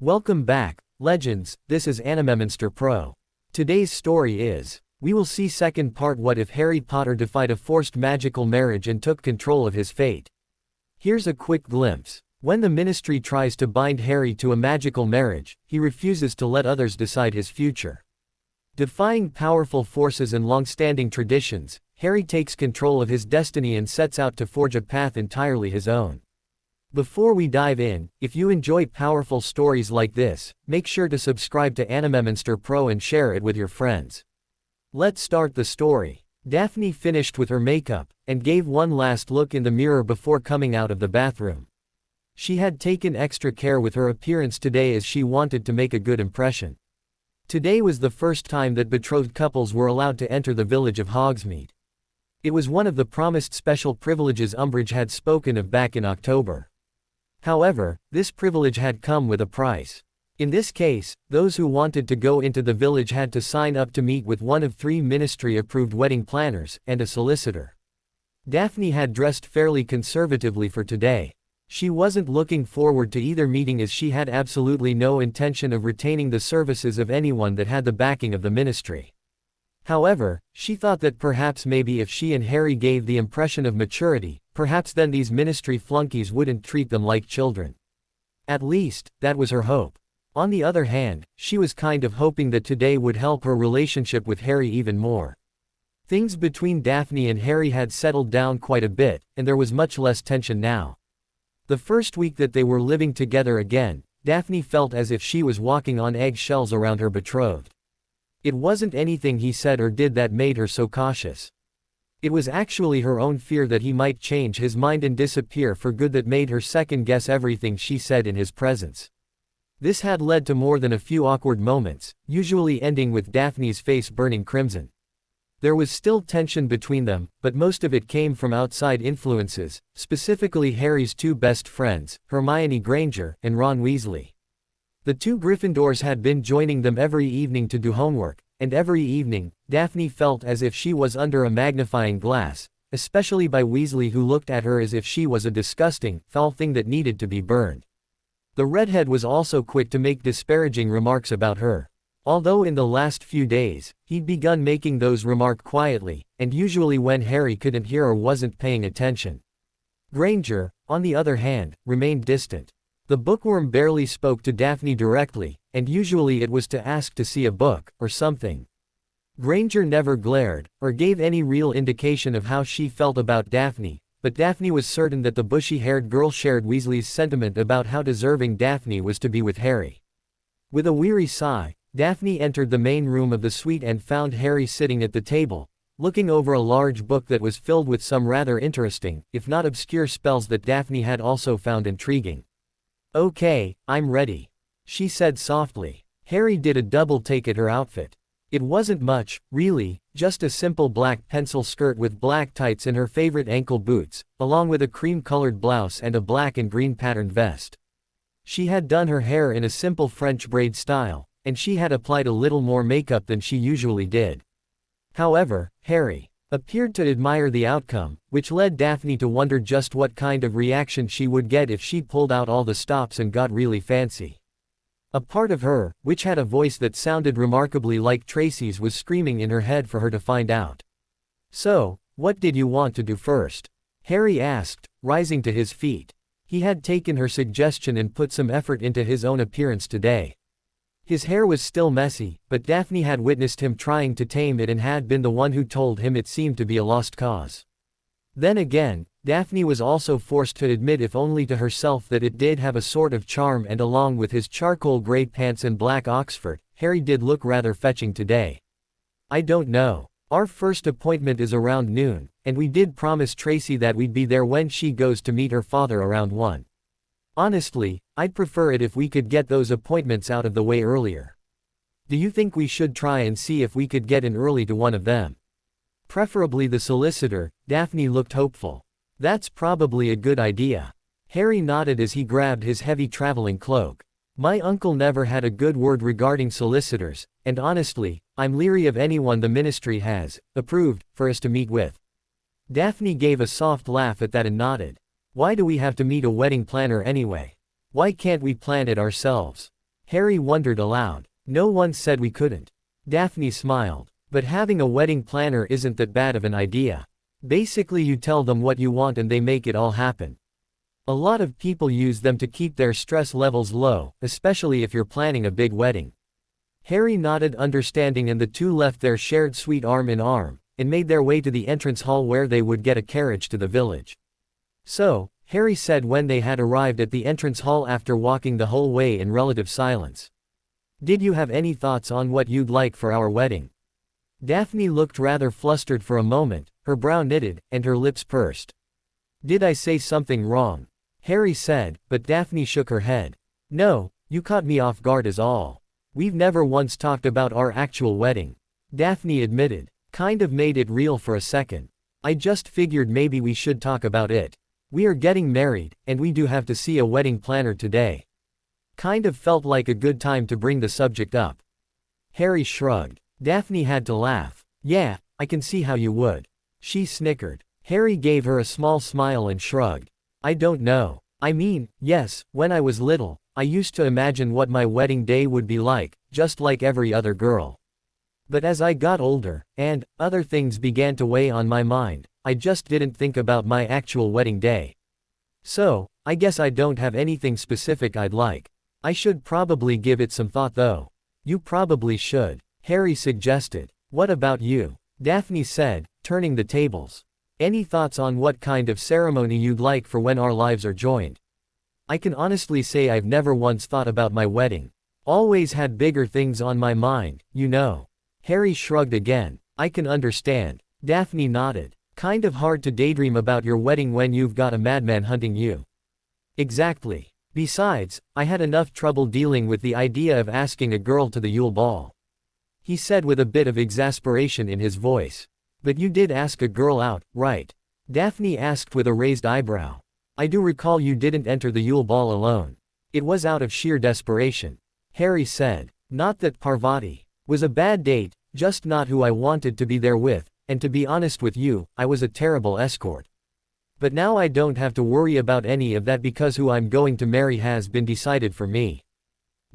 Welcome back, legends. This is Animemonster Pro. Today's story is, we will see second part. What if Harry Potter defied a forced magical marriage and took control of his fate? Here's a quick glimpse. When the Ministry tries to bind Harry to a magical marriage, he refuses to let others decide his future. Defying powerful forces and long-standing traditions, Harry takes control of his destiny and sets out to forge a path entirely his own. Before we dive in, if you enjoy powerful stories like this, make sure to subscribe to Animemonster Pro and share it with your friends. Let's start the story. Daphne finished with her makeup, and gave one last look in the mirror before coming out of the bathroom. She had taken extra care with her appearance today as she wanted to make a good impression. Today was the first time that betrothed couples were allowed to enter the village of Hogsmeade. It was one of the promised special privileges Umbridge had spoken of back in October. However, this privilege had come with a price. In this case, those who wanted to go into the village had to sign up to meet with one of 3 ministry-approved wedding planners, and a solicitor. Daphne had dressed fairly conservatively for today. She wasn't looking forward to either meeting as she had absolutely no intention of retaining the services of anyone that had the backing of the ministry. However, she thought that perhaps maybe if she and Harry gave the impression of maturity, perhaps then these ministry flunkies wouldn't treat them like children. At least, that was her hope. On the other hand, she was kind of hoping that today would help her relationship with Harry even more. Things between Daphne and Harry had settled down quite a bit, and there was much less tension now. The first week that they were living together again, Daphne felt as if she was walking on eggshells around her betrothed. It wasn't anything he said or did that made her so cautious. It was actually her own fear that he might change his mind and disappear for good that made her second-guess everything she said in his presence. This had led to more than a few awkward moments, usually ending with Daphne's face burning crimson. There was still tension between them, but most of it came from outside influences, specifically Harry's 2 best friends, Hermione Granger and Ron Weasley. The 2 Gryffindors had been joining them every evening to do homework, and every evening, Daphne felt as if she was under a magnifying glass, especially by Weasley, who looked at her as if she was a disgusting, foul thing that needed to be burned. The redhead was also quick to make disparaging remarks about her. Although in the last few days, he'd begun making those remarks quietly, and usually when Harry couldn't hear or wasn't paying attention. Granger, on the other hand, remained distant. The bookworm barely spoke to Daphne directly, and usually it was to ask to see a book, or something. Granger never glared, or gave any real indication of how she felt about Daphne, but Daphne was certain that the bushy-haired girl shared Weasley's sentiment about how deserving Daphne was to be with Harry. With a weary sigh, Daphne entered the main room of the suite and found Harry sitting at the table, looking over a large book that was filled with some rather interesting, if not obscure spells that Daphne had also found intriguing. "Okay, I'm ready," she said softly. Harry did a double take at her outfit. It wasn't much, really, just a simple black pencil skirt with black tights and her favorite ankle boots, along with a cream-colored blouse and a black and green patterned vest. She had done her hair in a simple French braid style, and she had applied a little more makeup than she usually did. However, Harry appeared to admire the outcome, which led Daphne to wonder just what kind of reaction she would get if she pulled out all the stops and got really fancy. A part of her, which had a voice that sounded remarkably like Tracy's, was screaming in her head for her to find out. "So, what did you want to do first?" Harry asked, rising to his feet. He had taken her suggestion and put some effort into his own appearance today. His hair was still messy, but Daphne had witnessed him trying to tame it and had been the one who told him it seemed to be a lost cause. Then again, Daphne was also forced to admit, if only to herself, that it did have a sort of charm, and along with his charcoal gray pants and black Oxford, Harry did look rather fetching today. "I don't know. Our first appointment is around noon, and we did promise Tracy that we'd be there when she goes to meet her father around 1. Honestly, I'd prefer it if we could get those appointments out of the way earlier. Do you think we should try and see if we could get in early to one of them? Preferably the solicitor." Daphne looked hopeful. "That's probably a good idea." Harry nodded as he grabbed his heavy traveling cloak. "My uncle never had a good word regarding solicitors, and honestly, I'm leery of anyone the ministry has approved for us to meet with." Daphne gave a soft laugh at that and nodded. "Why do we have to meet a wedding planner anyway? Why can't we plan it ourselves?" Harry wondered aloud. No one said we couldn't. Daphne smiled. But having a wedding planner isn't that bad of an idea. Basically you tell them what you want and they make it all happen. A lot of people use them to keep their stress levels low, especially if you're planning a big wedding. Harry nodded understanding and the two left their shared suite arm in arm, and made their way to the entrance hall where they would get a carriage to the village. So, Harry said when they had arrived at the entrance hall after walking the whole way in relative silence. Did you have any thoughts on what you'd like for our wedding? Daphne looked rather flustered for a moment, her brow knitted, and her lips pursed. Did I say something wrong? Harry said, but Daphne shook her head. No, you caught me off guard is all. We've never once talked about our actual wedding. Daphne admitted. Kind of made it real for a second. I just figured maybe we should talk about it. We are getting married, and we do have to see a wedding planner today. Kind of felt like a good time to bring the subject up. Harry shrugged. Daphne had to laugh. Yeah, I can see how you would. She snickered. Harry gave her a small smile and shrugged. I don't know. I mean, yes, when I was little, I used to imagine what my wedding day would be like, just like every other girl. But as I got older, and other things began to weigh on my mind, I just didn't think about my actual wedding day. So, I guess I don't have anything specific I'd like. I should probably give it some thought though. You probably should, Harry suggested. What about you? Daphne said, turning the tables. Any thoughts on what kind of ceremony you'd like for when our lives are joined? I can honestly say I've never once thought about my wedding. Always had bigger things on my mind, you know. Harry shrugged again. I can understand. Daphne nodded. Kind of hard to daydream about your wedding when you've got a madman hunting you. Exactly. Besides, I had enough trouble dealing with the idea of asking a girl to the Yule Ball. He said with a bit of exasperation in his voice. But you did ask a girl out, right? Daphne asked with a raised eyebrow. I do recall you didn't enter the Yule Ball alone. It was out of sheer desperation. Harry said. Not that Parvati was a bad date, just not who I wanted to be there with, and to be honest with you, I was a terrible escort. But now I don't have to worry about any of that because who I'm going to marry has been decided for me.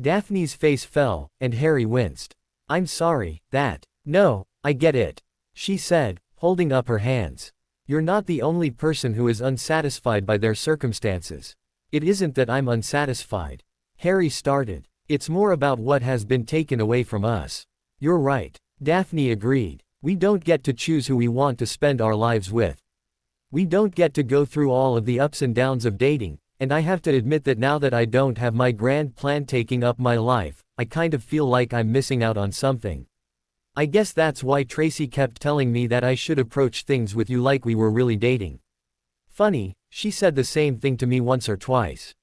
Daphne's face fell, and Harry winced. I'm sorry, that. No, I get it. She said, holding up her hands. You're not the only person who is unsatisfied by their circumstances. It isn't that I'm unsatisfied. Harry started. It's more about what has been taken away from us. You're right. Daphne agreed. We don't get to choose who we want to spend our lives with. We don't get to go through all of the ups and downs of dating, and I have to admit that now that I don't have my grand plan taking up my life, I kind of feel like I'm missing out on something. I guess that's why Tracy kept telling me that I should approach things with you like we were really dating. Funny, she said the same thing to me once or twice.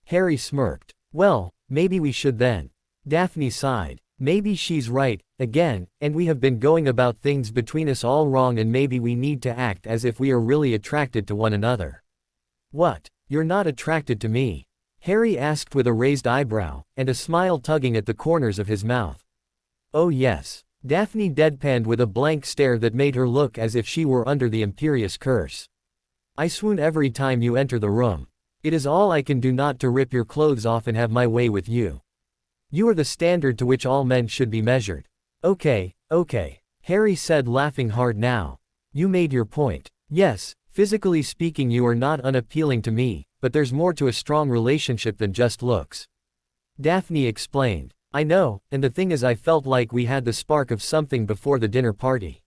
Harry smirked. Well, maybe we should then. Daphne sighed. Maybe she's right, again, and we have been going about things between us all wrong and maybe we need to act as if we are really attracted to one another. What? You're not attracted to me? Harry asked with a raised eyebrow, and a smile tugging at the corners of his mouth. Oh yes. Daphne deadpanned with a blank stare that made her look as if she were under the imperious curse. I swoon every time you enter the room. It is all I can do not to rip your clothes off and have my way with you. You are the standard to which all men should be measured. Okay, Harry said laughing hard now. You made your point. Yes, physically speaking you are not unappealing to me, but there's more to a strong relationship than just looks. Daphne explained. I know, and the thing is I felt like we had the spark of something before the dinner party.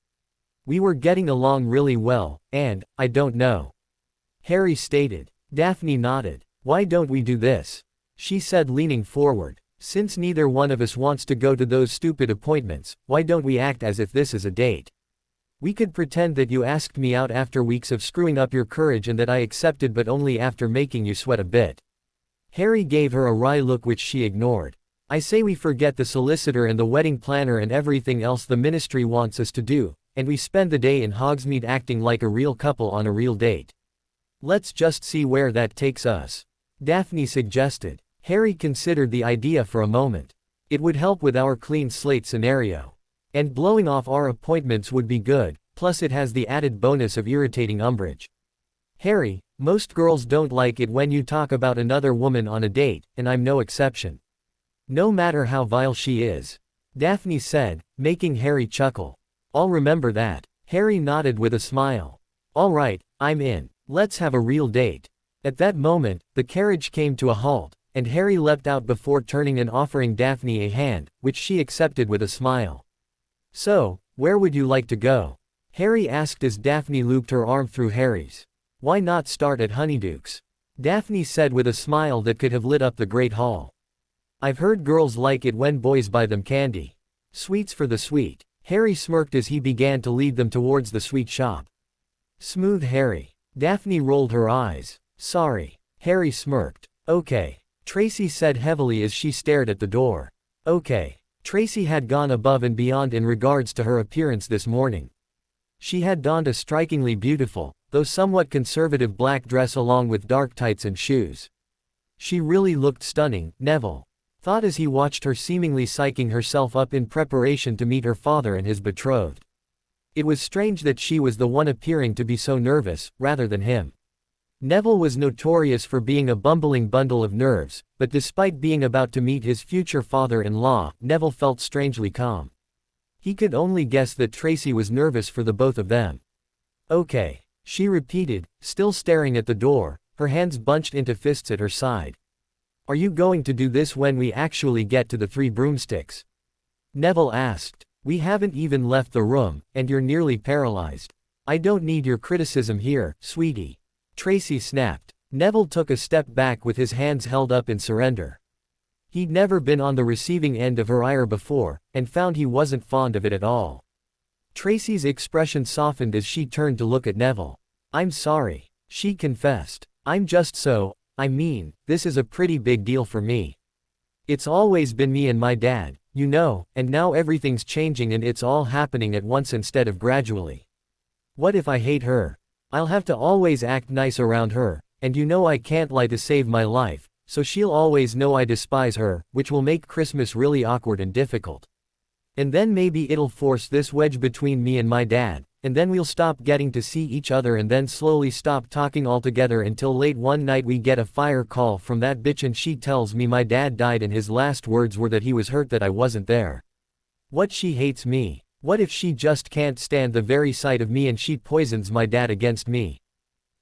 We were getting along really well, and, I don't know. Harry stated. Daphne nodded. Why don't we do this? She said leaning forward. Since neither one of us wants to go to those stupid appointments, why don't we act as if this is a date? We could pretend that you asked me out after weeks of screwing up your courage and that I accepted but only after making you sweat a bit. Harry gave her a wry look which she ignored. I say we forget the solicitor and the wedding planner and everything else the ministry wants us to do, and we spend the day in Hogsmeade acting like a real couple on a real date. Let's just see where that takes us. Daphne suggested. Harry considered the idea for a moment. It would help with our clean slate scenario. And blowing off our appointments would be good, plus it has the added bonus of irritating umbrage. Harry, most girls don't like it when you talk about another woman on a date, and I'm no exception. No matter how vile she is. Daphne said, making Harry chuckle. I'll remember that. Harry nodded with a smile. All right, I'm in. Let's have a real date. At that moment, the carriage came to a halt, and Harry leapt out before turning and offering Daphne a hand, which she accepted with a smile. So, where would you like to go? Harry asked as Daphne looped her arm through Harry's. Why not start at Honeyduke's? Daphne said with a smile that could have lit up the Great Hall. I've heard girls like it when boys buy them candy. Sweets for the sweet. Harry smirked as he began to lead them towards the sweet shop. Smooth Harry. Daphne rolled her eyes. Sorry. Harry smirked. Okay. Tracy said heavily as she stared at the door. Okay. Tracy had gone above and beyond in regards to her appearance this morning. She had donned a strikingly beautiful, though somewhat conservative black dress along with dark tights and shoes. She really looked stunning, Neville thought as he watched her seemingly psyching herself up in preparation to meet her father and his betrothed. It was strange that she was the one appearing to be so nervous, rather than him. Neville was notorious for being a bumbling bundle of nerves, but despite being about to meet his future father-in-law, Neville felt strangely calm. He could only guess that Tracy was nervous for the both of them. Okay, she repeated, still staring at the door, her hands bunched into fists at her side. Are you going to do this when we actually get to the Three Broomsticks? Neville asked. We haven't even left the room, and you're nearly paralyzed. I don't need your criticism here, sweetie. Tracy snapped. Neville took a step back with his hands held up in surrender. He'd never been on the receiving end of her ire before, and found he wasn't fond of it at all. Tracy's expression softened as she turned to look at Neville. I'm sorry, she confessed. I'm just so, this is a pretty big deal for me. It's always been me and my dad, you know, and now everything's changing and it's all happening at once instead of gradually. What if I hate her? I'll have to always act nice around her, and you know I can't lie to save my life, so she'll always know I despise her, which will make Christmas really awkward and difficult. And then maybe it'll force this wedge between me and my dad, and then we'll stop getting to see each other and then slowly stop talking altogether until late one night we get a fire call from that bitch and she tells me my dad died and his last words were that he was hurt that I wasn't there. What, she hates me? What if she just can't stand the very sight of me and she poisons my dad against me?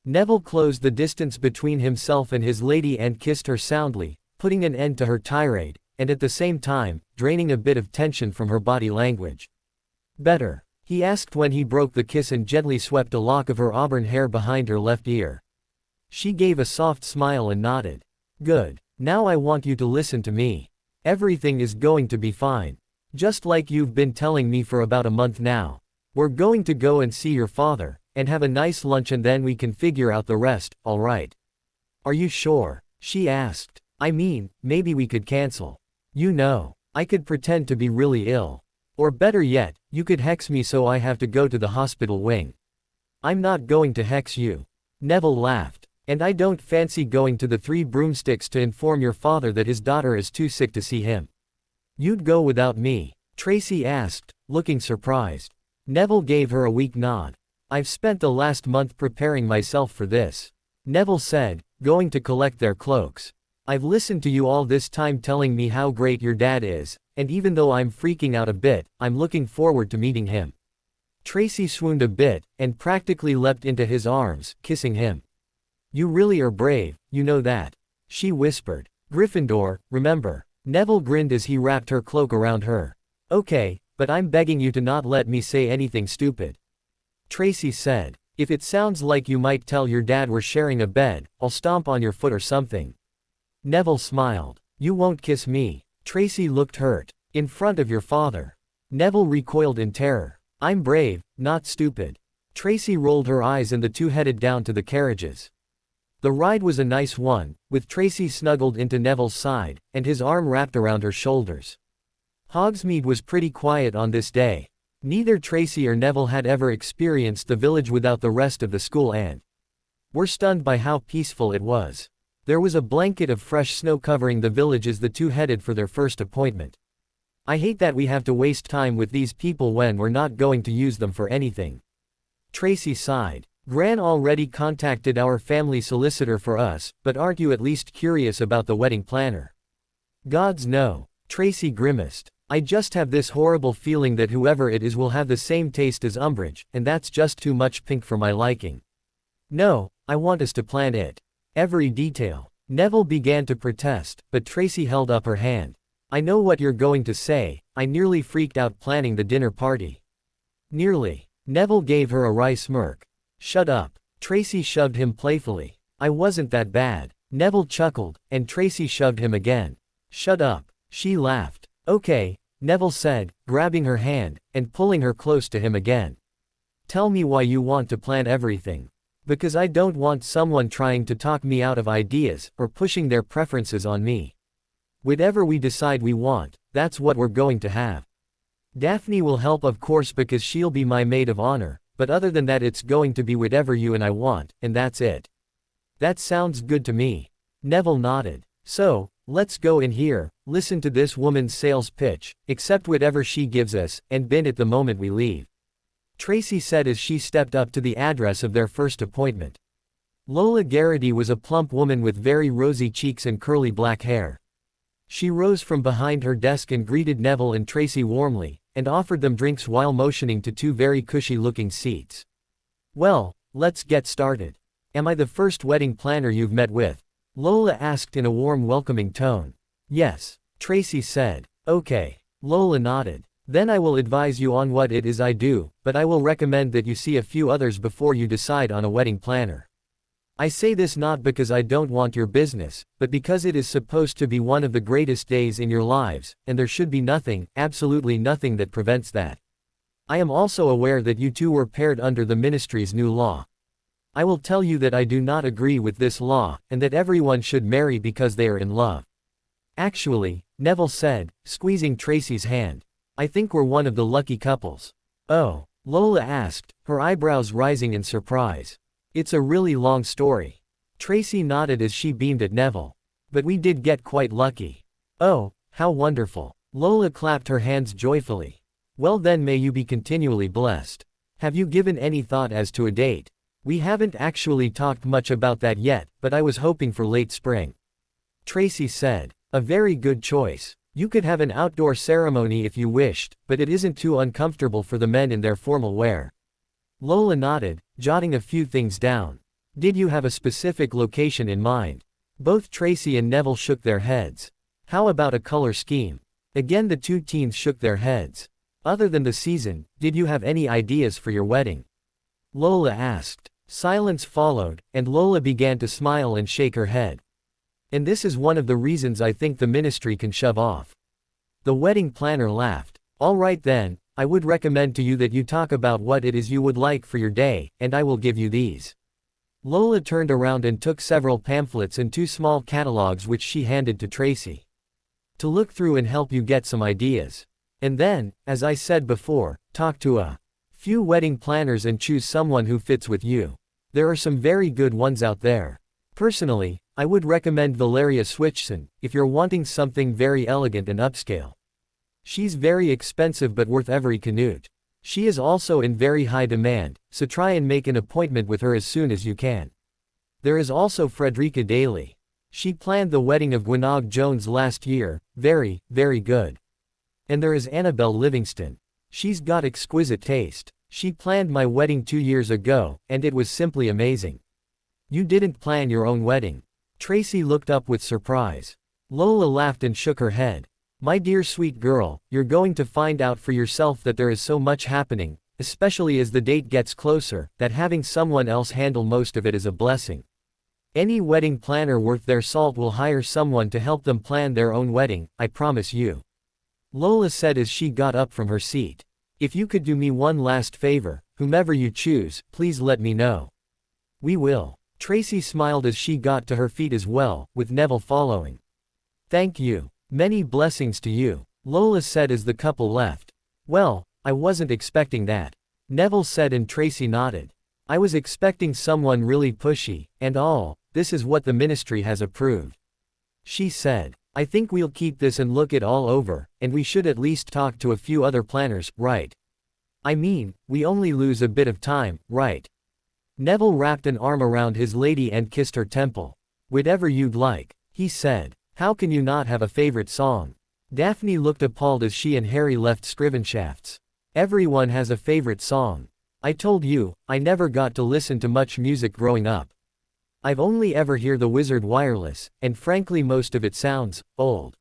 Neville closed the distance between himself and his lady and kissed her soundly, putting an end to her tirade, and at the same time, draining a bit of tension from her body language. Better? He asked when he broke the kiss and gently swept a lock of her auburn hair behind her left ear. She gave a soft smile and nodded. Good. Now I want you to listen to me. Everything is going to be fine. Just like you've been telling me for about a month now. We're going to go and see your father, and have a nice lunch and then we can figure out the rest, alright? Are you sure? She asked. Maybe we could cancel. You know, I could pretend to be really ill. Or better yet, you could hex me so I have to go to the hospital wing. I'm not going to hex you. Neville laughed. And I don't fancy going to the Three Broomsticks to inform your father that his daughter is too sick to see him. You'd go without me? Tracy asked, looking surprised. Neville gave her a weak nod. I've spent the last month preparing myself for this. Neville said, going to collect their cloaks. I've listened to you all this time telling me how great your dad is, and even though I'm freaking out a bit, I'm looking forward to meeting him. Tracy swooned a bit, and practically leapt into his arms, kissing him. You really are brave, you know that. She whispered. Gryffindor, remember. Neville grinned as he wrapped her cloak around her. Okay, but I'm begging you to not let me say anything stupid. Tracy said. If it sounds like you might tell your dad we're sharing a bed, I'll stomp on your foot or something. Neville smiled. You won't kiss me. Tracy looked hurt. In front of your father. Neville recoiled in terror. I'm brave, not stupid. Tracy rolled her eyes and the two headed down to the carriages. The ride was a nice one, with Tracy snuggled into Neville's side, and his arm wrapped around her shoulders. Hogsmeade was pretty quiet on this day. Neither Tracy or Neville had ever experienced the village without the rest of the school and were stunned by how peaceful it was. There was a blanket of fresh snow covering the village as the two headed for their first appointment. I hate that we have to waste time with these people when we're not going to use them for anything. Tracy sighed. Gran already contacted our family solicitor for us, but aren't you at least curious about the wedding planner? Gods no. Tracy grimaced. I just have this horrible feeling that whoever it is will have the same taste as Umbridge, and that's just too much pink for my liking. No, I want us to plan it. Every detail. Neville began to protest, but Tracy held up her hand. I know what you're going to say, I nearly freaked out planning the dinner party. Nearly. Neville gave her a wry smirk. Shut up. Tracy shoved him playfully. I wasn't that bad. Neville chuckled, and Tracy shoved him again. Shut up. She laughed. Okay, Neville said, grabbing her hand, and pulling her close to him again. Tell me why you want to plan everything. Because I don't want someone trying to talk me out of ideas, or pushing their preferences on me. Whatever we decide we want, that's what we're going to have. Daphne will help of course because she'll be my maid of honor, but other than that it's going to be whatever you and I want, and that's it. That sounds good to me. Neville nodded. So, let's go in here, listen to this woman's sales pitch, accept whatever she gives us, and bin it the moment we leave. Tracy said as she stepped up to the address of their first appointment. Lola Garrity was a plump woman with very rosy cheeks and curly black hair. She rose from behind her desk and greeted Neville and Tracy warmly, and offered them drinks while motioning to two very cushy-looking seats. Well, let's get started. Am I the first wedding planner you've met with? Lola asked in a warm welcoming tone. Yes, Tracy said. Okay. Lola nodded. Then I will advise you on what it is I do, but I will recommend that you see a few others before you decide on a wedding planner. I say this not because I don't want your business, but because it is supposed to be one of the greatest days in your lives, and there should be nothing, absolutely nothing that prevents that. I am also aware that you two were paired under the ministry's new law. I will tell you that I do not agree with this law, and that everyone should marry because they are in love. Actually, Neville said, squeezing Tracy's hand, I think we're one of the lucky couples. Oh, Lola asked, her eyebrows rising in surprise. It's a really long story. Tracy nodded as she beamed at Neville. But we did get quite lucky. Oh, how wonderful. Lola clapped her hands joyfully. Well then may you be continually blessed. Have you given any thought as to a date? We haven't actually talked much about that yet, but I was hoping for late spring. Tracy said. A very good choice. You could have an outdoor ceremony if you wished, but it isn't too uncomfortable for the men in their formal wear. Lola nodded, jotting a few things down. Did you have a specific location in mind? Both Tracy and Neville shook their heads. How about a color scheme? Again the two teens shook their heads. Other than the season, did you have any ideas for your wedding? Lola asked. Silence followed, and Lola began to smile and shake her head. And this is one of the reasons I think the ministry can shove off. The wedding planner laughed. All right then, I would recommend to you that you talk about what it is you would like for your day, and I will give you these. Lola turned around and took several pamphlets and two small catalogs which she handed to Tracy. To look through and help you get some ideas. And then, as I said before, talk to a few wedding planners and choose someone who fits with you. There are some very good ones out there. Personally, I would recommend Valeria Switchson, if you're wanting something very elegant and upscale. She's very expensive but worth every canute. She is also in very high demand, so try and make an appointment with her as soon as you can. There is also Frederica Daly. She planned the wedding of Gwenog Jones last year, very, very good. And there is Annabelle Livingston. She's got exquisite taste. She planned my wedding 2 years ago, and it was simply amazing. You didn't plan your own wedding. Tracy looked up with surprise. Lola laughed and shook her head. My dear sweet girl, you're going to find out for yourself that there is so much happening, especially as the date gets closer, that having someone else handle most of it is a blessing. Any wedding planner worth their salt will hire someone to help them plan their own wedding, I promise you. Lola said as she got up from her seat. If you could do me one last favor, whomever you choose, please let me know. We will. Tracy smiled as she got to her feet as well, with Neville following. Thank you. Many blessings to you, Lola said as the couple left. Well, I wasn't expecting that. Neville said and Tracy nodded. I was expecting someone really pushy, and all, this is what the ministry has approved. She said. I think we'll keep this and look it all over, and we should at least talk to a few other planners, right? I mean, we only lose a bit of time, right? Neville wrapped an arm around his lady and kissed her temple. Whatever you'd like, he said. How can you not have a favorite song? Daphne looked appalled as she and Harry left Scrivenshafts. Everyone has a favorite song. I told you, I never got to listen to much music growing up. I've only ever hear the Wizard Wireless, and frankly most of it sounds old.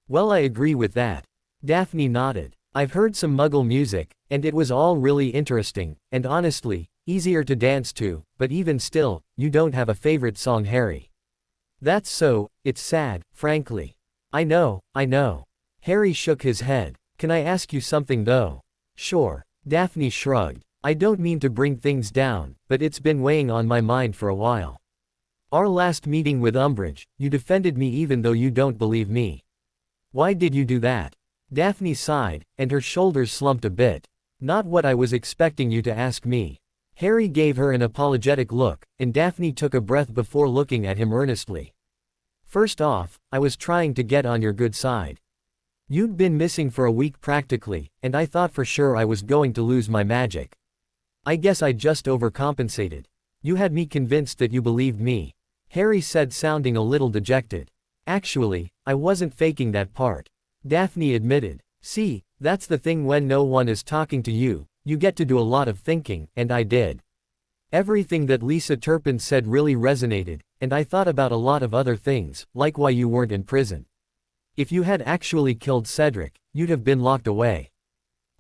Well, I agree with that. Daphne nodded. I've heard some Muggle music, and it was all really interesting, and honestly, easier to dance to, but even still, you don't have a favorite song, Harry. That's so, it's sad, frankly. I know. Harry shook his head. Can I ask you something though? Sure. Daphne shrugged. I don't mean to bring things down, but it's been weighing on my mind for a while. Our last meeting with Umbridge, you defended me even though you don't believe me. Why did you do that? Daphne sighed, and her shoulders slumped a bit. Not what I was expecting you to ask me. Harry gave her an apologetic look, and Daphne took a breath before looking at him earnestly. First off, I was trying to get on your good side. You'd been missing for a week practically, and I thought for sure I was going to lose my magic. I guess I just overcompensated. You had me convinced that you believed me. Harry said, sounding a little dejected. Actually, I wasn't faking that part. Daphne admitted. See, that's the thing, when no one is talking to you, you get to do a lot of thinking, and I did. Everything that Lisa Turpin said really resonated, and I thought about a lot of other things, like why you weren't in prison. If you had actually killed Cedric, you'd have been locked away.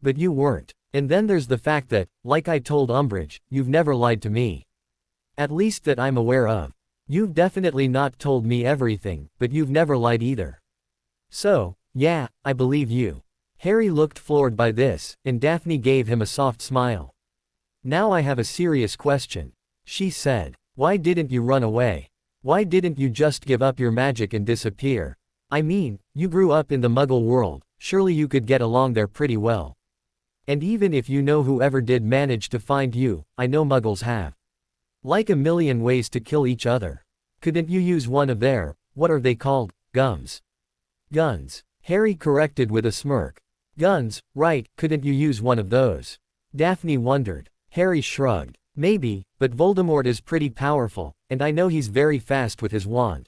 But you weren't. And then there's the fact that, like I told Umbridge, you've never lied to me. At least that I'm aware of. You've definitely not told me everything, but you've never lied either. So, yeah, I believe you. Harry looked floored by this, and Daphne gave him a soft smile. Now I have a serious question. She said. Why didn't you run away? Why didn't you just give up your magic and disappear? I mean, you grew up in the Muggle world, surely you could get along there pretty well. And even if you know whoever did manage to find you, I know Muggles have. Like a million ways to kill each other. Couldn't you use one of their, what are they called, gums? Guns. Harry corrected with a smirk. Guns, right, couldn't you use one of those? Daphne wondered. Harry shrugged. Maybe, but Voldemort is pretty powerful, and I know he's very fast with his wand.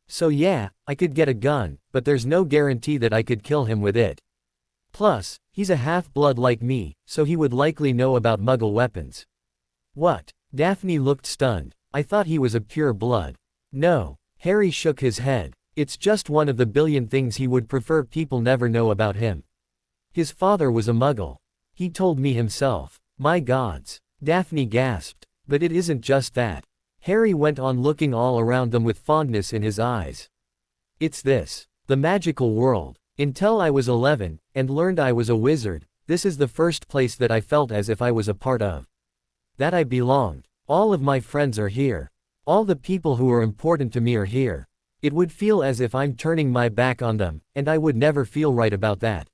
So yeah, I could get a gun, but there's no guarantee that I could kill him with it. Plus, he's a half-blood like me, so he would likely know about Muggle weapons. What? Daphne looked stunned. I thought he was a pure blood. No. Harry shook his head. It's just one of the billion things he would prefer people never know about him. His father was a Muggle. He told me himself. My gods. Daphne gasped. But it isn't just that. Harry went on, looking all around them with fondness in his eyes. It's this. The magical world. Until I was 11, and learned I was a wizard, this is the first place that I felt as if I was a part of. That I belonged. All of my friends are here. All the people who are important to me are here. It would feel as if I'm turning my back on them, and I would never feel right about that.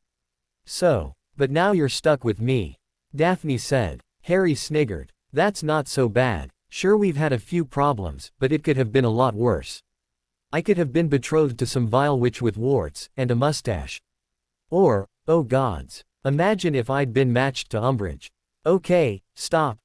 So, but now you're stuck with me. Daphne said. Harry sniggered. That's not so bad. Sure, we've had a few problems, but it could have been a lot worse. I could have been betrothed to some vile witch with warts, and a mustache. Or, oh gods. Imagine if I'd been matched to Umbridge. Okay, stop.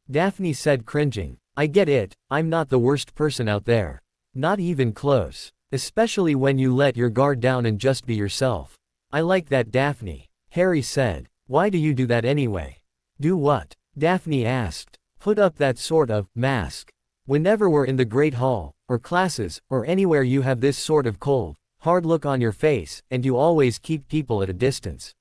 Daphne said, cringing. I get it, I'm not the worst person out there. Not even close. Especially when you let your guard down and just be yourself. I like that, Daphne. Harry said. Why do you do that anyway? Do what? Daphne asked. Put up that sort of mask. Whenever we're in the Great Hall, or classes, or anywhere, you have this sort of cold, hard look on your face, and you always keep people at a distance.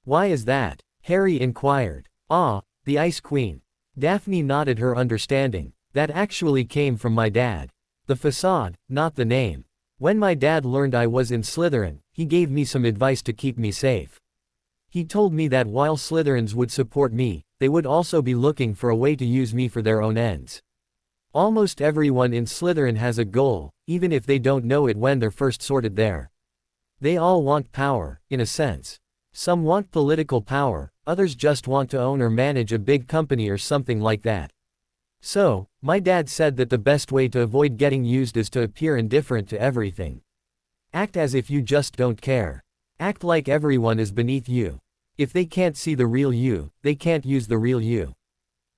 Why is that? Harry inquired. Ah, the Ice Queen. Daphne nodded her understanding. That actually came from my dad. The facade, not the name. When my dad learned I was in Slytherin, he gave me some advice to keep me safe. He told me that while Slytherins would support me, they would also be looking for a way to use me for their own ends. Almost everyone in Slytherin has a goal, even if they don't know it when they're first sorted there. They all want power, in a sense. Some want political power, others just want to own or manage a big company or something like that. So, my dad said that the best way to avoid getting used is to appear indifferent to everything. Act as if you just don't care. Act like everyone is beneath you. If they can't see the real you, they can't use the real you.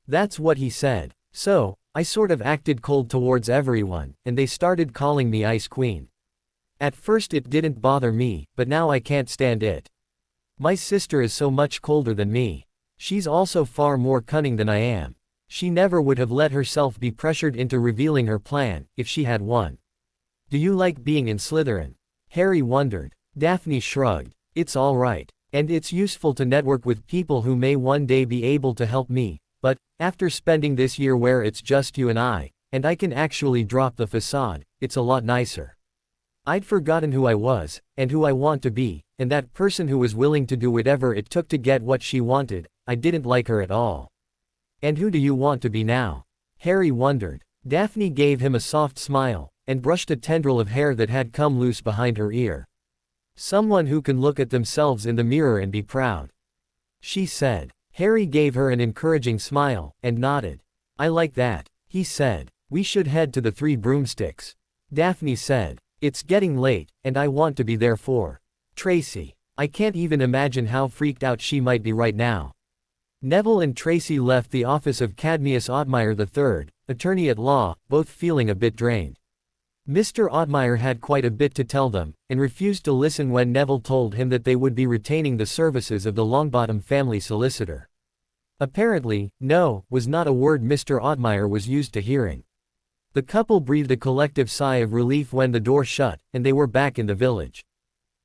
That's what he said. So, I sort of acted cold towards everyone, and they started calling me Ice Queen. At first it didn't bother me, but now I can't stand it. My sister is so much colder than me. She's also far more cunning than I am. She never would have let herself be pressured into revealing her plan, if she had one. Do you like being in Slytherin? Harry wondered. Daphne shrugged. It's all right. And it's useful to network with people who may one day be able to help me, but, after spending this year where it's just you and I can actually drop the facade, it's a lot nicer. I'd forgotten who I was, and who I want to be, and that person who was willing to do whatever it took to get what she wanted. I didn't like her at all. And who do you want to be now? Harry wondered. Daphne gave him a soft smile, and brushed a tendril of hair that had come loose behind her ear. Someone who can look at themselves in the mirror and be proud, she said. Harry gave her an encouraging smile, and nodded. I like that, he said. We should head to the Three Broomsticks. Daphne said. It's getting late, and I want to be there for Tracy. I can't even imagine how freaked out she might be right now. Neville and Tracy left the office of Cadmius Ottmeyer III, attorney at law, both feeling a bit drained. Mr. Ottmeyer had quite a bit to tell them, and refused to listen when Neville told him that they would be retaining the services of the Longbottom family solicitor. Apparently, no, was not a word Mr. Ottmeyer was used to hearing. The couple breathed a collective sigh of relief when the door shut, and they were back in the village.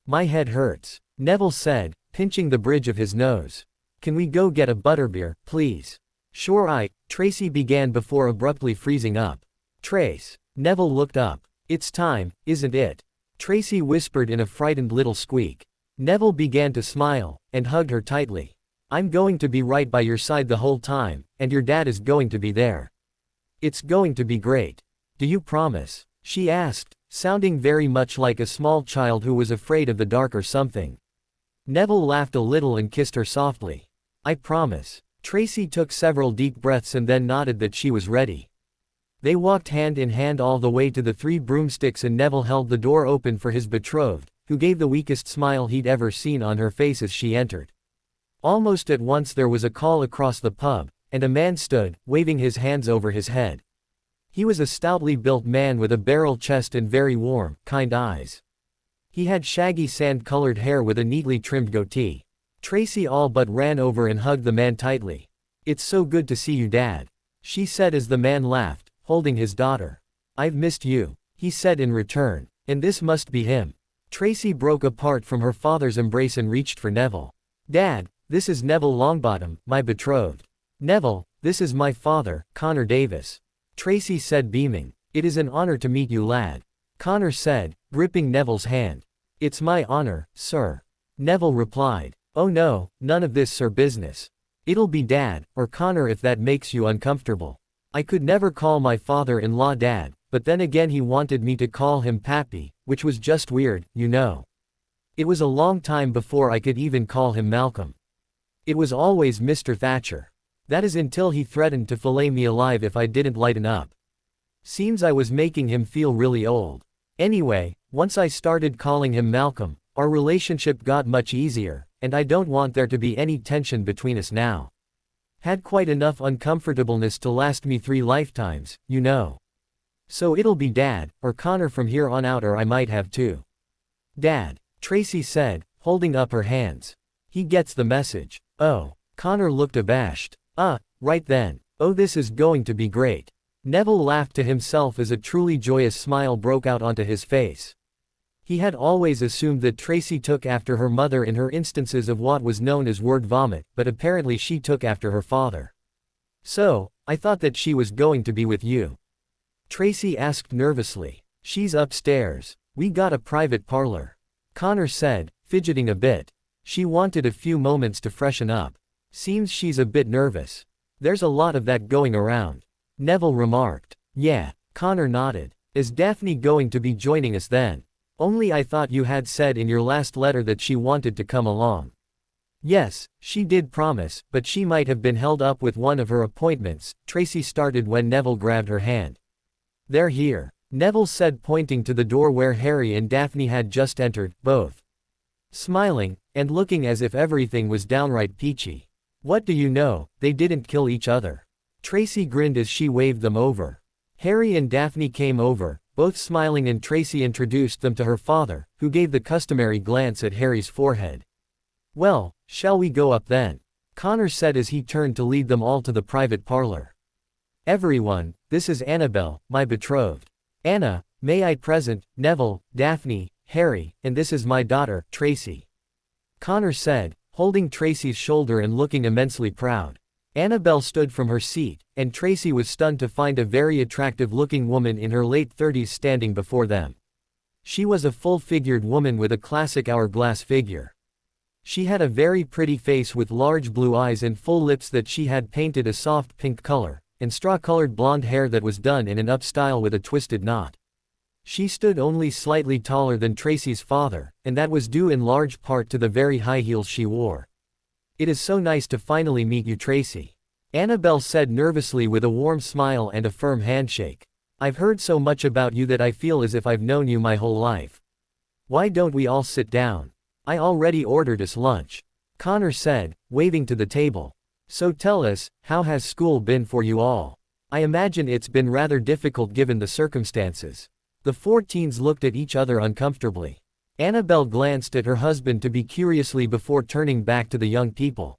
My head hurts, Neville said, pinching the bridge of his nose. Can we go get a butterbeer, please? Sure, Tracy began before abruptly freezing up. Trace. Neville looked up. It's time, isn't it? Tracy whispered in a frightened little squeak. Neville began to smile, and hugged her tightly. I'm going to be right by your side the whole time, and your dad is going to be there. It's going to be great. Do you promise? She asked, sounding very much like a small child who was afraid of the dark or something. Neville laughed a little and kissed her softly. I promise. Tracy took several deep breaths and then nodded that she was ready. They walked hand in hand all the way to the Three Broomsticks, and Neville held the door open for his betrothed, who gave the weakest smile he'd ever seen on her face as she entered. Almost at once there was a call across the pub, and a man stood, waving his hands over his head. He was a stoutly built man with a barrel chest and very warm, kind eyes. He had shaggy sand-colored hair with a neatly trimmed goatee. Tracy all but ran over and hugged the man tightly. It's so good to see you, Dad, she said as the man laughed, holding his daughter. I've missed you, he said in return. And this must be him. Tracy broke apart from her father's embrace and reached for Neville. Dad, this is Neville Longbottom, my betrothed. Neville, this is my father, Connor Davis. Tracy said, beaming. It is an honor to meet you, lad. Connor said, gripping Neville's hand. It's my honor, sir. Neville replied. Oh no, none of this sir business. It'll be Dad, or Connor if that makes you uncomfortable. I could never call my father-in-law Dad, but then again he wanted me to call him Pappy, which was just weird, you know. It was a long time before I could even call him Malcolm. It was always Mr. Thatcher. That is until he threatened to fillet me alive if I didn't lighten up. Seems I was making him feel really old. Anyway, once I started calling him Malcolm, our relationship got much easier, and I don't want there to be any tension between us now. Had quite enough uncomfortableness to last me 3 lifetimes, you know. So it'll be Dad, or Connor from here on out, or I might have 2. Dad, Tracy said, holding up her hands. He gets the message. Oh. Connor looked abashed. Right then. Oh, this is going to be great. Neville laughed to himself as a truly joyous smile broke out onto his face. He had always assumed that Tracy took after her mother in her instances of what was known as word vomit, but apparently she took after her father. So, I thought that she was going to be with you. Tracy asked nervously. She's upstairs. We got a private parlor. Connor said, fidgeting a bit. She wanted a few moments to freshen up. Seems she's a bit nervous. There's a lot of that going around. Neville remarked. Yeah, Connor nodded. Is Daphne going to be joining us then? Only I thought you had said in your last letter that she wanted to come along. Yes, she did promise, but she might have been held up with one of her appointments, Tracy started when Neville grabbed her hand. They're here, Neville said, pointing to the door where Harry and Daphne had just entered, both smiling, and looking as if everything was downright peachy. What do you know, they didn't kill each other. Tracy grinned as she waved them over. Harry and Daphne came over, both smiling, and Tracy introduced them to her father, who gave the customary glance at Harry's forehead. "Well, shall we go up then?" Connor said as he turned to lead them all to the private parlor. "Everyone, this is Annabelle, my betrothed. Anna, may I present, Neville, Daphne, Harry, and this is my daughter, Tracy," Connor said, holding Tracy's shoulder and looking immensely proud. Annabelle stood from her seat, and Tracy was stunned to find a very attractive-looking woman in her late 30s standing before them. She was a full-figured woman with a classic hourglass figure. She had a very pretty face with large blue eyes and full lips that she had painted a soft pink color, and straw-colored blonde hair that was done in an up style with a twisted knot. She stood only slightly taller than Tracy's father, and that was due in large part to the very high heels she wore. "It is so nice to finally meet you, Tracy," Annabelle said nervously with a warm smile and a firm handshake. "I've heard so much about you that I feel as if I've known you my whole life. Why don't we all sit down? I already ordered us lunch," Connor said, waving to the table. "So tell us, how has school been for you all? I imagine it's been rather difficult given the circumstances." The four teens looked at each other uncomfortably. Annabelle glanced at her husband to be curiously before turning back to the young people.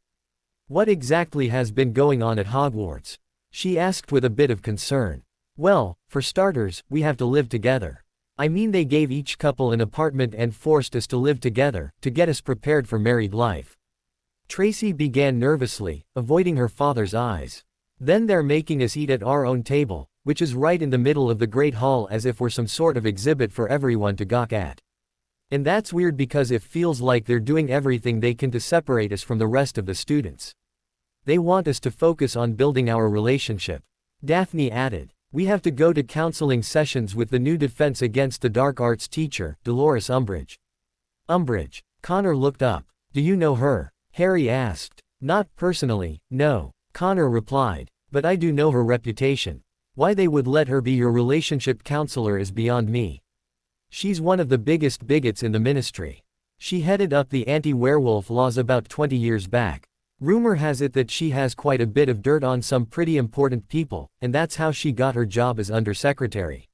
"What exactly has been going on at Hogwarts?" she asked with a bit of concern. "Well, for starters, we have to live together. I mean, they gave each couple an apartment and forced us to live together, to get us prepared for married life." Tracy began nervously, avoiding her father's eyes. "Then they're making us eat at our own table, which is right in the middle of the Great Hall, as if we're some sort of exhibit for everyone to gawk at. And that's weird because it feels like they're doing everything they can to separate us from the rest of the students. They want us to focus on building our relationship," Daphne added. "We have to go to counseling sessions with the new Defense Against the Dark Arts teacher, Dolores Umbridge." "Umbridge?" Connor looked up. "Do you know her?" Harry asked. "Not personally, no," Connor replied. "But I do know her reputation. Why they would let her be your relationship counselor is beyond me. She's one of the biggest bigots in the ministry. She headed up the anti-werewolf laws about 20 years back. Rumor has it that she has quite a bit of dirt on some pretty important people, and that's how she got her job as undersecretary.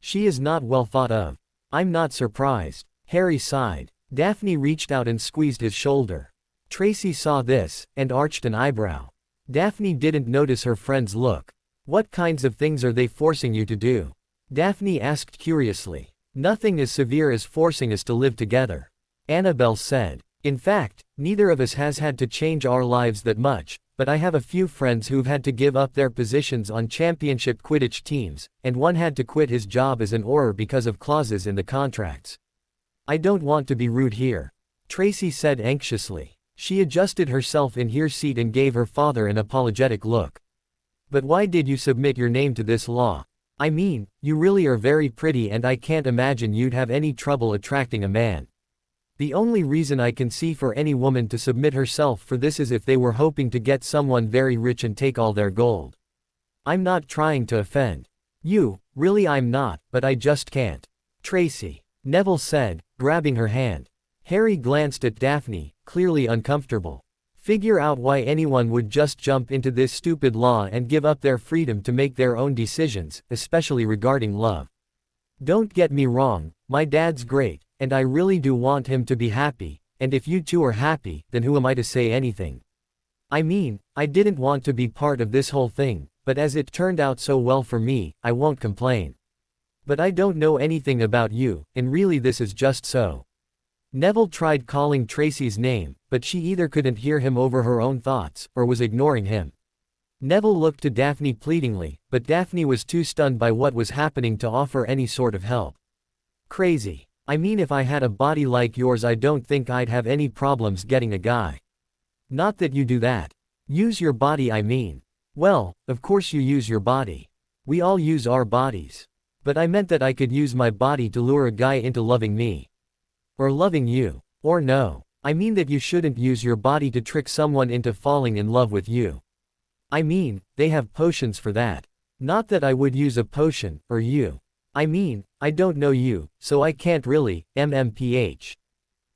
She is not well thought of." "I'm not surprised," Harry sighed. Daphne reached out and squeezed his shoulder. Tracy saw this, and arched an eyebrow. Daphne didn't notice her friend's look. "What kinds of things are they forcing you to do?" Daphne asked curiously. "Nothing as severe as forcing us to live together," Annabelle said. "In fact, neither of us has had to change our lives that much, but I have a few friends who've had to give up their positions on championship Quidditch teams, and one had to quit his job as an Auror because of clauses in the contracts. I don't want to be rude here," Tracy said anxiously. She adjusted herself in her seat and gave her father an apologetic look. "But why did you submit your name to this law? I mean, you really are very pretty and I can't imagine you'd have any trouble attracting a man. The only reason I can see for any woman to submit herself for this is if they were hoping to get someone very rich and take all their gold. I'm not trying to offend you, really I'm not, but I just can't." "Tracy," Neville said, grabbing her hand. Harry glanced at Daphne, clearly uncomfortable. "Figure out why anyone would just jump into this stupid law and give up their freedom to make their own decisions, especially regarding love. Don't get me wrong, my dad's great, and I really do want him to be happy, and if you two are happy, then who am I to say anything? I mean, I didn't want to be part of this whole thing, but as it turned out so well for me, I won't complain. But I don't know anything about you, and really this is just so." Neville tried calling Tracy's name, but she either couldn't hear him over her own thoughts, or was ignoring him. Neville looked to Daphne pleadingly, but Daphne was too stunned by what was happening to offer any sort of help. "Crazy. I mean, if I had a body like yours I don't think I'd have any problems getting a guy." "Not that you do that. Use your body, I mean." "Well, of course you use your body. We all use our bodies. But I meant that I could use my body to lure a guy into loving me. Or loving you. Or no. I mean that you shouldn't use your body to trick someone into falling in love with you. I mean, they have potions for that. Not that I would use a potion, or you. I mean, I don't know you, so I can't really, MMPH."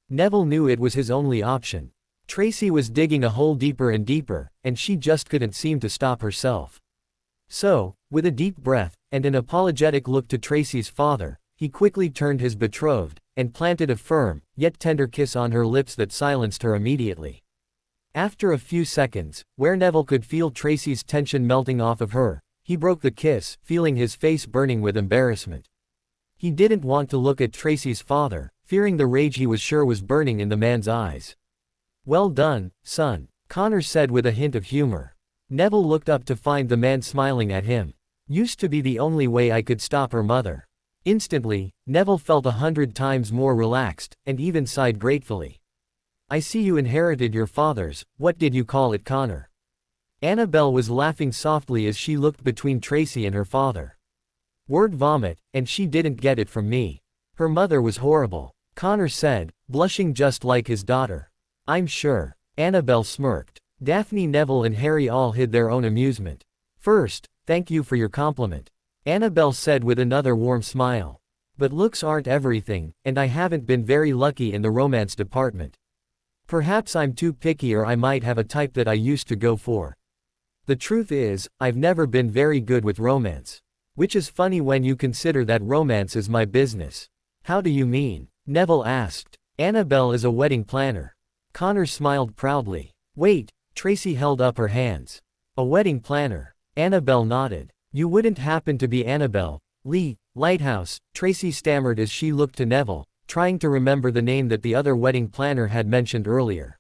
Neville knew it was his only option. Tracy was digging a hole deeper and deeper, and she just couldn't seem to stop herself. So, with a deep breath, and an apologetic look to Tracy's father, he quickly turned his betrothed, and planted a firm, yet tender kiss on her lips that silenced her immediately. After a few seconds, where Neville could feel Tracy's tension melting off of her, he broke the kiss, feeling his face burning with embarrassment. He didn't want to look at Tracy's father, fearing the rage he was sure was burning in the man's eyes. "Well done, son," Connor said with a hint of humor. Neville looked up to find the man smiling at him. "Used to be the only way I could stop her mother." Instantly, Neville felt 100 times more relaxed, and even sighed gratefully. "I see you inherited your father's, what did you call it, Connor?" Annabelle was laughing softly as she looked between Tracy and her father. "Word vomit, and she didn't get it from me. Her mother was horrible," Connor said, blushing just like his daughter. "I'm sure." Annabelle smirked. Daphne, Neville and Harry all hid their own amusement. "First, thank you for your compliment," Annabelle said with another warm smile. "But looks aren't everything, and I haven't been very lucky in the romance department. Perhaps I'm too picky, or I might have a type that I used to go for. The truth is, I've never been very good with romance. Which is funny when you consider that romance is my business." "How do you mean?" Neville asked. "Annabelle is a wedding planner." Connor smiled proudly. "Wait," Tracy held up her hands. "A wedding planner?" Annabelle nodded. "You wouldn't happen to be Annabelle Lee Lighthouse," Tracy stammered as she looked to Neville, trying to remember the name that the other wedding planner had mentioned earlier.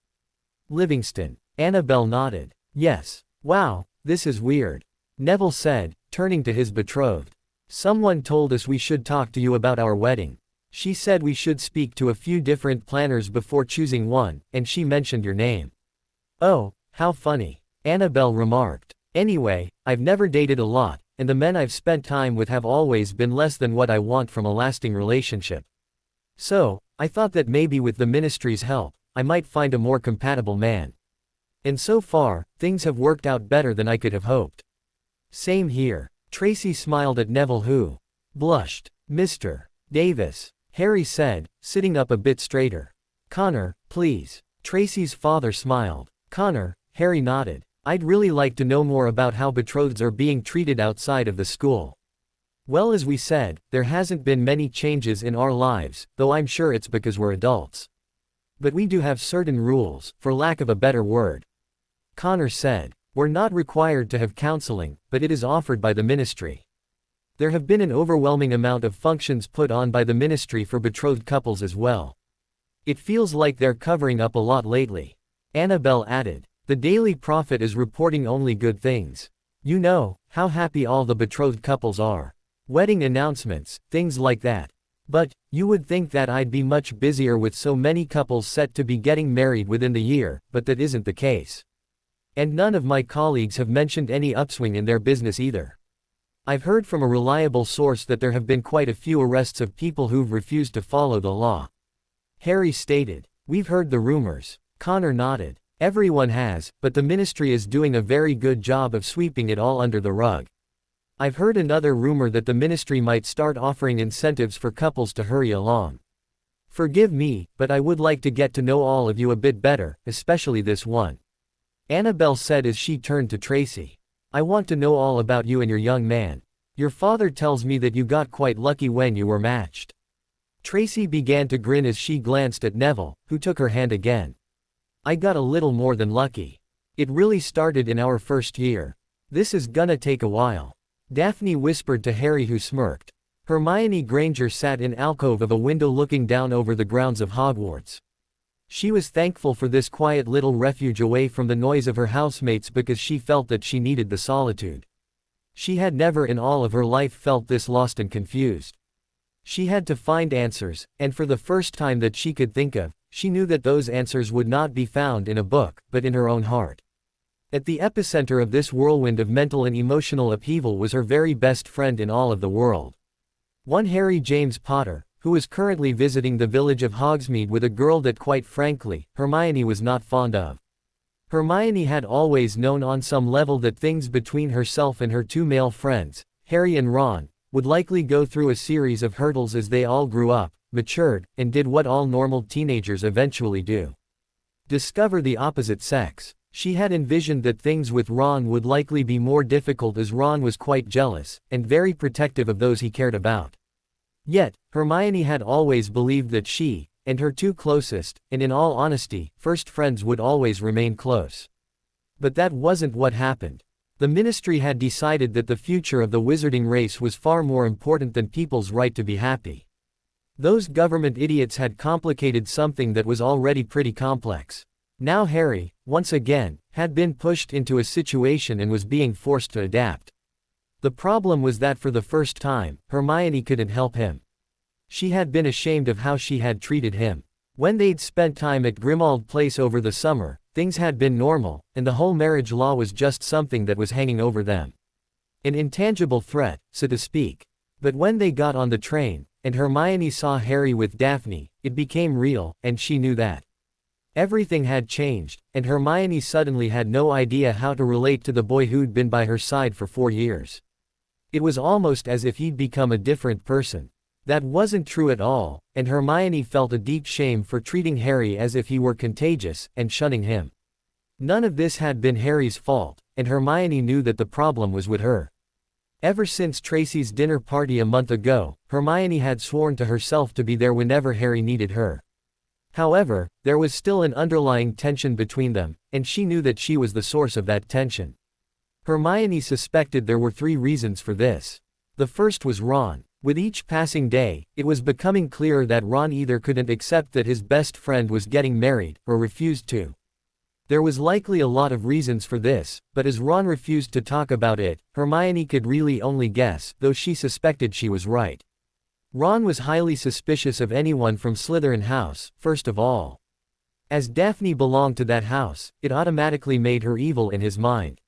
"Livingston." Annabelle nodded. "Yes." "Wow, this is weird," Neville said, turning to his betrothed. "Someone told us we should talk to you about our wedding. She said we should speak to a few different planners before choosing one, and she mentioned your name." "Oh, how funny," Annabelle remarked. "Anyway, I've never dated a lot, and the men I've spent time with have always been less than what I want from a lasting relationship. So, I thought that maybe with the ministry's help, I might find a more compatible man. And so far, things have worked out better than I could have hoped." "Same here." Tracy smiled at Neville, who blushed. "Mr. Davis," Harry said, sitting up a bit straighter. "Connor, please." Tracy's father smiled. "Connor," Harry nodded. "I'd really like to know more about how betrotheds are being treated outside of the school." "Well, as we said, there hasn't been many changes in our lives, though I'm sure it's because we're adults. But we do have certain rules, for lack of a better word," Connor said. "We're not required to have counseling, but it is offered by the ministry. There have been an overwhelming amount of functions put on by the ministry for betrothed couples as well. It feels like they're covering up a lot lately," Annabelle added. "The Daily Prophet is reporting only good things. You know, how happy all the betrothed couples are. Wedding announcements, things like that. But, you would think that I'd be much busier with so many couples set to be getting married within the year, but that isn't the case. And none of my colleagues have mentioned any upswing in their business either. I've heard from a reliable source that there have been quite a few arrests of people who've refused to follow the law," Harry stated. "We've heard the rumors," Connor nodded. "Everyone has, but the ministry is doing a very good job of sweeping it all under the rug. I've heard another rumor that the ministry might start offering incentives for couples to hurry along. Forgive me, but I would like to get to know all of you a bit better, especially this one," Annabelle said as she turned to Tracy. "I want to know all about you and your young man. Your father tells me that you got quite lucky when you were matched." Tracy began to grin as she glanced at Neville, who took her hand again. "I got a little more than lucky. It really started in our first year. This is gonna take a while," Daphne whispered to Harry, who smirked. Hermione Granger sat in alcove of a window looking down over the grounds of Hogwarts. She was thankful for this quiet little refuge away from the noise of her housemates because she felt that she needed the solitude. She had never in all of her life felt this lost and confused. She had to find answers, and for the first time that she could think of, she knew that those answers would not be found in a book, but in her own heart. At the epicenter of this whirlwind of mental and emotional upheaval was her very best friend in all of the world. One Harry James Potter, who was currently visiting the village of Hogsmeade with a girl that quite frankly, Hermione was not fond of. Hermione had always known on some level that things between herself and her two male friends, Harry and Ron, would likely go through a series of hurdles as they all grew up, matured, and did what all normal teenagers eventually do. Discover the opposite sex. She had envisioned that things with Ron would likely be more difficult as Ron was quite jealous, and very protective of those he cared about. Yet, Hermione had always believed that she, and her two closest, and in all honesty, first friends would always remain close. But that wasn't what happened. The Ministry had decided that the future of the wizarding race was far more important than people's right to be happy. Those government idiots had complicated something that was already pretty complex. Now Harry, once again, had been pushed into a situation and was being forced to adapt. The problem was that for the first time, Hermione couldn't help him. She had been ashamed of how she had treated him. When they'd spent time at Grimmauld Place over the summer, things had been normal, and the whole marriage law was just something that was hanging over them. An intangible threat, so to speak. But when they got on the train, and Hermione saw Harry with Daphne, it became real, and she knew that. Everything had changed, and Hermione suddenly had no idea how to relate to the boy who'd been by her side for 4 years. It was almost as if he'd become a different person. That wasn't true at all, and Hermione felt a deep shame for treating Harry as if he were contagious, and shunning him. None of this had been Harry's fault, and Hermione knew that the problem was with her. Ever since Tracy's dinner party a month ago, Hermione had sworn to herself to be there whenever Harry needed her. However, there was still an underlying tension between them, and she knew that she was the source of that tension. Hermione suspected there were 3 reasons for this. The first was Ron. With each passing day, it was becoming clearer that Ron either couldn't accept that his best friend was getting married, or refused to. There was likely a lot of reasons for this, but as Ron refused to talk about it, Hermione could really only guess, though she suspected she was right. Ron was highly suspicious of anyone from Slytherin House, first of all. As Daphne belonged to that house, it automatically made her evil in his mind.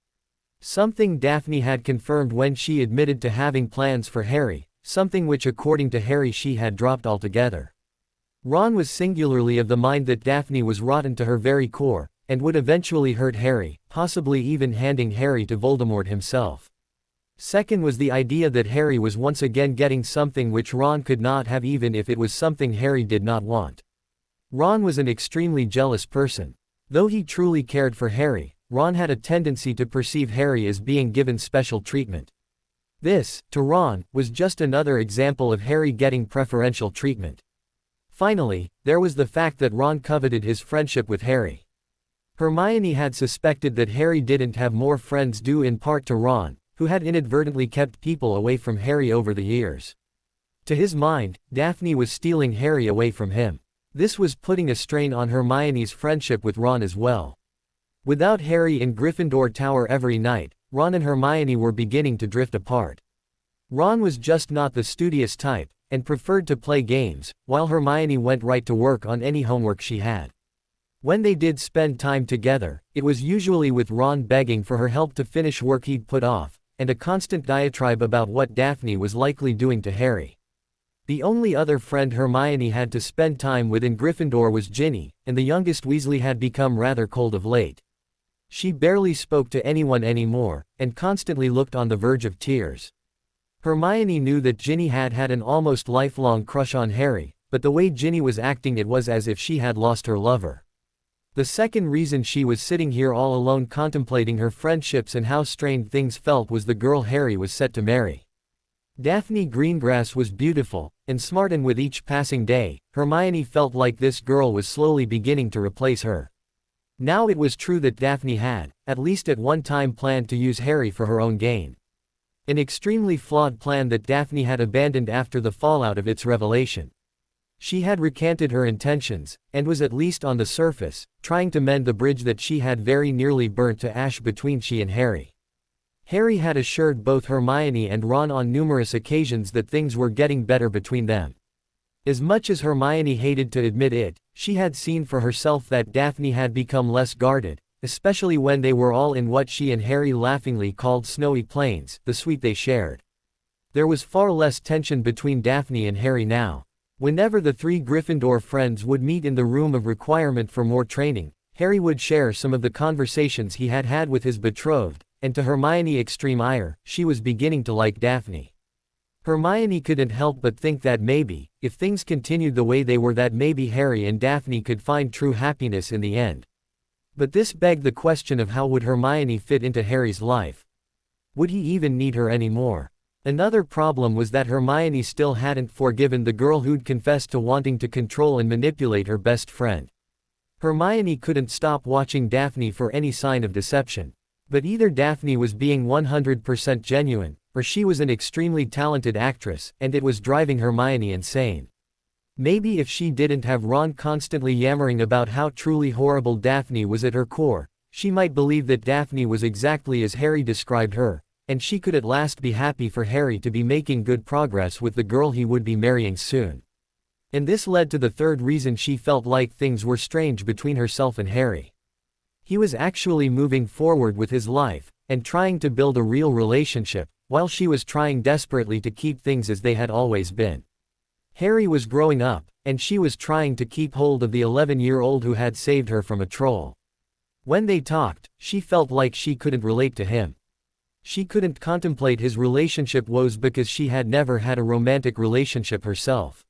Something Daphne had confirmed when she admitted to having plans for Harry, something which according to Harry she had dropped altogether. Ron was singularly of the mind that Daphne was rotten to her very core, and would eventually hurt Harry, possibly even handing Harry to Voldemort himself. Second was the idea that Harry was once again getting something which Ron could not have even if it was something Harry did not want. Ron was an extremely jealous person. Though he truly cared for Harry, Ron had a tendency to perceive Harry as being given special treatment. This, to Ron, was just another example of Harry getting preferential treatment. Finally, there was the fact that Ron coveted his friendship with Harry. Hermione had suspected that Harry didn't have more friends due in part to Ron, who had inadvertently kept people away from Harry over the years. To his mind, Daphne was stealing Harry away from him. This was putting a strain on Hermione's friendship with Ron as well. Without Harry in Gryffindor Tower every night, Ron and Hermione were beginning to drift apart. Ron was just not the studious type, and preferred to play games, while Hermione went right to work on any homework she had. When they did spend time together, it was usually with Ron begging for her help to finish work he'd put off, and a constant diatribe about what Daphne was likely doing to Harry. The only other friend Hermione had to spend time with in Gryffindor was Ginny, and the youngest Weasley had become rather cold of late. She barely spoke to anyone anymore, and constantly looked on the verge of tears. Hermione knew that Ginny had had an almost lifelong crush on Harry, but the way Ginny was acting it was as if she had lost her lover. The second reason she was sitting here all alone contemplating her friendships and how strained things felt was the girl Harry was set to marry. Daphne Greengrass was beautiful, and smart, and with each passing day, Hermione felt like this girl was slowly beginning to replace her. Now it was true that Daphne had, at least at one time, planned to use Harry for her own gain. An extremely flawed plan that Daphne had abandoned after the fallout of its revelation. She had recanted her intentions, and was at least on the surface, trying to mend the bridge that she had very nearly burnt to ash between she and Harry. Harry had assured both Hermione and Ron on numerous occasions that things were getting better between them. As much as Hermione hated to admit it, she had seen for herself that Daphne had become less guarded, especially when they were all in what she and Harry laughingly called Snowy Plains, the suite they shared. There was far less tension between Daphne and Harry now. Whenever the 3 Gryffindor friends would meet in the room of requirement for more training, Harry would share some of the conversations he had had with his betrothed, and to Hermione's extreme ire, she was beginning to like Daphne. Hermione couldn't help but think that maybe, if things continued the way they were, that maybe Harry and Daphne could find true happiness in the end. But this begged the question of how would Hermione fit into Harry's life? Would he even need her anymore? Another problem was that Hermione still hadn't forgiven the girl who'd confessed to wanting to control and manipulate her best friend. Hermione couldn't stop watching Daphne for any sign of deception. But either Daphne was being 100% genuine, or she was an extremely talented actress, and it was driving Hermione insane. Maybe if she didn't have Ron constantly yammering about how truly horrible Daphne was at her core, she might believe that Daphne was exactly as Harry described her, and she could at last be happy for Harry to be making good progress with the girl he would be marrying soon. And this led to the third reason she felt like things were strange between herself and Harry. He was actually moving forward with his life, and trying to build a real relationship, while she was trying desperately to keep things as they had always been. Harry was growing up, and she was trying to keep hold of the 11-year-old who had saved her from a troll. When they talked, she felt like she couldn't relate to him. She couldn't contemplate his relationship woes because she had never had a romantic relationship herself.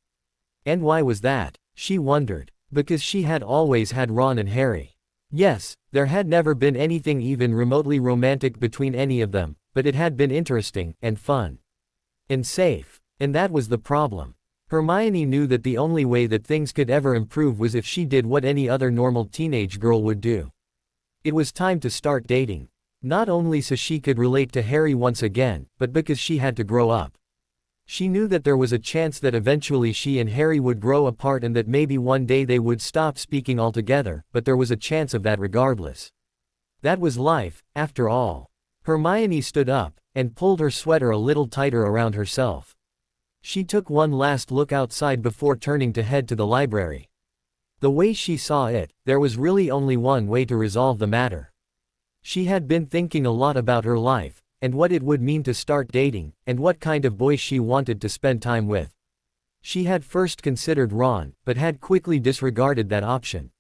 And why was that? She wondered. Because she had always had Ron and Harry. Yes, there had never been anything even remotely romantic between any of them, but it had been interesting, and fun. And safe. And that was the problem. Hermione knew that the only way that things could ever improve was if she did what any other normal teenage girl would do. It was time to start dating. Not only so she could relate to Harry once again, but because she had to grow up. She knew that there was a chance that eventually she and Harry would grow apart and that maybe one day they would stop speaking altogether, but there was a chance of that regardless. That was life, after all. Hermione stood up, and pulled her sweater a little tighter around herself. She took one last look outside before turning to head to the library. The way she saw it, there was really only one way to resolve the matter. She had been thinking a lot about her life, and what it would mean to start dating, and what kind of boys she wanted to spend time with. She had first considered Ron, but had quickly disregarded that option.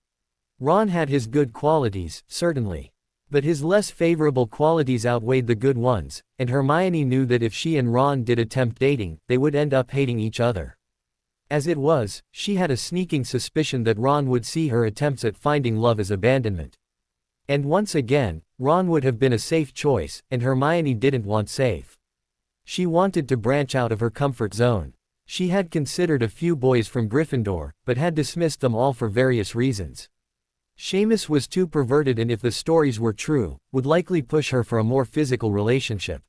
Ron had his good qualities, certainly. But his less favorable qualities outweighed the good ones, and Hermione knew that if she and Ron did attempt dating, they would end up hating each other. As it was, she had a sneaking suspicion that Ron would see her attempts at finding love as abandonment. And once again, Ron would have been a safe choice, and Hermione didn't want safe. She wanted to branch out of her comfort zone. She had considered a few boys from Gryffindor, but had dismissed them all for various reasons. Seamus was too perverted and if the stories were true, would likely push her for a more physical relationship.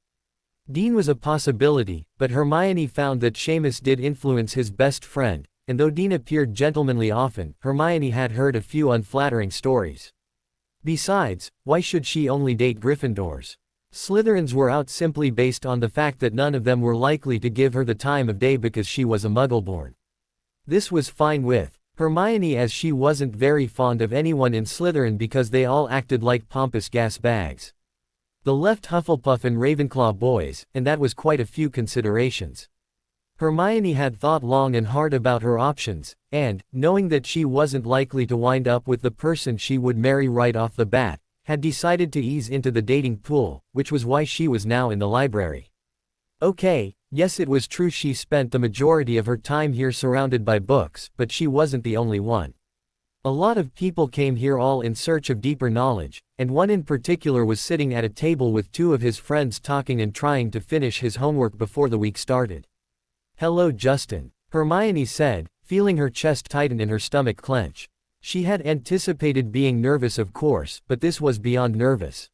Dean was a possibility, but Hermione found that Seamus did influence his best friend, and though Dean appeared gentlemanly often, Hermione had heard a few unflattering stories. Besides, why should she only date Gryffindors? Slytherins were out simply based on the fact that none of them were likely to give her the time of day because she was a Muggleborn. This was fine with Hermione as she wasn't very fond of anyone in Slytherin because they all acted like pompous gas bags. The left Hufflepuff and Ravenclaw boys, and that was quite a few considerations. Hermione had thought long and hard about her options, and, knowing that she wasn't likely to wind up with the person she would marry right off the bat, had decided to ease into the dating pool, which was why she was now in the library. Okay, yes it was true she spent the majority of her time here surrounded by books, but she wasn't the only one. A lot of people came here all in search of deeper knowledge, and one in particular was sitting at a table with two of his friends talking and trying to finish his homework before the week started. "Hello Justin," Hermione said, feeling her chest tighten and her stomach clench. She had anticipated being nervous of course, but this was beyond nervous.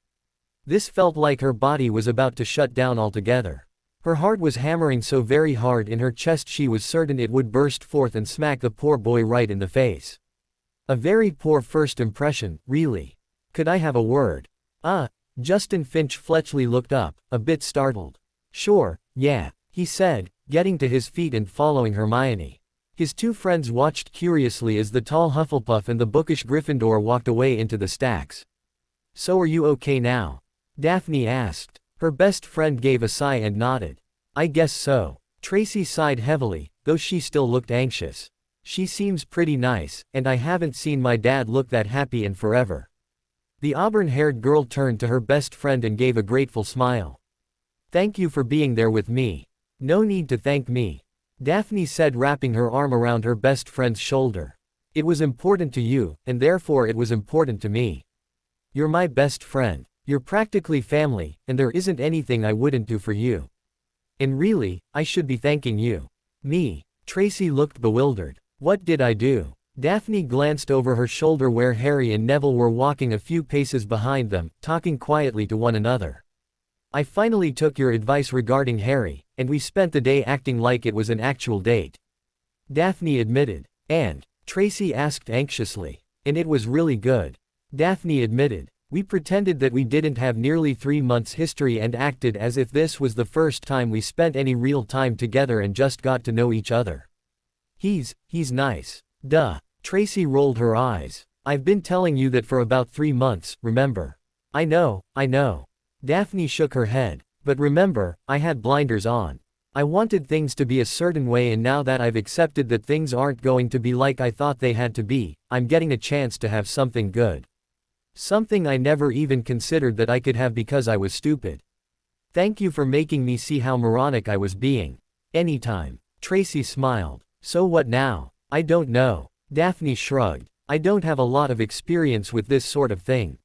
This felt like her body was about to shut down altogether. Her heart was hammering so very hard in her chest she was certain it would burst forth and smack the poor boy right in the face. A very poor first impression, really. "Could I have a word?" Justin Finch Fletchley looked up, a bit startled. "Sure, yeah," he said, getting to his feet and following Hermione. His two friends watched curiously as the tall Hufflepuff and the bookish Gryffindor walked away into the stacks. "So are you okay now?" Daphne asked. Her best friend gave a sigh and nodded. "I guess so." Tracy sighed heavily, though she still looked anxious. "She seems pretty nice, and I haven't seen my dad look that happy in forever." The auburn-haired girl turned to her best friend and gave a grateful smile. "Thank you for being there with me." "No need to thank me," Daphne said, wrapping her arm around her best friend's shoulder. "It was important to you, and therefore it was important to me." You're my best friend. You're practically family, and there isn't anything I wouldn't do for you. And really, I should be thanking you. Me. Tracy looked bewildered. What did I do? Daphne glanced over her shoulder where Harry and Neville were walking a few paces behind them, talking quietly to one another. I finally took your advice regarding Harry, and we spent the day acting like it was an actual date. Daphne admitted. And? Tracy asked anxiously. And it was really good. Daphne admitted. We pretended that we didn't have nearly 3 months' history and acted as if this was the first time we spent any real time together and just got to know each other. He's nice. Duh. Tracy rolled her eyes. I've been telling you that for about 3 months, remember? I know. Daphne shook her head. But remember, I had blinders on. I wanted things to be a certain way, and now that I've accepted that things aren't going to be like I thought they had to be, I'm getting a chance to have something good. Something I never even considered that I could have because I was stupid. Thank you for making me see how moronic I was being. Anytime. Tracy smiled. So what now? I don't know. Daphne shrugged. I don't have a lot of experience with this sort of thing.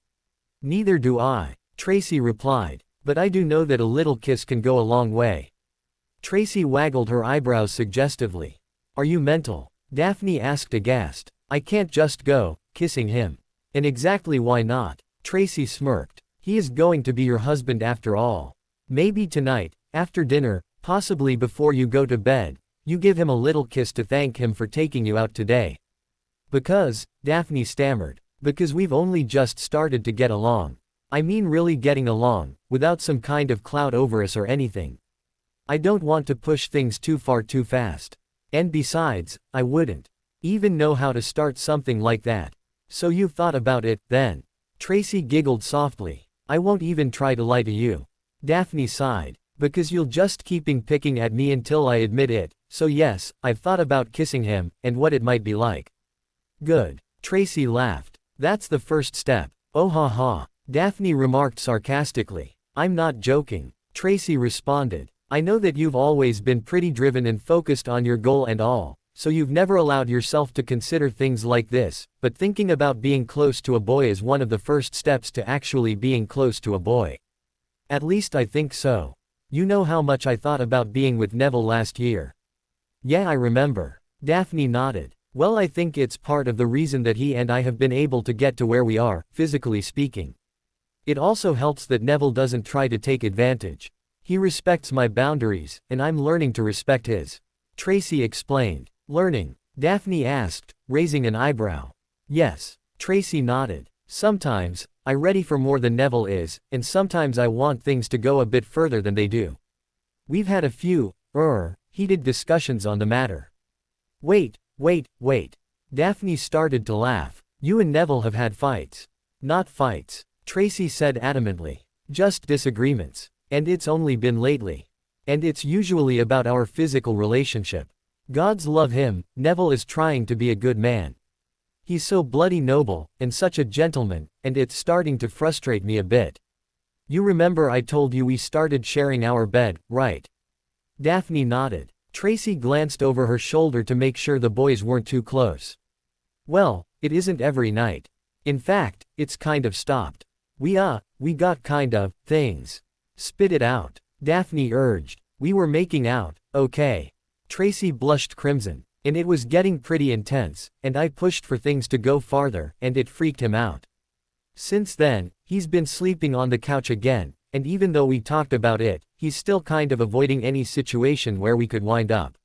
Neither do I. Tracy replied. But I do know that a little kiss can go a long way. Tracy waggled her eyebrows suggestively. Are you mental? Daphne asked aghast. I can't just go kissing him. And exactly why not? Tracy smirked. He is going to be your husband after all. Maybe tonight, after dinner, possibly before you go to bed, you give him a little kiss to thank him for taking you out today. Because, Daphne stammered, because we've only just started to get along. I mean really getting along, without some kind of cloud over us or anything. I don't want to push things too far too fast. And besides, I wouldn't even know how to start something like that. So you've thought about it, then? Tracy giggled softly. I won't even try to lie to you. Daphne sighed. Because you'll just keeping picking at me until I admit it, so yes, I've thought about kissing him, and what it might be like. Good. Tracy laughed. That's the first step. Oh ha ha. Daphne remarked sarcastically. I'm not joking. Tracy responded. I know that you've always been pretty driven and focused on your goal and all. So you've never allowed yourself to consider things like this, but thinking about being close to a boy is one of the first steps to actually being close to a boy. At least I think so. You know how much I thought about being with Neville last year. Yeah, I remember. Daphne nodded. Well, I think it's part of the reason that he and I have been able to get to where we are, physically speaking. It also helps that Neville doesn't try to take advantage. He respects my boundaries, and I'm learning to respect his. Tracy explained. Learning? Daphne asked, raising an eyebrow. Yes. Tracy nodded. Sometimes, I'm ready for more than Neville is, and sometimes I want things to go a bit further than they do. We've had a few, heated discussions on the matter. Wait. Daphne started to laugh. You and Neville have had fights. Not fights. Tracy said adamantly. Just disagreements. And it's only been lately. And it's usually about our physical relationship. Gods love him, Neville is trying to be a good man. He's so bloody noble, and such a gentleman, and it's starting to frustrate me a bit. You remember I told you we started sharing our bed, right? Daphne nodded. Tracy glanced over her shoulder to make sure the boys weren't too close. Well, it isn't every night. In fact, it's kind of stopped. We got kind of, things. Spit it out. Daphne urged. We were making out, okay. Tracy blushed crimson. And it was getting pretty intense, and I pushed for things to go farther, and it freaked him out. Since then, he's been sleeping on the couch again, and even though we talked about it, he's still kind of avoiding any situation where we could wind up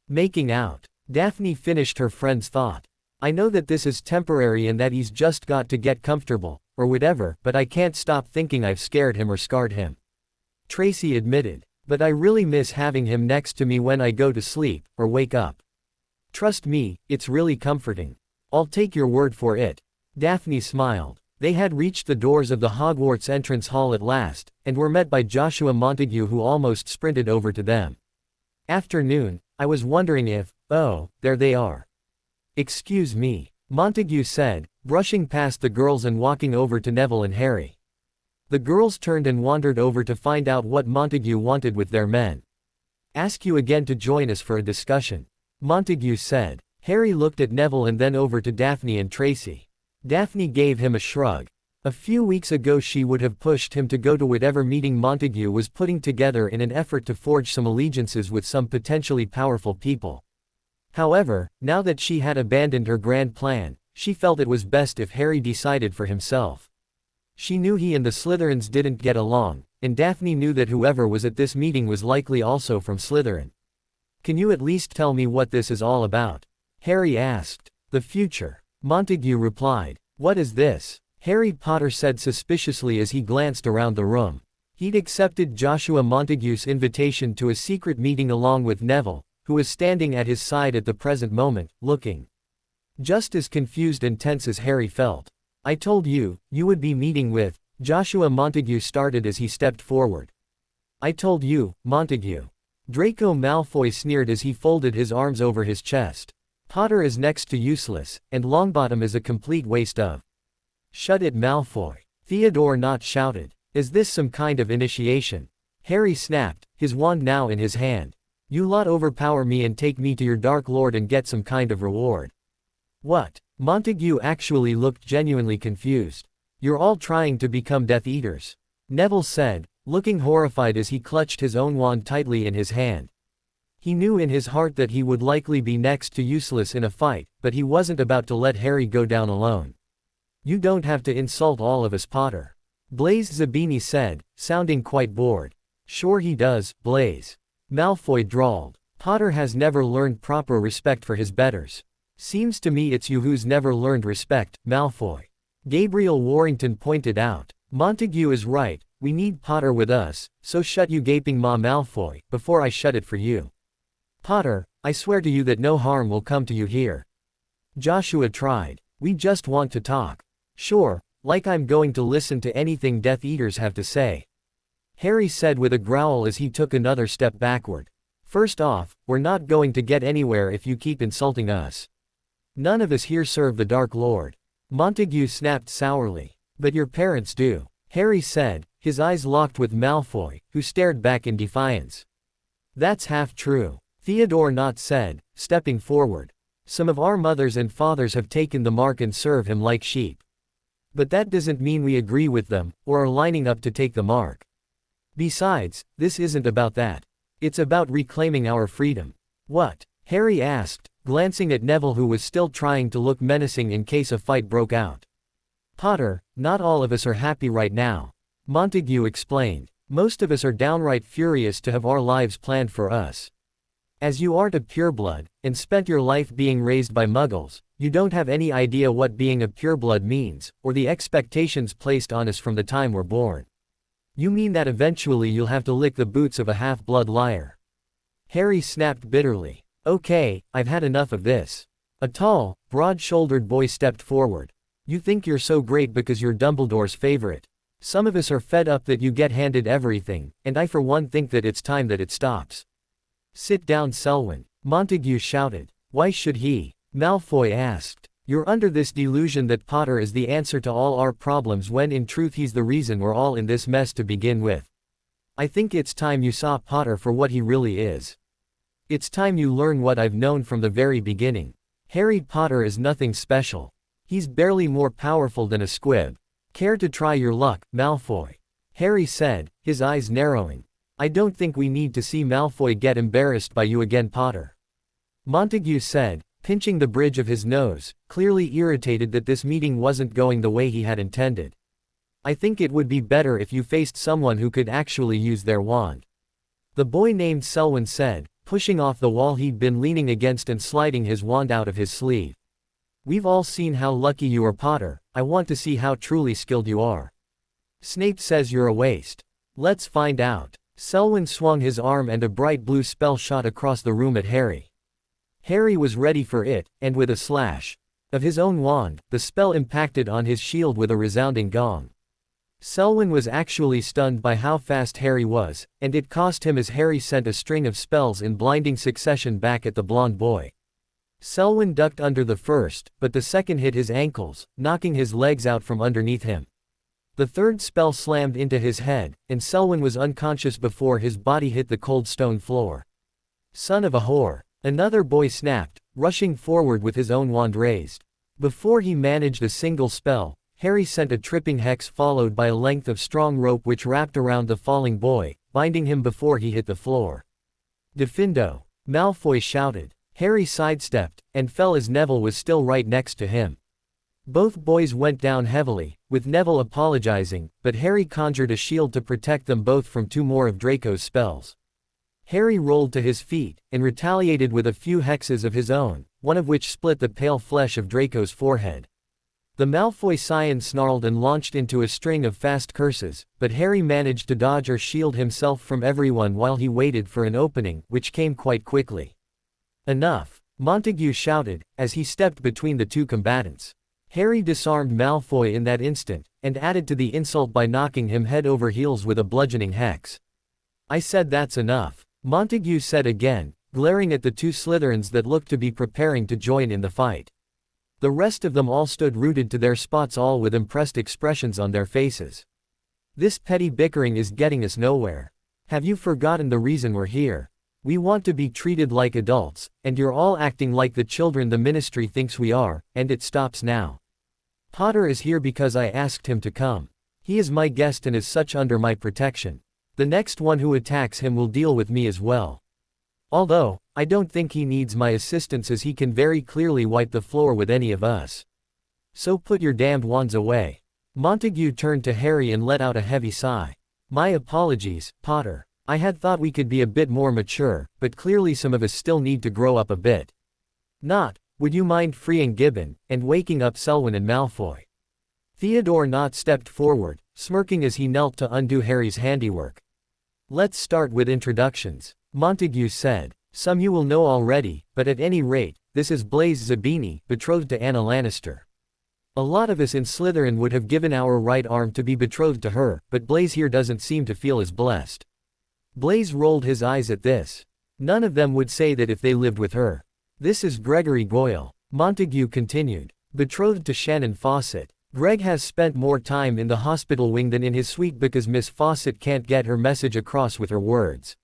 making out. Daphne finished her friend's thought. I know that this is temporary and that he's just got to get comfortable, or whatever, but I can't stop thinking I've scared him or scarred him. Tracy admitted. But I really miss having him next to me when I go to sleep, or wake up. Trust me, it's really comforting. I'll take your word for it. Daphne smiled. They had reached the doors of the Hogwarts entrance hall at last, and were met by Joshua Montague, who almost sprinted over to them. Afternoon, I was wondering if, there they are. Excuse me, Montague said, brushing past the girls and walking over to Neville and Harry. The girls turned and wandered over to find out what Montague wanted with their men. Ask you again to join us for a discussion, Montague said. Harry looked at Neville and then over to Daphne and Tracy. Daphne gave him a shrug. A few weeks ago she would have pushed him to go to whatever meeting Montague was putting together in an effort to forge some allegiances with some potentially powerful people. However, now that she had abandoned her grand plan, she felt it was best if Harry decided for himself. She knew he and the Slytherins didn't get along, and Daphne knew that whoever was at this meeting was likely also from Slytherin. "Can you at least tell me what this is all about?" Harry asked. "The future," Montague replied. "What is this?" Harry Potter said suspiciously as he glanced around the room. He'd accepted Joshua Montague's invitation to a secret meeting along with Neville, who was standing at his side at the present moment, looking just as confused and tense as Harry felt. "I told you, you would be meeting with," Joshua Montague started as he stepped forward. "I told you, Montague." Draco Malfoy sneered as he folded his arms over his chest. "Potter is next to useless, and Longbottom is a complete waste of." "Shut it, Malfoy," Theodore Nott shouted. "Is this some kind of initiation?" Harry snapped, his wand now in his hand. "You lot overpower me and take me to your Dark Lord and get some kind of reward." "What?" Montague actually looked genuinely confused. "You're all trying to become Death Eaters," Neville said, looking horrified as he clutched his own wand tightly in his hand. He knew in his heart that he would likely be next to useless in a fight, but he wasn't about to let Harry go down alone. "You don't have to insult all of us, Potter," Blaise Zabini said, sounding quite bored. "Sure he does, Blaise," Malfoy drawled. "Potter has never learned proper respect for his betters." "Seems to me it's you who's never learned respect, Malfoy," Gabriel Warrington pointed out. "Montague is right, we need Potter with us, so shut you gaping maw, Malfoy, before I shut it for you." "Potter, I swear to you that no harm will come to you here," Joshua tried. "We just want to talk." "Sure, like I'm going to listen to anything Death Eaters have to say," Harry said with a growl as he took another step backward. "First off, we're not going to get anywhere if you keep insulting us. None of us here serve the Dark Lord," Montague snapped sourly. "But your parents do," Harry said, his eyes locked with Malfoy, who stared back in defiance. "That's half true," Theodore Nott said, stepping forward. "Some of our mothers and fathers have taken the mark and serve him like sheep. But that doesn't mean we agree with them, or are lining up to take the mark. Besides, this isn't about that. It's about reclaiming our freedom." "What?" Harry asked, glancing at Neville, who was still trying to look menacing in case a fight broke out. "Potter, not all of us are happy right now," Montague explained. "Most of us are downright furious to have our lives planned for us. As you aren't a pureblood, and spent your life being raised by muggles, you don't have any idea what being a pureblood means, or the expectations placed on us from the time we're born. You mean that eventually you'll have to lick the boots of a half-blood liar?" Harry snapped bitterly. "Okay, I've had enough of this." A tall, broad-shouldered boy stepped forward. "You think you're so great because you're Dumbledore's favorite. Some of us are fed up that you get handed everything, and I for one think that it's time that it stops." "Sit down, Selwyn," Montague shouted. "Why should he?" Malfoy asked. "You're under this delusion that Potter is the answer to all our problems when in truth he's the reason we're all in this mess to begin with. I think it's time you saw Potter for what he really is. It's time you learn what I've known from the very beginning. Harry Potter is nothing special. He's barely more powerful than a squib. Care to try your luck, Malfoy?" Harry said, his eyes narrowing. "I don't think we need to see Malfoy get embarrassed by you again, Potter," Montague said, pinching the bridge of his nose, clearly irritated that this meeting wasn't going the way he had intended. "I think it would be better if you faced someone who could actually use their wand," the boy named Selwyn said, pushing off the wall he'd been leaning against and sliding his wand out of his sleeve. "We've all seen how lucky you are, Potter. I want to see how truly skilled you are. Snape says you're a waste. Let's find out." Selwyn swung his arm and a bright blue spell shot across the room at Harry. Harry was ready for it, and with a slash of his own wand, the spell impacted on his shield with a resounding gong. Selwyn was actually stunned by how fast Harry was, and it cost him as Harry sent a string of spells in blinding succession back at the blonde boy. Selwyn ducked under the first, but the second hit his ankles, knocking his legs out from underneath him. The third spell slammed into his head, and Selwyn was unconscious before his body hit the cold stone floor. "Son of a whore," another boy snapped, rushing forward with his own wand raised. Before he managed a single spell, Harry sent a tripping hex followed by a length of strong rope which wrapped around the falling boy, binding him before he hit the floor. "Defindo!" Malfoy shouted. Harry sidestepped, and fell as Neville was still right next to him. Both boys went down heavily, with Neville apologizing, but Harry conjured a shield to protect them both from 2 more of Draco's spells. Harry rolled to his feet, and retaliated with a few hexes of his own, one of which split the pale flesh of Draco's forehead. The Malfoy scion snarled and launched into a string of fast curses, but Harry managed to dodge or shield himself from everyone while he waited for an opening, which came quite quickly. "Enough!" Montague shouted, as he stepped between the 2 combatants. Harry disarmed Malfoy in that instant, and added to the insult by knocking him head over heels with a bludgeoning hex. "I said that's enough," Montague said again, glaring at the 2 Slytherins that looked to be preparing to join in the fight. The rest of them all stood rooted to their spots, all with impressed expressions on their faces. "This petty bickering is getting us nowhere. Have you forgotten the reason we're here? We want to be treated like adults, and you're all acting like the children the ministry thinks we are, and it stops now. Potter is here because I asked him to come. He is my guest and is such under my protection. The next one who attacks him will deal with me as well. Although, I don't think he needs my assistance as he can very clearly wipe the floor with any of us. So put your damned wands away." Montague turned to Harry and let out a heavy sigh. "My apologies, Potter. I had thought we could be a bit more mature, but clearly some of us still need to grow up a bit. Would you mind freeing Gibbon, and waking up Selwyn and Malfoy?" Theodore Nott stepped forward, smirking as he knelt to undo Harry's handiwork. "Let's start with introductions," Montague said. "Some you will know already, but at any rate, this is Blaise Zabini, betrothed to Anna Lannister. A lot of us in Slytherin would have given our right arm to be betrothed to her, but Blaise here doesn't seem to feel as blessed." Blaise rolled his eyes at this. "None of them would say that if they lived with her. This is Gregory Goyle," Montague continued, "betrothed to Shannon Fawcett. Greg has spent more time in the hospital wing than in his suite because Miss Fawcett can't get her message across with her words."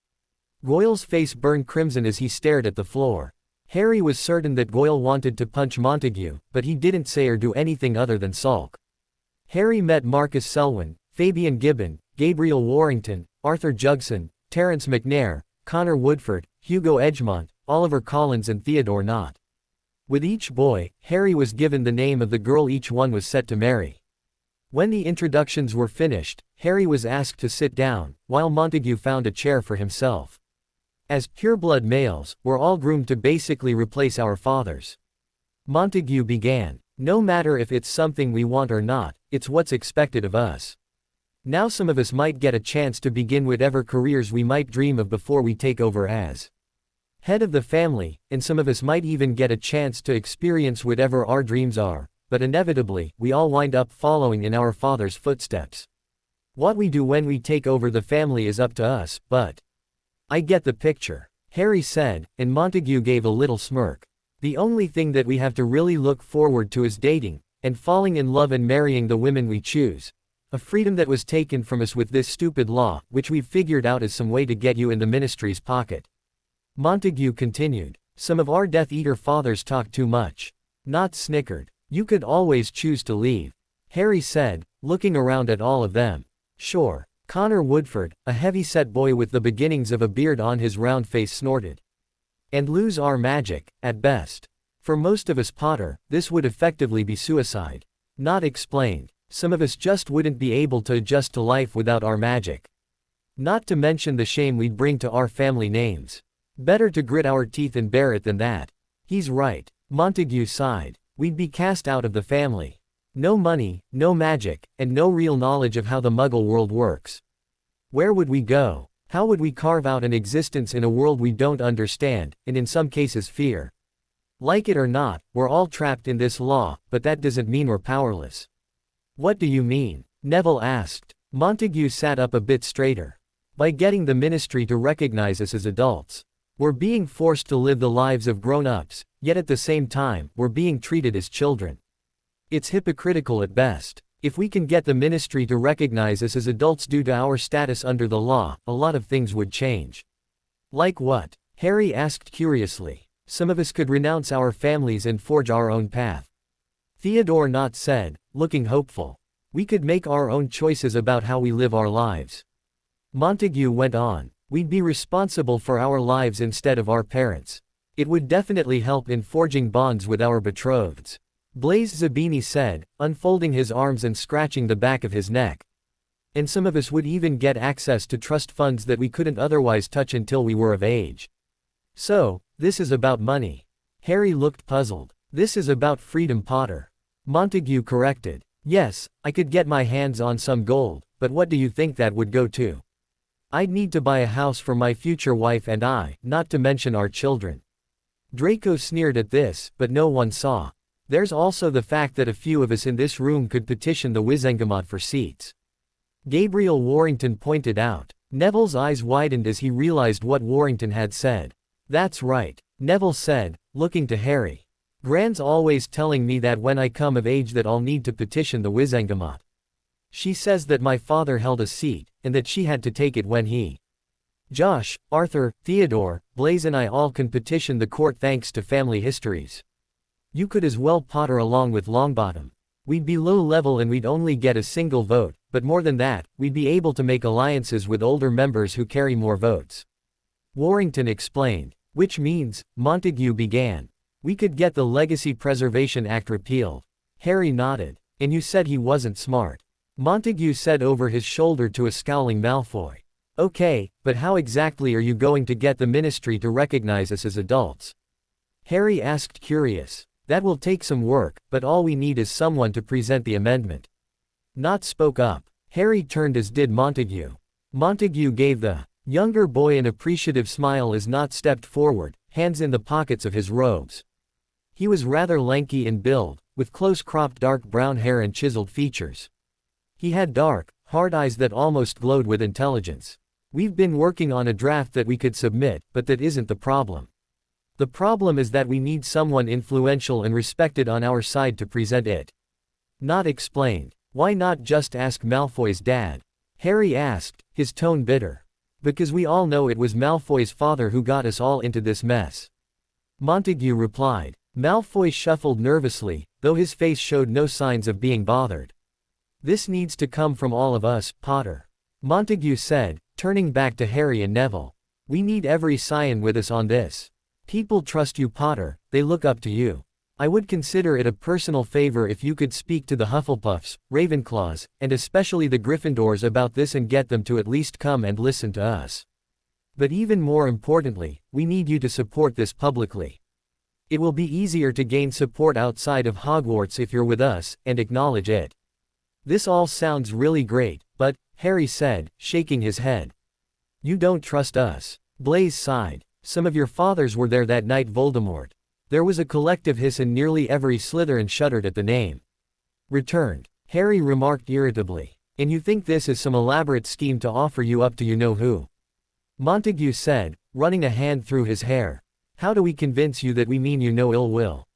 Goyle's face burned crimson as he stared at the floor. Harry was certain that Goyle wanted to punch Montague, but he didn't say or do anything other than sulk. Harry met Marcus Selwyn, Fabian Gibbon, Gabriel Warrington, Arthur Jugson, Terence McNair, Connor Woodford, Hugo Edgemont, Oliver Collins and Theodore Nott. With each boy, Harry was given the name of the girl each one was set to marry. When the introductions were finished, Harry was asked to sit down, while Montague found a chair for himself. "As pureblood males, we're all groomed to basically replace our fathers," Montague began. "No matter if it's something we want or not, it's what's expected of us. Now some of us might get a chance to begin whatever careers we might dream of before we take over as head of the family, and some of us might even get a chance to experience whatever our dreams are, but inevitably, we all wind up following in our father's footsteps. What we do when we take over the family is up to us, but—" "I get the picture," Harry said, and Montague gave a little smirk. "The only thing that we have to really look forward to is dating, and falling in love and marrying the women we choose. A freedom that was taken from us with this stupid law, which we've figured out as some way to get you in the ministry's pocket." Montague continued. "Some of our Death Eater fathers talk too much." Nott snickered. "You could always choose to leave," Harry said, looking around at all of them. "Sure." Connor Woodford, a heavy-set boy with the beginnings of a beard on his round face, snorted. "And lose our magic, at best. For most of us, Potter, this would effectively be suicide." Nott explained. "Some of us just wouldn't be able to adjust to life without our magic. Not to mention the shame we'd bring to our family names. Better to grit our teeth and bear it than that." "He's right," Montague sighed. "We'd be cast out of the family. No money, no magic, and no real knowledge of how the Muggle world works. Where would we go? How would we carve out an existence in a world we don't understand, and in some cases fear? Like it or not, we're all trapped in this law, but that doesn't mean we're powerless." "What do you mean?" Neville asked. Montague sat up a bit straighter. "By getting the ministry to recognize us as adults. We're being forced to live the lives of grown-ups, yet at the same time, we're being treated as children. It's hypocritical at best. If we can get the ministry to recognize us as adults due to our status under the law, a lot of things would change." "Like what?" Harry asked curiously. "Some of us could renounce our families and forge our own path." Theodore Knott said, looking hopeful. We could make our own choices about how we live our lives. Montague went on. We'd be responsible for our lives instead of our parents. It would definitely help in forging bonds with our betrothed. Blaise Zabini said, unfolding his arms and scratching the back of his neck. And some of us would even get access to trust funds that we couldn't otherwise touch until we were of age. So, this is about money. Harry looked puzzled. This is about freedom, Potter. Montague corrected. Yes, I could get my hands on some gold, but what do you think that would go to? I'd need to buy a house for my future wife and I, not to mention our children. Draco sneered at this, but no one saw. There's also the fact that a few of us in this room could petition the Wizengamot for seats. Gabriel Warrington pointed out. Neville's eyes widened as he realized what Warrington had said. That's right, Neville said, looking to Harry. Gran's always telling me that when I come of age that I'll need to petition the Wizengamot. She says that my father held a seat, and that she had to take it when he. Josh, Arthur, Theodore, Blaise and I all can petition the court thanks to family histories. You could as well, Potter, along with Longbottom. We'd be low level and we'd only get a single vote, but more than that, we'd be able to make alliances with older members who carry more votes. Warrington explained. Which means, Montague began. We could get the Legacy Preservation Act repealed. Harry nodded. And you said he wasn't smart. Montague said over his shoulder to a scowling Malfoy. Okay, but how exactly are you going to get the Ministry to recognize us as adults? Harry asked, curious. That will take some work, but all we need is someone to present the amendment. Knott spoke up. Harry turned as did Montague. Montague gave the younger boy an appreciative smile as Knott stepped forward, hands in the pockets of his robes. He was rather lanky in build, with close-cropped dark brown hair and chiseled features. He had dark, hard eyes that almost glowed with intelligence. We've been working on a draft that we could submit, but that isn't the problem. The problem is that we need someone influential and respected on our side to present it. Knott explained. Why not just ask Malfoy's dad? Harry asked, his tone bitter. Because we all know it was Malfoy's father who got us all into this mess. Montague replied. Malfoy shuffled nervously, though his face showed no signs of being bothered. This needs to come from all of us, Potter. Montague said, turning back to Harry and Neville. We need every scion with us on this. People trust you, Potter, they look up to you. I would consider it a personal favor if you could speak to the Hufflepuffs, Ravenclaws, and especially the Gryffindors about this and get them to at least come and listen to us. But even more importantly, we need you to support this publicly. It will be easier to gain support outside of Hogwarts if you're with us, and acknowledge it. This all sounds really great, but, Harry said, shaking his head. You don't trust us. Blaise sighed. Some of your fathers were there that night, Voldemort. There was a collective hiss and nearly every Slytherin shuddered at the name. Returned. Harry remarked irritably. And you think this is some elaborate scheme to offer you up to you-know-who? Montague said, running a hand through his hair. How do we convince you that we mean you no ill will?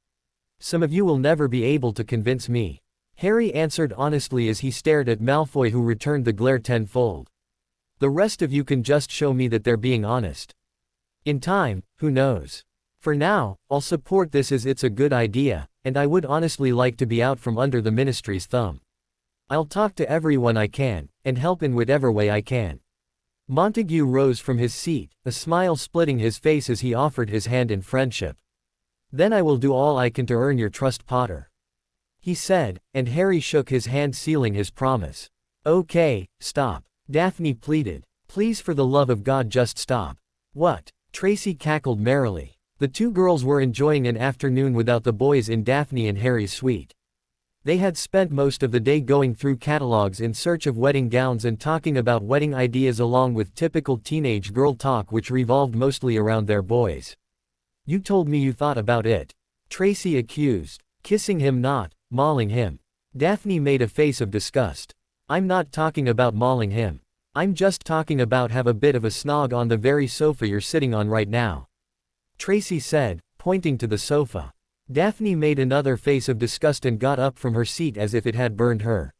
Some of you will never be able to convince me. Harry answered honestly as he stared at Malfoy, who returned the glare tenfold. The rest of you can just show me that they're being honest. In time, who knows? For now, I'll support this as it's a good idea, and I would honestly like to be out from under the Ministry's thumb. I'll talk to everyone I can, and help in whatever way I can. Montague rose from his seat, a smile splitting his face as he offered his hand in friendship. Then I will do all I can to earn your trust, Potter. He said, and Harry shook his hand, sealing his promise. Okay, stop. Daphne pleaded. Please, for the love of God, just stop. What? Tracy cackled merrily. The two girls were enjoying an afternoon without the boys in Daphne and Harry's suite. They had spent most of the day going through catalogs in search of wedding gowns and talking about wedding ideas, along with typical teenage girl talk which revolved mostly around their boys. You told me you thought about it. Tracy accused. Kissing him, not mauling him. Daphne made a face of disgust. I'm not talking about mauling him. I'm just talking about have a bit of a snog on the very sofa you're sitting on right now. Tracy said, pointing to the sofa. Daphne made another face of disgust and got up from her seat as if it had burned her.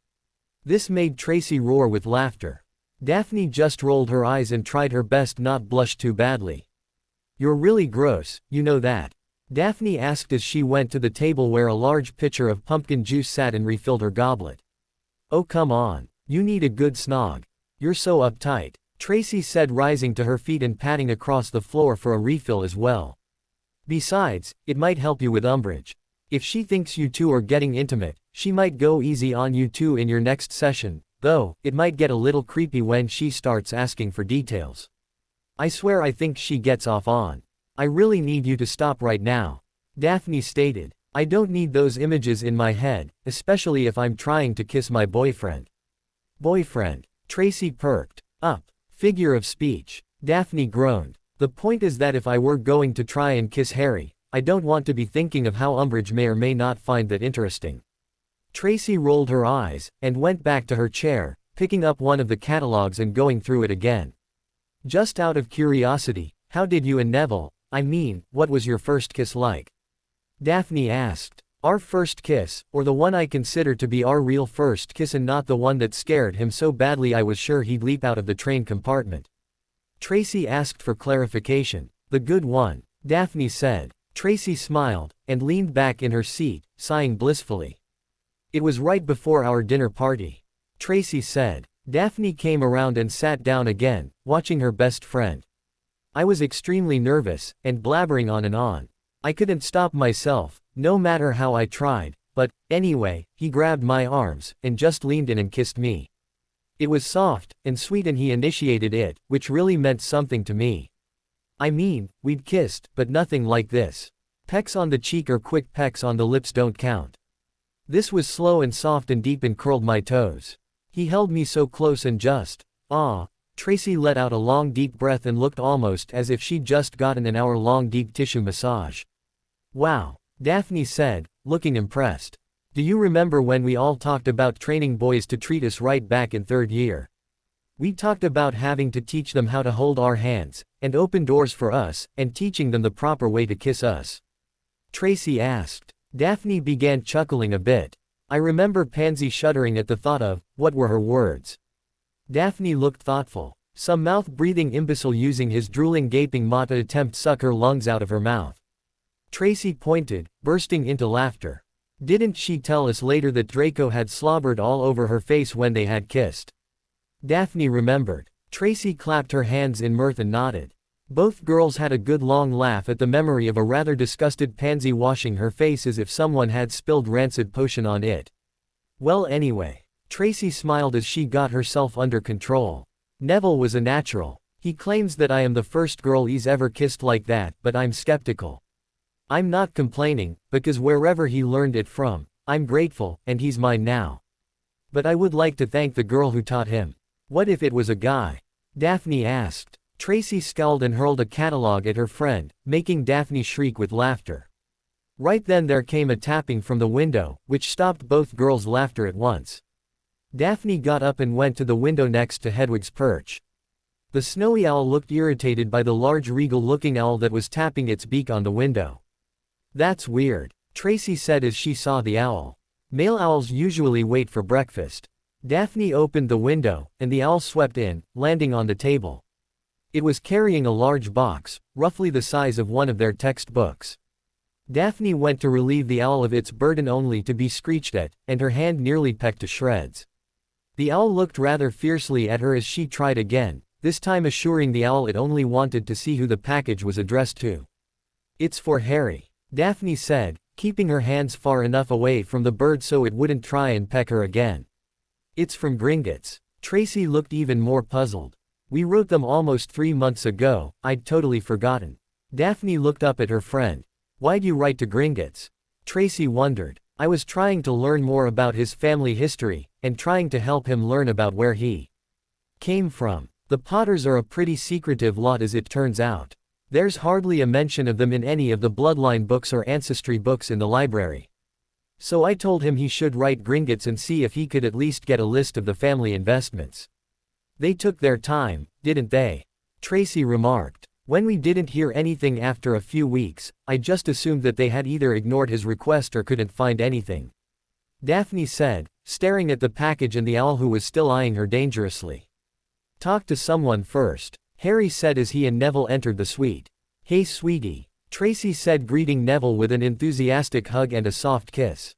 This made Tracy roar with laughter. Daphne just rolled her eyes and tried her best not blush too badly. You're really gross, you know that. Daphne asked as she went to the table where a large pitcher of pumpkin juice sat and refilled her goblet. "Oh come on. You need a good snog. You're so uptight," Tracy said, rising to her feet and patting across the floor for a refill as well. "Besides, it might help you with Umbridge. If she thinks you two are getting intimate, she might go easy on you two in your next session, though it might get a little creepy when she starts asking for details. I swear I think she gets off on. I really need you to stop right now," Daphne stated. "I don't need those images in my head, especially if I'm trying to kiss my boyfriend." "Boyfriend?" Tracy perked up. "Figure of speech," Daphne groaned. "The point is that if I were going to try and kiss Harry, I don't want to be thinking of how Umbridge may or may not find that interesting." Tracy rolled her eyes, and went back to her chair, picking up one of the catalogs and going through it again. "Just out of curiosity, how did you and Neville, what was your first kiss like?" Daphne asked. "Our first kiss, or the one I consider to be our real first kiss and not the one that scared him so badly I was sure he'd leap out of the train compartment?" Tracy asked for clarification. "The good one," Daphne said. Tracy smiled, and leaned back in her seat, sighing blissfully. "It was right before our dinner party," Tracy said. Daphne came around and sat down again, watching her best friend. "I was extremely nervous, and blabbering on and on. I couldn't stop myself, no matter how I tried, but, anyway, he grabbed my arms, and just leaned in and kissed me. It was soft, and sweet, and he initiated it, which really meant something to me. We'd kissed, but nothing like this. Pecks on the cheek or quick pecks on the lips don't count. This was slow and soft and deep and curled my toes. He held me so close and just, ah." Tracy let out a long deep breath and looked almost as if she'd just gotten an hour-long deep tissue massage. "Wow," Daphne said, looking impressed. "Do you remember when we all talked about training boys to treat us right back in third year? We talked about having to teach them how to hold our hands, and open doors for us, and teaching them the proper way to kiss us?" Tracy asked. Daphne began chuckling a bit. "I remember Pansy shuddering at the thought of, what were her words?" Daphne looked thoughtful. "Some mouth-breathing imbecile using his drooling gaping maw to attempt suck her lungs out of her mouth." Tracy pointed, bursting into laughter. "Didn't she tell us later that Draco had slobbered all over her face when they had kissed?" Daphne remembered. Tracy clapped her hands in mirth and nodded. Both girls had a good long laugh at the memory of a rather disgusted Pansy washing her face as if someone had spilled rancid potion on it. "Well anyway," Tracy smiled as she got herself under control. "Neville was a natural. He claims that I am the first girl he's ever kissed like that, but I'm skeptical. I'm not complaining, because wherever he learned it from, I'm grateful, and he's mine now. But I would like to thank the girl who taught him." "What if it was a guy?" Daphne asked. Tracy scowled and hurled a catalog at her friend, making Daphne shriek with laughter. Right then there came a tapping from the window, which stopped both girls' laughter at once. Daphne got up and went to the window next to Hedwig's perch. The snowy owl looked irritated by the large regal-looking owl that was tapping its beak on the window. "That's weird," Tracy said as she saw the owl. "Male owls usually wait for breakfast." Daphne opened the window, and the owl swept in, landing on the table. It was carrying a large box, roughly the size of one of their textbooks. Daphne went to relieve the owl of its burden only to be screeched at, and her hand nearly pecked to shreds. The owl looked rather fiercely at her as she tried again, this time assuring the owl it only wanted to see who the package was addressed to. "It's for Harry," Daphne said, keeping her hands far enough away from the bird so it wouldn't try and peck her again. "It's from Gringotts." Tracy looked even more puzzled. "We wrote them almost 3 months ago, I'd totally forgotten." Daphne looked up at her friend. "Why'd you write to Gringotts?" Tracy wondered. "I was trying to learn more about his family history, and trying to help him learn about where he came from. The Potters are a pretty secretive lot as it turns out. There's hardly a mention of them in any of the bloodline books or ancestry books in the library. So I told him he should write Gringotts and see if he could at least get a list of the family investments." "They took their time, didn't they?" Tracy remarked. "When we didn't hear anything after a few weeks, I just assumed that they had either ignored his request or couldn't find anything," Daphne said, staring at the package and the owl who was still eyeing her dangerously. "Talk to someone first," Harry said as he and Neville entered the suite. "Hey sweetie. Tracy said, greeting Neville with an enthusiastic hug and a soft kiss.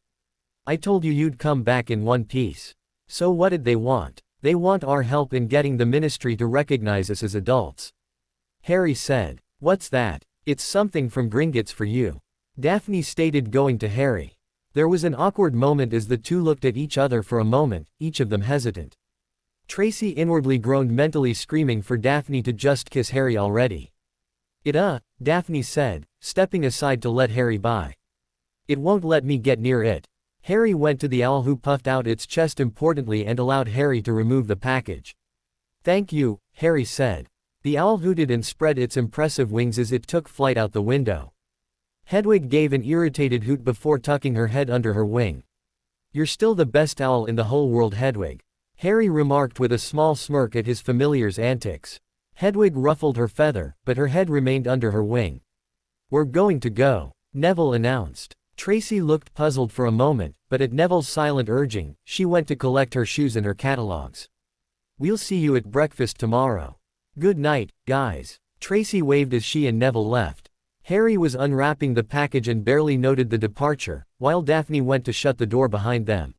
I told you you'd come back in one piece. So what did they want? They want our help in getting the ministry to recognize us as adults. Harry said. What's that? It's something from Gringotts for you. Daphne stated, going to Harry. There was an awkward moment as the two looked at each other for a moment, each of them hesitant. Tracy inwardly groaned, mentally screaming for Daphne to just kiss Harry already. Daphne said, stepping aside to let Harry by. It won't let me get near it. Harry went to the owl, who puffed out its chest importantly and allowed Harry to remove the package. Thank you, Harry said. The owl hooted and spread its impressive wings as it took flight out the window. Hedwig gave an irritated hoot before tucking her head under her wing. You're still the best owl in the whole world, Hedwig, Harry remarked with a small smirk at his familiar's antics. Hedwig ruffled her feather, but her head remained under her wing. We're going to go, Neville announced. Tracy looked puzzled for a moment, but at Neville's silent urging, she went to collect her shoes and her catalogs. We'll see you at breakfast tomorrow. Good night, guys. Tracy waved as she and Neville left. Harry was unwrapping the package and barely noted the departure, while Daphne went to shut the door behind them.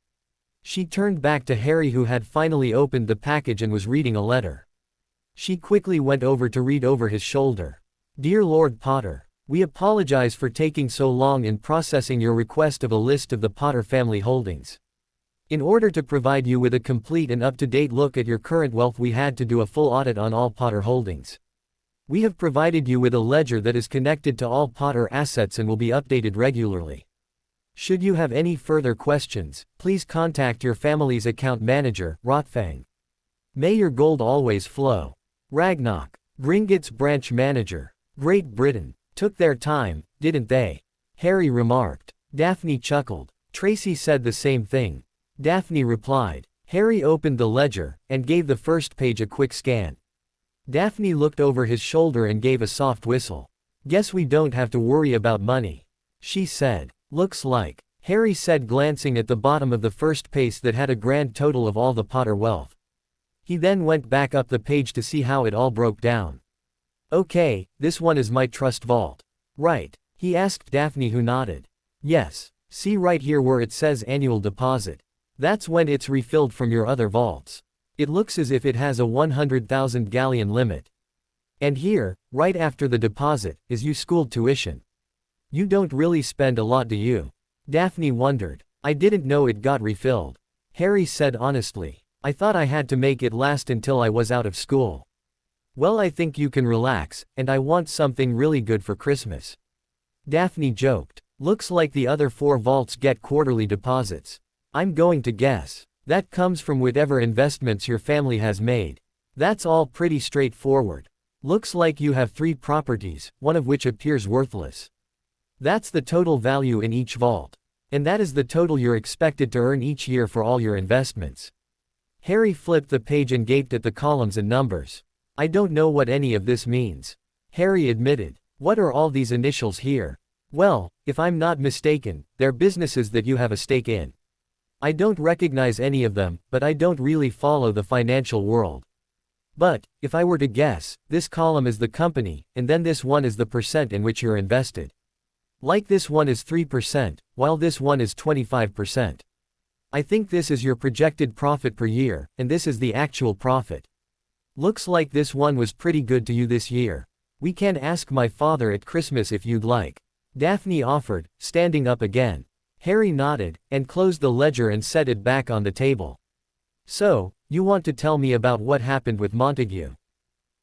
She turned back to Harry, who had finally opened the package and was reading a letter. She quickly went over to read over his shoulder. Dear Lord Potter, we apologize for taking so long in processing your request of a list of the Potter family holdings. In order to provide you with a complete and up-to-date look at your current wealth, we had to do a full audit on all Potter holdings. We have provided you with a ledger that is connected to all Potter assets and will be updated regularly. Should you have any further questions, please contact your family's account manager, Rotfang. May your gold always flow. Ragnarok, Gringotts branch manager. Great Britain. Took their time, didn't they? Harry remarked. Daphne chuckled. Tracy said the same thing. Daphne replied. Harry opened the ledger, and gave the first page a quick scan. Daphne looked over his shoulder and gave a soft whistle. Guess we don't have to worry about money, she said. Looks like, Harry said, glancing at the bottom of the first page that had a grand total of all the Potter wealth. He then went back up the page to see how it all broke down. Okay, this one is my trust vault. Right? He asked Daphne, who nodded. Yes. See right here where it says annual deposit. That's when it's refilled from your other vaults. It looks as if it has a 100,000 galleon limit. And here, right after the deposit, is you school tuition. You don't really spend a lot, do you? Daphne wondered. I didn't know it got refilled. Harry said honestly. I thought I had to make it last until I was out of school. Well, I think you can relax, and I want something really good for Christmas. Daphne joked. Looks like the other 4 vaults get quarterly deposits. I'm going to guess that comes from whatever investments your family has made. That's all pretty straightforward. Looks like you have 3 properties, one of which appears worthless. That's the total value in each vault. And that is the total you're expected to earn each year for all your investments. Harry flipped the page and gaped at the columns and numbers. I don't know what any of this means. Harry admitted. What are all these initials here? Well, if I'm not mistaken, they're businesses that you have a stake in. I don't recognize any of them, but I don't really follow the financial world. But, if I were to guess, this column is the company, and then this one is the percent in which you're invested. Like this one is 3%, while this one is 25%. I think this is your projected profit per year, and this is the actual profit. Looks like this one was pretty good to you this year. We can ask my father at Christmas if you'd like. Daphne offered, standing up again. Harry nodded, and closed the ledger and set it back on the table. So, you want to tell me about what happened with Montague?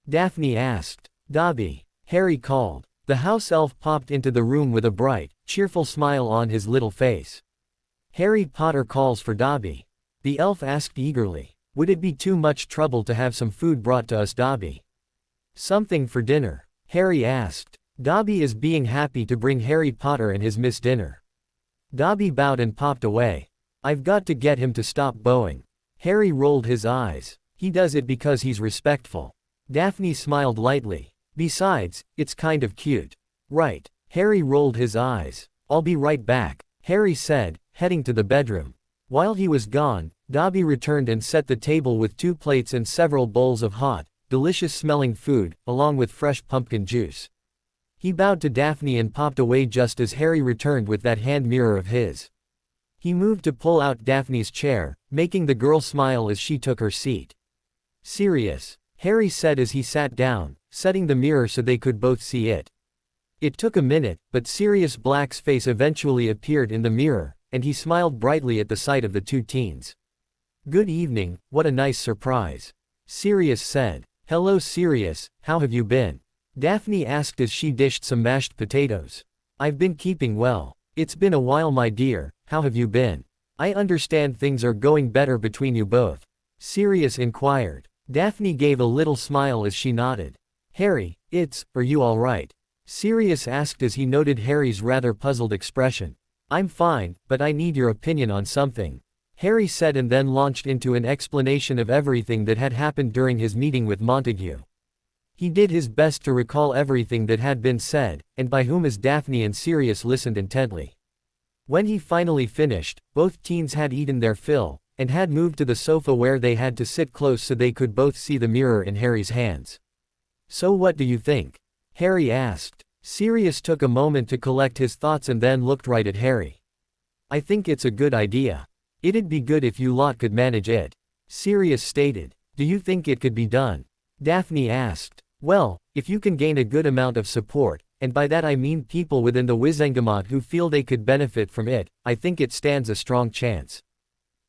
Daphne asked. Dobby, Harry called. The house elf popped into the room with a bright, cheerful smile on his little face. Harry Potter calls for Dobby. The elf asked eagerly. Would it be too much trouble to have some food brought to us, Dobby? Something for dinner? Harry asked. Dobby is being happy to bring Harry Potter and his Miss dinner. Dobby bowed and popped away. I've got to get him to stop bowing. Harry rolled his eyes. He does it because he's respectful. Daphne smiled lightly. Besides, it's kind of cute. Right. Harry rolled his eyes. I'll be right back, Harry said, heading to the bedroom. While he was gone, Dobby returned and set the table with 2 plates and several bowls of hot, delicious-smelling food, along with fresh pumpkin juice. He bowed to Daphne and popped away just as Harry returned with that hand mirror of his. He moved to pull out Daphne's chair, making the girl smile as she took her seat. "Sirius," Harry said as he sat down, setting the mirror so they could both see it. It took a minute, but Sirius Black's face eventually appeared in the mirror, and he smiled brightly at the sight of the two teens. "Good evening, what a nice surprise," Sirius said. "Hello Sirius, how have you been?" Daphne asked as she dished some mashed potatoes. "I've been keeping well. It's been a while my dear, how have you been? I understand things are going better between you both," Sirius inquired. Daphne gave a little smile as she nodded. "Harry, are you all right?" Sirius asked as he noted Harry's rather puzzled expression. "I'm fine, but I need your opinion on something," Harry said and then launched into an explanation of everything that had happened during his meeting with Montague. He did his best to recall everything that had been said, and by whom as Daphne and Sirius listened intently. When he finally finished, both teens had eaten their fill, and had moved to the sofa where they had to sit close so they could both see the mirror in Harry's hands. "So what do you think?" Harry asked. Sirius took a moment to collect his thoughts and then looked right at Harry. "I think it's a good idea. It'd be good if you lot could manage it," Sirius stated. "Do you think it could be done?" Daphne asked. "Well, if you can gain a good amount of support, and by that I mean people within the Wizengamot who feel they could benefit from it, I think it stands a strong chance.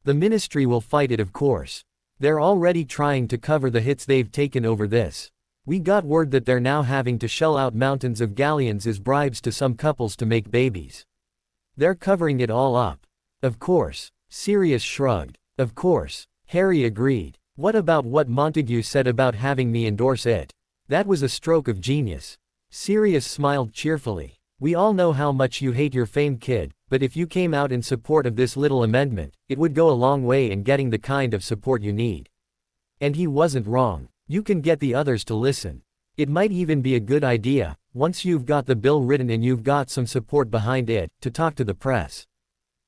The ministry will fight it of course. They're already trying to cover the hits they've taken over this. We got word that they're now having to shell out mountains of galleons as bribes to some couples to make babies. They're covering it all up." "Of course," Sirius shrugged. "Of course," Harry agreed. "What about what Montague said about having me endorse it? That was a stroke of genius." Sirius smiled cheerfully. "We all know how much you hate your famed kid, but if you came out in support of this little amendment, it would go a long way in getting the kind of support you need." And he wasn't wrong. You can get the others to listen. It might even be a good idea, once you've got the bill written and you've got some support behind it, to talk to the press.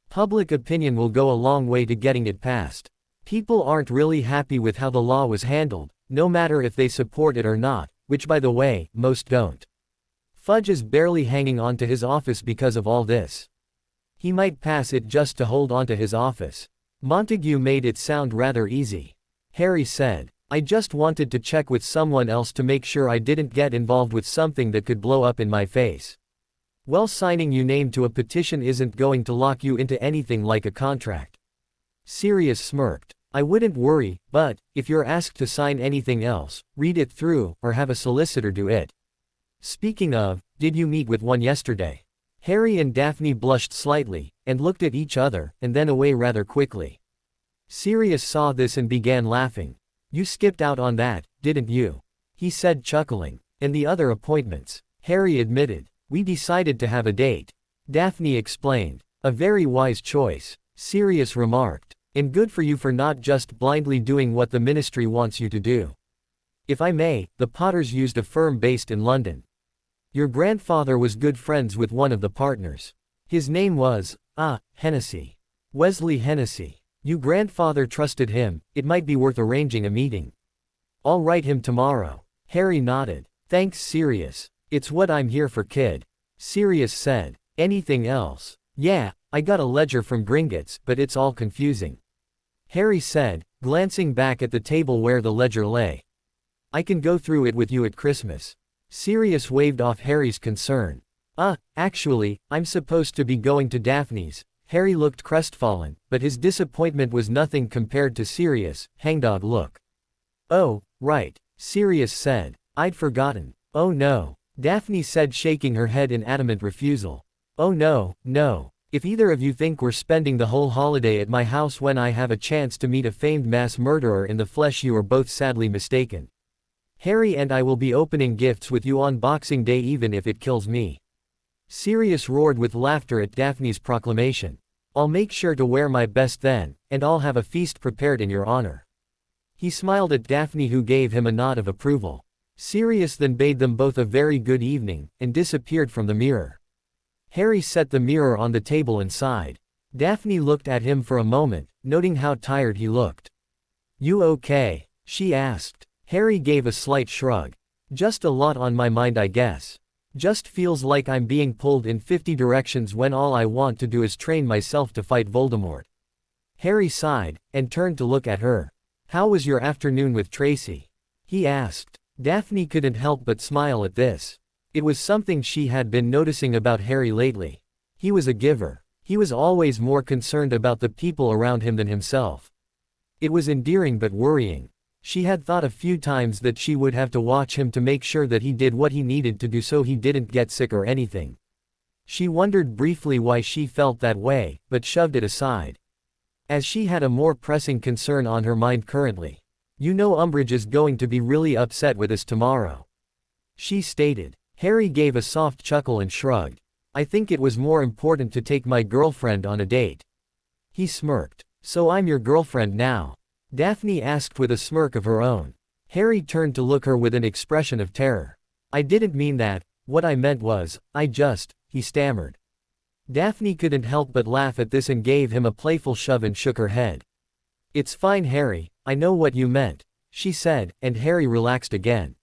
Public opinion will go a long way to getting it passed. People aren't really happy with how the law was handled, no matter if they support it or not, which by the way, most don't. Fudge is barely hanging on to his office because of all this. He might pass it just to hold on to his office. Montague made it sound rather easy. Harry said. "I just wanted to check with someone else to make sure I didn't get involved with something that could blow up in my face." "Well, signing your name to a petition isn't going to lock you into anything like a contract." Sirius smirked. "I wouldn't worry, but, if you're asked to sign anything else, read it through, or have a solicitor do it. Speaking of, did you meet with one yesterday?" Harry and Daphne blushed slightly, and looked at each other, and then away rather quickly. Sirius saw this and began laughing. "You skipped out on that, didn't you?" he said chuckling. "And the other appointments," Harry admitted. "We decided to have a date," Daphne explained. "A very wise choice," Sirius remarked. "And good for you for not just blindly doing what the ministry wants you to do. If I may, the Potters used a firm based in London. Your grandfather was good friends with one of the partners. His name was, Hennessy. Wesley Hennessy. You grandfather trusted him, it might be worth arranging a meeting." "I'll write him tomorrow." Harry nodded. "Thanks Sirius. It's what I'm here for kid," Sirius said. "Anything else?" "Yeah, I got a ledger from Gringotts, but it's all confusing," Harry said, glancing back at the table where the ledger lay. "I can go through it with you at Christmas." Sirius waved off Harry's concern. Actually, I'm supposed to be going to Daphne's." Harry looked crestfallen, but his disappointment was nothing compared to Sirius' hangdog look. "Oh, right," Sirius said. "I'd forgotten." "Oh no," Daphne said, shaking her head in adamant refusal. "Oh no, no. If either of you think we're spending the whole holiday at my house when I have a chance to meet a famed mass murderer in the flesh, you are both sadly mistaken. Harry and I will be opening gifts with you on Boxing Day even if it kills me." Sirius roared with laughter at Daphne's proclamation. "I'll make sure to wear my best then, and I'll have a feast prepared in your honor." He smiled at Daphne, who gave him a nod of approval. Sirius then bade them both a very good evening, and disappeared from the mirror. Harry set the mirror on the table and sighed. Daphne looked at him for a moment, noting how tired he looked. "You okay?" she asked. Harry gave a slight shrug. "Just a lot on my mind I guess." Just feels like I'm being pulled in 50 directions when all I want to do is train myself to fight Voldemort. Harry sighed, and turned to look at her. How was your afternoon with Tracy? He asked. Daphne couldn't help but smile at this. It was something she had been noticing about Harry lately. He was a giver. He was always more concerned about the people around him than himself. It was endearing but worrying. She had thought a few times that she would have to watch him to make sure that he did what he needed to do so he didn't get sick or anything. She wondered briefly why she felt that way, but shoved it aside. As she had a more pressing concern on her mind currently. You know Umbridge is going to be really upset with us tomorrow. She stated. Harry gave a soft chuckle and shrugged. I think it was more important to take my girlfriend on a date. He smirked. So I'm your girlfriend now? Daphne asked with a smirk of her own. Harry turned to look her with an expression of terror. I didn't mean that, what I meant was, he stammered. Daphne couldn't help but laugh at this and gave him a playful shove and shook her head. It's fine Harry, I know what you meant, she said, and Harry relaxed again.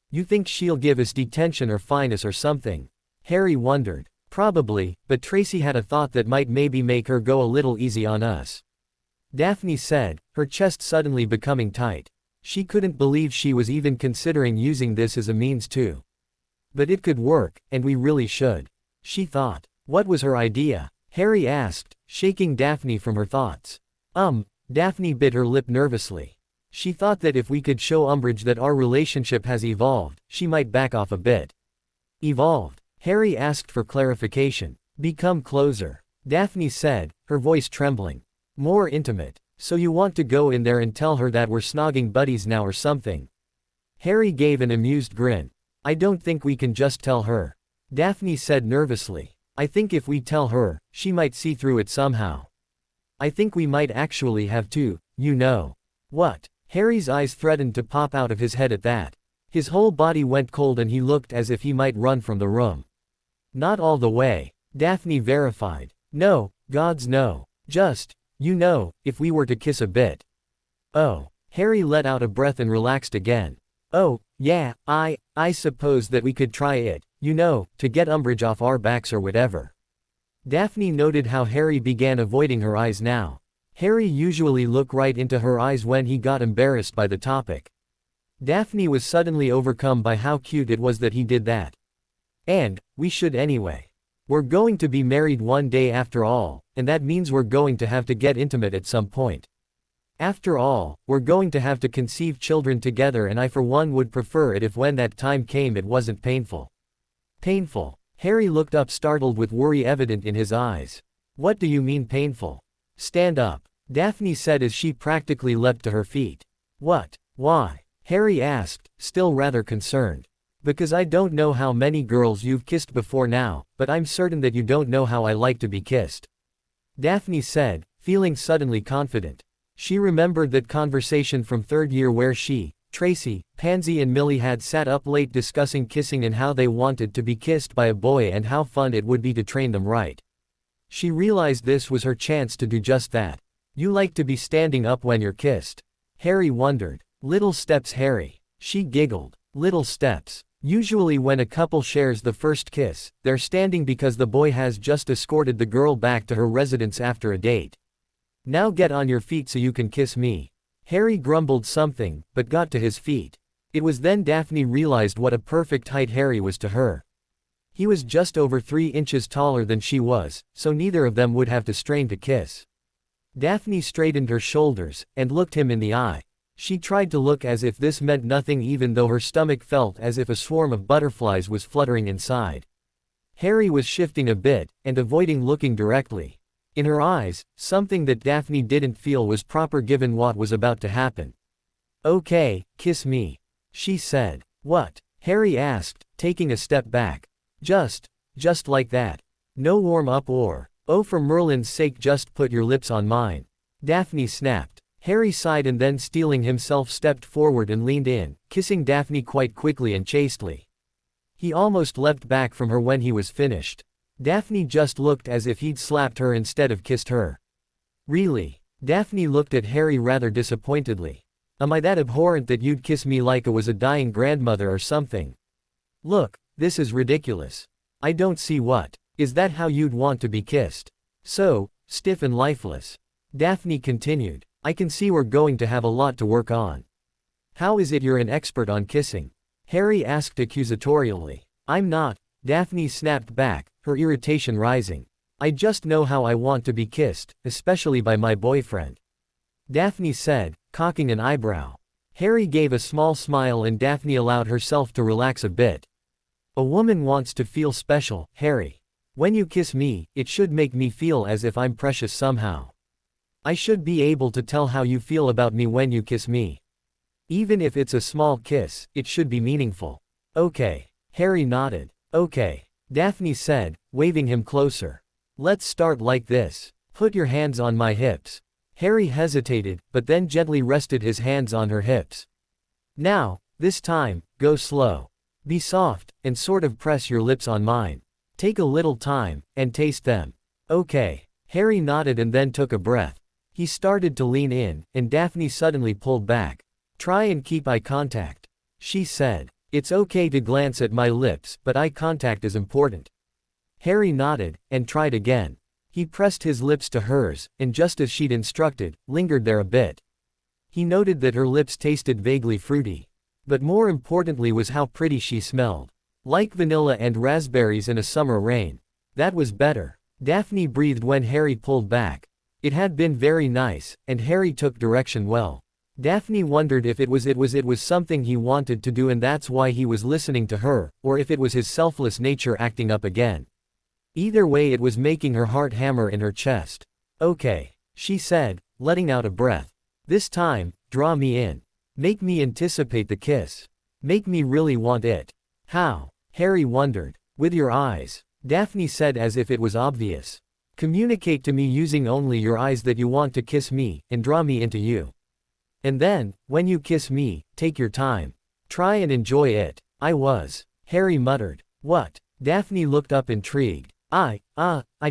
You think she'll give us detention or fine us or something? Harry wondered. Probably, but Tracy had a thought that might maybe make her go a little easy on us. Daphne said, her chest suddenly becoming tight. She couldn't believe she was even considering using this as a means to. But it could work, and we really should. She thought. What was her idea? Harry asked, shaking Daphne from her thoughts. Daphne bit her lip nervously. She thought that if we could show Umbridge that our relationship has evolved, she might back off a bit. Evolved? Harry asked for clarification. Become closer. Daphne said, her voice trembling. More intimate. So you want to go in there and tell her that we're snogging buddies now or something? Harry gave an amused grin. I don't think we can just tell her. Daphne said nervously. I think if we tell her, she might see through it somehow. I think we might actually have to, you know. What? Harry's eyes threatened to pop out of his head at that. His whole body went cold and he looked as if he might run from the room. Not all the way. Daphne verified. No, gods no. Just, you know, if we were to kiss a bit. Oh. Harry let out a breath and relaxed again. Oh, yeah, I suppose that we could try it, you know, to get Umbridge off our backs or whatever. Daphne noted how Harry began avoiding her eyes now. Harry usually looked right into her eyes when he got embarrassed by the topic. Daphne was suddenly overcome by how cute it was that he did that. And, we should anyway. We're going to be married one day after all, and that means we're going to have to get intimate at some point. After all, we're going to have to conceive children together and I for one would prefer it if when that time came it wasn't painful. Painful? Harry looked up startled with worry evident in his eyes. What do you mean painful? Stand up, Daphne said as she practically leapt to her feet. What? Why? Harry asked, still rather concerned. Because I don't know how many girls you've kissed before now, but I'm certain that you don't know how I like to be kissed. Daphne said, feeling suddenly confident. She remembered that conversation from third year where she, Tracy, Pansy and Millie had sat up late discussing kissing and how they wanted to be kissed by a boy and how fun it would be to train them right. She realized this was her chance to do just that. You like to be standing up when you're kissed? Harry wondered. Little steps Harry. She giggled. Little steps. Usually when a couple shares the first kiss, they're standing because the boy has just escorted the girl back to her residence after a date. Now get on your feet so you can kiss me. Harry grumbled something, but got to his feet. It was then Daphne realized what a perfect height Harry was to her. He was just over 3 inches taller than she was, so neither of them would have to strain to kiss. Daphne straightened her shoulders, and looked him in the eye. She tried to look as if this meant nothing even though her stomach felt as if a swarm of butterflies was fluttering inside. Harry was shifting a bit, and avoiding looking directly. In her eyes, something that Daphne didn't feel was proper given what was about to happen. Okay, kiss me. She said. What? Harry asked, taking a step back. Just like that. No warm up or, oh for Merlin's sake just put your lips on mine. Daphne snapped. Harry sighed and then steeling himself stepped forward and leaned in, kissing Daphne quite quickly and chastely. He almost leapt back from her when he was finished. Daphne just looked as if he'd slapped her instead of kissed her. Really? Daphne looked at Harry rather disappointedly. Am I that abhorrent that you'd kiss me like I was a dying grandmother or something? Look, This is ridiculous. I don't see what. Is that how you'd want to be kissed? So, stiff and lifeless. Daphne continued. I can see we're going to have a lot to work on. How is it you're an expert on kissing? Harry asked accusatorially. I'm not, Daphne snapped back, her irritation rising. I just know how I want to be kissed, especially by my boyfriend. Daphne said, cocking an eyebrow. Harry gave a small smile and Daphne allowed herself to relax a bit. A woman wants to feel special, Harry. When you kiss me, it should make me feel as if I'm precious somehow. I should be able to tell how you feel about me when you kiss me. Even if it's a small kiss, it should be meaningful. Okay. Harry nodded. Okay. Daphne said, waving him closer. Let's start like this. Put your hands on my hips. Harry hesitated, but then gently rested his hands on her hips. Now, this time, go slow. Be soft, and sort of press your lips on mine. Take a little time, and taste them. Okay. Harry nodded and then took a breath. He started to lean in, and Daphne suddenly pulled back. Try and keep eye contact. She said. It's okay to glance at my lips, but eye contact is important. Harry nodded, and tried again. He pressed his lips to hers, and just as she'd instructed, lingered there a bit. He noted that her lips tasted vaguely fruity. But more importantly was how pretty she smelled. Like vanilla and raspberries in a summer rain. That was better. Daphne breathed when Harry pulled back. It had been very nice, and Harry took direction well. Daphne wondered if it was something he wanted to do and that's why he was listening to her, or if it was his selfless nature acting up again. Either way it was making her heart hammer in her chest. Okay, she said, letting out a breath. This time, draw me in. Make me anticipate the kiss. Make me really want it. How? Harry wondered. With your eyes. Daphne said as if it was obvious. Communicate to me using only your eyes that you want to kiss me, and draw me into you. And then, when you kiss me, take your time. Try and enjoy it. Harry muttered. What? Daphne looked up intrigued. I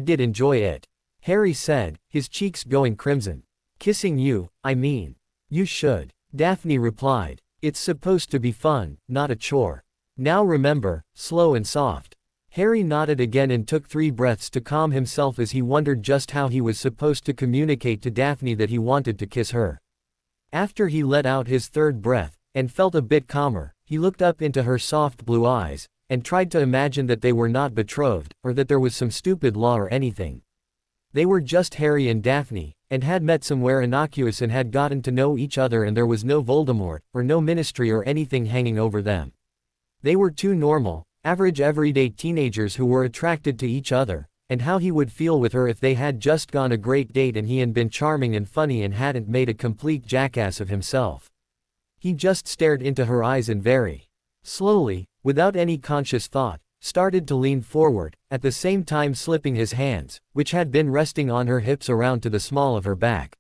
did enjoy it. Harry said, his cheeks going crimson. Kissing you, I mean. You should. Daphne replied. It's supposed to be fun, not a chore. Now remember, slow and soft. Harry nodded again and took 3 breaths to calm himself as he wondered just how he was supposed to communicate to Daphne that he wanted to kiss her. After he let out his 3rd breath, and felt a bit calmer, he looked up into her soft blue eyes, and tried to imagine that they were not betrothed, or that there was some stupid law or anything. They were just Harry and Daphne, and had met somewhere innocuous and had gotten to know each other and there was no Voldemort, or no ministry or anything hanging over them. They were 2 normal, average everyday teenagers who were attracted to each other, and how he would feel with her if they had just gone a great date and he had been charming and funny and hadn't made a complete jackass of himself. He just stared into her eyes and very slowly, without any conscious thought, started to lean forward, at the same time slipping his hands, which had been resting on her hips around to the small of her back.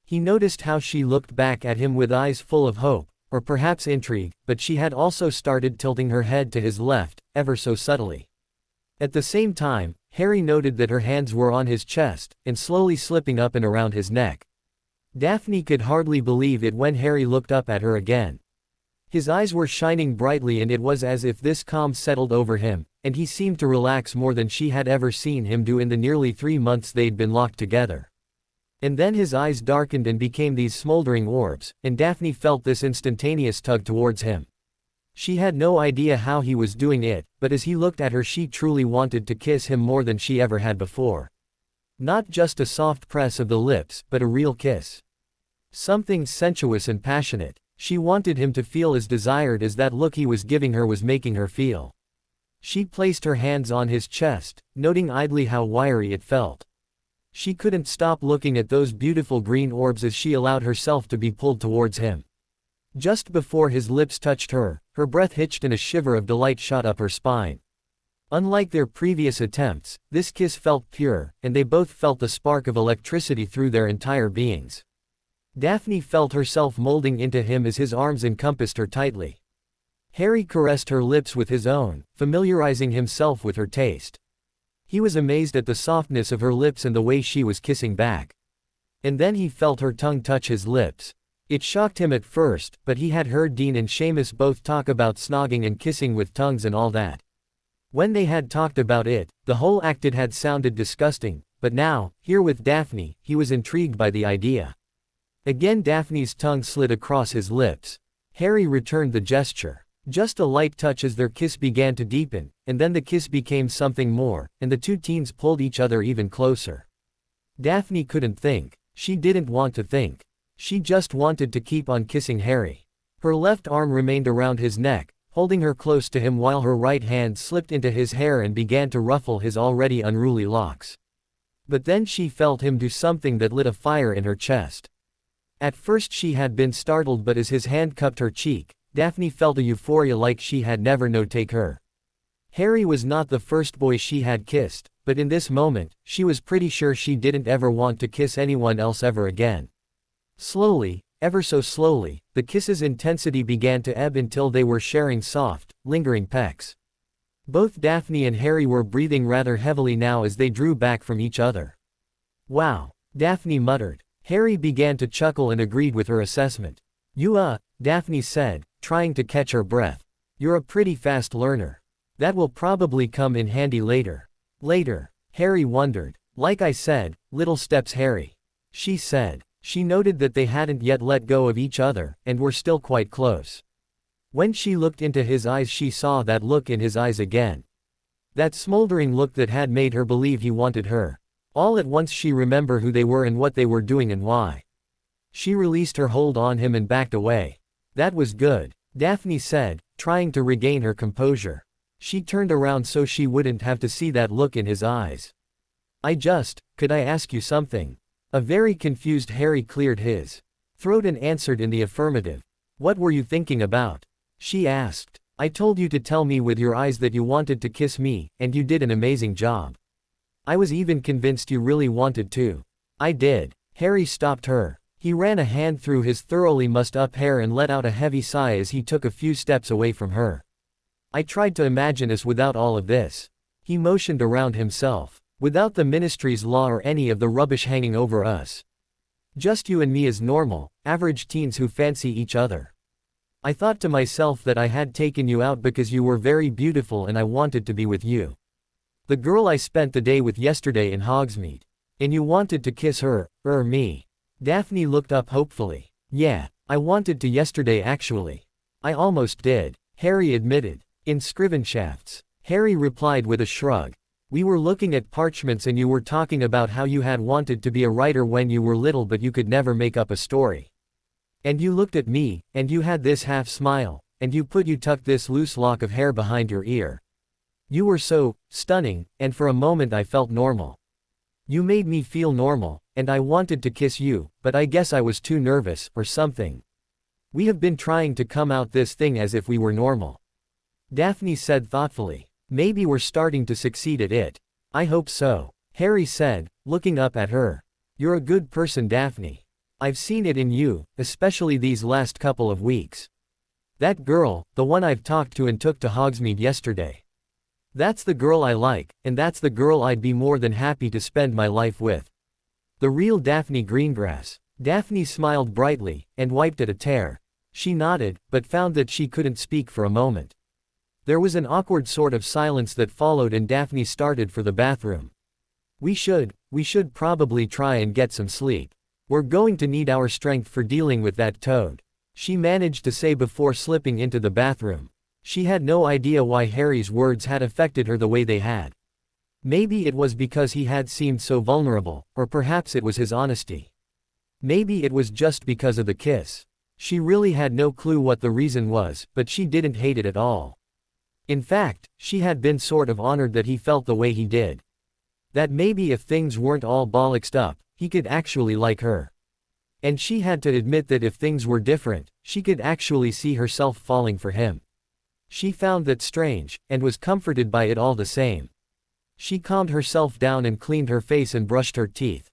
He noticed how she looked back at him with eyes full of hope, or perhaps intrigue, but she had also started tilting her head to his left, ever so subtly. At the same time, Harry noted that her hands were on his chest, and slowly slipping up and around his neck. Daphne could hardly believe it when Harry looked up at her again. His eyes were shining brightly and it was as if this calm settled over him, and he seemed to relax more than she had ever seen him do in the nearly 3 months they'd been locked together. And then his eyes darkened and became these smoldering orbs, and Daphne felt this instantaneous tug towards him. She had no idea how he was doing it, but as he looked at her she truly wanted to kiss him more than she ever had before. Not just a soft press of the lips, but a real kiss. Something sensuous and passionate. She wanted him to feel as desired as that look he was giving her was making her feel. She placed her hands on his chest, noting idly how wiry it felt. She couldn't stop looking at those beautiful green orbs as she allowed herself to be pulled towards him. Just before his lips touched her, her breath hitched and a shiver of delight shot up her spine. Unlike their previous attempts, this kiss felt pure, and they both felt the spark of electricity through their entire beings. Daphne felt herself molding into him as his arms encompassed her tightly. Harry caressed her lips with his own, familiarizing himself with her taste. He was amazed at the softness of her lips and the way she was kissing back. And then he felt her tongue touch his lips. It shocked him at first, but he had heard Dean and Seamus both talk about snogging and kissing with tongues and all that. When they had talked about it, the whole act it had sounded disgusting, but now, here with Daphne, he was intrigued by the idea. Again Daphne's tongue slid across his lips. Harry returned the gesture. Just a light touch as their kiss began to deepen, and then the kiss became something more, and the two teens pulled each other even closer. Daphne couldn't think. She didn't want to think. She just wanted to keep on kissing Harry. Her left arm remained around his neck, holding her close to him while her right hand slipped into his hair and began to ruffle his already unruly locks. But then she felt him do something that lit a fire in her chest. At first she had been startled, but as his hand cupped her cheek, Daphne felt a euphoria like she had never known take her. Harry was not the first boy she had kissed, but in this moment, she was pretty sure she didn't ever want to kiss anyone else ever again. Slowly, ever so slowly, the kiss's intensity began to ebb until they were sharing soft, lingering pecks. Both Daphne and Harry were breathing rather heavily now as they drew back from each other. "Wow," Daphne muttered. Harry began to chuckle and agreed with her assessment. Daphne said, trying to catch her breath. "You're a pretty fast learner. That will probably come in handy later." Later, Harry wondered. "Like I said, little steps, Harry," she said. She noted that they hadn't yet let go of each other, and were still quite close. When she looked into his eyes, she saw that look in his eyes again. That smoldering look that had made her believe he wanted her. All at once she remembered who they were and what they were doing and why. She released her hold on him and backed away. "That was good," Daphne said, trying to regain her composure. She turned around so she wouldn't have to see that look in his eyes. Could I ask you something?" A very confused Harry cleared his throat and answered in the affirmative. "What were you thinking about?" she asked. "I told you to tell me with your eyes that you wanted to kiss me, and you did an amazing job. I was even convinced you really wanted to." "I did." Harry stopped her. He ran a hand through his thoroughly mussed up hair and let out a heavy sigh as he took a few steps away from her. "I tried to imagine us without all of this." He motioned around himself. "Without the ministry's law or any of the rubbish hanging over us. Just you and me as normal, average teens who fancy each other. I thought to myself that I had taken you out because you were very beautiful and I wanted to be with you. The girl I spent the day with yesterday in Hogsmeade. And you wanted to kiss her, me." Daphne looked up hopefully. "Yeah, I wanted to yesterday actually. I almost did," Harry admitted. "In Scrivenshafts." Harry replied with a shrug. "We were looking at parchments and you were talking about how you had wanted to be a writer when you were little but you could never make up a story. And you looked at me, and you had this half smile, and you tucked this loose lock of hair behind your ear. You were so stunning, and for a moment I felt normal. You made me feel normal, and I wanted to kiss you, but I guess I was too nervous, or something. We have been trying to come out this thing as if we were normal." Daphne said thoughtfully. "Maybe we're starting to succeed at it." "I hope so," Harry said, looking up at her. "You're a good person, Daphne. I've seen it in you, especially these last couple of weeks. That girl, the one I've talked to and took to Hogsmeade yesterday. That's the girl I like, and that's the girl I'd be more than happy to spend my life with. The real Daphne Greengrass." Daphne smiled brightly, and wiped at a tear. She nodded, but found that she couldn't speak for a moment. There was an awkward sort of silence that followed and Daphne started for the bathroom. We should probably try and get some sleep. We're going to need our strength for dealing with that toad," she managed to say before slipping into the bathroom. She had no idea why Harry's words had affected her the way they had. Maybe it was because he had seemed so vulnerable, or perhaps it was his honesty. Maybe it was just because of the kiss. She really had no clue what the reason was, but she didn't hate it at all. In fact, she had been sort of honored that he felt the way he did. That maybe if things weren't all bollocksed up, he could actually like her. And she had to admit that if things were different, she could actually see herself falling for him. She found that strange, and was comforted by it all the same. She calmed herself down and cleaned her face and brushed her teeth.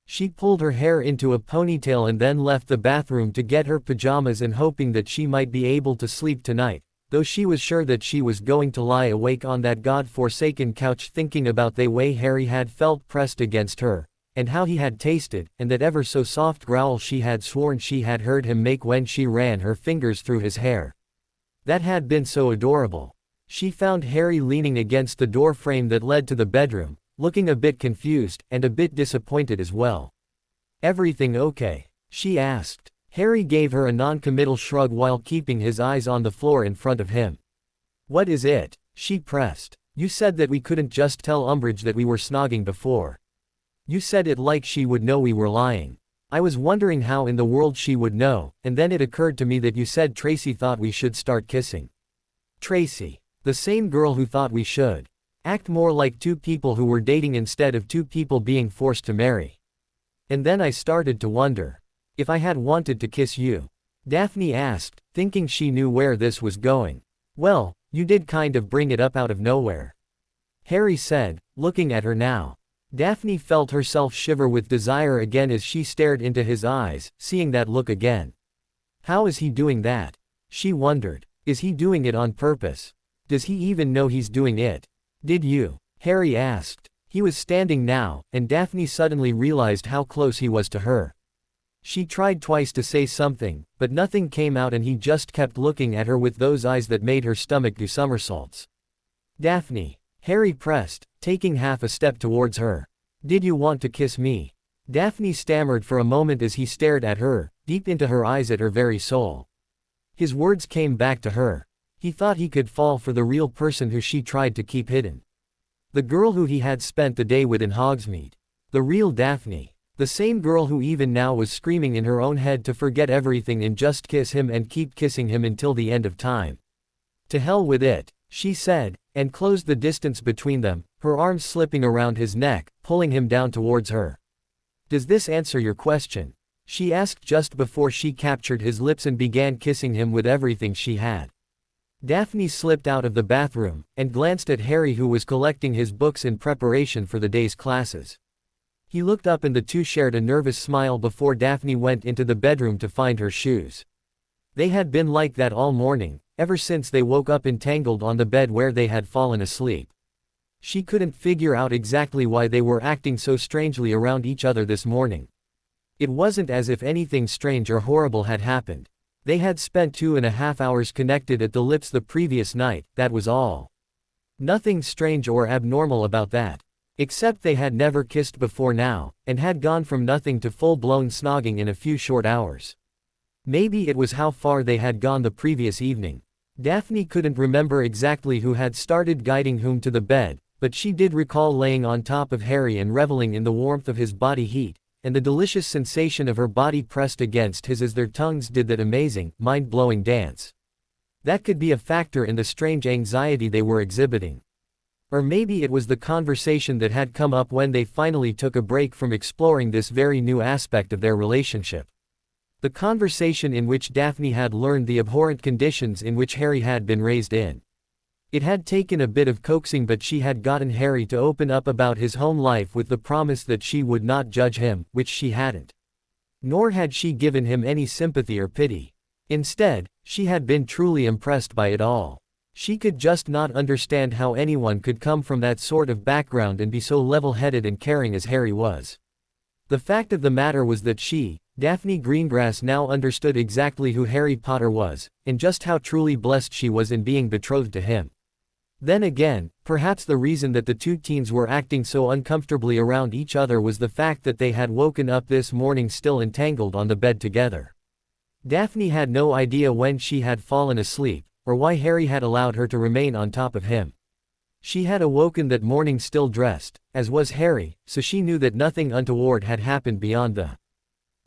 She pulled her hair into a ponytail and then left the bathroom to get her pajamas and hoping that she might be able to sleep tonight, though she was sure that she was going to lie awake on that god-forsaken couch thinking about the way Harry had felt pressed against her, and how he had tasted, and that ever so soft growl she had sworn she had heard him make when she ran her fingers through his hair. That had been so adorable. She found Harry leaning against the door frame that led to the bedroom, looking a bit confused, and a bit disappointed as well. "Everything okay?" she asked. Harry gave her a non-committal shrug while keeping his eyes on the floor in front of him. "What is it?" she pressed. "You said that we couldn't just tell Umbridge that we were snogging before. You said it like she would know we were lying. I was wondering how in the world she would know, and then it occurred to me that you said Tracy thought we should start kissing." Tracy. The same girl who thought we should act more like two people who were dating instead of two people being forced to marry. And then I started to wonder if I had wanted to kiss you. Daphne asked, thinking she knew where this was going. "Well, you did kind of bring it up out of nowhere," Harry said, looking at her now. Daphne felt herself shiver with desire again as she stared into his eyes, seeing that look again. How is he doing that? She wondered. Is he doing it on purpose? Does he even know he's doing it? "Did you?" Harry asked. He was standing now, and Daphne suddenly realized how close he was to her. She tried twice to say something, but nothing came out and he just kept looking at her with those eyes that made her stomach do somersaults. "Daphne," Harry pressed, taking half a step towards her. "Did you want to kiss me?" Daphne stammered for a moment as he stared at her, deep into her eyes at her very soul. His words came back to her. He thought he could fall for the real person who she tried to keep hidden. The girl who he had spent the day with in Hogsmeade. The real Daphne. The same girl who even now was screaming in her own head to forget everything and just kiss him and keep kissing him until the end of time. "To hell with it," she said, and closed the distance between them, her arms slipping around his neck, pulling him down towards her. "Does this answer your question?" she asked just before she captured his lips and began kissing him with everything she had. Daphne slipped out of the bathroom, and glanced at Harry who was collecting his books in preparation for the day's classes. He looked up and the two shared a nervous smile before Daphne went into the bedroom to find her shoes. They had been like that all morning, ever since they woke up entangled on the bed where they had fallen asleep. She couldn't figure out exactly why they were acting so strangely around each other this morning. It wasn't as if anything strange or horrible had happened. They had spent 2.5 hours connected at the lips the previous night, that was all. Nothing strange or abnormal about that. Except they had never kissed before now, and had gone from nothing to full-blown snogging in a few short hours. Maybe it was how far they had gone the previous evening. Daphne couldn't remember exactly who had started guiding whom to the bed, but she did recall laying on top of Harry and reveling in the warmth of his body heat, and the delicious sensation of her body pressed against his as their tongues did that amazing, mind-blowing dance. That could be a factor in the strange anxiety they were exhibiting. Or maybe it was the conversation that had come up when they finally took a break from exploring this very new aspect of their relationship. The conversation in which Daphne had learned the abhorrent conditions in which Harry had been raised in. It had taken a bit of coaxing, but she had gotten Harry to open up about his home life with the promise that she would not judge him, which she hadn't. Nor had she given him any sympathy or pity. Instead, she had been truly impressed by it all. She could just not understand how anyone could come from that sort of background and be so level-headed and caring as Harry was. The fact of the matter was that she, Daphne Greengrass, now understood exactly who Harry Potter was, and just how truly blessed she was in being betrothed to him. Then again, perhaps the reason that the two teens were acting so uncomfortably around each other was the fact that they had woken up this morning still entangled on the bed together. Daphne had no idea when she had fallen asleep, or why Harry had allowed her to remain on top of him. She had awoken that morning still dressed, as was Harry, so she knew that nothing untoward had happened beyond the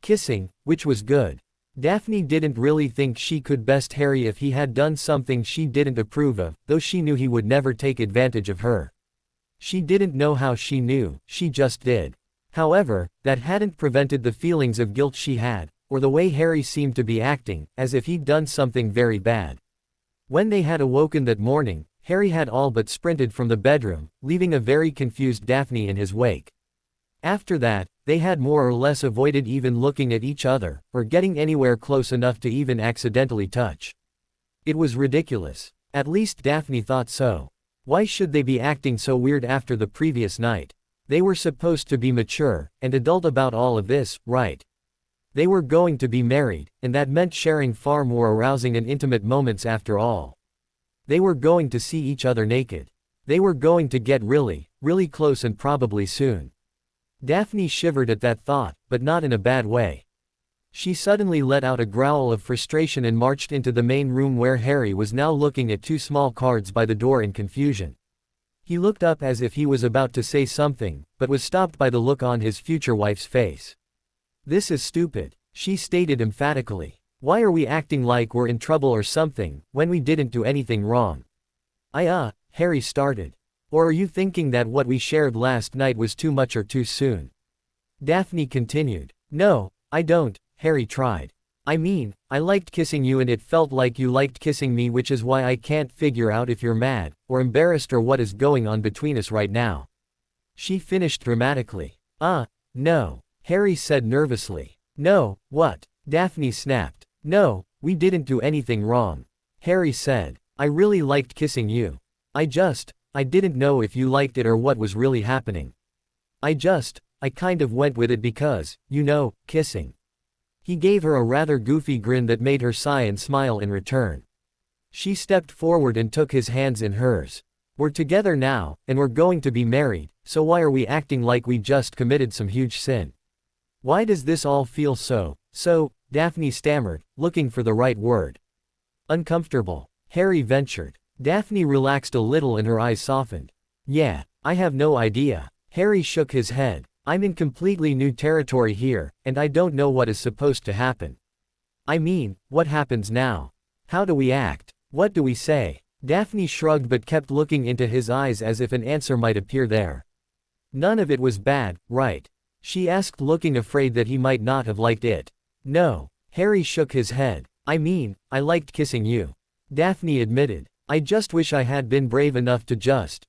kissing, which was good. Daphne didn't really think she could best Harry if he had done something she didn't approve of, though she knew he would never take advantage of her. She didn't know how she knew, she just did. However, that hadn't prevented the feelings of guilt she had, or the way Harry seemed to be acting, as if he'd done something very bad. When they had awoken that morning, Harry had all but sprinted from the bedroom, leaving a very confused Daphne in his wake. After that, they had more or less avoided even looking at each other, or getting anywhere close enough to even accidentally touch. It was ridiculous. At least Daphne thought so. Why should they be acting so weird after the previous night? They were supposed to be mature, and adult about all of this, right? They were going to be married, and that meant sharing far more arousing and intimate moments after all. They were going to see each other naked. They were going to get really, really close and probably soon. Daphne shivered at that thought, but not in a bad way. She suddenly let out a growl of frustration and marched into the main room where Harry was now looking at two small cards by the door in confusion. He looked up as if he was about to say something, but was stopped by the look on his future wife's face. "This is stupid," she stated emphatically. "Why are we acting like we're in trouble or something, when we didn't do anything wrong?" Harry started. "Or are you thinking that what we shared last night was too much or too soon?" Daphne continued. "No, I don't," Harry tried. "I mean, I liked kissing you and it felt like you liked kissing me, which is why I can't figure out if you're mad, or embarrassed or what is going on between us right now." She finished dramatically. No," Harry said nervously. "No, what?" Daphne snapped. "No, we didn't do anything wrong," Harry said. "I really liked kissing you. I didn't know if you liked it or what was really happening. I kind of went with it because, kissing." He gave her a rather goofy grin that made her sigh and smile in return. She stepped forward and took his hands in hers. "We're together now, and we're going to be married, so why are we acting like we just committed some huge sin? Why does this all feel so, Daphne stammered, looking for the right word. "Uncomfortable," Harry ventured. Daphne relaxed a little and her eyes softened. "Yeah, I have no idea." Harry shook his head. "I'm in completely new territory here, and I don't know what is supposed to happen. I mean, what happens now? How do we act? What do we say?" Daphne shrugged but kept looking into his eyes as if an answer might appear there. "None of it was bad, right?" she asked, looking afraid that he might not have liked it. "No." Harry shook his head. "I mean, I liked kissing you," Daphne admitted. "I just wish I had been brave enough to just,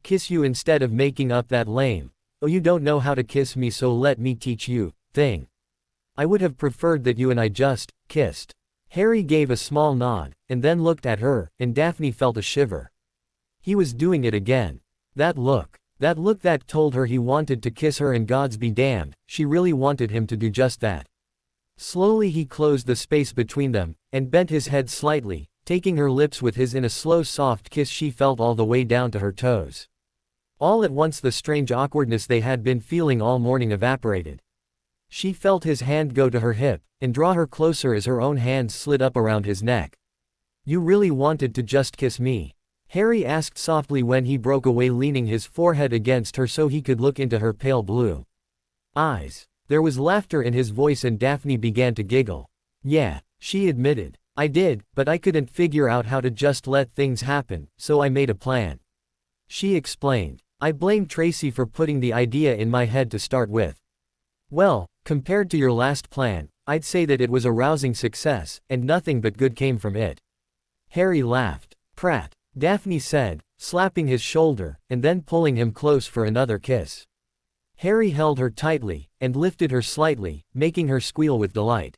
kiss you instead of making up that lame, 'Oh, you don't know how to kiss me so let me teach you,' thing. I would have preferred that you and I just kissed." Harry gave a small nod, and then looked at her, and Daphne felt a shiver. He was doing it again. That look that told her he wanted to kiss her, and gods be damned, she really wanted him to do just that. Slowly he closed the space between them, and bent his head slightly, taking her lips with his in a slow soft kiss she felt all the way down to her toes. All at once the strange awkwardness they had been feeling all morning evaporated. She felt his hand go to her hip, and draw her closer as her own hands slid up around his neck. "You really wanted to just kiss me?" Harry asked softly when he broke away, leaning his forehead against her so he could look into her pale blue eyes. There was laughter in his voice and Daphne began to giggle. "Yeah," she admitted. "I did, but I couldn't figure out how to just let things happen, so I made a plan." She explained. "I blame Tracy for putting the idea in my head to start with. Well, compared to your last plan, I'd say that it was a rousing success, and nothing but good came from it." Harry laughed. "Prat," Daphne said, slapping his shoulder, and then pulling him close for another kiss. Harry held her tightly, and lifted her slightly, making her squeal with delight.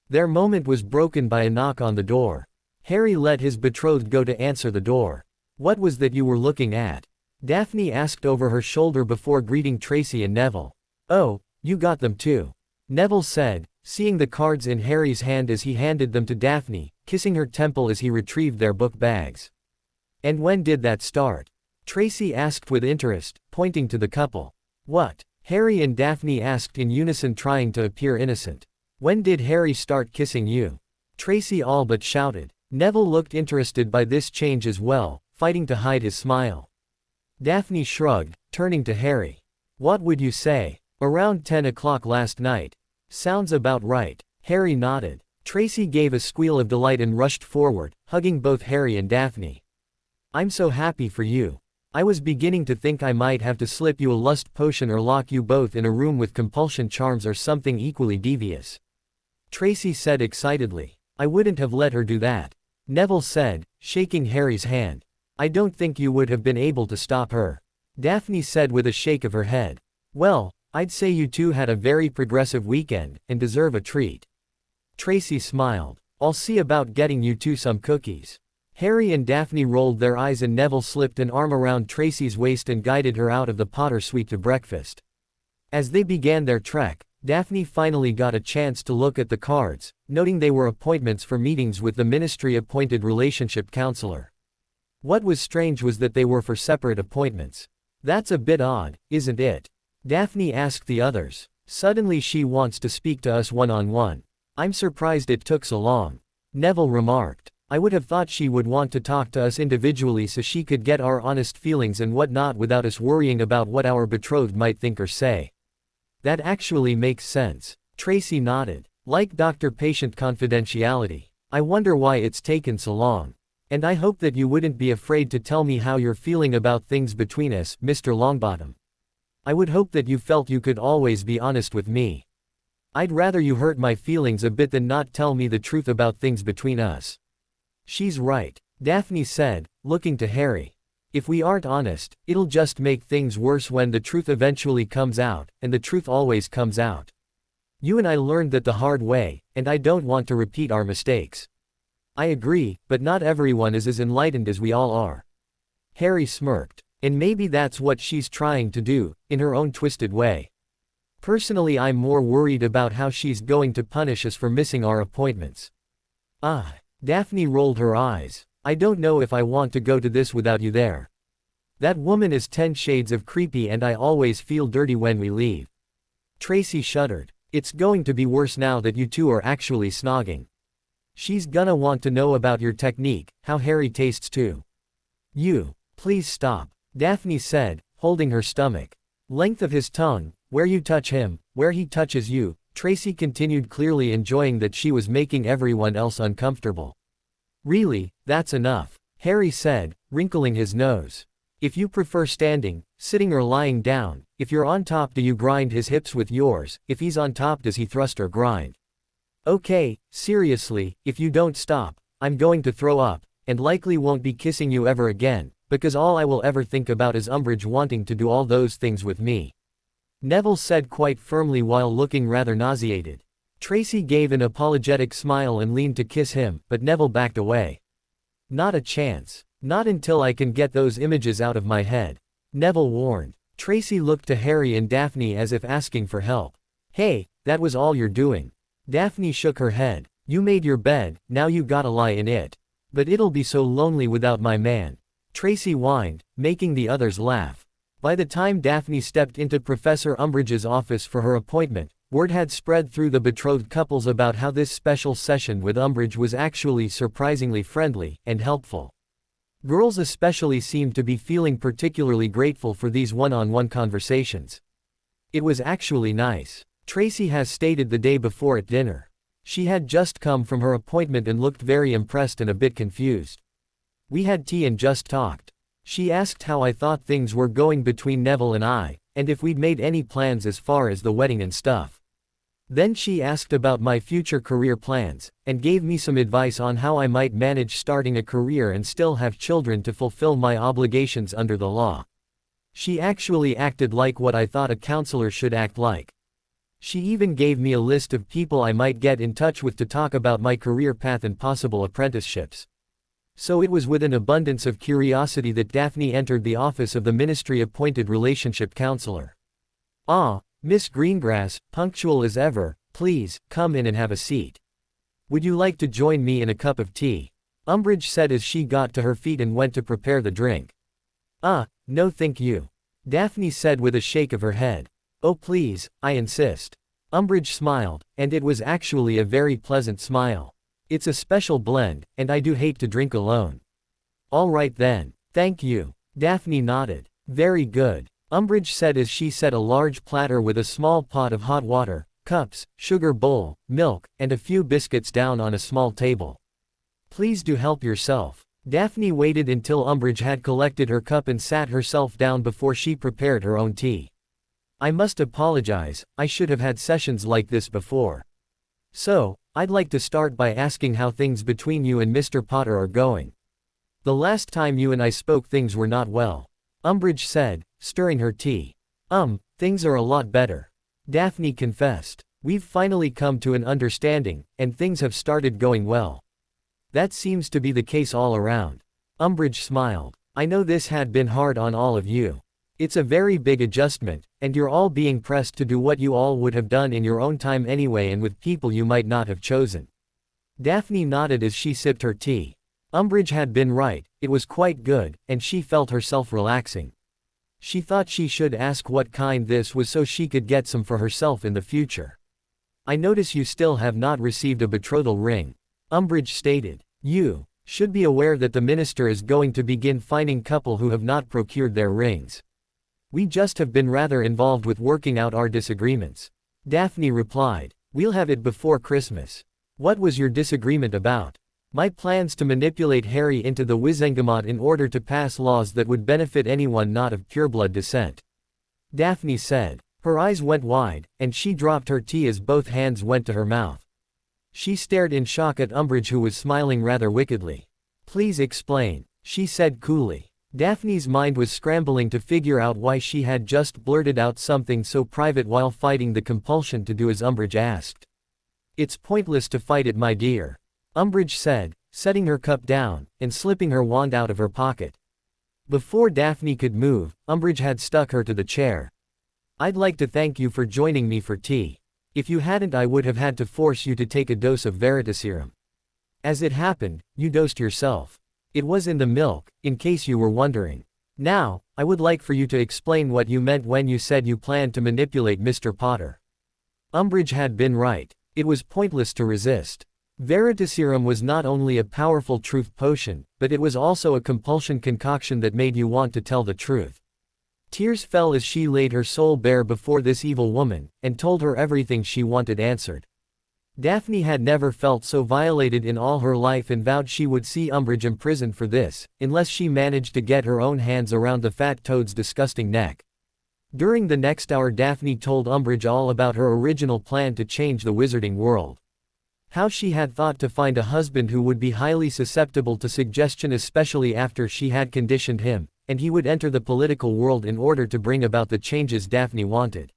Their moment was broken by a knock on the door. Harry let his betrothed go to answer the door. "What was that you were looking at?" Daphne asked over her shoulder before greeting Tracy and Neville. "Oh, you got them too," Neville said, seeing the cards in Harry's hand as he handed them to Daphne, kissing her temple as he retrieved their book bags. "And when did that start?" Tracy asked with interest, pointing to the couple. "What?" Harry and Daphne asked in unison, trying to appear innocent. "When did Harry start kissing you?" Tracy all but shouted. Neville looked interested by this change as well, fighting to hide his smile. Daphne shrugged, turning to Harry. "What would you say? Around 10 o'clock last night." "Sounds about right." Harry nodded. Tracy gave a squeal of delight and rushed forward, hugging both Harry and Daphne. "I'm so happy for you. I was beginning to think I might have to slip you a lust potion or lock you both in a room with compulsion charms or something equally devious," Tracy said excitedly. "I wouldn't have let her do that," Neville said, shaking Harry's hand. "I don't think you would have been able to stop her," Daphne said with a shake of her head. "Well, I'd say you two had a very progressive weekend, and deserve a treat." Tracy smiled. "I'll see about getting you two some cookies." Harry and Daphne rolled their eyes and Neville slipped an arm around Tracy's waist and guided her out of the Potter suite to breakfast. As they began their trek, Daphne finally got a chance to look at the cards, noting they were appointments for meetings with the ministry-appointed relationship counselor. What was strange was that they were for separate appointments. That's a bit odd, isn't it? Daphne asked the others. Suddenly she wants to speak to us one-on-one. I'm surprised it took so long. Neville remarked. I would have thought she would want to talk to us individually so she could get our honest feelings and whatnot without us worrying about what our betrothed might think or say. That actually makes sense. Tracy nodded. Like doctor-patient confidentiality. I wonder why it's taken so long. And I hope that you wouldn't be afraid to tell me how you're feeling about things between us, Mr. Longbottom. I would hope that you felt you could always be honest with me. I'd rather you hurt my feelings a bit than not tell me the truth about things between us. She's right, Daphne said, looking to Harry. If we aren't honest, it'll just make things worse when the truth eventually comes out, and the truth always comes out. You and I learned that the hard way, and I don't want to repeat our mistakes. I agree, but not everyone is as enlightened as we all are. Harry smirked. And maybe that's what she's trying to do, in her own twisted way. Personally, I'm more worried about how she's going to punish us for missing our appointments. Daphne rolled her eyes. I don't know if I want to go to this without you there. That woman is 10 shades of creepy and I always feel dirty when we leave. Tracy shuddered. It's going to be worse now that you two are actually snogging. She's gonna want to know about your technique, how Harry tastes too. Please stop, Daphne said, holding her stomach. Length of his tongue, where you touch him, where he touches you, Tracy continued, clearly enjoying that she was making everyone else uncomfortable. Really, that's enough, Harry said, wrinkling his nose. If you prefer standing, sitting or lying down, if you're on top do you grind his hips with yours, if he's on top does he thrust or grind? Okay, seriously, if you don't stop, I'm going to throw up, and likely won't be kissing you ever again, because all I will ever think about is Umbridge wanting to do all those things with me. Neville said quite firmly while looking rather nauseated. Tracy gave an apologetic smile and leaned to kiss him, but Neville backed away. Not a chance. Not until I can get those images out of my head, Neville warned. Tracy looked to Harry and Daphne as if asking for help. Hey, that was all you're doing. Daphne shook her head. You made your bed, now you gotta lie in it. But it'll be so lonely without my man. Tracy whined, making the others laugh. By the time Daphne stepped into Professor Umbridge's office for her appointment, word had spread through the betrothed couples about how this special session with Umbridge was actually surprisingly friendly and helpful. Girls especially seemed to be feeling particularly grateful for these one-on-one conversations. It was actually nice. Tracy has stated the day before at dinner. She had just come from her appointment and looked very impressed and a bit confused. We had tea and just talked. She asked how I thought things were going between Neville and I, and if we'd made any plans as far as the wedding and stuff. Then she asked about my future career plans, and gave me some advice on how I might manage starting a career and still have children to fulfill my obligations under the law. She actually acted like what I thought a counselor should act like. She even gave me a list of people I might get in touch with to talk about my career path and possible apprenticeships. So it was with an abundance of curiosity that Daphne entered the office of the ministry-appointed relationship counselor. Miss Greengrass, punctual as ever, please, come in and have a seat. Would you like to join me in a cup of tea? Umbridge said as she got to her feet and went to prepare the drink. No thank you. Daphne said with a shake of her head. Oh please, I insist. Umbridge smiled, and it was actually a very pleasant smile. It's a special blend, and I do hate to drink alone. All right then, thank you. Daphne nodded. Very good. Umbridge said as she set a large platter with a small pot of hot water, cups, sugar bowl, milk, and a few biscuits down on a small table. Please do help yourself. Daphne waited until Umbridge had collected her cup and sat herself down before she prepared her own tea. I must apologize, I should have had sessions like this before. So, I'd like to start by asking how things between you and Mr. Potter are going. The last time you and I spoke things were not well. Umbridge said, stirring her tea. Things are a lot better. Daphne confessed. We've finally come to an understanding, and things have started going well. That seems to be the case all around. Umbridge smiled. I know this had been hard on all of you. It's a very big adjustment, and you're all being pressed to do what you all would have done in your own time anyway and with people you might not have chosen. Daphne nodded as she sipped her tea. Umbridge had been right, it was quite good, and she felt herself relaxing. She thought she should ask what kind this was so she could get some for herself in the future. I notice you still have not received a betrothal ring, Umbridge stated. You should be aware that the minister is going to begin fining couple who have not procured their rings. We just have been rather involved with working out our disagreements. Daphne replied. We'll have it before Christmas. What was your disagreement about? My plans to manipulate Harry into the Wizengamot in order to pass laws that would benefit anyone not of pureblood descent. Daphne said. Her eyes went wide, and she dropped her tea as both hands went to her mouth. She stared in shock at Umbridge, who was smiling rather wickedly. Please explain, she said coolly. Daphne's mind was scrambling to figure out why she had just blurted out something so private while fighting the compulsion to do as Umbridge asked. It's pointless to fight it, my dear, Umbridge said, setting her cup down, and slipping her wand out of her pocket. Before Daphne could move, Umbridge had stuck her to the chair. I'd like to thank you for joining me for tea. If you hadn't, I would have had to force you to take a dose of Veritaserum. As it happened, you dosed yourself. It was in the milk, in case you were wondering. Now, I would like for you to explain what you meant when you said you planned to manipulate Mr. Potter. Umbridge had been right. It was pointless to resist. Veritaserum was not only a powerful truth potion, but it was also a compulsion concoction that made you want to tell the truth. Tears fell as she laid her soul bare before this evil woman, and told her everything she wanted answered. Daphne had never felt so violated in all her life and vowed she would see Umbridge imprisoned for this, unless she managed to get her own hands around the fat toad's disgusting neck. During the next hour, Daphne told Umbridge all about her original plan to change the wizarding world. How she had thought to find a husband who would be highly susceptible to suggestion, especially after she had conditioned him, and he would enter the political world in order to bring about the changes Daphne wanted.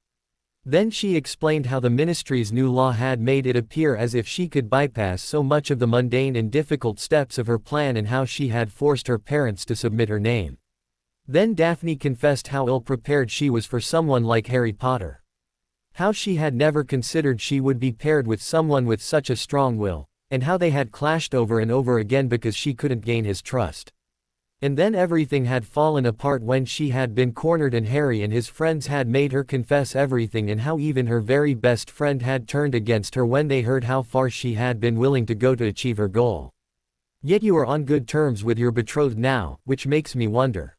Then she explained how the ministry's new law had made it appear as if she could bypass so much of the mundane and difficult steps of her plan, and how she had forced her parents to submit her name. Then Daphne confessed how ill-prepared she was for someone like Harry Potter. How she had never considered she would be paired with someone with such a strong will, and how they had clashed over and over again because she couldn't gain his trust. And then everything had fallen apart when she had been cornered and Harry and his friends had made her confess everything, and how even her very best friend had turned against her when they heard how far she had been willing to go to achieve her goal. Yet you are on good terms with your betrothed now, which makes me wonder.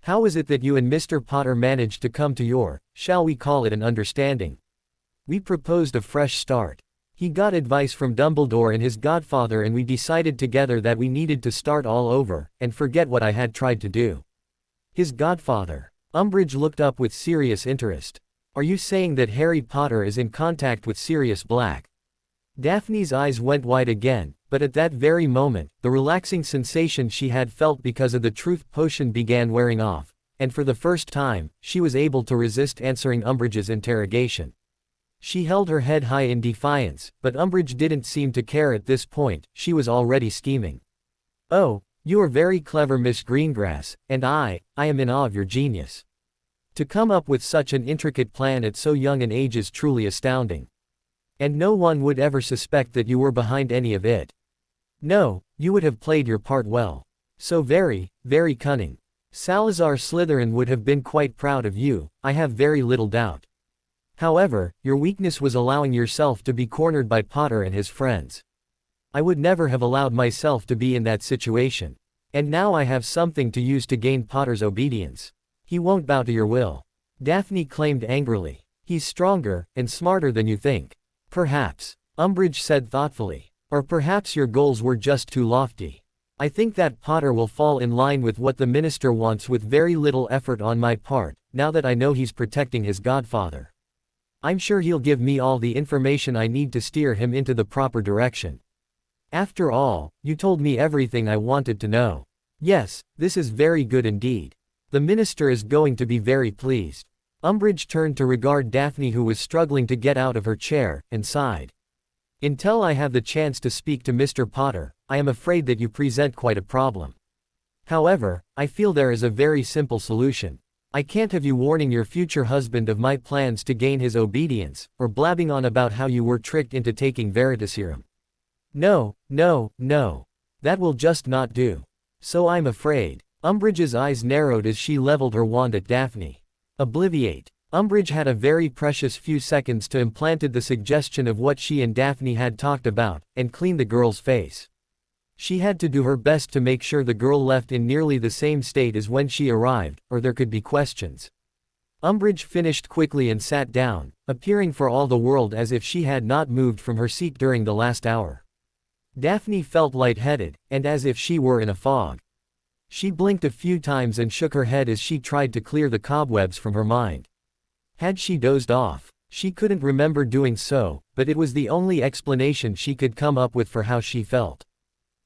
How is it that you and Mr. Potter managed to come to your, shall we call it, an understanding? We proposed a fresh start. He got advice from Dumbledore and his godfather, and we decided together that we needed to start all over, and forget what I had tried to do. His godfather. Umbridge looked up with serious interest. Are you saying that Harry Potter is in contact with Sirius Black? Daphne's eyes went wide again, but at that very moment, the relaxing sensation she had felt because of the truth potion began wearing off, and for the first time, she was able to resist answering Umbridge's interrogation. She held her head high in defiance, but Umbridge didn't seem to care at this point. She was already scheming. Oh, you are very clever, Miss Greengrass, and I am in awe of your genius. To come up with such an intricate plan at so young an age is truly astounding. And no one would ever suspect that you were behind any of it. No, you would have played your part well. So very, very cunning. Salazar Slytherin would have been quite proud of you, I have very little doubt. However, your weakness was allowing yourself to be cornered by Potter and his friends. I would never have allowed myself to be in that situation. And now I have something to use to gain Potter's obedience. He won't bow to your will. Daphne claimed angrily. He's stronger and smarter than you think. Perhaps, Umbridge said thoughtfully. Or perhaps your goals were just too lofty. I think that Potter will fall in line with what the minister wants with very little effort on my part, now that I know he's protecting his godfather. I'm sure he'll give me all the information I need to steer him into the proper direction. After all, you told me everything I wanted to know. Yes, this is very good indeed. The minister is going to be very pleased. Umbridge turned to regard Daphne, who was struggling to get out of her chair, and sighed. Until I have the chance to speak to Mr. Potter, I am afraid that you present quite a problem. However, I feel there is a very simple solution. I can't have you warning your future husband of my plans to gain his obedience, or blabbing on about how you were tricked into taking Veritaserum. No, no, no. That will just not do. So I'm afraid. Umbridge's eyes narrowed as she leveled her wand at Daphne. Obliviate. Umbridge had a very precious few seconds to implanted the suggestion of what she and Daphne had talked about, and clean the girl's face. She had to do her best to make sure the girl left in nearly the same state as when she arrived, or there could be questions. Umbridge finished quickly and sat down, appearing for all the world as if she had not moved from her seat during the last hour. Daphne felt lightheaded, and as if she were in a fog. She blinked a few times and shook her head as she tried to clear the cobwebs from her mind. Had she dozed off? She couldn't remember doing so, but it was the only explanation she could come up with for how she felt.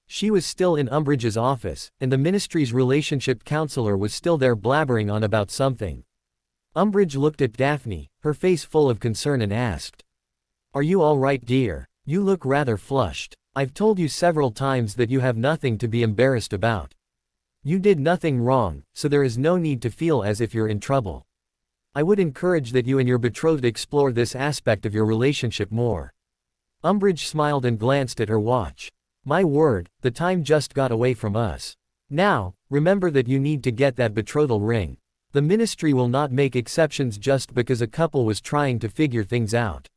She was still in Umbridge's office, and the ministry's relationship counselor was still there blabbering on about something. Umbridge looked at Daphne, her face full of concern, and asked, "Are you all right, dear? You look rather flushed. I've told you several times that you have nothing to be embarrassed about. You did nothing wrong, so there is no need to feel as if you're in trouble. I would encourage that you and your betrothed explore this aspect of your relationship more." Umbridge smiled and glanced at her watch. "My word, the time just got away from us. Now, remember that you need to get that betrothal ring. The ministry will not make exceptions just because a couple was trying to figure things out.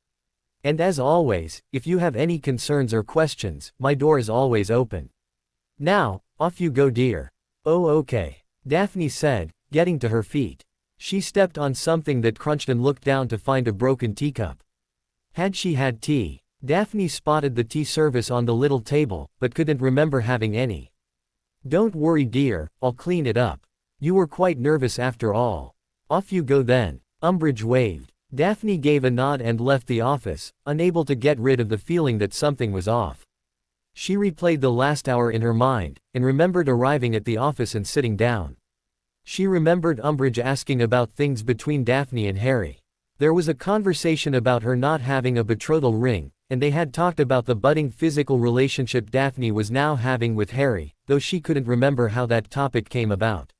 And as always, if you have any concerns or questions, my door is always open. Now, off you go, dear." "Oh, okay," Daphne said, getting to her feet. She stepped on something that crunched and looked down to find a broken teacup. Had she had tea? Daphne spotted the tea service on the little table, but couldn't remember having any. "Don't worry, dear, I'll clean it up. You were quite nervous after all. Off you go then." Umbridge waved. Daphne gave a nod and left the office, unable to get rid of the feeling that something was off. She replayed the last hour in her mind, and remembered arriving at the office and sitting down. She remembered Umbridge asking about things between Daphne and Harry. There was a conversation about her not having a betrothal ring, and they had talked about the budding physical relationship Daphne was now having with Harry, though she couldn't remember how that topic came about.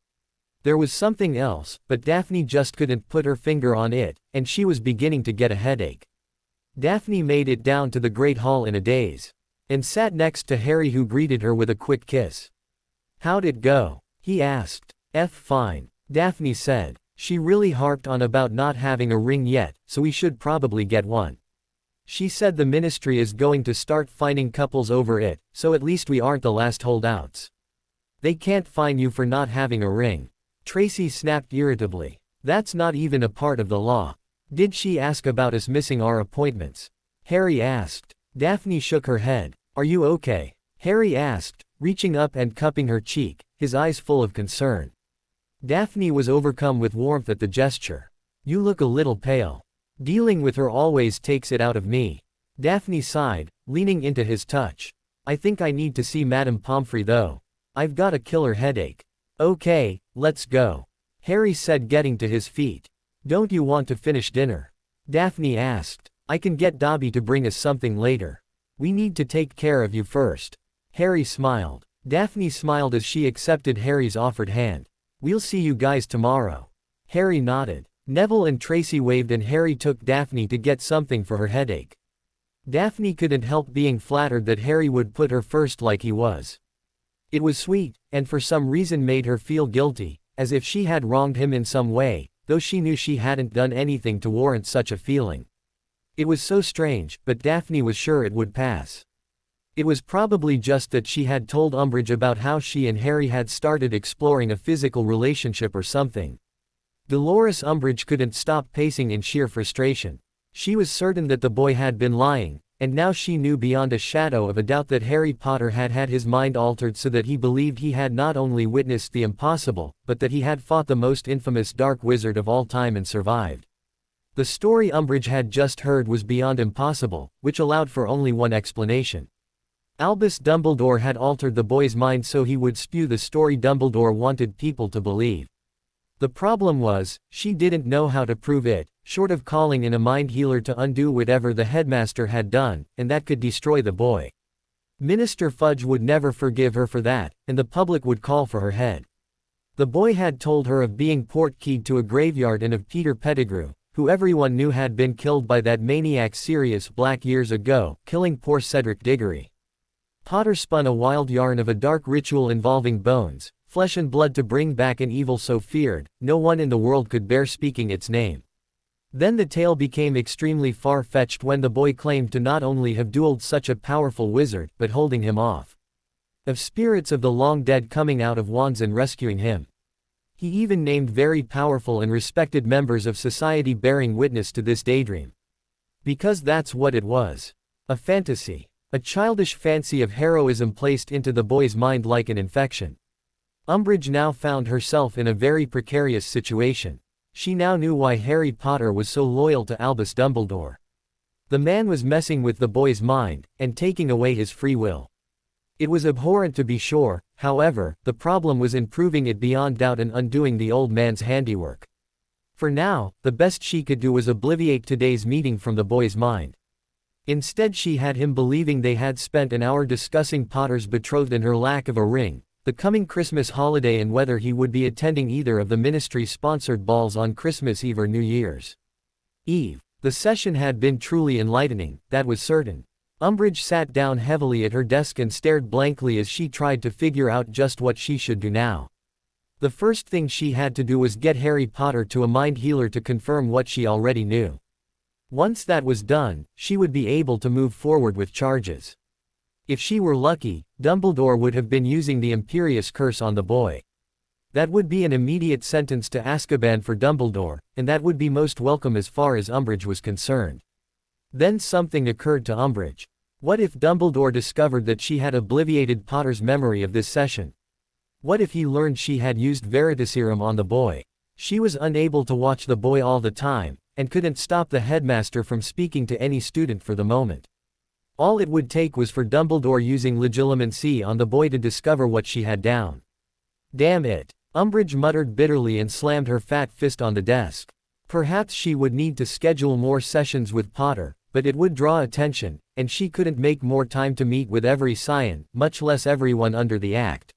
There was something else, but Daphne just couldn't put her finger on it, and she was beginning to get a headache. Daphne made it down to the Great Hall in a daze, and sat next to Harry, who greeted her with a quick kiss. "How'd it go?" he asked. Fine," Daphne said. She really harped on about not having a ring yet, so we should probably get one. She said the ministry is going to start finding couples over it, so at least we aren't the last holdouts. "They can't fine you for not having a ring," Tracy snapped irritably. "That's not even a part of the law." "Did she ask about us missing our appointments?" Harry asked. Daphne shook her head. "Are you okay?" Harry asked, reaching up and cupping her cheek, his eyes full of concern. Daphne was overcome with warmth at the gesture. "You look a little pale. Dealing with her always takes it out of me." Daphne sighed, leaning into his touch. "I think I need to see Madame Pomfrey though. I've got a killer headache." "Okay, let's go," Harry said, getting to his feet. "Don't you want to finish dinner?" Daphne asked. "I can get Dobby to bring us something later. We need to take care of you first." Harry smiled. Daphne smiled as she accepted Harry's offered hand. "We'll see you guys tomorrow." Harry nodded. Neville and Tracy waved and Harry took Daphne to get something for her headache. Daphne couldn't help being flattered that Harry would put her first like he was. It was sweet, and for some reason made her feel guilty, as if she had wronged him in some way, though she knew she hadn't done anything to warrant such a feeling. It was so strange, but Daphne was sure it would pass. It was probably just that she had told Umbridge about how she and Harry had started exploring a physical relationship or something. Dolores Umbridge couldn't stop pacing in sheer frustration. She was certain that the boy had been lying, and now she knew beyond a shadow of a doubt that Harry Potter had had his mind altered so that he believed he had not only witnessed the impossible, but that he had fought the most infamous dark wizard of all time and survived. The story Umbridge had just heard was beyond impossible, which allowed for only one explanation. Albus Dumbledore had altered the boy's mind so he would spew the story Dumbledore wanted people to believe. The problem was, she didn't know how to prove it, short of calling in a mind healer to undo whatever the headmaster had done, and that could destroy the boy. Minister Fudge would never forgive her for that, and the public would call for her head. The boy had told her of being portkeyed to a graveyard and of Peter Pettigrew, who everyone knew had been killed by that maniac Sirius Black years ago, killing poor Cedric Diggory. Potter spun a wild yarn of a dark ritual involving bones, flesh and blood to bring back an evil so feared, no one in the world could bear speaking its name. Then the tale became extremely far-fetched when the boy claimed to not only have dueled such a powerful wizard, but holding him off. Of spirits of the long dead coming out of wands and rescuing him. He even named very powerful and respected members of society bearing witness to this daydream. Because that's what it was. A fantasy. A childish fancy of heroism placed into the boy's mind like an infection. Umbridge now found herself in a very precarious situation. She now knew why Harry Potter was so loyal to Albus Dumbledore. The man was messing with the boy's mind, and taking away his free will. It was abhorrent to be sure, however, the problem was in proving it beyond doubt and undoing the old man's handiwork. For now, the best she could do was obliviate today's meeting from the boy's mind. Instead she had him believing they had spent an hour discussing Potter's betrothed and her lack of a ring, the coming Christmas holiday and whether he would be attending either of the ministry-sponsored balls on Christmas Eve or New Year's Eve. The session had been truly enlightening, that was certain. Umbridge sat down heavily at her desk and stared blankly as she tried to figure out just what she should do now. The first thing she had to do was get Harry Potter to a mind healer to confirm what she already knew. Once that was done, she would be able to move forward with charges. If she were lucky, Dumbledore would have been using the Imperious Curse on the boy. That would be an immediate sentence to Azkaban for Dumbledore, and that would be most welcome as far as Umbridge was concerned. Then something occurred to Umbridge. What if Dumbledore discovered that she had obliviated Potter's memory of this session? What if he learned she had used Veritaserum on the boy? She was unable to watch the boy all the time, and couldn't stop the headmaster from speaking to any student for the moment. All it would take was for Dumbledore using Legilimency on the boy to discover what she had down. Damn it! Umbridge muttered bitterly and slammed her fat fist on the desk. Perhaps she would need to schedule more sessions with Potter, but it would draw attention, and she couldn't make more time to meet with every scion, much less everyone under the act.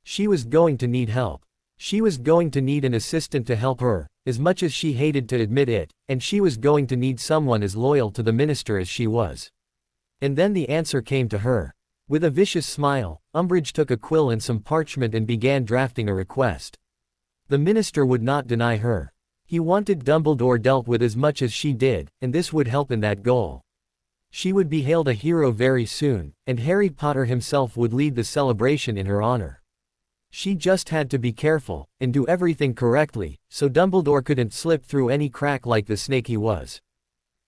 She was going to need help. She was going to need an assistant to help her, as much as she hated to admit it, and she was going to need someone as loyal to the minister as she was. And then the answer came to her. With a vicious smile, Umbridge took a quill and some parchment and began drafting a request. The minister would not deny her. He wanted Dumbledore dealt with as much as she did, and this would help in that goal. She would be hailed a hero very soon, and Harry Potter himself would lead the celebration in her honor. She just had to be careful, and do everything correctly, so Dumbledore couldn't slip through any crack like the snake he was.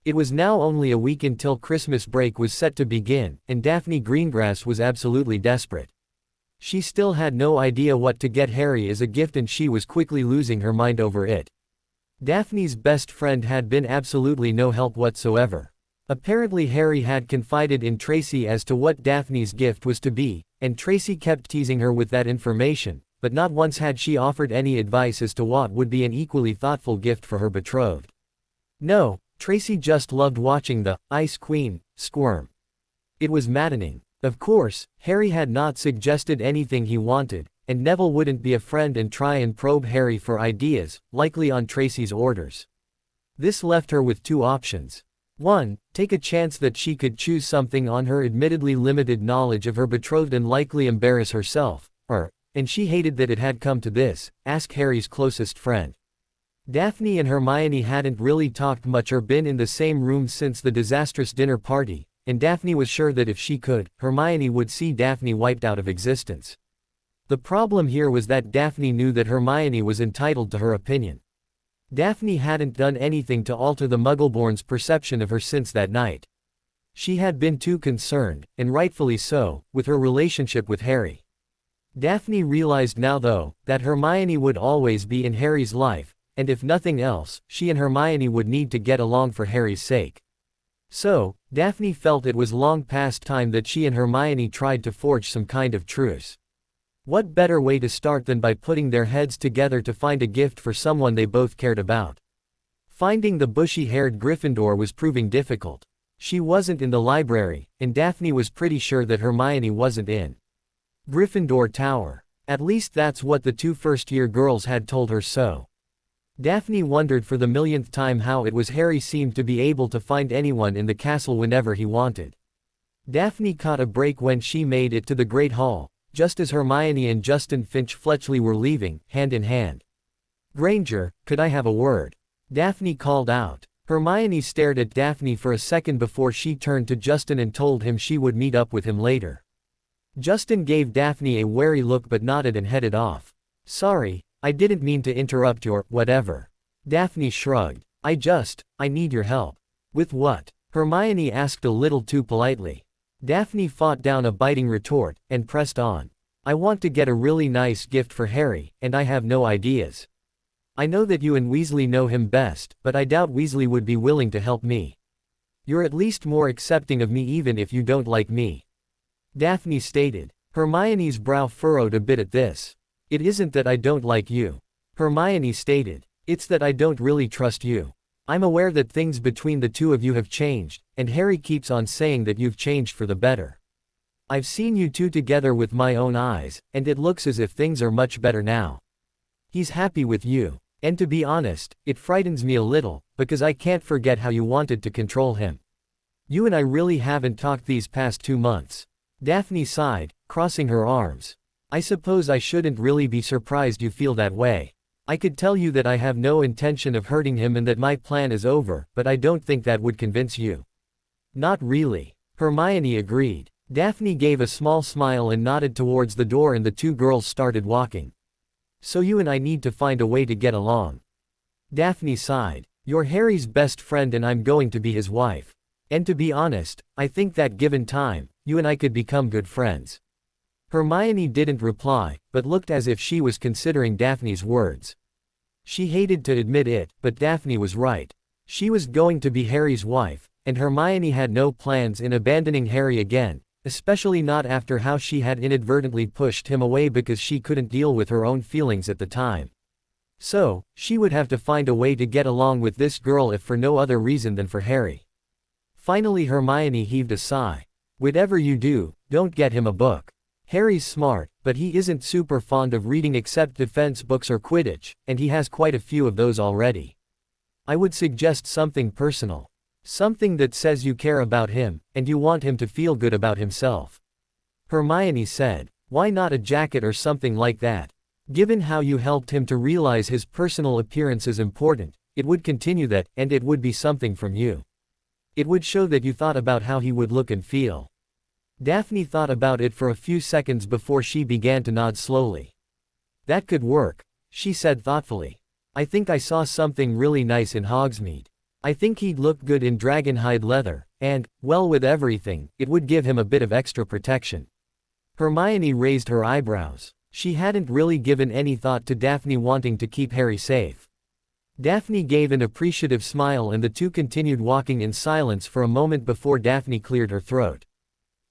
It was now only a week until Christmas break was set to begin, and Daphne Greengrass was absolutely desperate. She still had no idea what to get Harry as a gift and she was quickly losing her mind over it. Daphne's best friend had been absolutely no help whatsoever. Apparently Harry had confided in Tracy as to what Daphne's gift was to be, and Tracy kept teasing her with that information, but not once had she offered any advice as to what would be an equally thoughtful gift for her betrothed. No, Tracy just loved watching the Ice Queen squirm. It was maddening. Of course, Harry had not suggested anything he wanted, and Neville wouldn't be a friend and try and probe Harry for ideas, likely on Tracy's orders. This left her with two options. 1. Take a chance that she could choose something on her admittedly limited knowledge of her betrothed and likely embarrass herself, or, and she hated that it had come to this, ask Harry's closest friend. Daphne and Hermione hadn't really talked much or been in the same room since the disastrous dinner party, and Daphne was sure that if she could, Hermione would see Daphne wiped out of existence. The problem here was that Daphne knew that Hermione was entitled to her opinion. Daphne hadn't done anything to alter the Muggleborn's perception of her since that night. She had been too concerned, and rightfully so, with her relationship with Harry. Daphne realized now though, that Hermione would always be in Harry's life, and if nothing else, she and Hermione would need to get along for Harry's sake. So, Daphne felt it was long past time that she and Hermione tried to forge some kind of truce. What better way to start than by putting their heads together to find a gift for someone they both cared about? Finding the bushy-haired Gryffindor was proving difficult. She wasn't in the library, and Daphne was pretty sure that Hermione wasn't in Gryffindor Tower. At least that's what the two first-year girls had told her so. Daphne wondered for the millionth time how it was Harry seemed to be able to find anyone in the castle whenever he wanted. Daphne caught a break when she made it to the Great Hall, just as Hermione and Justin Finch-Fletchley were leaving, hand in hand. "Granger, could I have a word?" Daphne called out. Hermione stared at Daphne for a second before she turned to Justin and told him she would meet up with him later. Justin gave Daphne a wary look but nodded and headed off. "Sorry, I didn't mean to interrupt your whatever." Daphne shrugged. I need your help." "With what?" Hermione asked a little too politely. Daphne fought down a biting retort, and pressed on. "I want to get a really nice gift for Harry, and I have no ideas. I know that you and Weasley know him best, but I doubt Weasley would be willing to help me. You're at least more accepting of me even if you don't like me," Daphne stated. Hermione's brow furrowed a bit at this. "It isn't that I don't like you," Hermione stated. "It's that I don't really trust you. I'm aware that things between the two of you have changed, and Harry keeps on saying that you've changed for the better. I've seen you two together with my own eyes, and it looks as if things are much better now. He's happy with you. And to be honest, it frightens me a little, because I can't forget how you wanted to control him. You and I really haven't talked these past 2 months." Daphne sighed, crossing her arms. "I suppose I shouldn't really be surprised you feel that way. I could tell you that I have no intention of hurting him and that my plan is over, but I don't think that would convince you." "Not really," Hermione agreed. Daphne gave a small smile and nodded towards the door and the two girls started walking. "So you and I need to find a way to get along." Daphne sighed. "You're Harry's best friend and I'm going to be his wife. And to be honest, I think that given time, you and I could become good friends." Hermione didn't reply, but looked as if she was considering Daphne's words. She hated to admit it, but Daphne was right. She was going to be Harry's wife, and Hermione had no plans in abandoning Harry again, especially not after how she had inadvertently pushed him away because she couldn't deal with her own feelings at the time. So, she would have to find a way to get along with this girl if for no other reason than for Harry. Finally Hermione heaved a sigh. "Whatever you do, don't get him a book. Harry's smart, but he isn't super fond of reading except defense books or Quidditch, and he has quite a few of those already. I would suggest something personal. Something that says you care about him, and you want him to feel good about himself." Hermione said. "Why not a jacket or something like that? Given how you helped him to realize his personal appearance is important, it would continue that, and it would be something from you. It would show that you thought about how he would look and feel." Daphne thought about it for a few seconds before she began to nod slowly. "That could work," she said thoughtfully. "I think I saw something really nice in Hogsmeade. I think he'd look good in dragonhide leather, and, well, with everything, it would give him a bit of extra protection." Hermione raised her eyebrows. She hadn't really given any thought to Daphne wanting to keep Harry safe. Daphne gave an appreciative smile and the two continued walking in silence for a moment before Daphne cleared her throat.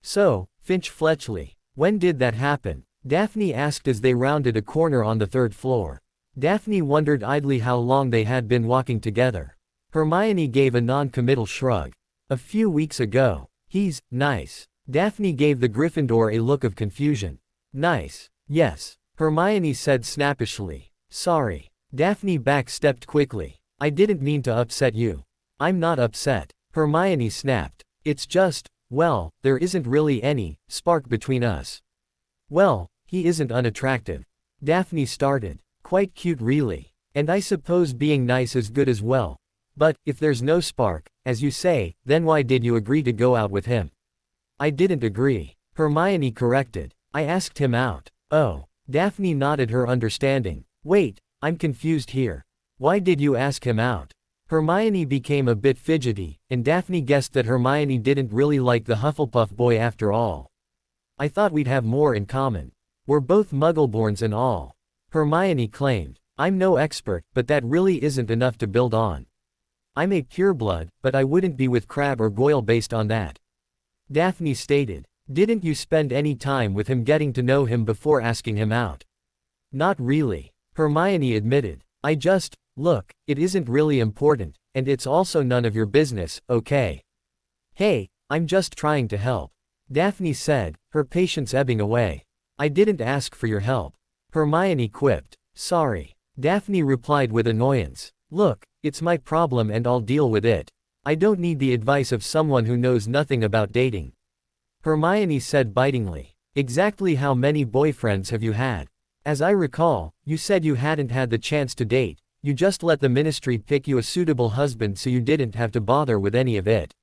"So, Finch-Fletchley, when did that happen?" Daphne asked as they rounded a corner on the 3rd floor. Daphne wondered idly how long they had been walking together. Hermione gave a non-committal shrug. "A few weeks ago. He's nice." Daphne gave the Gryffindor a look of confusion. "Nice. Yes," Hermione said snappishly. "Sorry." Daphne backstepped quickly. "I didn't mean to upset you." "I'm not upset," Hermione snapped. "It's just, well, there isn't really any spark between us." "Well, he isn't unattractive." Daphne started. "Quite cute really. And I suppose being nice is good as well. But, if there's no spark, as you say, then why did you agree to go out with him?" "I didn't agree," Hermione corrected. "I asked him out." "Oh." Daphne nodded her understanding. "Wait, I'm confused here. Why did you ask him out?" Hermione became a bit fidgety, and Daphne guessed that Hermione didn't really like the Hufflepuff boy after all. "I thought we'd have more in common. We're both Muggleborns and all," Hermione claimed. "I'm no expert, but that really isn't enough to build on. I'm a pureblood, but I wouldn't be with Crabbe or Goyle based on that," Daphne stated. "Didn't you spend any time with him getting to know him before asking him out?" "Not really," Hermione admitted. Look, it isn't really important, and it's also none of your business, okay? Hey, I'm just trying to help," Daphne said, her patience ebbing away. "I didn't ask for your help," Hermione quipped. "Sorry," Daphne replied with annoyance. "Look, it's my problem and I'll deal with it. I don't need the advice of someone who knows nothing about dating." Hermione said bitingly. Exactly how many boyfriends have you had? As I recall, you said you hadn't had the chance to date, you just let the ministry pick you a suitable husband so you didn't have to bother with any of it.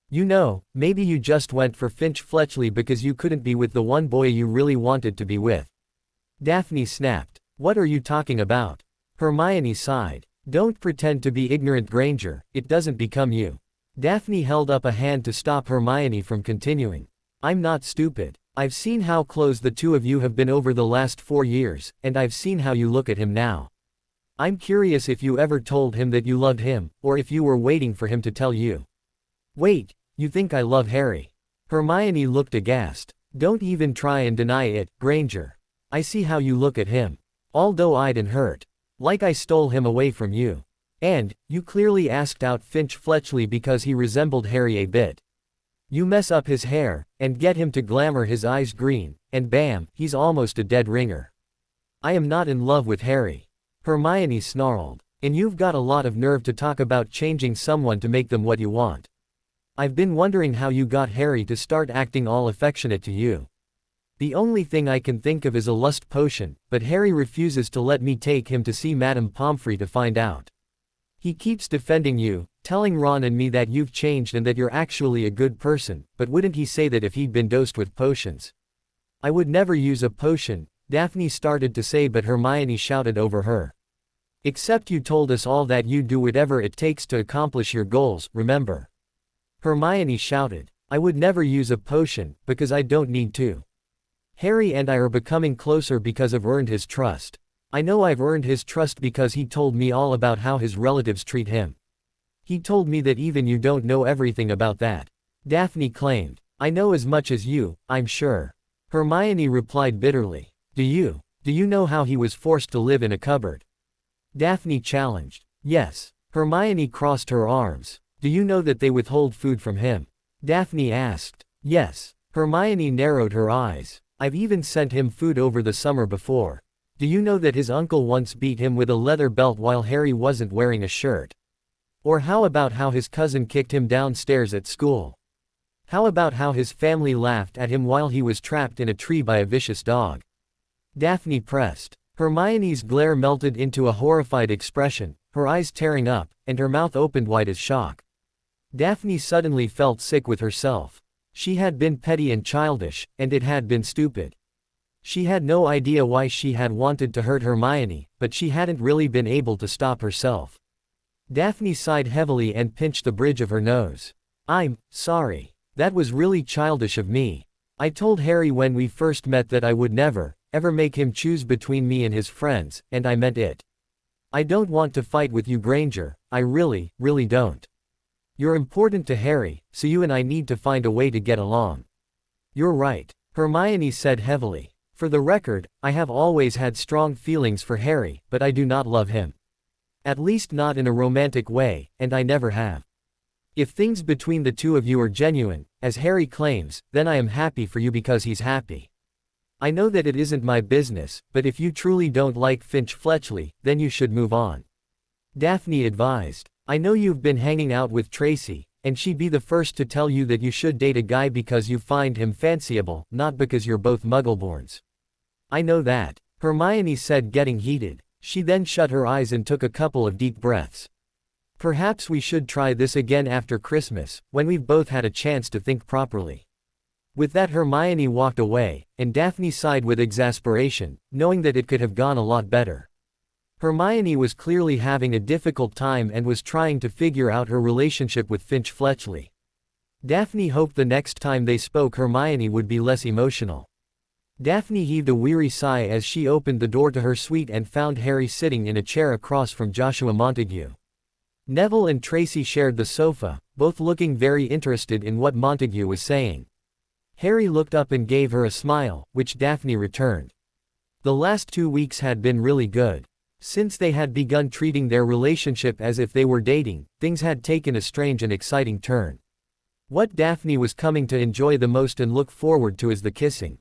You know, maybe you just went for Finch Fletchley because you couldn't be with the one boy you really wanted to be with. Daphne snapped. What are you talking about? Hermione sighed. Don't pretend to be ignorant, Granger, it doesn't become you. Daphne held up a hand to stop Hermione from continuing. I'm not stupid. I've seen how close the two of you have been over the last 4 years, and I've seen how you look at him now. I'm curious if you ever told him that you loved him, or if you were waiting for him to tell you. Wait, you think I love Harry? Hermione looked aghast. Don't even try and deny it, Granger. I see how you look at him. All doe-eyed and hurt. Like I stole him away from you. And, you clearly asked out Finch Fletchley because he resembled Harry a bit. You mess up his hair, and get him to glamour his eyes green, and bam, he's almost a dead ringer. I am not in love with Harry. Hermione snarled. And you've got a lot of nerve to talk about changing someone to make them what you want. I've been wondering how you got Harry to start acting all affectionate to you. The only thing I can think of is a lust potion, but Harry refuses to let me take him to see Madame Pomfrey to find out. He keeps defending you, telling Ron and me that you've changed and that you're actually a good person, but wouldn't he say that if he'd been dosed with potions? I would never use a potion, Daphne started to say, but Hermione shouted over her. Except you told us all that you'd do whatever it takes to accomplish your goals, remember? Hermione shouted. I would never use a potion, because I don't need to. Harry and I are becoming closer because I've earned his trust. I know I've earned his trust because he told me all about how his relatives treat him. He told me that even you don't know everything about that. Daphne claimed. I know as much as you, I'm sure. Hermione replied bitterly. Do you know how he was forced to live in a cupboard? Daphne challenged. Yes. Hermione crossed her arms. Do you know that they withhold food from him? Daphne asked. Yes. Hermione narrowed her eyes. I've even sent him food over the summer before. Do you know that his uncle once beat him with a leather belt while Harry wasn't wearing a shirt? Or how about how his cousin kicked him downstairs at school? How about how his family laughed at him while he was trapped in a tree by a vicious dog? Daphne pressed. Hermione's glare melted into a horrified expression, her eyes tearing up, and her mouth opened wide as shock. Daphne suddenly felt sick with herself. She had been petty and childish, and it had been stupid. She had no idea why she had wanted to hurt Hermione, but she hadn't really been able to stop herself. Daphne sighed heavily and pinched the bridge of her nose. I'm sorry. That was really childish of me. I told Harry when we first met that I would never, ever make him choose between me and his friends, and I meant it. I don't want to fight with you, Granger, I really, really don't. You're important to Harry, so you and I need to find a way to get along. You're right, Hermione said heavily. For the record, I have always had strong feelings for Harry, but I do not love him. At least not in a romantic way, and I never have. If things between the two of you are genuine, as Harry claims, then I am happy for you because he's happy. I know that it isn't my business, but if you truly don't like Finch Fletchley, then you should move on. Daphne advised. I know you've been hanging out with Tracy, and she'd be the first to tell you that you should date a guy because you find him fanciable, not because you're both Muggleborns. I know that, Hermione said, getting heated. She then shut her eyes and took a couple of deep breaths. Perhaps we should try this again after Christmas, when we've both had a chance to think properly. With that, Hermione walked away, and Daphne sighed with exasperation, knowing that it could have gone a lot better. Hermione was clearly having a difficult time and was trying to figure out her relationship with Finch Fletchley. Daphne hoped the next time they spoke Hermione would be less emotional. Daphne heaved a weary sigh as she opened the door to her suite and found Harry sitting in a chair across from Joshua Montague. Neville and Tracy shared the sofa, both looking very interested in what Montague was saying. Harry looked up and gave her a smile, which Daphne returned. The last 2 weeks had been really good. Since they had begun treating their relationship as if they were dating, things had taken a strange and exciting turn. What Daphne was coming to enjoy the most and look forward to is the kissing.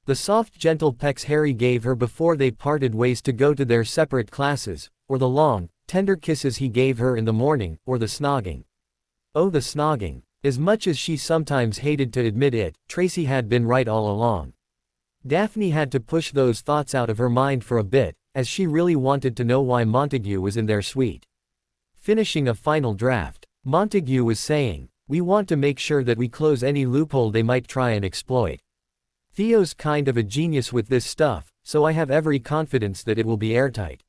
The soft, gentle pecks Harry gave her before they parted ways to go to their separate classes, or the long, tender kisses he gave her in the morning, or the snogging. Oh, the snogging. As much as she sometimes hated to admit it, Tracy had been right all along. Daphne had to push those thoughts out of her mind for a bit, as she really wanted to know why Montague was in their suite. Finishing a final draft, Montague was saying, "We want to make sure that we close any loophole they might try and exploit. Theo's kind of a genius with this stuff, so I have every confidence that it will be airtight."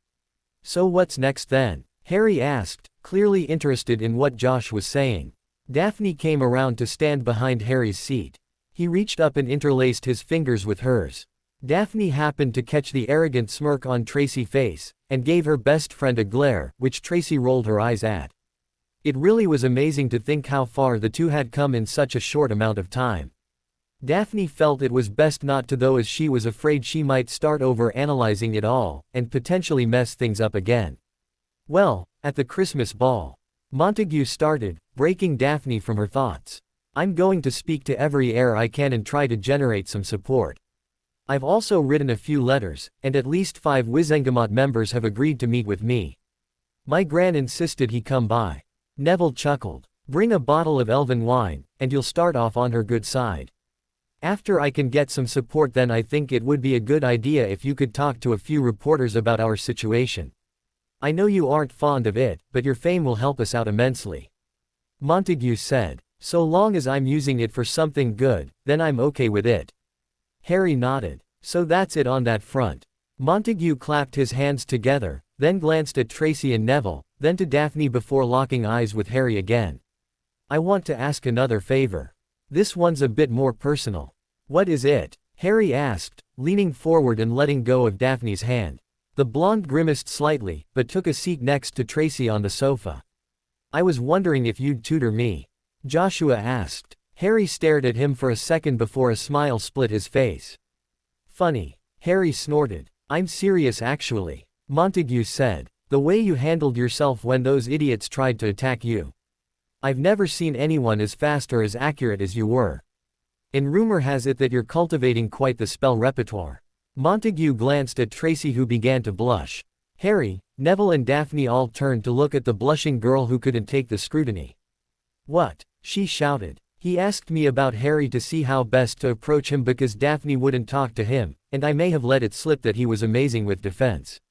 "So what's next then?" Harry asked, clearly interested in what Josh was saying. Daphne came around to stand behind Harry's seat. He reached up and interlaced his fingers with hers. Daphne happened to catch the arrogant smirk on Tracy's face, and gave her best friend a glare, which Tracy rolled her eyes at. It really was amazing to think how far the two had come in such a short amount of time. Daphne felt it was best not to, though, as she was afraid she might start over-analyzing it all, and potentially mess things up again. "Well, at the Christmas ball," Montague started, breaking Daphne from her thoughts. "I'm going to speak to every heir I can and try to generate some support. I've also written a few letters, and at least 5 Wizengamot members have agreed to meet with me. My Gran insisted he come by." Neville chuckled. "Bring a bottle of elven wine, and you'll start off on her good side. After I can get some support, then I think it would be a good idea if you could talk to a few reporters about our situation. I know you aren't fond of it, but your fame will help us out immensely." Montague said, "So long as I'm using it for something good, then I'm okay with it." Harry nodded. "So that's it on that front." Montague clapped his hands together, then glanced at Tracy and Neville, then to Daphne before locking eyes with Harry again. "I want to ask another favor. This one's a bit more personal." "What is it?" Harry asked, leaning forward and letting go of Daphne's hand. The blonde grimaced slightly, but took a seat next to Tracy on the sofa. "I was wondering if you'd tutor me," Joshua asked. Harry stared at him for a second before a smile split his face. "Funny." Harry snorted. "I'm serious actually," Montague said. "The way you handled yourself when those idiots tried to attack you. I've never seen anyone as fast or as accurate as you were. And rumor has it that you're cultivating quite the spell repertoire." Montague glanced at Tracy, who began to blush. Harry, Neville and Daphne all turned to look at the blushing girl who couldn't take the scrutiny. "What?" she shouted. "He asked me about Harry to see how best to approach him because Daphne wouldn't talk to him, and I may have let it slip that he was amazing with defense.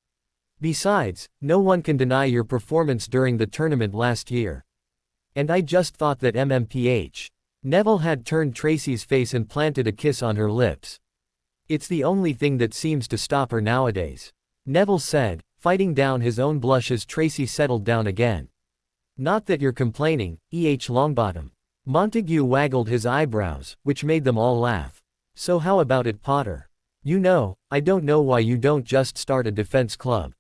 Besides, no one can deny your performance during the tournament last year. And I just thought that MMPH." Neville had turned Tracy's face and planted a kiss on her lips. "It's the only thing that seems to stop her nowadays," Neville said, fighting down his own blush as Tracy settled down again. "Not that you're complaining, Longbottom." Montague waggled his eyebrows, which made them all laugh. "So how about it, Potter? You know, I don't know why you don't just start a defense club."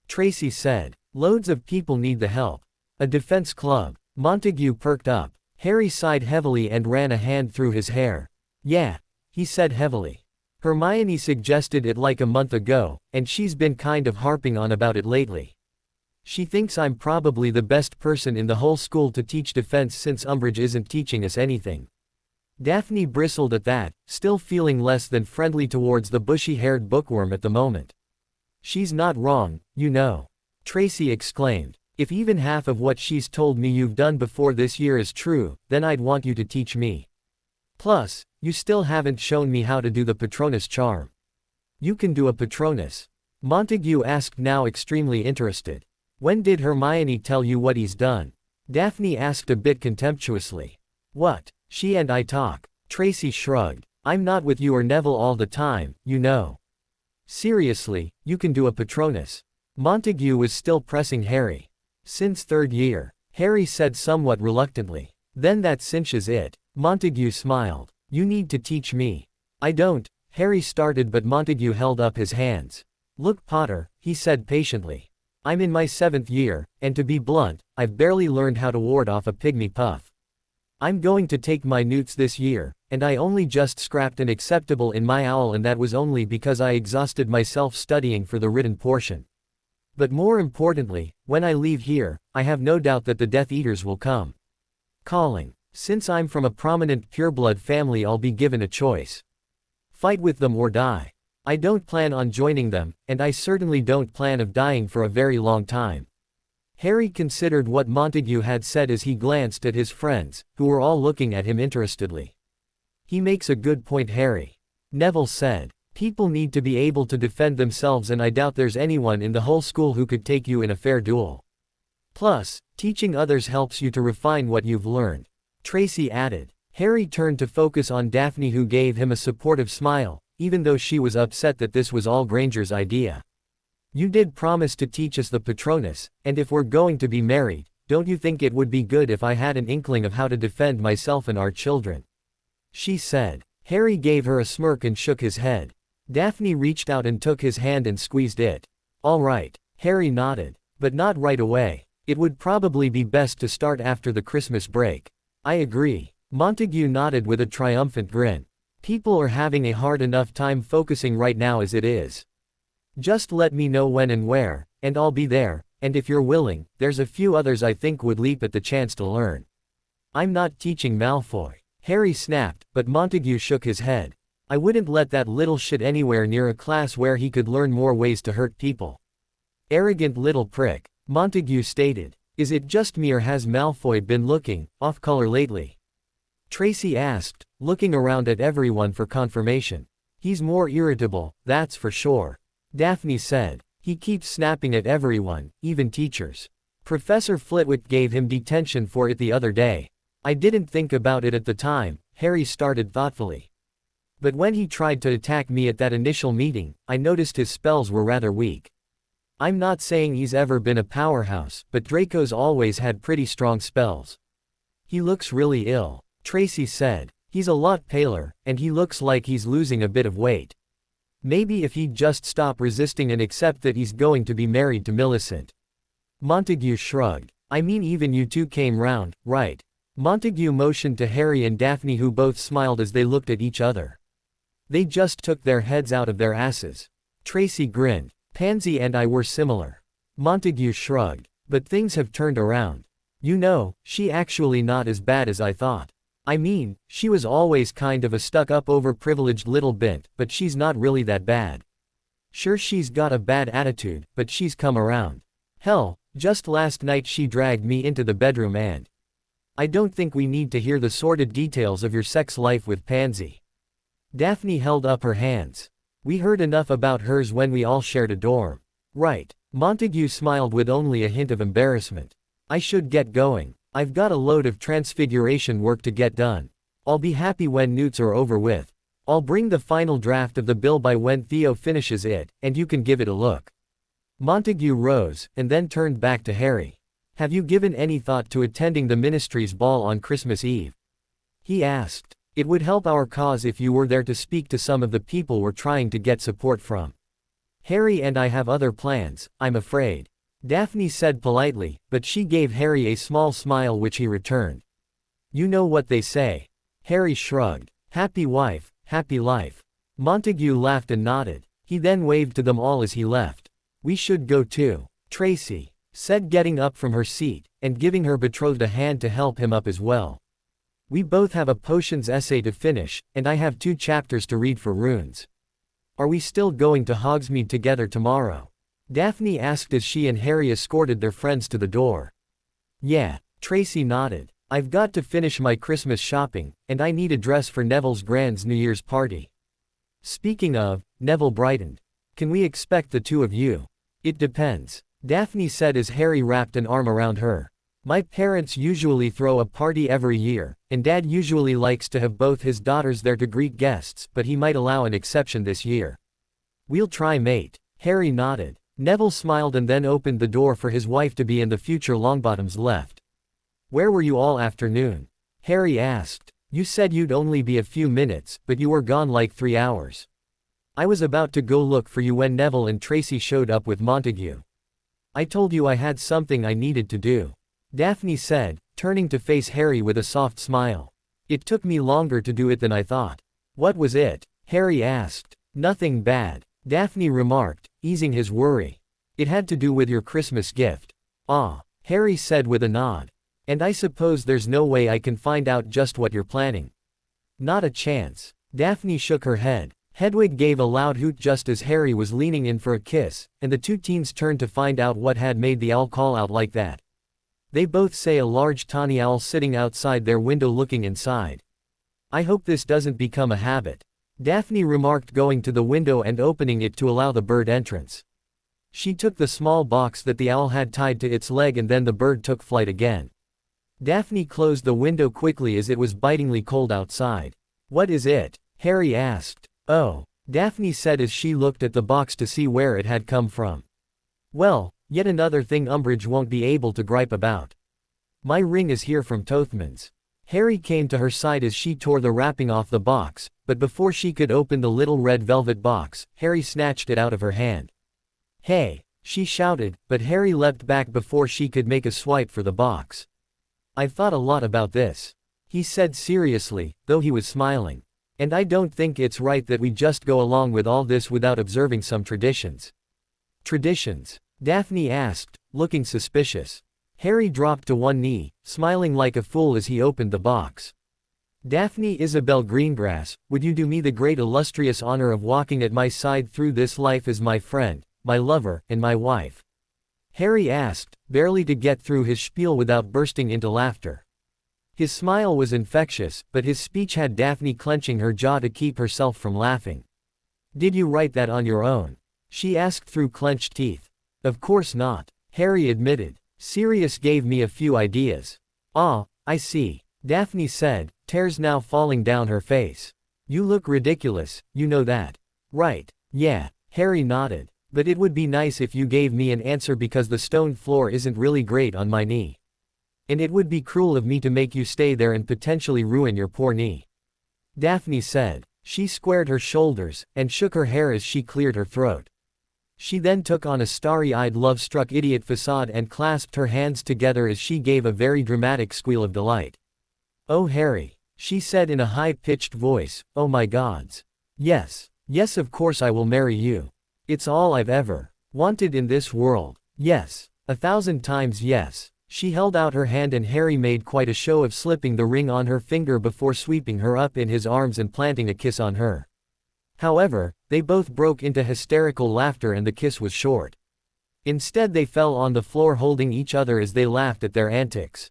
Tracy said. "Loads of people need the help." "A defense club?" Montague perked up. Harry sighed heavily and ran a hand through his hair. "Yeah," he said heavily. "Hermione suggested it like a month ago, and she's been kind of harping on about it lately. She thinks I'm probably the best person in the whole school to teach defense since Umbridge isn't teaching us anything." Daphne bristled at that, still feeling less than friendly towards the bushy-haired bookworm at the moment. "She's not wrong, you know," Tracy exclaimed. "If even half of what she's told me you've done before this year is true, then I'd want you to teach me. Plus, you still haven't shown me how to do the Patronus charm." "You can do a Patronus?" Montague asked, now extremely interested. "When did Hermione tell you what he's done?" Daphne asked a bit contemptuously. "What? She and I talk." Tracy shrugged. "I'm not with you or Neville all the time, you know." "Seriously, you can do a Patronus?" Montague was still pressing Harry. "Since 3rd year," Harry said somewhat reluctantly. "Then that cinches it." Montague smiled. "You need to teach me." "I don't," Harry started, but Montague held up his hands. "Look, Potter," he said patiently. "I'm in my 7th year, and to be blunt, I've barely learned how to ward off a pygmy puff. I'm going to take my newts this year, and I only just scrapped an acceptable in my owl, and that was only because I exhausted myself studying for the written portion. But more importantly, when I leave here, I have no doubt that the Death Eaters will come calling. Since I'm from a prominent pureblood family, I'll be given a choice. Fight with them or die. I don't plan on joining them, and I certainly don't plan of dying for a very long time." Harry considered what Montague had said as he glanced at his friends, who were all looking at him interestedly. He makes a good point, Harry. Neville said. People need to be able to defend themselves, and I doubt there's anyone in the whole school who could take you in a fair duel. Plus, teaching others helps you to refine what you've learned, Tracy added. Harry turned to focus on Daphne, who gave him a supportive smile, even though she was upset that this was all Granger's idea. You did promise to teach us the Patronus, and if we're going to be married, don't you think it would be good if I had an inkling of how to defend myself and our children? She said. Harry gave her a smirk and shook his head. Daphne reached out and took his hand and squeezed it. All right, Harry nodded. But not right away. It would probably be best to start after the Christmas break. I agree. Montague nodded with a triumphant grin. People are having a hard enough time focusing right now as it is. Just let me know when and where, and I'll be there, and if you're willing, there's a few others I think would leap at the chance to learn. I'm not teaching Malfoy, Harry snapped, but Montague shook his head. I wouldn't let that little shit anywhere near a class where he could learn more ways to hurt people. Arrogant little prick, Montague stated. Is it just me, or has Malfoy been looking off color lately? Tracy asked, looking around at everyone for confirmation. He's more irritable, that's for sure. Daphne said. He keeps snapping at everyone, even teachers. Professor Flitwick gave him detention for it the other day. I didn't think about it at the time, Harry started thoughtfully. But when he tried to attack me at that initial meeting, I noticed his spells were rather weak. I'm not saying he's ever been a powerhouse, but Draco's always had pretty strong spells. He looks really ill, Tracy said. He's a lot paler, and he looks like he's losing a bit of weight. Maybe if he'd just stop resisting and accept that he's going to be married to Millicent. Montague shrugged. I mean, even you two came round, right? Montague motioned to Harry and Daphne, who both smiled as they looked at each other. They just took their heads out of their asses. Tracy grinned. Pansy and I were similar. Montague shrugged. But things have turned around. You know, she actually not as bad as I thought. I mean, she was always kind of a stuck-up overprivileged little bit, but she's not really that bad. Sure, she's got a bad attitude, but she's come around. Hell, just last night she dragged me into the bedroom and... I don't think we need to hear the sordid details of your sex life with Pansy. Daphne held up her hands. We heard enough about hers when we all shared a dorm. Right. Montague smiled with only a hint of embarrassment. I should get going. I've got a load of transfiguration work to get done. I'll be happy when newts are over with. I'll bring the final draft of the bill by when Theo finishes it, and you can give it a look. Montague rose, and then turned back to Harry. Have you given any thought to attending the ministry's ball on Christmas Eve? He asked. It would help our cause if you were there to speak to some of the people we're trying to get support from. Harry and I have other plans, I'm afraid. Daphne said politely, but she gave Harry a small smile which he returned. You know what they say. Harry shrugged. Happy wife, happy life. Montague laughed and nodded. He then waved to them all as he left. We should go too, Tracy said, getting up from her seat, and giving her betrothed a hand to help him up as well. We both have a potions essay to finish, and I have 2 chapters to read for runes. Are we still going to Hogsmeade together tomorrow? Daphne asked as she and Harry escorted their friends to the door. Yeah, Tracy nodded. I've got to finish my Christmas shopping, and I need a dress for Neville's grand New Year's party. Speaking of, Neville brightened. Can we expect the 2 of you? It depends, Daphne said as Harry wrapped an arm around her. My parents usually throw a party every year, and Dad usually likes to have both his daughters there to greet guests, but he might allow an exception this year. We'll try, mate. Harry nodded. Neville smiled and then opened the door for his wife-to-be and the future Longbottoms left. Where were you all afternoon? Harry asked. You said you'd only be a few minutes, but you were gone like 3 hours. I was about to go look for you when Neville and Tracy showed up with Montague. I told you I had something I needed to do, Daphne said, turning to face Harry with a soft smile. It took me longer to do it than I thought. What was it? Harry asked. Nothing bad, Daphne remarked, easing his worry. It had to do with your Christmas gift. Ah, Harry said with a nod. And I suppose there's no way I can find out just what you're planning. Not a chance. Daphne shook her head. Hedwig gave a loud hoot just as Harry was leaning in for a kiss, and the two teens turned to find out what had made the owl call out like that. They both say a large tawny owl sitting outside their window looking inside. I hope this doesn't become a habit, Daphne remarked, going to the window and opening it to allow the bird entrance. She took the small box that the owl had tied to its leg and then the bird took flight again. Daphne closed the window quickly as it was bitingly cold outside. What is it? Harry asked. Oh, Daphne said as she looked at the box to see where it had come from. Well, yet another thing Umbridge won't be able to gripe about. My ring is here from Tothman's. Harry came to her side as she tore the wrapping off the box, but before she could open the little red velvet box, Harry snatched it out of her hand. Hey, she shouted, but Harry leapt back before she could make a swipe for the box. I've thought a lot about this, he said seriously, though he was smiling. And I don't think it's right that we just go along with all this without observing some traditions. Traditions? Daphne asked, looking suspicious. Harry dropped to one knee, smiling like a fool as he opened the box. Daphne Isabel Greengrass, would you do me the great illustrious honor of walking at my side through this life as my friend, my lover, and my wife? Harry asked, barely to get through his spiel without bursting into laughter. His smile was infectious, but his speech had Daphne clenching her jaw to keep herself from laughing. Did you write that on your own? She asked through clenched teeth. Of course not, Harry admitted. Sirius gave me a few ideas. Ah, I see, Daphne said, tears now falling down her face. You look ridiculous, you know that. Right, yeah, Harry nodded. But it would be nice if you gave me an answer because the stone floor isn't really great on my knee. And it would be cruel of me to make you stay there and potentially ruin your poor knee. Daphne said. She squared her shoulders, and shook her hair as she cleared her throat. She then took on a starry-eyed love-struck idiot facade and clasped her hands together as she gave a very dramatic squeal of delight. Oh Harry, she said in a high-pitched voice, oh my gods. Yes, yes, of course I will marry you. It's all I've ever wanted in this world. Yes, 1,000 times yes. She held out her hand and Harry made quite a show of slipping the ring on her finger before sweeping her up in his arms and planting a kiss on her. However, they both broke into hysterical laughter and the kiss was short. Instead they fell on the floor holding each other as they laughed at their antics.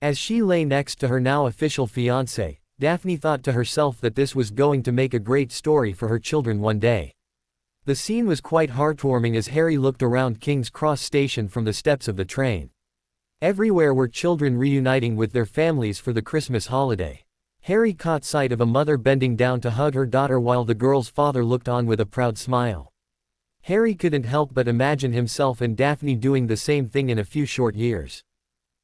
As she lay next to her now official fiancé, Daphne thought to herself that this was going to make a great story for her children one day. The scene was quite heartwarming as Harry looked around King's Cross Station from the steps of the train. Everywhere were children reuniting with their families for the Christmas holiday. Harry caught sight of a mother bending down to hug her daughter while the girl's father looked on with a proud smile. Harry couldn't help but imagine himself and Daphne doing the same thing in a few short years.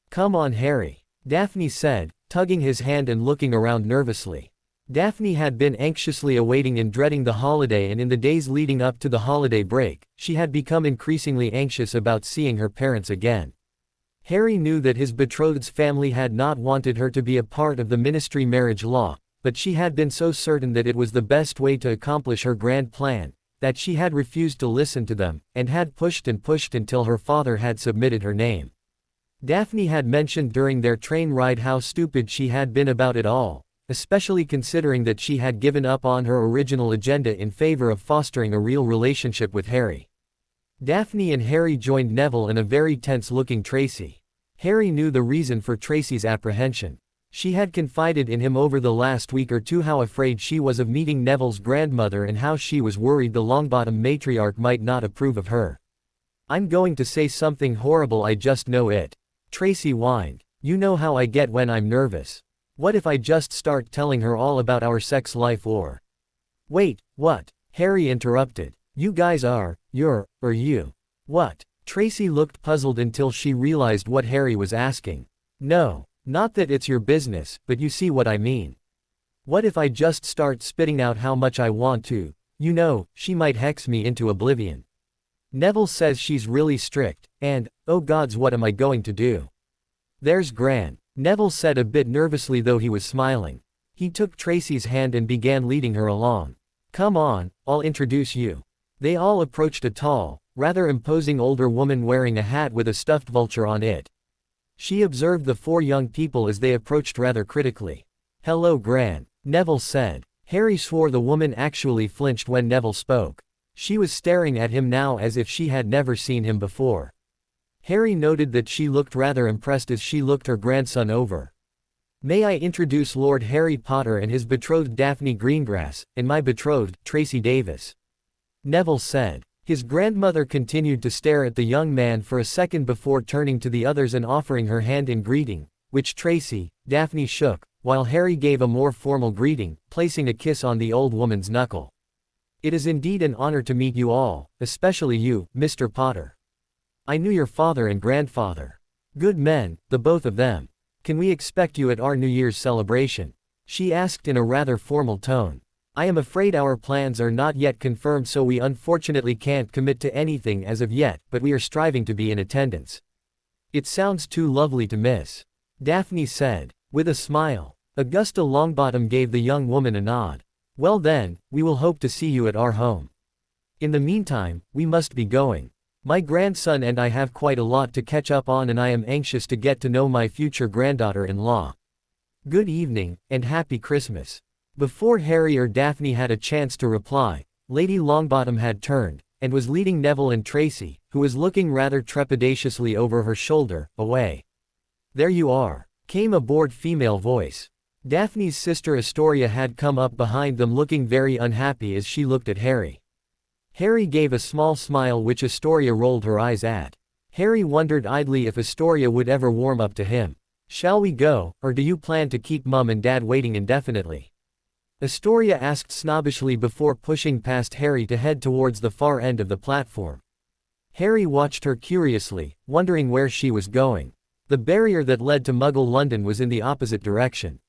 Come on Harry, Daphne said, tugging his hand and looking around nervously. Daphne had been anxiously awaiting and dreading the holiday, and in the days leading up to the holiday break, she had become increasingly anxious about seeing her parents again. Harry knew that his betrothed's family had not wanted her to be a part of the ministry marriage law, but she had been so certain that it was the best way to accomplish her grand plan, that she had refused to listen to them, and had pushed and pushed until her father had submitted her name. Daphne had mentioned during their train ride how stupid she had been about it all, especially considering that she had given up on her original agenda in favor of fostering a real relationship with Harry. Daphne and Harry joined Neville and a very tense-looking Tracy. Harry knew the reason for Tracy's apprehension. She had confided in him over the last week or two how afraid she was of meeting Neville's grandmother and how she was worried the Longbottom matriarch might not approve of her. I'm going to say something horrible, I just know it. Tracy whined. You know how I get when I'm nervous. What if I just start telling her all about our sex life or... Wait, what? Harry interrupted. You guys are, you. What? Tracy looked puzzled until she realized what Harry was asking. No, not that it's your business, but you see what I mean. What if I just start spitting out how much I want to? You know, she might hex me into oblivion. Neville says she's really strict, and, oh gods, what am I going to do? There's Gran, Neville said a bit nervously though he was smiling. He took Tracy's hand and began leading her along. Come on, I'll introduce you. They all approached a tall, rather imposing older woman wearing a hat with a stuffed vulture on it. She observed the four young people as they approached rather critically. Hello Gran, Neville said. Harry swore the woman actually flinched when Neville spoke. She was staring at him now as if she had never seen him before. Harry noted that she looked rather impressed as she looked her grandson over. "May I introduce Lord Harry Potter and his betrothed Daphne Greengrass, and my betrothed, Tracy Davis," Neville said. His grandmother continued to stare at the young man for a second before turning to the others and offering her hand in greeting, which Daphne shook, while Harry gave a more formal greeting, placing a kiss on the old woman's knuckle. "It is indeed an honor to meet you all, especially you, Mr. Potter. I knew your father and grandfather. Good men, the both of them. Can we expect you at our New Year's celebration?" she asked in a rather formal tone. "I am afraid our plans are not yet confirmed, so we unfortunately can't commit to anything as of yet, but we are striving to be in attendance." "It sounds too lovely to miss," Daphne said, with a smile. Augusta Longbottom gave the young woman a nod. "Well then, we will hope to see you at our home. In the meantime, we must be going. My grandson and I have quite a lot to catch up on, and I am anxious to get to know my future granddaughter-in-law. Good evening, and Happy Christmas." Before Harry or Daphne had a chance to reply, Lady Longbottom had turned, and was leading Neville and Tracy, who was looking rather trepidatiously over her shoulder, away. "There you are," came a bored female voice. Daphne's sister Astoria had come up behind them looking very unhappy as she looked at Harry. Harry gave a small smile which Astoria rolled her eyes at. Harry wondered idly if Astoria would ever warm up to him. "Shall we go, or do you plan to keep Mum and Dad waiting indefinitely?" Astoria asked snobbishly before pushing past Harry to head towards the far end of the platform. Harry watched her curiously, wondering where she was going. The barrier that led to Muggle London was in the opposite direction.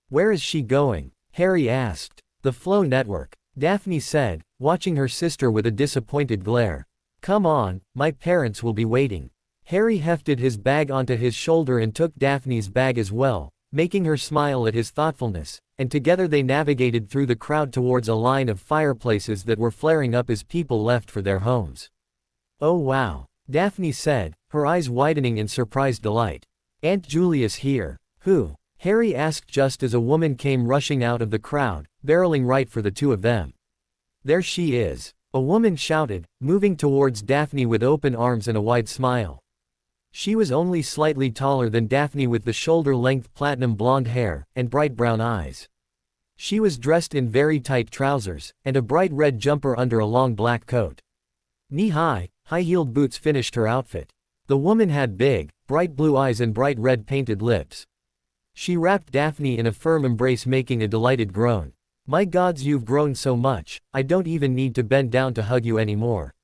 "Where is she going?" Harry asked. "The Flow Network," Daphne said, watching her sister with a disappointed glare. "Come on, my parents will be waiting." Harry hefted his bag onto his shoulder and took Daphne's bag as well, making her smile at his thoughtfulness, and together they navigated through the crowd towards a line of fireplaces that were flaring up as people left for their homes. "Oh wow," Daphne said, her eyes widening in surprised delight. "Aunt Julia's here." "Who?" Harry asked just as a woman came rushing out of the crowd, barreling right for the two of them. "There she is," a woman shouted, moving towards Daphne with open arms and a wide smile. She was only slightly taller than Daphne with the shoulder-length platinum blonde hair, and bright brown eyes. She was dressed in very tight trousers, and a bright red jumper under a long black coat. Knee-high, high-heeled boots finished her outfit. The woman had big, bright blue eyes and bright red painted lips. She wrapped Daphne in a firm embrace, making a delighted groan. "My gods, you've grown so much, I don't even need to bend down to hug you anymore.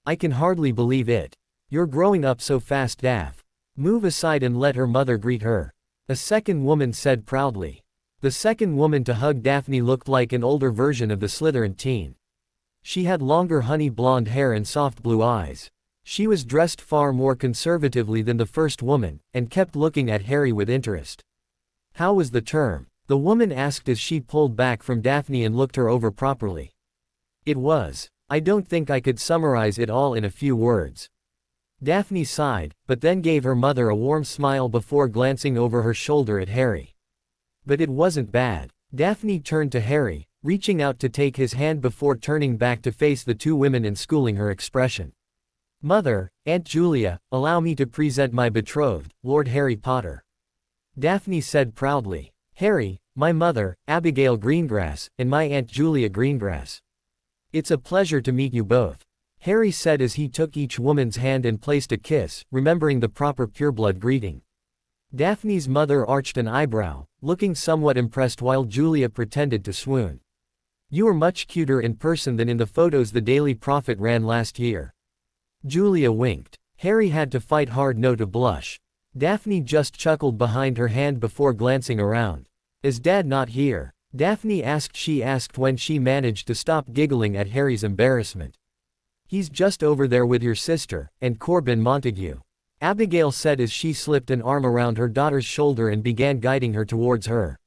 I can hardly believe it. You're growing up so fast, Daph. Move aside and let her mother greet her," a second woman said proudly. The second woman to hug Daphne looked like an older version of the Slytherin teen. She had longer honey blonde hair and soft blue eyes. She was dressed far more conservatively than the first woman, and kept looking at Harry with interest. "How was the term?" the woman asked as she pulled back from Daphne and looked her over properly. "It was. I don't think I could summarize it all in a few words." Daphne sighed, but then gave her mother a warm smile before glancing over her shoulder at Harry. "But it wasn't bad." Daphne turned to Harry, reaching out to take his hand before turning back to face the two women and schooling her expression. "Mother, Aunt Julia, allow me to present my betrothed, Lord Harry Potter," Daphne said proudly. "Harry, my mother, Abigail Greengrass, and my Aunt Julia Greengrass. It's a pleasure to meet you both," Harry said as he took each woman's hand and placed a kiss, remembering the proper pureblood greeting. Daphne's mother arched an eyebrow, looking somewhat impressed while Julia pretended to swoon. "You are much cuter in person than in the photos the Daily Prophet ran last year." Julia winked. Harry had to fight hard not to blush. Daphne just chuckled behind her hand before glancing around. "Is Dad not here?" Daphne asked when she managed to stop giggling at Harry's embarrassment. "He's just over there with your sister, and Corbin Montague," Abigail said as she slipped an arm around her daughter's shoulder and began guiding her towards her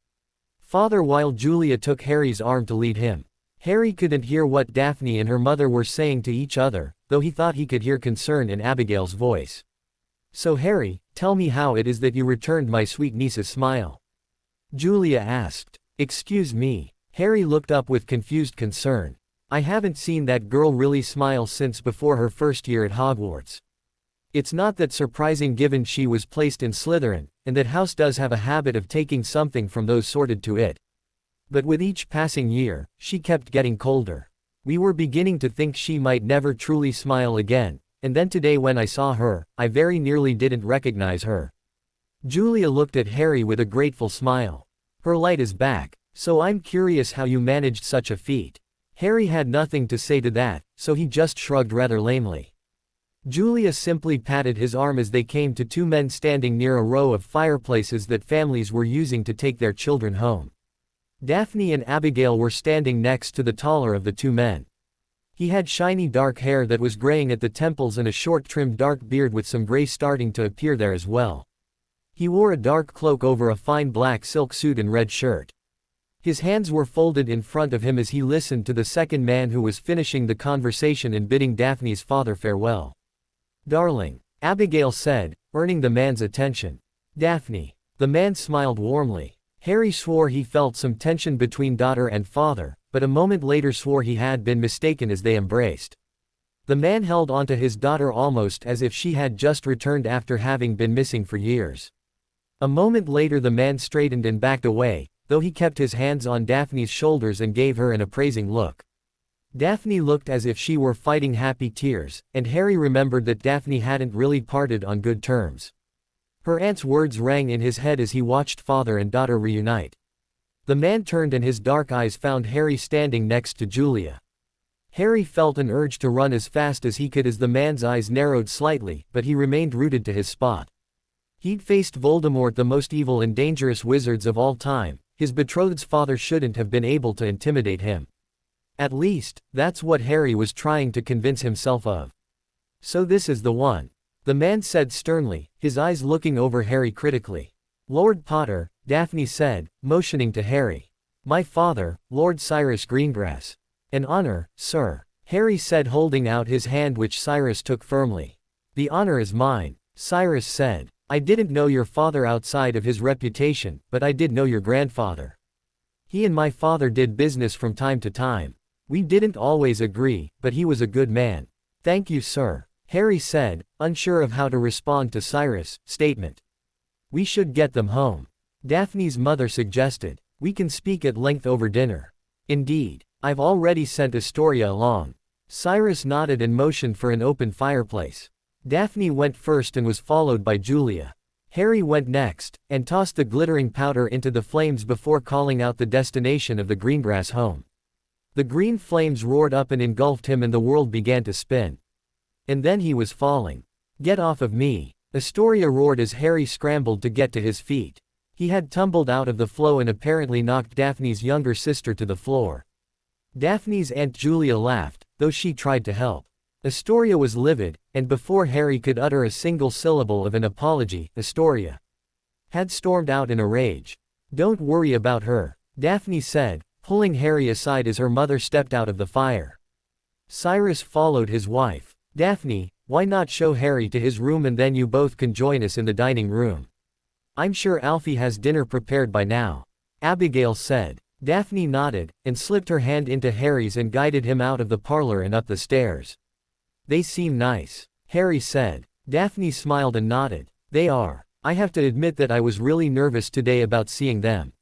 father while Julia took Harry's arm to lead him. Harry couldn't hear what Daphne and her mother were saying to each other, though he thought he could hear concern in Abigail's voice. "So Harry, tell me how it is that you returned my sweet niece's smile," Julia asked. "Excuse me," Harry looked up with confused concern. I haven't seen that girl really smile since before her first year at Hogwarts. It's not that surprising given she was placed in Slytherin, and that house does have a habit of taking something from those sorted to it. But with each passing year, she kept getting colder. We were beginning to think she might never truly smile again, and then today when I saw her, I very nearly didn't recognize her. Julia looked at Harry with a grateful smile. Her light is back, so I'm curious how you managed such a feat. Harry had nothing to say to that, so he just shrugged rather lamely. Julia simply patted his arm as they came to two men standing near a row of fireplaces that families were using to take their children home. Daphne and Abigail were standing next to the taller of the two men. He had shiny dark hair that was graying at the temples and a short trimmed dark beard with some gray starting to appear there as well. He wore a dark cloak over a fine black silk suit and red shirt. His hands were folded in front of him as he listened to the second man who was finishing the conversation and bidding Daphne's father farewell. "Darling," Abigail said, earning the man's attention. "Daphne." The man smiled warmly. Harry swore he felt some tension between daughter and father, but a moment later swore he had been mistaken as they embraced. The man held onto his daughter almost as if she had just returned after having been missing for years. A moment later the man straightened and backed away, though he kept his hands on Daphne's shoulders and gave her an appraising look. Daphne looked as if she were fighting happy tears, and Harry remembered that Daphne hadn't really parted on good terms. Her aunt's words rang in his head as he watched father and daughter reunite. The man turned and his dark eyes found Harry standing next to Julia. Harry felt an urge to run as fast as he could as the man's eyes narrowed slightly, but he remained rooted to his spot. He'd faced Voldemort, the most evil and dangerous wizards of all time. His betrothed's father shouldn't have been able to intimidate him. At least, that's what Harry was trying to convince himself of. "So this is the one," the man said sternly, his eyes looking over Harry critically. "Lord Potter," Daphne said, motioning to Harry. "My father, Lord Cyrus Greengrass." "An honor, sir," Harry said, holding out his hand which Cyrus took firmly. "The honor is mine," Cyrus said. "I didn't know your father outside of his reputation, but I did know your grandfather. He and my father did business from time to time. We didn't always agree, but he was a good man." "Thank you, sir," Harry said, unsure of how to respond to Cyrus' statement. "We should get them home," Daphne's mother suggested. "We can speak at length over dinner." "Indeed. I've already sent Astoria along." Cyrus nodded and motioned for an open fireplace. Daphne went first and was followed by Julia. Harry went next, and tossed the glittering powder into the flames before calling out the destination of the Greengrass home. The green flames roared up and engulfed him and the world began to spin. And then he was falling. "Get off of me," Astoria roared as Harry scrambled to get to his feet. He had tumbled out of the flow and apparently knocked Daphne's younger sister to the floor. Daphne's Aunt Julia laughed, though she tried to help. Astoria was livid, and before Harry could utter a single syllable of an apology, Astoria had stormed out in a rage. "Don't worry about her," Daphne said, pulling Harry aside as her mother stepped out of the fire. Cyrus followed his wife. "Daphne, why not show Harry to his room and then you both can join us in the dining room? I'm sure Alfie has dinner prepared by now," Abigail said. Daphne nodded, and slipped her hand into Harry's and guided him out of the parlor and up the stairs. "They seem nice," Harry said. Daphne smiled and nodded. "They are. I have to admit that I was really nervous today about seeing them.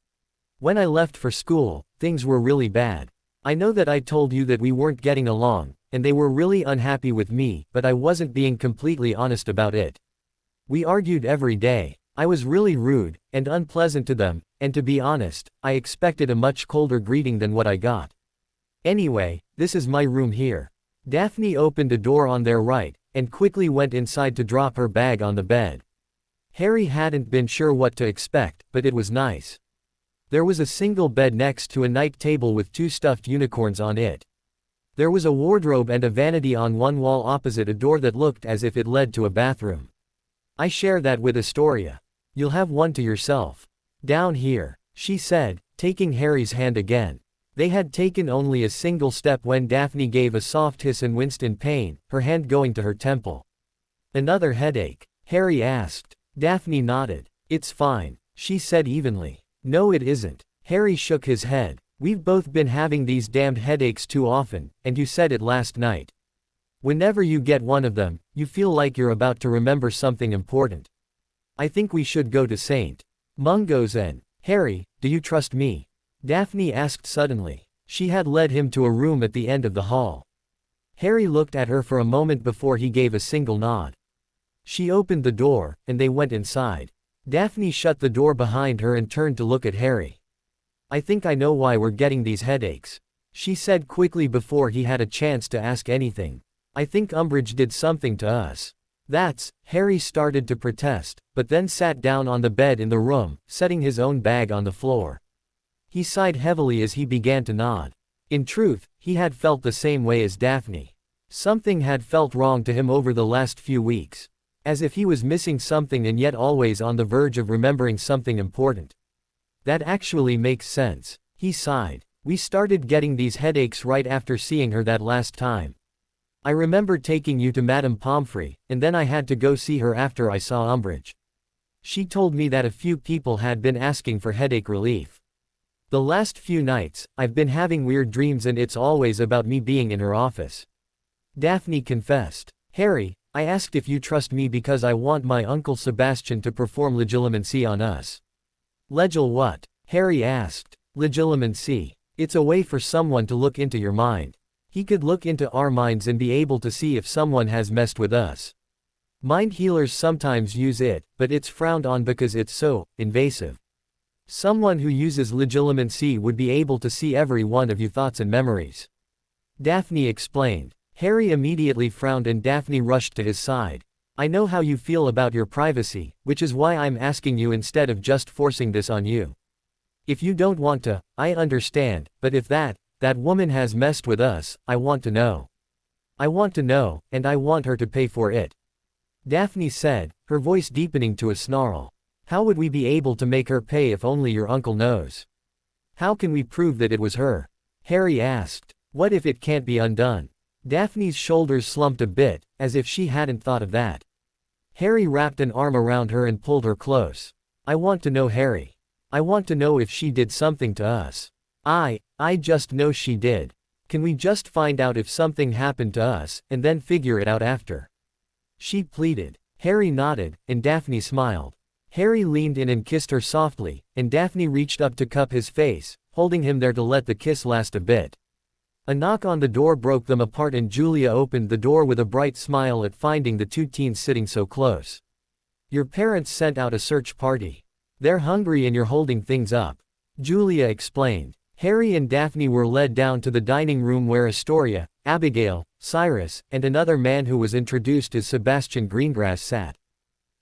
When I left for school, things were really bad. I know that I told you that we weren't getting along, and they were really unhappy with me, but I wasn't being completely honest about it. We argued every day. I was really rude and unpleasant to them, and to be honest, I expected a much colder greeting than what I got. Anyway, this is my room here." Daphne opened a door on their right, and quickly went inside to drop her bag on the bed. Harry hadn't been sure what to expect, but it was nice. There was a single bed next to a night table with 2 stuffed unicorns on it. There was a wardrobe and a vanity on one wall opposite a door that looked as if it led to a bathroom. "I share that with Astoria. You'll have one to yourself. Down here," she said, taking Harry's hand again. They had taken only a single step when Daphne gave a soft hiss and winced in pain, her hand going to her temple. "Another headache?" Harry asked. Daphne nodded. "It's fine," she said evenly. "No it isn't." Harry shook his head. We've both been having these damned headaches too often, and you said it last night. Whenever you get one of them, you feel like you're about to remember something important. I think we should go to St. Mungo's and, Harry, do you trust me? Daphne asked suddenly. She had led him to a room at the end of the hall. Harry looked at her for a moment before he gave a single nod. She opened the door, and they went inside. Daphne shut the door behind her and turned to look at Harry. I think I know why we're getting these headaches, she said quickly before he had a chance to ask anything. I think Umbridge did something to us. Harry started to protest, but then sat down on the bed in the room, setting his own bag on the floor. He sighed heavily as he began to nod. In truth, he had felt the same way as Daphne. Something had felt wrong to him over the last few weeks. As if he was missing something and yet always on the verge of remembering something important. That actually makes sense, he sighed. We started getting these headaches right after seeing her that last time. I remember taking you to Madame Pomfrey, and then I had to go see her after I saw Umbridge. She told me that a few people had been asking for headache relief. The last few nights, I've been having weird dreams and it's always about me being in her office. Daphne confessed. Harry, I asked if you trust me because I want my Uncle Sebastian to perform legilimency on us. Legil what? Harry asked. Legilimency. It's a way for someone to look into your mind. He could look into our minds and be able to see if someone has messed with us. Mind healers sometimes use it, but it's frowned on because it's so invasive. Someone who uses legilimency would be able to see every one of your thoughts and memories. Daphne explained. Harry immediately frowned and Daphne rushed to his side. I know how you feel about your privacy, which is why I'm asking you instead of just forcing this on you. If you don't want to, I understand, but if that woman has messed with us, I want to know. I want to know, and I want her to pay for it. Daphne said, her voice deepening to a snarl. How would we be able to make her pay if only your uncle knows? How can we prove that it was her? Harry asked. What if it can't be undone? Daphne's shoulders slumped a bit, as if she hadn't thought of that. Harry wrapped an arm around her and pulled her close. I want to know, Harry. I want to know if she did something to us. I just know she did. Can we just find out if something happened to us, and then figure it out after? She pleaded. Harry nodded, and Daphne smiled. Harry leaned in and kissed her softly, and Daphne reached up to cup his face, holding him there to let the kiss last a bit. A knock on the door broke them apart and Julia opened the door with a bright smile at finding the two teens sitting so close. Your parents sent out a search party. They're hungry and you're holding things up. Julia explained. Harry and Daphne were led down to the dining room where Astoria, Abigail, Cyrus, and another man who was introduced as Sebastian Greengrass sat.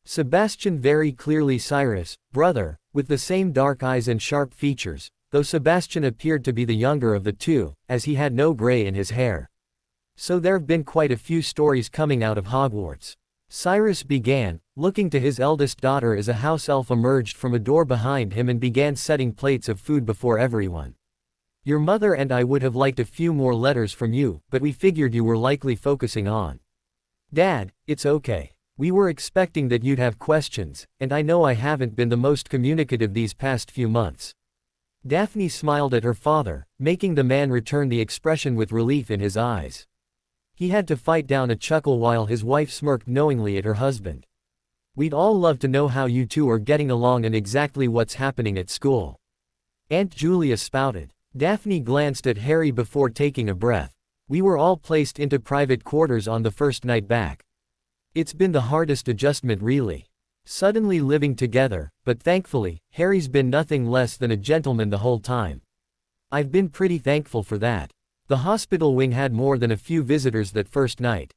Sebastian very clearly Cyrus' brother, with the same dark eyes and sharp features, though Sebastian appeared to be the younger of the two, as he had no gray in his hair. So there've been quite a few stories coming out of Hogwarts. Cyrus began, looking to his eldest daughter as a house elf emerged from a door behind him and began setting plates of food before everyone. Your mother and I would have liked a few more letters from you, but we figured you were likely focusing on Dad. It's okay. We were expecting that you'd have questions, and I know I haven't been the most communicative these past few months. Daphne smiled at her father, making the man return the expression with relief in his eyes. He had to fight down a chuckle while his wife smirked knowingly at her husband. We'd all love to know how you two are getting along and exactly what's happening at school. Aunt Julia spouted. Daphne glanced at Harry before taking a breath. We were all placed into private quarters on the first night back. It's been the hardest adjustment really. Suddenly living together, but thankfully, Harry's been nothing less than a gentleman the whole time. I've been pretty thankful for that. The hospital wing had more than a few visitors that first night.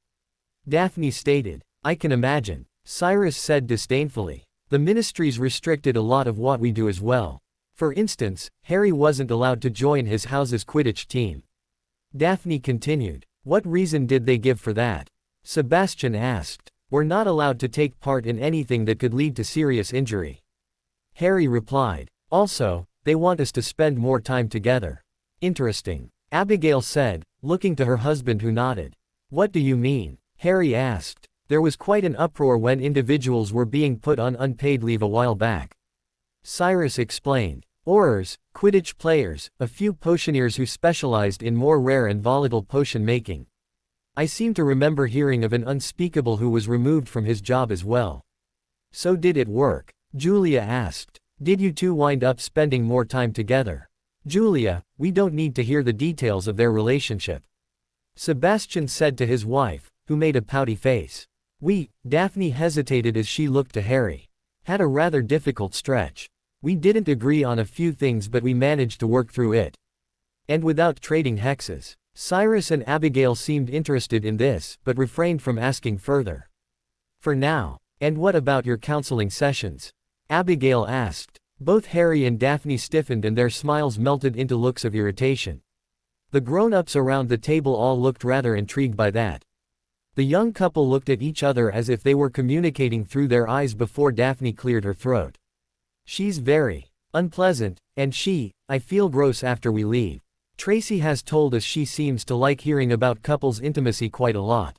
Daphne stated. I can imagine. Cyrus said disdainfully. The ministry's restricted a lot of what we do as well. For instance, Harry wasn't allowed to join his house's Quidditch team. Daphne continued. What reason did they give for that? Sebastian asked. We're not allowed to take part in anything that could lead to serious injury. Harry replied. Also, they want us to spend more time together. Interesting. Abigail said, looking to her husband who nodded. What do you mean? Harry asked. There was quite an uproar when individuals were being put on unpaid leave a while back. Cyrus explained. Aurors, Quidditch players, a few potioneers who specialized in more rare and volatile potion making. I seem to remember hearing of an unspeakable who was removed from his job as well. So did it work? Julia asked. Did you two wind up spending more time together? Julia, we don't need to hear the details of their relationship. Sebastian said to his wife, who made a pouty face. Daphne hesitated as she looked to Harry. Had a rather difficult stretch. We didn't agree on a few things but we managed to work through it. And without trading hexes. Cyrus and Abigail seemed interested in this but refrained from asking further. For now. And what about your counseling sessions? Abigail asked. Both Harry and Daphne stiffened and their smiles melted into looks of irritation. The grown-ups around the table all looked rather intrigued by that. The young couple looked at each other as if they were communicating through their eyes before Daphne cleared her throat. She's very unpleasant, and I feel gross after we leave. Tracy has told us she seems to like hearing about couples' intimacy quite a lot.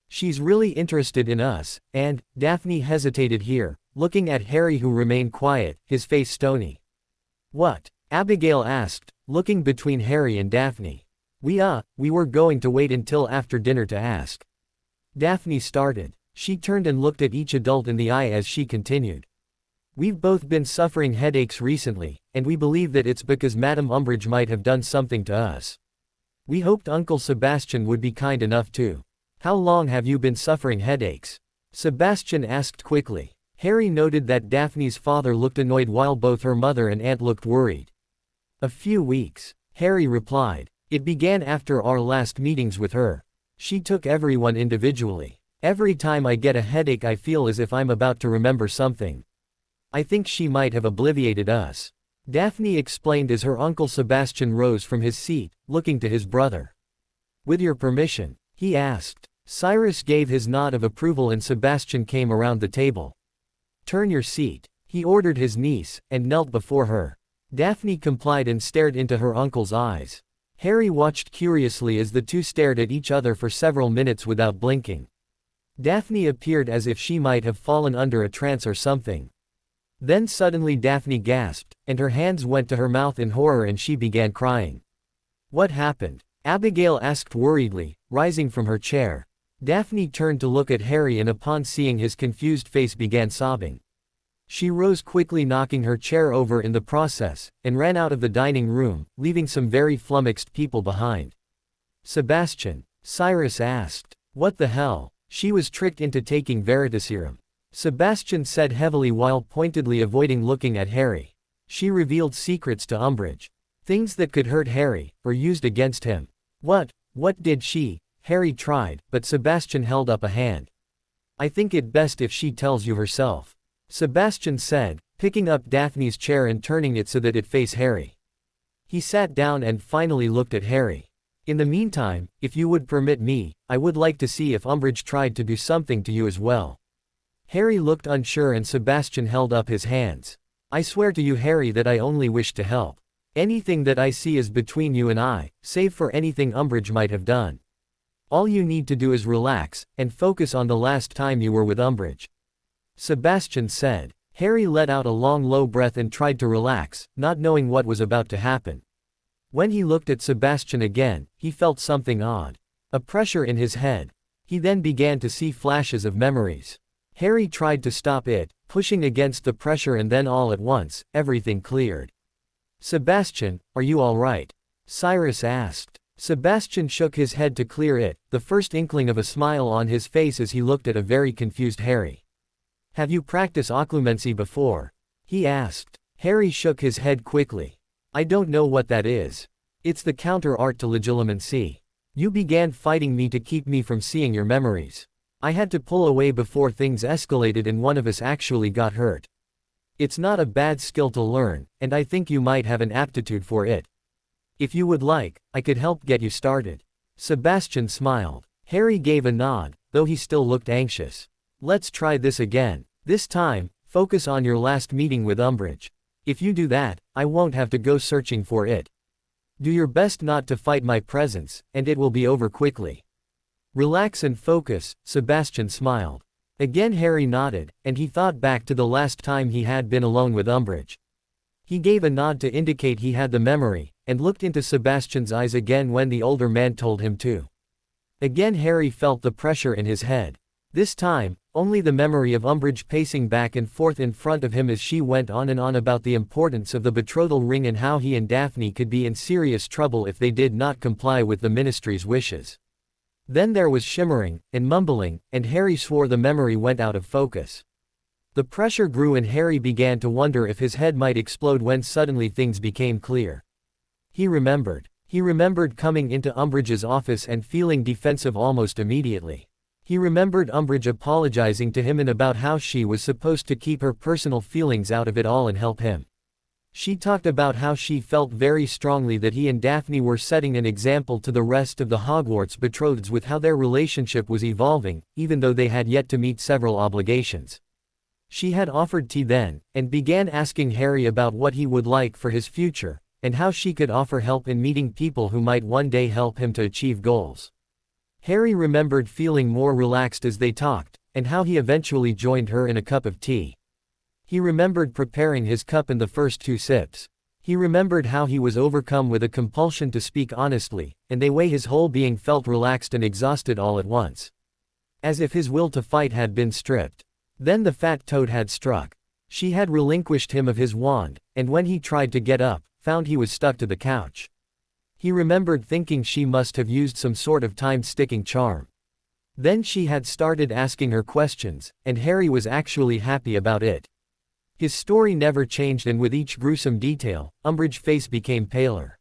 She's really interested in us, and, Daphne hesitated here, looking at Harry who remained quiet, his face stony. What? Abigail asked, looking between Harry and Daphne. We were going to wait until after dinner to ask. Daphne started. She turned and looked at each adult in the eye as she continued. We've both been suffering headaches recently, and we believe that it's because Madame Umbridge might have done something to us. We hoped Uncle Sebastian would be kind enough to. How long have you been suffering headaches? Sebastian asked quickly. Harry noted that Daphne's father looked annoyed while both her mother and aunt looked worried. A few weeks, Harry replied. It began after our last meetings with her. She took everyone individually. Every time I get a headache I feel as if I'm about to remember something. I think she might have obliviated us. Daphne explained as her Uncle Sebastian rose from his seat, looking to his brother. With your permission, he asked. Cyrus gave his nod of approval and Sebastian came around the table. Turn your seat, he ordered his niece, and knelt before her. Daphne complied and stared into her uncle's eyes. Harry watched curiously as the two stared at each other for several minutes without blinking. Daphne appeared as if she might have fallen under a trance or something. Then suddenly Daphne gasped, and her hands went to her mouth in horror and she began crying. What happened? Abigail asked worriedly, rising from her chair. Daphne turned to look at Harry and upon seeing his confused face began sobbing. She rose quickly, knocking her chair over in the process, and ran out of the dining room, leaving some very flummoxed people behind. Sebastian, Cyrus asked. What the hell? She was tricked into taking Veritaserum. Sebastian said heavily while pointedly avoiding looking at Harry. She revealed secrets to Umbridge. Things that could hurt Harry, or used against him. What did she? Harry tried, but Sebastian held up a hand. I think it best if she tells you herself. Sebastian said, picking up Daphne's chair and turning it so that it faced Harry. He sat down and finally looked at Harry. In the meantime, if you would permit me, I would like to see if Umbridge tried to do something to you as well. Harry looked unsure and Sebastian held up his hands. I swear to you, Harry, that I only wish to help. Anything that I see is between you and I, save for anything Umbridge might have done. All you need to do is relax, and focus on the last time you were with Umbridge. Sebastian said. Harry let out a long low breath and tried to relax, not knowing what was about to happen. When he looked at Sebastian again, he felt something odd. A pressure in his head. He then began to see flashes of memories. Harry tried to stop it, pushing against the pressure, and then all at once, everything cleared. Sebastian, are you all right? Cyrus asked. Sebastian shook his head to clear it, the first inkling of a smile on his face as he looked at a very confused Harry. Have you practiced occlumency before? He asked. Harry shook his head quickly. I don't know what that is. It's the counter-art to legilimency. You began fighting me to keep me from seeing your memories. I had to pull away before things escalated and one of us actually got hurt. It's not a bad skill to learn, and I think you might have an aptitude for it. If you would like, I could help get you started. Sebastian smiled. Harry gave a nod, though he still looked anxious. Let's try this again. This time, focus on your last meeting with Umbridge. If you do that, I won't have to go searching for it. Do your best not to fight my presence, and it will be over quickly. Relax and focus, Sebastian smiled. Again Harry nodded, and he thought back to the last time he had been alone with Umbridge. He gave a nod to indicate he had the memory, and looked into Sebastian's eyes again when the older man told him to. Again Harry felt the pressure in his head. This time, only the memory of Umbridge pacing back and forth in front of him as she went on and on about the importance of the betrothal ring and how he and Daphne could be in serious trouble if they did not comply with the Ministry's wishes. Then there was shimmering, and mumbling, and Harry swore the memory went out of focus. The pressure grew and Harry began to wonder if his head might explode when suddenly things became clear. He remembered coming into Umbridge's office and feeling defensive almost immediately. He remembered Umbridge apologizing to him and about how she was supposed to keep her personal feelings out of it all and help him. She talked about how she felt very strongly that he and Daphne were setting an example to the rest of the Hogwarts betrothed with how their relationship was evolving, even though they had yet to meet several obligations. She had offered tea then, and began asking Harry about what he would like for his future, and how she could offer help in meeting people who might one day help him to achieve goals. Harry remembered feeling more relaxed as they talked, and how he eventually joined her in a cup of tea. He remembered preparing his cup in the first 2 sips. He remembered how he was overcome with a compulsion to speak honestly, and the way his whole being felt relaxed and exhausted all at once. As if his will to fight had been stripped. Then the fat toad had struck. She had relinquished him of his wand, and when he tried to get up, found he was stuck to the couch. He remembered thinking she must have used some sort of time-sticking charm. Then she had started asking her questions, and Harry was actually happy about it. His story never changed, and with each gruesome detail, Umbridge's face became paler.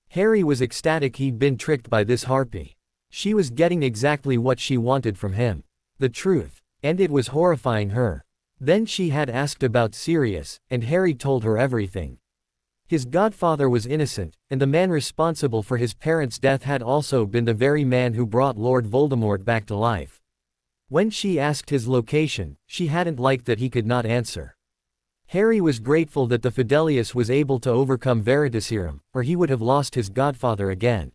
Harry was ecstatic he'd been tricked by this harpy. She was getting exactly what she wanted from him. The truth. And it was horrifying her. Then she had asked about Sirius, and Harry told her everything. His godfather was innocent, and the man responsible for his parents' death had also been the very man who brought Lord Voldemort back to life. When she asked his location, she hadn't liked that he could not answer. Harry was grateful that the Fidelius was able to overcome Veritaserum, or he would have lost his godfather again.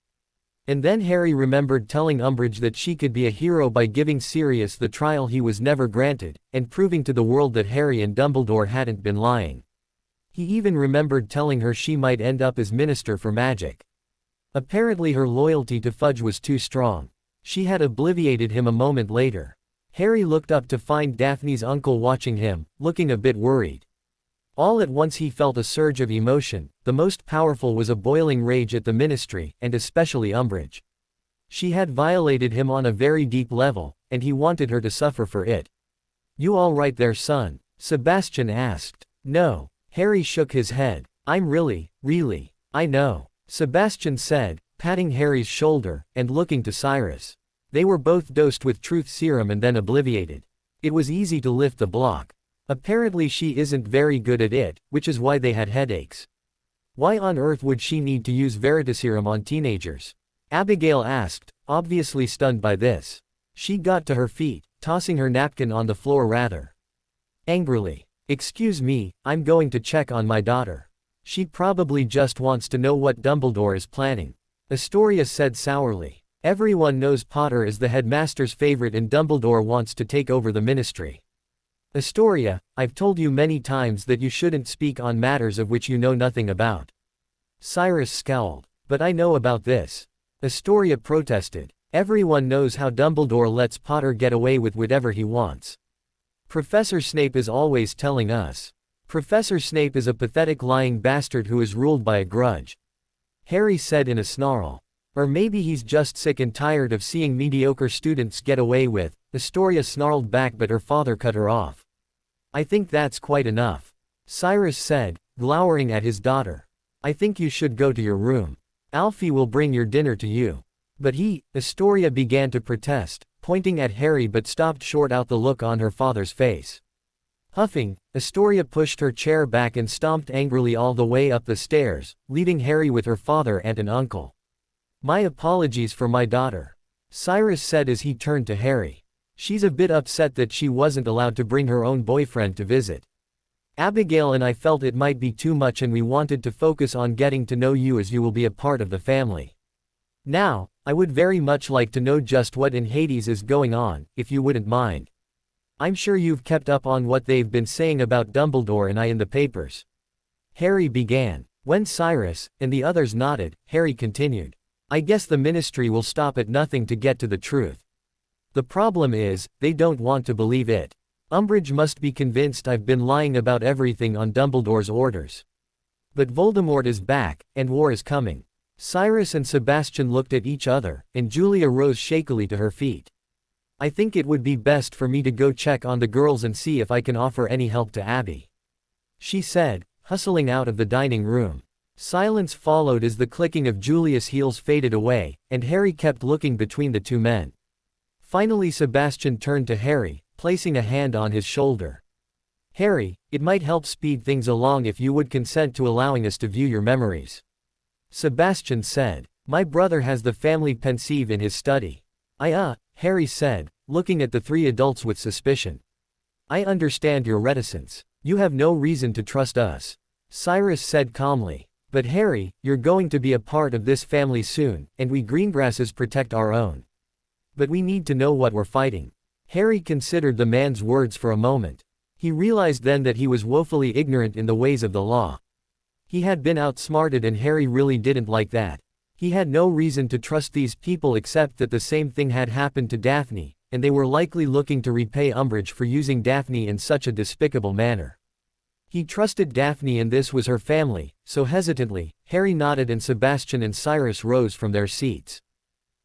And then Harry remembered telling Umbridge that she could be a hero by giving Sirius the trial he was never granted, and proving to the world that Harry and Dumbledore hadn't been lying. He even remembered telling her she might end up as Minister for Magic. Apparently her loyalty to Fudge was too strong. She had obliviated him a moment later. Harry looked up to find Daphne's uncle watching him, looking a bit worried. All at once he felt a surge of emotion. The most powerful was a boiling rage at the Ministry, and especially Umbridge. She had violated him on a very deep level, and he wanted her to suffer for it. "You all right there, son?" Sebastian asked. "No." Harry shook his head. "I'm really, I know," Sebastian said, patting Harry's shoulder, and looking to Cyrus. They were both dosed with truth serum and then obliviated. It was easy to lift the block. Apparently she isn't very good at it, which is why they had headaches. Why on earth would she need to use Veritaserum on teenagers? Abigail asked, obviously stunned by this. She got to her feet, tossing her napkin on the floor rather angrily. "Excuse me, I'm going to check on my daughter. She probably just wants to know what Dumbledore is planning," Astoria said sourly. "Everyone knows Potter is the headmaster's favorite and Dumbledore wants to take over the Ministry. Astoria, I've told you many times that you shouldn't speak on matters of which you know nothing about." Cyrus scowled. "But I know about this," Astoria protested. "Everyone knows how Dumbledore lets Potter get away with whatever he wants. Professor Snape is always telling us. Professor Snape is a pathetic lying bastard who is ruled by a grudge," Harry said in a snarl. "Or maybe he's just sick and tired of seeing mediocre students get away with," Astoria snarled back, but her father cut her off. "I think that's quite enough," Cyrus said, glowering at his daughter. "I think you should go to your room. Alfie will bring your dinner to you." "But Astoria began to protest, pointing at Harry, but stopped short out the look on her father's face. Huffing, Astoria pushed her chair back and stomped angrily all the way up the stairs, leaving Harry with her father and an uncle. "My apologies for my daughter," Cyrus said as he turned to Harry. "She's a bit upset that she wasn't allowed to bring her own boyfriend to visit. Abigail and I felt it might be too much and we wanted to focus on getting to know you as you will be a part of the family. Now, I would very much like to know just what in Hades is going on, if you wouldn't mind. I'm sure you've kept up on what they've been saying about Dumbledore and I in the papers." Harry began. When Cyrus and the others nodded, Harry continued. I guess the ministry will stop at nothing to get to the truth. The problem is, they don't want to believe it. Umbridge must be convinced I've been lying about everything on Dumbledore's orders. But Voldemort is back, and war is coming. Cyrus and Sebastian looked at each other, and Julia rose shakily to her feet. I think it would be best for me to go check on the girls and see if I can offer any help to Abby, she said, hustling out of the dining room. Silence followed as the clicking of Julia's heels faded away, and Harry kept looking between the two men. Finally Sebastian turned to Harry, placing a hand on his shoulder. Harry, it might help speed things along if you would consent to allowing us to view your memories. Sebastian said. My brother has the family pensieve in his study. Harry said, looking at the three adults with suspicion. I understand your reticence. You have no reason to trust us, Cyrus said calmly. But Harry, you're going to be a part of this family soon, and we Greengrasses protect our own. But we need to know what we're fighting. Harry considered the man's words for a moment. He realized then that he was woefully ignorant in the ways of the law. He had been outsmarted and Harry really didn't like that. He had no reason to trust these people except that the same thing had happened to Daphne, and they were likely looking to repay Umbridge for using Daphne in such a despicable manner. He trusted Daphne and this was her family, so hesitantly, Harry nodded and Sebastian and Cyrus rose from their seats.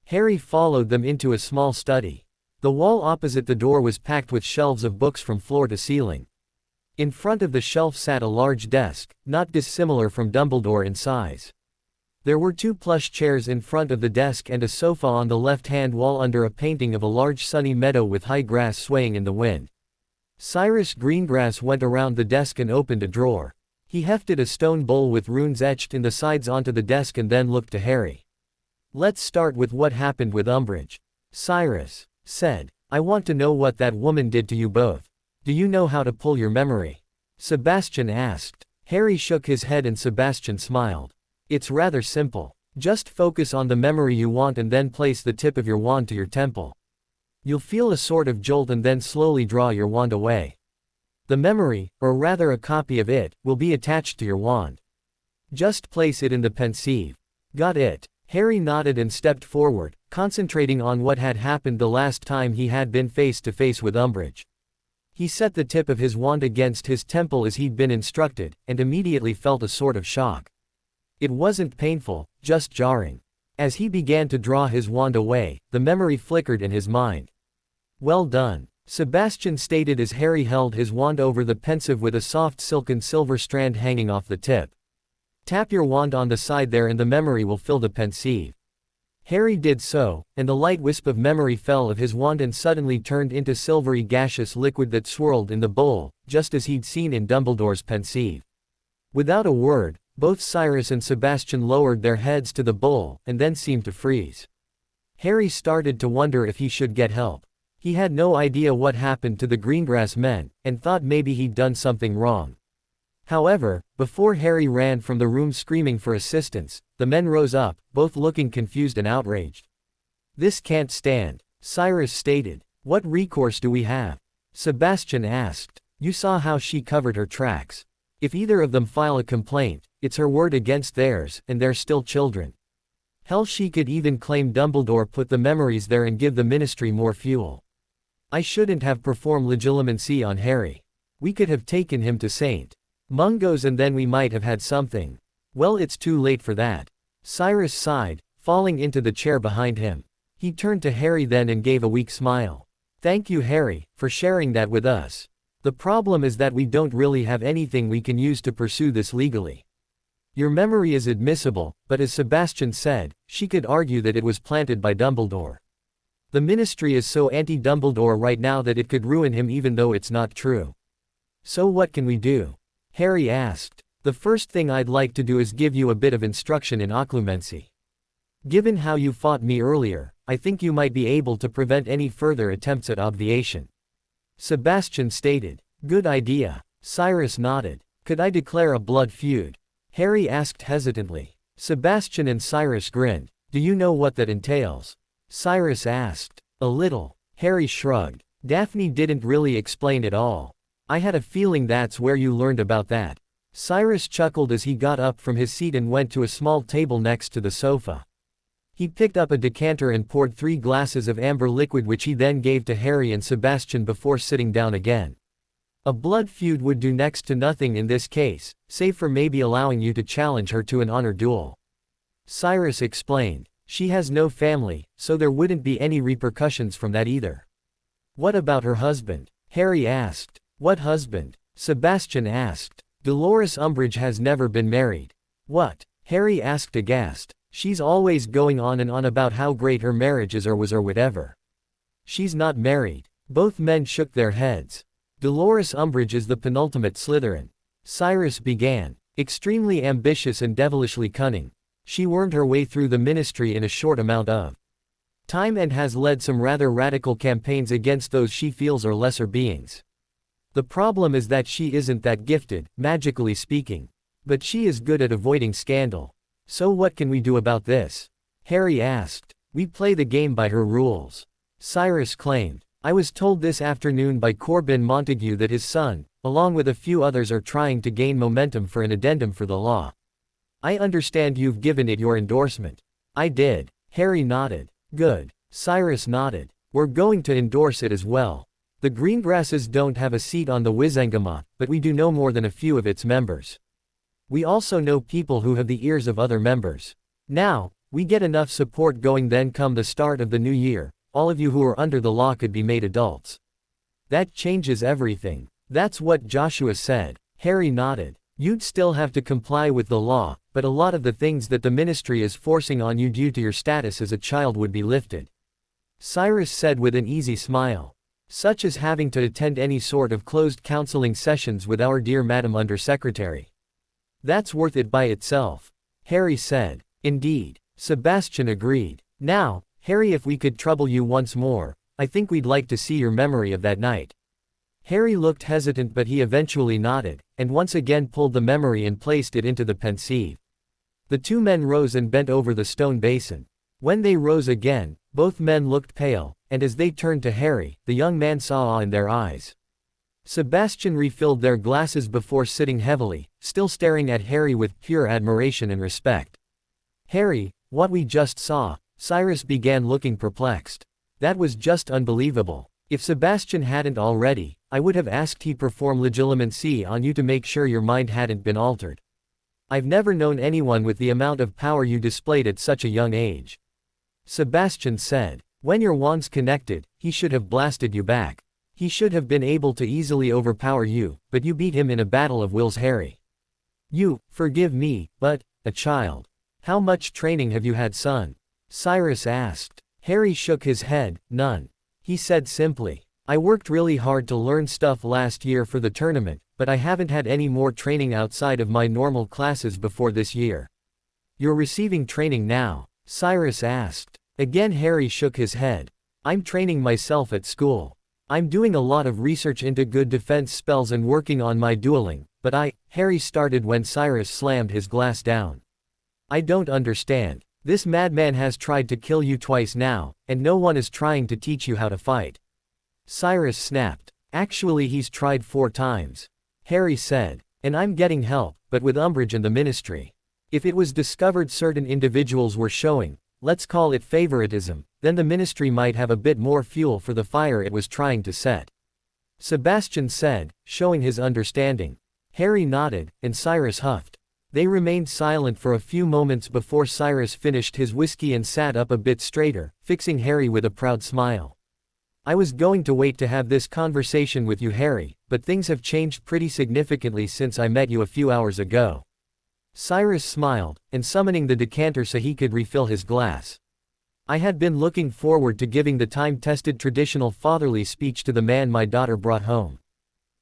Harry followed them into a small study. The wall opposite the door was packed with shelves of books from floor to ceiling. In front of the shelf sat a large desk, not dissimilar from Dumbledore in size. There were two plush chairs in front of the desk and a sofa on the left-hand wall under a painting of a large sunny meadow with high grass swaying in the wind. Cyrus Greengrass went around the desk and opened a drawer. He hefted a stone bowl with runes etched in the sides onto the desk and then looked to Harry. Let's start with what happened with Umbridge, Cyrus said. I want to know what that woman did to you both. Do you know how to pull your memory? Sebastian asked. Harry shook his head and Sebastian smiled. It's rather simple. Just focus on the memory you want and then place the tip of your wand to your temple. You'll feel a sort of jolt and then slowly draw your wand away. The memory, or rather a copy of it, will be attached to your wand. Just place it in the pensieve. Got it? Harry nodded and stepped forward, concentrating on what had happened the last time he had been face to face with Umbridge. He set the tip of his wand against his temple as he'd been instructed, and immediately felt a sort of shock. It wasn't painful, just jarring. As he began to draw his wand away, the memory flickered in his mind. Well done, Sebastian stated as Harry held his wand over the pensieve with a soft silken silver strand hanging off the tip. Tap your wand on the side there and the memory will fill the pensieve. Harry did so, and the light wisp of memory fell of his wand and suddenly turned into silvery gaseous liquid that swirled in the bowl, just as he'd seen in Dumbledore's pensieve. Without a word, both Cyrus and Sebastian lowered their heads to the bowl, and then seemed to freeze. Harry started to wonder if he should get help. He had no idea what happened to the Greengrass men, and thought maybe he'd done something wrong. However, before Harry ran from the room screaming for assistance, the men rose up, both looking confused and outraged. This can't stand, Cyrus stated. What recourse do we have? Sebastian asked. You saw how she covered her tracks. If either of them file a complaint, it's her word against theirs, and they're still children. Hell, she could even claim Dumbledore put the memories there and give the ministry more fuel. I shouldn't have performed legilimency on Harry. We could have taken him to St. Mungo's and then we might have had something. Well, it's too late for that. Cyrus sighed, falling into the chair behind him. He turned to Harry then and gave a weak smile. Thank you, Harry, for sharing that with us. The problem is that we don't really have anything we can use to pursue this legally. Your memory is admissible, but as Sebastian said, she could argue that it was planted by Dumbledore. The ministry is so anti-Dumbledore right now that it could ruin him even though it's not true. So what can we do? Harry asked. The first thing I'd like to do is give you a bit of instruction in occlumency. Given how you fought me earlier, I think you might be able to prevent any further attempts at obviation. Sebastian stated. Good idea. Cyrus nodded. Could I declare a blood feud? Harry asked hesitantly. Sebastian and Cyrus grinned. Do you know what that entails? Cyrus asked. A little. Harry shrugged. Daphne didn't really explain at all. I had a feeling that's where you learned about that. Cyrus chuckled as he got up from his seat and went to a small table next to the sofa. He picked up a decanter and poured 3 glasses of amber liquid which he then gave to Harry and Sebastian before sitting down again. A blood feud would do next to nothing in this case, save for maybe allowing you to challenge her to an honor duel. Cyrus explained. She has no family, so there wouldn't be any repercussions from that either. What about her husband? Harry asked. What husband? Sebastian asked. Dolores Umbridge has never been married. What? Harry asked aghast. She's always going on and on about how great her marriage is or was or whatever. She's not married. Both men shook their heads. Dolores Umbridge is the penultimate Slytherin. Cyrus began. Extremely ambitious and devilishly cunning. She wormed her way through the ministry in a short amount of time and has led some rather radical campaigns against those she feels are lesser beings. The problem is that she isn't that gifted, magically speaking. But she is good at avoiding scandal. So what can we do about this? Harry asked. We play the game by her rules. Cyrus claimed. I was told this afternoon by Corbin Montague that his son, along with a few others, are trying to gain momentum for an addendum for the law. I understand you've given it your endorsement. I did. Harry nodded. Good. Cyrus nodded. We're going to endorse it as well. The Greengrasses don't have a seat on the Wizengamot, but we do know more than a few of its members. We also know people who have the ears of other members. Now, we get enough support going, then come the start of the new year, all of you who are under the law could be made adults. That changes everything. That's what Joshua said. Harry nodded. You'd still have to comply with the law, but a lot of the things that the ministry is forcing on you due to your status as a child would be lifted. Cyrus said with an easy smile. Such as having to attend any sort of closed counseling sessions with our dear Madam Undersecretary. That's worth it by itself. Harry said. Indeed. Sebastian agreed. Now, Harry, if we could trouble you once more, I think we'd like to see your memory of that night. Harry looked hesitant, but he eventually nodded, and once again pulled the memory and placed it into the pensieve. The 2 men rose and bent over the stone basin. When they rose again, both men looked pale, and as they turned to Harry, the young man saw awe in their eyes. Sebastian refilled their glasses before sitting heavily, still staring at Harry with pure admiration and respect. Harry, what we just saw, Cyrus began, looking perplexed. That was just unbelievable. If Sebastian hadn't already, I would have asked he perform legilimency on you to make sure your mind hadn't been altered. I've never known anyone with the amount of power you displayed at such a young age. Sebastian said. When your wands connected, he should have blasted you back. He should have been able to easily overpower you, but you beat him in a battle of wills, Harry. You, forgive me, but, a child. How much training have you had, son? Cyrus asked. Harry shook his head. None. He said simply. I worked really hard to learn stuff last year for the tournament, but I haven't had any more training outside of my normal classes before this year. You're receiving training now? Cyrus asked. Again Harry shook his head. I'm training myself at school. I'm doing a lot of research into good defense spells and working on my dueling, but Harry started when Cyrus slammed his glass down. I don't understand. This madman has tried to kill you twice now, and no one is trying to teach you how to fight. Cyrus snapped. Actually, he's tried 4 times. Harry said. And I'm getting help, but with Umbridge and the ministry. If it was discovered certain individuals were showing, let's call it favoritism, then the ministry might have a bit more fuel for the fire it was trying to set. Sebastian said, showing his understanding. Harry nodded, and Cyrus huffed. They remained silent for a few moments before Cyrus finished his whiskey and sat up a bit straighter, fixing Harry with a proud smile. I was going to wait to have this conversation with you, Harry, but things have changed pretty significantly since I met you a few hours ago. Cyrus smiled, and summoning the decanter so he could refill his glass. I had been looking forward to giving the time-tested traditional fatherly speech to the man my daughter brought home.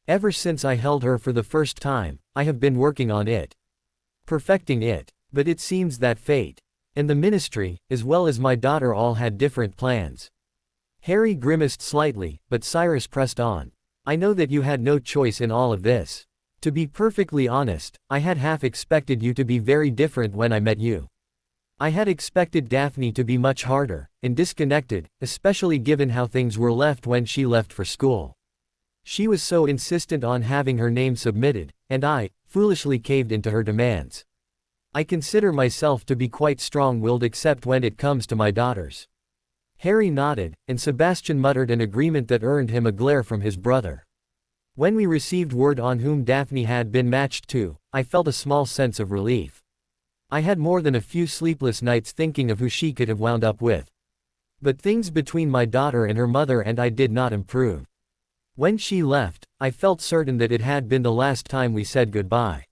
Ever since I held her for the first time, I have been working on it. Perfecting it. But it seems that fate, and the ministry, as well as my daughter, all had different plans. Harry grimaced slightly, but Cyrus pressed on. I know that you had no choice in all of this. To be perfectly honest, I had half expected you to be very different when I met you. I had expected Daphne to be much harder, and disconnected, especially given how things were left when she left for school. She was so insistent on having her name submitted, and foolishly caved into her demands. I consider myself to be quite strong-willed except when it comes to my daughters. Harry nodded, and Sebastian muttered an agreement that earned him a glare from his brother. When we received word on whom Daphne had been matched to, I felt a small sense of relief. I had more than a few sleepless nights thinking of who she could have wound up with. But things between my daughter and her mother and I did not improve. When she left, I felt certain that it had been the last time we said goodbye.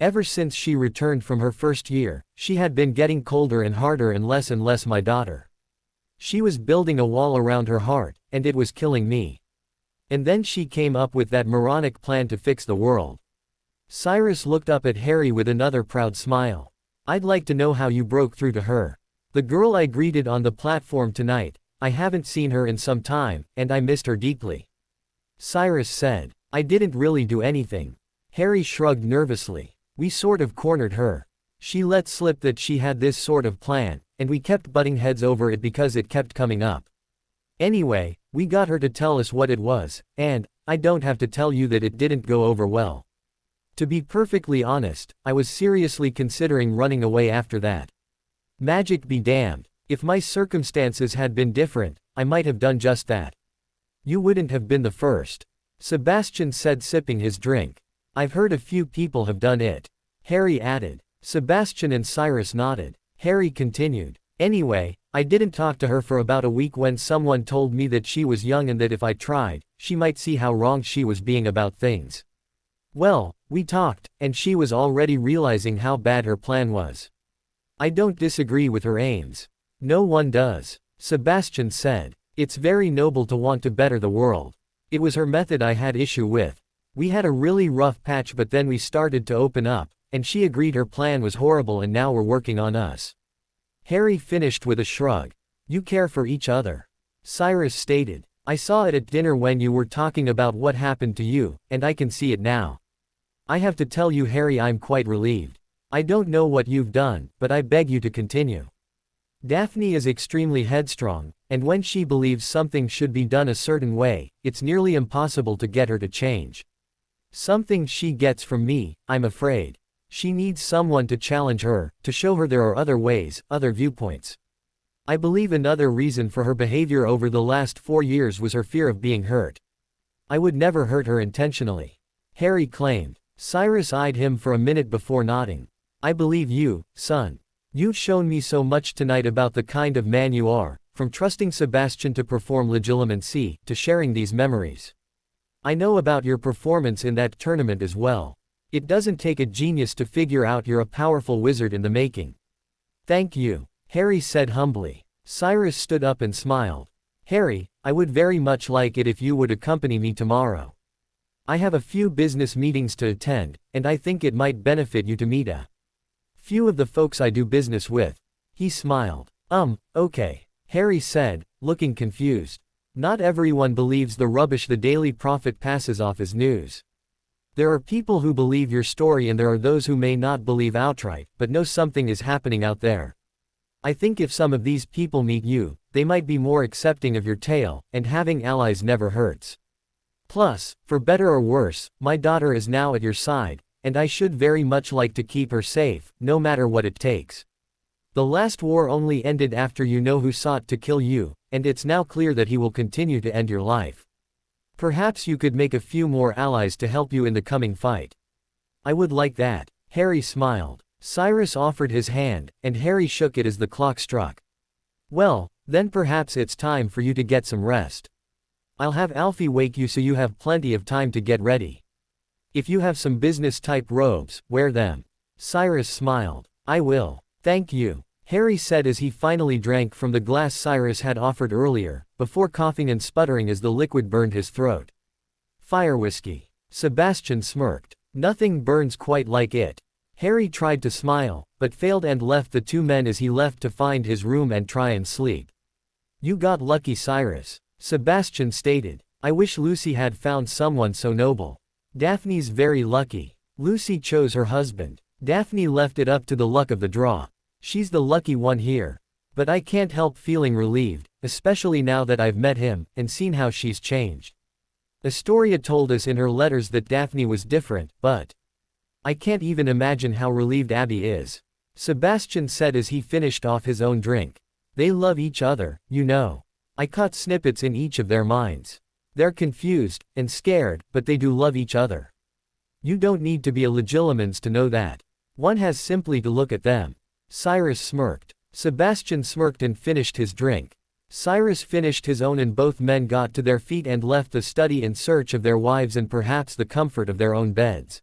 Ever since she returned from her first year, she had been getting colder and harder and less my daughter. She was building a wall around her heart, and it was killing me. And then she came up with that moronic plan to fix the world. Cyrus looked up at Harry with another proud smile. I'd like to know how you broke through to her. The girl I greeted on the platform tonight, I haven't seen her in some time, and I missed her deeply. Cyrus said. I didn't really do anything. Harry shrugged nervously. We sort of cornered her. She let slip that she had this sort of plan, and we kept butting heads over it because it kept coming up. Anyway, we got her to tell us what it was, and I don't have to tell you that it didn't go over well. To be perfectly honest, I was seriously considering running away after that. Magic be damned, if my circumstances had been different, I might have done just that. You wouldn't have been the first, Sebastian said, sipping his drink. I've heard a few people have done it, Harry added. Sebastian and Cyrus nodded. Harry continued. Anyway, I didn't talk to her for about a week when someone told me that she was young and that if I tried, she might see how wrong she was being about things. Well, we talked, and she was already realizing how bad her plan was. I don't disagree with her aims. No one does, Sebastian said. It's very noble to want to better the world. It was her method I had issue with. We had a really rough patch, but then we started to open up, and she agreed her plan was horrible, and now we're working on us. Harry finished with a shrug. You care for each other, Cyrus stated. I saw it at dinner when you were talking about what happened to you, and I can see it now. I have to tell you, Harry, I'm quite relieved. I don't know what you've done, but I beg you to continue. Daphne is extremely headstrong, and when she believes something should be done a certain way, it's nearly impossible to get her to change. Something she gets from me, I'm afraid. She needs someone to challenge her, to show her there are other ways, other viewpoints. I believe another reason for her behavior over the last 4 years was her fear of being hurt. I would never hurt her intentionally, Harry claimed. Cyrus eyed him for a minute before nodding. I believe you, son. You've shown me so much tonight about the kind of man you are, from trusting Sebastian to perform legilimency, to sharing these memories. I know about your performance in that tournament as well. It doesn't take a genius to figure out you're a powerful wizard in the making. Thank you, Harry said humbly. Cyrus stood up and smiled. Harry, I would very much like it if you would accompany me tomorrow. I have a few business meetings to attend, and I think it might benefit you to meet a few of the folks I do business with. He smiled. Okay, Harry said, looking confused. Not everyone believes the rubbish the Daily Prophet passes off as news. There are people who believe your story, and there are those who may not believe outright, but know something is happening out there. I think if some of these people meet you, they might be more accepting of your tale, and having allies never hurts. Plus, for better or worse, my daughter is now at your side, and I should very much like to keep her safe, no matter what it takes. The last war only ended after you know who sought to kill you, and it's now clear that he will continue to end your life. Perhaps you could make a few more allies to help you in the coming fight. I would like that, Harry smiled. Cyrus offered his hand, and Harry shook it as the clock struck. Well, then perhaps it's time for you to get some rest. I'll have Alfie wake you so you have plenty of time to get ready. If you have some business-type robes, wear them. Cyrus smiled. I will. Thank you, Harry said as he finally drank from the glass Cyrus had offered earlier, before coughing and sputtering as the liquid burned his throat. Fire whiskey. Sebastian smirked. Nothing burns quite like it. Harry tried to smile, but failed and left the two men as he left to find his room and try and sleep. You got lucky, Cyrus, Sebastian stated. I wish Lucy had found someone so noble. Daphne's very lucky. Lucy chose her husband. Daphne left it up to the luck of the draw. She's the lucky one here. But I can't help feeling relieved, especially now that I've met him, and seen how she's changed. Astoria told us in her letters that Daphne was different, but I can't even imagine how relieved Abby is. Sebastian said as he finished off his own drink. They love each other, you know. I caught snippets in each of their minds. They're confused and scared, but they do love each other. You don't need to be a legilimens to know that. One has simply to look at them. Cyrus smirked. Sebastian smirked and finished his drink. Cyrus finished his own and both men got to their feet and left the study in search of their wives and perhaps the comfort of their own beds.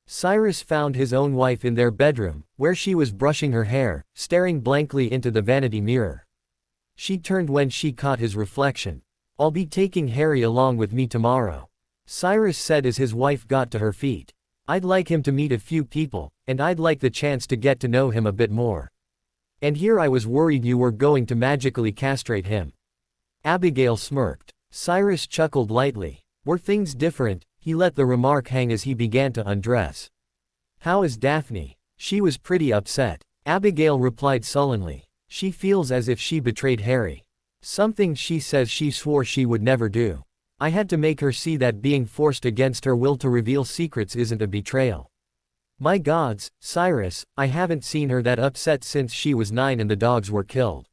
Cyrus found his own wife in their bedroom, where she was brushing her hair, staring blankly into the vanity mirror. She turned when she caught his reflection. I'll be taking Harry along with me tomorrow, Cyrus said as his wife got to her feet. I'd like him to meet a few people, and I'd like the chance to get to know him a bit more. And here I was worried you were going to magically castrate him. Abigail smirked. Cyrus chuckled lightly. Were things different? He let the remark hang as he began to undress. How is Daphne? She was pretty upset. Abigail replied sullenly. She feels as if she betrayed Harry. Something she says she swore she would never do. I had to make her see that being forced against her will to reveal secrets isn't a betrayal. My gods, Cyrus, I haven't seen her that upset since she was 9 and the dogs were killed.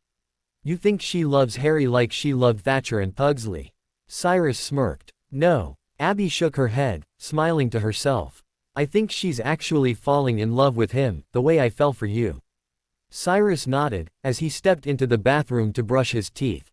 You think she loves Harry like she loved Thatcher and Pugsley? Cyrus smirked. No. Abby shook her head, smiling to herself. I think she's actually falling in love with him, the way I fell for you. Cyrus nodded, as he stepped into the bathroom to brush his teeth.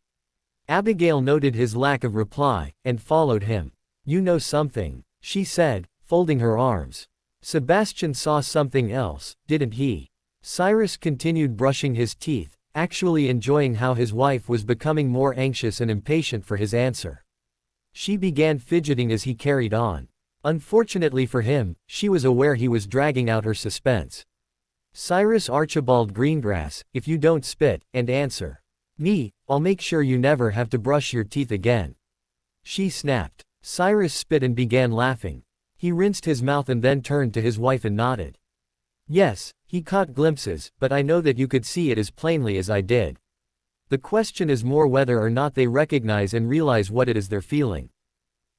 Abigail noted his lack of reply, and followed him. You know something, she said, folding her arms. Sebastian saw something else, didn't he? Cyrus continued brushing his teeth, actually enjoying how his wife was becoming more anxious and impatient for his answer. She began fidgeting as he carried on. Unfortunately for him, she was aware he was dragging out her suspense. Cyrus Archibald Greengrass, if you don't spit and answer me, I'll make sure you never have to brush your teeth again. She snapped. Cyrus spit and began laughing. He rinsed his mouth and then turned to his wife and nodded. Yes, he caught glimpses, but I know that you could see it as plainly as I did. The question is more whether or not they recognize and realize what it is they're feeling.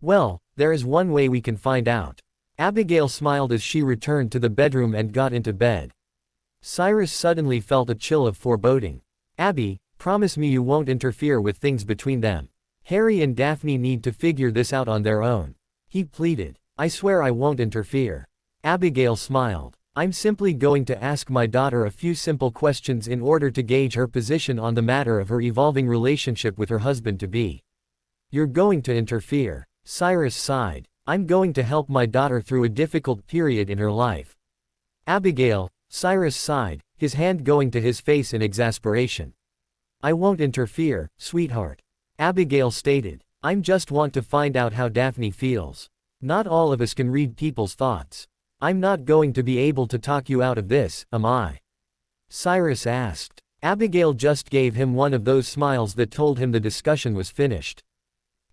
Well, there is one way we can find out. Abigail smiled as she returned to the bedroom and got into bed. Cyrus suddenly felt a chill of foreboding. Abby, promise me you won't interfere with things between them. Harry and Daphne need to figure this out on their own. He pleaded. I swear I won't interfere. Abigail smiled. I'm simply going to ask my daughter a few simple questions in order to gauge her position on the matter of her evolving relationship with her husband-to-be. You're going to interfere. Cyrus sighed. I'm going to help my daughter through a difficult period in her life. Abigail, Cyrus sighed, his hand going to his face in exasperation. I won't interfere, sweetheart. Abigail stated. I just want to find out how Daphne feels. Not all of us can read people's thoughts. I'm not going to be able to talk you out of this, am I? Cyrus asked. Abigail just gave him one of those smiles that told him the discussion was finished.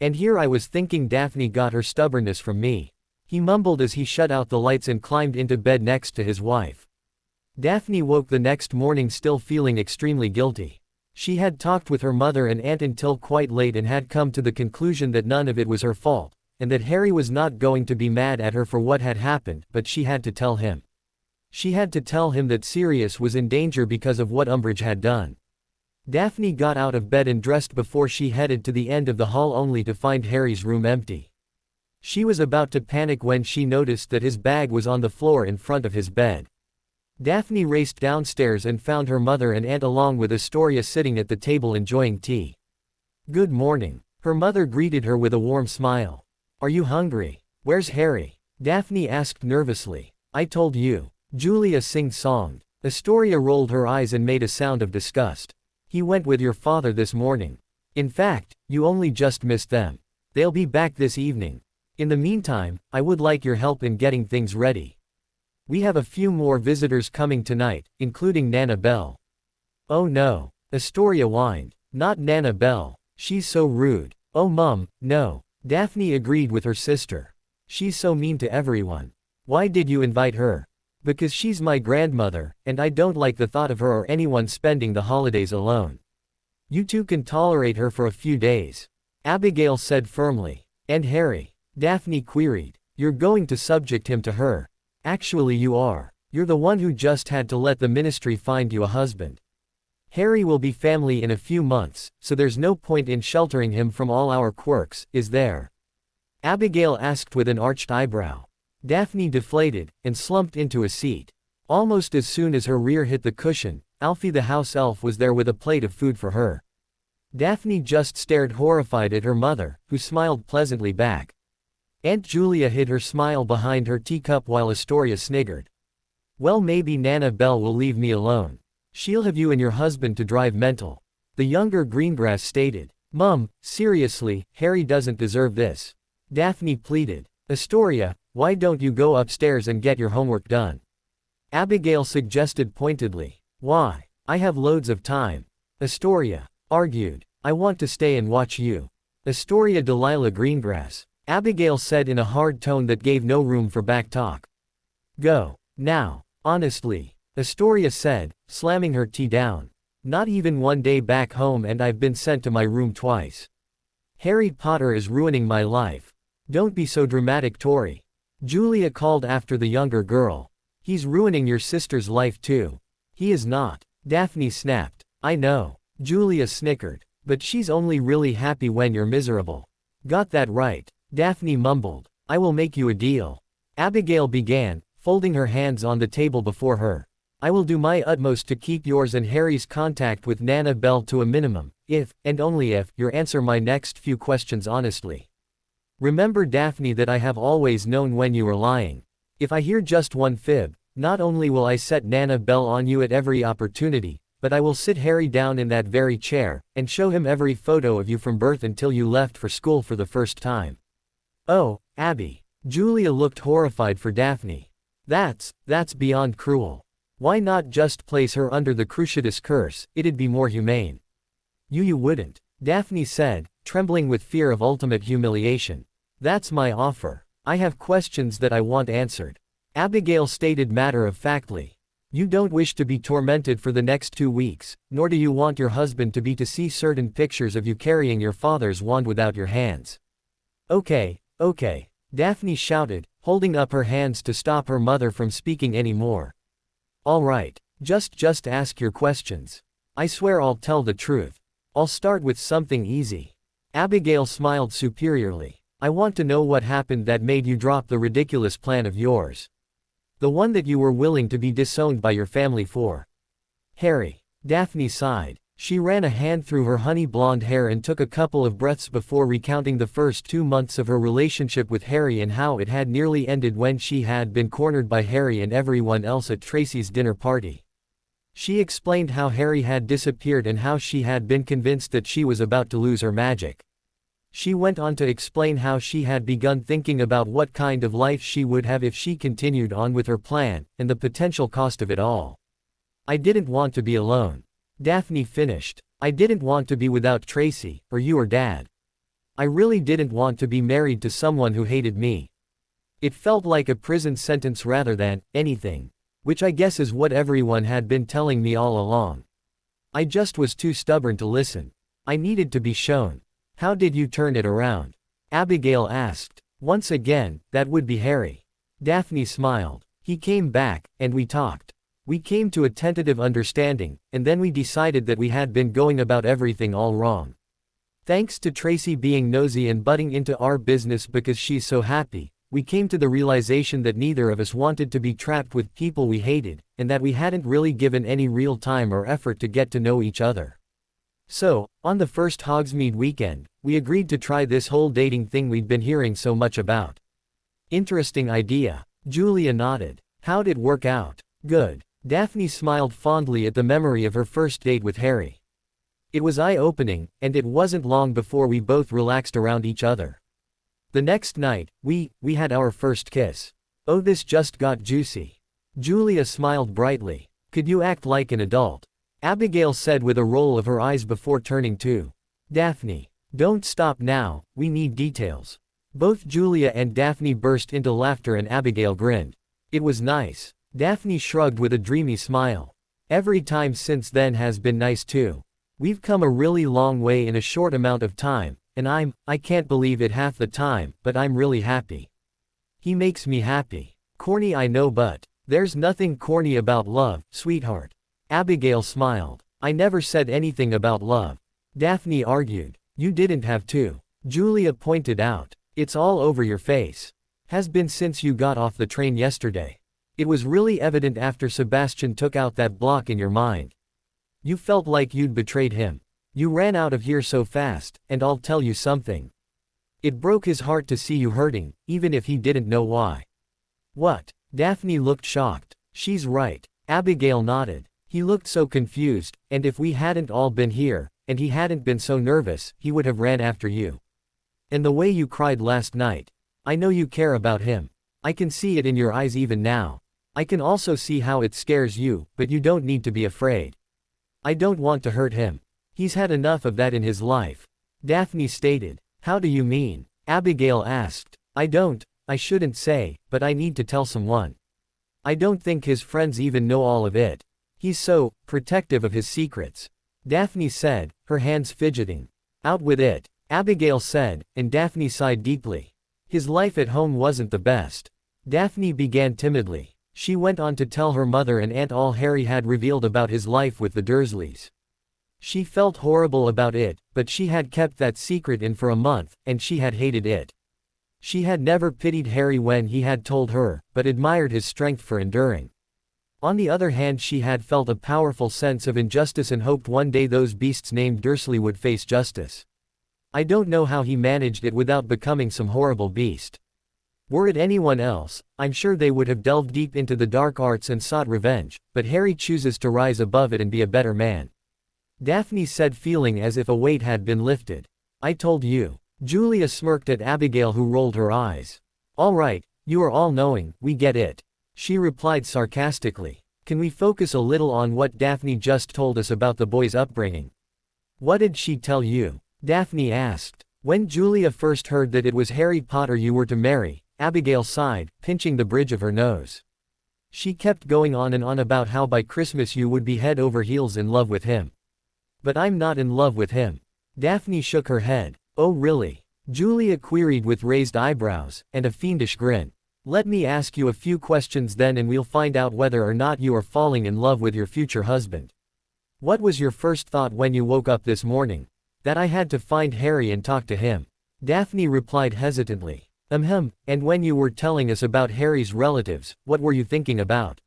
And here I was thinking Daphne got her stubbornness from me. He mumbled as he shut out the lights and climbed into bed next to his wife. Daphne woke the next morning still feeling extremely guilty. She had talked with her mother and aunt until quite late and had come to the conclusion that none of it was her fault, and that Harry was not going to be mad at her for what had happened, but she had to tell him. She had to tell him that Sirius was in danger because of what Umbridge had done. Daphne got out of bed and dressed before she headed to the end of the hall only to find Harry's room empty. She was about to panic when she noticed that his bag was on the floor in front of his bed. Daphne raced downstairs and found her mother and aunt along with Astoria sitting at the table enjoying tea. Good morning. Her mother greeted her with a warm smile. Are you hungry? Where's Harry? Daphne asked nervously. I told you. Julia sing-songed. Astoria rolled her eyes and made a sound of disgust. He went with your father this morning. In fact, you only just missed them. They'll be back this evening. In the meantime, I would like your help in getting things ready. We have a few more visitors coming tonight, including Nana Bell. Oh no. Astoria whined. Not Nana Bell. She's so rude. Oh Mum, no. Daphne agreed with her sister. She's so mean to everyone. Why did you invite her? Because she's my grandmother, and I don't like the thought of her or anyone spending the holidays alone. You two can tolerate her for a few days. Abigail said firmly. And Harry? Daphne queried. You're going to subject him to her. Actually you are. You're the one who just had to let the ministry find you a husband. Harry will be family in a few months, so there's no point in sheltering him from all our quirks, is there? Abigail asked with an arched eyebrow. Daphne deflated, and slumped into a seat. Almost as soon as her rear hit the cushion, Alfie the house elf was there with a plate of food for her. Daphne just stared horrified at her mother, who smiled pleasantly back. Aunt Julia hid her smile behind her teacup while Astoria sniggered. Well, maybe Nana Belle will leave me alone. She'll have you and your husband to drive mental. The younger Greengrass stated. Mum, seriously, Harry doesn't deserve this. Daphne pleaded. Astoria, why don't you go upstairs and get your homework done? Abigail suggested pointedly. Why? I have loads of time. Astoria argued. I want to stay and watch you. Astoria Delilah Greengrass. Abigail said in a hard tone that gave no room for backtalk. Go. Now. Honestly. Astoria said, slamming her tea down. Not even one day back home and I've been sent to my room twice. Harry Potter is ruining my life. Don't be so dramatic, Tori. Julia called after the younger girl. He's ruining your sister's life too. He is not. Daphne snapped. I know. Julia snickered. But she's only really happy when you're miserable. Got that right. Daphne mumbled. I will make you a deal. Abigail began, folding her hands on the table before her. I will do my utmost to keep yours and Harry's contact with Nana Belle to a minimum, if, and only if, you answer my next few questions honestly. Remember, Daphne, that I have always known when you were lying. If I hear just one fib, not only will I set Nana Belle on you at every opportunity, but I will sit Harry down in that very chair, and show him every photo of you from birth until you left for school for the first time. Oh, Abby. Julia looked horrified for Daphne. That's beyond cruel. Why not just place her under the Cruciatus curse? It'd be more humane. You wouldn't. Daphne said, trembling with fear of ultimate humiliation. That's my offer. I have questions that I want answered. Abigail stated matter-of-factly. You don't wish to be tormented for the next 2 weeks, nor do you want your husband to see certain pictures of you carrying your father's wand without your hands. Okay. Daphne shouted, holding up her hands to stop her mother from speaking anymore. All right. Just ask your questions. I swear I'll tell the truth. I'll start with something easy. Abigail smiled superiorly. I want to know what happened that made you drop the ridiculous plan of yours. The one that you were willing to be disowned by your family for. Harry. Daphne sighed. She ran a hand through her honey blonde hair and took a couple of breaths before recounting the first 2 months of her relationship with Harry and how it had nearly ended when she had been cornered by Harry and everyone else at Tracy's dinner party. She explained how Harry had disappeared and how she had been convinced that she was about to lose her magic. She went on to explain how she had begun thinking about what kind of life she would have if she continued on with her plan, and the potential cost of it all. I didn't want to be alone. Daphne finished. I didn't want to be without Tracy, or you or Dad. I really didn't want to be married to someone who hated me. It felt like a prison sentence rather than anything. Which I guess is what everyone had been telling me all along. I just was too stubborn to listen. I needed to be shown. How did you turn it around? Abigail asked. Once again, that would be Harry. Daphne smiled. He came back, and we talked. We came to a tentative understanding, and then we decided that we had been going about everything all wrong. Thanks to Tracy being nosy and butting into our business because she's so happy, we came to the realization that neither of us wanted to be trapped with people we hated, and that we hadn't really given any real time or effort to get to know each other. So, on the first Hogsmeade weekend, we agreed to try this whole dating thing we'd been hearing so much about. Interesting idea. Julia nodded. How'd it work out? Good. Daphne smiled fondly at the memory of her first date with Harry. It was eye-opening, and it wasn't long before we both relaxed around each other. The next night, we had our first kiss. Oh, this just got juicy. Julia smiled brightly. Could you act like an adult? Abigail said with a roll of her eyes before turning to Daphne. Don't stop now, we need details. Both Julia and Daphne burst into laughter and Abigail grinned. It was nice. Daphne shrugged with a dreamy smile. Every time since then has been nice too. We've come a really long way in a short amount of time, and I can't believe it half the time, but I'm really happy. He makes me happy. Corny I know, but there's nothing corny about love, sweetheart. Abigail smiled. I never said anything about love. Daphne argued. You didn't have to. Julia pointed out. It's all over your face. Has been since you got off the train yesterday. It was really evident after Sebastian took out that block in your mind. You felt like you'd betrayed him. You ran out of here so fast, and I'll tell you something. It broke his heart to see you hurting, even if he didn't know why. What? Daphne looked shocked. She's right. Abigail nodded. He looked so confused, and if we hadn't all been here, and he hadn't been so nervous, he would have ran after you. And the way you cried last night. I know you care about him. I can see it in your eyes even now. I can also see how it scares you, but you don't need to be afraid. I don't want to hurt him. He's had enough of that in his life. Daphne stated. How do you mean? Abigail asked. I shouldn't say, but I need to tell someone. I don't think his friends even know all of it. He's so protective of his secrets. Daphne said, her hands fidgeting. Out with it, Abigail said, and Daphne sighed deeply. His life at home wasn't the best. Daphne began timidly. She went on to tell her mother and aunt all Harry had revealed about his life with the Dursleys. She felt horrible about it, but she had kept that secret in for a month, and she had hated it. She had never pitied Harry when he had told her, but admired his strength for enduring. On the other hand, she had felt a powerful sense of injustice and hoped one day those beasts named Dursley would face justice. I don't know how he managed it without becoming some horrible beast. Were it anyone else, I'm sure they would have delved deep into the dark arts and sought revenge, but Harry chooses to rise above it and be a better man. Daphne said, feeling as if a weight had been lifted. I told you. Julia smirked at Abigail, who rolled her eyes. All right, you are all-knowing, we get it. She replied sarcastically. Can we focus a little on what Daphne just told us about the boy's upbringing? What did she tell you? Daphne asked. When Julia first heard that it was Harry Potter you were to marry, Abigail sighed, pinching the bridge of her nose. She kept going on and on about how by Christmas you would be head over heels in love with him. But I'm not in love with him. Daphne shook her head. Oh really? Julia queried with raised eyebrows, and a fiendish grin. Let me ask you a few questions then and we'll find out whether or not you are falling in love with your future husband. What was your first thought when you woke up this morning? That I had to find Harry and talk to him. Daphne replied hesitantly. And when you were telling us about Harry's relatives, what were you thinking about?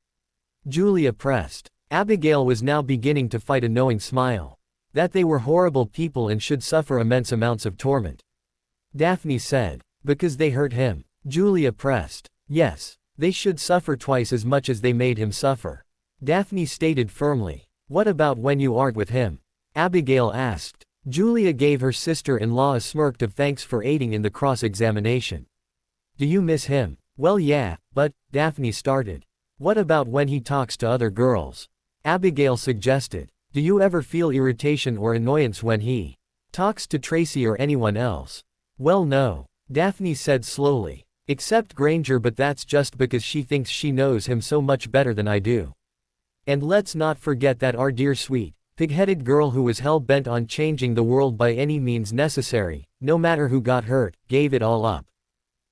Julia pressed. Abigail was now beginning to fight a knowing smile. That they were horrible people and should suffer immense amounts of torment. Daphne said. Because they hurt him. Julia pressed. Yes, they should suffer twice as much as they made him suffer. Daphne stated firmly. What about when you aren't with him? Abigail asked. Julia gave her sister-in-law a smirk of thanks for aiding in the cross-examination. Do you miss him? Well yeah, but, Daphne started. What about when he talks to other girls? Abigail suggested. Do you ever feel irritation or annoyance when he talks to Tracy or anyone else? Well no, Daphne said slowly. Except Granger, but that's just because she thinks she knows him so much better than I do. And let's not forget that our dear sweet, pig-headed girl who was hell-bent on changing the world by any means necessary, no matter who got hurt, gave it all up.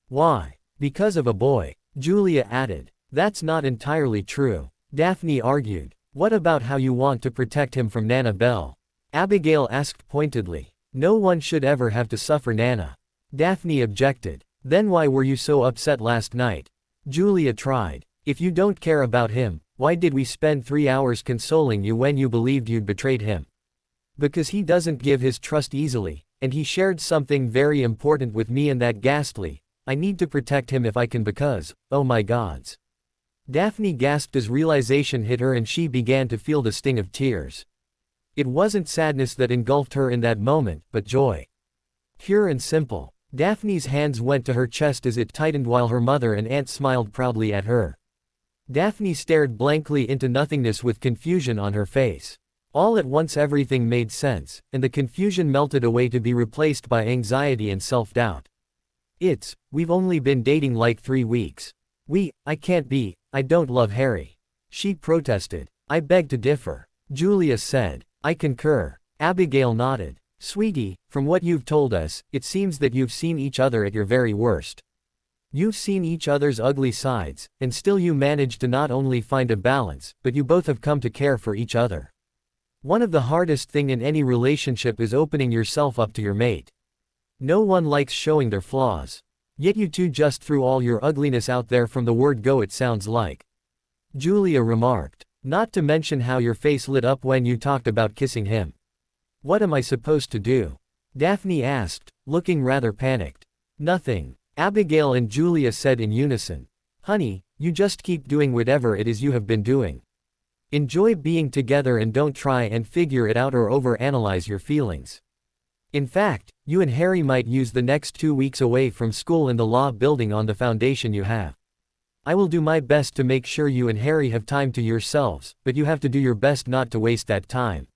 Why? Because of a boy, Julia added. That's not entirely true, Daphne argued. What about how you want to protect him from Nana Bell? Abigail asked pointedly. No one should ever have to suffer, Nana. Daphne objected. Then why were you so upset last night? Julia tried. If you don't care about him, why did we spend 3 hours consoling you when you believed you'd betrayed him? Because he doesn't give his trust easily, and he shared something very important with me and that ghastly. I need to protect him if I can because, oh my gods. Daphne gasped as realization hit her and she began to feel the sting of tears. It wasn't sadness that engulfed her in that moment, but joy. Pure and simple. Daphne's hands went to her chest as it tightened while her mother and aunt smiled proudly at her. Daphne stared blankly into nothingness with confusion on her face. All at once everything made sense, and the confusion melted away to be replaced by anxiety and self-doubt. We've only been dating like 3 weeks. I can't be, I don't love Harry. She protested. I beg to differ. Julia said. I concur. Abigail nodded. Sweetie, from what you've told us, it seems that you've seen each other at your very worst. You've seen each other's ugly sides, and still you manage to not only find a balance, but you both have come to care for each other. One of the hardest thing in any relationship is opening yourself up to your mate. No one likes showing their flaws. Yet you two just threw all your ugliness out there from the word go, it sounds like. Julia remarked. Not to mention how your face lit up when you talked about kissing him. What am I supposed to do? Daphne asked, looking rather panicked. Nothing, Abigail and Julia said in unison. Honey, you just keep doing whatever it is you have been doing. Enjoy being together and don't try and figure it out or overanalyze your feelings. In fact, you and Harry might use the next 2 weeks away from school in the law building on the foundation you have. I will do my best to make sure you and Harry have time to yourselves, but you have to do your best not to waste that time.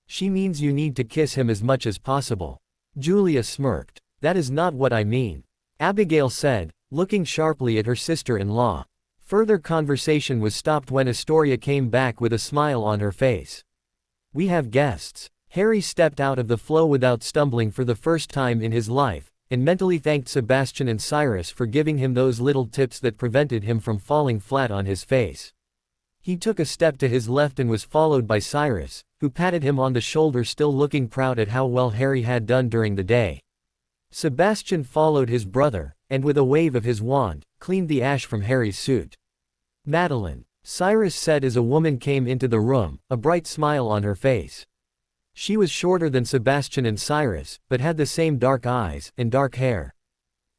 She means you need to kiss him as much as possible. Julia smirked. That is not what I mean, Abigail said, looking sharply at her sister-in-law. Further conversation was stopped when Astoria came back with a smile on her face. We have guests. Harry stepped out of the flow without stumbling for the first time in his life, and mentally thanked Sebastian and Cyrus for giving him those little tips that prevented him from falling flat on his face. He took a step to his left and was followed by Cyrus, who patted him on the shoulder, still looking proud at how well Harry had done during the day. Sebastian followed his brother, and with a wave of his wand, cleaned the ash from Harry's suit. Madeline, Cyrus said as a woman came into the room, a bright smile on her face. She was shorter than Sebastian and Cyrus, but had the same dark eyes and dark hair.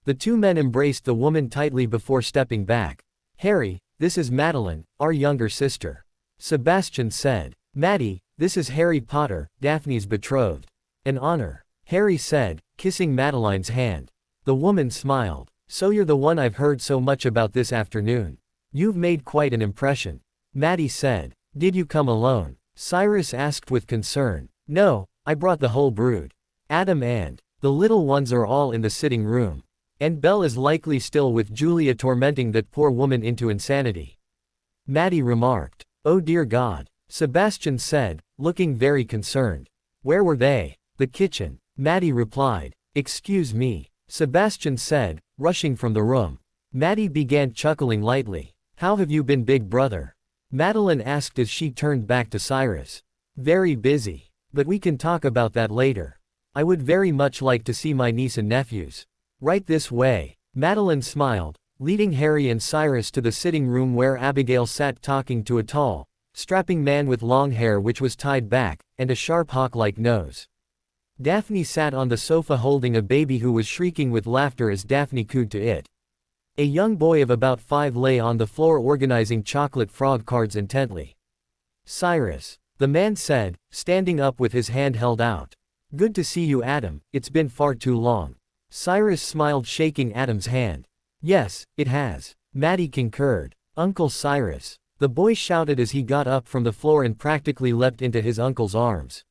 The two men embraced the woman tightly before stepping back. Harry, this is Madeline, our younger sister. Sebastian said. Maddie, this is Harry Potter, Daphne's betrothed. An honor, Harry said, kissing Madeline's hand. The woman smiled. So you're the one I've heard so much about this afternoon. You've made quite an impression. Maddie said. Did you come alone? Cyrus asked with concern. No, I brought the whole brood. Adam and the little ones are all in the sitting room. And Belle is likely still with Julia tormenting that poor woman into insanity. Maddie remarked. Oh dear God, Sebastian said, looking very concerned. Where were they? The kitchen, Maddie replied. Excuse me, Sebastian said, rushing from the room. Maddie began chuckling lightly. How have you been, big brother? Madeline asked as she turned back to Cyrus. Very busy. But we can talk about that later. I would very much like to see my niece and nephews. Right this way. Madeline smiled, leading Harry and Cyrus to the sitting room where Abigail sat talking to a tall, strapping man with long hair which was tied back, and a sharp hawk-like nose. Daphne sat on the sofa holding a baby who was shrieking with laughter as Daphne cooed to it. A young boy of about 5 lay on the floor organizing chocolate frog cards intently. Cyrus, the man said, standing up with his hand held out. Good to see you, Adam, it's been far too long. Cyrus smiled, shaking Adam's hand. Yes, it has. Maddie concurred. Uncle Cyrus, the boy shouted as he got up from the floor and practically leapt into his uncle's arms.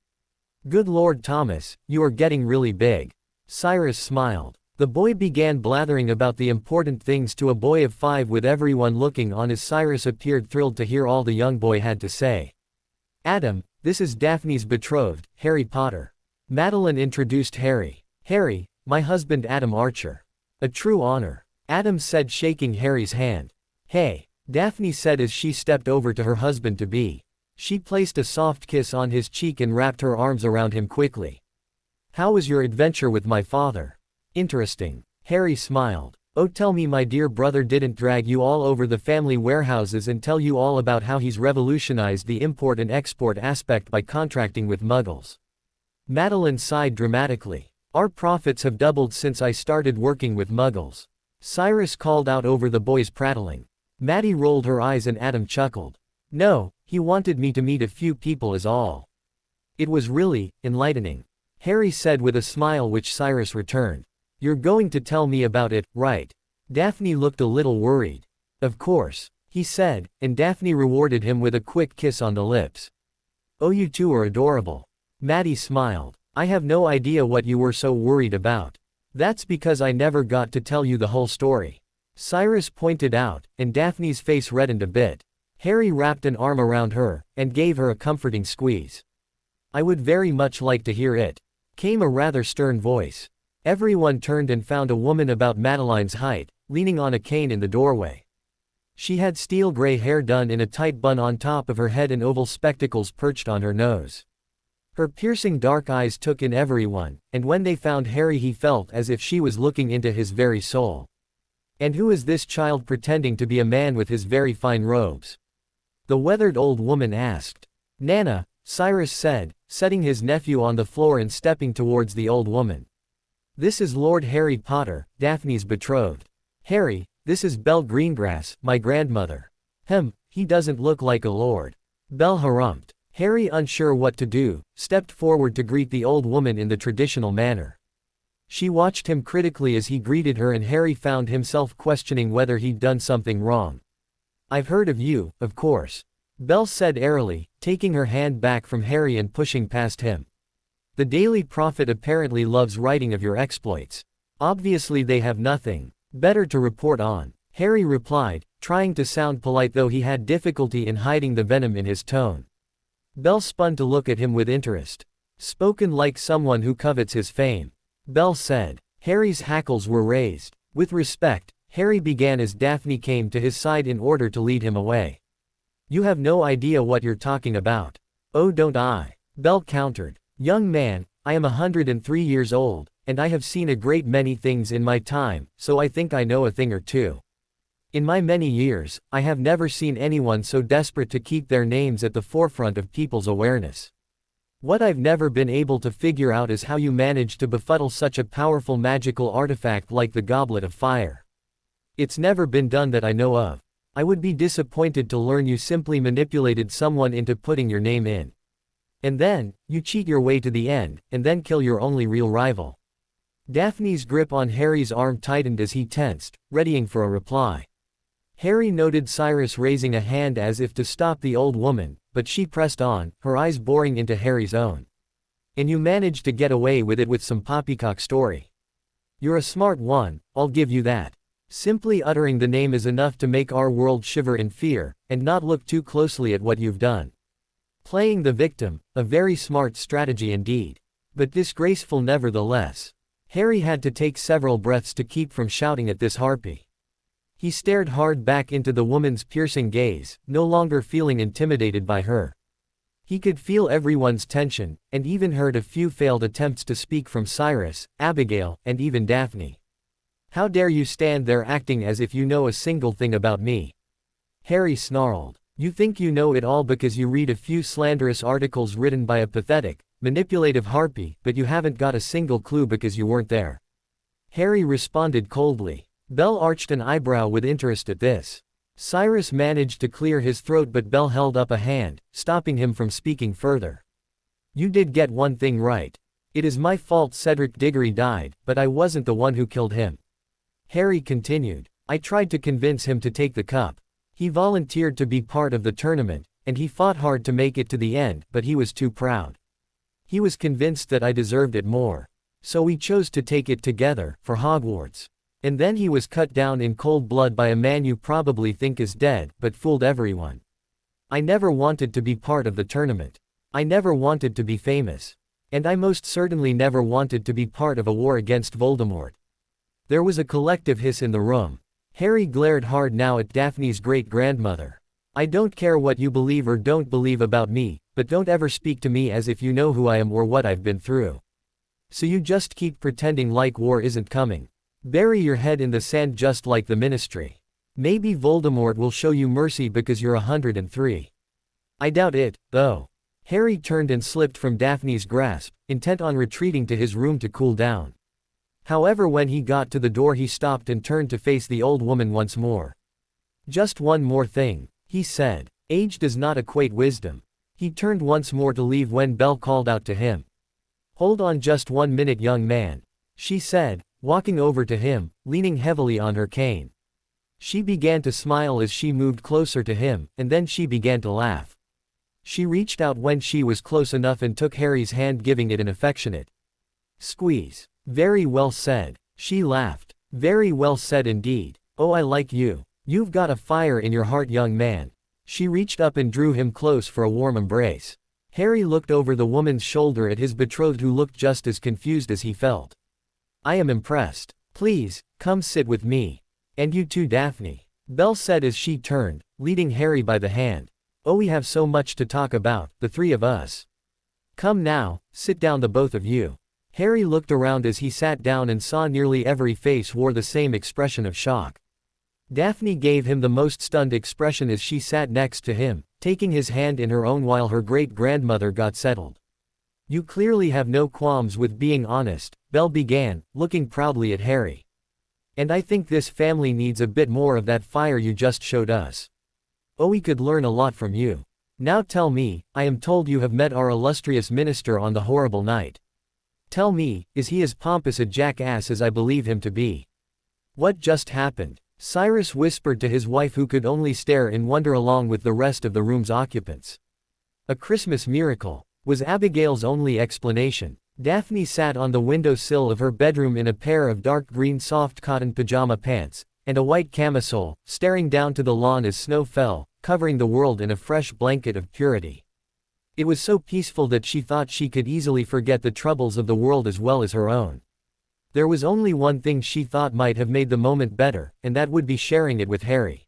Good Lord Thomas, you are getting really big. Cyrus smiled. The boy began blathering about the important things to a boy of 5 with everyone looking on as Cyrus appeared thrilled to hear all the young boy had to say. Adam, this is Daphne's betrothed, Harry Potter. Madeline introduced Harry. Harry, my husband Adam Archer. A true honor, Adam said, shaking Harry's hand. Hey, Daphne said as she stepped over to her husband-to-be. She placed a soft kiss on his cheek and wrapped her arms around him quickly. How was your adventure with my father? Interesting, Harry smiled. Oh, tell me my dear brother didn't drag you all over the family warehouses and tell you all about how he's revolutionized the import and export aspect by contracting with Muggles. Madeline sighed dramatically. Our profits have doubled since I started working with Muggles. Cyrus called out over the boys' prattling. Maddie rolled her eyes and Adam chuckled. No, he wanted me to meet a few people is all. It was really enlightening, Harry said with a smile which Cyrus returned. You're going to tell me about it, right? Daphne looked a little worried. Of course, he said, and Daphne rewarded him with a quick kiss on the lips. Oh, you two are adorable. Maddie smiled. I have no idea what you were so worried about. That's because I never got to tell you the whole story. Cyrus pointed out, and Daphne's face reddened a bit. Harry wrapped an arm around her, and gave her a comforting squeeze. I would very much like to hear it, came a rather stern voice. Everyone turned and found a woman about Madeline's height, leaning on a cane in the doorway. She had steel gray hair done in a tight bun on top of her head and oval spectacles perched on her nose. Her piercing dark eyes took in everyone, and when they found Harry he felt as if she was looking into his very soul. And who is this child pretending to be a man with his very fine robes? The weathered old woman asked. Nana, Cyrus said, setting his nephew on the floor and stepping towards the old woman. This is Lord Harry Potter, Daphne's betrothed. Harry, this is Belle Greengrass, my grandmother. He doesn't look like a lord. Belle harumphed. Harry, unsure what to do, stepped forward to greet the old woman in the traditional manner. She watched him critically as he greeted her, and Harry found himself questioning whether he'd done something wrong. I've heard of you, of course. Belle said airily, taking her hand back from Harry and pushing past him. The Daily Prophet apparently loves writing of your exploits. Obviously they have nothing better to report on, Harry replied, trying to sound polite though he had difficulty in hiding the venom in his tone. Belle spun to look at him with interest. Spoken like someone who covets his fame. Belle said. Harry's hackles were raised. With respect, Harry began as Daphne came to his side in order to lead him away. You have no idea what you're talking about. Oh, don't I? Belle countered. Young man, I am 103 years old, and I have seen a great many things in my time, so I think I know a thing or two. In my many years, I have never seen anyone so desperate to keep their names at the forefront of people's awareness. What I've never been able to figure out is how you managed to befuddle such a powerful magical artifact like the Goblet of Fire. It's never been done that I know of. I would be disappointed to learn you simply manipulated someone into putting your name in. And then, you cheat your way to the end, and then kill your only real rival. Daphne's grip on Harry's arm tightened as he tensed, readying for a reply. Harry noted Cyrus raising a hand as if to stop the old woman, but she pressed on, her eyes boring into Harry's own. And you managed to get away with it with some poppycock story. You're a smart one, I'll give you that. Simply uttering the name is enough to make our world shiver in fear, and not look too closely at what you've done. Playing the victim, a very smart strategy indeed. But disgraceful nevertheless. Harry had to take several breaths to keep from shouting at this harpy. He stared hard back into the woman's piercing gaze, no longer feeling intimidated by her. He could feel everyone's tension, and even heard a few failed attempts to speak from Cyrus, Abigail, and even Daphne. How dare you stand there acting as if you know a single thing about me? Harry snarled. You think you know it all because you read a few slanderous articles written by a pathetic, manipulative harpy, but you haven't got a single clue because you weren't there. Harry responded coldly. Belle arched an eyebrow with interest at this. Cyrus managed to clear his throat, but Belle held up a hand, stopping him from speaking further. You did get one thing right. It is my fault Cedric Diggory died, but I wasn't the one who killed him. Harry continued. I tried to convince him to take the cup. He volunteered to be part of the tournament, and he fought hard to make it to the end, but he was too proud. He was convinced that I deserved it more. So we chose to take it together, for Hogwarts. And then he was cut down in cold blood by a man you probably think is dead, but fooled everyone. I never wanted to be part of the tournament. I never wanted to be famous. And I most certainly never wanted to be part of a war against Voldemort. There was a collective hiss in the room. Harry glared hard now at Daphne's great-grandmother. I don't care what you believe or don't believe about me, but don't ever speak to me as if you know who I am or what I've been through. So you just keep pretending like war isn't coming. Bury your head in the sand just like the Ministry. Maybe Voldemort will show you mercy because you're 103. I doubt it, though. Harry turned and slipped from Daphne's grasp, intent on retreating to his room to cool down. However, when he got to the door he stopped and turned to face the old woman once more. Just one more thing, he said. Age does not equate wisdom. He turned once more to leave when Belle called out to him. Hold on just 1 minute, young man, she said, walking over to him, leaning heavily on her cane. She began to smile as she moved closer to him, and then she began to laugh. She reached out when she was close enough and took Harry's hand, giving it an affectionate squeeze. Very well said, she laughed. Very well said indeed. Oh, I like you. You've got a fire in your heart, young man. She reached up and drew him close for a warm embrace. Harry looked over the woman's shoulder at his betrothed, who looked just as confused as he felt. I am impressed. Please, come sit with me. And you too, Daphne, Belle said as she turned, leading Harry by the hand. Oh, we have so much to talk about, the three of us. Come now, sit down, the both of you. Harry looked around as he sat down and saw nearly every face wore the same expression of shock. Daphne gave him the most stunned expression as she sat next to him, taking his hand in her own while her great-grandmother got settled. You clearly have no qualms with being honest, Belle began, looking proudly at Harry. And I think this family needs a bit more of that fire you just showed us. Oh, we could learn a lot from you. Now tell me, I am told you have met our illustrious minister on the horrible night. Tell me, is he as pompous a jackass as I believe him to be? What just happened? Cyrus whispered to his wife, who could only stare in wonder along with the rest of the room's occupants. A Christmas miracle, was Abigail's only explanation. Daphne sat on the windowsill of her bedroom in a pair of dark green soft cotton pajama pants, and a white camisole, staring down to the lawn as snow fell, covering the world in a fresh blanket of purity. It was so peaceful that she thought she could easily forget the troubles of the world as well as her own. There was only one thing she thought might have made the moment better, and that would be sharing it with Harry.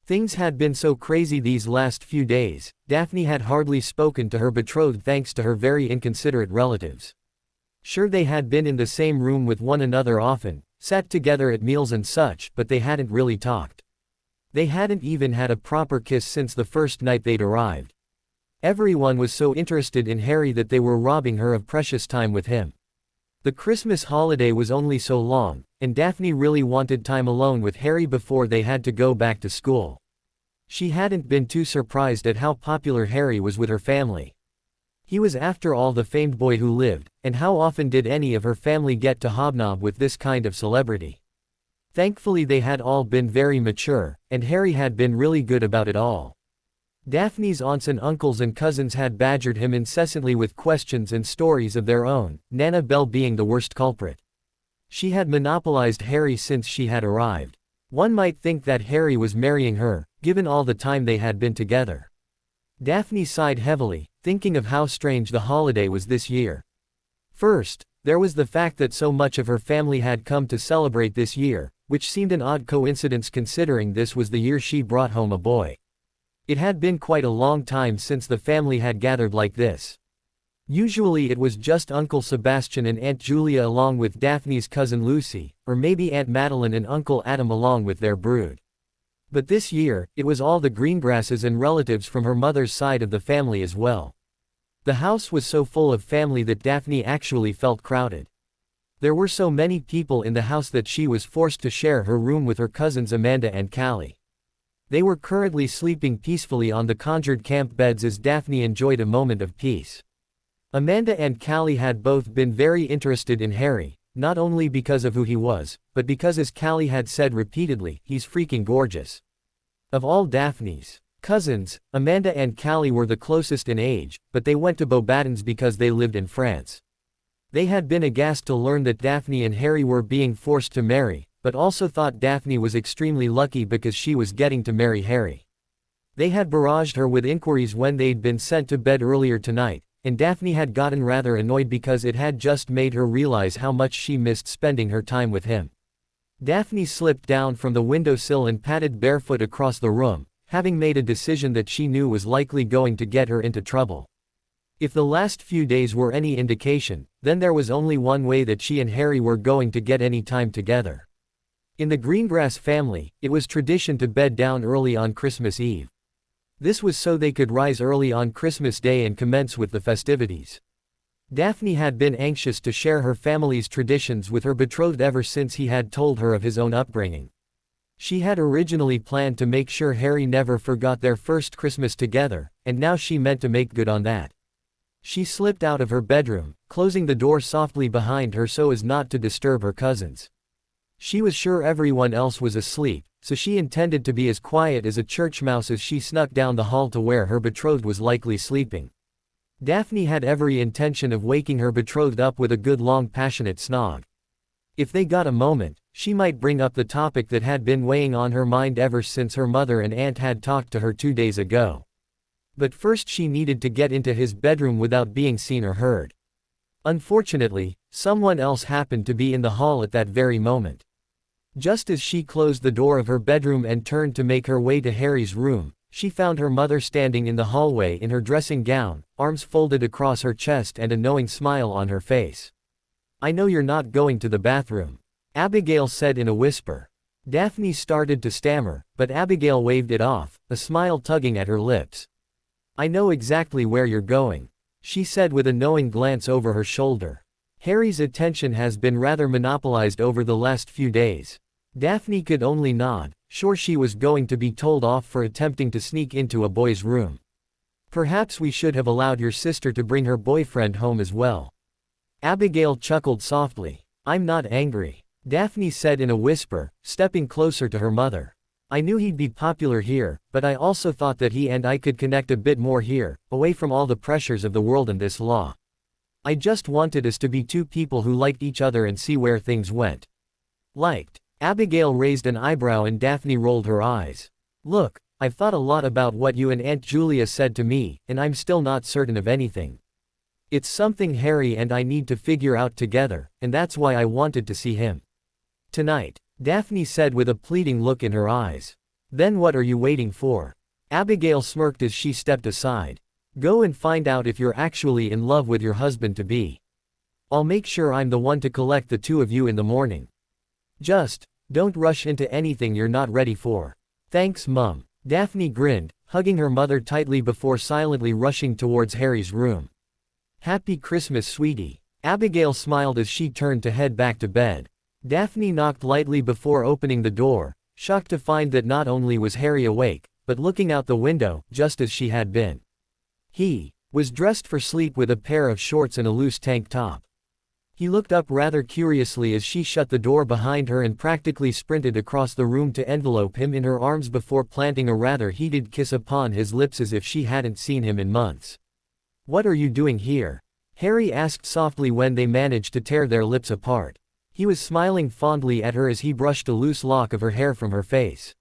Things had been so crazy these last few days, Daphne had hardly spoken to her betrothed thanks to her very inconsiderate relatives. Sure, they had been in the same room with one another often, sat together at meals and such, but they hadn't really talked. They hadn't even had a proper kiss since the first night they'd arrived. Everyone was so interested in Harry that they were robbing her of precious time with him. The Christmas holiday was only so long, and Daphne really wanted time alone with Harry before they had to go back to school. She hadn't been too surprised at how popular Harry was with her family. He was after all the famed boy who lived, and how often did any of her family get to hobnob with this kind of celebrity? Thankfully they had all been very mature, and Harry had been really good about it all. Daphne's aunts and uncles and cousins had badgered him incessantly with questions and stories of their own, Nana Belle being the worst culprit. She had monopolized Harry since she had arrived. One might think that Harry was marrying her, given all the time they had been together. Daphne sighed heavily, thinking of how strange the holiday was this year. First, there was the fact that so much of her family had come to celebrate this year, which seemed an odd coincidence considering this was the year she brought home a boy. It had been quite a long time since the family had gathered like this. Usually it was just Uncle Sebastian and Aunt Julia along with Daphne's cousin Lucy, or maybe Aunt Madeline and Uncle Adam along with their brood. But this year, it was all the Greengrasses and relatives from her mother's side of the family as well. The house was so full of family that Daphne actually felt crowded. There were so many people in the house that she was forced to share her room with her cousins Amanda and Callie. They were currently sleeping peacefully on the conjured camp beds as Daphne enjoyed a moment of peace. Amanda and Callie had both been very interested in Harry, not only because of who he was, but because, as Callie had said repeatedly, he's freaking gorgeous. Of all Daphne's cousins, Amanda and Callie were the closest in age, but they went to Beauxbatons because they lived in France. They had been aghast to learn that Daphne and Harry were being forced to marry, but also thought Daphne was extremely lucky because she was getting to marry Harry. They had barraged her with inquiries when they'd been sent to bed earlier tonight, and Daphne had gotten rather annoyed because it had just made her realize how much she missed spending her time with him. Daphne slipped down from the windowsill and padded barefoot across the room, having made a decision that she knew was likely going to get her into trouble. If the last few days were any indication, then there was only one way that she and Harry were going to get any time together. In the Greengrass family, it was tradition to bed down early on Christmas Eve. This was so they could rise early on Christmas Day and commence with the festivities. Daphne had been anxious to share her family's traditions with her betrothed ever since he had told her of his own upbringing. She had originally planned to make sure Harry never forgot their first Christmas together, and now she meant to make good on that. She slipped out of her bedroom, closing the door softly behind her so as not to disturb her cousins. She was sure everyone else was asleep, so she intended to be as quiet as a church mouse as she snuck down the hall to where her betrothed was likely sleeping. Daphne had every intention of waking her betrothed up with a good long passionate snog. If they got a moment, she might bring up the topic that had been weighing on her mind ever since her mother and aunt had talked to her 2 days ago. But first she needed to get into his bedroom without being seen or heard. Unfortunately, someone else happened to be in the hall at that very moment. Just as she closed the door of her bedroom and turned to make her way to Harry's room, she found her mother standing in the hallway in her dressing gown, arms folded across her chest and a knowing smile on her face. "I know you're not going to the bathroom," Abigail said in a whisper. Daphne started to stammer, but Abigail waved it off, a smile tugging at her lips. "I know exactly where you're going," she said with a knowing glance over her shoulder. "Harry's attention has been rather monopolized over the last few days." Daphne could only nod, sure she was going to be told off for attempting to sneak into a boy's room. "Perhaps we should have allowed your sister to bring her boyfriend home as well." Abigail chuckled softly. "I'm not angry," Daphne said in a whisper, stepping closer to her mother. "I knew he'd be popular here, but I also thought that he and I could connect a bit more here, away from all the pressures of the world and this law. I just wanted us to be two people who liked each other and see where things went." "Liked?" Abigail raised an eyebrow and Daphne rolled her eyes. "Look, I've thought a lot about what you and Aunt Julia said to me, and I'm still not certain of anything. It's something Harry and I need to figure out together, and that's why I wanted to see him tonight," Daphne said with a pleading look in her eyes. "Then what are you waiting for?" Abigail smirked as she stepped aside. "Go and find out if you're actually in love with your husband-to-be. I'll make sure I'm the one to collect the two of you in the morning. Just don't rush into anything you're not ready for." "Thanks, Mum." Daphne grinned, hugging her mother tightly before silently rushing towards Harry's room. "Happy Christmas, sweetie." Abigail smiled as she turned to head back to bed. Daphne knocked lightly before opening the door, shocked to find that not only was Harry awake, but looking out the window, just as she had been. He was dressed for sleep with a pair of shorts and a loose tank top. He looked up rather curiously as she shut the door behind her and practically sprinted across the room to envelope him in her arms before planting a rather heated kiss upon his lips as if she hadn't seen him in months. "What are you doing here?" Harry asked softly when they managed to tear their lips apart. He was smiling fondly at her as he brushed a loose lock of her hair from her face.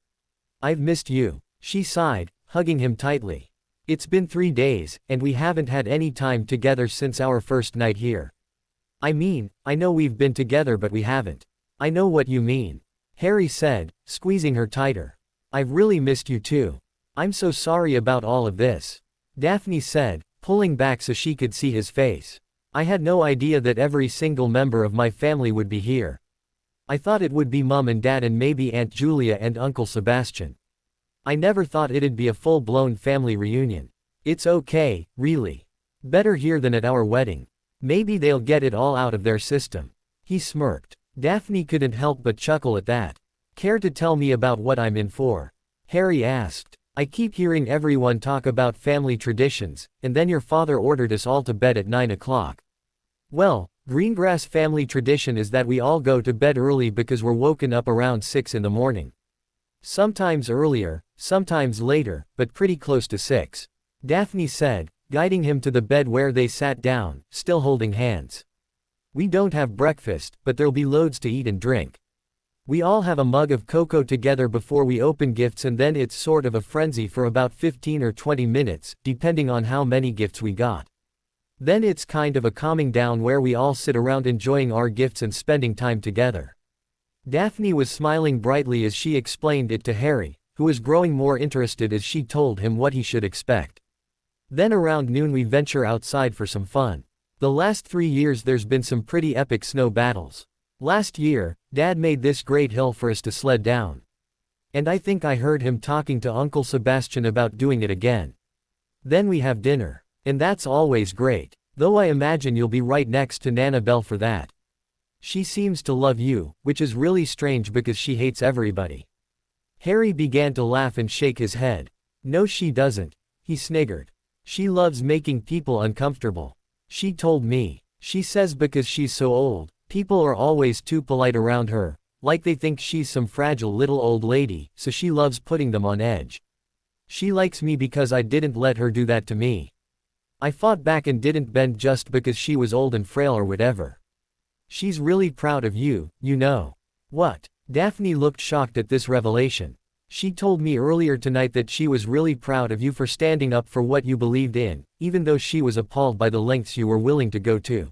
"I've missed you," she sighed, hugging him tightly. "It's been 3 days, and we haven't had any time together since our first night here." "I mean, I know we've been together but we haven't." "I know what you mean," Harry said, squeezing her tighter. "I've really missed you too. I'm so sorry about all of this," Daphne said, pulling back so she could see his face. "I had no idea that every single member of my family would be here. I thought it would be Mum and Dad and maybe Aunt Julia and Uncle Sebastian. I never thought it'd be a full-blown family reunion. It's okay, really. Better here than at our wedding. Maybe they'll get it all out of their system." He smirked. Daphne couldn't help but chuckle at that. "Care to tell me about what I'm in for?" Harry asked. "I keep hearing everyone talk about family traditions, and then your father ordered us all to bed at 9 o'clock. Well, Greengrass family tradition is that we all go to bed early because we're woken up around 6 in the morning. Sometimes earlier, sometimes later, but pretty close to 6. Daphne said, guiding him to the bed where they sat down, still holding hands. "We don't have breakfast, but there'll be loads to eat and drink. We all have a mug of cocoa together before we open gifts and then it's sort of a frenzy for about 15 or 20 minutes, depending on how many gifts we got. Then it's kind of a calming down where we all sit around enjoying our gifts and spending time together." Daphne was smiling brightly as she explained it to Harry, who was growing more interested as she told him what he should expect. "Then around noon we venture outside for some fun. The last 3 years there's been some pretty epic snow battles. Last year, Dad made this great hill for us to sled down. And I think I heard him talking to Uncle Sebastian about doing it again. Then we have dinner. And that's always great, though I imagine you'll be right next to Nana Belle for that. She seems to love you, which is really strange because she hates everybody." Harry began to laugh and shake his head. "No she doesn't," he sniggered. "She loves making people uncomfortable. She told me. She says because she's so old, people are always too polite around her, like they think she's some fragile little old lady, so she loves putting them on edge. She likes me because I didn't let her do that to me. I fought back and didn't bend just because she was old and frail or whatever. She's really proud of you, you know." "What?" Daphne looked shocked at this revelation. "She told me earlier tonight that she was really proud of you for standing up for what you believed in, even though she was appalled by the lengths you were willing to go to.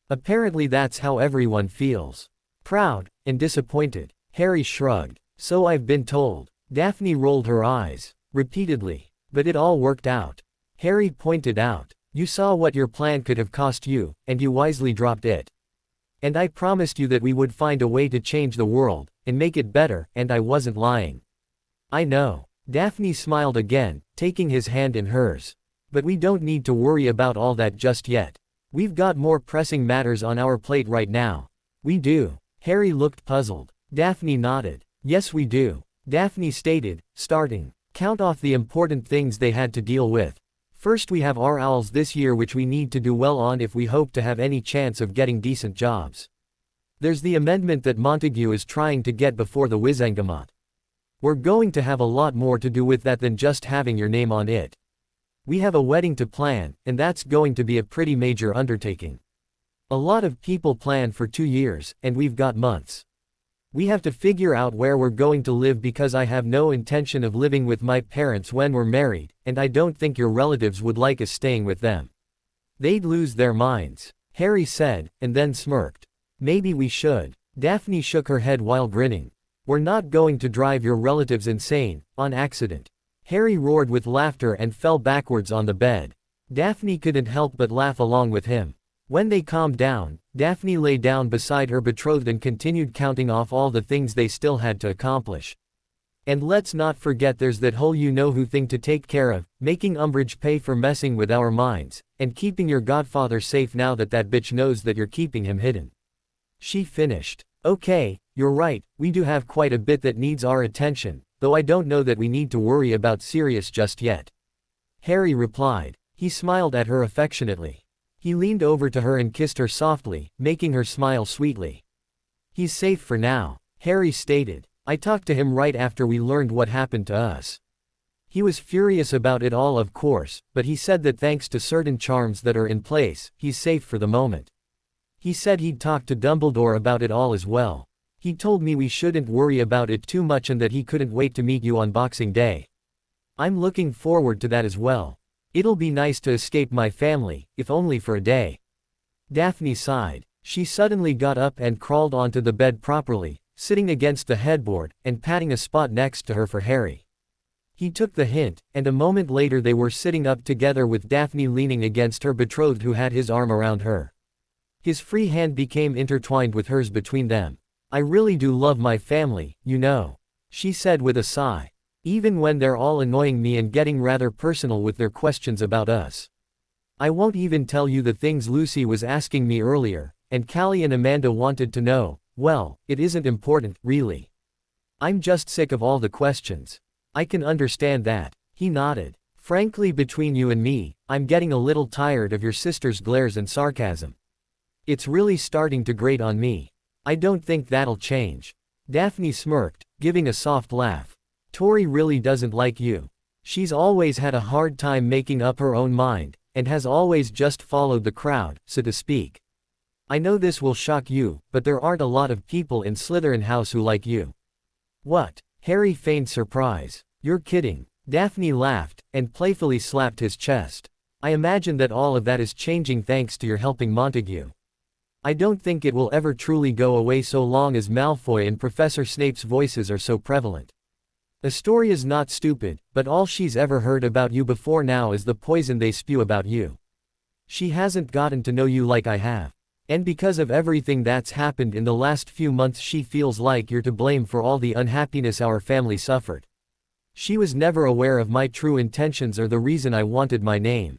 Apparently that's how everyone feels. Proud and disappointed." Harry shrugged. So I've been told. Daphne rolled her eyes. Repeatedly. But it all worked out. Harry pointed out. You saw what your plan could have cost you, and you wisely dropped it. And I promised you that we would find a way to change the world, and make it better, and I wasn't lying. I know. Daphne smiled again, taking his hand in hers. But we don't need to worry about all that just yet. We've got more pressing matters on our plate right now. We do. Harry looked puzzled. Daphne nodded. Yes we do. Daphne stated, starting. Count off the important things they had to deal with. First we have our owls this year which we need to do well on if we hope to have any chance of getting decent jobs. There's the amendment that Montague is trying to get before the Wizengamot. We're going to have a lot more to do with that than just having your name on it. We have a wedding to plan, and that's going to be a pretty major undertaking. A lot of people plan for 2 years, and we've got months. We have to figure out where we're going to live because I have no intention of living with my parents when we're married, and I don't think your relatives would like us staying with them. They'd lose their minds, Harry said, and then smirked. Maybe we should. Daphne shook her head while grinning. We're not going to drive your relatives insane, on accident. Harry roared with laughter and fell backwards on the bed. Daphne couldn't help but laugh along with him. When they calmed down, Daphne lay down beside her betrothed and continued counting off all the things they still had to accomplish. And let's not forget there's that whole you-know-who thing to take care of, making Umbridge pay for messing with our minds, and keeping your godfather safe now that that bitch knows that you're keeping him hidden. She finished. Okay, you're right, we do have quite a bit that needs our attention, though I don't know that we need to worry about Sirius just yet. Harry replied. He smiled at her affectionately. He leaned over to her and kissed her softly, making her smile sweetly. He's safe for now, Harry stated. I talked to him right after we learned what happened to us. He was furious about it all of course, but he said that thanks to certain charms that are in place, he's safe for the moment. He said he'd talk to Dumbledore about it all as well. He told me we shouldn't worry about it too much and that he couldn't wait to meet you on Boxing Day. I'm looking forward to that as well. It'll be nice to escape my family, if only for a day. Daphne sighed. She suddenly got up and crawled onto the bed properly, sitting against the headboard, and patting a spot next to her for Harry. He took the hint, and a moment later they were sitting up together with Daphne leaning against her betrothed who had his arm around her. His free hand became intertwined with hers between them. I really do love my family, you know, she said with a sigh. Even when they're all annoying me and getting rather personal with their questions about us. I won't even tell you the things Lucy was asking me earlier, and Callie and Amanda wanted to know. Well, it isn't important, really. I'm just sick of all the questions. I can understand that. He nodded. Frankly, between you and me, I'm getting a little tired of your sister's glares and sarcasm. It's really starting to grate on me. I don't think that'll change. Daphne smirked, giving a soft laugh. Tori really doesn't like you. She's always had a hard time making up her own mind, and has always just followed the crowd, so to speak. I know this will shock you, but there aren't a lot of people in Slytherin House who like you. What? Harry feigned surprise. You're kidding. Daphne laughed, and playfully slapped his chest. I imagine that all of that is changing thanks to your helping Montague. I don't think it will ever truly go away so long as Malfoy and Professor Snape's voices are so prevalent. Astoria's not stupid, but all she's ever heard about you before now is the poison they spew about you. She hasn't gotten to know you like I have. And because of everything that's happened in the last few months she feels like you're to blame for all the unhappiness our family suffered. She was never aware of my true intentions or the reason I wanted my name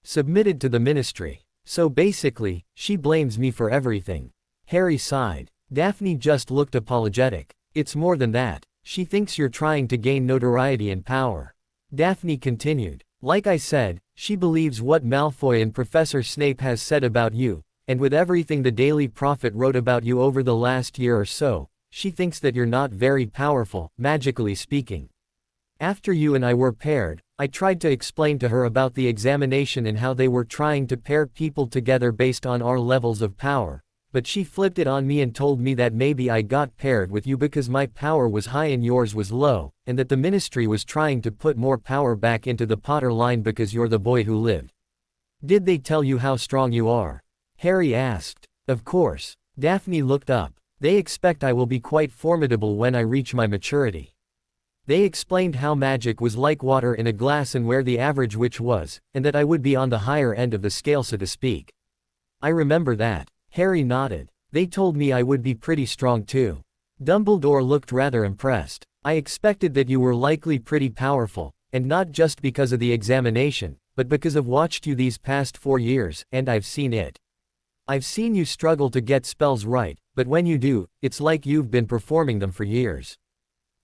submitted to the ministry. So basically, she blames me for everything. Harry sighed. Daphne just looked apologetic. It's more than that. She thinks you're trying to gain notoriety and power. Daphne continued. Like I said, she believes what Malfoy and Professor Snape has said about you, and with everything the Daily Prophet wrote about you over the last year or so, she thinks that you're not very powerful, magically speaking. After you and I were paired, I tried to explain to her about the examination and how they were trying to pair people together based on our levels of power. But she flipped it on me and told me that maybe I got paired with you because my power was high and yours was low, and that the ministry was trying to put more power back into the Potter line because you're the boy who lived. Did they tell you how strong you are? Harry asked. Of course. Daphne looked up. They expect I will be quite formidable when I reach my maturity. They explained how magic was like water in a glass and where the average witch was, and that I would be on the higher end of the scale, so to speak. I remember that. Harry nodded. They told me I would be pretty strong too. Dumbledore looked rather impressed. I expected that you were likely pretty powerful, and not just because of the examination, but because I've watched you these past 4 years, and I've seen it. I've seen you struggle to get spells right, but when you do, it's like you've been performing them for years.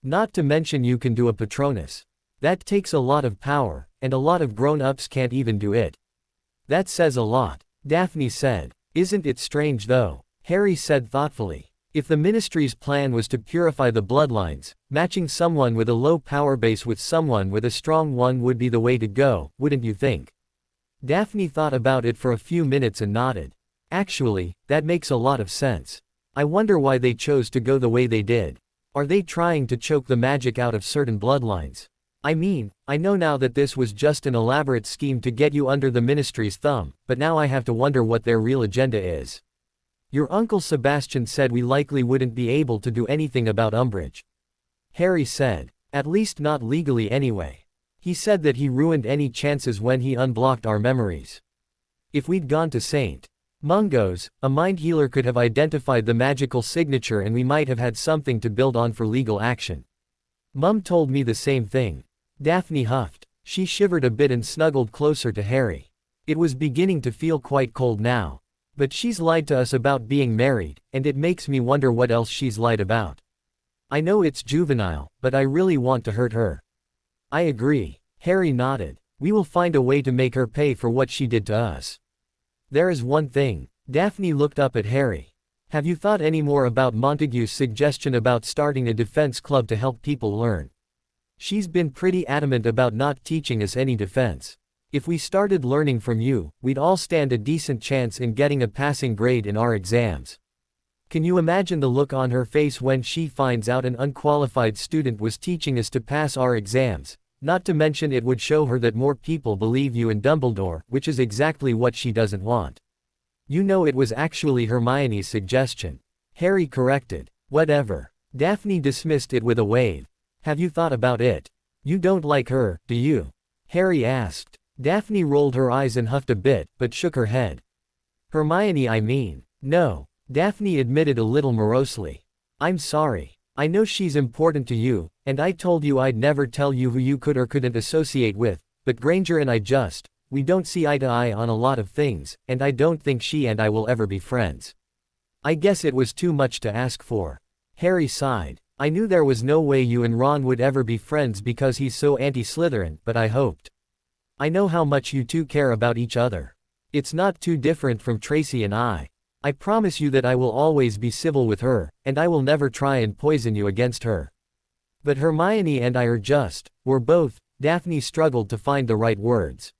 Not to mention you can do a Patronus. That takes a lot of power, and a lot of grown-ups can't even do it. That says a lot, Daphne said. Isn't it strange though? Harry said thoughtfully. If the Ministry's plan was to purify the bloodlines, matching someone with a low power base with someone with a strong one would be the way to go, wouldn't you think? Daphne thought about it for a few minutes and nodded. Actually, that makes a lot of sense. I wonder why they chose to go the way they did. Are they trying to choke the magic out of certain bloodlines? I mean, I know now that this was just an elaborate scheme to get you under the Ministry's thumb, but now I have to wonder what their real agenda is. Your Uncle Sebastian said we likely wouldn't be able to do anything about Umbridge. Harry said. At least not legally anyway. He said that he ruined any chances when he unblocked our memories. If we'd gone to St. Mungo's, a mind healer could have identified the magical signature and we might have had something to build on for legal action. Mum told me the same thing. Daphne huffed. She shivered a bit and snuggled closer to Harry. It was beginning to feel quite cold now. But she's lied to us about being married, and it makes me wonder what else she's lied about. I know it's juvenile, but I really want to hurt her. I agree. Harry nodded. We will find a way to make her pay for what she did to us. There is one thing. Daphne looked up at Harry. Have you thought any more about Montague's suggestion about starting a defense club to help people learn? She's been pretty adamant about not teaching us any defense. If we started learning from you, we'd all stand a decent chance in getting a passing grade in our exams. Can you imagine the look on her face when she finds out an unqualified student was teaching us to pass our exams? Not to mention it would show her that more people believe you and Dumbledore, which is exactly what she doesn't want. You know it was actually Hermione's suggestion. Harry corrected. Whatever. Daphne dismissed it with a wave. Have you thought about it? You don't like her, do you? Harry asked. Daphne rolled her eyes and huffed a bit, but shook her head. Hermione, I mean. No. Daphne admitted a little morosely. I'm sorry. I know she's important to you, and I told you I'd never tell you who you could or couldn't associate with, but Granger and I we don't see eye to eye on a lot of things, and I don't think she and I will ever be friends. I guess it was too much to ask for. Harry sighed. I knew there was no way you and Ron would ever be friends because he's so anti-Slytherin, but I hoped. I know how much you two care about each other. It's not too different from Tracy and I. I promise you that I will always be civil with her, and I will never try and poison you against her. But Hermione and I we're both, Daphne struggled to find the right words.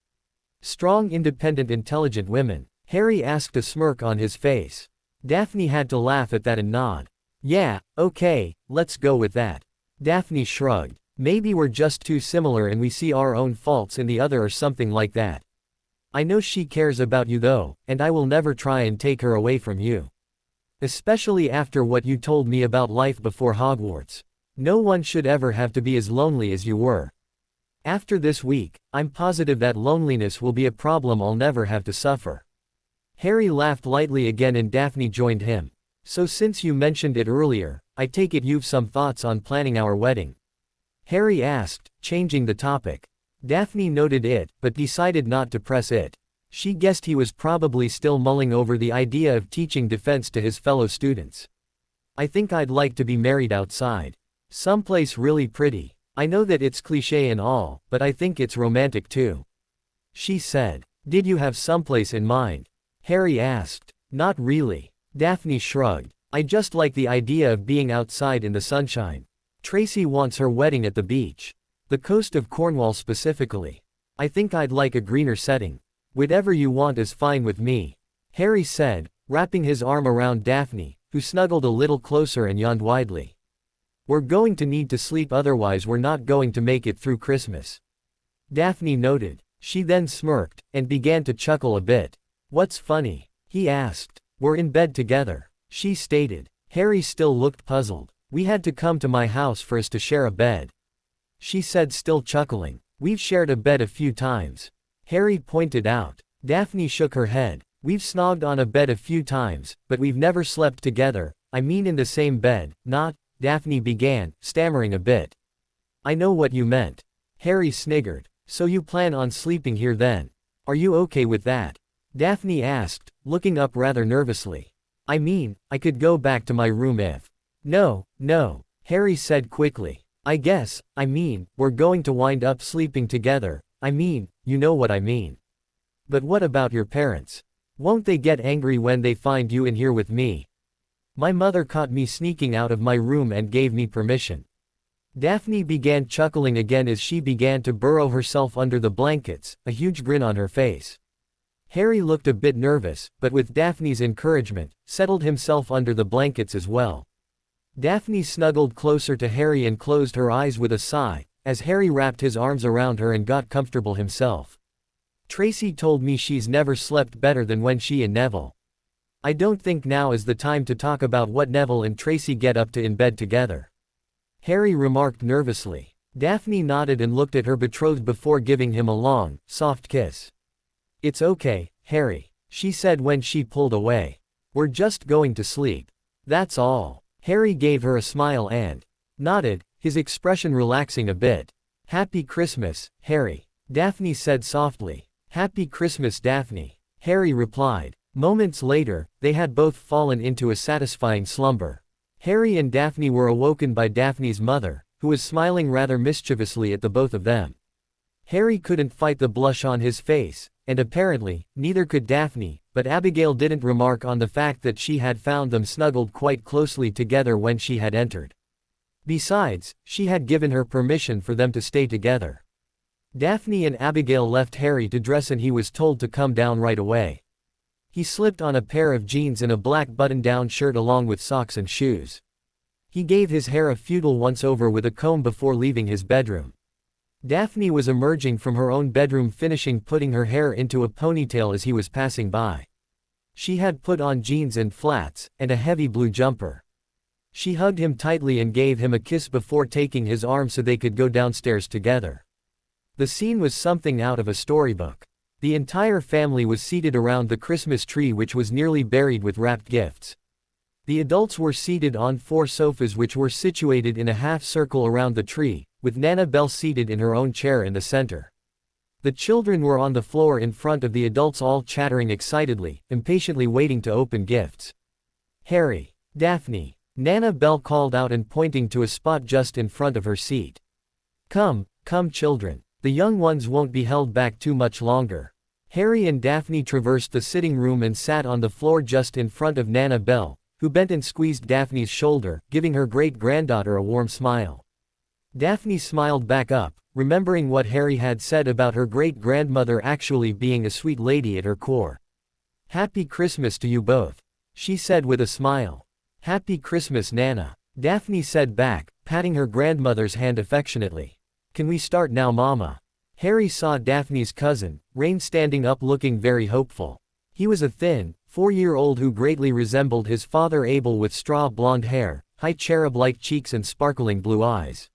Strong, independent, intelligent women. Harry asked, a smirk on his face. Daphne had to laugh at that and nod. Yeah, okay, let's go with that. Daphne shrugged. Maybe we're just too similar and we see our own faults in the other or something like that. I know she cares about you though, and I will never try and take her away from you. Especially after what you told me about life before Hogwarts. No one should ever have to be as lonely as you were. After this week, I'm positive that loneliness will be a problem I'll never have to suffer. Harry laughed lightly again and Daphne joined him. So since you mentioned it earlier, I take it you've some thoughts on planning our wedding? Harry asked, changing the topic. Daphne noted it, but decided not to press it. She guessed he was probably still mulling over the idea of teaching defense to his fellow students. I think I'd like to be married outside. Someplace really pretty. I know that it's cliché and all, but I think it's romantic too. She said. Did you have someplace in mind? Harry asked. Not really. Daphne shrugged. I just like the idea of being outside in the sunshine. Tracy wants her wedding at the beach. The coast of Cornwall specifically. I think I'd like a greener setting. Whatever you want is fine with me. Harry said, wrapping his arm around Daphne, who snuggled a little closer and yawned widely. We're going to need to sleep, otherwise we're not going to make it through Christmas. Daphne noted. She then smirked, and began to chuckle a bit. What's funny? He asked. We're in bed together. She stated. Harry still looked puzzled. We had to come to my house for us to share a bed. She said, still chuckling. We've shared a bed a few times. Harry pointed out. Daphne shook her head. We've snogged on a bed a few times, but we've never slept together, I mean in the same bed, not, Daphne began, stammering a bit. I know what you meant. Harry sniggered. So you plan on sleeping here then? Are you okay with that? Daphne asked, looking up rather nervously. I mean, I could go back to my room if. No, no, Harry said quickly. I mean, we're going to wind up sleeping together, I mean, you know what I mean. But what about your parents? Won't they get angry when they find you in here with me? My mother caught me sneaking out of my room and gave me permission. Daphne began chuckling again as she began to burrow herself under the blankets, a huge grin on her face. Harry looked a bit nervous, but with Daphne's encouragement, settled himself under the blankets as well. Daphne snuggled closer to Harry and closed her eyes with a sigh, as Harry wrapped his arms around her and got comfortable himself. Tracy told me she's never slept better than when she and Neville. I don't think now is the time to talk about what Neville and Tracy get up to in bed together. Harry remarked nervously. Daphne nodded and looked at her betrothed before giving him a long, soft kiss. It's okay, Harry, she said when she pulled away. We're just going to sleep. That's all. Harry gave her a smile and nodded, his expression relaxing a bit. Happy Christmas, Harry, Daphne said softly. Happy Christmas, Daphne, Harry replied. Moments later, they had both fallen into a satisfying slumber. Harry and Daphne were awoken by Daphne's mother, who was smiling rather mischievously at the both of them. Harry couldn't fight the blush on his face, and apparently, neither could Daphne, but Abigail didn't remark on the fact that she had found them snuggled quite closely together when she had entered. Besides, she had given her permission for them to stay together. Daphne and Abigail left Harry to dress and he was told to come down right away. He slipped on a pair of jeans and a black button-down shirt along with socks and shoes. He gave his hair a futile once-over with a comb before leaving his bedroom. Daphne was emerging from her own bedroom finishing putting her hair into a ponytail as he was passing by. She had put on jeans and flats, and a heavy blue jumper. She hugged him tightly and gave him a kiss before taking his arm so they could go downstairs together. The scene was something out of a storybook. The entire family was seated around the Christmas tree which was nearly buried with wrapped gifts. The adults were seated on 4 sofas which were situated in a half-circle around the tree, with Nana Belle seated in her own chair in the center. The children were on the floor in front of the adults all chattering excitedly, impatiently waiting to open gifts. Harry, Daphne, Nana Belle called out and pointing to a spot just in front of her seat. Come, come children. The young ones won't be held back too much longer. Harry and Daphne traversed the sitting room and sat on the floor just in front of Nana Belle, who bent and squeezed Daphne's shoulder, giving her great-granddaughter a warm smile. Daphne smiled back up, remembering what Harry had said about her great-grandmother actually being a sweet lady at her core. Happy Christmas to you both, she said with a smile. Happy Christmas, Nana, Daphne said back, patting her grandmother's hand affectionately. Can we start now, Mama? Harry saw Daphne's cousin, Rain, standing up looking very hopeful. He was a thin, 4-year-old who greatly resembled his father Abel with straw blonde hair, high cherub-like cheeks and sparkling blue eyes.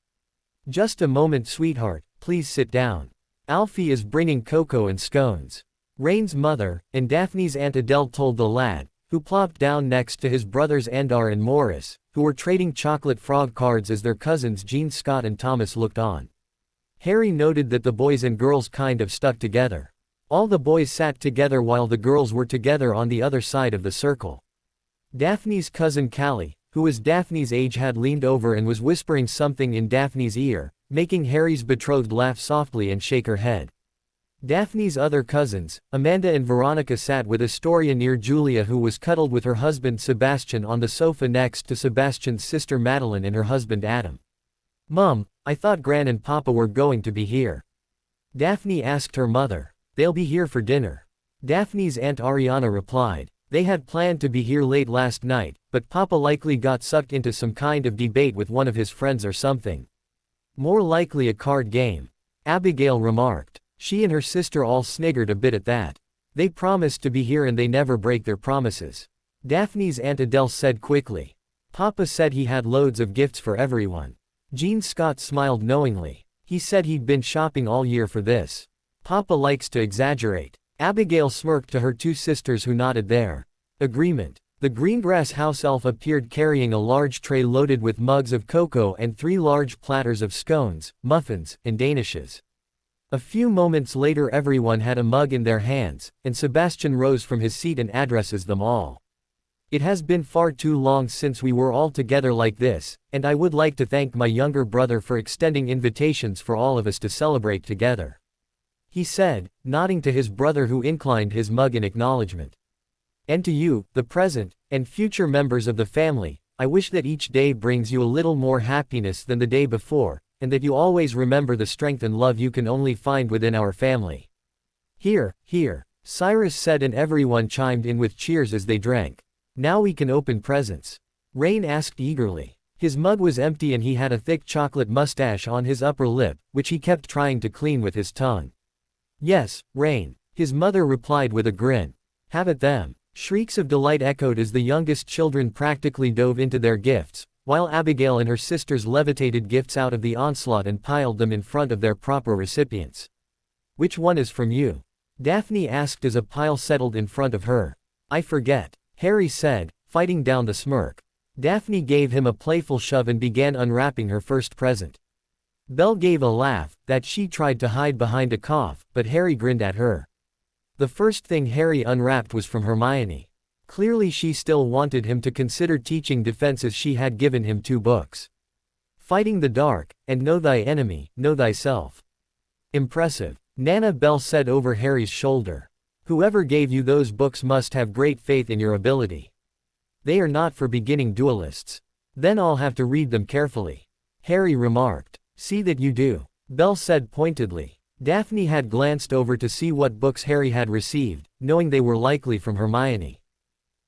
Just a moment, sweetheart, please sit down. Alfie is bringing cocoa and scones. Rain's mother, and Daphne's Aunt Adele told the lad, who plopped down next to his brothers Andar and Morris, who were trading chocolate frog cards as their cousins Jean, Scott and Thomas looked on. Harry noted that the boys and girls kind of stuck together. All the boys sat together while the girls were together on the other side of the circle. Daphne's cousin Callie, who was Daphne's age, had leaned over and was whispering something in Daphne's ear, making Harry's betrothed laugh softly and shake her head. Daphne's other cousins, Amanda and Veronica, sat with Astoria near Julia, who was cuddled with her husband Sebastian on the sofa next to Sebastian's sister Madeline and her husband Adam. Mom, I thought Gran and Papa were going to be here. Daphne asked her mother. They'll be here for dinner. Daphne's Aunt Ariana replied. They had planned to be here late last night, but Papa likely got sucked into some kind of debate with one of his friends or something. More likely a card game. Abigail remarked. She and her sister all sniggered a bit at that. They promised to be here and they never break their promises. Daphne's Aunt Adele said quickly. Papa said he had loads of gifts for everyone. Jean Scott smiled knowingly. He said he'd been shopping all year for this. Papa likes to exaggerate. Abigail smirked to her two sisters who nodded their agreement. The Greengrass house elf appeared carrying a large tray loaded with mugs of cocoa and 3 large platters of scones, muffins, and danishes. A few moments later everyone had a mug in their hands, and Sebastian rose from his seat and addresses them all. It has been far too long since we were all together like this, and I would like to thank my younger brother for extending invitations for all of us to celebrate together, he said, nodding to his brother who inclined his mug in acknowledgement. And to you, the present and future members of the family, I wish that each day brings you a little more happiness than the day before, and that you always remember the strength and love you can only find within our family. Here, here, Cyrus said, and everyone chimed in with cheers as they drank. Now we can open presents? Rain asked eagerly. His mug was empty and he had a thick chocolate mustache on his upper lip, which he kept trying to clean with his tongue. Yes, Rain, his mother replied with a grin. Have at them. Shrieks of delight echoed as the youngest children practically dove into their gifts, while Abigail and her sisters levitated gifts out of the onslaught and piled them in front of their proper recipients. Which one is from you? Daphne asked as a pile settled in front of her. I forget, Harry said, fighting down the smirk. Daphne gave him a playful shove and began unwrapping her first present. Belle gave a laugh, that she tried to hide behind a cough, but Harry grinned at her. The first thing Harry unwrapped was from Hermione. Clearly she still wanted him to consider teaching defense as she had given him 2 books. Fighting the Dark, and Know Thy Enemy, Know Thyself. Impressive, Nana Belle said over Harry's shoulder. Whoever gave you those books must have great faith in your ability. They are not for beginning duelists. Then I'll have to read them carefully, Harry remarked. See that you do, Belle said pointedly. Daphne had glanced over to see what books Harry had received, knowing they were likely from Hermione.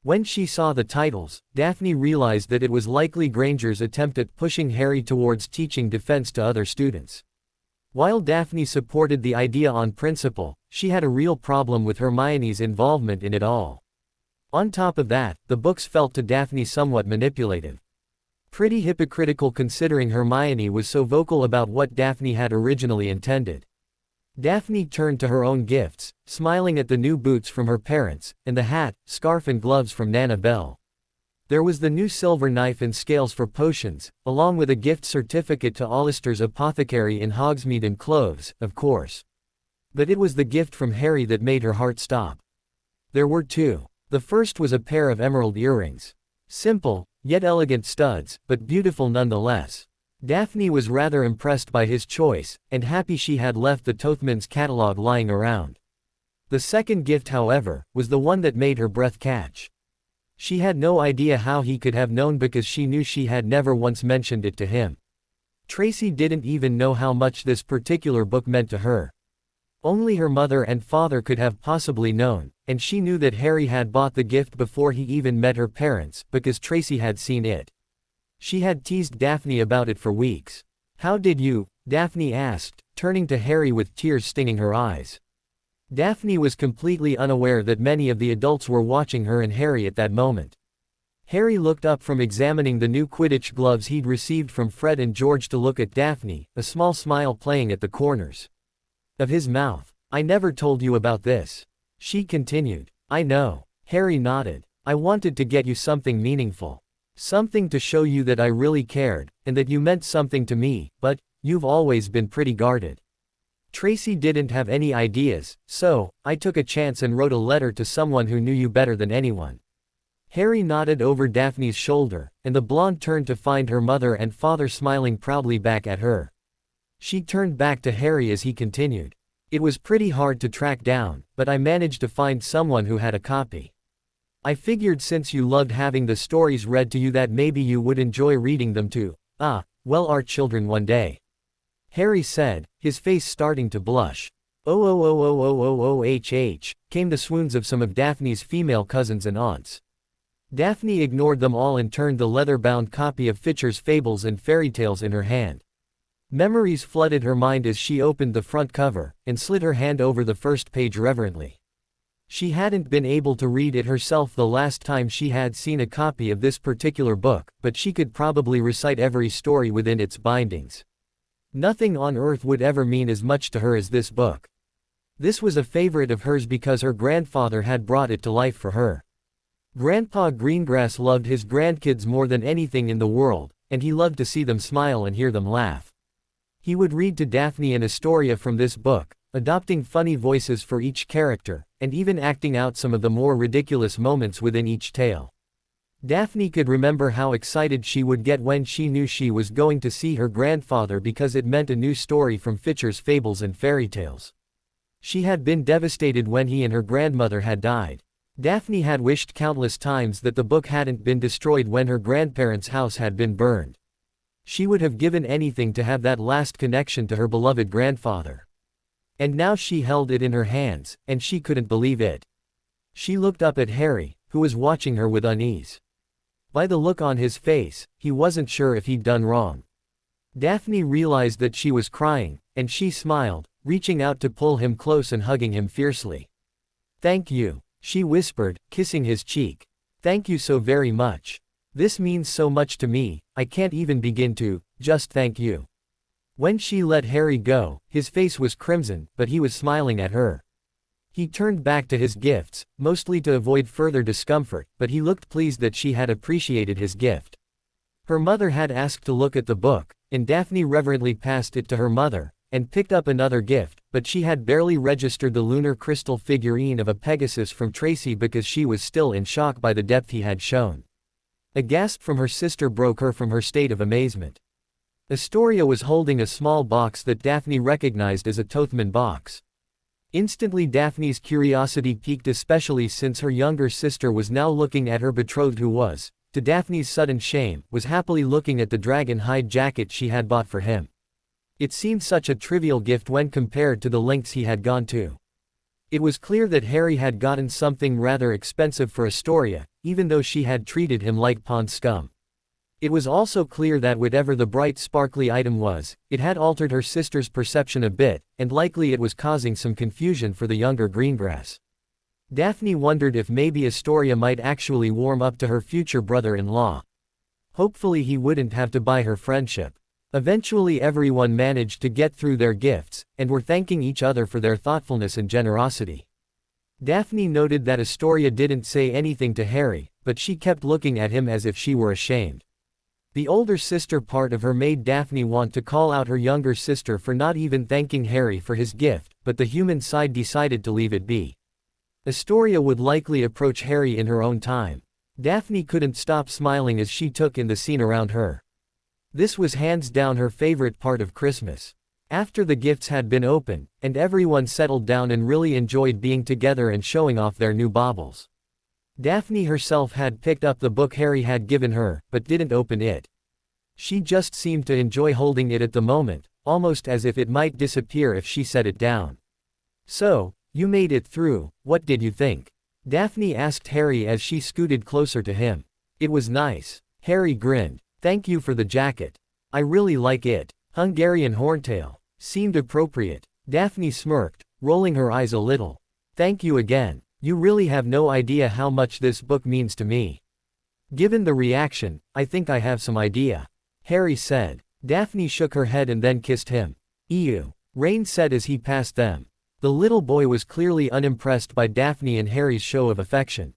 When she saw the titles, Daphne realized that it was likely Granger's attempt at pushing Harry towards teaching defense to other students. While Daphne supported the idea on principle, she had a real problem with Hermione's involvement in it all. On top of that, the books felt to Daphne somewhat manipulative. Pretty hypocritical considering Hermione was so vocal about what Daphne had originally intended. Daphne turned to her own gifts, smiling at the new boots from her parents, and the hat, scarf and gloves from Nana Belle. There was the new silver knife and scales for potions, along with a gift certificate to Alistair's apothecary in Hogsmeade and clothes, of course. But it was the gift from Harry that made her heart stop. There were 2. The first was a pair of emerald earrings. Simple, yet elegant studs, but beautiful nonetheless. Daphne was rather impressed by his choice, and happy she had left the Tothman's catalog lying around. The second gift, however, was the one that made her breath catch. She had no idea how he could have known because she knew she had never once mentioned it to him. Tracy didn't even know how much this particular book meant to her. Only her mother and father could have possibly known, and she knew that Harry had bought the gift before he even met her parents, because Tracy had seen it. She had teased Daphne about it for weeks. How did you? Daphne asked, turning to Harry with tears stinging her eyes. Daphne was completely unaware that many of the adults were watching her and Harry at that moment. Harry looked up from examining the new Quidditch gloves he'd received from Fred and George to look at Daphne, a small smile playing at the corners of his mouth. I never told you about this, she continued. I know, Harry nodded. I wanted to get you something meaningful. Something to show you that I really cared, and that you meant something to me, but you've always been pretty guarded. Tracy didn't have any ideas, so I took a chance and wrote a letter to someone who knew you better than anyone. Harry nodded over Daphne's shoulder, and the blonde turned to find her mother and father smiling proudly back at her. She turned back to Harry as he continued. It was pretty hard to track down, but I managed to find someone who had a copy. I figured since you loved having the stories read to you that maybe you would enjoy reading them too. Our children one day, Harry said, his face starting to blush. Came the swoons of some of Daphne's female cousins and aunts. Daphne ignored them all and turned the leather-bound copy of Fitcher's Fables and Fairy Tales in her hand. Memories flooded her mind as she opened the front cover, and slid her hand over the first page reverently. She hadn't been able to read it herself the last time she had seen a copy of this particular book, but she could probably recite every story within its bindings. Nothing on earth would ever mean as much to her as this book. This was a favorite of hers because her grandfather had brought it to life for her. Grandpa Greengrass loved his grandkids more than anything in the world, and he loved to see them smile and hear them laugh. He would read to Daphne an Astoria from this book, adopting funny voices for each character, and even acting out some of the more ridiculous moments within each tale. Daphne could remember how excited she would get when she knew she was going to see her grandfather because it meant a new story from Fitcher's Fables and Fairy Tales. She had been devastated when he and her grandmother had died. Daphne had wished countless times that the book hadn't been destroyed when her grandparents' house had been burned. She would have given anything to have that last connection to her beloved grandfather. And now she held it in her hands, and she couldn't believe it. She looked up at Harry, who was watching her with unease. By the look on his face, he wasn't sure if he'd done wrong. Daphne realized that she was crying, and she smiled, reaching out to pull him close and hugging him fiercely. "Thank you," she whispered, kissing his cheek. "Thank you so very much. This means so much to me, I can't even begin to, just thank you." When she let Harry go, his face was crimson, but he was smiling at her. He turned back to his gifts, mostly to avoid further discomfort, but he looked pleased that she had appreciated his gift. Her mother had asked to look at the book, and Daphne reverently passed it to her mother, and picked up another gift, but she had barely registered the lunar crystal figurine of a Pegasus from Tracy because she was still in shock by the depth he had shown. A gasp from her sister broke her from her state of amazement. Astoria was holding a small box that Daphne recognized as a Tothman box. Instantly Daphne's curiosity piqued, especially since her younger sister was now looking at her betrothed who was, to Daphne's sudden shame, was happily looking at the dragon hide jacket she had bought for him. It seemed such a trivial gift when compared to the lengths he had gone to. It was clear that Harry had gotten something rather expensive for Astoria, even though she had treated him like pond scum. It was also clear that whatever the bright sparkly item was, it had altered her sister's perception a bit, and likely it was causing some confusion for the younger Greengrass. Daphne wondered if maybe Astoria might actually warm up to her future brother-in-law. Hopefully he wouldn't have to buy her friendship. Eventually everyone managed to get through their gifts, and were thanking each other for their thoughtfulness and generosity. Daphne noted that Astoria didn't say anything to Harry, but she kept looking at him as if she were ashamed. The older sister part of her made Daphne want to call out her younger sister for not even thanking Harry for his gift, but the human side decided to leave it be. Astoria would likely approach Harry in her own time. Daphne couldn't stop smiling as she took in the scene around her. This was hands down her favorite part of Christmas. After the gifts had been opened, and everyone settled down and really enjoyed being together and showing off their new baubles. Daphne herself had picked up the book Harry had given her, but didn't open it. She just seemed to enjoy holding it at the moment, almost as if it might disappear if she set it down. "So, you made it through, what did you think?" Daphne asked Harry as she scooted closer to him. "It was nice." Harry grinned. "Thank you for the jacket. I really like it. Hungarian horntail. Seemed appropriate." Daphne smirked, rolling her eyes a little. "Thank you again. You really have no idea how much this book means to me." "Given the reaction, I think I have some idea," Harry said. Daphne shook her head and then kissed him. "Ew," Rain said as he passed them. The little boy was clearly unimpressed by Daphne and Harry's show of affection.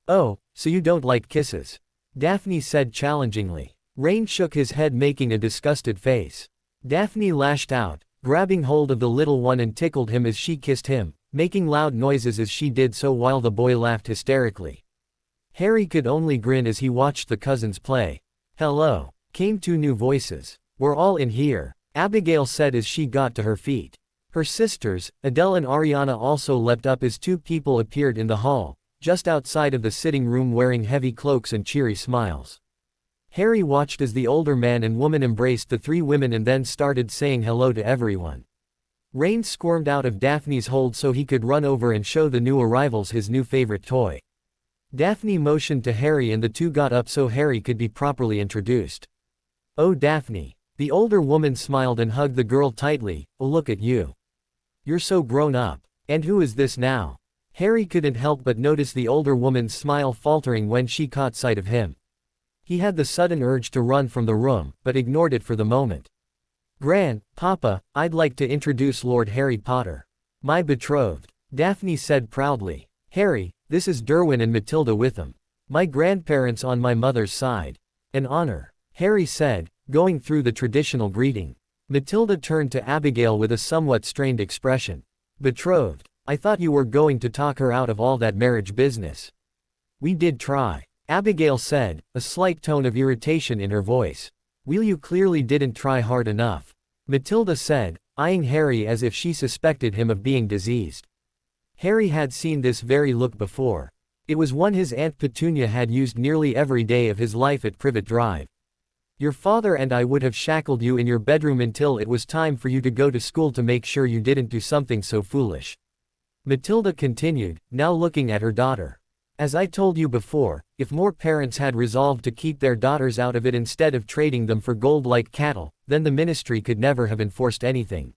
"Oh, so you don't like kisses?" Daphne said challengingly. Rain shook his head, making a disgusted face. Daphne lashed out, grabbing hold of the little one and tickled him as she kissed him, making loud noises as she did so while the boy laughed hysterically. Harry could only grin as he watched the cousins play. "Hello," came two new voices. "We're all in here," Abigail said as she got to her feet. Her sisters, Adele and Ariana, also leapt up as two people appeared in the hall, just outside of the sitting room, wearing heavy cloaks and cheery smiles. Harry watched as the older man and woman embraced the three women and then started saying hello to everyone. Rain squirmed out of Daphne's hold so he could run over and show the new arrivals his new favorite toy. Daphne motioned to Harry and the two got up so Harry could be properly introduced. "Oh Daphne." The older woman smiled and hugged the girl tightly. "Oh, look at you. You're so grown up. And who is this now?" Harry couldn't help but notice the older woman's smile faltering when she caught sight of him. He had the sudden urge to run from the room, but ignored it for the moment. Papa, I'd like to introduce Lord Harry Potter. My betrothed. Daphne said proudly. Harry, this is Derwin and Matilda Witham. My grandparents on my mother's side. An honor. Harry said, going through the traditional greeting. Matilda turned to Abigail with a somewhat strained expression. Betrothed. I thought you were going to talk her out of all that marriage business. We did try. Abigail said, a slight tone of irritation in her voice. Well, you clearly didn't try hard enough. Matilda said, eyeing Harry as if she suspected him of being diseased. Harry had seen this very look before. It was one his Aunt Petunia had used nearly every day of his life at Privet Drive. Your father and I would have shackled you in your bedroom until it was time for you to go to school to make sure you didn't do something so foolish. Matilda continued, now looking at her daughter. As I told you before, if more parents had resolved to keep their daughters out of it instead of trading them for gold like cattle, then the ministry could never have enforced anything.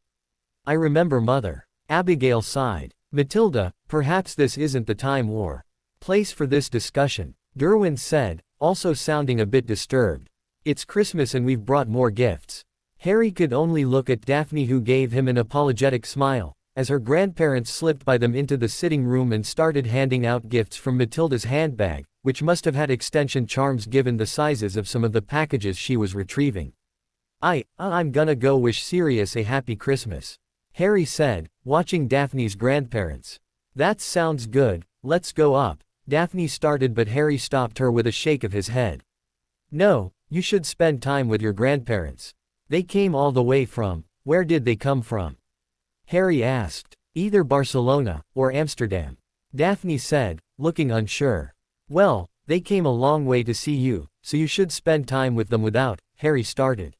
I remember Mother. Abigail sighed. Matilda, perhaps this isn't the time or place for this discussion, Derwin said, also sounding a bit disturbed. It's Christmas and we've brought more gifts. Harry could only look at Daphne, who gave him an apologetic smile, as her grandparents slipped by them into the sitting room and started handing out gifts from Matilda's handbag, which must have had extension charms given the sizes of some of the packages she was retrieving. I'm gonna go wish Sirius a happy Christmas, Harry said, watching Daphne's grandparents. That sounds good, let's go up, Daphne started, but Harry stopped her with a shake of his head. No, you should spend time with your grandparents. They came all the way from, where did they come from? Harry asked. Either Barcelona, or Amsterdam. Daphne said, looking unsure. Well, they came a long way to see you, so you should spend time with them without, Harry started.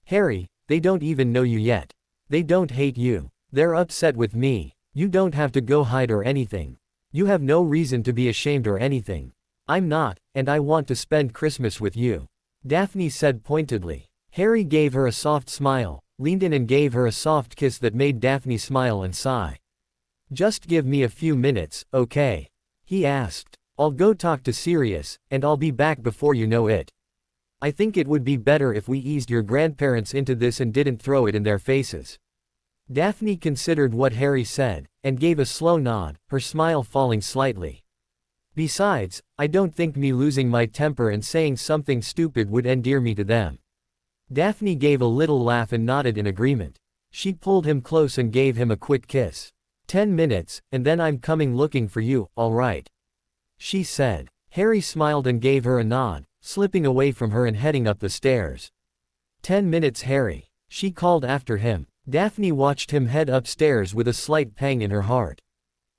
Harry, they don't even know you yet. They don't hate you. They're upset with me. You don't have to go hide or anything. You have no reason to be ashamed or anything. I'm not, and I want to spend Christmas with you, Daphne said pointedly. Harry gave her a soft smile, leaned in and gave her a soft kiss that made Daphne smile and sigh. Just give me a few minutes, okay? He asked. I'll go talk to Sirius, and I'll be back before you know it. I think it would be better if we eased your grandparents into this and didn't throw it in their faces. Daphne considered what Harry said, and gave a slow nod, her smile falling slightly. Besides, I don't think me losing my temper and saying something stupid would endear me to them. Daphne gave a little laugh and nodded in agreement. She pulled him close and gave him a quick kiss. 10 minutes, and then I'm coming looking for you, all right? She said. Harry smiled and gave her a nod, slipping away from her and heading up the stairs. 10 minutes, Harry, she called after him. Daphne watched him head upstairs with a slight pang in her heart.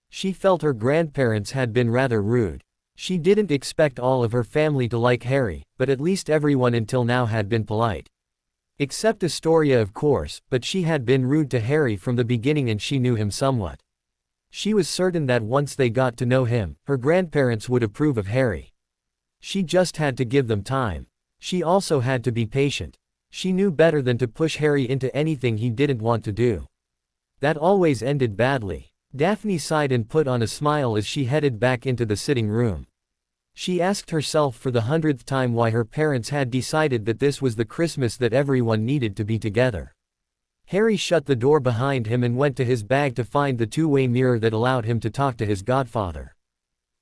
She felt her grandparents had been rather rude. She didn't expect all of her family to like Harry, but at least everyone until now had been polite. Except Astoria, of course, but she had been rude to Harry from the beginning and she knew him somewhat. She was certain that once they got to know him, her grandparents would approve of Harry. She just had to give them time. She also had to be patient. She knew better than to push Harry into anything he didn't want to do. That always ended badly. Daphne sighed and put on a smile as she headed back into the sitting room. She asked herself for the 100th time why her parents had decided that this was the Christmas that everyone needed to be together. Harry shut the door behind him and went to his bag to find the two-way mirror that allowed him to talk to his godfather.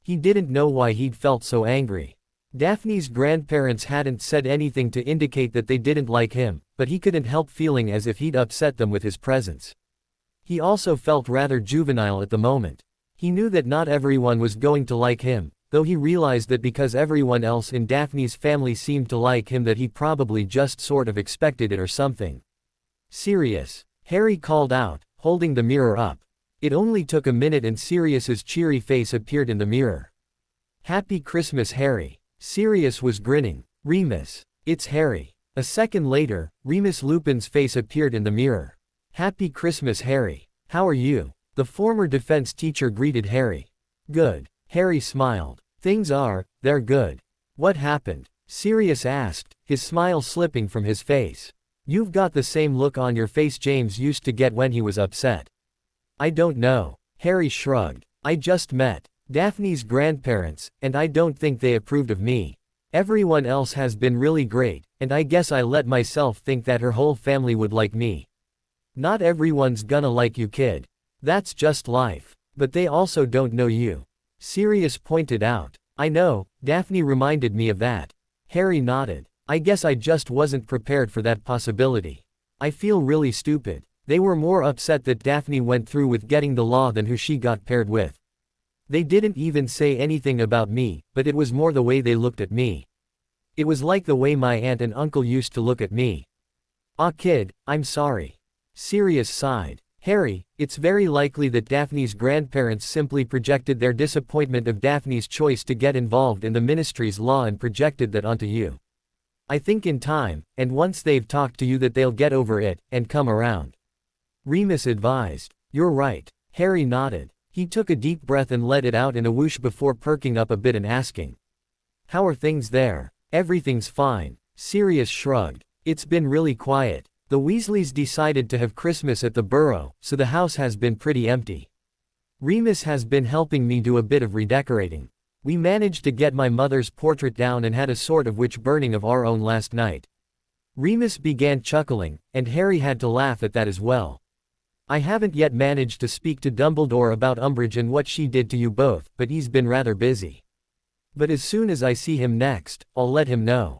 He didn't know why he'd felt so angry. Daphne's grandparents hadn't said anything to indicate that they didn't like him, but he couldn't help feeling as if he'd upset them with his presence. He also felt rather juvenile at the moment. He knew that not everyone was going to like him, though he realized that because everyone else in Daphne's family seemed to like him that he probably just sort of expected it or something. Sirius, Harry called out, holding the mirror up. It only took a minute and Sirius's cheery face appeared in the mirror. Happy Christmas, Harry. Sirius was grinning. Remus. It's Harry. A second later, Remus Lupin's face appeared in the mirror. Happy Christmas, Harry. How are you? The former defense teacher greeted Harry. Good. Harry smiled. They're good. What happened? Sirius asked, his smile slipping from his face. You've got the same look on your face James used to get when he was upset. I don't know. Harry shrugged. I just met Daphne's grandparents, and I don't think they approved of me. Everyone else has been really great, and I guess I let myself think that her whole family would like me. Not everyone's gonna like you, kid. That's just life. But they also don't know you. Sirius pointed out. I know, Daphne reminded me of that. Harry nodded. I guess I just wasn't prepared for that possibility. I feel really stupid. They were more upset that Daphne went through with getting the law than who she got paired with. They didn't even say anything about me, but it was more the way they looked at me. It was like the way my aunt and uncle used to look at me. Ah, kid, I'm sorry. Sirius sighed. Harry, it's very likely that Daphne's grandparents simply projected their disappointment of Daphne's choice to get involved in the ministry's law and projected that onto you. I think in time, and once they've talked to you, that they'll get over it and come around. Remus advised. You're right. Harry nodded. He took a deep breath and let it out in a whoosh before perking up a bit and asking. How are things there? Everything's fine. Sirius shrugged. It's been really quiet. The Weasleys decided to have Christmas at the Burrow, so the house has been pretty empty. Remus has been helping me do a bit of redecorating. We managed to get my mother's portrait down and had a sort of witch burning of our own last night. Remus began chuckling, and Harry had to laugh at that as well. I haven't yet managed to speak to Dumbledore about Umbridge and what she did to you both, but he's been rather busy. But as soon as I see him next, I'll let him know.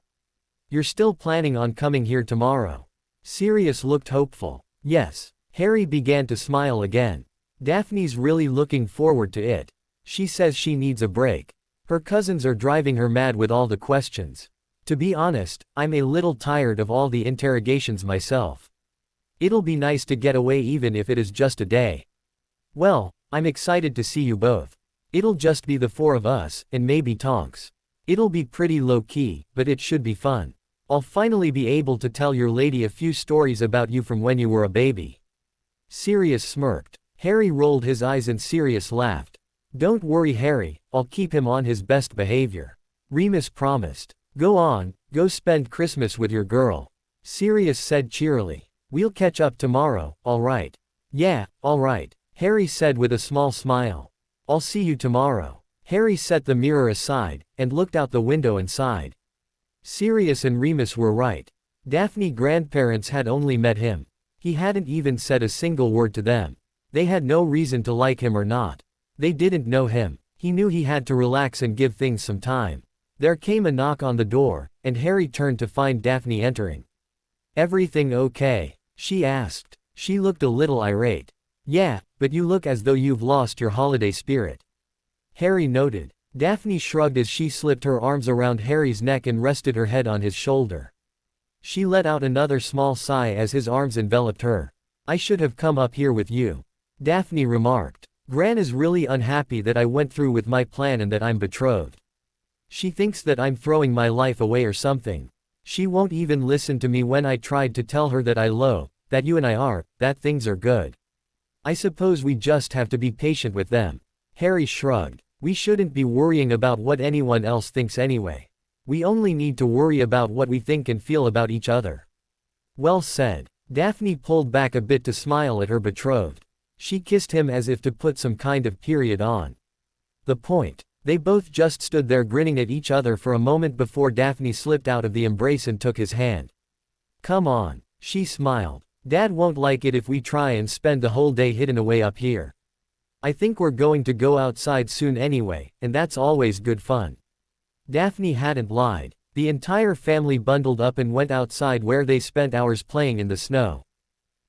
You're still planning on coming here tomorrow? Sirius looked hopeful. Yes. Harry began to smile again. Daphne's really looking forward to it. She says she needs a break. Her cousins are driving her mad with all the questions. To be honest, I'm a little tired of all the interrogations myself. It'll be nice to get away even if it is just a day. Well, I'm excited to see you both. It'll just be the four of us, and maybe Tonks. It'll be pretty low-key, but it should be fun. I'll finally be able to tell your lady a few stories about you from when you were a baby. Sirius smirked. Harry rolled his eyes and Sirius laughed. Don't worry, Harry, I'll keep him on his best behavior. Remus promised. Go on, go spend Christmas with your girl. Sirius said cheerily. We'll catch up tomorrow, alright? Yeah, alright, Harry said with a small smile. I'll see you tomorrow. Harry set the mirror aside, and looked out the window and sighed. Sirius and Remus were right. Daphne's grandparents had only met him. He hadn't even said a single word to them. They had no reason to like him or not. They didn't know him. He knew he had to relax and give things some time. There came a knock on the door, and Harry turned to find Daphne entering. Everything okay? She asked. She looked a little irate. Yeah, but you look as though you've lost your holiday spirit. Harry noted. Daphne shrugged as she slipped her arms around Harry's neck and rested her head on his shoulder. She let out another small sigh as his arms enveloped her. I should have come up here with you. Daphne remarked. Gran is really unhappy that I went through with my plan and that I'm betrothed. She thinks that I'm throwing my life away or something. She won't even listen to me when I tried to tell her that that you and I are, that things are good. I suppose we just have to be patient with them. Harry shrugged. We shouldn't be worrying about what anyone else thinks anyway. We only need to worry about what we think and feel about each other. Well said. Daphne pulled back a bit to smile at her betrothed. She kissed him as if to put some kind of period on the point. They both just stood there grinning at each other for a moment before Daphne slipped out of the embrace and took his hand. Come on, she smiled. Dad won't like it if we try and spend the whole day hidden away up here. I think we're going to go outside soon anyway, and that's always good fun. Daphne hadn't lied. The entire family bundled up and went outside where they spent hours playing in the snow.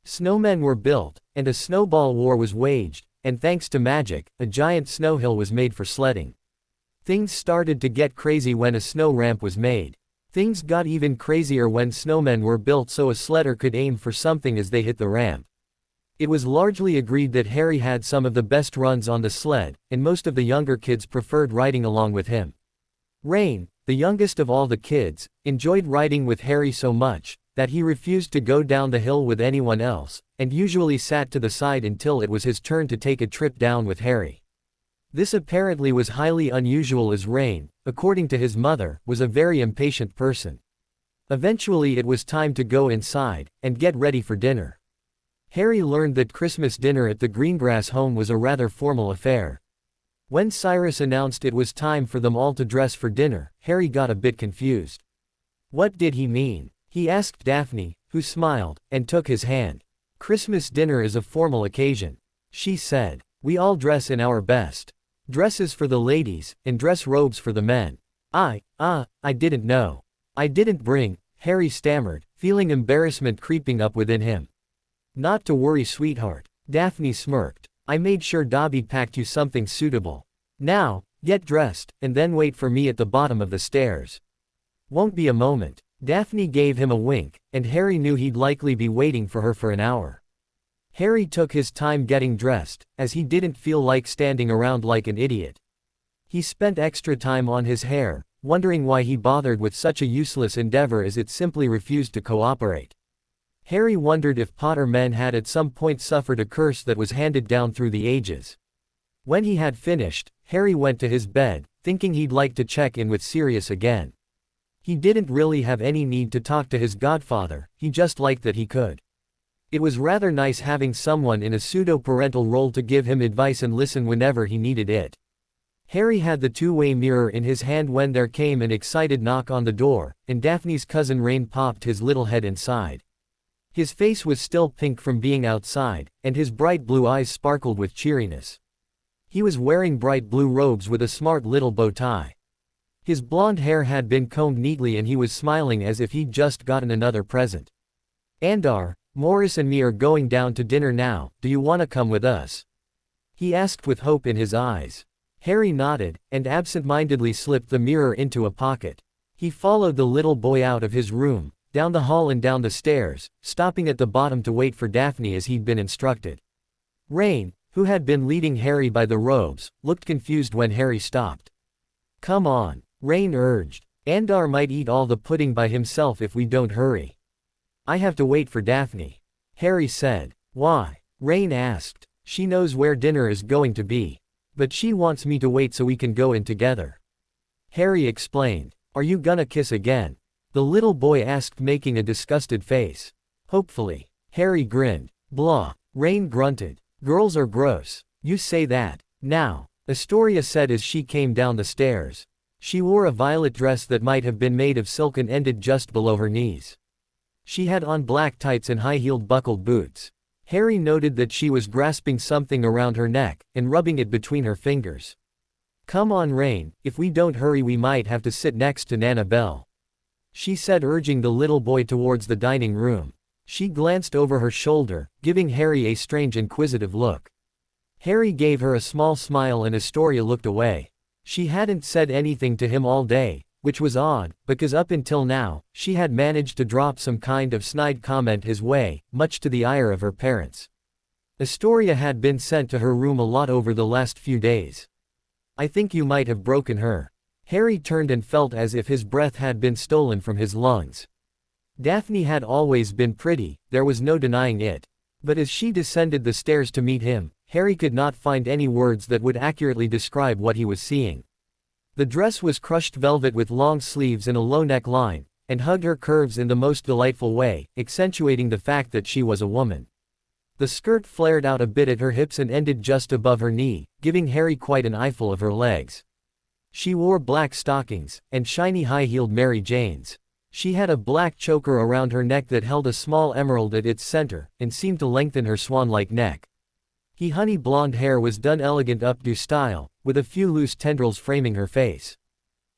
Snowmen were built, and a snowball war was waged, and thanks to magic, a giant snow hill was made for sledding. Things started to get crazy when a snow ramp was made. Things got even crazier when snowmen were built so a sledder could aim for something as they hit the ramp. It was largely agreed that Harry had some of the best runs on the sled, and most of the younger kids preferred riding along with him. Rain, the youngest of all the kids, enjoyed riding with Harry so much that he refused to go down the hill with anyone else, and usually sat to the side until it was his turn to take a trip down with Harry. This apparently was highly unusual as Rain, according to his mother, was a very impatient person. Eventually it was time to go inside and get ready for dinner. Harry learned that Christmas dinner at the Greengrass home was a rather formal affair. When Cyrus announced it was time for them all to dress for dinner, Harry got a bit confused. What did he mean? He asked Daphne, who smiled, and took his hand. Christmas dinner is a formal occasion, she said. We all dress in our best. Dresses for the ladies, and dress robes for the men. I didn't know. I didn't bring, Harry stammered, feeling embarrassment creeping up within him. Not to worry, sweetheart, Daphne smirked. I made sure Dobby packed you something suitable. Now, get dressed, and then wait for me at the bottom of the stairs. Won't be a moment. Daphne gave him a wink, and Harry knew he'd likely be waiting for her for an hour. Harry took his time getting dressed, as he didn't feel like standing around like an idiot. He spent extra time on his hair, wondering why he bothered with such a useless endeavor as it simply refused to cooperate. Harry wondered if Potter men had at some point suffered a curse that was handed down through the ages. When he had finished, Harry went to his bed, thinking he'd like to check in with Sirius again. He didn't really have any need to talk to his godfather, he just liked that he could. It was rather nice having someone in a pseudo-parental role to give him advice and listen whenever he needed it. Harry had the two-way mirror in his hand when there came an excited knock on the door, and Daphne's cousin Rain popped his little head inside. His face was still pink from being outside, and his bright blue eyes sparkled with cheeriness. He was wearing bright blue robes with a smart little bow tie. His blonde hair had been combed neatly and he was smiling as if he'd just gotten another present. Andar, Morris and me are going down to dinner now, do you want to come with us? He asked with hope in his eyes. Harry nodded, and absent-mindedly slipped the mirror into a pocket. He followed the little boy out of his room, down the hall and down the stairs, stopping at the bottom to wait for Daphne as he'd been instructed. Rain, who had been leading Harry by the robes, looked confused when Harry stopped. Come on, Rain urged. Andar might eat all the pudding by himself if we don't hurry. I have to wait for Daphne, Harry said. Why? Rain asked. She knows where dinner is going to be. But she wants me to wait so we can go in together. Harry explained. Are you gonna kiss again? The little boy asked, making a disgusted face. Hopefully. Harry grinned. Blah. Rain grunted. Girls are gross. You say that. Now, Astoria said as she came down the stairs. She wore a violet dress that might have been made of silk and ended just below her knees. She had on black tights and high-heeled buckled boots. Harry noted that she was grasping something around her neck, and rubbing it between her fingers. Come on, Rain, if we don't hurry we might have to sit next to Nana Belle, she said, urging the little boy towards the dining room. She glanced over her shoulder, giving Harry a strange inquisitive look. Harry gave her a small smile and Astoria looked away. She hadn't said anything to him all day, which was odd, because up until now, she had managed to drop some kind of snide comment his way, much to the ire of her parents. Astoria had been sent to her room a lot over the last few days. I think you might have broken her. Harry turned and felt as if his breath had been stolen from his lungs. Daphne had always been pretty, there was no denying it. But as she descended the stairs to meet him, Harry could not find any words that would accurately describe what he was seeing. The dress was crushed velvet with long sleeves and a low neckline, and hugged her curves in the most delightful way, accentuating the fact that she was a woman. The skirt flared out a bit at her hips and ended just above her knee, giving Harry quite an eyeful of her legs. She wore black stockings, and shiny high-heeled Mary Janes. She had a black choker around her neck that held a small emerald at its center, and seemed to lengthen her swan-like neck. Her honey blonde hair was done elegant updo style, with a few loose tendrils framing her face.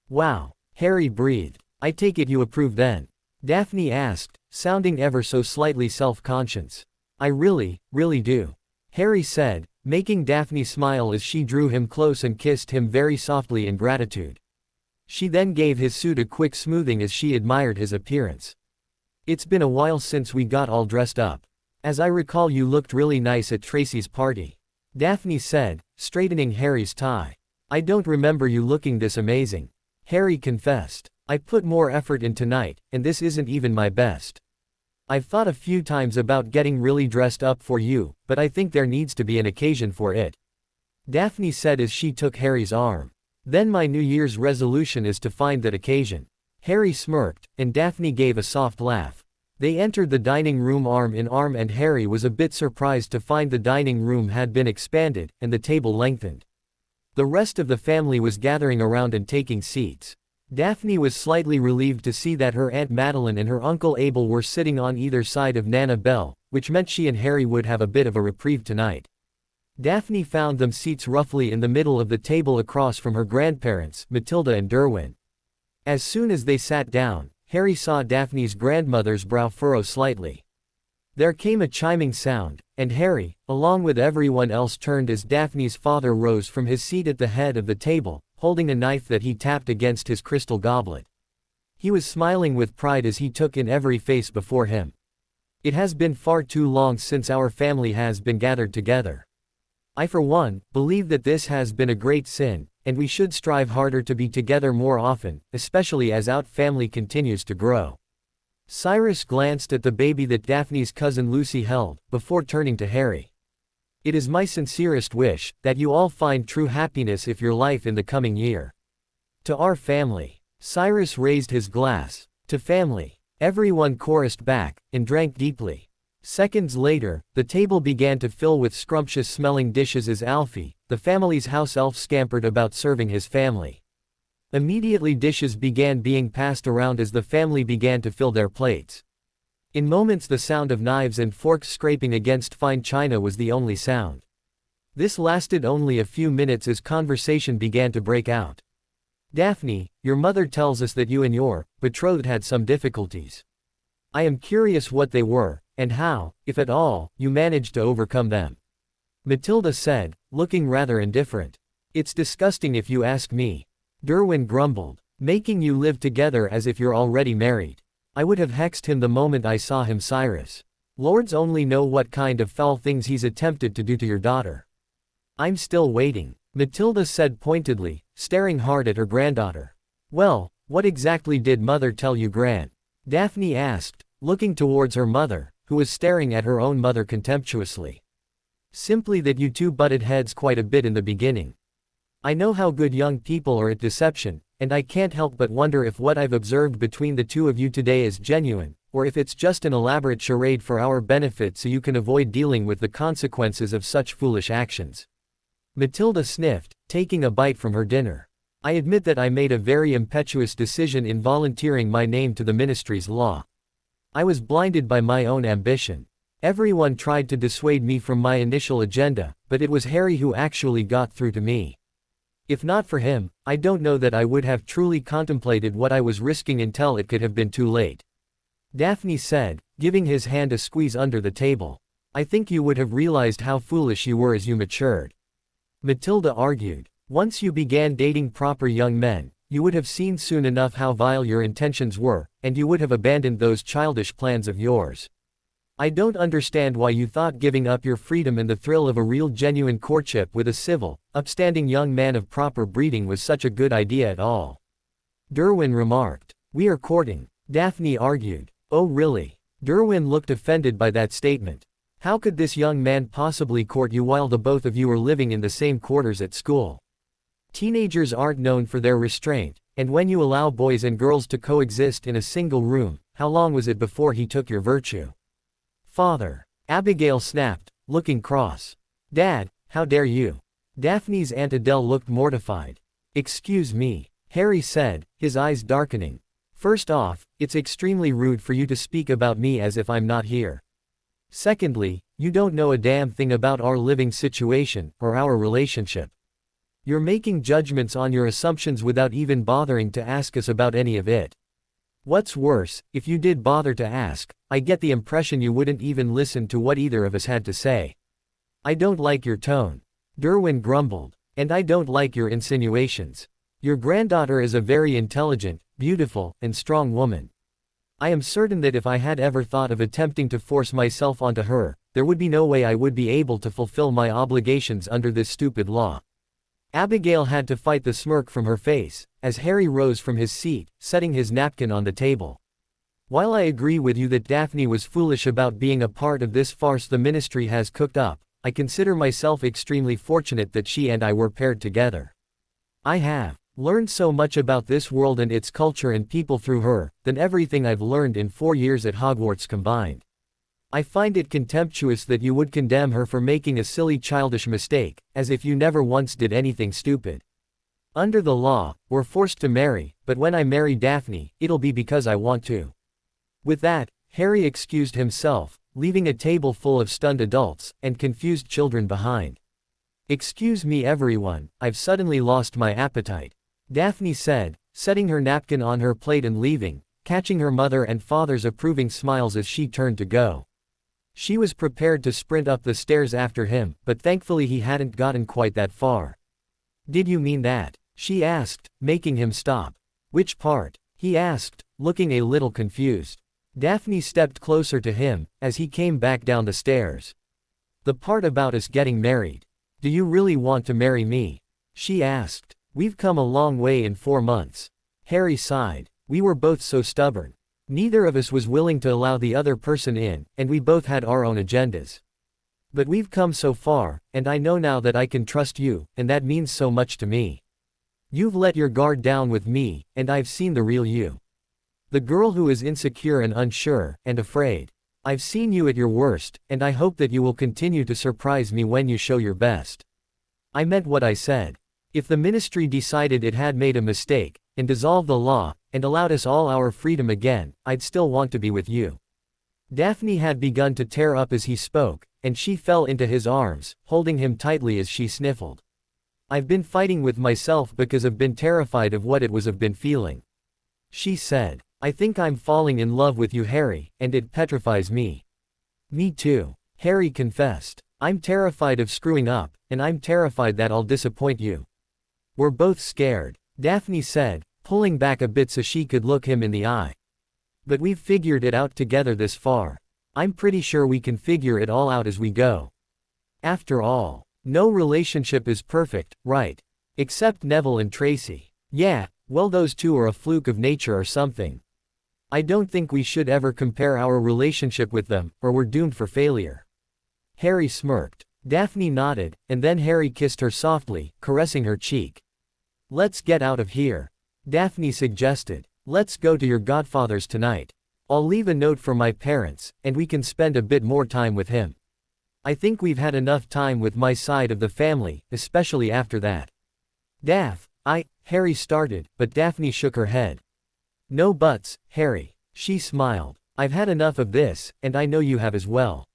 Wow, Harry breathed. I take it you approve then? Daphne asked, sounding ever so slightly self-conscious. I really do, Harry said, making Daphne smile as she drew him close and kissed him very softly in gratitude. She then gave his suit a quick smoothing as she admired his appearance. It's been a while since we got all dressed up. As I recall, you looked really nice at Tracy's party, Daphne said, straightening Harry's tie. I don't remember you looking this amazing, Harry confessed. I put more effort in tonight, and this isn't even my best. I've thought a few times about getting really dressed up for you, but I think there needs to be an occasion for it, Daphne said as she took Harry's arm. Then my New Year's resolution is to find that occasion. Harry smirked, and Daphne gave a soft laugh. They entered the dining room arm in arm and Harry was a bit surprised to find the dining room had been expanded, and the table lengthened. The rest of the family was gathering around and taking seats. Daphne was slightly relieved to see that her Aunt Madeline and her Uncle Abel were sitting on either side of Nana Belle, which meant she and Harry would have a bit of a reprieve tonight. Daphne found them seats roughly in the middle of the table across from her grandparents, Matilda and Derwin. As soon as they sat down, Harry saw Daphne's grandmother's brow furrow slightly. There came a chiming sound, and Harry, along with everyone else, turned as Daphne's father rose from his seat at the head of the table, holding a knife that he tapped against his crystal goblet. He was smiling with pride as he took in every face before him. It has been far too long since our family has been gathered together. I for one, believe that this has been a great sin, and we should strive harder to be together more often, especially as our family continues to grow. Cyrus glanced at the baby that Daphne's cousin Lucy held, before turning to Harry. It is my sincerest wish, that you all find true happiness in your life in the coming year. To our family. Cyrus raised his glass. To family. Everyone chorused back, and drank deeply. Seconds later, the table began to fill with scrumptious-smelling dishes as Alfie, the family's house elf, scampered about serving his family. Immediately dishes began being passed around as the family began to fill their plates. In moments the sound of knives and forks scraping against fine china was the only sound. This lasted only a few minutes as conversation began to break out. Daphne, your mother tells us that you and your betrothed had some difficulties. I am curious what they were, and how, if at all, you managed to overcome them. Matilda said, looking rather indifferent. It's disgusting if you ask me. Derwin grumbled. Making you live together as if you're already married. I would have hexed him the moment I saw him. Cyrus. Lords only know what kind of foul things he's attempted to do to your daughter. I'm still waiting, Matilda said pointedly, staring hard at her granddaughter. Well, what exactly did mother tell you, Gran? Daphne asked, looking towards her mother, who was staring at her own mother contemptuously. Simply that you two butted heads quite a bit in the beginning. I know how good young people are at deception, and I can't help but wonder if what I've observed between the two of you today is genuine, or if it's just an elaborate charade for our benefit so you can avoid dealing with the consequences of such foolish actions. Matilda sniffed, taking a bite from her dinner. I admit that I made a very impetuous decision in volunteering my name to the ministry's law. I was blinded by my own ambition. Everyone tried to dissuade me from my initial agenda, but it was Harry who actually got through to me. If not for him, I don't know that I would have truly contemplated what I was risking until it could have been too late. Daphne said, giving his hand a squeeze under the table. I think you would have realized how foolish you were as you matured. Matilda argued. Once you began dating proper young men, you would have seen soon enough how vile your intentions were, and you would have abandoned those childish plans of yours. I don't understand why you thought giving up your freedom and the thrill of a real genuine courtship with a civil, upstanding young man of proper breeding was such a good idea at all. Derwin remarked. We are courting, Daphne argued. Oh really? Derwin looked offended by that statement. How could this young man possibly court you while the both of you are living in the same quarters at school? Teenagers aren't known for their restraint, and when you allow boys and girls to coexist in a single room, how long was it before he took your virtue? Father. Abigail snapped, looking cross. Dad, how dare you? Daphne's Aunt Adele looked mortified. Excuse me, Harry said, his eyes darkening. First off, it's extremely rude for you to speak about me as if I'm not here. Secondly, you don't know a damn thing about our living situation, or our relationship. You're making judgments on your assumptions without even bothering to ask us about any of it. What's worse, if you did bother to ask, I get the impression you wouldn't even listen to what either of us had to say. I don't like your tone. Derwin grumbled. And I don't like your insinuations. Your granddaughter is a very intelligent, beautiful, and strong woman. I am certain that if I had ever thought of attempting to force myself onto her, there would be no way I would be able to fulfill my obligations under this stupid law. Abigail had to fight the smirk from her face, as Harry rose from his seat, setting his napkin on the table. While I agree with you that Daphne was foolish about being a part of this farce the ministry has cooked up, I consider myself extremely fortunate that she and I were paired together. I have learned so much about this world and its culture and people through her, than everything I've learned in 4 years at Hogwarts combined. I find it contemptuous that you would condemn her for making a silly childish mistake, as if you never once did anything stupid. Under the law, we're forced to marry, but when I marry Daphne, it'll be because I want to." With that, Harry excused himself, leaving a table full of stunned adults and confused children behind. "Excuse me everyone, I've suddenly lost my appetite," Daphne said, setting her napkin on her plate and leaving, catching her mother and father's approving smiles as she turned to go. She was prepared to sprint up the stairs after him, but thankfully he hadn't gotten quite that far. "Did you mean that?" she asked, making him stop. "Which part?" he asked, looking a little confused. Daphne stepped closer to him, as he came back down the stairs. "The part about us getting married. Do you really want to marry me?" she asked. "We've come a long way in 4 months." Harry sighed. "We were both so stubborn. Neither of us was willing to allow the other person in, and we both had our own agendas. But we've come so far, and I know now that I can trust you, and that means so much to me. You've let your guard down with me, and I've seen the real you. The girl who is insecure and unsure, and afraid. I've seen you at your worst, and I hope that you will continue to surprise me when you show your best. I meant what I said. If the ministry decided it had made a mistake, and dissolved the law, and allowed us all our freedom again, I'd still want to be with you." Daphne had begun to tear up as he spoke, and she fell into his arms, holding him tightly as she sniffled. "I've been fighting with myself because I've been terrified of what it was I've been feeling," she said. "I think I'm falling in love with you, Harry, and it petrifies me." "Me too," Harry confessed. "I'm terrified of screwing up, and I'm terrified that I'll disappoint you." "We're both scared," Daphne said, pulling back a bit so she could look him in the eye. "But we've figured it out together this far. I'm pretty sure we can figure it all out as we go. After all, no relationship is perfect, right? Except Neville and Tracy. Yeah, well those two are a fluke of nature or something. I don't think we should ever compare our relationship with them, or we're doomed for failure." Harry smirked. Daphne nodded, and then Harry kissed her softly, caressing her cheek. "Let's get out of here," Daphne suggested. "Let's go to your godfather's tonight. I'll leave a note for my parents, and we can spend a bit more time with him. I think we've had enough time with my side of the family, especially after that." Harry started, but Daphne shook her head. "No buts, Harry," she smiled. "I've had enough of this, and I know you have as well.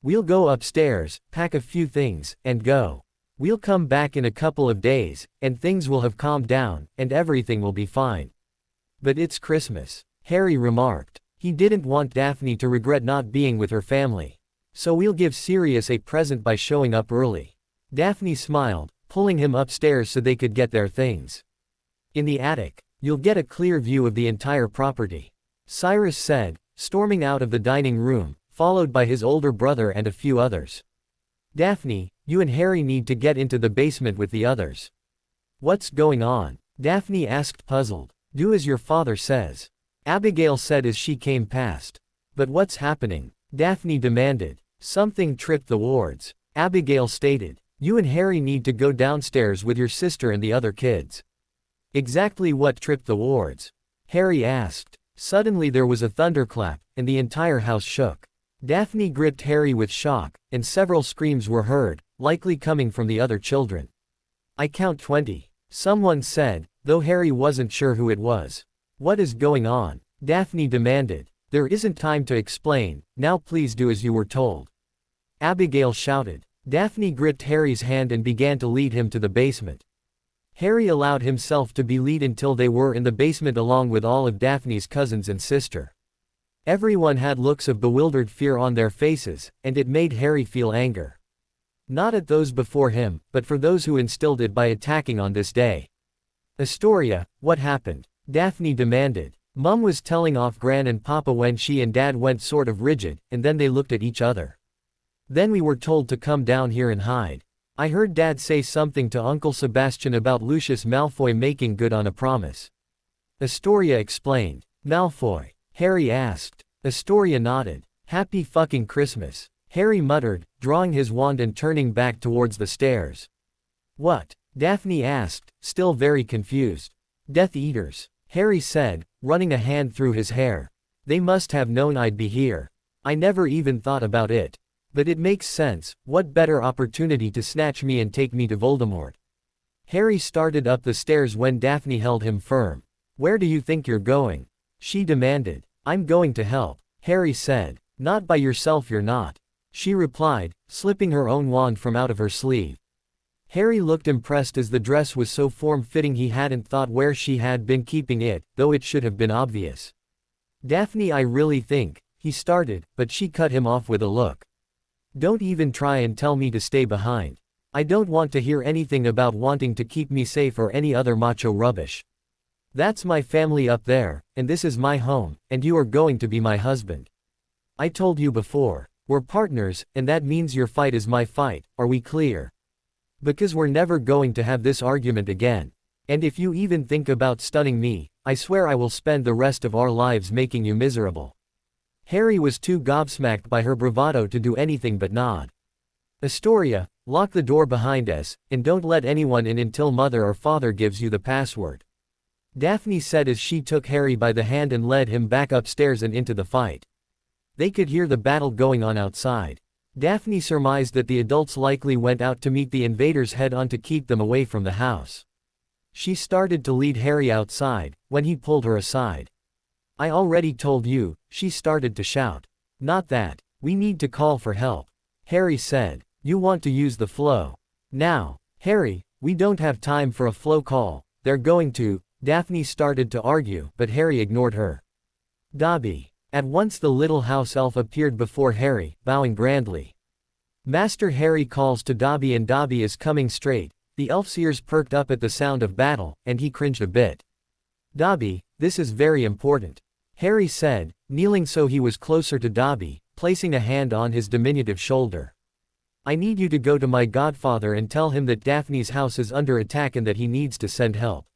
We'll go upstairs, pack a few things, and go. We'll come back in a couple of days, and things will have calmed down, and everything will be fine." "But it's Christmas," Harry remarked. He didn't want Daphne to regret not being with her family. "So we'll give Sirius a present by showing up early." Daphne smiled, pulling him upstairs so they could get their things. "In the attic. You'll get a clear view of the entire property," Cyrus said, storming out of the dining room, followed by his older brother and a few others. "Daphne, you and Harry need to get into the basement with the others." "What's going on?" Daphne asked, puzzled. "Do as your father says," Abigail said as she came past. "But what's happening?" Daphne demanded. "Something tripped the wards," Abigail stated. "You and Harry need to go downstairs with your sister and the other kids." "Exactly what tripped the wards?" Harry asked. Suddenly there was a thunderclap, and the entire house shook. Daphne gripped Harry with shock, and several screams were heard, likely coming from the other children. "I count 20, someone said, though Harry wasn't sure who it was. "What is going on?" Daphne demanded. "There isn't time to explain, now please do as you were told," Abigail shouted. Daphne gripped Harry's hand and began to lead him to the basement. Harry allowed himself to be led until they were in the basement along with all of Daphne's cousins and sister. Everyone had looks of bewildered fear on their faces, and it made Harry feel anger. Not at those before him, but for those who instilled it by attacking on this day. "Astoria, what happened?" Daphne demanded. Mum was telling off Gran and Papa when she and Dad went sort of rigid, and then they looked at each other. "Then we were told to come down here and hide. I heard Dad say something to Uncle Sebastian about Lucius Malfoy making good on a promise," Astoria explained. "Malfoy?" Harry asked. Astoria nodded. "Happy fucking Christmas," Harry muttered, drawing his wand and turning back towards the stairs. "What?" Daphne asked, still very confused. "Death Eaters," Harry said, running a hand through his hair. "They must have known I'd be here." I never even thought about it. But it makes sense, what better opportunity to snatch me and take me to Voldemort. Harry started up the stairs when Daphne held him firm. Where do you think you're going? She demanded. I'm going to help, Harry said. Not by yourself you're not, she replied, slipping her own wand from out of her sleeve. Harry looked impressed as the dress was so form-fitting he hadn't thought where she had been keeping it, though it should have been obvious. Daphne, I really think, he started, but she cut him off with a look. Don't even try and tell me to stay behind. I don't want to hear anything about wanting to keep me safe or any other macho rubbish. That's my family up there, and this is my home, and you are going to be my husband. I told you before, we're partners, and that means your fight is my fight, are we clear? Because we're never going to have this argument again. And if you even think about stunning me, I swear I will spend the rest of our lives making you miserable. Harry was too gobsmacked by her bravado to do anything but nod. Astoria, lock the door behind us, and don't let anyone in until mother or father gives you the password. Daphne said as she took Harry by the hand and led him back upstairs and into the fight. They could hear the battle going on outside. Daphne surmised that the adults likely went out to meet the invaders head-on to keep them away from the house. She started to lead Harry outside, when he pulled her aside. I already told you, she started to shout. Not that. We need to call for help. Harry said. You want to use the flow. Now, Harry, we don't have time for a flow call. They're going to. Daphne started to argue, but Harry ignored her. Dobby. At once the little house elf appeared before Harry, bowing grandly. Master Harry calls to Dobby and Dobby is coming straight. The elf's ears perked up at the sound of battle, and he cringed a bit. Dobby, this is very important, Harry said, kneeling so he was closer to Dobby, placing a hand on his diminutive shoulder. I need you to go to my godfather and tell him that Daphne's house is under attack and that he needs to send help.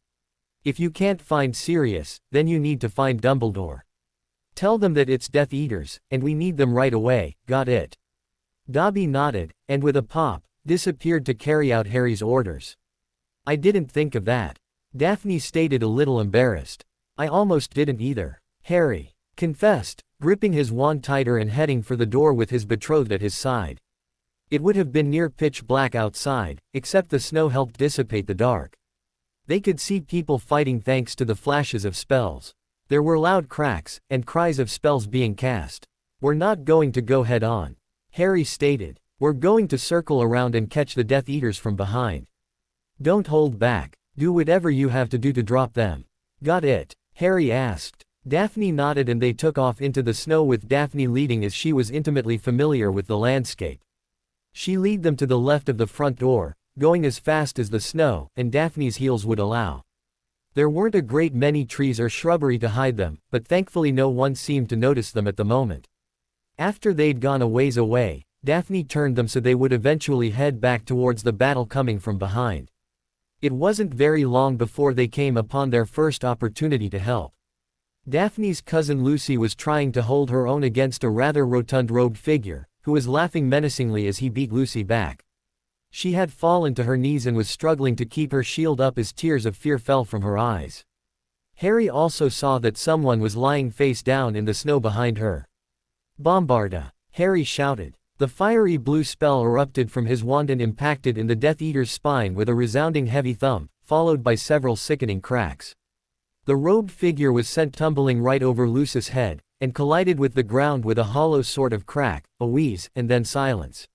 If you can't find Sirius, then you need to find Dumbledore. Tell them that it's Death Eaters, and we need them right away, got it? Dobby nodded, and with a pop, disappeared to carry out Harry's orders. I didn't think of that, Daphne stated a little embarrassed. I almost didn't either, Harry confessed, gripping his wand tighter and heading for the door with his betrothed at his side. It would have been near pitch black outside, except the snow helped dissipate the dark. They could see people fighting thanks to the flashes of spells. There were loud cracks, and cries of spells being cast. We're not going to go head-on, Harry stated. We're going to circle around and catch the Death Eaters from behind. Don't hold back. Do whatever you have to do to drop them. Got it? Harry asked. Daphne nodded and they took off into the snow with Daphne leading as she was intimately familiar with the landscape. She led them to the left of the front door, going as fast as the snow and Daphne's heels would allow. There weren't a great many trees or shrubbery to hide them, but thankfully no one seemed to notice them at the moment. After they'd gone a ways away, Daphne turned them so they would eventually head back towards the battle coming from behind. It wasn't very long before they came upon their first opportunity to help. Daphne's cousin Lucy was trying to hold her own against a rather rotund robed figure, who was laughing menacingly as he beat Lucy back. She had fallen to her knees and was struggling to keep her shield up as tears of fear fell from her eyes. Harry also saw that someone was lying face down in the snow behind her. Bombarda! Harry shouted. The fiery blue spell erupted from his wand and impacted in the Death Eater's spine with a resounding heavy thump, followed by several sickening cracks. The robed figure was sent tumbling right over Lucy's head, and collided with the ground with a hollow sort of crack, a wheeze, and then silence.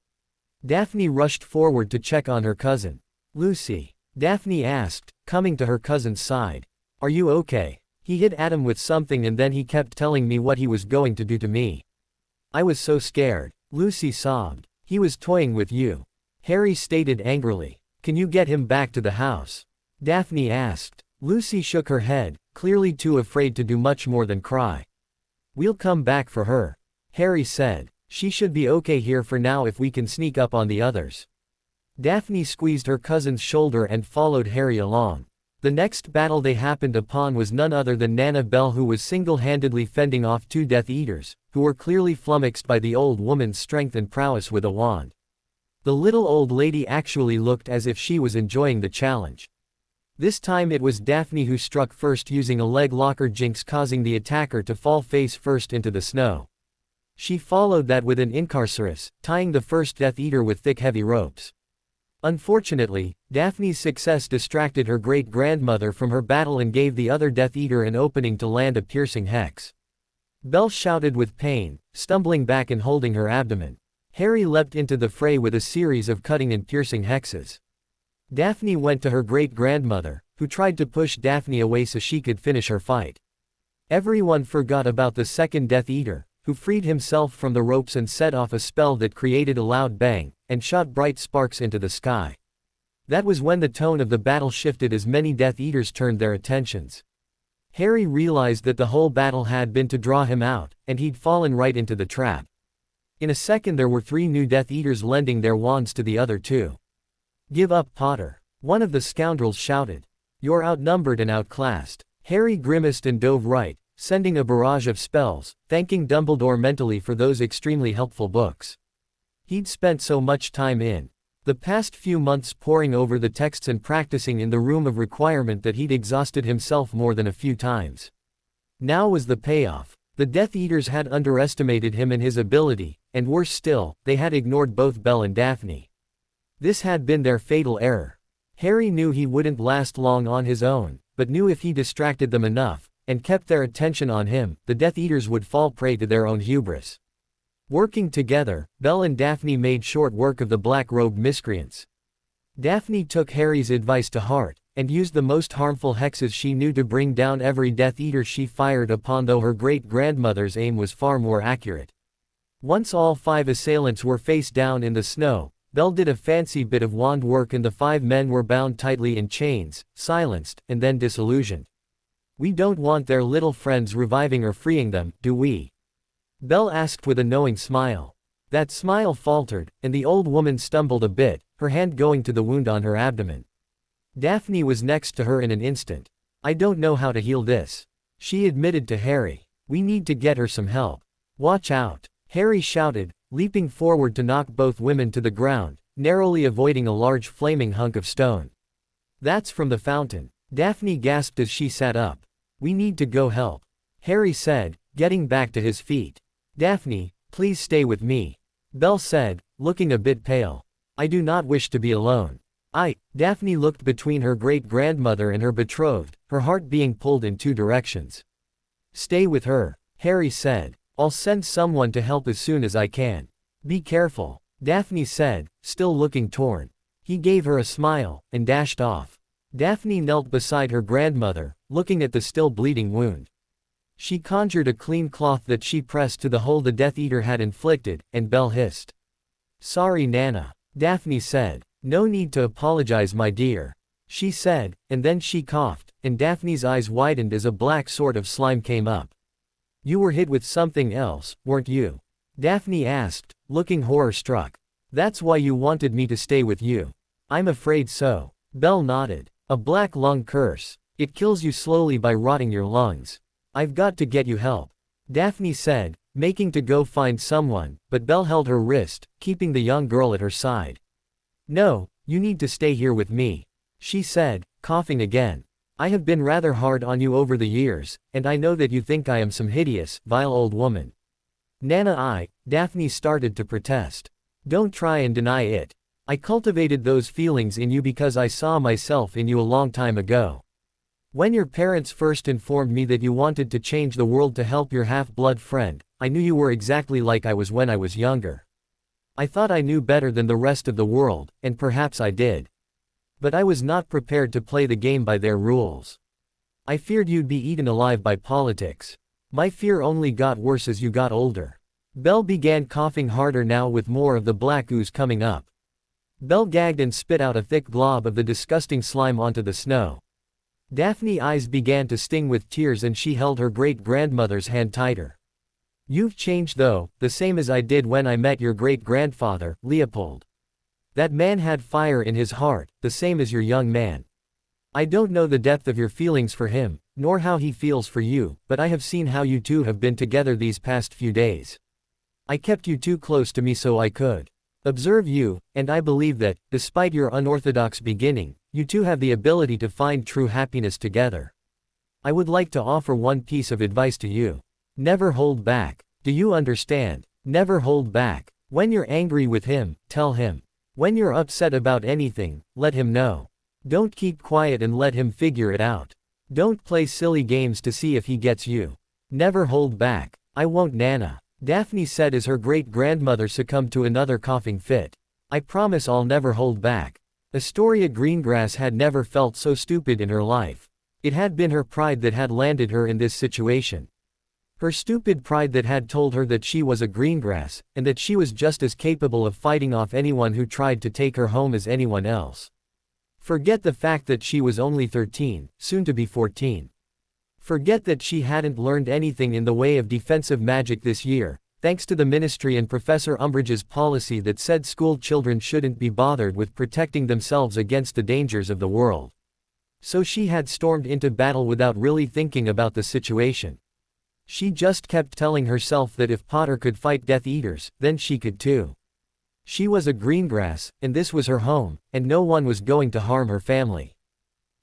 Daphne rushed forward to check on her cousin. Lucy? Daphne asked, coming to her cousin's side. Are you okay? He hit Adam with something and then he kept telling me what he was going to do to me. I was so scared, Lucy sobbed. He was toying with you, Harry stated angrily. Can you get him back to the house? Daphne asked. Lucy shook her head, clearly too afraid to do much more than cry. We'll come back for her, Harry said. She should be okay here for now if we can sneak up on the others. Daphne squeezed her cousin's shoulder and followed Harry along. The next battle they happened upon was none other than Nana Bell, who was single-handedly fending off two Death Eaters, who were clearly flummoxed by the old woman's strength and prowess with a wand. The little old lady actually looked as if she was enjoying the challenge. This time it was Daphne who struck first using a leg locker jinx, causing the attacker to fall face first into the snow. She followed that with an incarcerus, tying the first Death Eater with thick heavy ropes. Unfortunately, Daphne's success distracted her great-grandmother from her battle and gave the other Death Eater an opening to land a piercing hex. Belle shouted with pain, stumbling back and holding her abdomen. Harry leapt into the fray with a series of cutting and piercing hexes. Daphne went to her great-grandmother, who tried to push Daphne away so she could finish her fight. Everyone forgot about the second Death Eater, who freed himself from the ropes and set off a spell that created a loud bang, and shot bright sparks into the sky. That was when the tone of the battle shifted as many Death Eaters turned their attentions. Harry realized that the whole battle had been to draw him out, and he'd fallen right into the trap. In a second there were 3 new Death Eaters lending their wands to the other 2. "Give up, Potter," one of the scoundrels shouted. "You're outnumbered and outclassed." Harry grimaced and dove right, sending a barrage of spells, thanking Dumbledore mentally for those extremely helpful books. He'd spent so much time in the past few months poring over the texts and practicing in the room of requirement that he'd exhausted himself more than a few times. Now was the payoff. The Death Eaters had underestimated him and his ability, and worse still, they had ignored both Belle and Daphne. This had been their fatal error. Harry knew he wouldn't last long on his own, but knew if he distracted them enough, and kept their attention on him, the Death Eaters would fall prey to their own hubris. Working together, Belle and Daphne made short work of the black-robed miscreants. Daphne took Harry's advice to heart, and used the most harmful hexes she knew to bring down every Death Eater she fired upon, though her great-grandmother's aim was far more accurate. Once all 5 assailants were face down in the snow, Belle did a fancy bit of wand work and the 5 men were bound tightly in chains, silenced, and then disillusioned. "We don't want their little friends reviving or freeing them, do we?" Belle asked with a knowing smile. That smile faltered, and the old woman stumbled a bit, her hand going to the wound on her abdomen. Daphne was next to her in an instant. "I don't know how to heal this," she admitted to Harry. "We need to get her some help." "Watch out," Harry shouted, leaping forward to knock both women to the ground, narrowly avoiding a large flaming hunk of stone. "That's from the fountain," Daphne gasped as she sat up. "We need to go help," Harry said, getting back to his feet. "Daphne, please stay with me," Belle said, looking a bit pale. "I do not wish to be alone." Daphne looked between her great-grandmother and her betrothed, her heart being pulled in 2 directions. "Stay with her," Harry said. "I'll send someone to help as soon as I can." "Be careful," Daphne said, still looking torn. He gave her a smile, and dashed off. Daphne knelt beside her grandmother, looking at the still bleeding wound. She conjured a clean cloth that she pressed to the hole the Death Eater had inflicted, and Belle hissed. "Sorry, Nana," Daphne said. "No need to apologize, my dear," she said, and then she coughed, and Daphne's eyes widened as a black sort of slime came up. "You were hit with something else, weren't you?" Daphne asked, looking horror-struck. "That's why you wanted me to stay with you." "I'm afraid so." Belle nodded. "A black lung curse. It kills you slowly by rotting your lungs. I've got to get you help," Daphne said, making to go find someone, but Belle held her wrist, keeping the young girl at her side. "No, you need to stay here with me," she said, coughing again. "I have been rather hard on you over the years, and I know that you think I am some hideous, vile old woman." "Nana, Daphne started to protest. "Don't try and deny it. I cultivated those feelings in you because I saw myself in you a long time ago. When your parents first informed me that you wanted to change the world to help your half-blood friend, I knew you were exactly like I was when I was younger. I thought I knew better than the rest of the world, and perhaps I did. But I was not prepared to play the game by their rules. I feared you'd be eaten alive by politics. My fear only got worse as you got older." Belle began coughing harder now with more of the black ooze coming up. Belle gagged and spit out a thick glob of the disgusting slime onto the snow. Daphne's eyes began to sting with tears and she held her great-grandmother's hand tighter. "You've changed though, the same as I did when I met your great-grandfather, Leopold. That man had fire in his heart, the same as your young man. I don't know the depth of your feelings for him, nor how he feels for you, but I have seen how you two have been together these past few days. I kept you too close to me so I could observe you, and I believe that, despite your unorthodox beginning, you two have the ability to find true happiness together. I would like to offer one piece of advice to you. Never hold back. Do you understand?" Never hold back. When you're angry with him, tell him. When you're upset about anything, let him know. Don't keep quiet and let him figure it out. Don't play silly games to see if he gets you. Never hold back. I won't, Nana, Daphne said as her great-grandmother succumbed to another coughing fit. I promise I'll never hold back. Astoria Greengrass had never felt so stupid in her life. It had been her pride that had landed her in this situation. Her stupid pride that had told her that she was a Greengrass, and that she was just as capable of fighting off anyone who tried to take her home as anyone else. Forget the fact that she was only 13, soon to be 14. Forget that she hadn't learned anything in the way of defensive magic this year, thanks to the ministry and Professor Umbridge's policy that said school children shouldn't be bothered with protecting themselves against the dangers of the world. So she had stormed into battle without really thinking about the situation. She just kept telling herself that if Potter could fight Death Eaters, then she could too. She was a Greengrass, and this was her home, and no one was going to harm her family.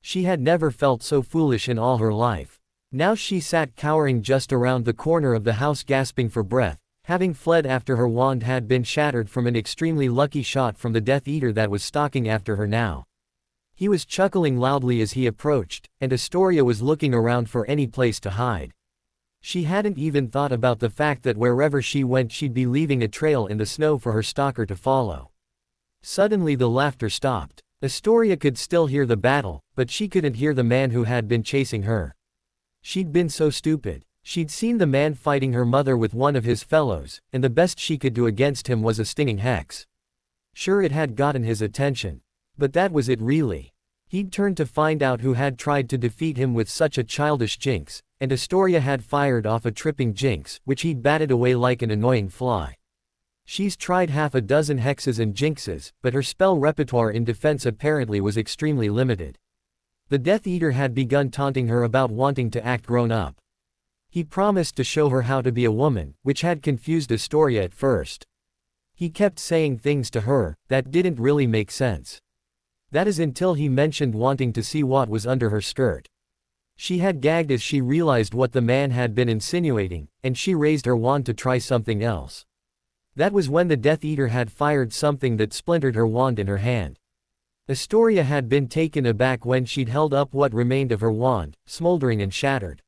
She had never felt so foolish in all her life. Now she sat cowering just around the corner of the house gasping for breath, having fled after her wand had been shattered from an extremely lucky shot from the Death Eater that was stalking after her now. He was chuckling loudly as he approached, and Astoria was looking around for any place to hide. She hadn't even thought about the fact that wherever she went she'd be leaving a trail in the snow for her stalker to follow. Suddenly the laughter stopped. Astoria could still hear the battle, but she couldn't hear the man who had been chasing her. She'd been so stupid. She'd seen the man fighting her mother with one of his fellows, and the best she could do against him was a stinging hex. Sure, it had gotten his attention. But that was it really. He'd turned to find out who had tried to defeat him with such a childish jinx, and Astoria had fired off a tripping jinx, which he'd batted away like an annoying fly. She's tried half a dozen hexes and jinxes, but her spell repertoire in defense apparently was extremely limited. The Death Eater had begun taunting her about wanting to act grown up. He promised to show her how to be a woman, which had confused Astoria at first. He kept saying things to her that didn't really make sense. That is until he mentioned wanting to see what was under her skirt. She had gagged as she realized what the man had been insinuating, and she raised her wand to try something else. That was when the Death Eater had fired something that splintered her wand in her hand. Astoria had been taken aback when she'd held up what remained of her wand, smoldering and shattered.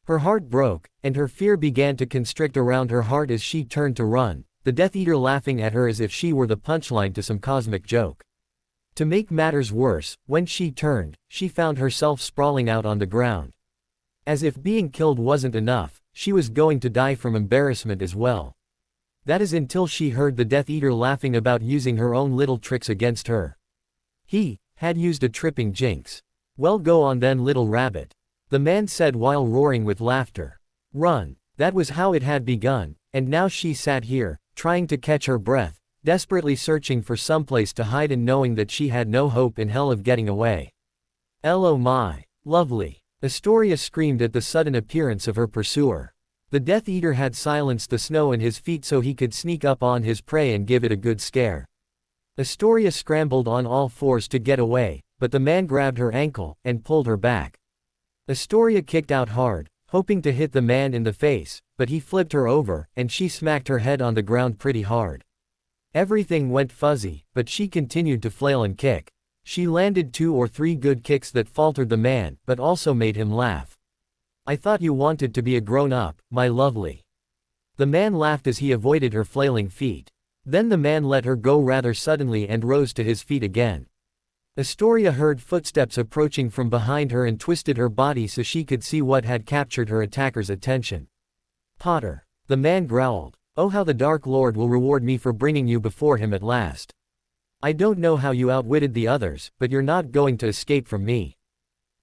Her heart broke, and her fear began to constrict around her heart as she turned to run, the Death Eater laughing at her as if she were the punchline to some cosmic joke. To make matters worse, when she turned, she found herself sprawling out on the ground. As if being killed wasn't enough, she was going to die from embarrassment as well. That is until she heard the Death Eater laughing about using her own little tricks against her. He had used a tripping jinx. Well, go on then, little rabbit, the man said while roaring with laughter. Run. That was how it had begun, and now she sat here, trying to catch her breath, desperately searching for someplace to hide and knowing that she had no hope in hell of getting away. Oh my, lovely, Astoria screamed at the sudden appearance of her pursuer. The Death Eater had silenced the snow in his feet so he could sneak up on his prey and give it a good scare. Astoria scrambled on all fours to get away, but the man grabbed her ankle and pulled her back. Astoria kicked out hard, hoping to hit the man in the face, but he flipped her over, and she smacked her head on the ground pretty hard. Everything went fuzzy, but she continued to flail and kick. She landed 2 or 3 good kicks that faltered the man, but also made him laugh. I thought you wanted to be a grown-up, my lovely. The man laughed as he avoided her flailing feet. Then the man let her go rather suddenly and rose to his feet again. Astoria heard footsteps approaching from behind her and twisted her body so she could see what had captured her attacker's attention. Potter. The man growled. Oh, how the Dark Lord will reward me for bringing you before him at last. I don't know how you outwitted the others, but you're not going to escape from me.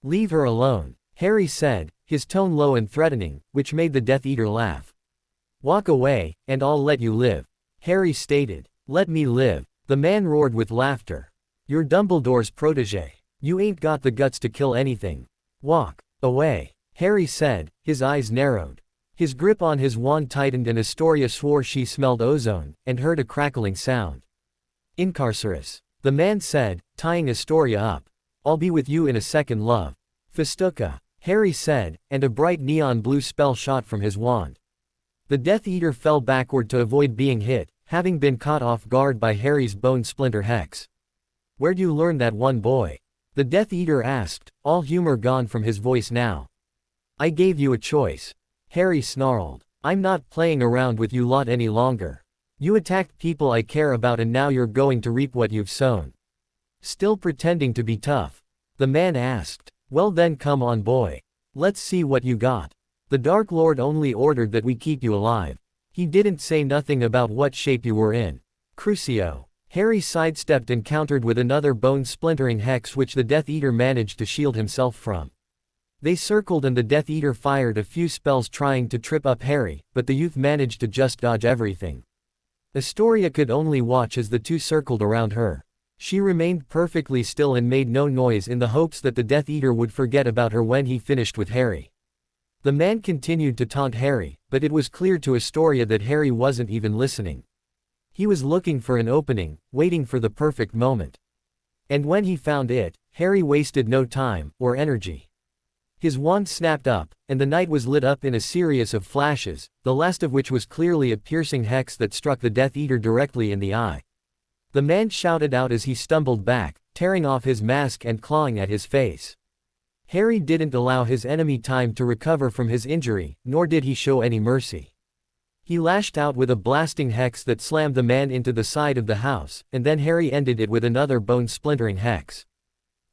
Leave her alone, Harry said, his tone low and threatening, which made the Death Eater laugh. Walk away, and I'll let you live, Harry stated. Let me live, the man roared with laughter. You're Dumbledore's protege. You ain't got the guts to kill anything. Walk away, Harry said, his eyes narrowed. His grip on his wand tightened and Astoria swore she smelled ozone, and heard a crackling sound. Incarcerus, the man said, tying Astoria up. I'll be with you in a second, love. Festuca, Harry said, and a bright neon blue spell shot from his wand. The Death Eater fell backward to avoid being hit, having been caught off guard by Harry's bone splinter hex. "Where'd you learn that one, boy?" the Death Eater asked, all humor gone from his voice now. "I gave you a choice," Harry snarled. "I'm not playing around with you lot any longer. You attacked people I care about and now you're going to reap what you've sown." "Still pretending to be tough?" the man asked. "Well then come on, boy. Let's see what you got. The Dark Lord only ordered that we keep you alive. He didn't say nothing about what shape you were in." Crucio. Harry sidestepped and countered with another bone-splintering hex which the Death Eater managed to shield himself from. They circled and the Death Eater fired a few spells trying to trip up Harry, but the youth managed to just dodge everything. Astoria could only watch as the two circled around her. She remained perfectly still and made no noise in the hopes that the Death Eater would forget about her when he finished with Harry. The man continued to taunt Harry, but it was clear to Astoria that Harry wasn't even listening. He was looking for an opening, waiting for the perfect moment. And when he found it, Harry wasted no time, or energy. His wand snapped up, and the night was lit up in a series of flashes, the last of which was clearly a piercing hex that struck the Death Eater directly in the eye. The man shouted out as he stumbled back, tearing off his mask and clawing at his face. Harry didn't allow his enemy time to recover from his injury, nor did he show any mercy. He lashed out with a blasting hex that slammed the man into the side of the house, and then Harry ended it with another bone-splintering hex.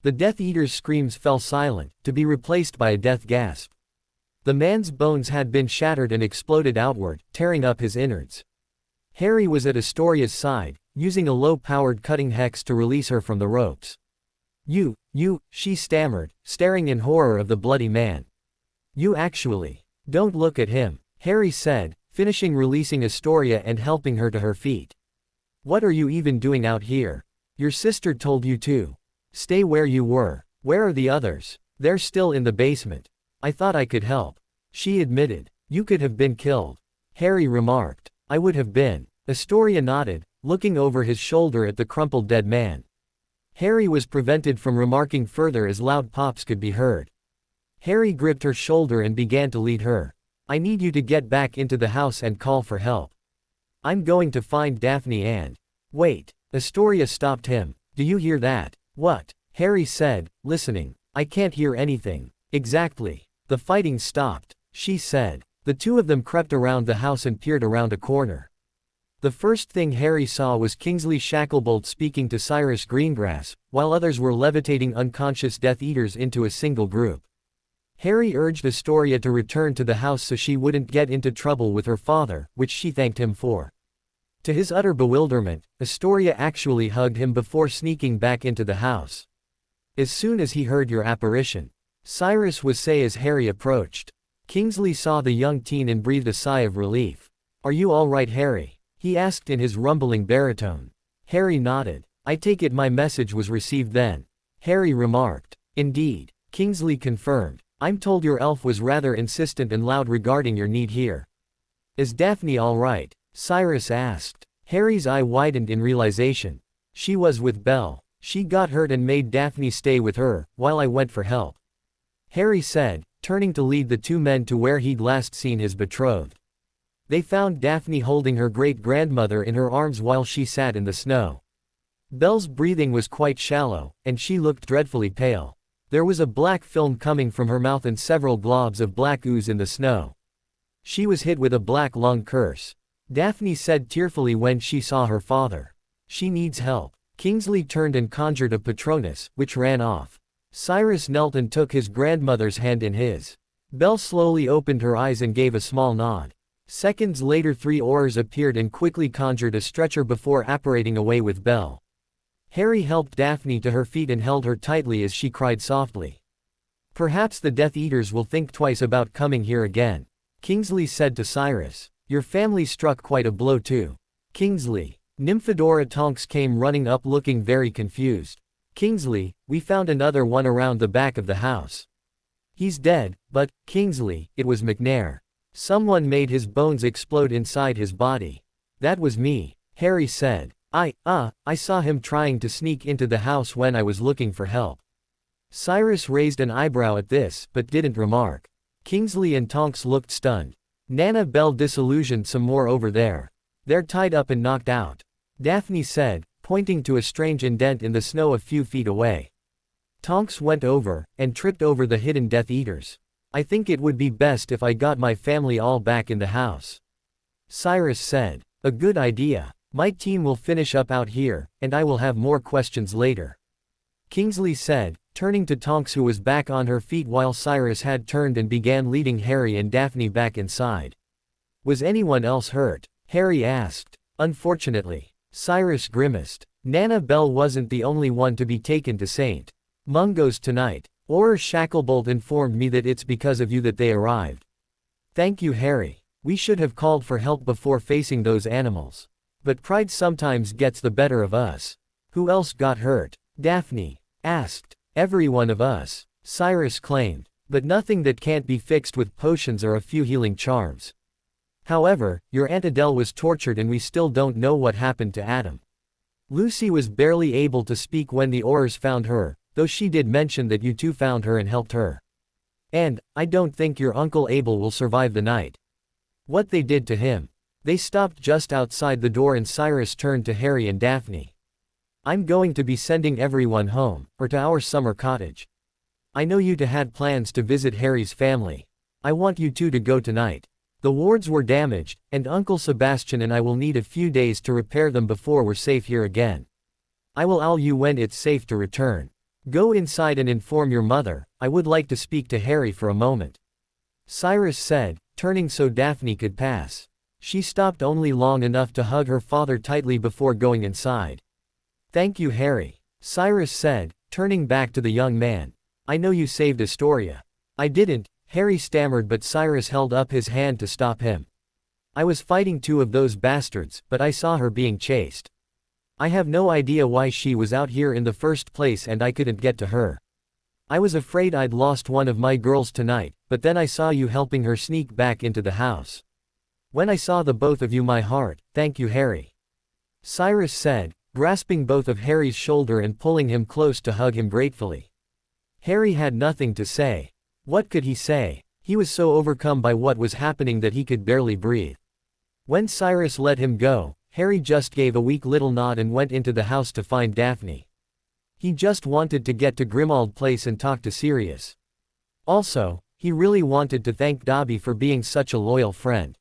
The Death Eater's screams fell silent, to be replaced by a death gasp. The man's bones had been shattered and exploded outward, tearing up his innards. Harry was at Astoria's side, using a low-powered cutting hex to release her from the ropes. You, she stammered, staring in horror of the bloody man. "You actually. Don't look at him," Harry said, finishing releasing Astoria and helping her to her feet. "What are you even doing out here? Your sister told you to. Stay where you were. Where are the others?" "They're still in the basement. I thought I could help," she admitted. "You could have been killed," Harry remarked. "I would have been." Astoria nodded, looking over his shoulder at the crumpled dead man. Harry was prevented from remarking further as loud pops could be heard. Harry gripped her shoulder and began to lead her. "I need you to get back into the house and call for help. I'm going to find Daphne and—" "Wait," Astoria stopped him. "Do you hear that?" "What?" Harry said, listening. "I can't hear anything." "Exactly. The fighting stopped," she said. The two of them crept around the house and peered around a corner. The first thing Harry saw was Kingsley Shacklebolt speaking to Cyrus Greengrass, while others were levitating unconscious Death Eaters into a single group. Harry urged Astoria to return to the house so she wouldn't get into trouble with her father, which she thanked him for. To his utter bewilderment, Astoria actually hugged him before sneaking back into the house. "As soon as he heard your apparition," Cyrus would say as Harry approached. Kingsley saw the young teen and breathed a sigh of relief. "Are you all right, Harry?" he asked in his rumbling baritone. Harry nodded. "I take it my message was received then," Harry remarked. "Indeed," Kingsley confirmed. "I'm told your elf was rather insistent and loud regarding your need here." "Is Daphne all right?" Cyrus asked. Harry's eye widened in realization. "She was with Belle. She got hurt and made Daphne stay with her, while I went for help," Harry said, turning to lead the two men to where he'd last seen his betrothed. They found Daphne holding her great-grandmother in her arms while she sat in the snow. Belle's breathing was quite shallow, and she looked dreadfully pale. There was a black film coming from her mouth and several globs of black ooze in the snow. She was hit with a black lung curse, Daphne said tearfully when she saw her father. "She needs help." Kingsley turned and conjured a Patronus, which ran off. Cyrus knelt and took his grandmother's hand in his. Belle slowly opened her eyes and gave a small nod. Seconds later 3 oars appeared and quickly conjured a stretcher before apparating away with Belle. Harry helped Daphne to her feet and held her tightly as she cried softly. "Perhaps the Death Eaters will think twice about coming here again," Kingsley said to Cyrus. "Your family struck quite a blow too." Kingsley. Nymphadora Tonks came running up looking very confused. "Kingsley, we found another one around the back of the house. He's dead, but, Kingsley, it was McNair. Someone made his bones explode inside his body." "That was me," Harry said. I saw him trying to sneak into the house when I was looking for help." Cyrus raised an eyebrow at this but didn't remark. Kingsley and Tonks looked stunned. Nana Belle disillusioned some more over there. They're tied up and knocked out. Daphne said, pointing to a strange indent in the snow a few feet away. Tonks went over, and tripped over the hidden Death Eaters. I think it would be best if I got my family all back in the house. Cyrus said. A good idea. My team will finish up out here, and I will have more questions later. Kingsley said, turning to Tonks who was back on her feet while Cyrus had turned and began leading Harry and Daphne back inside. Was anyone else hurt? Harry asked. Unfortunately. Cyrus grimaced. Nana Belle wasn't the only one to be taken to St. Mungo's tonight. Or Shacklebolt informed me that it's because of you that they arrived. Thank you, Harry. We should have called for help before facing those animals. But pride sometimes gets the better of us. Who else got hurt? Daphne asked. Every one of us, Cyrus claimed. But nothing that can't be fixed with potions or a few healing charms. However, your Aunt Adele was tortured and we still don't know what happened to Adam. Lucy was barely able to speak when the Aurors found her, though she did mention that you two found her and helped her. And, I don't think your Uncle Abel will survive the night. What they did to him. They stopped just outside the door and Cyrus turned to Harry and Daphne. I'm going to be sending everyone home, or to our summer cottage. I know you two had plans to visit Harry's family. I want you two to go tonight. The wards were damaged, and Uncle Sebastian and I will need a few days to repair them before we're safe here again. I will call you when it's safe to return. Go inside and inform your mother. I would like to speak to Harry for a moment. Cyrus said, turning so Daphne could pass. She stopped only long enough to hug her father tightly before going inside. Thank you, Harry. Cyrus said, turning back to the young man. I know you saved Astoria. I didn't, Harry stammered, but Cyrus held up his hand to stop him. I was fighting two of those bastards, but I saw her being chased. I have no idea why she was out here in the first place and I couldn't get to her. I was afraid I'd lost one of my girls tonight, but then I saw you helping her sneak back into the house. When I saw the both of you, my heart, thank you, Harry. Cyrus said, grasping both of Harry's shoulder and pulling him close to hug him gratefully. Harry had nothing to say. What could he say? He was so overcome by what was happening that he could barely breathe. When Cyrus let him go, Harry just gave a weak little nod and went into the house to find Daphne. He just wanted to get to Grimmauld Place and talk to Sirius. Also, he really wanted to thank Dobby for being such a loyal friend.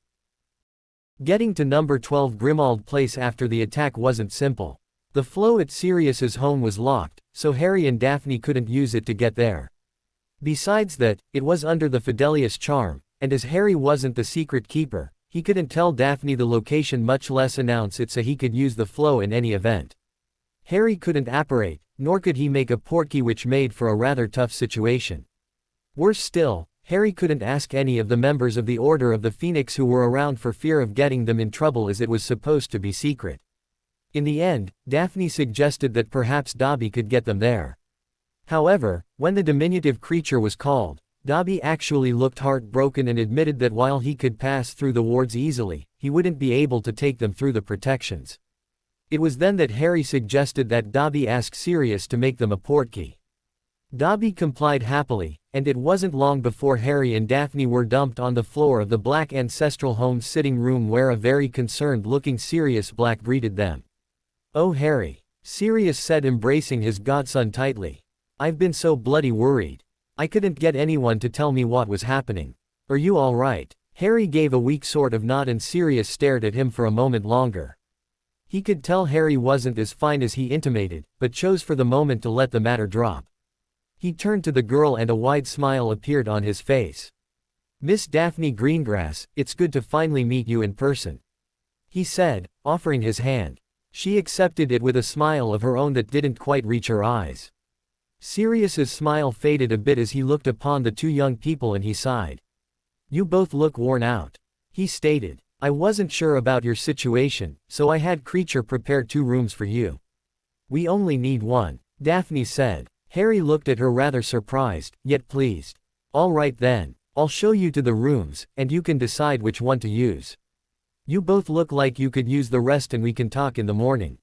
Getting to number 12 Grimmauld Place after the attack wasn't simple. The flow at Sirius's home was locked, so Harry and Daphne couldn't use it to get there. Besides that, it was under the Fidelius charm, and as Harry wasn't the secret keeper, he couldn't tell Daphne the location, much less announce it so he could use the flow in any event. Harry couldn't apparate, nor could he make a portkey, which made for a rather tough situation. Worse still, Harry couldn't ask any of the members of the Order of the Phoenix who were around for fear of getting them in trouble, as it was supposed to be secret. In the end, Daphne suggested that perhaps Dobby could get them there. However, when the diminutive creature was called, Dobby actually looked heartbroken and admitted that while he could pass through the wards easily, he wouldn't be able to take them through the protections. It was then that Harry suggested that Dobby ask Sirius to make them a portkey. Dobby complied happily, and it wasn't long before Harry and Daphne were dumped on the floor of the Black ancestral home's sitting room, where a very concerned-looking Sirius Black greeted them. "Oh, Harry," Sirius said, embracing his godson tightly. "I've been so bloody worried. I couldn't get anyone to tell me what was happening. Are you all right?" Harry gave a weak sort of nod and Sirius stared at him for a moment longer. He could tell Harry wasn't as fine as he intimated, but chose for the moment to let the matter drop. He turned to the girl and a wide smile appeared on his face. "Miss Daphne Greengrass, it's good to finally meet you in person," he said, offering his hand. She accepted it with a smile of her own that didn't quite reach her eyes. Sirius's smile faded a bit as he looked upon the two young people and he sighed. "You both look worn out," he stated. "I wasn't sure about your situation, so I had Creature prepare 2 rooms for you." "We only need one," Daphne said. Harry looked at her rather surprised, yet pleased. "All right then, I'll show you to the rooms, and you can decide which one to use. You both look like you could use the rest and we can talk in the morning,"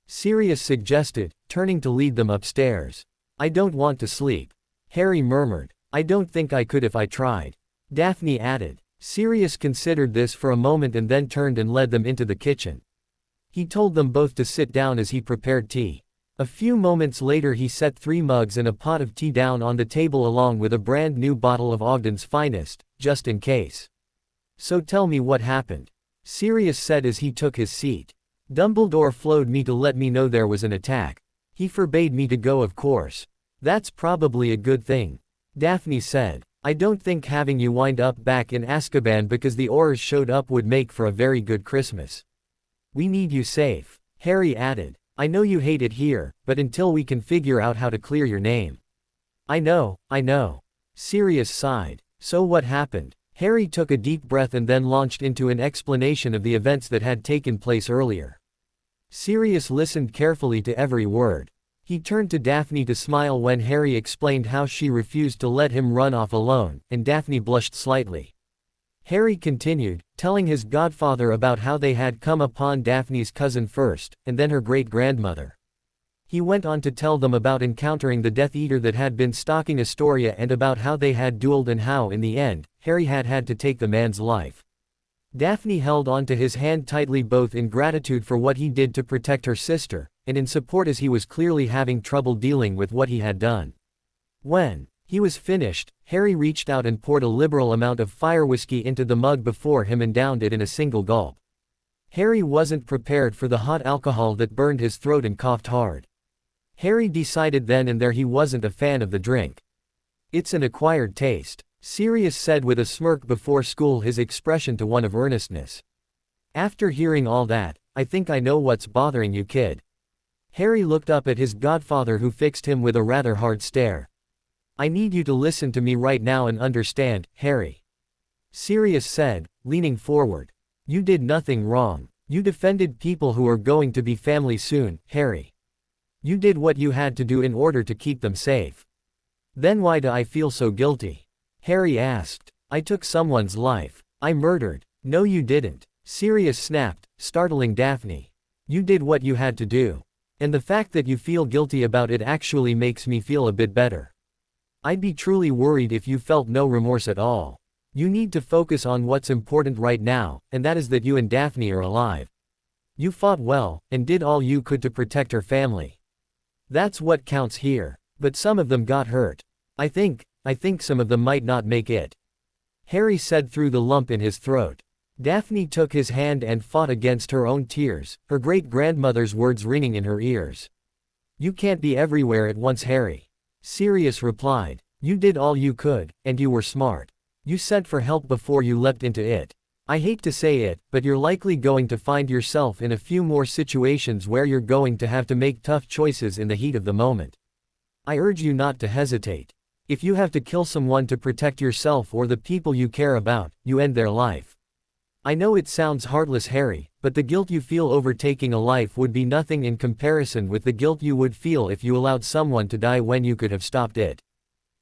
Sirius suggested, turning to lead them upstairs. "I don't want to sleep," Harry murmured. "I don't think I could if I tried," Daphne added. Sirius considered this for a moment and then turned and led them into the kitchen. He told them both to sit down as he prepared tea. A few moments later he set 3 mugs and a pot of tea down on the table along with a brand new bottle of Ogden's finest, just in case. "So tell me what happened," Sirius said as he took his seat. "Dumbledore flowed me to let me know there was an attack. He forbade me to go, of course." "That's probably a good thing," Daphne said. "I don't think having you wind up back in Azkaban because the Aurors showed up would make for a very good Christmas. We need you safe," Harry added. "I know you hate it here, but until we can figure out how to clear your name." I know, Sirius sighed. "So what happened?" Harry took a deep breath and then launched into an explanation of the events that had taken place earlier. Sirius listened carefully to every word. He turned to Daphne to smile when Harry explained how she refused to let him run off alone, and Daphne blushed slightly. Harry continued, telling his godfather about how they had come upon Daphne's cousin first, and then her great-grandmother. He went on to tell them about encountering the Death Eater that had been stalking Astoria and about how they had dueled and how in the end, Harry had to take the man's life. Daphne held on to his hand tightly, both in gratitude for what he did to protect her sister, and in support as he was clearly having trouble dealing with what he had done. When he was finished, Harry reached out and poured a liberal amount of fire whiskey into the mug before him and downed it in a single gulp. Harry wasn't prepared for the hot alcohol that burned his throat and coughed hard. Harry decided then and there he wasn't a fan of the drink. "It's an acquired taste," Sirius said with a smirk before school, his expression to one of earnestness. "After hearing all that, I think I know what's bothering you, kid." Harry looked up at his godfather, who fixed him with a rather hard stare. "I need you to listen to me right now and understand, Harry," Sirius said, leaning forward. "You did nothing wrong. You defended people who are going to be family soon, Harry. You did what you had to do in order to keep them safe." "Then why do I feel so guilty?" Harry asked. "I took someone's life. I murdered." "No you didn't," Sirius snapped, startling Daphne. "You did what you had to do. And the fact that you feel guilty about it actually makes me feel a bit better. I'd be truly worried if you felt no remorse at all. You need to focus on what's important right now, and that is that you and Daphne are alive. You fought well, and did all you could to protect her family. That's what counts here. But some of them got hurt. I think some of them might not make it," Harry said through the lump in his throat. Daphne took his hand and fought against her own tears, her great-grandmother's words ringing in her ears. "You can't be everywhere at once, Harry," Sirius replied. "You did all you could, and you were smart. You sent for help before you leapt into it. I hate to say it, but you're likely going to find yourself in a few more situations where you're going to have to make tough choices in the heat of the moment. I urge you not to hesitate. If you have to kill someone to protect yourself or the people you care about, you end their life. I know it sounds heartless, Harry, but the guilt you feel over taking a life would be nothing in comparison with the guilt you would feel if you allowed someone to die when you could have stopped it.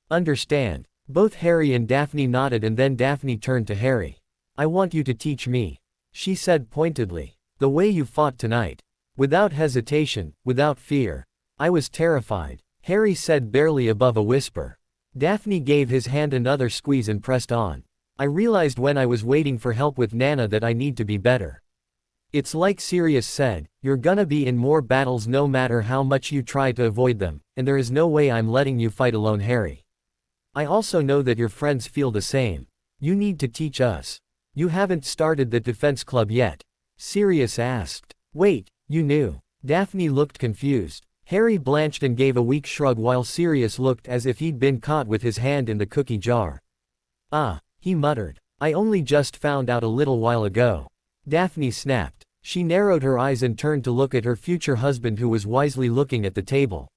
Understand?" Both Harry and Daphne nodded, and then Daphne turned to Harry. "I want you to teach me," she said pointedly. "The way you fought tonight. Without hesitation, without fear." "I was terrified," Harry said barely above a whisper. Daphne gave his hand another squeeze and pressed on. "I realized when I was waiting for help with Nana that I need to be better. It's like Sirius said, you're gonna be in more battles no matter how much you try to avoid them, and there is no way I'm letting you fight alone, Harry. I also know that your friends feel the same. You need to teach us." "You haven't started the defense club yet?" Sirius asked. "Wait, you knew?" Daphne looked confused. Harry blanched and gave a weak shrug while Sirius looked as if he'd been caught with his hand in the cookie jar. "Ah," he muttered. "I only just found out a little while ago." Daphne snapped. She narrowed her eyes and turned to look at her future husband, who was wisely looking at the table.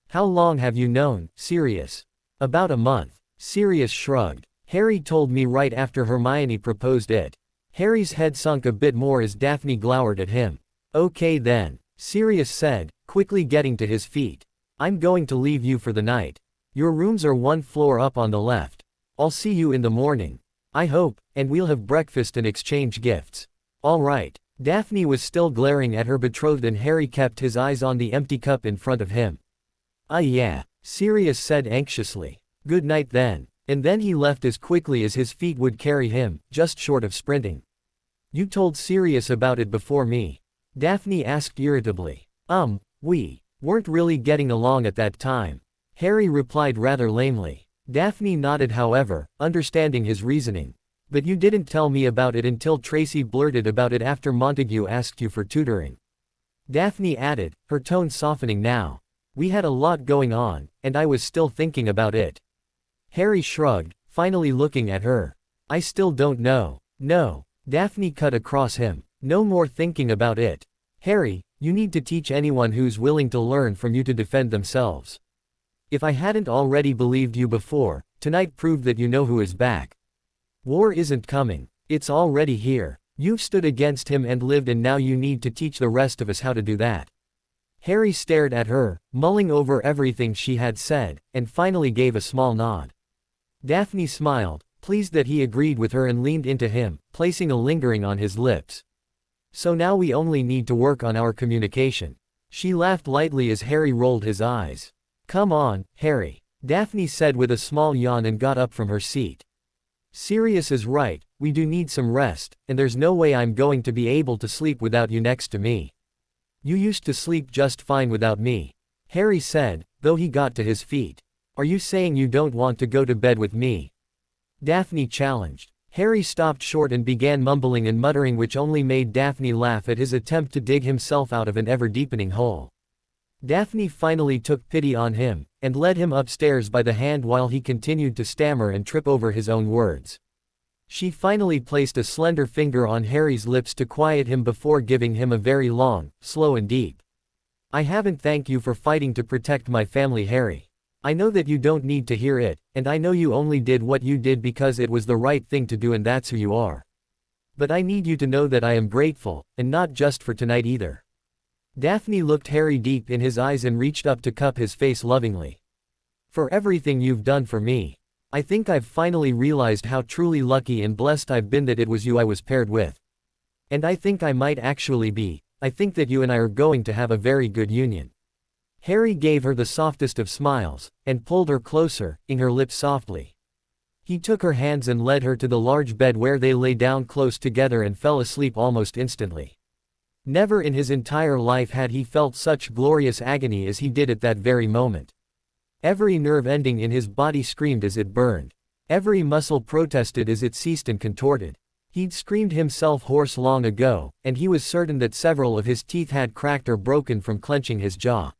"How long have you known, Sirius?" "About a month." Sirius shrugged. "Harry told me right after Hermione proposed it." Harry's head sunk a bit more as Daphne glowered at him. "Okay then," Sirius said, quickly getting to his feet. "I'm going to leave you for the night. Your rooms are 1 floor up on the left. I'll see you in the morning. I hope, and we'll have breakfast and exchange gifts." "All right." Daphne was still glaring at her betrothed and Harry kept his eyes on the empty cup in front of him. Yeah," Sirius said anxiously. "Good night then." And then he left as quickly as his feet would carry him, just short of sprinting. You told Sirius about it before me? Daphne asked irritably. We weren't really getting along at that time. Harry replied rather lamely. Daphne nodded however, understanding his reasoning. But you didn't tell me about it until Tracy blurted about it after Montague asked you for tutoring. Daphne added, her tone softening now. We had a lot going on, and I was still thinking about it. Harry shrugged, finally looking at her. I still don't know. No. Daphne cut across him. No more thinking about it. Harry, you need to teach anyone who's willing to learn from you to defend themselves. If I hadn't already believed you before, tonight proved that you know who is back. War isn't coming. It's already here. You've stood against him and lived, and now you need to teach the rest of us how to do that. Harry stared at her, mulling over everything she had said, and finally gave a small nod. Daphne smiled, pleased that he agreed with her, and leaned into him, placing a lingering on his lips. So now we only need to work on our communication. She laughed lightly as Harry rolled his eyes. Come on, Harry, Daphne said with a small yawn and got up from her seat. Sirius is right, we do need some rest, and there's no way I'm going to be able to sleep without you next to me. You used to sleep just fine without me, Harry said, though he got to his feet. Are you saying you don't want to go to bed with me? Daphne challenged. Harry stopped short and began mumbling and muttering, which only made Daphne laugh at his attempt to dig himself out of an ever-deepening hole. Daphne finally took pity on him, and led him upstairs by the hand while he continued to stammer and trip over his own words. She finally placed a slender finger on Harry's lips to quiet him before giving him a very long, slow and deep. I haven't thanked you for fighting to protect my family, Harry. I know that you don't need to hear it, and I know you only did what you did because it was the right thing to do, and that's who you are. But I need you to know that I am grateful, and not just for tonight either. Daphne looked Harry deep in his eyes and reached up to cup his face lovingly. For everything you've done for me. I think I've finally realized how truly lucky and blessed I've been that it was you I was paired with. And I think I might actually be. I think that you and I are going to have a very good union. Harry gave her the softest of smiles, and pulled her closer, ing her lips softly. He took her hands and led her to the large bed where they lay down close together and fell asleep almost instantly. Never in his entire life had he felt such glorious agony as he did at that very moment. Every nerve ending in his body screamed as it burned. Every muscle protested as it seized and contorted. He'd screamed himself hoarse long ago, and he was certain that several of his teeth had cracked or broken from clenching his jaw.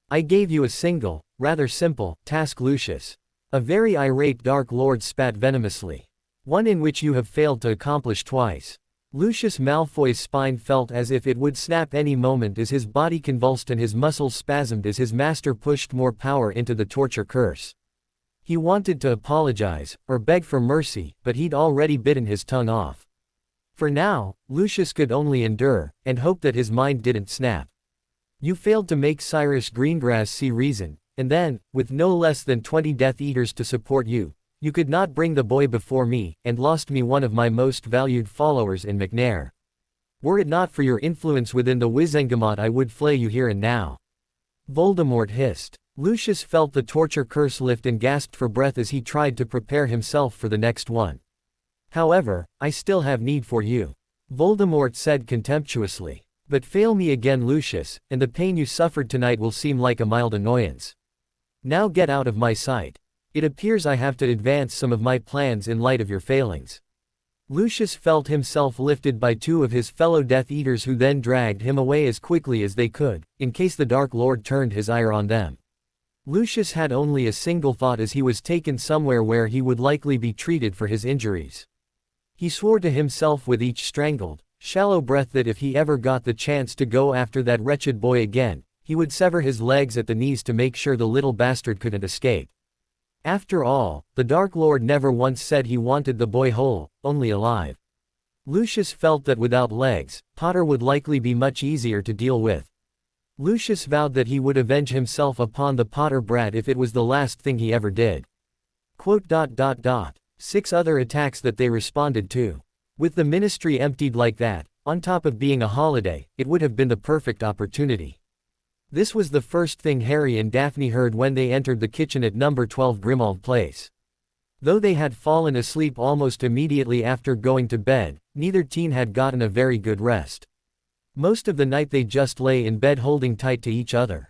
I gave you a single, rather simple, task, Lucius. A very irate Dark Lord spat venomously. One in which you have failed to accomplish twice. Lucius Malfoy's spine felt as if it would snap any moment as his body convulsed and his muscles spasmed as his master pushed more power into the torture curse. He wanted to apologize, or beg for mercy, but he'd already bitten his tongue off. For now, Lucius could only endure, and hope that his mind didn't snap. You failed to make Cyrus Greengrass see reason, and then, with no less than 20 Death Eaters to support you, you could not bring the boy before me, and lost me one of my most valued followers in McNair. Were it not for your influence within the Wizengamot, I would flay you here and now. Voldemort hissed. Lucius felt the torture curse lift and gasped for breath as he tried to prepare himself for the next one. However, I still have need for you. Voldemort said contemptuously. But fail me again, Lucius, and the pain you suffered tonight will seem like a mild annoyance. Now get out of my sight. It appears I have to advance some of my plans in light of your failings. Lucius felt himself lifted by two of his fellow Death Eaters, who then dragged him away as quickly as they could, in case the Dark Lord turned his ire on them. Lucius had only a single thought as he was taken somewhere where he would likely be treated for his injuries. He swore to himself with each strangled, shallow breath that if he ever got the chance to go after that wretched boy again, he would sever his legs at the knees to make sure the little bastard couldn't escape. After all, the Dark Lord never once said he wanted the boy whole, only alive. Lucius felt that without legs, Potter would likely be much easier to deal with. Lucius vowed that he would avenge himself upon the Potter brat if it was the last thing he ever did. 6 other attacks that they responded to. With the ministry emptied like that, on top of being a holiday, it would have been the perfect opportunity. This was the first thing Harry and Daphne heard when they entered the kitchen at number 12 Grimmauld Place. Though they had fallen asleep almost immediately after going to bed, neither teen had gotten a very good rest. Most of the night they just lay in bed holding tight to each other.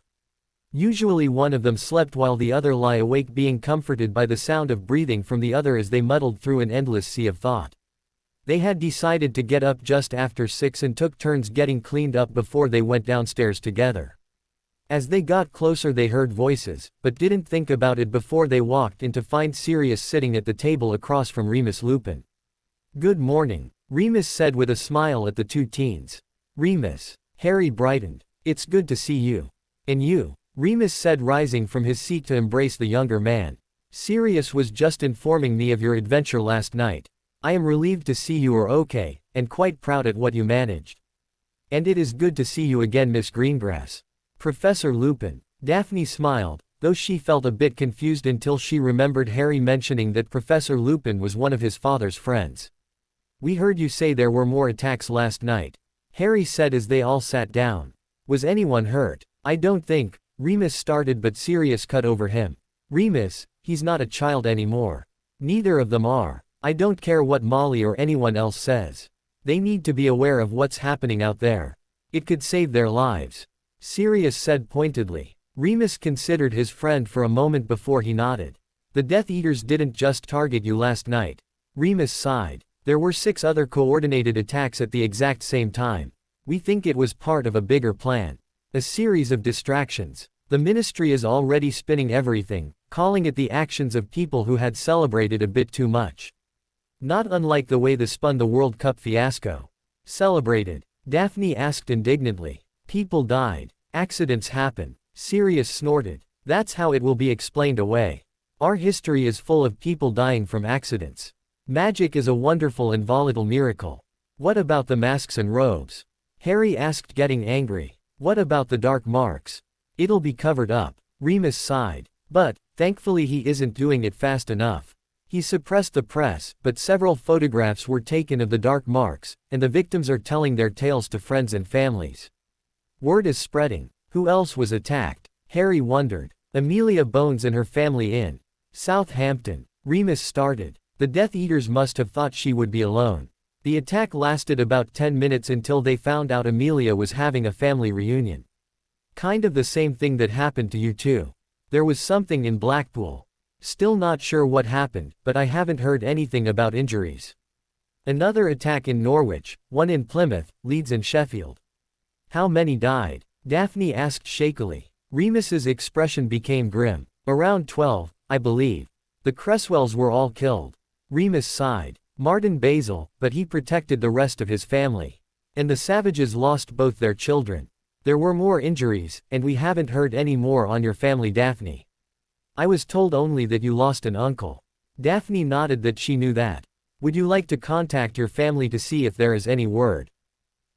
Usually one of them slept while the other lay awake, being comforted by the sound of breathing from the other as they muddled through an endless sea of thought. They had decided to get up just after 6 and took turns getting cleaned up before they went downstairs together. As they got closer they heard voices, but didn't think about it before they walked in to find Sirius sitting at the table across from Remus Lupin. "Good morning," Remus said with a smile at the two teens. "Remus." Harry brightened. "It's good to see you." "And you," Remus said, rising from his seat to embrace the younger man. "Sirius was just informing me of your adventure last night. I am relieved to see you are okay, and quite proud at what you managed." "And it is good to see you again, Miss Greengrass." "Professor Lupin." Daphne smiled, though she felt a bit confused until she remembered Harry mentioning that Professor Lupin was one of his father's friends. "We heard you say there were more attacks last night," Harry said as they all sat down. "Was anyone hurt?" "I don't think," Remus started, but Sirius cut over him. "Remus, he's not a child anymore. Neither of them are. I don't care what Molly or anyone else says. They need to be aware of what's happening out there. It could save their lives," Sirius said pointedly. Remus considered his friend for a moment before he nodded. "The Death Eaters didn't just target you last night." Remus sighed. "There were 6 other coordinated attacks at the exact same time. We think it was part of a bigger plan. A series of distractions. The Ministry is already spinning everything, calling it the actions of people who had celebrated a bit too much. Not unlike the way they spun the World Cup fiasco." "Celebrated?" Daphne asked indignantly. "People died. Accidents happen," Sirius snorted. "That's how it will be explained away. Our history is full of people dying from accidents. Magic is a wonderful and volatile miracle." "What about the masks and robes?" Harry asked, getting angry. "What about the dark marks?" "It'll be covered up," Remus sighed. "But, thankfully he isn't doing it fast enough. He suppressed the press, but several photographs were taken of the dark marks, and the victims are telling their tales to friends and families. Word is spreading." "Who else was attacked?" Harry wondered. "Amelia Bones and her family in Southampton," Remus started. "The Death Eaters must have thought she would be alone. The attack lasted about 10 minutes until they found out Amelia was having a family reunion. Kind of the same thing that happened to you too. There was something in Blackpool. Still not sure what happened, but I haven't heard anything about injuries. Another attack in Norwich, one in Plymouth, Leeds and Sheffield." "How many died?" Daphne asked shakily. Remus's expression became grim. "Around 12, I believe. The Cresswells were all killed." Remus sighed. "Martin Basil, but he protected the rest of his family. And the Savages lost both their children. There were more injuries, and we haven't heard any more on your family, Daphne." "I was told only that you lost an uncle." Daphne nodded that she knew that. "Would you like to contact your family to see if there is any word?"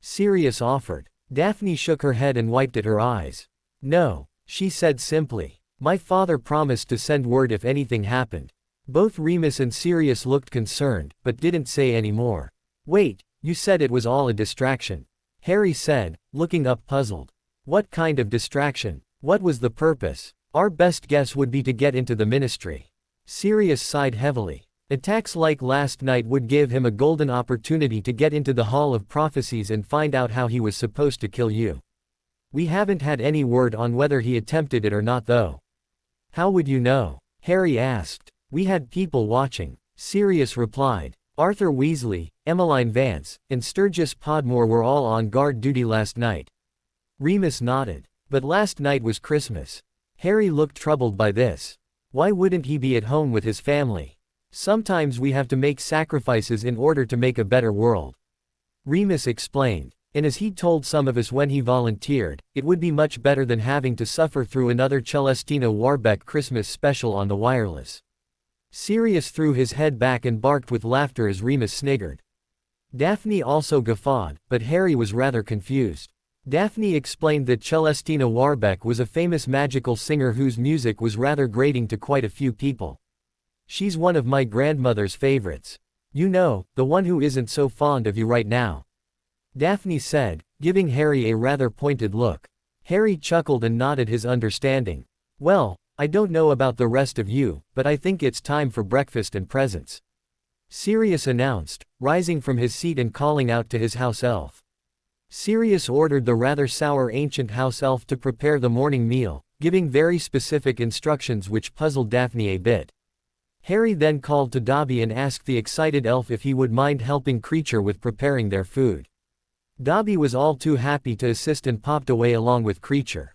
Sirius offered. Daphne shook her head and wiped at her eyes. "No," she said simply. "My father promised to send word if anything happened." Both Remus and Sirius looked concerned, but didn't say any more. "Wait, you said it was all a distraction," Harry said, looking up puzzled. "What kind of distraction? What was the purpose?" "Our best guess would be to get into the Ministry." Sirius sighed heavily. "Attacks like last night would give him a golden opportunity to get into the Hall of Prophecies and find out how he was supposed to kill you. We haven't had any word on whether he attempted it or not though." "How would you know?" Harry asked. "We had people watching," Sirius replied. "Arthur Weasley, Emmeline Vance, and Sturgis Podmore were all on guard duty last night." Remus nodded. "But last night was Christmas." Harry looked troubled by this. "Why wouldn't he be at home with his family? Sometimes we have to make sacrifices in order to make a better world," Remus explained. "And as he told some of us when he volunteered, it would be much better than having to suffer through another Celestina Warbeck Christmas special on the wireless." Sirius threw his head back and barked with laughter as Remus sniggered. Daphne also guffawed, but Harry was rather confused. Daphne explained that Celestina Warbeck was a famous magical singer whose music was rather grating to quite a few people. "She's one of my grandmother's favorites. You know, the one who isn't so fond of you right now," Daphne said, giving Harry a rather pointed look. Harry chuckled and nodded his understanding. "Well, I don't know about the rest of you, but I think it's time for breakfast and presents. Sirius announced, rising from his seat and calling out to his house elf. Sirius ordered the rather sour ancient house elf to prepare the morning meal, giving very specific instructions which puzzled Daphne a bit. Harry then called to Dobby and asked the excited elf if he would mind helping Creature with preparing their food. Dobby was all too happy to assist and popped away along with Creature.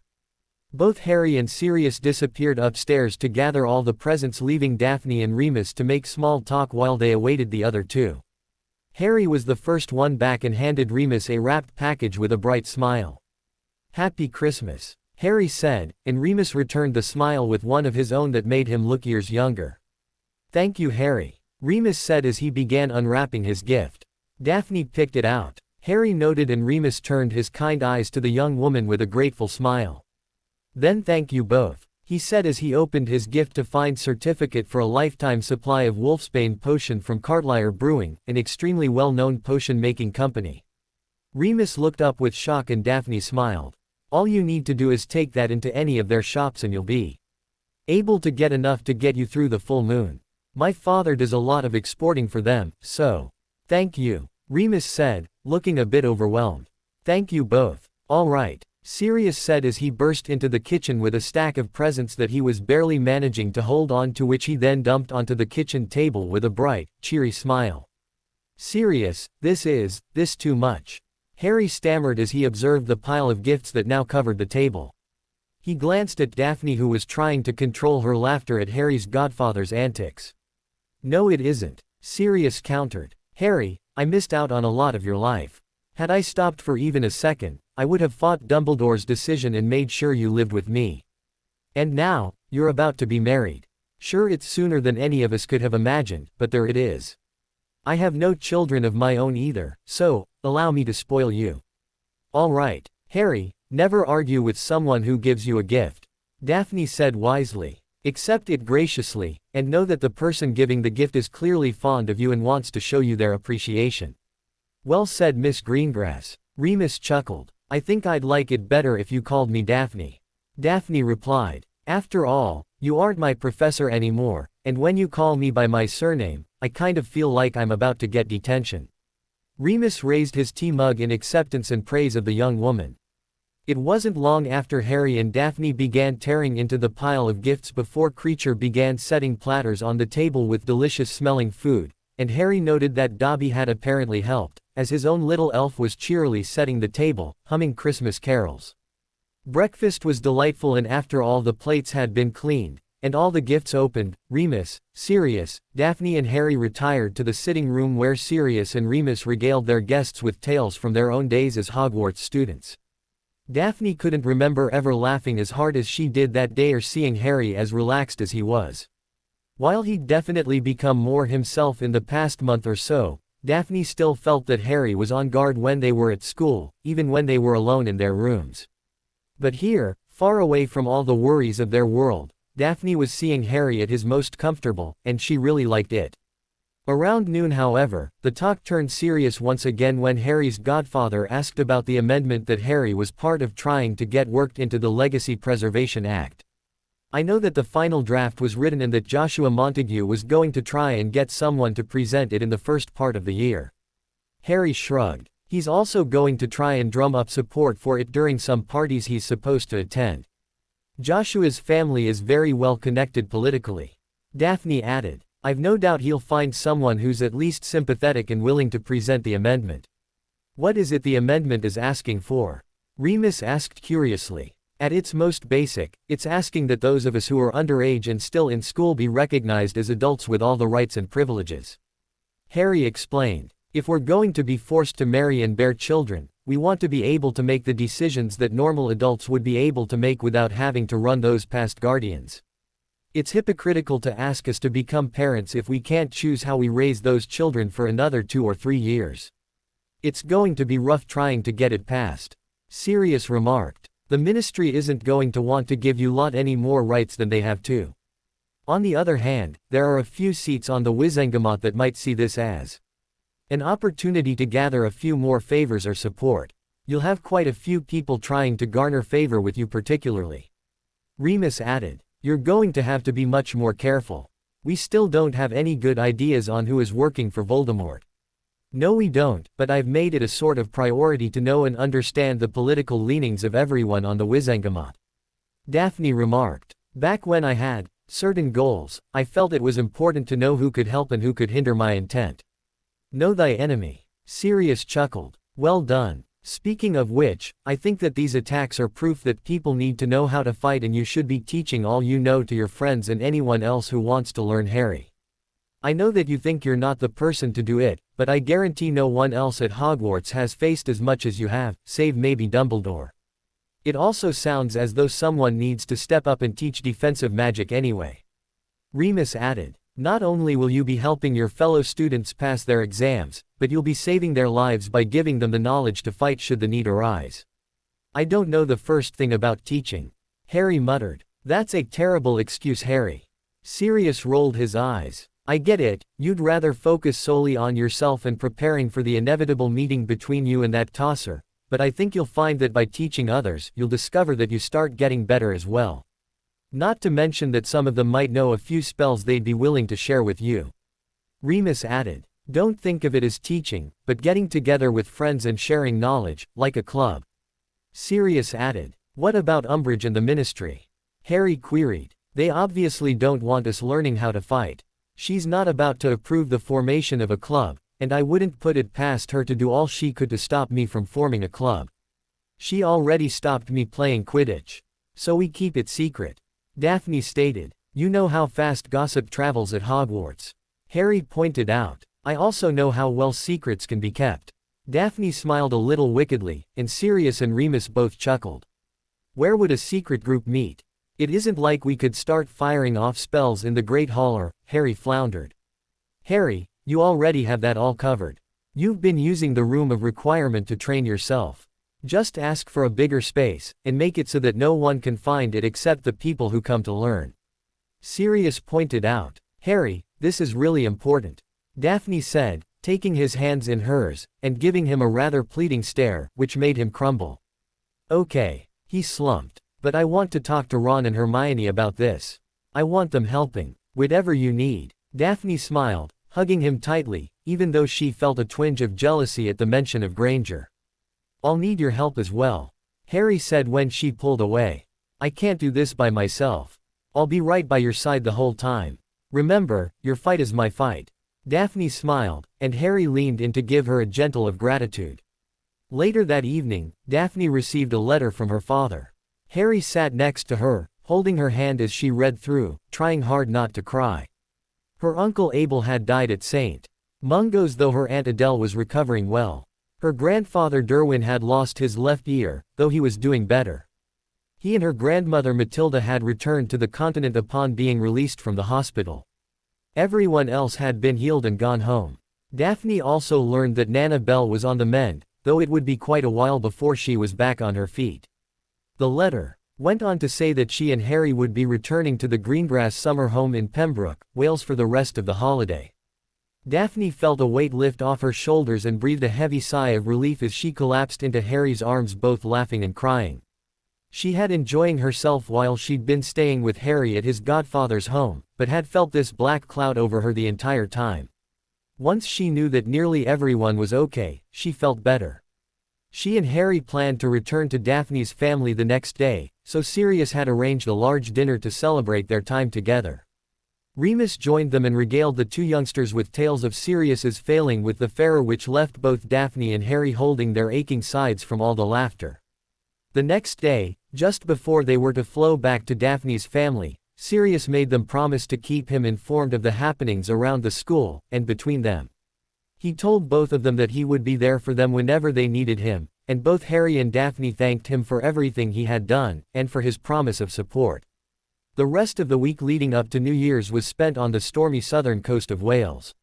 Both Harry and Sirius disappeared upstairs to gather all the presents, leaving Daphne and Remus to make small talk while they awaited the other two. Harry was the first one back and handed Remus a wrapped package with a bright smile. "Happy Christmas," Harry said, and Remus returned the smile with one of his own that made him look years younger. "Thank you, Harry," Remus said as he began unwrapping his gift. Daphne picked it out. Harry noted and Remus turned his kind eyes to the young woman with a grateful smile. "Then thank you both," he said as he opened his gift to find certificate for a lifetime supply of Wolfsbane potion from Cartlier Brewing, an extremely well-known potion-making company. Remus looked up with shock and Daphne smiled. "All you need to do is take that into any of their shops and you'll be able to get enough to get you through the full moon. My father does a lot of exporting for them, so thank you," Remus said, looking a bit overwhelmed. "Thank you both. All right," Sirius said as he burst into the kitchen with a stack of presents that he was barely managing to hold on to, which he then dumped onto the kitchen table with a bright, cheery smile. "Sirius, this too much," Harry stammered as he observed the pile of gifts that now covered the table. He glanced at Daphne, who was trying to control her laughter at Harry's godfather's antics. "No, it isn't," Sirius countered. "Harry, I missed out on a lot of your life. Had I stopped for even a second, I would have fought Dumbledore's decision and made sure you lived with me. And now, you're about to be married. Sure, it's sooner than any of us could have imagined, but there it is. I have no children of my own either, so, allow me to spoil you." "All right, Harry, never argue with someone who gives you a gift," Daphne said wisely. "Accept it graciously, and know that the person giving the gift is clearly fond of you and wants to show you their appreciation." "Well said, Miss Greengrass," Remus chuckled. "I think I'd like it better if you called me Daphne." Daphne replied, "After all, you aren't my professor anymore, and when you call me by my surname, I kind of feel like I'm about to get detention." Remus raised his tea mug in acceptance and praise of the young woman. It wasn't long after Harry and Daphne began tearing into the pile of gifts before Creature began setting platters on the table with delicious-smelling food, and Harry noted that Dobby had apparently helped, as his own little elf was cheerily setting the table, humming Christmas carols. Breakfast was delightful, and after all the plates had been cleaned, and all the gifts opened, Remus, Sirius, Daphne and Harry retired to the sitting room where Sirius and Remus regaled their guests with tales from their own days as Hogwarts students. Daphne couldn't remember ever laughing as hard as she did that day or seeing Harry as relaxed as he was. While he'd definitely become more himself in the past month or so, Daphne still felt that Harry was on guard when they were at school, even when they were alone in their rooms. But here, far away from all the worries of their world, Daphne was seeing Harry at his most comfortable, and she really liked it. Around noon, however, the talk turned serious once again when Harry's godfather asked about the amendment that Harry was part of trying to get worked into the Legacy Preservation Act. "I know that the final draft was written and that Joshua Montague was going to try and get someone to present it in the first part of the year." Harry shrugged. "He's also going to try and drum up support for it during some parties he's supposed to attend. Joshua's family is very well connected politically." Daphne added, "I've no doubt he'll find someone who's at least sympathetic and willing to present the amendment." "What is it the amendment is asking for?" Remus asked curiously. "At its most basic, it's asking that those of us who are underage and still in school be recognized as adults with all the rights and privileges." Harry explained, "If we're going to be forced to marry and bear children, we want to be able to make the decisions that normal adults would be able to make without having to run those past guardians. It's hypocritical to ask us to become parents if we can't choose how we raise those children for another 2 or 3 years. It's going to be rough trying to get it passed." Sirius remarked. "The ministry isn't going to want to give you lot any more rights than they have to. On the other hand, there are a few seats on the Wizengamot that might see this as an opportunity to gather a few more favors or support. You'll have quite a few people trying to garner favor with you particularly." Remus added, You're going to have to be much more careful. We still don't have any good ideas on who is working for Voldemort. No, we don't, but I've made it a sort of priority to know and understand the political leanings of everyone on the Wizengamot. Daphne remarked. Back when I had certain goals, I felt it was important to know who could help and who could hinder my intent. Know thy enemy. Sirius chuckled. Well done. Speaking of which, I think that these attacks are proof that people need to know how to fight, and you should be teaching all you know to your friends and anyone else who wants to learn. Harry. I know that you think you're not the person to do it, but I guarantee no one else at Hogwarts has faced as much as you have, save maybe Dumbledore. It also sounds as though someone needs to step up and teach defensive magic anyway. Remus added. Not only will you be helping your fellow students pass their exams, but you'll be saving their lives by giving them the knowledge to fight should the need arise. I don't know the first thing about teaching. Harry muttered. That's a terrible excuse, Harry. Sirius rolled his eyes. I get it, you'd rather focus solely on yourself and preparing for the inevitable meeting between you and that tosser, but I think you'll find that by teaching others, you'll discover that you start getting better as well. Not to mention that some of them might know a few spells they'd be willing to share with you. Remus added. Don't think of it as teaching, but getting together with friends and sharing knowledge, like a club. Sirius added. What about Umbridge and the Ministry? Harry queried. They obviously don't want us learning how to fight. She's not about to approve the formation of a club, and I wouldn't put it past her to do all she could to stop me from forming a club. She already stopped me playing Quidditch. So we keep it secret. Daphne stated. You know how fast gossip travels at Hogwarts. Harry pointed out. I also know how well secrets can be kept. Daphne smiled a little wickedly, and Sirius and Remus both chuckled. Where would a secret group meet? It isn't like we could start firing off spells in the Great Hall, Harry floundered. Harry, you already have that all covered. You've been using the Room of Requirement to train yourself. Just ask for a bigger space, and make it so that no one can find it except the people who come to learn. Sirius pointed out. Harry, this is really important. Daphne said, taking his hands in hers, and giving him a rather pleading stare, which made him crumble. Okay. He slumped. But I want to talk to Ron and Hermione about this. I want them helping. Whatever you need. Daphne smiled, hugging him tightly, even though she felt a twinge of jealousy at the mention of Granger. I'll need your help as well. Harry said when she pulled away. I can't do this by myself. I'll be right by your side the whole time. Remember, your fight is my fight. Daphne smiled, and Harry leaned in to give her a gentle of gratitude. Later that evening, Daphne received a letter from her father. Harry sat next to her, holding her hand as she read through, trying hard not to cry. Her uncle Abel had died at St. Mungo's, though her Aunt Adele was recovering well. Her grandfather Derwin had lost his left ear, though he was doing better. He and her grandmother Matilda had returned to the continent upon being released from the hospital. Everyone else had been healed and gone home. Daphne also learned that Nana Bell was on the mend, though it would be quite a while before she was back on her feet. The letter went on to say that she and Harry would be returning to the Greengrass summer home in Pembroke, Wales for the rest of the holiday. Daphne felt a weight lift off her shoulders and breathed a heavy sigh of relief as she collapsed into Harry's arms, both laughing and crying. She had enjoying herself while she'd been staying with Harry at his godfather's home, but had felt this black cloud over her the entire time. Once she knew that nearly everyone was okay, she felt better. She and Harry planned to return to Daphne's family the next day, so Sirius had arranged a large dinner to celebrate their time together. Remus joined them and regaled the two youngsters with tales of Sirius's failing with the Pharaoh, which left both Daphne and Harry holding their aching sides from all the laughter. The next day, just before they were to flow back to Daphne's family, Sirius made them promise to keep him informed of the happenings around the school, and between them. He told both of them that he would be there for them whenever they needed him, and both Harry and Daphne thanked him for everything he had done, and for his promise of support. The rest of the week leading up to New Year's was spent on the stormy southern coast of Wales.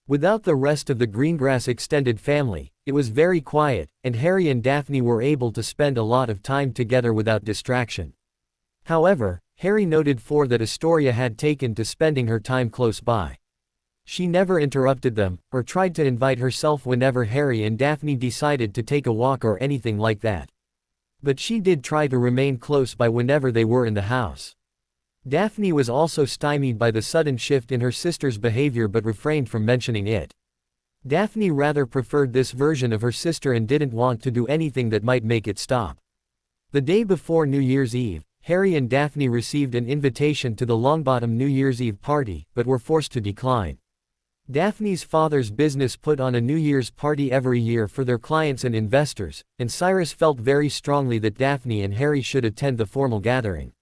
Without the rest of the Greengrass extended family, it was very quiet, and Harry and Daphne were able to spend a lot of time together without distraction. However, Harry noted that Astoria had taken to spending her time close by. She never interrupted them, or tried to invite herself whenever Harry and Daphne decided to take a walk or anything like that. But she did try to remain close by whenever they were in the house. Daphne was also stymied by the sudden shift in her sister's behavior but refrained from mentioning it. Daphne rather preferred this version of her sister and didn't want to do anything that might make it stop. The day before New Year's Eve, Harry and Daphne received an invitation to the Longbottom New Year's Eve party, but were forced to decline. Daphne's father's business put on a New Year's party every year for their clients and investors, and Cyrus felt very strongly that Daphne and Harry should attend the formal gathering.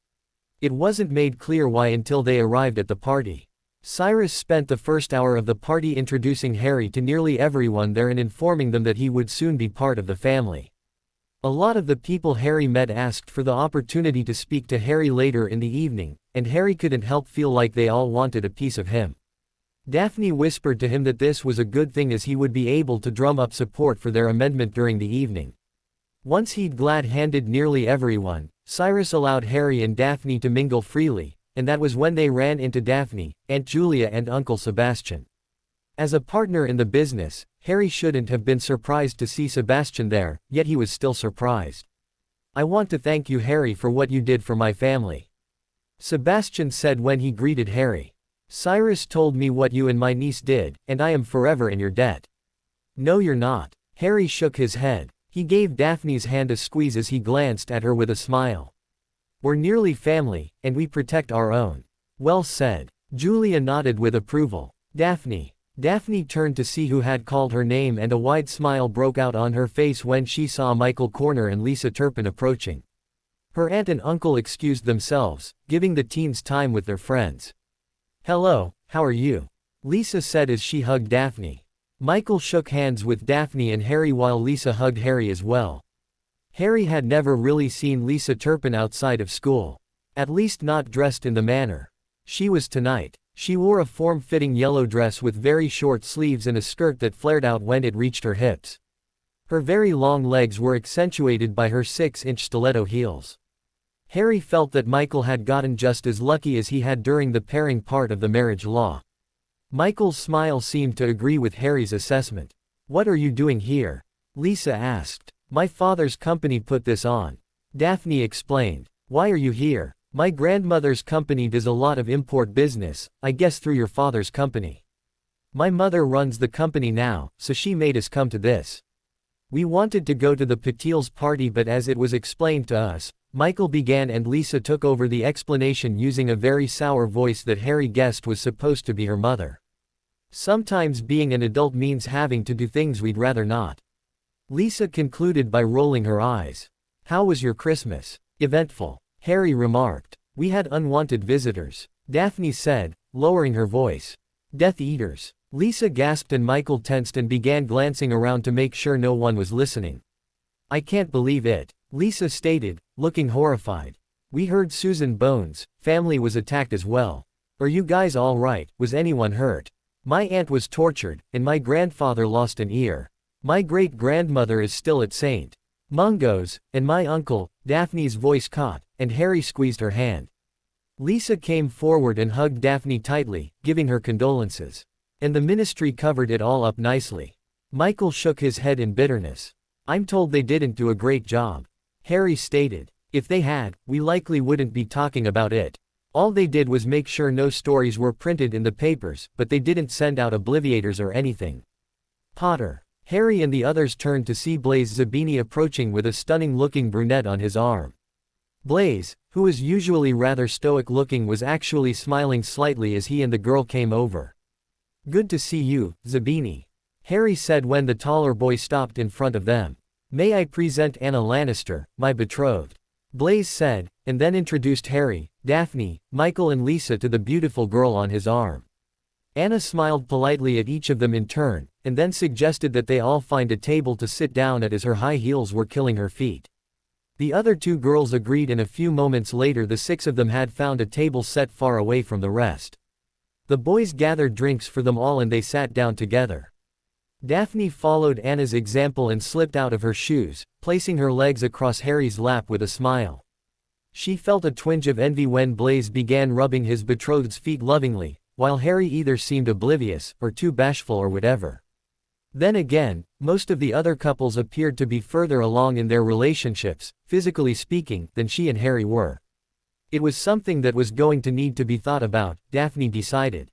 It wasn't made clear why until they arrived at the party. Cyrus spent the first hour of the party introducing Harry to nearly everyone there and informing them that he would soon be part of the family. A lot of the people Harry met asked for the opportunity to speak to Harry later in the evening, and Harry couldn't help feel like they all wanted a piece of him. Daphne whispered to him that this was a good thing as he would be able to drum up support for their amendment during the evening. Once he'd glad-handed nearly everyone, Cyrus allowed Harry and Daphne to mingle freely, and that was when they ran into Daphne, Aunt Julia and Uncle Sebastian. As a partner in the business, Harry shouldn't have been surprised to see Sebastian there, yet he was still surprised. "I want to thank you, Harry, for what you did for my family," Sebastian said when he greeted Harry. "Cyrus told me what you and my niece did, and I am forever in your debt." "No, you're not." Harry shook his head. He gave Daphne's hand a squeeze as he glanced at her with a smile. "We're nearly family, and we protect our own." "Well said." Julia nodded with approval. "Daphne." Daphne turned to see who had called her name and a wide smile broke out on her face when she saw Michael Corner and Lisa Turpin approaching. Her aunt and uncle excused themselves, giving the teens time with their friends. "Hello, how are you?" Lisa said as she hugged Daphne. Michael shook hands with Daphne and Harry while Lisa hugged Harry as well. Harry had never really seen Lisa Turpin outside of school. At least not dressed in the manner she was tonight. She wore a form-fitting yellow dress with very short sleeves and a skirt that flared out when it reached her hips. Her very long legs were accentuated by her 6-inch stiletto heels. Harry felt that Michael had gotten just as lucky as he had during the pairing part of the marriage law. Michael's smile seemed to agree with Harry's assessment. "What are you doing here?" Lisa asked. "My father's company put this on," Daphne explained. "Why are you here?" "My grandmother's company does a lot of import business, I guess through your father's company. My mother runs the company now, so she made us come to this. We wanted to go to the Patils party but as it was explained to us," Michael began and Lisa took over the explanation using a very sour voice that Harry guessed was supposed to be her mother. "Sometimes being an adult means having to do things we'd rather not." Lisa concluded by rolling her eyes. "How was your Christmas?" "Eventful," Harry remarked. "We had unwanted visitors," Daphne said, lowering her voice. "Death Eaters." Lisa gasped and Michael tensed and began glancing around to make sure no one was listening. "I can't believe it," Lisa stated, looking horrified. "We heard Susan Bones' family was attacked as well. Are you guys all right? Was anyone hurt? My aunt was tortured, and my grandfather lost an ear. My great-grandmother is still at St. Mungo's, and my uncle," Daphne's voice caught, and Harry squeezed her hand. Lisa came forward and hugged Daphne tightly, giving her condolences. "And the ministry covered it all up nicely." Michael shook his head in bitterness. "I'm told they didn't do a great job," Harry stated. "If they had, we likely wouldn't be talking about it. All they did was make sure no stories were printed in the papers, but they didn't send out obliviators or anything." "Potter." Harry and the others turned to see Blaise Zabini approaching with a stunning-looking brunette on his arm. Blaise, who was usually rather stoic-looking, was actually smiling slightly as he and the girl came over. "Good to see you, Zabini," Harry said when the taller boy stopped in front of them. "May I present Anna Lannister, my betrothed," Blaise said, and then introduced Harry, Daphne, Michael and Lisa to the beautiful girl on his arm. Anna smiled politely at each of them in turn, and then suggested that they all find a table to sit down at as her high heels were killing her feet. The other two girls agreed and a few moments later the 6 of them had found a table set far away from the rest. The boys gathered drinks for them all and they sat down together. Daphne followed Anna's example and slipped out of her shoes, placing her legs across Harry's lap with a smile. She felt a twinge of envy when Blaise began rubbing his betrothed's feet lovingly, while Harry either seemed oblivious, or too bashful or whatever. Then again, most of the other couples appeared to be further along in their relationships, physically speaking, than she and Harry were. It was something that was going to need to be thought about, Daphne decided.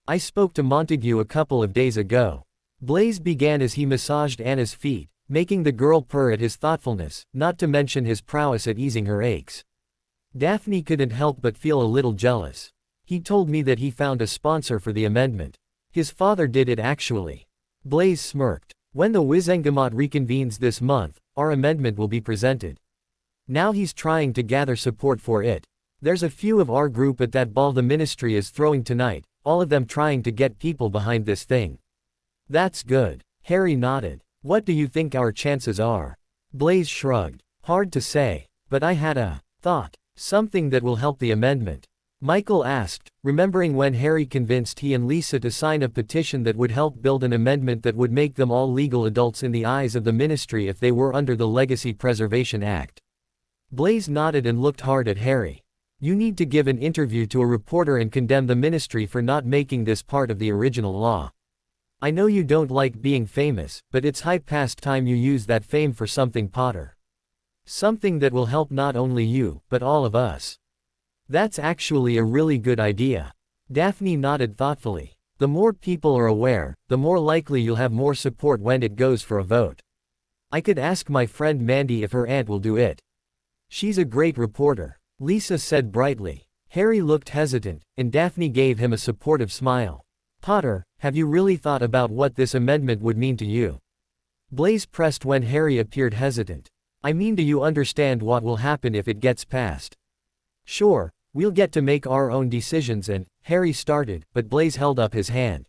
I spoke to Montague a couple of days ago. Blaze began as he massaged Anna's feet, making the girl purr at his thoughtfulness, not to mention his prowess at easing her aches. Daphne couldn't help but feel a little jealous. He told me that he found a sponsor for the amendment. His father did it actually. Blaze smirked. When the Wizengamot reconvenes this month, our amendment will be presented. Now he's trying to gather support for it. There's a few of our group at that ball the ministry is throwing tonight, all of them trying to get people behind this thing. That's good. Harry nodded. What do you think our chances are? Blaze shrugged. Hard to say, but I had a thought. Something that will help the amendment. Michael asked, remembering when Harry convinced he and Lisa to sign a petition that would help build an amendment that would make them all legal adults in the eyes of the ministry if they were under the Legacy Preservation Act. Blaze nodded and looked hard at Harry. You need to give an interview to a reporter and condemn the ministry for not making this part of the original law. I know you don't like being famous, but it's high past time you use that fame for something, Potter. Something that will help not only you, but all of us. That's actually a really good idea. Daphne nodded thoughtfully. The more people are aware, the more likely you'll have more support when it goes for a vote. I could ask my friend Mandy if her aunt will do it. She's a great reporter, Lisa said brightly. Harry looked hesitant, and Daphne gave him a supportive smile. Potter, have you really thought about what this amendment would mean to you? Blaze pressed when Harry appeared hesitant. I mean, do you understand what will happen if it gets passed? Sure, we'll get to make our own decisions and, Harry started, but Blaze held up his hand.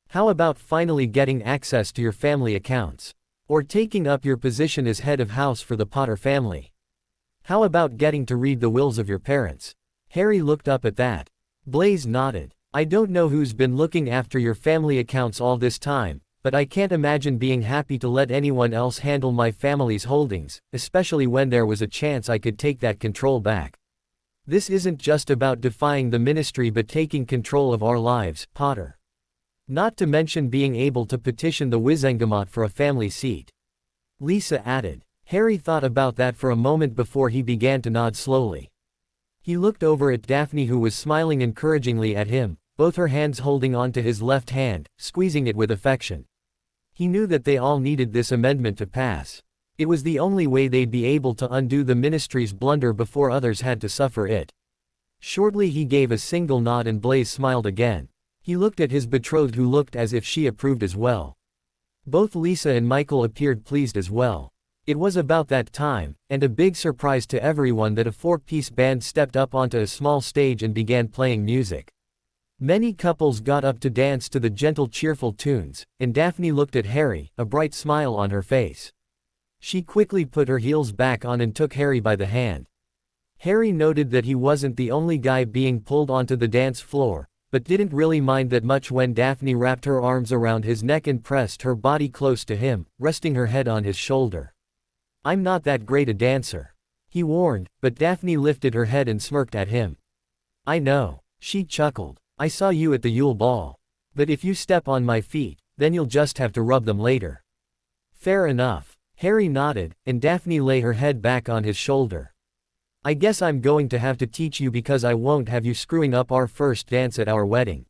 How about finally getting access to your family accounts? Or taking up your position as head of house for the Potter family? How about getting to read the wills of your parents? Harry looked up at that. Blaze nodded. I don't know who's been looking after your family accounts all this time, but I can't imagine being happy to let anyone else handle my family's holdings, especially when there was a chance I could take that control back. This isn't just about defying the ministry but taking control of our lives, Potter. Not to mention being able to petition the Wizengamot for a family seat. Lisa added. Harry thought about that for a moment before he began to nod slowly. He looked over at Daphne, who was smiling encouragingly at him, both her hands holding onto his left hand, squeezing it with affection. He knew that they all needed this amendment to pass. It was the only way they'd be able to undo the ministry's blunder before others had to suffer it. Shortly he gave a single nod and Blaze smiled again. He looked at his betrothed, who looked as if she approved as well. Both Lisa and Michael appeared pleased as well. It was about that time, and a big surprise to everyone, that a four-piece band stepped up onto a small stage and began playing music. Many couples got up to dance to the gentle, cheerful tunes, and Daphne looked at Harry, a bright smile on her face. She quickly put her heels back on and took Harry by the hand. Harry noted that he wasn't the only guy being pulled onto the dance floor, but didn't really mind that much when Daphne wrapped her arms around his neck and pressed her body close to him, resting her head on his shoulder. I'm not that great a dancer, he warned, but Daphne lifted her head and smirked at him. I know, she chuckled. I saw you at the Yule Ball. But if you step on my feet, then you'll just have to rub them later. Fair enough. Harry nodded, and Daphne lay her head back on his shoulder. I guess I'm going to have to teach you because I won't have you screwing up our first dance at our wedding.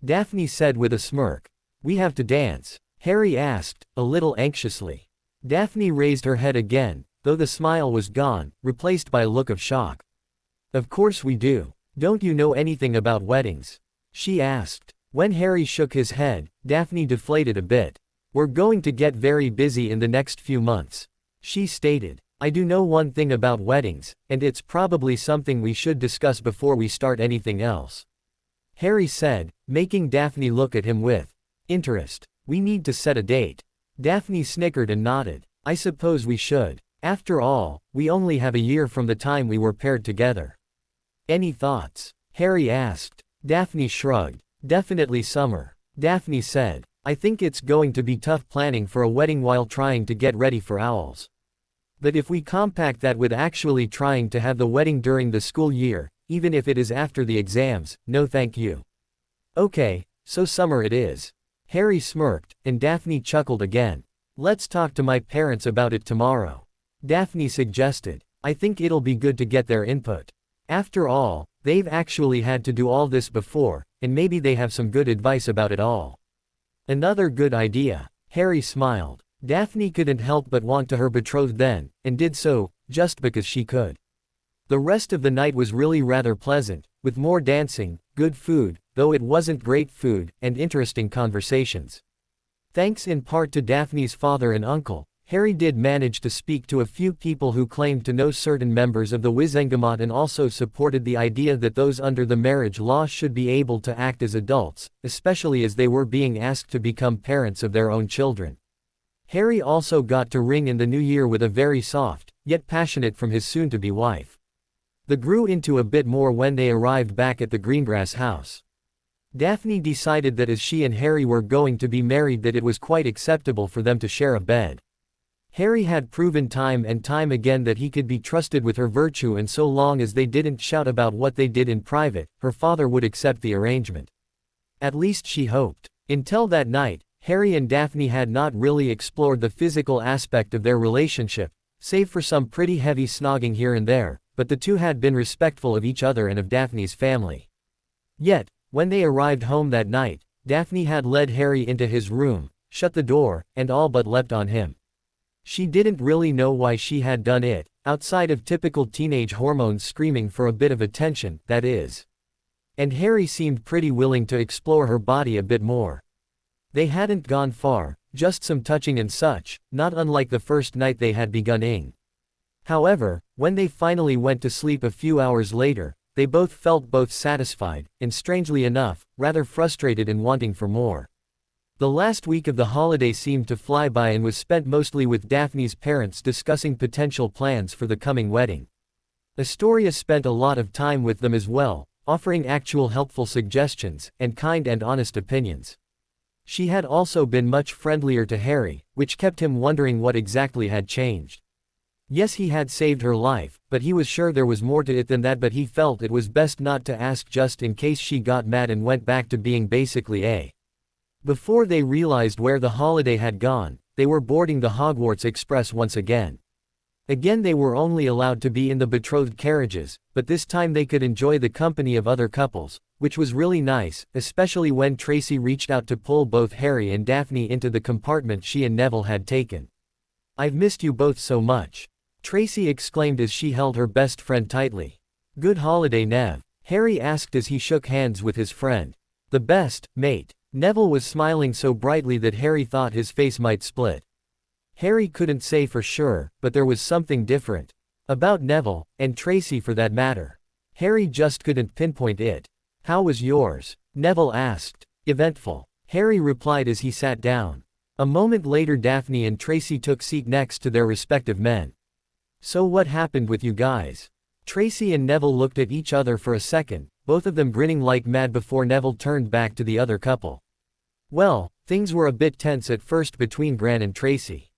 Daphne said with a smirk. We have to dance? Harry asked, a little anxiously. Daphne raised her head again, though the smile was gone, replaced by a look of shock. Of course we do. Don't you know anything about weddings? She asked. When Harry shook his head, Daphne deflated a bit. We're going to get very busy in the next few months, she stated. I do know one thing about weddings, and it's probably something we should discuss before we start anything else. Harry said, making Daphne look at him with interest. We need to set a date. Daphne snickered and nodded. I suppose we should. After all, we only have a year from the time we were paired together. Any thoughts? Harry asked. Daphne shrugged. Definitely summer. Daphne said. I think it's going to be tough planning for a wedding while trying to get ready for owls. But if we compact that with actually trying to have the wedding during the school year, even if it is after the exams, no thank you. Okay, so summer it is. Harry smirked, and Daphne chuckled again. Let's talk to my parents about it tomorrow. Daphne suggested. I think it'll be good to get their input. After all, they've actually had to do all this before, and maybe they have some good advice about it all. Another good idea. Harry smiled. Daphne couldn't help but want to her betrothed then, and did so, just because she could. The rest of the night was really rather pleasant, with more dancing, good food, though it wasn't great food, and interesting conversations. Thanks in part to Daphne's father and uncle, Harry did manage to speak to a few people who claimed to know certain members of the Wizengamot and also supported the idea that those under the marriage law should be able to act as adults, especially as they were being asked to become parents of their own children. Harry also got to ring in the new year with a very soft, yet passionate from his soon-to-be wife. They grew into a bit more when they arrived back at the Greengrass house. Daphne decided that as she and Harry were going to be married that it was quite acceptable for them to share a bed. Harry had proven time and time again that he could be trusted with her virtue, and so long as they didn't shout about what they did in private, her father would accept the arrangement. At least she hoped. Until that night, Harry and Daphne had not really explored the physical aspect of their relationship, save for some pretty heavy snogging here and there, but the two had been respectful of each other and of Daphne's family. Yet, when they arrived home that night, Daphne had led Harry into his room, shut the door, and all but leapt on him. She didn't really know why she had done it, outside of typical teenage hormones screaming for a bit of attention, that is. And Harry seemed pretty willing to explore her body a bit more. They hadn't gone far, just some touching and such, not unlike the first night they had begun. However, when they finally went to sleep a few hours later, they both felt both satisfied, and strangely enough, rather frustrated and wanting for more. The last week of the holiday seemed to fly by and was spent mostly with Daphne's parents discussing potential plans for the coming wedding. Astoria spent a lot of time with them as well, offering actual helpful suggestions, and kind and honest opinions. She had also been much friendlier to Harry, which kept him wondering what exactly had changed. Yes, he had saved her life, but he was sure there was more to it than that, but he felt it was best not to ask just in case she got mad and went back to being basically a. Before they realized where the holiday had gone, they were boarding the Hogwarts Express once again. Again they were only allowed to be in the betrothed carriages, but this time they could enjoy the company of other couples, which was really nice, especially when Tracy reached out to pull both Harry and Daphne into the compartment she and Neville had taken. "I've missed you both so much," Tracy exclaimed as she held her best friend tightly. "Good holiday, Nev," Harry asked as he shook hands with his friend. "The best, mate." Neville was smiling so brightly that Harry thought his face might split. Harry couldn't say for sure, but there was something different about Neville, and Tracy for that matter. Harry just couldn't pinpoint it. "How was yours?" Neville asked. "Eventful," Harry replied as he sat down. A moment later Daphne and Tracy took seat next to their respective men. "So what happened with you guys?" Tracy and Neville looked at each other for a second, both of them grinning like mad before Neville turned back to the other couple. "Well, things were a bit tense at first between Gran and Tracy,"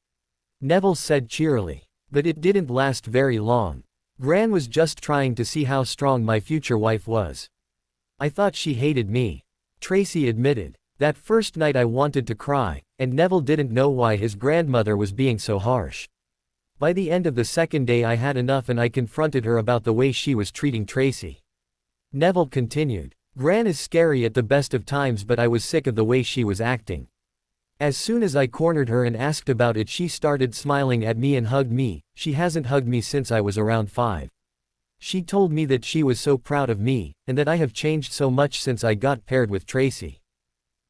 Neville said cheerily. "But it didn't last very long. Gran was just trying to see how strong my future wife was. I thought she hated me," Tracy admitted. "That first night I wanted to cry, and Neville didn't know why his grandmother was being so harsh. By the end of the second day I had enough and I confronted her about the way she was treating Tracy." Neville continued. "Gran is scary at the best of times, but I was sick of the way she was acting. As soon as I cornered her and asked about it, she started smiling at me and hugged me. She hasn't hugged me since I was around 5. She told me that she was so proud of me, and that I have changed so much since I got paired with Tracy.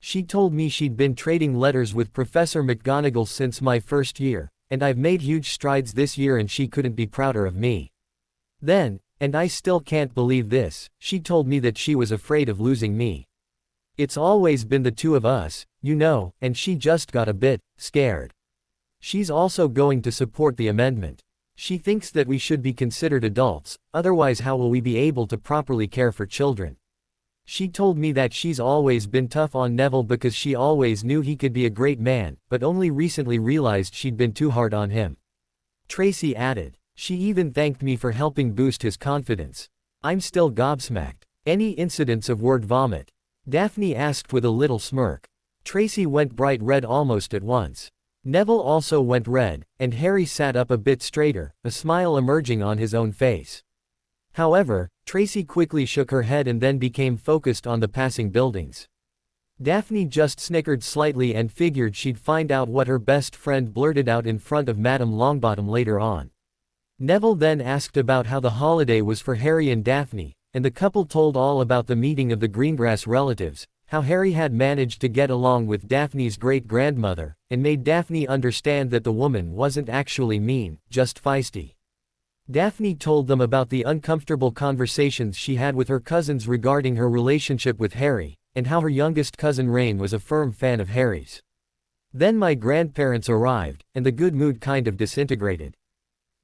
She told me she'd been trading letters with Professor McGonagall since my first year, and I've made huge strides this year and she couldn't be prouder of me. Then, and I still can't believe this, she told me that she was afraid of losing me. It's always been the two of us, you know, and she just got a bit scared. She's also going to support the amendment. She thinks that we should be considered adults, otherwise how will we be able to properly care for children? She told me that she's always been tough on Neville because she always knew he could be a great man, but only recently realized she'd been too hard on him." Tracy added. "She even thanked me for helping boost his confidence. I'm still gobsmacked." "Any incidents of word vomit?" Daphne asked with a little smirk. Tracy went bright red almost at once. Neville also went red, and Harry sat up a bit straighter, a smile emerging on his own face. However, Tracy quickly shook her head and then became focused on the passing buildings. Daphne just snickered slightly and figured she'd find out what her best friend blurted out in front of Madame Longbottom later on. Neville then asked about how the holiday was for Harry and Daphne, and the couple told all about the meeting of the Greengrass relatives, how Harry had managed to get along with Daphne's great-grandmother, and made Daphne understand that the woman wasn't actually mean, just feisty. Daphne told them about the uncomfortable conversations she had with her cousins regarding her relationship with Harry, and how her youngest cousin Rain was a firm fan of Harry's. Then my grandparents arrived, and the good mood kind of disintegrated.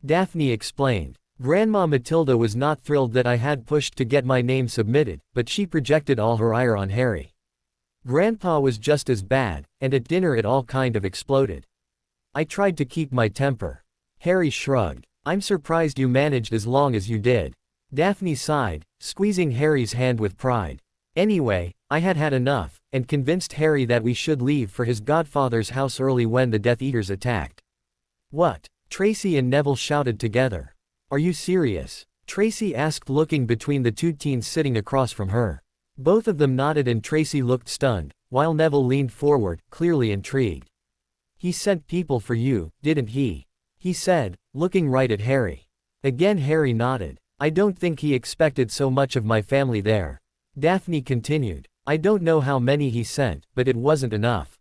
Daphne explained. Grandma Matilda was not thrilled that I had pushed to get my name submitted, but she projected all her ire on Harry. Grandpa was just as bad, and at dinner it all kind of exploded. I tried to keep my temper. Harry shrugged. I'm surprised you managed as long as you did. Daphne sighed, squeezing Harry's hand with pride. Anyway, I had had enough, and convinced Harry that we should leave for his godfather's house early when the Death Eaters attacked. What? Tracy and Neville shouted together. Are you serious? Tracy asked, looking between the two teens sitting across from her. Both of them nodded and Tracy looked stunned, while Neville leaned forward, clearly intrigued. He sent people for you, didn't he? He said, looking right at Harry. Again Harry nodded. I don't think he expected so much of my family there. Daphne continued. I don't know how many he sent, but it wasn't enough.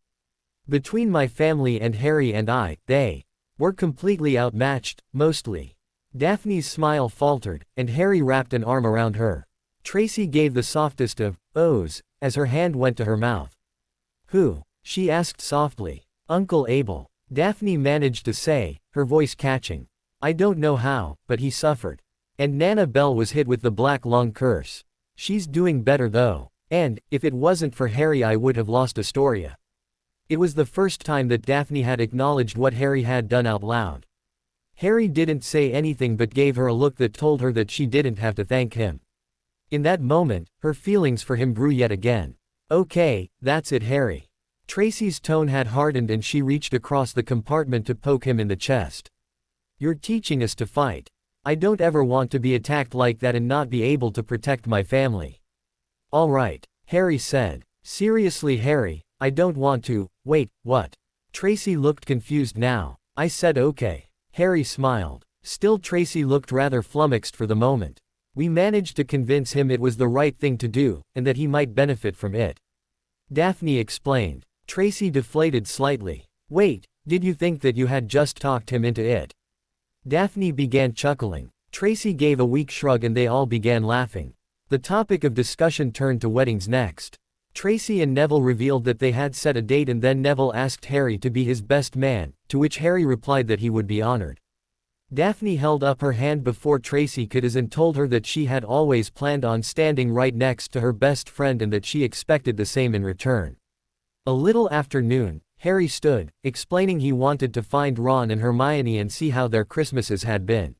Between my family and Harry and I, they were completely outmatched, mostly. Daphne's smile faltered, and Harry wrapped an arm around her. Tracy gave the softest of ohs as her hand went to her mouth. Who? She asked softly. Uncle Abel. Daphne managed to say, her voice catching. I don't know how, but he suffered. And Nana Belle was hit with the black lung curse. She's doing better though. And, if it wasn't for Harry I would have lost Astoria. It was the first time that Daphne had acknowledged what Harry had done out loud. Harry didn't say anything but gave her a look that told her that she didn't have to thank him. In that moment, her feelings for him grew yet again. Okay, that's it Harry. Tracy's tone had hardened and she reached across the compartment to poke him in the chest. You're teaching us to fight. I don't ever want to be attacked like that and not be able to protect my family. All right, Harry said. Seriously Harry, I don't want to. Wait, what? Tracy looked confused now. I said okay. Harry smiled. Still Tracy looked rather flummoxed for the moment. We managed to convince him it was the right thing to do, and that he might benefit from it. Daphne explained. Tracy deflated slightly. Wait, did you think that you had just talked him into it? Daphne began chuckling. Tracy gave a weak shrug and they all began laughing. The topic of discussion turned to weddings next. Tracy and Neville revealed that they had set a date and then Neville asked Harry to be his best man, to which Harry replied that he would be honored. Daphne held up her hand before Tracy could and told her that she had always planned on standing right next to her best friend and that she expected the same in return. A little after noon, Harry stood, explaining he wanted to find Ron and Hermione and see how their Christmases had been.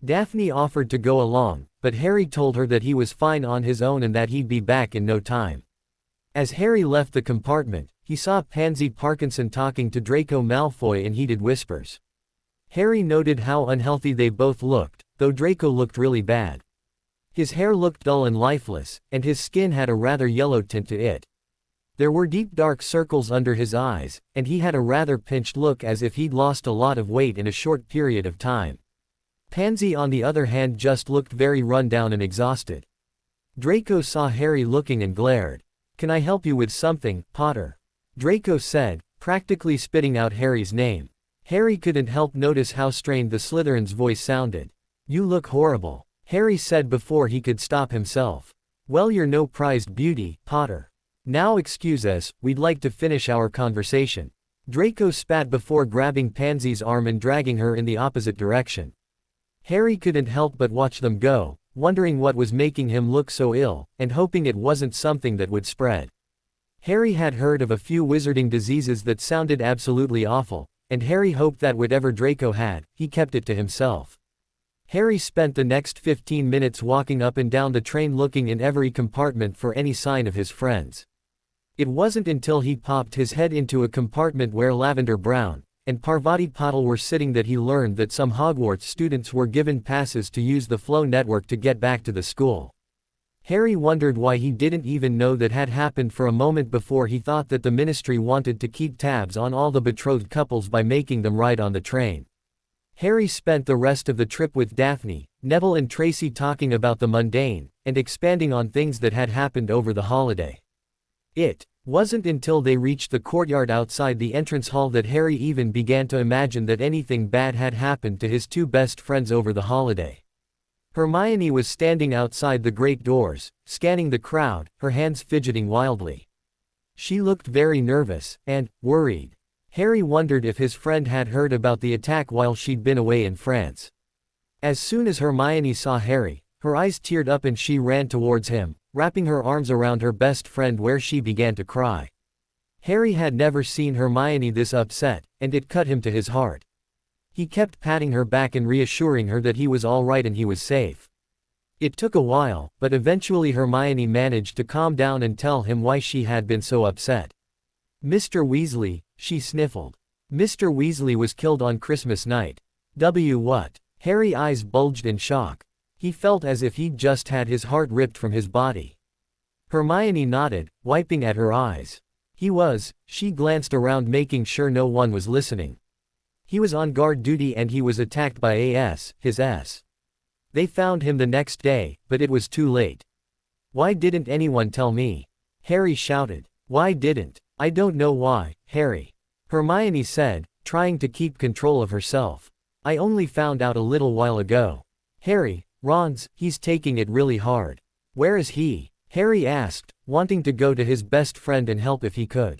Daphne offered to go along, but Harry told her that he was fine on his own and that he'd be back in no time. As Harry left the compartment, he saw Pansy Parkinson talking to Draco Malfoy in heated whispers. Harry noted how unhealthy they both looked, though Draco looked really bad. His hair looked dull and lifeless, and his skin had a rather yellow tint to it. There were deep dark circles under his eyes, and he had a rather pinched look as if he'd lost a lot of weight in a short period of time. Pansy on the other hand just looked very run down and exhausted. Draco saw Harry looking and glared. Can I help you with something, Potter? Draco said, practically spitting out Harry's name. Harry couldn't help notice how strained the Slytherin's voice sounded. You look horrible, Harry said before he could stop himself. Well, you're no prized beauty, Potter. Now excuse us, we'd like to finish our conversation. Draco spat before grabbing Pansy's arm and dragging her in the opposite direction. Harry couldn't help but watch them go, wondering what was making him look so ill, and hoping it wasn't something that would spread. Harry had heard of a few wizarding diseases that sounded absolutely awful, and Harry hoped that whatever Draco had, he kept it to himself. Harry spent the next 15 minutes walking up and down the train looking in every compartment for any sign of his friends. It wasn't until he popped his head into a compartment where Lavender Brown, and Parvati Patil were sitting that he learned that some Hogwarts students were given passes to use the Flow network to get back to the school. Harry wondered why he didn't even know that had happened for a moment before. He thought that the ministry wanted to keep tabs on all the betrothed couples by making them ride on the train. Harry spent the rest of the trip with Daphne, Neville and Tracy talking about the mundane, and expanding on things that had happened over the holiday. It wasn't until they reached the courtyard outside the entrance hall that Harry even began to imagine that anything bad had happened to his two best friends over the holiday. Hermione was standing outside the great doors, scanning the crowd, her hands fidgeting wildly. She looked very nervous and worried. Harry wondered if his friend had heard about the attack while she'd been away in France. As soon as Hermione saw Harry, her eyes teared up and she ran towards him, wrapping her arms around her best friend where she began to cry. Harry had never seen Hermione this upset, and it cut him to his heart. He kept patting her back and reassuring her that he was all right and he was safe. It took a while, but eventually Hermione managed to calm down and tell him why she had been so upset. "Mr. Weasley," she sniffled. "Mr. Weasley was killed on Christmas night." What? Harry's eyes bulged in shock. He felt as if he'd just had his heart ripped from his body. Hermione nodded, wiping at her eyes. "He was." She glanced around making sure no one was listening. "He was on guard duty and he was attacked by his S. They found him the next day, but it was too late." "Why didn't anyone tell me?" Harry shouted. "Why didn't?" "I don't know why, Harry," Hermione said, trying to keep control of herself. "I only found out a little while ago." "Harry, he's taking it really hard." "Where is he?" Harry asked, wanting to go to his best friend and help if he could.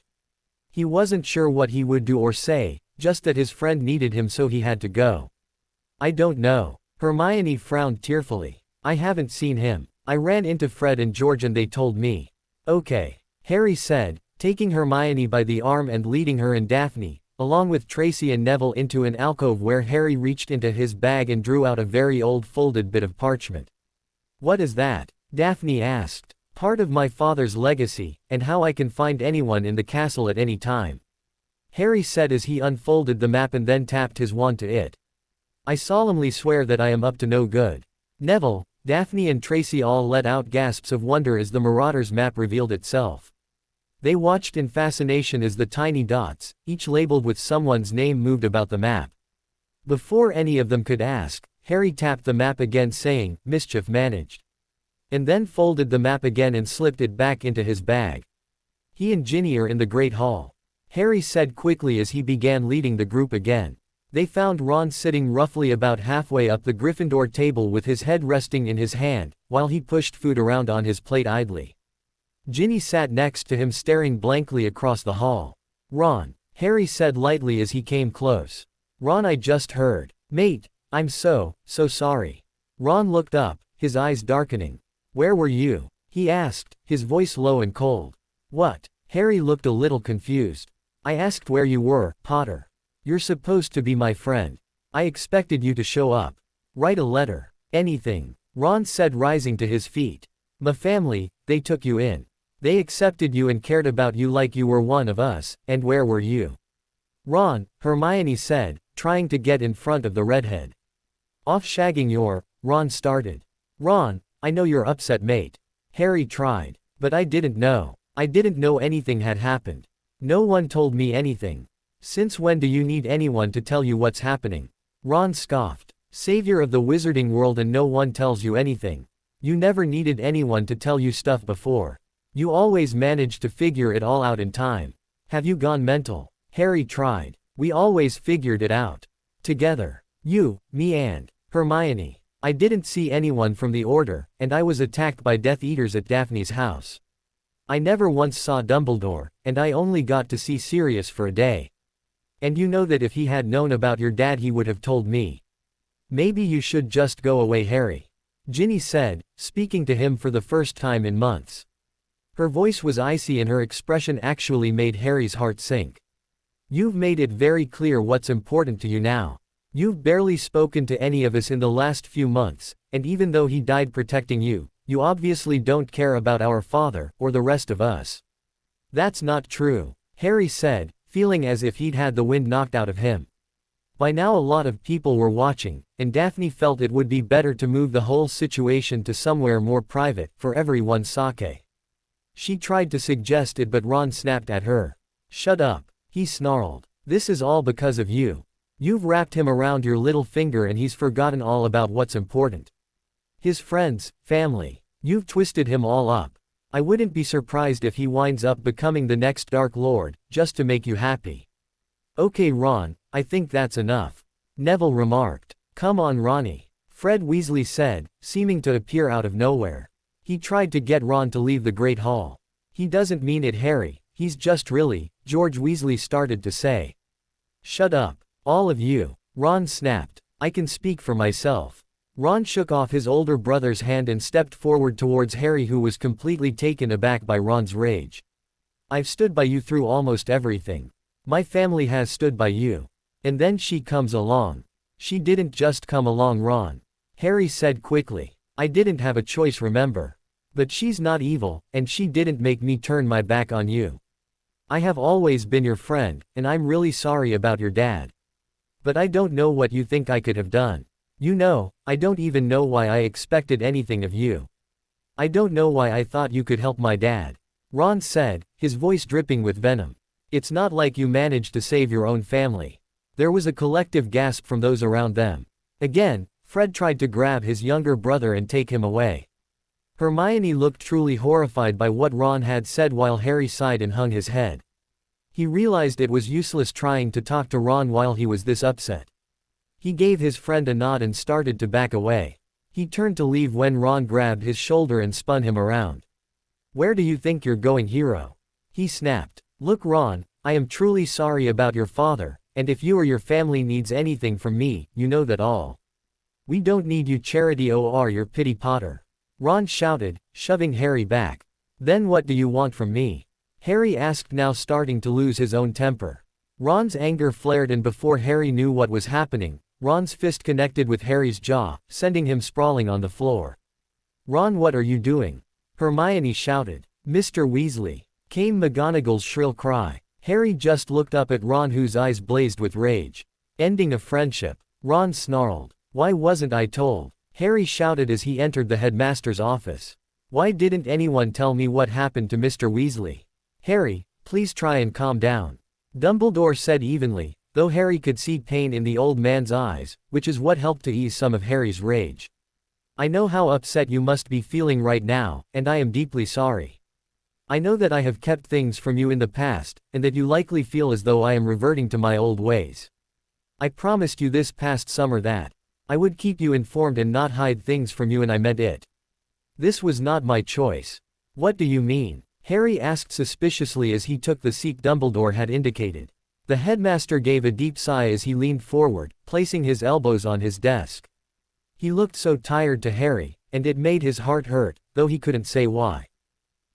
He wasn't sure what he would do or say, just that his friend needed him so he had to go. "I don't know." Hermione frowned tearfully. "I haven't seen him. I ran into Fred and George and they told me." "Okay," Harry said, taking Hermione by the arm and leading her and Daphne, along with Tracy and Neville, into an alcove where Harry reached into his bag and drew out a very old folded bit of parchment. "What is that?" Daphne asked. "Part of my father's legacy, and how I can find anyone in the castle at any time," Harry said as he unfolded the map and then tapped his wand to it. "I solemnly swear that I am up to no good." Neville, Daphne and Tracy all let out gasps of wonder as the Marauders map revealed itself. They watched in fascination as the tiny dots, each labeled with someone's name, moved about the map. Before any of them could ask, Harry tapped the map again saying, "Mischief managed," and then folded the map again and slipped it back into his bag. "He and Ginny are in the Great Hall," Harry said quickly as he began leading the group again. They found Ron sitting roughly about halfway up the Gryffindor table with his head resting in his hand, while he pushed food around on his plate idly. Ginny sat next to him staring blankly across the hall. "Ron," Harry said lightly as he came close. "Ron, I just heard." "Mate, I'm so sorry." Ron looked up, his eyes darkening. "Where were you?" he asked, his voice low and cold. "What?" Harry looked a little confused. "I asked where you were, Potter. You're supposed to be my friend. I expected you to show up. Write a letter. Anything," Ron said, rising to his feet. "My family, they took you in. They accepted you and cared about you like you were one of us, and where were you?" "Ron," Hermione said, trying to get in front of the redhead. "Off shagging your," Ron started. "Ron, I know you're upset, mate." Harry tried. "But I didn't know. I didn't know anything had happened. No one told me anything." "Since when do you need anyone to tell you what's happening?" Ron scoffed. "Savior of the wizarding world and no one tells you anything. You never needed anyone to tell you stuff before. You always managed to figure it all out in time. Have you gone mental?" Harry tried. "We always figured it out. Together. You, me and Hermione. I didn't see anyone from the Order, and I was attacked by Death Eaters at Daphne's house. I never once saw Dumbledore, and I only got to see Sirius for a day. And you know that if he had known about your dad he would have told me." "Maybe you should just go away, Harry," Ginny said, speaking to him for the first time in months. Her voice was icy and her expression actually made Harry's heart sink. "You've made it very clear what's important to you now. You've barely spoken to any of us in the last few months, and even though he died protecting you, you obviously don't care about our father, or the rest of us." "That's not true," Harry said, feeling as if he'd had the wind knocked out of him. By now a lot of people were watching, and Daphne felt it would be better to move the whole situation to somewhere more private, for everyone's sake. She tried to suggest it, but Ron snapped at her. "Shut up," he snarled. "This is all because of you. You've wrapped him around your little finger and he's forgotten all about what's important. His friends, family. You've twisted him all up. I wouldn't be surprised if he winds up becoming the next Dark Lord, just to make you happy." "Okay Ron, I think that's enough," Neville remarked. "Come on Ronnie," Fred Weasley said, seeming to appear out of nowhere. He tried to get Ron to leave the Great Hall. "He doesn't mean it Harry, he's just really," George Weasley started to say. "Shut up, all of you," Ron snapped. "I can speak for myself." Ron shook off his older brother's hand and stepped forward towards Harry, who was completely taken aback by Ron's rage. "I've stood by you through almost everything. My family has stood by you. And then she comes along." "She didn't just come along Ron," Harry said quickly. "I didn't have a choice remember. But she's not evil, and she didn't make me turn my back on you. I have always been your friend, and I'm really sorry about your dad. But I don't know what you think I could have done. You know, I don't even know why I expected anything of you. I don't know why I thought you could help my dad," Ron said, his voice dripping with venom. "It's not like you managed to save your own family." There was a collective gasp from those around them. Again, Fred tried to grab his younger brother and take him away. Hermione looked truly horrified by what Ron had said, while Harry sighed and hung his head. He realized it was useless trying to talk to Ron while he was this upset. He gave his friend a nod and started to back away. He turned to leave when Ron grabbed his shoulder and spun him around. "Where do you think you're going, hero?" he snapped. "Look Ron, I am truly sorry about your father, and if you or your family needs anything from me, you know that all. We don't need you charity or your pity Potter," Ron shouted, shoving Harry back. "Then what do you want from me?" Harry asked, now starting to lose his own temper. Ron's anger flared, and before Harry knew what was happening, Ron's fist connected with Harry's jaw, sending him sprawling on the floor. "Ron, what are you doing?" Hermione shouted. "Mr. Weasley," came McGonagall's shrill cry. Harry just looked up at Ron, whose eyes blazed with rage. "Ending a friendship," Ron snarled. "Why wasn't I told?" Harry shouted as he entered the headmaster's office. "Why didn't anyone tell me what happened to Mr. Weasley?" "Harry, please try and calm down," Dumbledore said evenly, though Harry could see pain in the old man's eyes, which is what helped to ease some of Harry's rage. "I know how upset you must be feeling right now, and I am deeply sorry. I know that I have kept things from you in the past, and that you likely feel as though I am reverting to my old ways. I promised you this past summer that I would keep you informed and not hide things from you, and I meant it. This was not my choice." "What do you mean?" Harry asked suspiciously as he took the seat Dumbledore had indicated. The headmaster gave a deep sigh as he leaned forward, placing his elbows on his desk. He looked so tired to Harry, and it made his heart hurt, though he couldn't say why.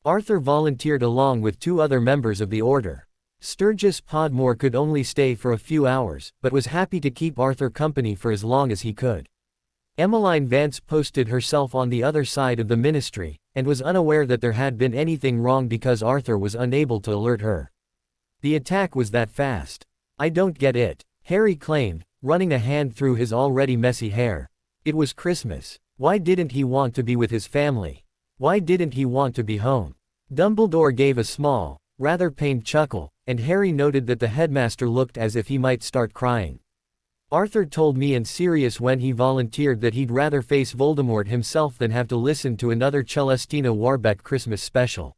Arthur volunteered along with 2 other members of the Order. Sturgis Podmore could only stay for a few hours, but was happy to keep Arthur company for as long as he could. Emmeline Vance posted herself on the other side of the Ministry, and was unaware that there had been anything wrong because Arthur was unable to alert her. The attack was that fast. "I don't get it," Harry claimed, running a hand through his already messy hair. "It was Christmas. Why didn't he want to be with his family? Why didn't he want to be home?" Dumbledore gave a small, rather pained chuckle, and Harry noted that the headmaster looked as if he might start crying. "Arthur told me and Sirius when he volunteered that he'd rather face Voldemort himself than have to listen to another Celestina Warbeck Christmas special,"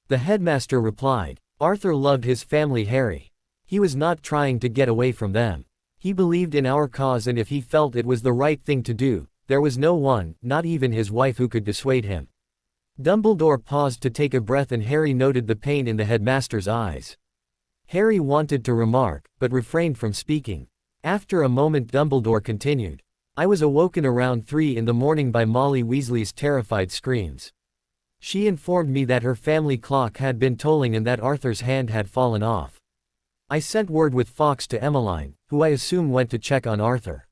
the headmaster replied. "Arthur loved his family, Harry. He was not trying to get away from them. He believed in our cause, and if he felt it was the right thing to do, there was no one, not even his wife, who could dissuade him." Dumbledore paused to take a breath, and Harry noted the pain in the headmaster's eyes. Harry wanted to remark, but refrained from speaking. After a moment Dumbledore continued. "I was awoken around 3 in the morning by Molly Weasley's terrified screams. She informed me that her family clock had been tolling and that Arthur's hand had fallen off. I sent word with Fawkes to Emmeline, who I assume went to check on Arthur.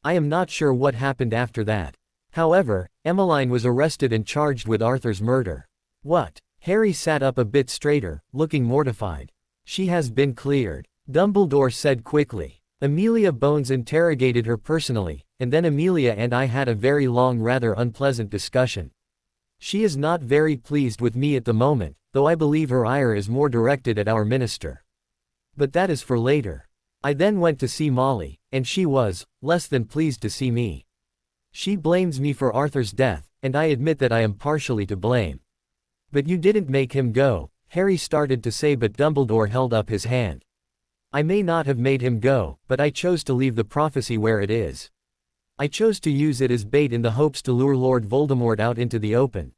I am not sure what happened after that. However, Emmeline was arrested and charged with Arthur's murder." "What?" Harry sat up a bit straighter, looking mortified. She has been cleared, Dumbledore said quickly. Amelia Bones interrogated her personally, and then Amelia and I had a very long, rather unpleasant discussion. She is not very pleased with me at the moment, though I believe her ire is more directed at our minister. But that is for later. I then went to see Molly, and she was less than pleased to see me. She blames me for Arthur's death, and I admit that I am partially to blame. But you didn't make him go, Harry started to say, but Dumbledore held up his hand. I may not have made him go, but I chose to leave the prophecy where it is. I chose to use it as bait in the hopes to lure Lord Voldemort out into the open.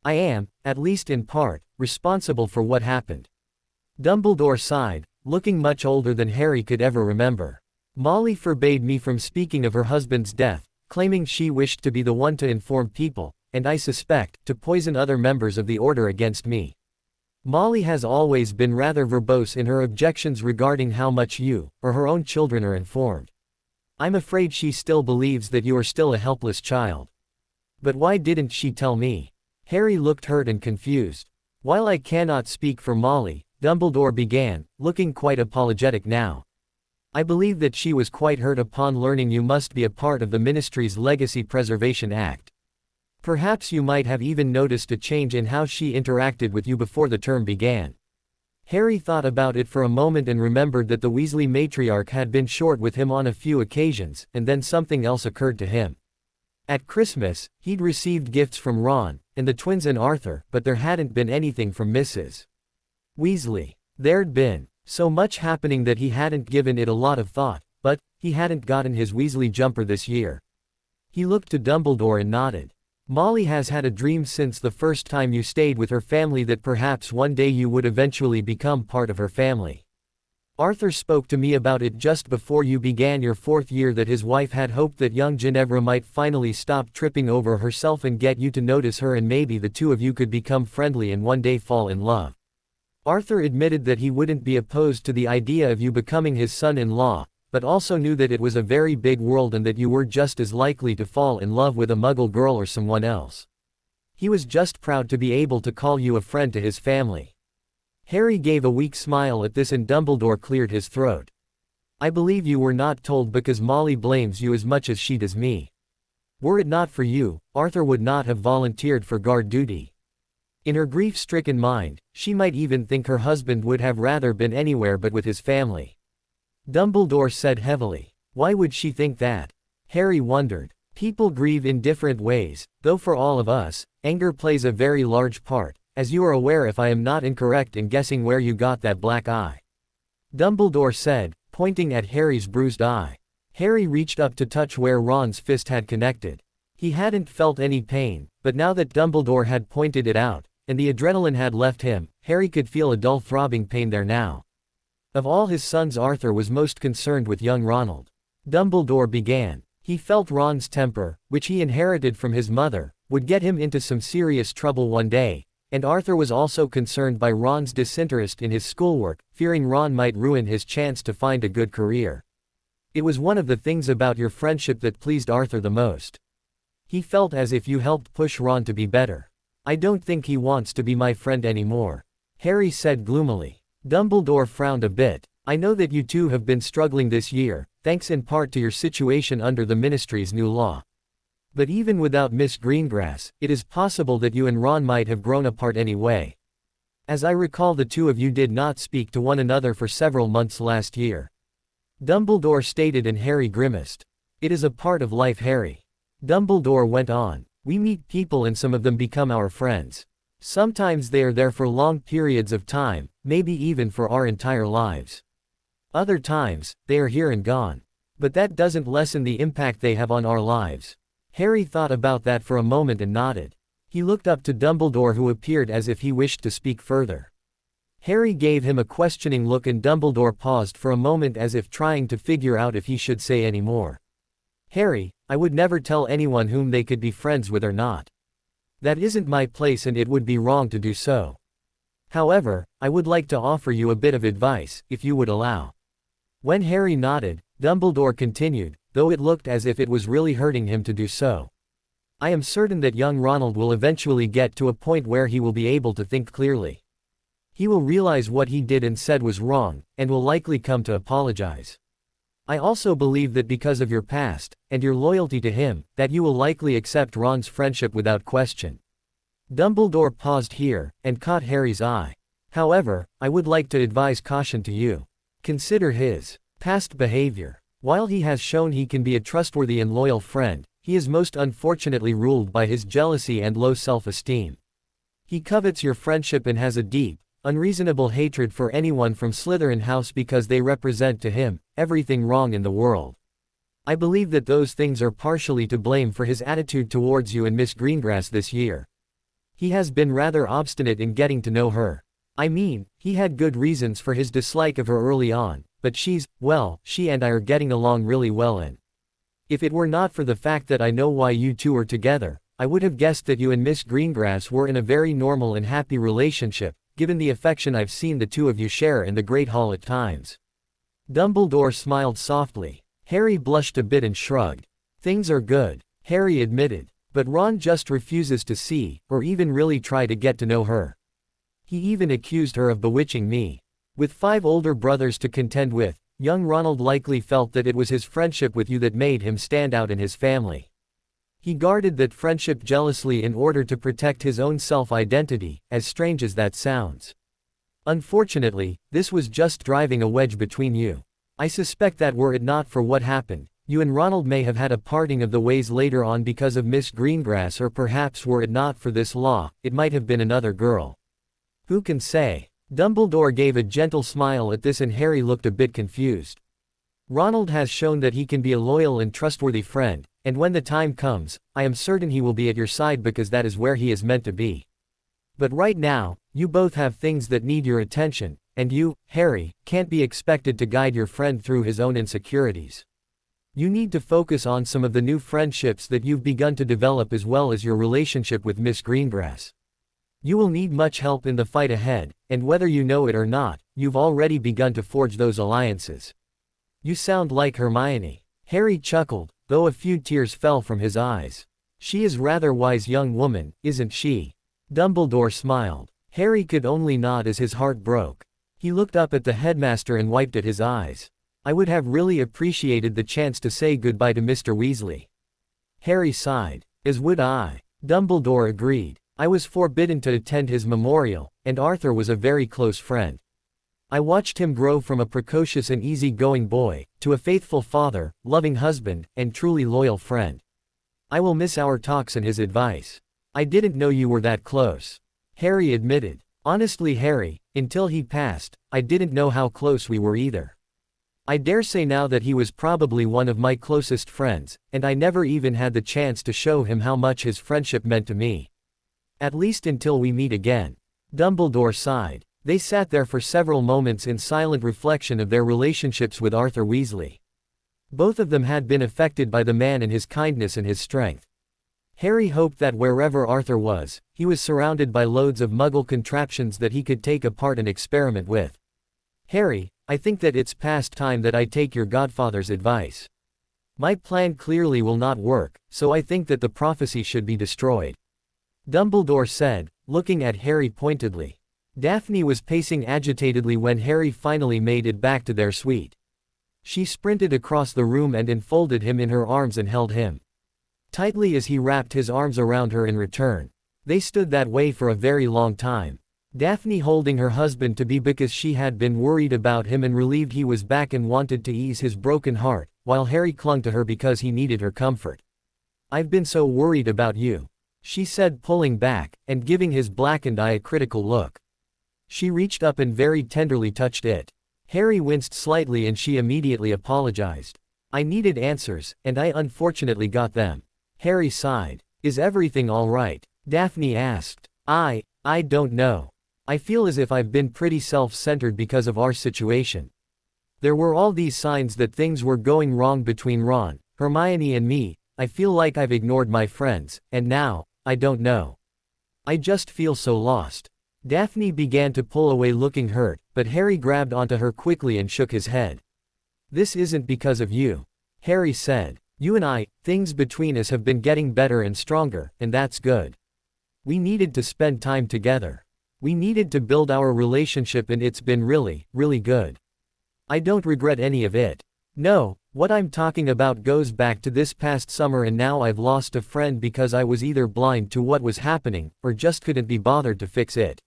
I am, at least in part, responsible for what happened. Dumbledore sighed, looking much older than Harry could ever remember. Molly forbade me from speaking of her husband's death, claiming she wished to be the one to inform people, and I suspect, to poison other members of the Order against me. Molly has always been rather verbose in her objections regarding how much you, or her own children, are informed. I'm afraid she still believes that you are still a helpless child. But why didn't she tell me? Harry looked hurt and confused. While I cannot speak for Molly, Dumbledore began, looking quite apologetic now. I believe that she was quite hurt upon learning you must be a part of the Ministry's Legacy Preservation Act. Perhaps you might have even noticed a change in how she interacted with you before the term began. Harry thought about it for a moment and remembered that the Weasley matriarch had been short with him on a few occasions, and then something else occurred to him. At Christmas, he'd received gifts from Ron, and the twins and Arthur, but there hadn't been anything from Mrs. Weasley. There'd been so much happening that he hadn't given it a lot of thought, but he hadn't gotten his Weasley jumper this year. He looked to Dumbledore and nodded. Molly has had a dream since the first time you stayed with her family that perhaps one day you would eventually become part of her family. Arthur spoke to me about it just before you began your 4th year, that his wife had hoped that young Ginevra might finally stop tripping over herself and get you to notice her, and maybe the two of you could become friendly and one day fall in love. Arthur admitted that he wouldn't be opposed to the idea of you becoming his son-in-law, but also knew that it was a very big world and that you were just as likely to fall in love with a Muggle girl or someone else. He was just proud to be able to call you a friend to his family. Harry gave a weak smile at this and Dumbledore cleared his throat. I believe you were not told because Molly blames you as much as she does me. Were it not for you, Arthur would not have volunteered for guard duty. In her grief-stricken mind, she might even think her husband would have rather been anywhere but with his family. Dumbledore said heavily. Why would she think that? Harry wondered. People grieve in different ways, though for all of us, anger plays a very large part, as you are aware if I am not incorrect in guessing where you got that black eye. Dumbledore said, pointing at Harry's bruised eye. Harry reached up to touch where Ron's fist had connected. He hadn't felt any pain, but now that Dumbledore had pointed it out, and the adrenaline had left him, Harry could feel a dull throbbing pain there now. Of all his sons, Arthur was most concerned with young Ronald. Dumbledore began. He felt Ron's temper, which he inherited from his mother, would get him into some serious trouble one day, and Arthur was also concerned by Ron's disinterest in his schoolwork, fearing Ron might ruin his chance to find a good career. It was one of the things about your friendship that pleased Arthur the most. He felt as if you helped push Ron to be better. I don't think he wants to be my friend anymore, Harry said gloomily. Dumbledore frowned a bit. I know that you two have been struggling this year, thanks in part to your situation under the Ministry's new law. But even without Miss Greengrass, it is possible that you and Ron might have grown apart anyway. As I recall, the two of you did not speak to one another for several months last year. Dumbledore stated, and Harry grimaced. It is a part of life, Harry. Dumbledore went on. We meet people and some of them become our friends. Sometimes they are there for long periods of time, maybe even for our entire lives. Other times, they are here and gone. But that doesn't lessen the impact they have on our lives. Harry thought about that for a moment and nodded. He looked up to Dumbledore, who appeared as if he wished to speak further. Harry gave him a questioning look and Dumbledore paused for a moment as if trying to figure out if he should say any more. Harry, I would never tell anyone whom they could be friends with or not. That isn't my place and it would be wrong to do so. However, I would like to offer you a bit of advice, if you would allow. When Harry nodded, Dumbledore continued, though it looked as if it was really hurting him to do so. I am certain that young Ronald will eventually get to a point where he will be able to think clearly. He will realize what he did and said was wrong, and will likely come to apologize. I also believe that because of your past, and your loyalty to him, that you will likely accept Ron's friendship without question. Dumbledore paused here, and caught Harry's eye. However, I would like to advise caution to you. Consider his past behavior. While he has shown he can be a trustworthy and loyal friend, he is most unfortunately ruled by his jealousy and low self-esteem. He covets your friendship and has a deep, unreasonable hatred for anyone from Slytherin House because they represent to him everything wrong in the world. I believe that those things are partially to blame for his attitude towards you and Miss Greengrass this year. He has been rather obstinate in getting to know her. I mean, he had good reasons for his dislike of her early on, but she and I are getting along really well, and if it were not for the fact that I know why you two are together, I would have guessed that you and Miss Greengrass were in a very normal and happy relationship, given the affection I've seen the two of you share in the Great Hall at times. Dumbledore smiled softly. Harry blushed a bit and shrugged. Things are good, Harry admitted, but Ron just refuses to see, or even really try to get to know her. He even accused her of bewitching me. With 5 older brothers to contend with, young Ronald likely felt that it was his friendship with you that made him stand out in his family. He guarded that friendship jealously in order to protect his own self-identity, as strange as that sounds. Unfortunately, this was just driving a wedge between you. I suspect that were it not for what happened, you and Ronald may have had a parting of the ways later on because of Miss Greengrass, or perhaps were it not for this law, it might have been another girl. Who can say? Dumbledore gave a gentle smile at this and Harry looked a bit confused. Ronald has shown that he can be a loyal and trustworthy friend, and when the time comes, I am certain he will be at your side because that is where he is meant to be. But right now, you both have things that need your attention, and you, Harry, can't be expected to guide your friend through his own insecurities. You need to focus on some of the new friendships that you've begun to develop as well as your relationship with Miss Greengrass. You will need much help in the fight ahead, and whether you know it or not, you've already begun to forge those alliances. You sound like Hermione. Harry chuckled, though a few tears fell from his eyes. She is rather wise young woman, isn't she? Dumbledore smiled. Harry could only nod as his heart broke. He looked up at the headmaster and wiped at his eyes. I would have really appreciated the chance to say goodbye to Mr. Weasley. Harry sighed. As would I. Dumbledore agreed. I was forbidden to attend his memorial, and Arthur was a very close friend. I watched him grow from a precocious and easy-going boy, to a faithful father, loving husband, and truly loyal friend. I will miss our talks and his advice. I didn't know you were that close. Harry admitted. Honestly, Harry, until he passed, I didn't know how close we were either. I dare say now that he was probably one of my closest friends, and I never even had the chance to show him how much his friendship meant to me. At least until we meet again. Dumbledore sighed. They sat there for several moments in silent reflection of their relationships with Arthur Weasley. Both of them had been affected by the man and his kindness and his strength. Harry hoped that wherever Arthur was, he was surrounded by loads of Muggle contraptions that he could take apart and experiment with. Harry, I think that it's past time that I take your godfather's advice. My plan clearly will not work, so I think that the prophecy should be destroyed. Dumbledore said, looking at Harry pointedly. Daphne was pacing agitatedly when Harry finally made it back to their suite. She sprinted across the room and enfolded him in her arms and held him tightly as he wrapped his arms around her in return. They stood that way for a very long time. Daphne holding her husband-to-be because she had been worried about him and relieved he was back and wanted to ease his broken heart, while Harry clung to her because he needed her comfort. I've been so worried about you, she said, pulling back, and giving his blackened eye a critical look. She reached up and very tenderly touched it. Harry winced slightly and she immediately apologized. I needed answers, and I unfortunately got them. Harry sighed. Is everything all right? Daphne asked. I don't know. I feel as if I've been pretty self-centered because of our situation. There were all these signs that things were going wrong between Ron, Hermione and me. I feel like I've ignored my friends, and now, I don't know. I just feel so lost. Daphne began to pull away looking hurt, but Harry grabbed onto her quickly and shook his head. This isn't because of you. Harry said. You and I, things between us have been getting better and stronger, and that's good. We needed to spend time together. We needed to build our relationship and it's been really, really good. I don't regret any of it. No, what I'm talking about goes back to this past summer and now I've lost a friend because I was either blind to what was happening, or just couldn't be bothered to fix it.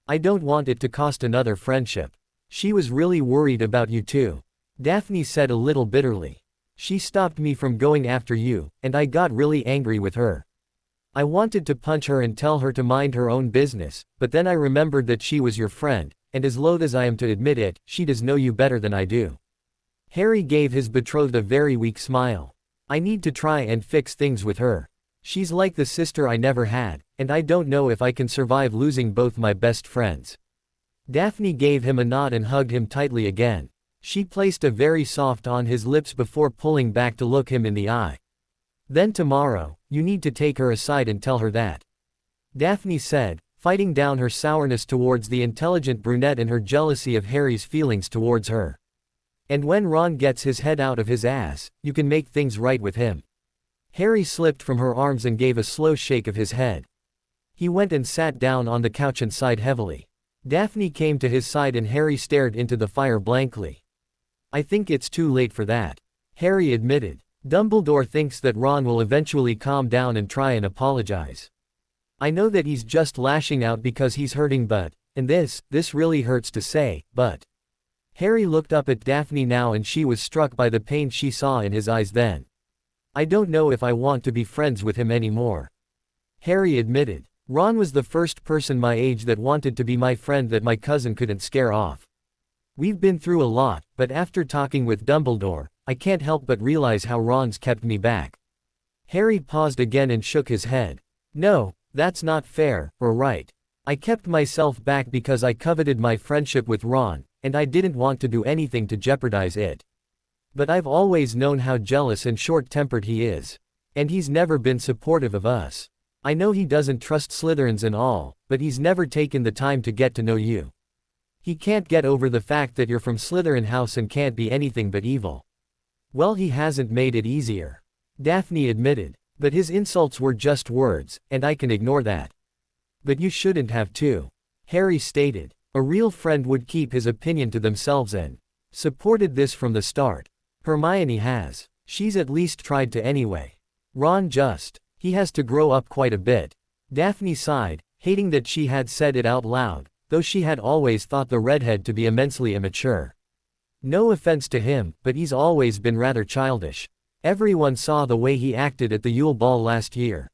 I don't want it to cost another friendship. She was really worried about you too. Daphne said a little bitterly. She stopped me from going after you, and I got really angry with her. I wanted to punch her and tell her to mind her own business, but then I remembered that she was your friend, and as loath as I am to admit it, she does know you better than I do. Harry gave his betrothed a very weak smile. I need to try and fix things with her. She's like the sister I never had, and I don't know if I can survive losing both my best friends. Daphne gave him a nod and hugged him tightly again. She placed a very soft on his lips before pulling back to look him in the eye. Then tomorrow, you need to take her aside and tell her that. Daphne said, fighting down her sourness towards the intelligent brunette and her jealousy of Harry's feelings towards her. And when Ron gets his head out of his ass, you can make things right with him. Harry slipped from her arms and gave a slow shake of his head. He went and sat down on the couch and sighed heavily. Daphne came to his side and Harry stared into the fire blankly. I think it's too late for that, Harry admitted. Dumbledore thinks that Ron will eventually calm down and try and apologize. I know that he's just lashing out because he's hurting and this really hurts to say, but. Harry looked up at Daphne now and she was struck by the pain she saw in his eyes then. I don't know if I want to be friends with him anymore, Harry admitted. Ron was the first person my age that wanted to be my friend that my cousin couldn't scare off. We've been through a lot, but after talking with Dumbledore, I can't help but realize how Ron's kept me back. Harry paused again and shook his head. No, that's not fair, or right. I kept myself back because I coveted my friendship with Ron, and I didn't want to do anything to jeopardize it. But I've always known how jealous and short-tempered he is. And he's never been supportive of us. I know he doesn't trust Slytherins and all, but he's never taken the time to get to know you. He can't get over the fact that you're from Slytherin house and can't be anything but evil. Well, he hasn't made it easier, Daphne admitted. But his insults were just words, and I can ignore that. But you shouldn't have to, Harry stated. A real friend would keep his opinion to themselves and supported this from the start. Hermione has. She's at least tried to anyway. Ron he has to grow up quite a bit. Daphne sighed, hating that she had said it out loud, though she had always thought the redhead to be immensely immature. No offense to him, but he's always been rather childish. Everyone saw the way he acted at the Yule Ball last year.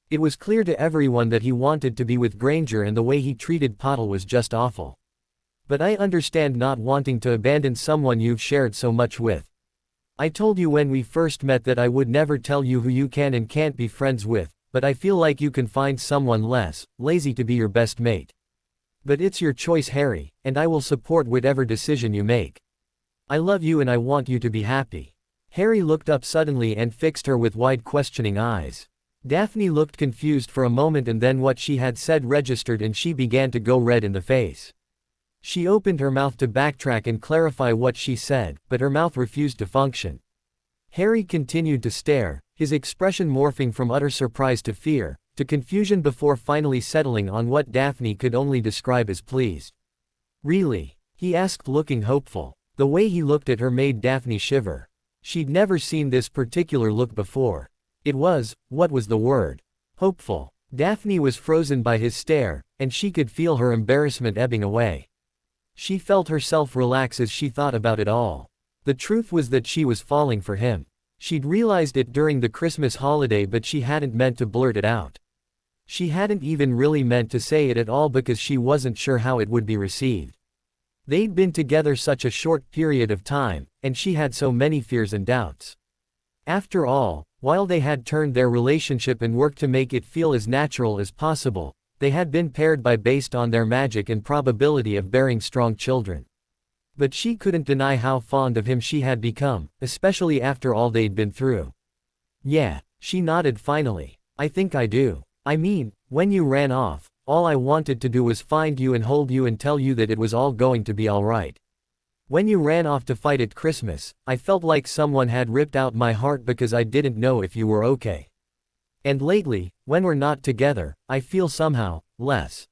It was clear to everyone that he wanted to be with Granger and the way he treated Pottle was just awful. But I understand not wanting to abandon someone you've shared so much with. I told you when we first met that I would never tell you who you can and can't be friends with, but I feel like you can find someone less lazy to be your best mate. But it's your choice, Harry, and I will support whatever decision you make. I love you and I want you to be happy. Harry looked up suddenly and fixed her with wide questioning eyes. Daphne looked confused for a moment and then what she had said registered and she began to go red in the face. She opened her mouth to backtrack and clarify what she said, but her mouth refused to function. Harry continued to stare, his expression morphing from utter surprise to fear, to confusion before finally settling on what Daphne could only describe as pleased. Really? He asked, looking hopeful. The way he looked at her made Daphne shiver. She'd never seen this particular look before. It was, what was the word? Hopeful. Daphne was frozen by his stare, and she could feel her embarrassment ebbing away. She felt herself relax as she thought about it all. The truth was that she was falling for him. She'd realized it during the Christmas holiday, but she hadn't meant to blurt it out. She hadn't even really meant to say it at all because she wasn't sure how it would be received. They'd been together such a short period of time, and she had so many fears and doubts. After all, while they had turned their relationship and worked to make it feel as natural as possible, they had been paired based on their magic and probability of bearing strong children. But she couldn't deny how fond of him she had become, especially after all they'd been through. Yeah, she nodded finally. I think I do. I mean, when you ran off, all I wanted to do was find you and hold you and tell you that it was all going to be alright. When you ran off to fight at Christmas, I felt like someone had ripped out my heart because I didn't know if you were okay. And lately, when we're not together, I feel somehow less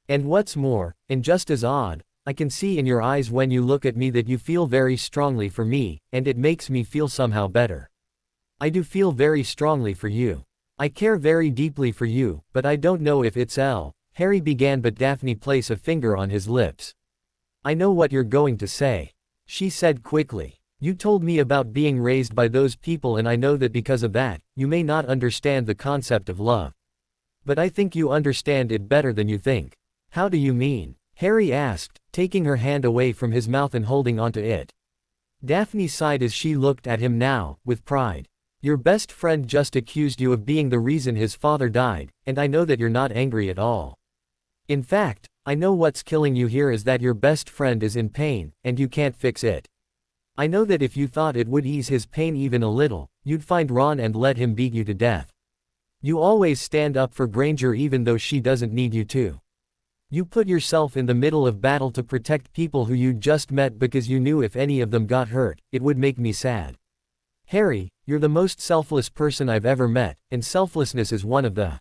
And what's more, and just as odd, I can see in your eyes when you look at me that you feel very strongly for me, and it makes me feel somehow better. I do feel very strongly for you. I care very deeply for you, but I don't know if it's Harry began, but Daphne placed a finger on his lips. I know what you're going to say, she said quickly. You told me about being raised by those people, and I know that because of that, you may not understand the concept of love. But I think you understand it better than you think. How do you mean? Harry asked, taking her hand away from his mouth and holding onto it. Daphne sighed as she looked at him now, with pride. Your best friend just accused you of being the reason his father died, and I know that you're not angry at all. In fact, I know what's killing you here is that your best friend is in pain, and you can't fix it. I know that if you thought it would ease his pain even a little, you'd find Ron and let him beat you to death. You always stand up for Granger even though she doesn't need you to. You put yourself in the middle of battle to protect people who you just met because you knew if any of them got hurt, it would make me sad. Harry, you're the most selfless person I've ever met, and selflessness is one of the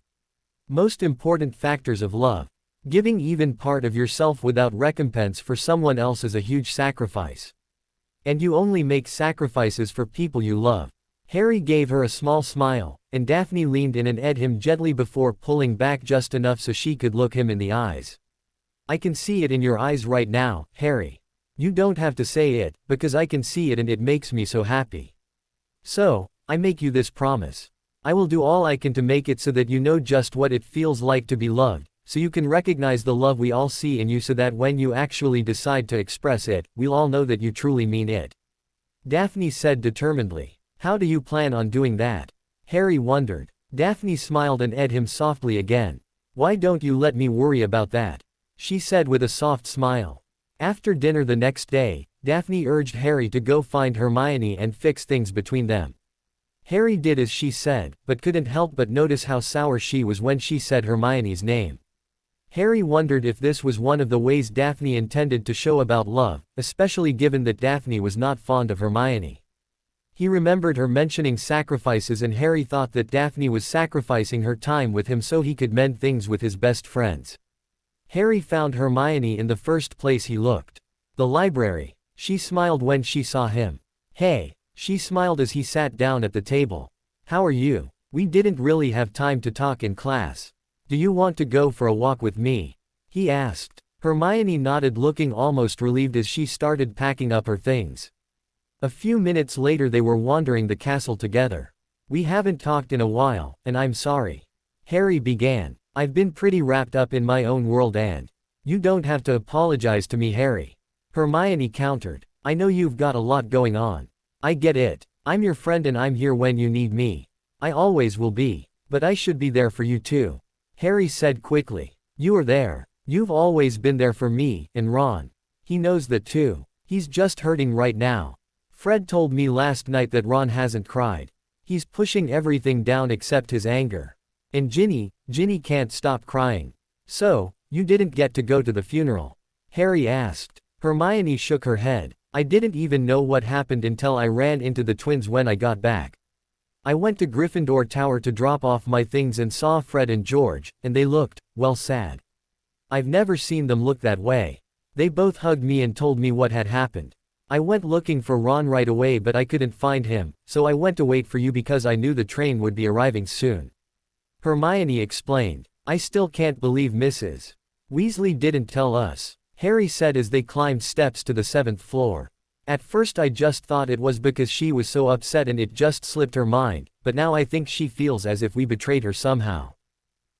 most important factors of love. Giving even part of yourself without recompense for someone else is a huge sacrifice. And you only make sacrifices for people you love. Harry gave her a small smile, and Daphne leaned in and edged him gently before pulling back just enough so she could look him in the eyes. I can see it in your eyes right now, Harry. You don't have to say it, because I can see it and it makes me so happy. So, I make you this promise. I will do all I can to make it so that you know just what it feels like to be loved, so you can recognize the love we all see in you so that when you actually decide to express it, we'll all know that you truly mean it. Daphne said determinedly. How do you plan on doing that? Harry wondered. Daphne smiled and edged him softly again. Why don't you let me worry about that? She said with a soft smile. After dinner the next day, Daphne urged Harry to go find Hermione and fix things between them. Harry did as she said, but couldn't help but notice how sour she was when she said Hermione's name. Harry wondered if this was one of the ways Daphne intended to show about love, especially given that Daphne was not fond of Hermione. He remembered her mentioning sacrifices, and Harry thought that Daphne was sacrificing her time with him so he could mend things with his best friends. Harry found Hermione in the first place he looked. The library. She smiled when she saw him. Hey, she smiled as he sat down at the table. How are you? We didn't really have time to talk in class. Do you want to go for a walk with me? He asked. Hermione nodded, looking almost relieved as she started packing up her things. A few minutes later they were wandering the castle together. We haven't talked in a while, and I'm sorry. Harry began. I've been pretty wrapped up in my own world and you don't have to apologize to me, Harry. Hermione countered. I know you've got a lot going on. I get it. I'm your friend and I'm here when you need me. I always will be. But I should be there for you too. Harry said quickly. You are there. You've always been there for me, and Ron. He knows that too. He's just hurting right now. Fred told me last night that Ron hasn't cried. He's pushing everything down except his anger. And Ginny can't stop crying. So, you didn't get to go to the funeral? Harry asked. Hermione shook her head. I didn't even know what happened until I ran into the twins when I got back. I went to Gryffindor Tower to drop off my things and saw Fred and George, and they looked, well, sad. I've never seen them look that way. They both hugged me and told me what had happened. I went looking for Ron right away, but I couldn't find him, so I went to wait for you because I knew the train would be arriving soon. Hermione explained. I still can't believe Mrs. Weasley didn't tell us, Harry said as they climbed steps to the 7th floor. At first I just thought it was because she was so upset and it just slipped her mind, but now I think she feels as if we betrayed her somehow.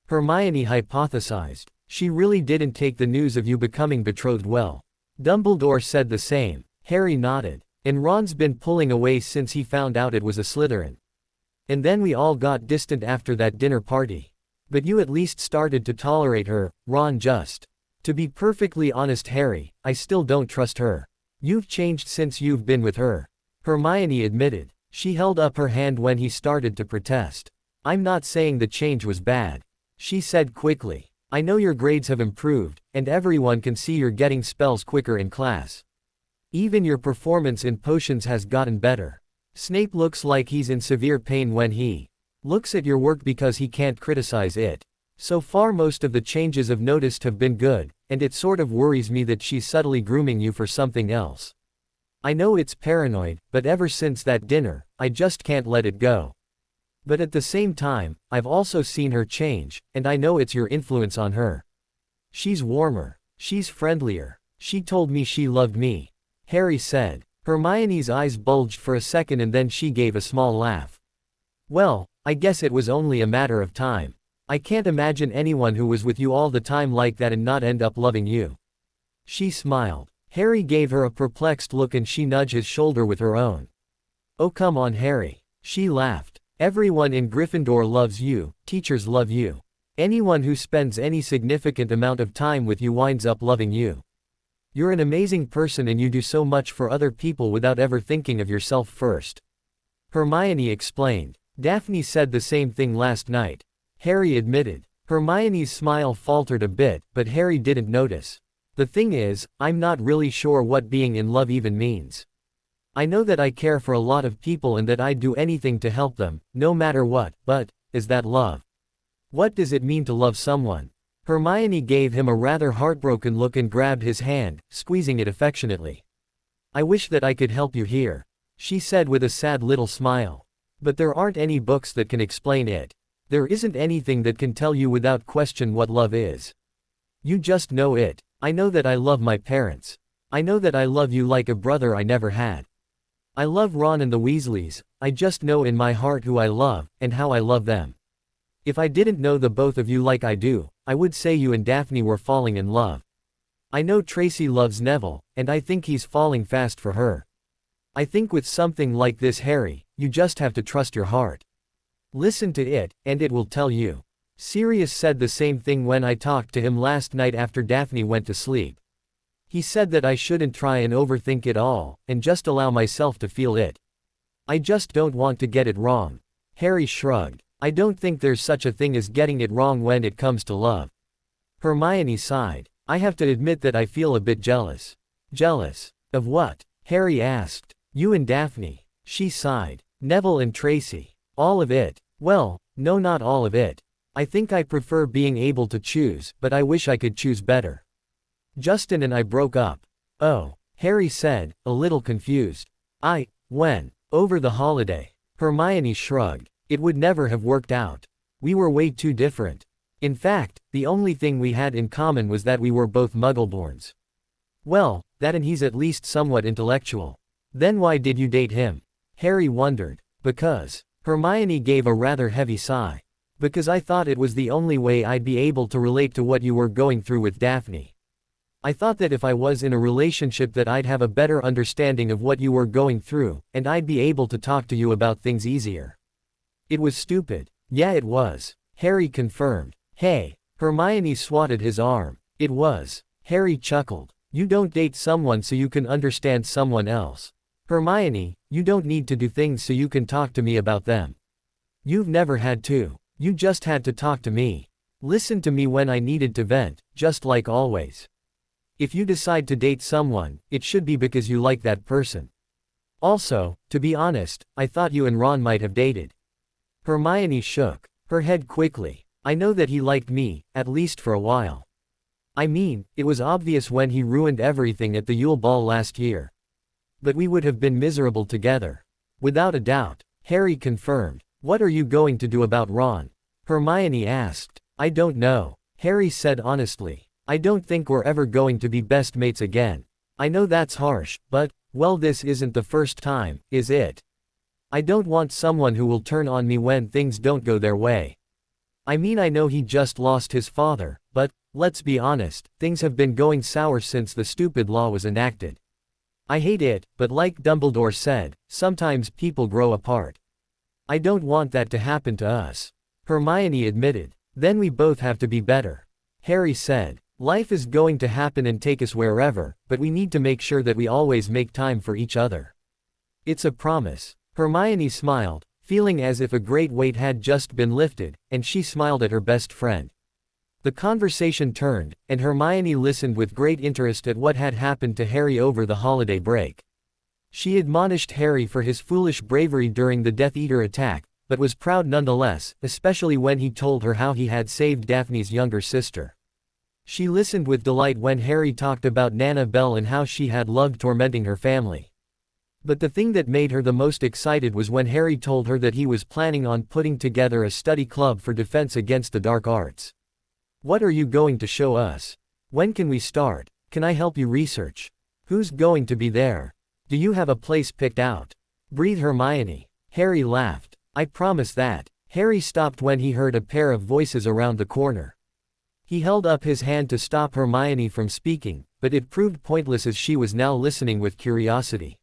Hermione hypothesized. She really didn't take the news of you becoming betrothed well. Dumbledore said the same. Harry nodded. And Ron's been pulling away since he found out it was a Slytherin. And then we all got distant after that dinner party. But you at least started to tolerate her, Ron just. To be perfectly honest, Harry, I still don't trust her. You've changed since you've been with her. Hermione admitted. She held up her hand when he started to protest. I'm not saying the change was bad. She said quickly. I know your grades have improved, and everyone can see you're getting spells quicker in class. Even your performance in potions has gotten better. Snape looks like he's in severe pain when he looks at your work because he can't criticize it. So far most of the changes I've noticed have been good, and it sort of worries me that she's subtly grooming you for something else. I know it's paranoid, but ever since that dinner, I just can't let it go. But at the same time, I've also seen her change, and I know it's your influence on her. She's warmer. She's friendlier. She told me she loved me," Harry said. Hermione's eyes bulged for a second and then she gave a small laugh. "Well, I guess it was only a matter of time. I can't imagine anyone who was with you all the time like that and not end up loving you." She smiled. Harry gave her a perplexed look and she nudged his shoulder with her own. "Oh come on Harry." She laughed. "Everyone in Gryffindor loves you, teachers love you. Anyone who spends any significant amount of time with you winds up loving you. You're an amazing person and you do so much for other people without ever thinking of yourself first." Hermione explained. "Daphne said the same thing last night," Harry admitted. Hermione's smile faltered a bit, but Harry didn't notice. "The thing is, I'm not really sure what being in love even means. I know that I care for a lot of people and that I'd do anything to help them, no matter what, but, is that love? What does it mean to love someone?" Hermione gave him a rather heartbroken look and grabbed his hand, squeezing it affectionately. "I wish that I could help you here," she said with a sad little smile. "But there aren't any books that can explain it. There isn't anything that can tell you without question what love is. You just know it. I know that I love my parents. I know that I love you like a brother I never had. I love Ron and the Weasleys. I just know in my heart who I love, and how I love them. If I didn't know the both of you like I do, I would say you and Daphne were falling in love. I know Tracy loves Neville, and I think he's falling fast for her. I think with something like this Harry, you just have to trust your heart. Listen to it, and it will tell you. Sirius said the same thing when I talked to him last night after Daphne went to sleep. He said that I shouldn't try and overthink it all, and just allow myself to feel it. I just don't want to get it wrong." Harry shrugged. "I don't think there's such a thing as getting it wrong when it comes to love." Hermione sighed. "I have to admit that I feel a bit jealous." "Jealous? Of what?" Harry asked. "You and Daphne." She sighed. "Neville and Tracy. All of it." "Well, no, not all of it. I think I prefer being able to choose, but I wish I could choose better. Justin and I broke up." "Oh," Harry said, a little confused. When?" "Over the holiday." Hermione shrugged. "It would never have worked out. We were way too different. In fact, the only thing we had in common was that we were both Muggleborns." "Well, that and he's at least somewhat intellectual." "Then why did you date him?" Harry wondered. "Because." Hermione gave a rather heavy sigh. "Because I thought it was the only way I'd be able to relate to what you were going through with Daphne. I thought that if I was in a relationship that I'd have a better understanding of what you were going through, and I'd be able to talk to you about things easier." "It was stupid." "Yeah, it was," Harry confirmed. "Hey." Hermione swatted his arm. "It was." Harry chuckled. "You don't date someone so you can understand someone else. Hermione, you don't need to do things so you can talk to me about them. You've never had to. You just had to talk to me. Listen to me when I needed to vent, just like always. If you decide to date someone, it should be because you like that person. Also, to be honest, I thought you and Ron might have dated." Hermione shook her head quickly. "I know that he liked me, at least for a while. I mean, it was obvious when he ruined everything at the Yule Ball last year. But we would have been miserable together." "Without a doubt," Harry confirmed. "What are you going to do about Ron?" Hermione asked. "I don't know," Harry said honestly. "I don't think we're ever going to be best mates again. I know that's harsh, but, well, this isn't the first time, is it? I don't want someone who will turn on me when things don't go their way. I mean, I know he just lost his father, but, let's be honest, things have been going sour since the stupid law was enacted. I hate it, but like Dumbledore said, sometimes people grow apart. I don't want that to happen to us." Hermione admitted. "Then we both have to be better," Harry said. "Life is going to happen and take us wherever, but we need to make sure that we always make time for each other. It's a promise." Hermione smiled, feeling as if a great weight had just been lifted, and she smiled at her best friend. The conversation turned, and Hermione listened with great interest at what had happened to Harry over the holiday break. She admonished Harry for his foolish bravery during the Death Eater attack, but was proud nonetheless, especially when he told her how he had saved Daphne's younger sister. She listened with delight when Harry talked about Nana Bell and how she had loved tormenting her family. But the thing that made her the most excited was when Harry told her that he was planning on putting together a study club for defense against the dark arts. "What are you going to show us? When can we start? Can I help you research? Who's going to be there? Do you have a place picked out?" breathed Hermione. Harry laughed. "I promise that." Harry stopped when he heard a pair of voices around the corner. He held up his hand to stop Hermione from speaking, but it proved pointless as she was now listening with curiosity.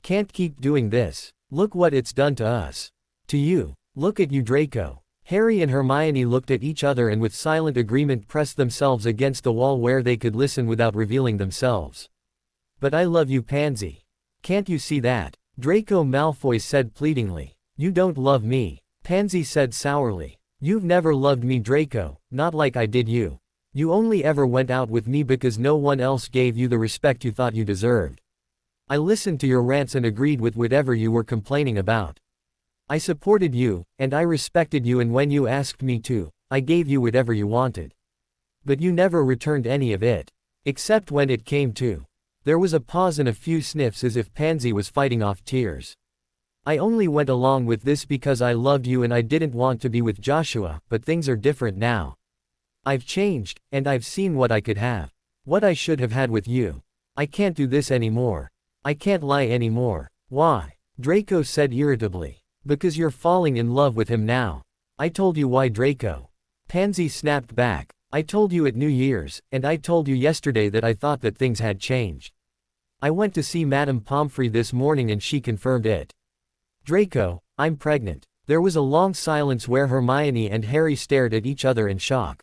"Can't keep doing this. Look what it's done to us. To you. Look at you, Draco." Harry and Hermione looked at each other and with silent agreement pressed themselves against the wall where they could listen without revealing themselves. "But I love you, Pansy. Can't you see that?" Draco Malfoy said pleadingly. "You don't love me," Pansy said sourly. "You've never loved me, Draco, not like I did you. You only ever went out with me because no one else gave you the respect you thought you deserved. I listened to your rants and agreed with whatever you were complaining about. I supported you, and I respected you, and when you asked me to, I gave you whatever you wanted. But you never returned any of it. Except when it came to." There was a pause and a few sniffs as if Pansy was fighting off tears. "I only went along with this because I loved you and I didn't want to be with Joshua, but things are different now. I've changed, and I've seen what I could have. What I should have had with you. I can't do this anymore. I can't lie anymore." "Why?" Draco said irritably. "Because you're falling in love with him now." "I told you why, Draco." Pansy snapped back. "I told you at New Year's, and I told you yesterday that I thought that things had changed. I went to see Madame Pomfrey this morning and she confirmed it." "Draco, I'm pregnant." There was a long silence where Hermione and Harry stared at each other in shock.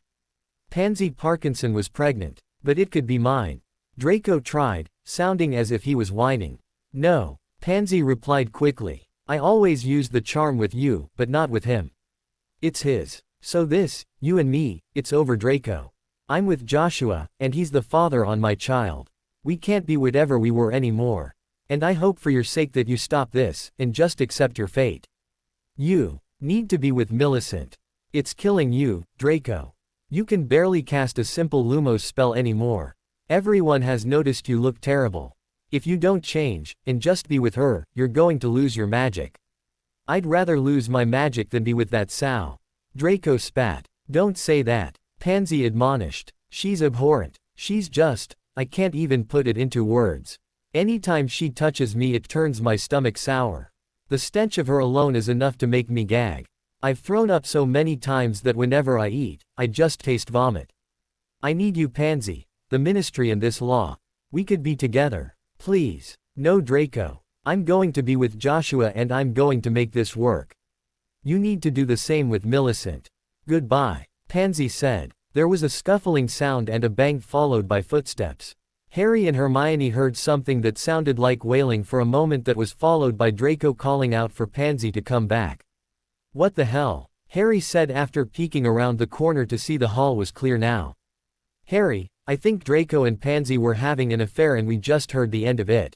Pansy Parkinson was pregnant. "But it could be mine." Draco tried, sounding as if he was whining. "No," Pansy replied quickly. "I always used the charm with you, but not with him. It's his. So this, you and me, it's over, Draco. I'm with Joshua, and he's the father on my child. We can't be whatever we were anymore. And I hope for your sake that you stop this, and just accept your fate. You need to be with Millicent. It's killing you, Draco. You can barely cast a simple Lumos spell anymore. Everyone has noticed you look terrible. If you don't change, and just be with her, you're going to lose your magic." "I'd rather lose my magic than be with that sow." Draco spat. "Don't say that," Pansy admonished. "She's abhorrent. She's just, I can't even put it into words. Anytime she touches me it turns my stomach sour. The stench of her alone is enough to make me gag. I've thrown up so many times that whenever I eat, I just taste vomit. I need you, Pansy, the ministry and this law. We could be together. Please." "No, Draco. I'm going to be with Joshua and I'm going to make this work. You need to do the same with Millicent. Goodbye," Pansy said. There was a scuffling sound and a bang followed by footsteps. Harry and Hermione heard something that sounded like wailing for a moment that was followed by Draco calling out for Pansy to come back. "What the hell?" Harry said after peeking around the corner to see the hall was clear now. "Harry, I think Draco and Pansy were having an affair and we just heard the end of it,"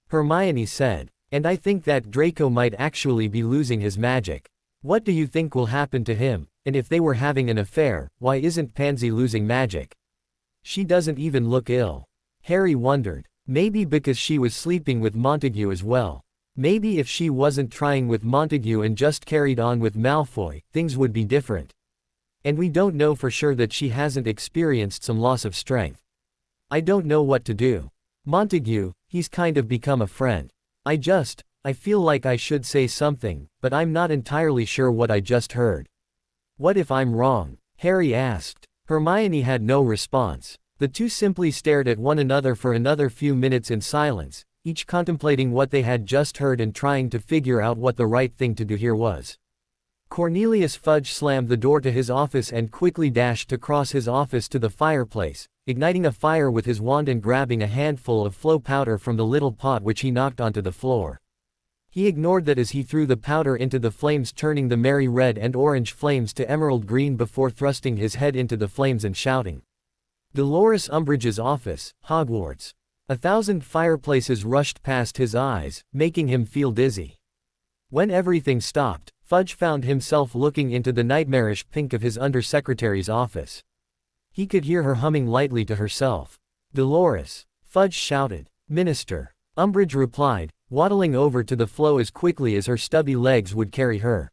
Hermione said. "And I think that Draco might actually be losing his magic. What do you think will happen to him? And if they were having an affair, why isn't Pansy losing magic? She doesn't even look ill." Harry wondered. Maybe because she was sleeping with Montague as well. Maybe if she wasn't trying with Montague and just carried on with Malfoy, things would be different. And we don't know for sure that she hasn't experienced some loss of strength. "I don't know what to do. Montague, he's kind of become a friend. I feel like I should say something, but I'm not entirely sure what I just heard." "What if I'm wrong?" Harry asked. Hermione had no response. The two simply stared at one another for another few minutes in silence, each contemplating what they had just heard and trying to figure out what the right thing to do here was. Cornelius Fudge slammed the door to his office and quickly dashed across his office to the fireplace, igniting a fire with his wand and grabbing a handful of flow powder from the little pot which he knocked onto the floor. He ignored that as he threw the powder into the flames, turning the merry red and orange flames to emerald green before thrusting his head into the flames and shouting. Dolores Umbridge's office, Hogwarts. 1,000 fireplaces rushed past his eyes, making him feel dizzy. When everything stopped, Fudge found himself looking into the nightmarish pink of his undersecretary's office. He could hear her humming lightly to herself. "Dolores!" Fudge shouted. "Minister!" Umbridge replied, waddling over to the flow as quickly as her stubby legs would carry her.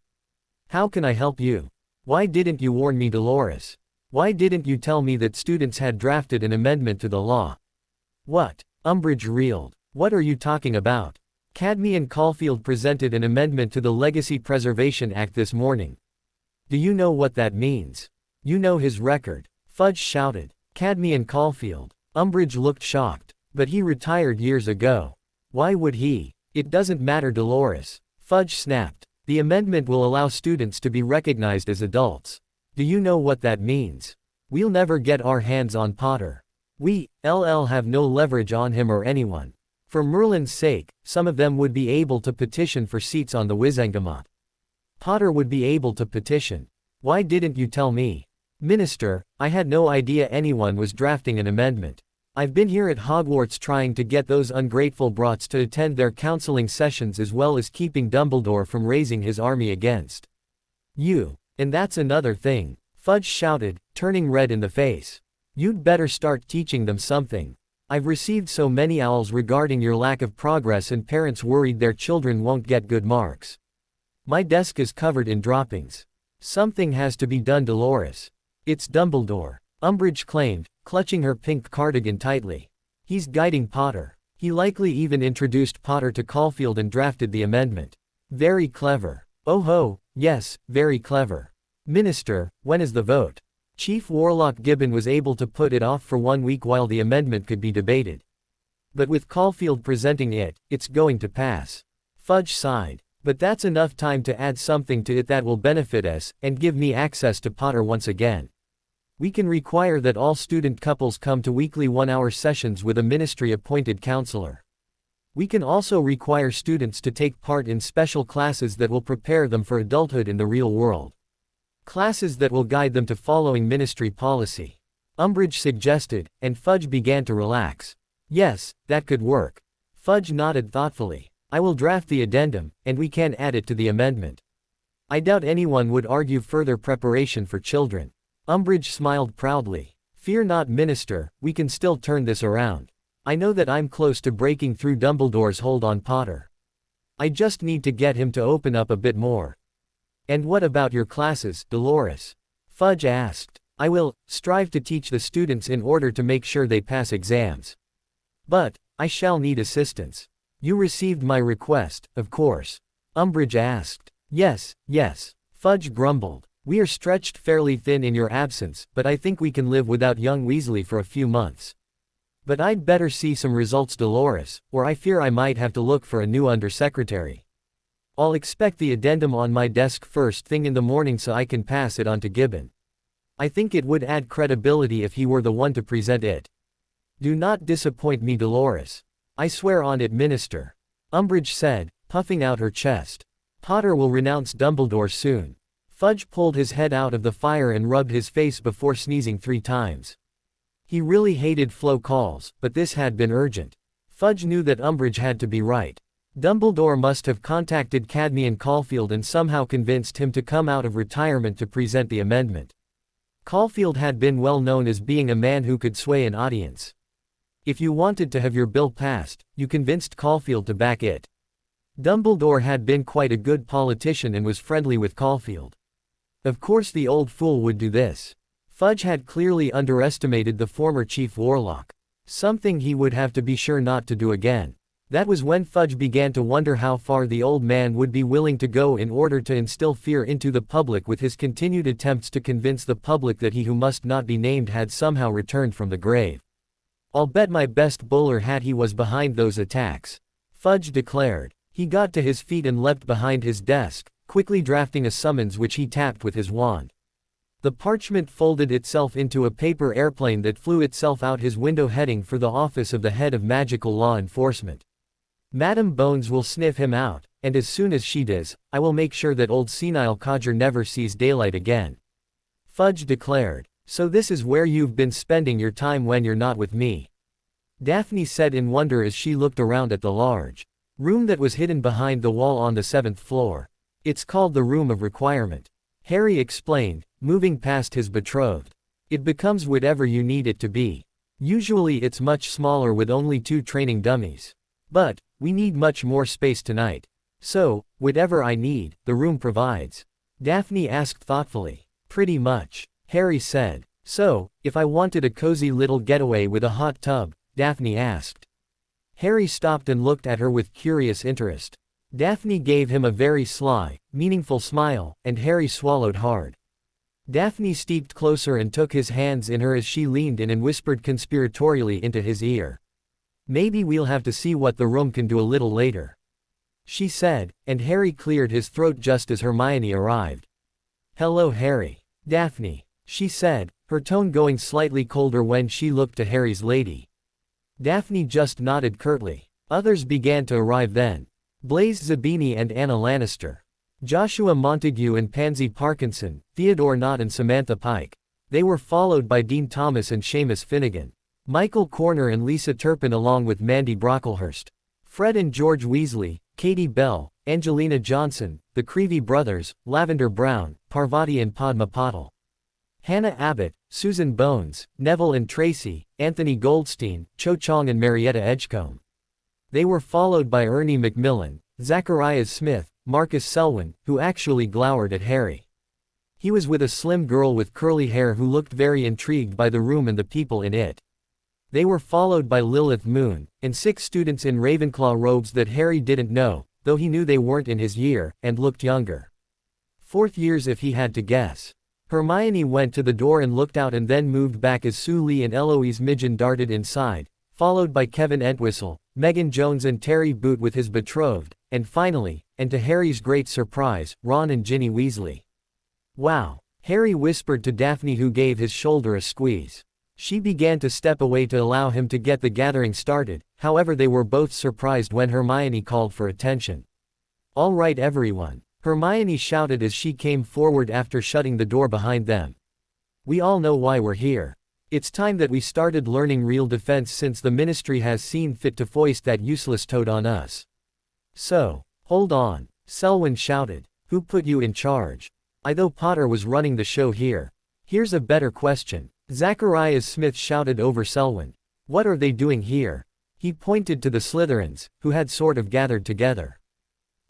"How can I help you? Why didn't you warn me, Dolores? Why didn't you tell me that students had drafted an amendment to the law?" "What?" Umbridge reeled. "What are you talking about? Cadme and Caulfield presented an amendment to the Legacy Preservation Act this morning. Do you know what that means? You know his record." Fudge shouted. "Cadme and Caulfield." Umbridge looked shocked. "But he retired years ago. Why would he?" "It doesn't matter, Dolores." Fudge snapped. "The amendment will allow students to be recognized as adults. Do you know what that means? We'll never get our hands on Potter. We'll have no leverage on him or anyone. For Merlin's sake, some of them would be able to petition for seats on the Wizengamot. Potter would be able to petition. Why didn't you tell me?" "Minister, I had no idea anyone was drafting an amendment. I've been here at Hogwarts trying to get those ungrateful brats to attend their counseling sessions as well as keeping Dumbledore from raising his army against you. And that's another thing," Fudge shouted, turning red in the face. "You'd better start teaching them something. I've received so many owls regarding your lack of progress and parents worried their children won't get good marks. My desk is covered in droppings. Something has to be done, Dolores." "It's Dumbledore," Umbridge claimed, clutching her pink cardigan tightly. "He's guiding Potter. He likely even introduced Potter to Caulfield and drafted the amendment. Very clever." "Oh ho, yes, very clever." "Minister, when is the vote?" Chief Warlock Gibbon was able to put it off for 1 week while the amendment could be debated. "But with Caulfield presenting it, it's going to pass." Fudge sighed. "But that's enough time to add something to it that will benefit us, and give me access to Potter once again. We can require that all student couples come to weekly 1-hour sessions with a ministry-appointed counselor. We can also require students to take part in special classes that will prepare them for adulthood in the real world. Classes that will guide them to following ministry policy." Umbridge suggested, and Fudge began to relax. "Yes, that could work." Fudge nodded thoughtfully. "I will draft the addendum, and we can add it to the amendment. I doubt anyone would argue further preparation for children." Umbridge smiled proudly. "Fear not, Minister, we can still turn this around. I know that I'm close to breaking through Dumbledore's hold on Potter. I just need to get him to open up a bit more." "And what about your classes, Dolores?" Fudge asked. "I will strive to teach the students in order to make sure they pass exams. But I shall need assistance." "You received my request, of course?" Umbridge asked. Yes. Fudge grumbled. "We are stretched fairly thin in your absence, but I think we can live without young Weasley for a few months. But I'd better see some results, Dolores, or I fear I might have to look for a new undersecretary. I'll expect the addendum on my desk first thing in the morning so I can pass it on to Gibbon. I think it would add credibility if he were the one to present it. Do not disappoint me, Dolores." "I swear on it, Minister," Umbridge said, puffing out her chest. "Potter will renounce Dumbledore soon." Fudge pulled his head out of the fire and rubbed his face before sneezing 3 times. He really hated Flo calls, but this had been urgent. Fudge knew that Umbridge had to be right. Dumbledore must have contacted Cadme and Caulfield and somehow convinced him to come out of retirement to present the amendment. Caulfield had been well known as being a man who could sway an audience. If you wanted to have your bill passed, you convinced Caulfield to back it. Dumbledore had been quite a good politician and was friendly with Caulfield. Of course the old fool would do this. Fudge had clearly underestimated the former Chief Warlock. Something he would have to be sure not to do again. That was when Fudge began to wonder how far the old man would be willing to go in order to instill fear into the public with his continued attempts to convince the public that he who must not be named had somehow returned from the grave. "I'll bet my best bowler hat he was behind those attacks," Fudge declared. He got to his feet and leapt behind his desk, quickly drafting a summons which he tapped with his wand. The parchment folded itself into a paper airplane that flew itself out his window heading for the office of the head of magical law enforcement. "Madam Bones will sniff him out, and as soon as she does, I will make sure that old senile codger never sees daylight again," Fudge declared. "So this is where you've been spending your time when you're not with me?" Daphne said in wonder as she looked around at the large room that was hidden behind the wall on the 7th floor. It's called the Room of Requirement. Harry explained, moving past his betrothed. It becomes whatever you need it to be. Usually it's much smaller with only 2 training dummies. But, we need much more space tonight. So, whatever I need, the room provides. Daphne asked thoughtfully. Pretty much, Harry said. So, if I wanted a cozy little getaway with a hot tub, Daphne asked. Harry stopped and looked at her with curious interest. Daphne gave him a very sly, meaningful smile, and Harry swallowed hard. Daphne stepped closer and took his hands in her as she leaned in and whispered conspiratorially into his ear. Maybe we'll have to see what the room can do a little later, she said, and Harry cleared his throat just as Hermione arrived. Hello Harry. Daphne, she said, her tone going slightly colder when she looked to Harry's lady. Daphne just nodded curtly. Others began to arrive then. Blaise Zabini and Anna Lannister. Joshua Montague and Pansy Parkinson, Theodore Knott and Samantha Pike. They were followed by Dean Thomas and Seamus Finnegan. Michael Corner and Lisa Turpin along with Mandy Brocklehurst. Fred and George Weasley, Katie Bell, Angelina Johnson, the Creevy brothers, Lavender Brown, Parvati and Padma Patil. Hannah Abbott, Susan Bones, Neville and Tracy, Anthony Goldstein, Cho Chong and Marietta Edgecombe. They were followed by Ernie Macmillan, Zacharias Smith, Marcus Selwyn, who actually glowered at Harry. He was with a slim girl with curly hair who looked very intrigued by the room and the people in it. They were followed by Lilith Moon, and 6 students in Ravenclaw robes that Harry didn't know, though he knew they weren't in his year, and looked younger. 4th years if he had to guess. Hermione went to the door and looked out and then moved back as Sue Lee and Eloise Midgen darted inside, followed by Kevin Entwistle, Megan Jones and Terry Boot with his betrothed, and finally, and to Harry's great surprise, Ron and Ginny Weasley. Wow! Harry whispered to Daphne who gave his shoulder a squeeze. She began to step away to allow him to get the gathering started, however they were both surprised when Hermione called for attention. All right everyone, Hermione shouted as she came forward after shutting the door behind them. We all know why we're here. It's time that we started learning real defense since the Ministry has seen fit to foist that useless toad on us. So, hold on, Selwyn shouted. Who put you in charge? I thought Potter was running the show here. Here's a better question. Zacharias Smith shouted over Selwyn. What are they doing here? He pointed to the Slytherins, who had sort of gathered together.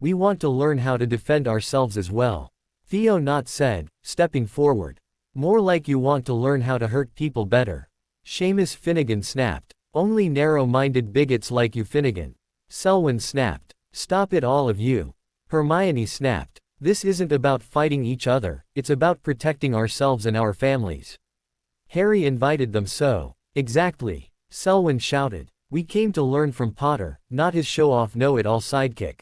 We want to learn how to defend ourselves as well. Theo Knott said, stepping forward. More like you want to learn how to hurt people better. Seamus Finnegan snapped. Only narrow-minded bigots like you Finnegan. Selwyn snapped. Stop it all of you. Hermione snapped. This isn't about fighting each other, it's about protecting ourselves and our families. Harry invited them so. Exactly. Selwyn shouted. We came to learn from Potter, not his show-off know-it-all sidekick.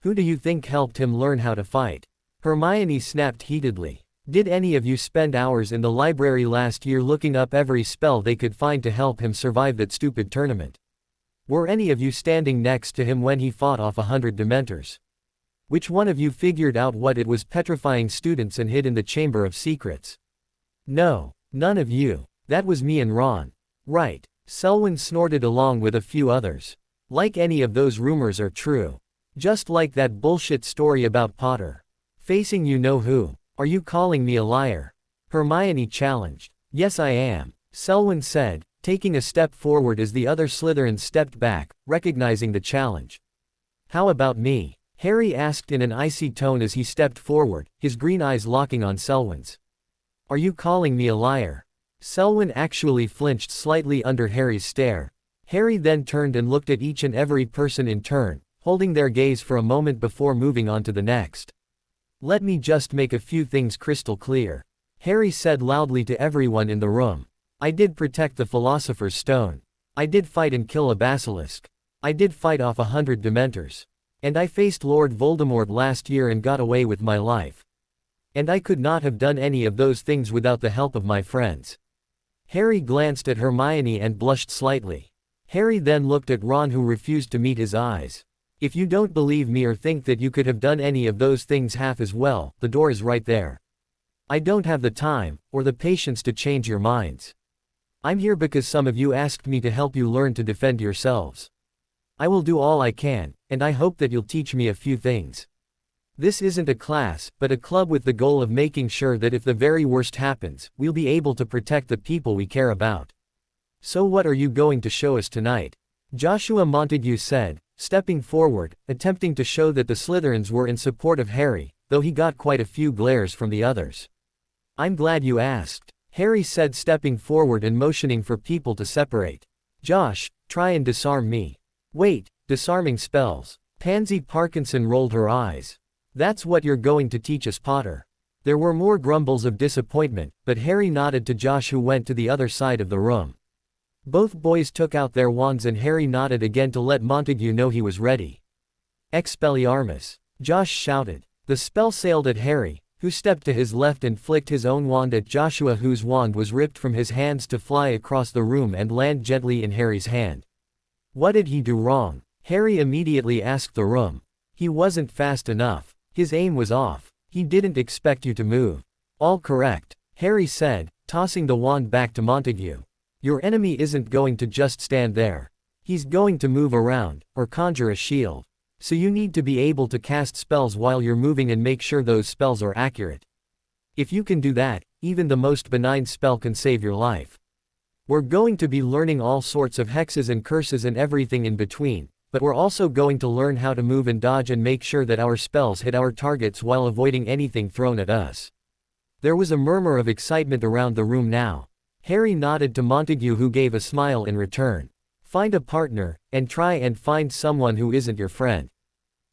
Who do you think helped him learn how to fight? Hermione snapped heatedly. Did any of you spend hours in the library last year looking up every spell they could find to help him survive that stupid tournament? Were any of you standing next to him when he fought off 100 Dementors? Which one of you figured out what it was petrifying students and hid in the Chamber of Secrets? No, none of you. That was me and Ron. Right. Selwyn snorted along with a few others. Like any of those rumors are true. Just like that bullshit story about Potter facing you know who. Are you calling me a liar? Hermione challenged. Yes I am, Selwyn said, taking a step forward as the other Slytherins stepped back, recognizing the challenge. How about me? Harry asked in an icy tone as he stepped forward, his green eyes locking on Selwyn's. Are you calling me a liar? Selwyn actually flinched slightly under Harry's stare. Harry then turned and looked at each and every person in turn, holding their gaze for a moment before moving on to the next. Let me just make a few things crystal clear. Harry said loudly to everyone in the room. I did protect the Philosopher's Stone. I did fight and kill a basilisk. I did fight off 100 Dementors. And I faced Lord Voldemort last year and got away with my life. And I could not have done any of those things without the help of my friends. Harry glanced at Hermione and blushed slightly. Harry then looked at Ron who refused to meet his eyes. If you don't believe me or think that you could have done any of those things half as well, the door is right there. I don't have the time, or the patience to change your minds. I'm here because some of you asked me to help you learn to defend yourselves. I will do all I can, and I hope that you'll teach me a few things. This isn't a class, but a club with the goal of making sure that if the very worst happens, we'll be able to protect the people we care about. So what are you going to show us tonight? Joshua Montague said, stepping forward, attempting to show that the Slytherins were in support of Harry, though he got quite a few glares from the others. I'm glad you asked, Harry said, stepping forward and motioning for people to separate. Josh, try and disarm me. Wait, disarming spells. Pansy Parkinson rolled her eyes. That's what you're going to teach us, Potter. There were more grumbles of disappointment, but Harry nodded to Josh, who went to the other side of the room. Both boys took out their wands and Harry nodded again to let Montague know he was ready. Expelliarmus! Josh shouted. The spell sailed at Harry, who stepped to his left and flicked his own wand at Joshua, whose wand was ripped from his hands to fly across the room and land gently in Harry's hand. What did he do wrong? Harry immediately asked the room. He wasn't fast enough. His aim was off. He didn't expect you to move. All correct, Harry said, tossing the wand back to Montague. Your enemy isn't going to just stand there. He's going to move around, or conjure a shield. So you need to be able to cast spells while you're moving and make sure those spells are accurate. If you can do that, even the most benign spell can save your life. We're going to be learning all sorts of hexes and curses and everything in between, but we're also going to learn how to move and dodge and make sure that our spells hit our targets while avoiding anything thrown at us. There was a murmur of excitement around the room now. Harry nodded to Montague, who gave a smile in return. Find a partner, and try and find someone who isn't your friend.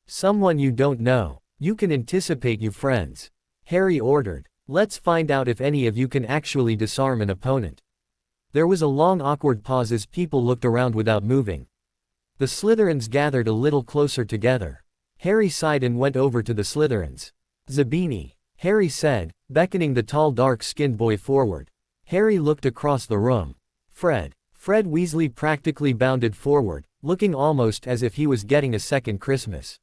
Someone you don't know. You can anticipate, you friends. Harry ordered. Let's find out if any of you can actually disarm an opponent. There was a long awkward pause as people looked around without moving. The Slytherins gathered a little closer together. Harry sighed and went over to the Slytherins. Zabini, Harry said, beckoning the tall dark-skinned boy forward. Harry looked across the room. Fred. Fred Weasley practically bounded forward, looking almost as if he was getting a second Christmas.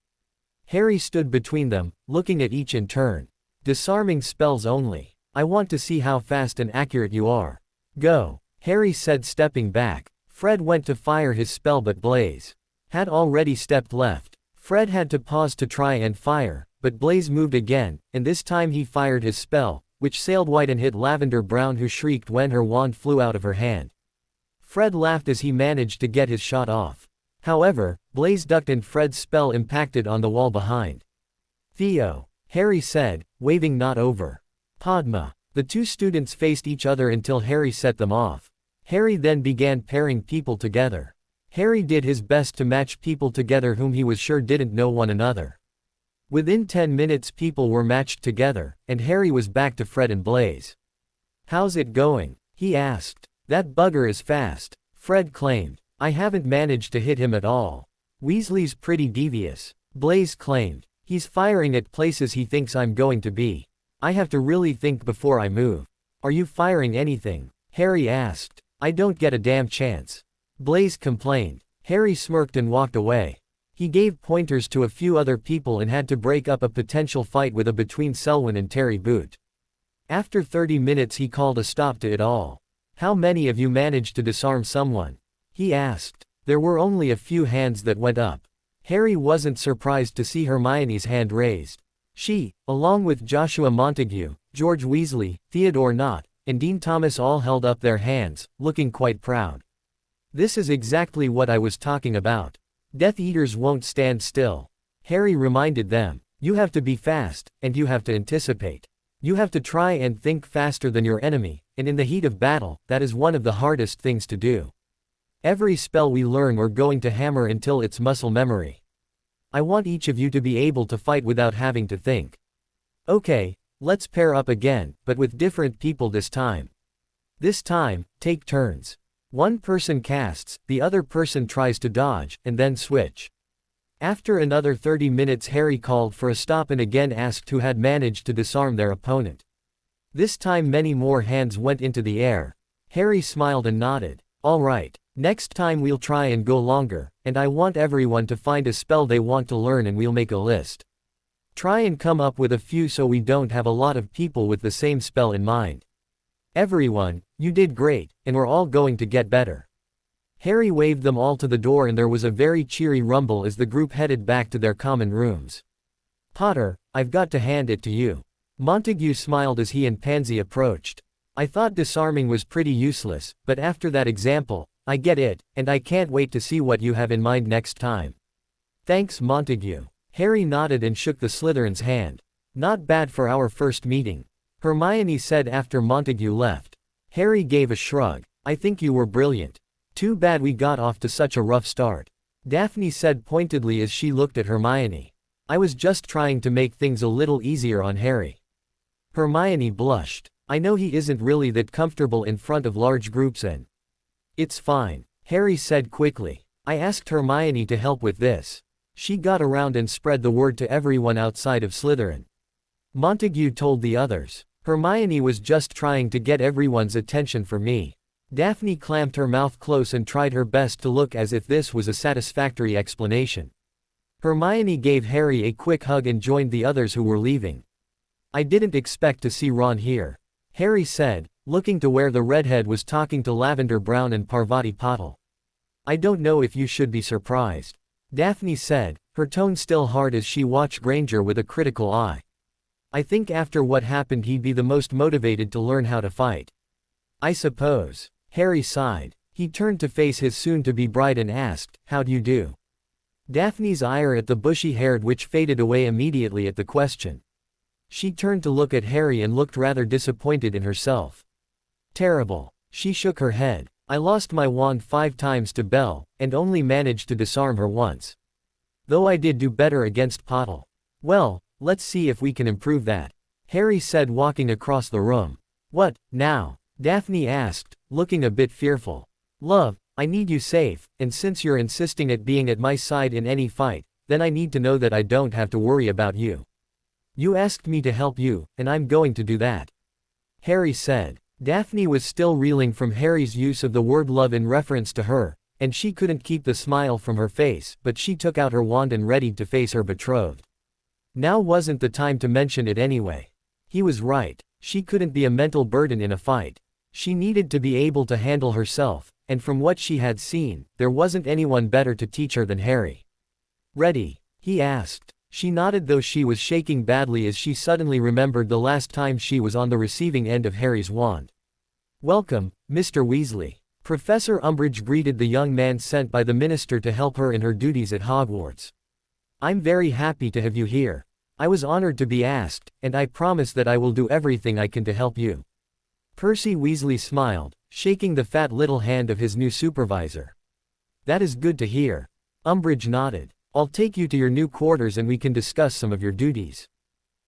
Harry stood between them, looking at each in turn. Disarming spells only. I want to see how fast and accurate you are. Go, Harry said, stepping back. Fred went to fire his spell, but Blaise had already stepped left. Fred had to pause to try and fire, but Blaise moved again, and this time he fired his spell, which sailed wide and hit Lavender Brown, who shrieked when her wand flew out of her hand. Fred laughed as he managed to get his shot off. However, Blaise ducked and Fred's spell impacted on the wall behind. Theo, Harry said, waving not over. Padma. The two students faced each other until Harry set them off. Harry then began pairing people together. Harry did his best to match people together whom he was sure didn't know one another. Within 10 minutes people were matched together, and Harry was back to Fred and Blaise. How's it going? He asked. That bugger is fast, Fred claimed. I haven't managed to hit him at all. Weasley's pretty devious, Blaise claimed. He's firing at places he thinks I'm going to be. I have to really think before I move. Are you firing anything? Harry asked. I don't get a damn chance. Blaise complained. Harry smirked and walked away. He gave pointers to a few other people and had to break up a potential fight with a between Selwyn and Terry Boot. After 30 minutes he called a stop to it all. How many of you managed to disarm someone? He asked. There were only a few hands that went up. Harry wasn't surprised to see Hermione's hand raised. She, along with Joshua Montague, George Weasley, Theodore Nott, and Dean Thomas all held up their hands, looking quite proud. This is exactly what I was talking about. Death Eaters won't stand still. Harry reminded them. You have to be fast, and you have to anticipate. You have to try and think faster than your enemy, and in the heat of battle, that is one of the hardest things to do. Every spell we learn we're going to hammer until it's muscle memory. I want each of you to be able to fight without having to think. Okay, let's pair up again, but with different people this time. This time, take turns. One person casts, the other person tries to dodge, and then switch. After another 30 minutes Harry called for a stop and again asked who had managed to disarm their opponent. This time many more hands went into the air. Harry smiled and nodded. All right, next time we'll try and go longer, and I want everyone to find a spell they want to learn and we'll make a list. Try and come up with a few so we don't have a lot of people with the same spell in mind. Everyone, you did great, and we're all going to get better. Harry waved them all to the door and there was a very cheery rumble as the group headed back to their common rooms. Potter, I've got to hand it to you. Montague smiled as he and Pansy approached. I thought disarming was pretty useless, but after that example, I get it, and I can't wait to see what you have in mind next time. Thanks, Montague. Harry nodded and shook the Slytherin's hand. Not bad for our first meeting, Hermione said after Montague left. Harry gave a shrug. I think you were brilliant. Too bad we got off to such a rough start. Daphne said pointedly as she looked at Hermione. I was just trying to make things a little easier on Harry. Hermione blushed. I know he isn't really that comfortable in front of large groups and. It's fine, Harry said quickly. I asked Hermione to help with this. She got around and spread the word to everyone outside of Slytherin. Montague told the others. Hermione was just trying to get everyone's attention for me. Daphne clamped her mouth close and tried her best to look as if this was a satisfactory explanation. Hermione gave Harry a quick hug and joined the others who were leaving. I didn't expect to see Ron here, Harry said, looking to where the redhead was talking to Lavender Brown and Parvati Patil. I don't know if you should be surprised, Daphne said, her tone still hard as she watched Granger with a critical eye. I think after what happened he'd be the most motivated to learn how to fight. I suppose. Harry sighed. He turned to face his soon-to-be bride and asked, how do you do? Daphne's ire at the bushy-haired witch faded away immediately at the question. She turned to look at Harry and looked rather disappointed in herself. Terrible. She shook her head. I lost my wand 5 times to Belle, and only managed to disarm her once. Though I did do better against Patil. Well, let's see if we can improve that, Harry said walking across the room. What, now? Daphne asked, looking a bit fearful. Love, I need you safe, and since you're insisting at being at my side in any fight, then I need to know that I don't have to worry about you. You asked me to help you, and I'm going to do that, Harry said. Daphne was still reeling from Harry's use of the word love in reference to her, and she couldn't keep the smile from her face, but she took out her wand and readied to face her betrothed. Now wasn't the time to mention it anyway. He was right. She couldn't be a mental burden in a fight. She needed to be able to handle herself, and from what she had seen, there wasn't anyone better to teach her than Harry. Ready? He asked. She nodded though she was shaking badly as she suddenly remembered the last time she was on the receiving end of Harry's wand. Welcome, Mr. Weasley. Professor Umbridge greeted the young man sent by the minister to help her in her duties at Hogwarts. I'm very happy to have you here. I was honored to be asked, and I promise that I will do everything I can to help you. Percy Weasley smiled, shaking the fat little hand of his new supervisor. That is good to hear. Umbridge nodded. I'll take you to your new quarters and we can discuss some of your duties.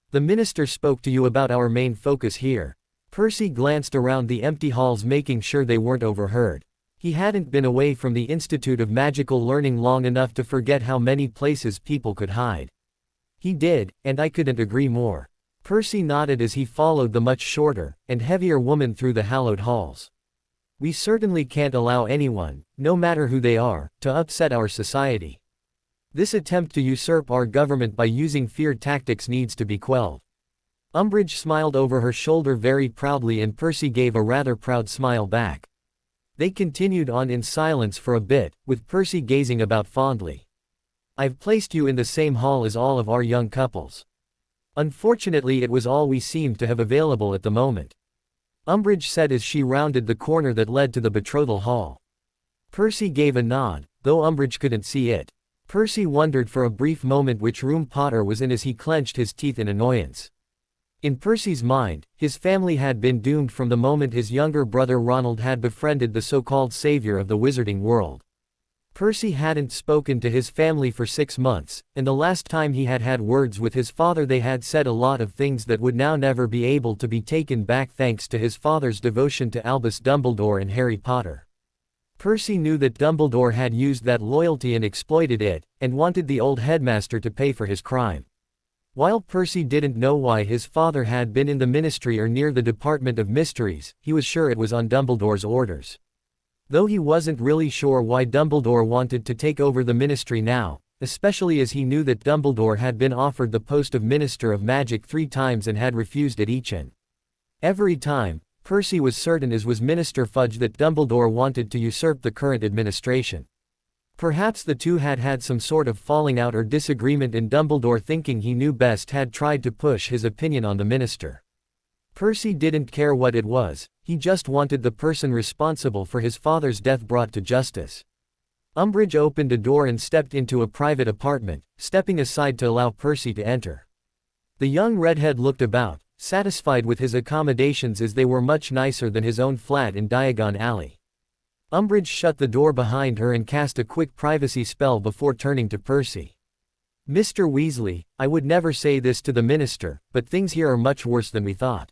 The minister spoke to you about our main focus here. Percy glanced around the empty halls making sure they weren't overheard. He hadn't been away from the Institute of Magical Learning long enough to forget how many places people could hide. He did, and I couldn't agree more. Percy nodded as he followed the much shorter and heavier woman through the hallowed halls. We certainly can't allow anyone, no matter who they are, to upset our society. This attempt to usurp our government by using fear tactics needs to be quelled. Umbridge smiled over her shoulder very proudly and Percy gave a rather proud smile back. They continued on in silence for a bit, with Percy gazing about fondly. I've placed you in the same hall as all of our young couples. Unfortunately it was all we seemed to have available at the moment, Umbridge said as she rounded the corner that led to the betrothal hall. Percy gave a nod, though Umbridge couldn't see it. Percy wondered for a brief moment which room Potter was in as he clenched his teeth in annoyance. In Percy's mind, his family had been doomed from the moment his younger brother Ronald had befriended the so-called savior of the wizarding world. Percy hadn't spoken to his family for 6 months, and the last time he had had words with his father they had said a lot of things that would now never be able to be taken back thanks to his father's devotion to Albus Dumbledore and Harry Potter. Percy knew that Dumbledore had used that loyalty and exploited it, and wanted the old headmaster to pay for his crime. While Percy didn't know why his father had been in the Ministry or near the Department of Mysteries, he was sure it was on Dumbledore's orders. Though he wasn't really sure why Dumbledore wanted to take over the Ministry now, especially as he knew that Dumbledore had been offered the post of Minister of Magic 3 times and had refused it each and every time. Percy was certain as was Minister Fudge that Dumbledore wanted to usurp the current administration. Perhaps the two had had some sort of falling out or disagreement, and Dumbledore, thinking he knew best, had tried to push his opinion on the minister. Percy didn't care what it was, he just wanted the person responsible for his father's death brought to justice. Umbridge opened a door and stepped into a private apartment, stepping aside to allow Percy to enter. The young redhead looked about, satisfied with his accommodations, as they were much nicer than his own flat in Diagon Alley. Umbridge shut the door behind her and cast a quick privacy spell before turning to Percy. "Mr. Weasley, I would never say this to the minister, but things here are much worse than we thought.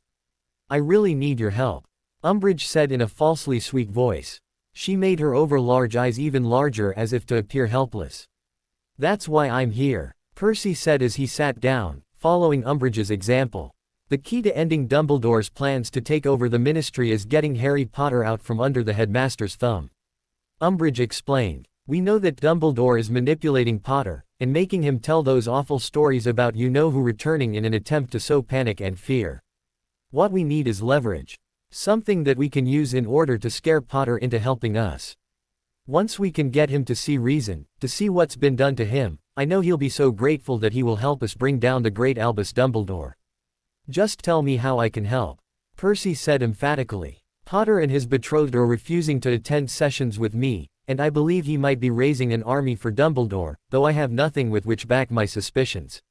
I really need your help," Umbridge said in a falsely sweet voice. She made her over-large eyes even larger as if to appear helpless. "That's why I'm here," Percy said as he sat down, following Umbridge's example. The key to ending Dumbledore's plans to take over the ministry is getting Harry Potter out from under the headmaster's thumb. Umbridge explained. "We know that Dumbledore is manipulating Potter, and making him tell those awful stories about you-know-who returning in an attempt to sow panic and fear. What we need is leverage. Something that we can use in order to scare Potter into helping us. Once we can get him to see reason, to see what's been done to him, I know he'll be so grateful that he will help us bring down the great Albus Dumbledore. Just tell me how I can help," Percy said emphatically. "Potter and his betrothed are refusing to attend sessions with me, and I believe he might be raising an army for Dumbledore, though I have nothing with which back my suspicions.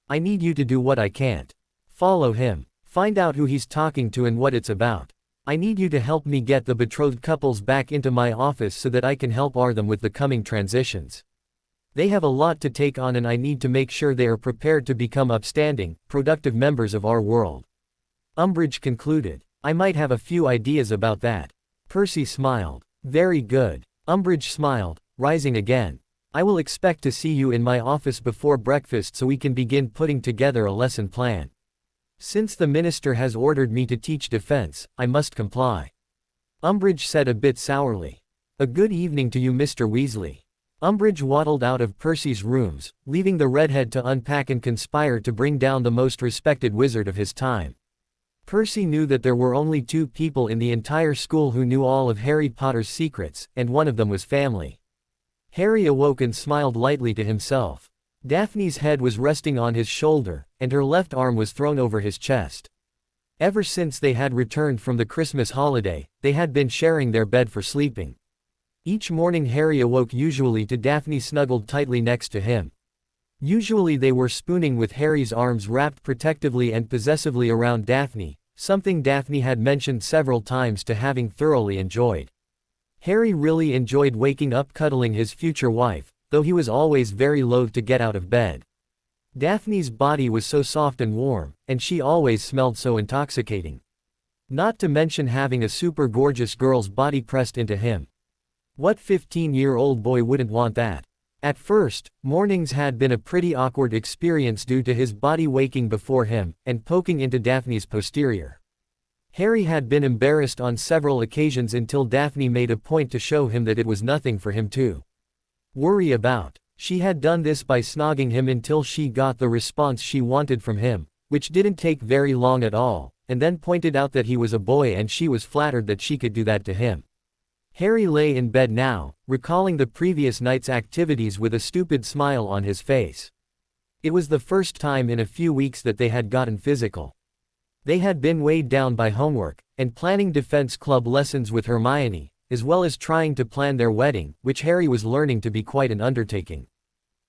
I need you to do what I can't. Follow him. Find out who he's talking to and what it's about. I need you to help me get the betrothed couples back into my office so that I can help them with the coming transitions. They have a lot to take on, and I need to make sure they are prepared to become upstanding, productive members of our world." Umbridge concluded. "I might have a few ideas about that." Percy smiled. "Very good." Umbridge smiled, rising again. "I will expect to see you in my office before breakfast so we can begin putting together a lesson plan. Since the minister has ordered me to teach defense, I must comply." Umbridge said a bit sourly. "A good evening to you, Mr. Weasley." Umbridge waddled out of Percy's rooms, leaving the redhead to unpack and conspire to bring down the most respected wizard of his time. Percy knew that there were only two people in the entire school who knew all of Harry Potter's secrets, and one of them was family. Harry awoke and smiled lightly to himself. Daphne's head was resting on his shoulder, and her left arm was thrown over his chest. Ever since they had returned from the Christmas holiday, they had been sharing their bed for sleeping. Each morning Harry awoke usually to Daphne snuggled tightly next to him. Usually they were spooning with Harry's arms wrapped protectively and possessively around Daphne, something Daphne had mentioned several times to having thoroughly enjoyed. Harry really enjoyed waking up cuddling his future wife, though he was always very loath to get out of bed. Daphne's body was so soft and warm, and she always smelled so intoxicating. Not to mention having a super gorgeous girl's body pressed into him. What 15-year-old boy wouldn't want that? At first, mornings had been a pretty awkward experience due to his body waking before him, and poking into Daphne's posterior. Harry had been embarrassed on several occasions until Daphne made a point to show him that it was nothing for him to worry about. She had done this by snogging him until she got the response she wanted from him, which didn't take very long at all, and then pointed out that he was a boy and she was flattered that she could do that to him. Harry lay in bed now, recalling the previous night's activities with a stupid smile on his face. It was the first time in a few weeks that they had gotten physical. They had been weighed down by homework, and planning defense club lessons with Hermione, as well as trying to plan their wedding, which Harry was learning to be quite an undertaking.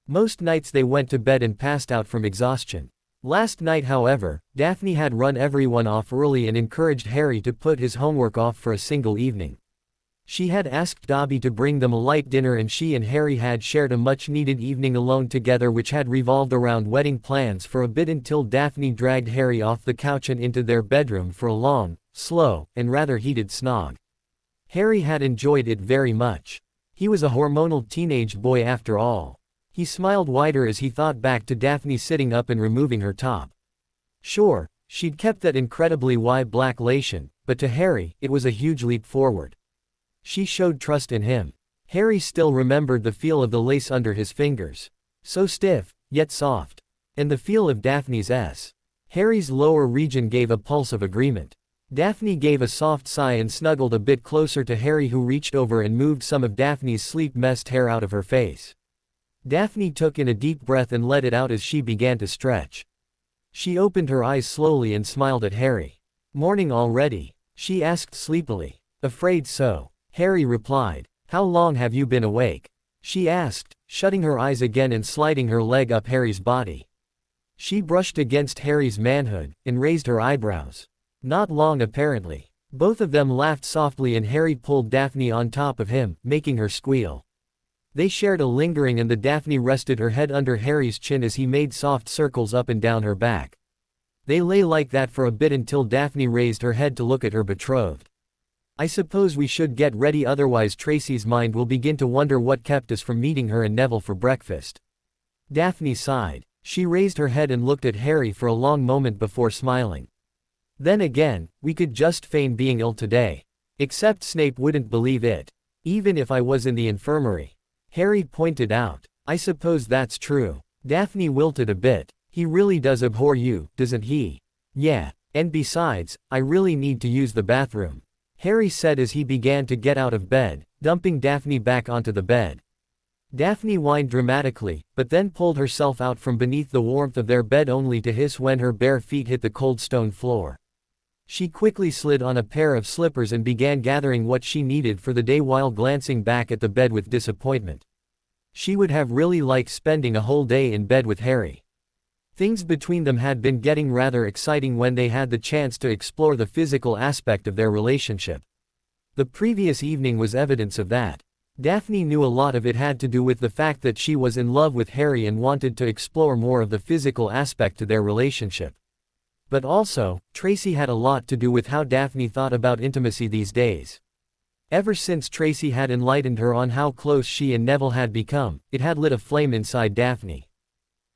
Most nights they went to bed and passed out from exhaustion. Last night, however, Daphne had run everyone off early and encouraged Harry to put his homework off for a single evening. She had asked Dobby to bring them a light dinner, and she and Harry had shared a much-needed evening alone together, which had revolved around wedding plans for a bit until Daphne dragged Harry off the couch and into their bedroom for a long, slow, and rather heated snog. Harry had enjoyed it very much. He was a hormonal teenage boy after all. He smiled wider as he thought back to Daphne sitting up and removing her top. Sure, she'd kept that incredibly wide black lation, but to Harry, it was a huge leap forward. She showed trust in him. Harry still remembered the feel of the lace under his fingers. So stiff, yet soft. And the feel of Daphne's s. Harry's lower region gave a pulse of agreement. Daphne gave a soft sigh and snuggled a bit closer to Harry, who reached over and moved some of Daphne's sleep-messed hair out of her face. Daphne took in a deep breath and let it out as she began to stretch. She opened her eyes slowly and smiled at Harry. "Morning already?" she asked sleepily. "Afraid so," Harry replied. "How long have you been awake?" she asked, shutting her eyes again and sliding her leg up Harry's body. She brushed against Harry's manhood, and raised her eyebrows. "Not long apparently." Both of them laughed softly and Harry pulled Daphne on top of him, making her squeal. They shared a lingering and Daphne rested her head under Harry's chin as he made soft circles up and down her back. They lay like that for a bit until Daphne raised her head to look at her betrothed. "I suppose we should get ready, otherwise Tracy's mind will begin to wonder what kept us from meeting her and Neville for breakfast." Daphne sighed. She raised her head and looked at Harry for a long moment before smiling. "Then again, we could just feign being ill today. Except Snape wouldn't believe it. Even if I was in the infirmary," Harry pointed out. "I suppose that's true." Daphne wilted a bit. "He really does abhor you, doesn't he?" "Yeah, and besides, I really need to use the bathroom," Harry said as he began to get out of bed, dumping Daphne back onto the bed. Daphne whined dramatically, but then pulled herself out from beneath the warmth of their bed only to hiss when her bare feet hit the cold stone floor. She quickly slid on a pair of slippers and began gathering what she needed for the day while glancing back at the bed with disappointment. She would have really liked spending a whole day in bed with Harry. Things between them had been getting rather exciting when they had the chance to explore the physical aspect of their relationship. The previous evening was evidence of that. Daphne knew a lot of it had to do with the fact that she was in love with Harry and wanted to explore more of the physical aspect to their relationship. But also, Tracy had a lot to do with how Daphne thought about intimacy these days. Ever since Tracy had enlightened her on how close she and Neville had become, it had lit a flame inside Daphne.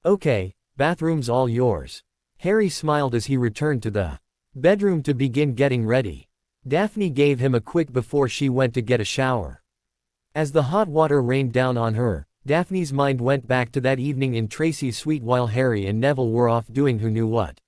"Okay, bathroom's all yours." Harry smiled as he returned to the bedroom to begin getting ready. Daphne gave him a quick before she went to get a shower. As the hot water rained down on her, Daphne's mind went back to that evening in Tracy's suite while Harry and Neville were off doing who knew what.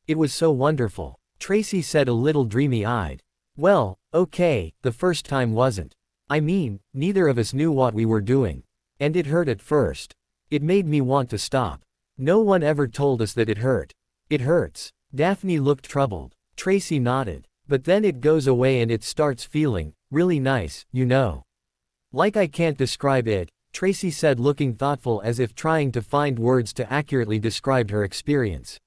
"It was so wonderful," Tracy said, a little dreamy-eyed. "Well, okay, the first time wasn't. I mean, neither of us knew what we were doing. And it hurt at first. It made me want to stop. No one ever told us that it hurt." "It hurts." Daphne looked troubled. Tracy nodded. "But then it goes away and it starts feeling really nice, you know. Like I can't describe it," Tracy said, looking thoughtful as if trying to find words to accurately describe her experience.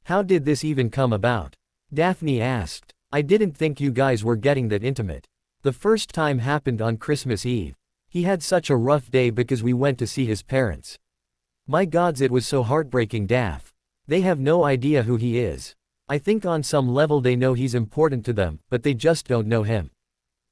"How did this even come about?" Daphne asked. "I didn't think you guys were getting that intimate. The first time happened on Christmas Eve. He had such a rough day because we went to see his parents. My gods, it was so heartbreaking, Daph. They have no idea who he is. I think on some level they know he's important to them, but they just don't know him.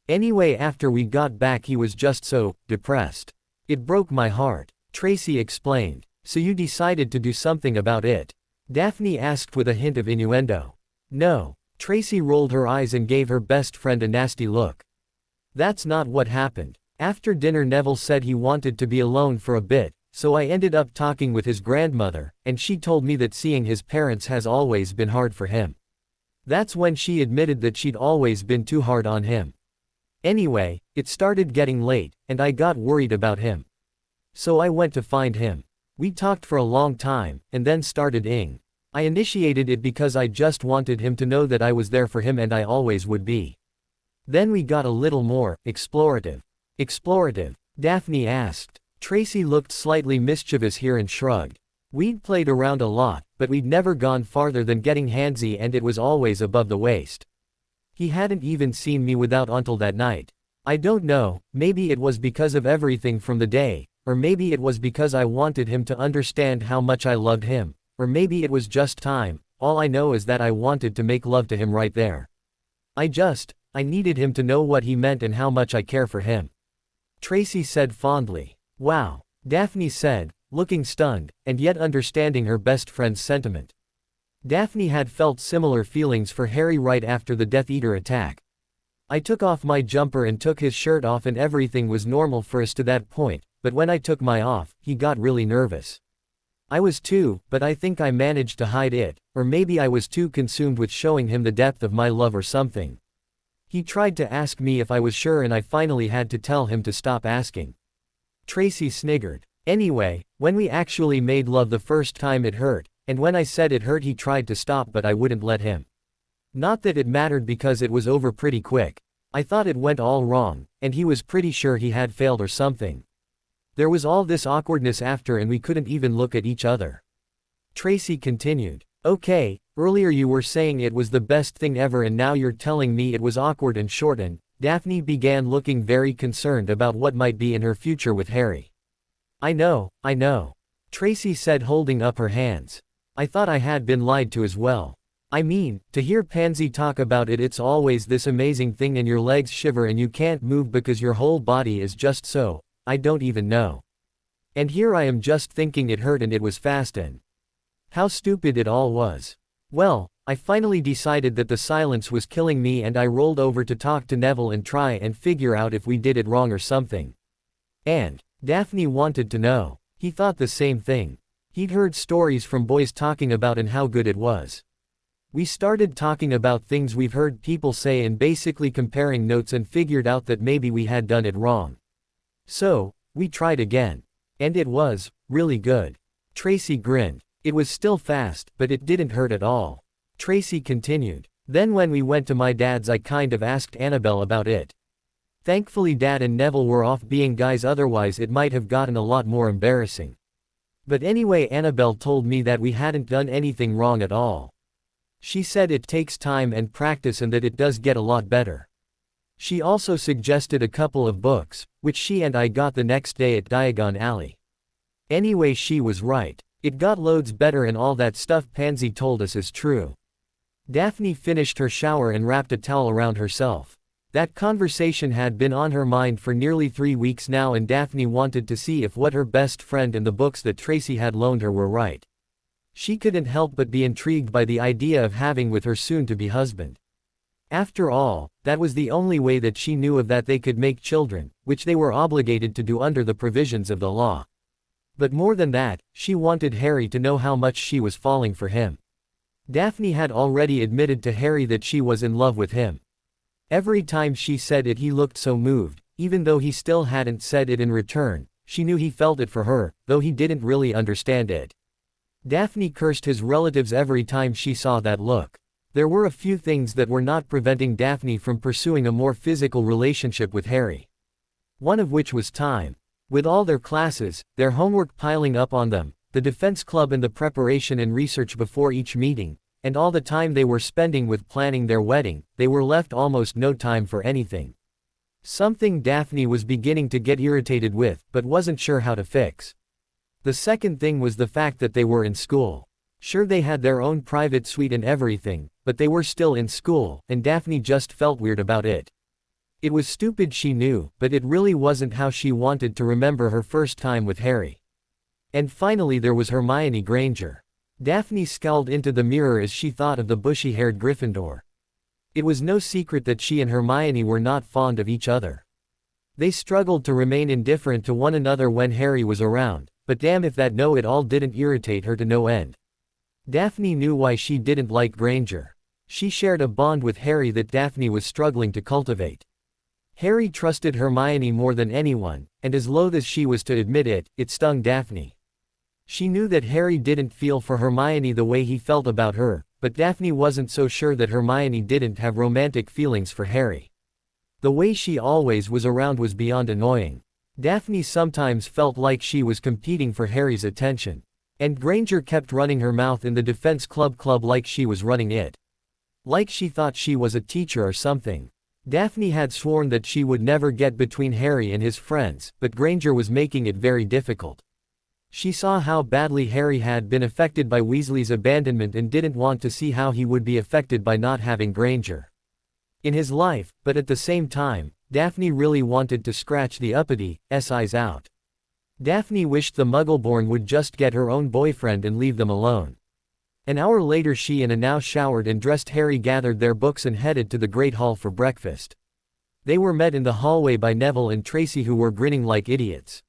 Anyway, after we got back he was just so depressed. It broke my heart," Tracy explained. "So you decided to do something about it?" Daphne asked with a hint of innuendo. "No." Tracy rolled her eyes and gave her best friend a nasty look. "That's not what happened. After dinner Neville said he wanted to be alone for a bit, so I ended up talking with his grandmother, and she told me that seeing his parents has always been hard for him. That's when she admitted that she'd always been too hard on him. Anyway, it started getting late, and I got worried about him. So I went to find him. We talked for a long time, and then started ing. I initiated it because I just wanted him to know that I was there for him and I always would be. Then we got a little more explorative." "Explorative?" Daphne asked. Tracy looked slightly mischievous here and shrugged. "We'd played around a lot, but we'd never gone farther than getting handsy, and it was always above the waist. He hadn't even seen me without until that night. I don't know, maybe it was because of everything from the day, or maybe it was because I wanted him to understand how much I loved him, or maybe it was just time. All I know is that I wanted to make love to him right there. I needed him to know what he meant and how much I care for him," Tracy said fondly. "Wow," Daphne said, looking stunned, and yet understanding her best friend's sentiment. Daphne had felt similar feelings for Harry right after the Death Eater attack. "I took off my jumper and took his shirt off and everything was normal for us to that point, but when I took my off, he got really nervous. I was too, but I think I managed to hide it, or maybe I was too consumed with showing him the depth of my love or something. He tried to ask me if I was sure and I finally had to tell him to stop asking. Tracy sniggered. Anyway, when we actually made love the first time it hurt, and when I said it hurt he tried to stop but I wouldn't let him. Not that it mattered because it was over pretty quick. I thought it went all wrong, and he was pretty sure he had failed or something. There was all this awkwardness after and we couldn't even look at each other. Tracy continued. Okay, earlier you were saying it was the best thing ever and now you're telling me it was awkward and shortened. Daphne began looking very concerned about what might be in her future with Harry. I know, Tracy said holding up her hands. I thought I had been lied to as well. I mean, to hear Pansy talk about it, it's always this amazing thing and your legs shiver and you can't move because your whole body is just so, I don't even know. And here I am just thinking it hurt and it was fast and how stupid it all was. Well, I finally decided that the silence was killing me and I rolled over to talk to Neville and try and figure out if we did it wrong or something. And Daphne wanted to know. He thought the same thing. He'd heard stories from boys talking about and how good it was. We started talking about things we've heard people say and basically comparing notes and figured out that maybe we had done it wrong. So, we tried again. And it was really good. Tracy grinned. It was still fast, but it didn't hurt at all. Tracy continued. Then when we went to my dad's I kind of asked Annabelle about it. Thankfully Dad and Neville were off being guys, otherwise it might have gotten a lot more embarrassing. But anyway, Annabelle told me that we hadn't done anything wrong at all. She said it takes time and practice and that it does get a lot better. She also suggested a couple of books, which she and I got the next day at Diagon Alley. Anyway, she was right. It got loads better and all that stuff Pansy told us is true. Daphne finished her shower and wrapped a towel around herself. That conversation had been on her mind for nearly 3 weeks now and Daphne wanted to see if what her best friend and the books that Tracy had loaned her were right. She couldn't help but be intrigued by the idea of having with her soon-to-be husband. After all, that was the only way that she knew of that they could make children, which they were obligated to do under the provisions of the law. But more than that, she wanted Harry to know how much she was falling for him. Daphne had already admitted to Harry that she was in love with him. Every time she said it he looked so moved, even though he still hadn't said it in return. She knew he felt it for her, though he didn't really understand it. Daphne cursed his relatives every time she saw that look. There were a few things that were not preventing Daphne from pursuing a more physical relationship with Harry. One of which was time. With all their classes, their homework piling up on them, the defense club and the preparation and research before each meeting, and all the time they were spending with planning their wedding, they were left almost no time for anything. Something Daphne was beginning to get irritated with, but wasn't sure how to fix. The second thing was the fact that they were in school. Sure, they had their own private suite and everything, but they were still in school, and Daphne just felt weird about it. It was stupid, she knew, but it really wasn't how she wanted to remember her first time with Harry. And finally there was Hermione Granger. Daphne scowled into the mirror as she thought of the bushy-haired Gryffindor. It was no secret that she and Hermione were not fond of each other. They struggled to remain indifferent to one another when Harry was around, but damn if that know-it-all didn't irritate her to no end. Daphne knew why she didn't like Granger. She shared a bond with Harry that Daphne was struggling to cultivate. Harry trusted Hermione more than anyone, and as loath as she was to admit it, it stung Daphne. She knew that Harry didn't feel for Hermione the way he felt about her, but Daphne wasn't so sure that Hermione didn't have romantic feelings for Harry. The way she always was around was beyond annoying. Daphne sometimes felt like she was competing for Harry's attention. And Granger kept running her mouth in the defense club like she was running it. Like she thought she was a teacher or something. Daphne had sworn that she would never get between Harry and his friends, but Granger was making it very difficult. She saw how badly Harry had been affected by Weasley's abandonment and didn't want to see how he would be affected by not having Granger in his life, but at the same time, Daphne really wanted to scratch the uppity eyes out. Daphne wished the Muggleborn would just get her own boyfriend and leave them alone. An hour later she and a now showered and dressed Harry gathered their books and headed to the Great Hall for breakfast. They were met in the hallway by Neville and Tracy, who were grinning like idiots.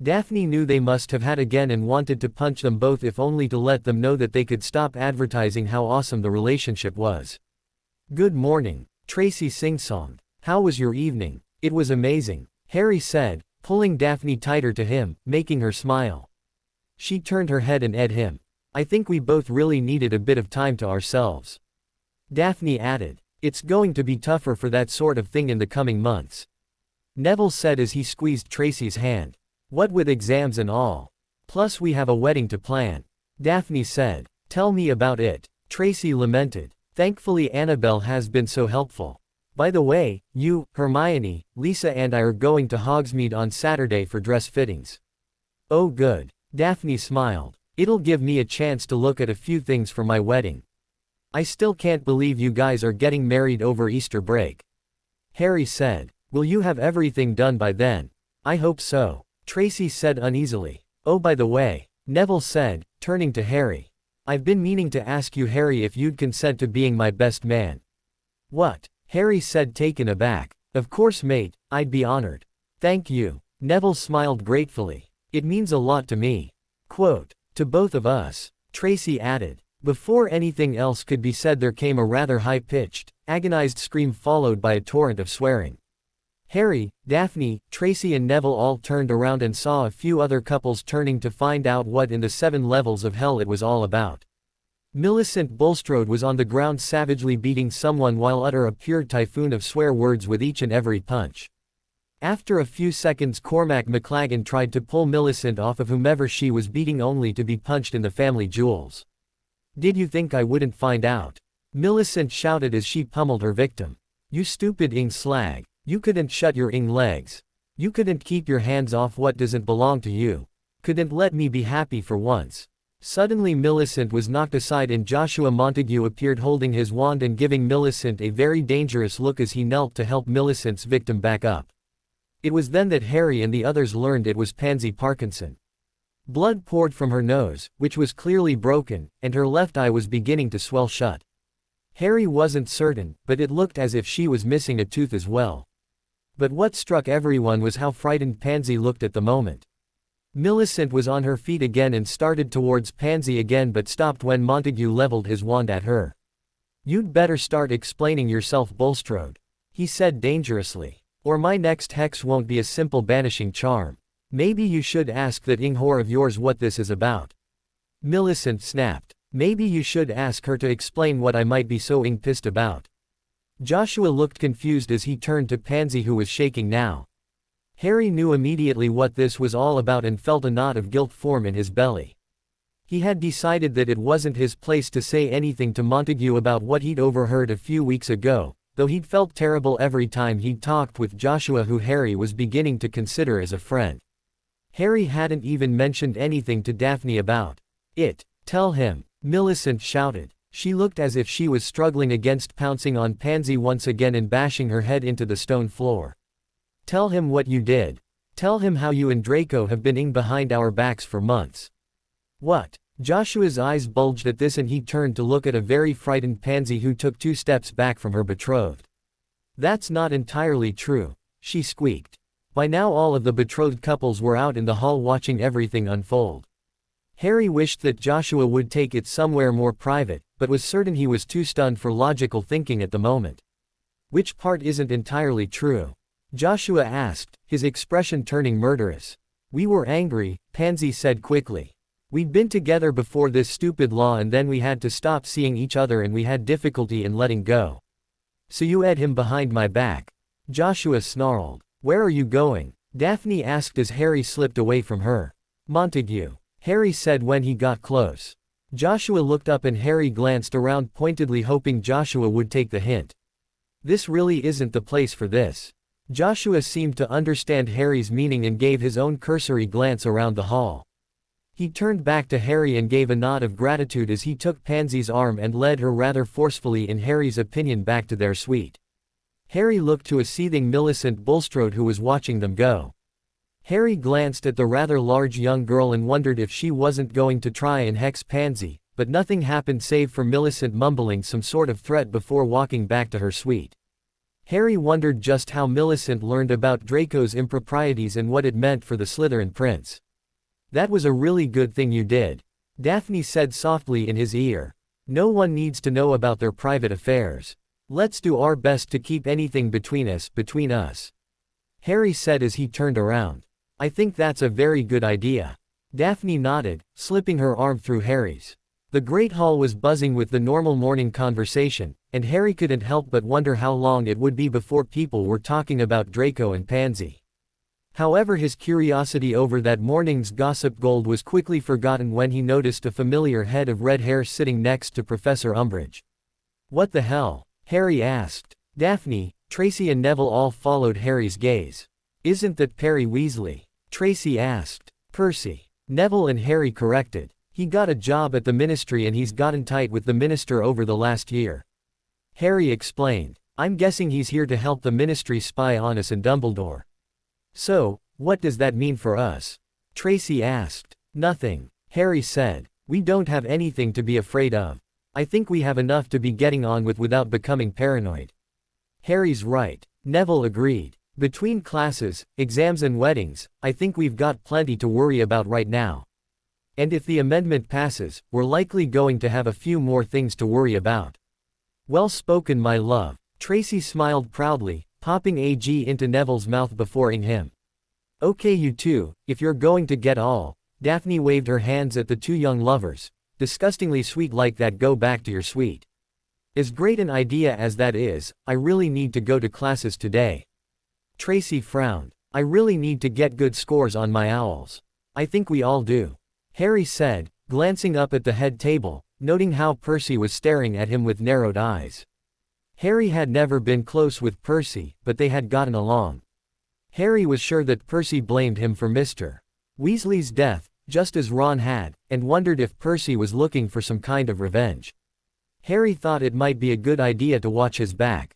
Daphne knew they must have had again and wanted to punch them both if only to let them know that they could stop advertising how awesome the relationship was. "Good morning," Tracy sing-songed. "How was your evening?" "It was amazing," Harry said, pulling Daphne tighter to him, making her smile. She turned her head and eyed him. "I think we both really needed a bit of time to ourselves." Daphne added, "It's going to be tougher for that sort of thing in the coming months," Neville said as he squeezed Tracy's hand. "What with exams and all. Plus we have a wedding to plan," Daphne said. "Tell me about it," Tracy lamented. "Thankfully Annabelle has been so helpful. By the way, you, Hermione, Lisa and I are going to Hogsmeade on Saturday for dress fittings." "Oh good," Daphne smiled. "It'll give me a chance to look at a few things for my wedding." "I still can't believe you guys are getting married over Easter break," Harry said. "Will you have everything done by then?" "I hope so," Tracy said uneasily. "Oh by the way," Neville said, turning to Harry. "I've been meaning to ask you, Harry, if you'd consent to being my best man." "What?" Harry said, taken aback. "Of course mate, I'd be honored." "Thank you." Neville smiled gratefully. "It means a lot to me." Quote, "To both of us," Tracy added. Before anything else could be said there came a rather high-pitched, agonized scream followed by a torrent of swearing. Harry, Daphne, Tracy and Neville all turned around and saw a few other couples turning to find out what in the 7 levels of hell it was all about. Millicent Bulstrode was on the ground savagely beating someone while utter a pure typhoon of swear words with each and every punch. After a few seconds Cormac McLagan tried to pull Millicent off of whomever she was beating only to be punched in the family jewels. "Did you think I wouldn't find out?" Millicent shouted as she pummeled her victim. "You stupid ing slag. You couldn't shut your ing legs. You couldn't keep your hands off what doesn't belong to you. Couldn't let me be happy for once." Suddenly Millicent was knocked aside and Joshua Montague appeared holding his wand and giving Millicent a very dangerous look as he knelt to help Millicent's victim back up. It was then that Harry and the others learned it was Pansy Parkinson. Blood poured from her nose, which was clearly broken, and her left eye was beginning to swell shut. Harry wasn't certain, but it looked as if she was missing a tooth as well. But what struck everyone was how frightened Pansy looked at the moment. Millicent was on her feet again and started towards Pansy again but stopped when Montague leveled his wand at her. "You'd better start explaining yourself, Bulstrode," he said dangerously. "Or my next hex won't be a simple banishing charm. Maybe you should ask that ing whore of yours what this is about." Millicent snapped. "Maybe you should ask her to explain what I might be so ing pissed about." Joshua looked confused as he turned to Pansy who was shaking now. Harry knew immediately what this was all about and felt a knot of guilt form in his belly. He had decided that it wasn't his place to say anything to Montague about what he'd overheard a few weeks ago, though he'd felt terrible every time he'd talked with Joshua, who Harry was beginning to consider as a friend. Harry hadn't even mentioned anything to Daphne about it. "Tell him," Millicent shouted. She looked as if she was struggling against pouncing on Pansy once again and bashing her head into the stone floor. "Tell him what you did. Tell him how you and Draco have been ing behind our backs for months." "What?" Joshua's eyes bulged at this and he turned to look at a very frightened Pansy who took 2 steps back from her betrothed. "That's not entirely true," she squeaked. By now all of the betrothed couples were out in the hall watching everything unfold. Harry wished that Joshua would take it somewhere more private, but was certain he was too stunned for logical thinking at the moment. "Which part isn't entirely true?" Joshua asked, his expression turning murderous. "We were angry," Pansy said quickly. "We'd been together before this stupid law and then we had to stop seeing each other and we had difficulty in letting go." "So you ed him behind my back?" Joshua snarled. "Where are you going?" Daphne asked as Harry slipped away from her. "Montague," Harry said when he got close. Joshua looked up and Harry glanced around pointedly hoping Joshua would take the hint. "This really isn't the place for this." Joshua seemed to understand Harry's meaning and gave his own cursory glance around the hall. He turned back to Harry and gave a nod of gratitude as he took Pansy's arm and led her rather forcefully in Harry's opinion back to their suite. Harry looked to a seething Millicent Bulstrode who was watching them go. Harry glanced at the rather large young girl and wondered if she wasn't going to try and hex Pansy, but nothing happened save for Millicent mumbling some sort of threat before walking back to her suite. Harry wondered just how Millicent learned about Draco's improprieties and what it meant for the Slytherin prince. "That was a really good thing you did," Daphne said softly in his ear. "No one needs to know about their private affairs. Let's do our best to keep anything between us." Harry said as he turned around. "I think that's a very good idea." Daphne nodded, slipping her arm through Harry's. The Great Hall was buzzing with the normal morning conversation, and Harry couldn't help but wonder how long it would be before people were talking about Draco and Pansy. However, his curiosity over that morning's gossip gold was quickly forgotten when he noticed a familiar head of red hair sitting next to Professor Umbridge. "What the hell?" Harry asked. Daphne, Tracy and Neville all followed Harry's gaze. "Isn't that Perry Weasley?" Tracy asked. "Percy," Neville and Harry corrected. "He got a job at the ministry and he's gotten tight with the minister over the last year." Harry explained. "I'm guessing he's here to help the ministry spy on us and Dumbledore." "So, what does that mean for us?" Tracy asked. "Nothing," Harry said. "We don't have anything to be afraid of. I think we have enough to be getting on with without becoming paranoid." Harry's right. Neville agreed. "Between classes, exams and weddings, I think we've got plenty to worry about right now. And if the amendment passes, we're likely going to have a few more things to worry about." "Well spoken, my love." Tracy smiled proudly, popping a G into Neville's mouth before him. "Okay, you two, if you're going to get all," Daphne waved her hands at the two young lovers, "disgustingly sweet like that, go back to your suite. As great an idea as that is, I really need to go to classes today." Tracy frowned. "I really need to get good scores on my owls." "I think we all do," Harry said, glancing up at the head table, noting how Percy was staring at him with narrowed eyes. Harry had never been close with Percy, but they had gotten along. Harry was sure that Percy blamed him for Mr. Weasley's death, just as Ron had, and wondered if Percy was looking for some kind of revenge. Harry thought it might be a good idea to watch his back.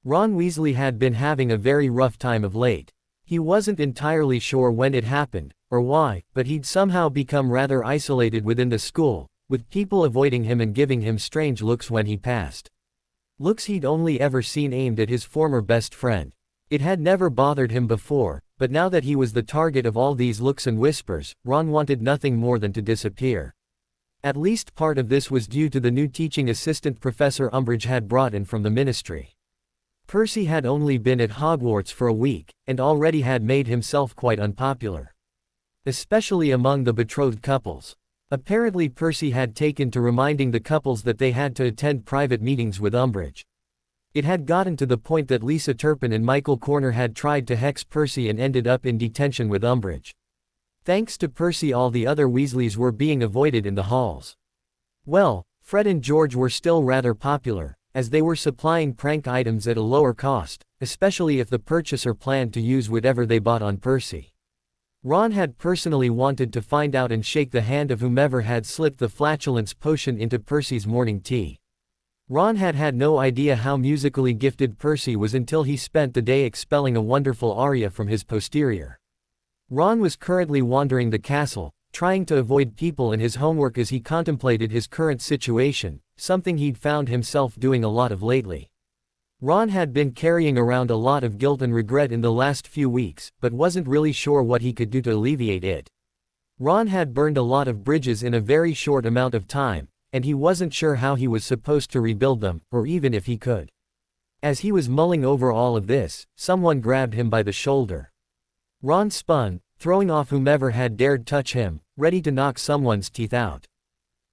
Ron Weasley had been having a very rough time of late. He wasn't entirely sure when it happened, or why, but he'd somehow become rather isolated within the school, with people avoiding him and giving him strange looks when he passed. Looks he'd only ever seen aimed at his former best friend. It had never bothered him before, but now that he was the target of all these looks and whispers, Ron wanted nothing more than to disappear. At least part of this was due to the new teaching assistant Professor Umbridge had brought in from the ministry. Percy had only been at Hogwarts for a week, and already had made himself quite unpopular. Especially among the betrothed couples. Apparently Percy had taken to reminding the couples that they had to attend private meetings with Umbridge. It had gotten to the point that Lisa Turpin and Michael Corner had tried to hex Percy and ended up in detention with Umbridge. Thanks to Percy, all the other Weasleys were being avoided in the halls. Well, Fred and George were still rather popular, as they were supplying prank items at a lower cost, especially if the purchaser planned to use whatever they bought on Percy. Ron had personally wanted to find out and shake the hand of whomever had slipped the flatulence potion into Percy's morning tea. Ron had had no idea how musically gifted Percy was until he spent the day expelling a wonderful aria from his posterior. Ron was currently wandering the castle, trying to avoid people and his homework as he contemplated his current situation, something he'd found himself doing a lot of lately. Ron had been carrying around a lot of guilt and regret in the last few weeks, but wasn't really sure what he could do to alleviate it. Ron had burned a lot of bridges in a very short amount of time, and he wasn't sure how he was supposed to rebuild them, or even if he could. As he was mulling over all of this, someone grabbed him by the shoulder. Ron spun, throwing off whomever had dared touch him, ready to knock someone's teeth out.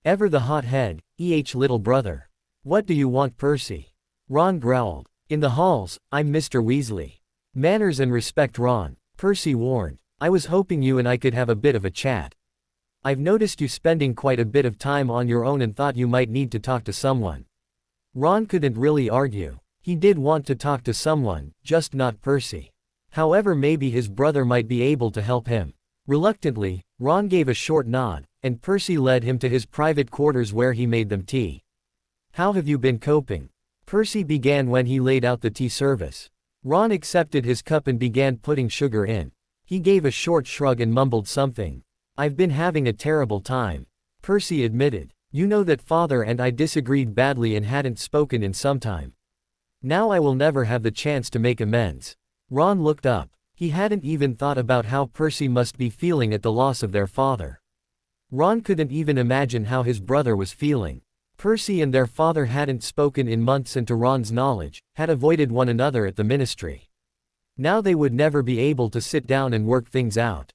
Ever the hothead, little brother. "What do you want, Percy?" Ron growled. "In the halls, I'm Mr. Weasley." "Manners and respect, Ron," Percy warned. "I was hoping you and I could have a bit of a chat. I've noticed you spending quite a bit of time on your own and thought you might need to talk to someone." Ron couldn't really argue. He did want to talk to someone, just not Percy. However, maybe his brother might be able to help him. Reluctantly, Ron gave a short nod, and Percy led him to his private quarters where he made them tea. "How have you been coping?" Percy began when he laid out the tea service. Ron accepted his cup and began putting sugar in. He gave a short shrug and mumbled something. "I've been having a terrible time," Percy admitted. "You know that Father and I disagreed badly and hadn't spoken in some time." Now I will never have the chance to make amends. Ron looked up. He hadn't even thought about how Percy must be feeling at the loss of their father. Ron couldn't even imagine how his brother was feeling. Percy and their father hadn't spoken in months and to Ron's knowledge, had avoided one another at the ministry. Now they would never be able to sit down and work things out.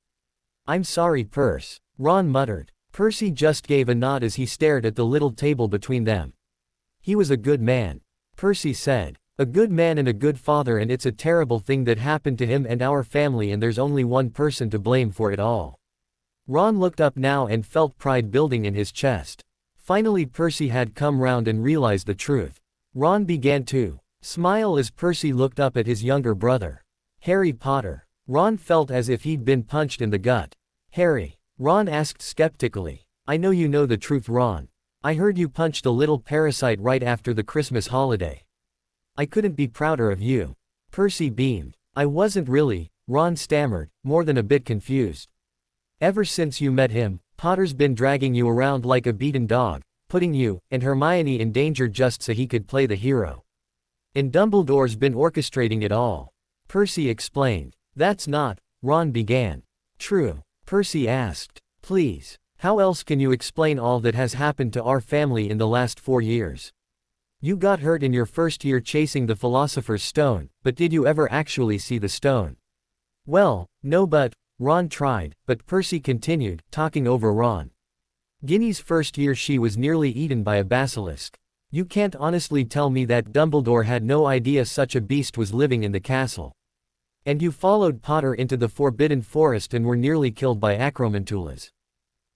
I'm sorry, Percy, Ron muttered. Percy just gave a nod as he stared at the little table between them. He was a good man, Percy said. A good man and a good father, and it's a terrible thing that happened to him and our family, and there's only one person to blame for it all. Ron looked up now and felt pride building in his chest. Finally Percy had come round and realized the truth. Ron began to smile as Percy looked up at his younger brother. Harry Potter. Ron felt as if he'd been punched in the gut. Harry? Ron asked skeptically. I know you know the truth, Ron. I heard you punched a little parasite right after the Christmas holiday. I couldn't be prouder of you. Percy beamed. I wasn't really, Ron stammered, more than a bit confused. Ever since you met him, Potter's been dragging you around like a beaten dog, putting you and Hermione in danger just so he could play the hero. And Dumbledore's been orchestrating it all. Percy explained. That's not, Ron began. True, Percy asked. Please, how else can you explain all that has happened to our family in the last 4 years? You got hurt in your first year chasing the Philosopher's Stone, but did you ever actually see the stone? Well, no, but, Ron tried, but Percy continued, talking over Ron. Ginny's first year she was nearly eaten by a basilisk. You can't honestly tell me that Dumbledore had no idea such a beast was living in the castle. And you followed Potter into the Forbidden Forest and were nearly killed by acromantulas.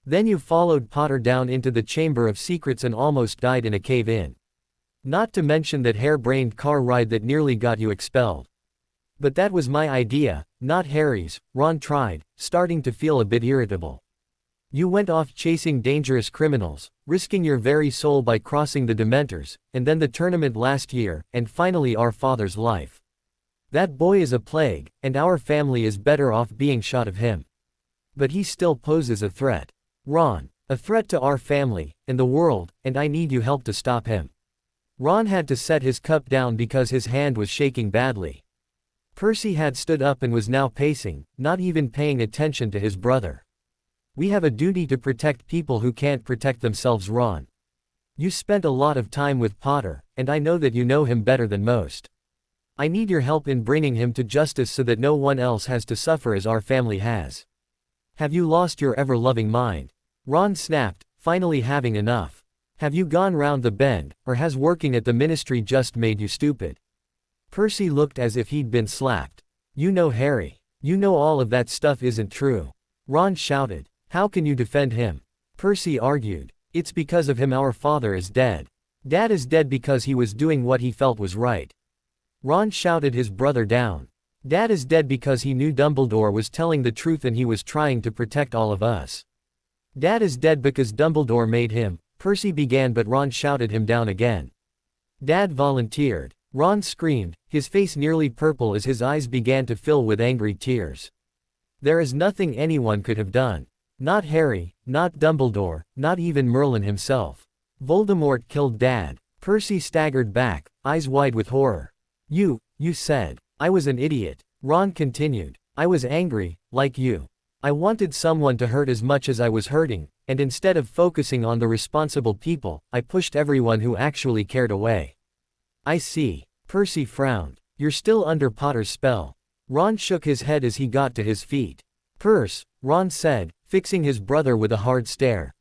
Then you followed Potter down into the Chamber of Secrets and almost died in a cave-in. Not to mention that harebrained car ride that nearly got you expelled. But that was my idea, not Harry's, Ron tried, starting to feel a bit irritable. You went off chasing dangerous criminals, risking your very soul by crossing the Dementors, and then the tournament last year, and finally our father's life. That boy is a plague, and our family is better off being shot of him. But he still poses a threat. Ron, a threat to our family, and the world, and I need your help to stop him. Ron had to set his cup down because his hand was shaking badly. Percy had stood up and was now pacing, not even paying attention to his brother. We have a duty to protect people who can't protect themselves, Ron. You spent a lot of time with Potter, and I know that you know him better than most. I need your help in bringing him to justice so that no one else has to suffer as our family has. Have you lost your ever-loving mind? Ron snapped, finally having enough. Have you gone round the bend, or has working at the ministry just made you stupid? Percy looked as if he'd been slapped. You know Harry. You know all of that stuff isn't true. Ron shouted. How can you defend him? Percy argued. It's because of him our father is dead. Dad is dead because he was doing what he felt was right. Ron shouted his brother down. Dad is dead because he knew Dumbledore was telling the truth and he was trying to protect all of us. Dad is dead because Dumbledore made him, Percy began, but Ron shouted him down again. Dad volunteered. Ron screamed, his face nearly purple as his eyes began to fill with angry tears. There is nothing anyone could have done. Not Harry, not Dumbledore, not even Merlin himself. Voldemort killed Dad. Percy staggered back, eyes wide with horror. You said. I was an idiot. Ron continued. I was angry, like you. I wanted someone to hurt as much as I was hurting, and instead of focusing on the responsible people, I pushed everyone who actually cared away. I see. Percy frowned. You're still under Potter's spell. Ron shook his head as he got to his feet. Percy, Ron said, fixing his brother with a hard stare.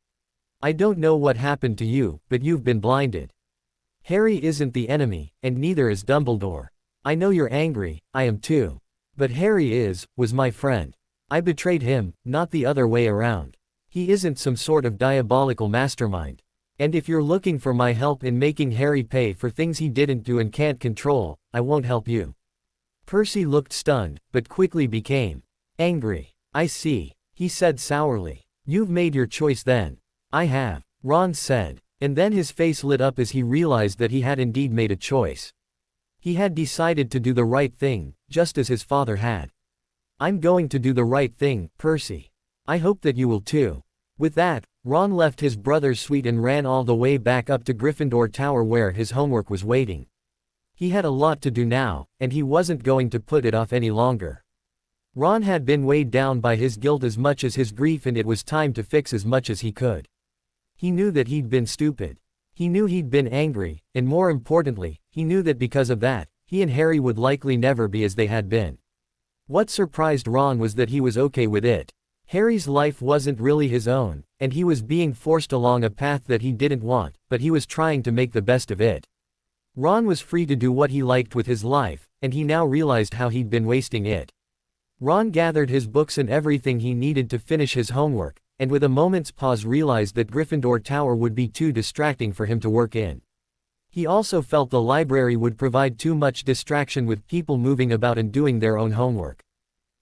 I don't know what happened to you, but you've been blinded. Harry isn't the enemy, and neither is Dumbledore. I know you're angry, I am too. But Harry was my friend. I betrayed him, not the other way around. He isn't some sort of diabolical mastermind. And if you're looking for my help in making Harry pay for things he didn't do and can't control, I won't help you. Percy looked stunned, but quickly became angry. I see, he said sourly. You've made your choice then. I have, Ron said. And then his face lit up as he realized that he had indeed made a choice. He had decided to do the right thing, just as his father had. I'm going to do the right thing, Percy. I hope that you will too. With that, Ron left his brother's suite and ran all the way back up to Gryffindor Tower where his homework was waiting. He had a lot to do now, and he wasn't going to put it off any longer. Ron had been weighed down by his guilt as much as his grief, and it was time to fix as much as he could. He knew that he'd been stupid. He knew he'd been angry, and more importantly, he knew that because of that, he and Harry would likely never be as they had been. What surprised Ron was that he was okay with it. Harry's life wasn't really his own, and he was being forced along a path that he didn't want, but he was trying to make the best of it. Ron was free to do what he liked with his life, and he now realized how he'd been wasting it. Ron gathered his books and everything he needed to finish his homework, and with a moment's pause realized that Gryffindor Tower would be too distracting for him to work in. He also felt the library would provide too much distraction with people moving about and doing their own homework.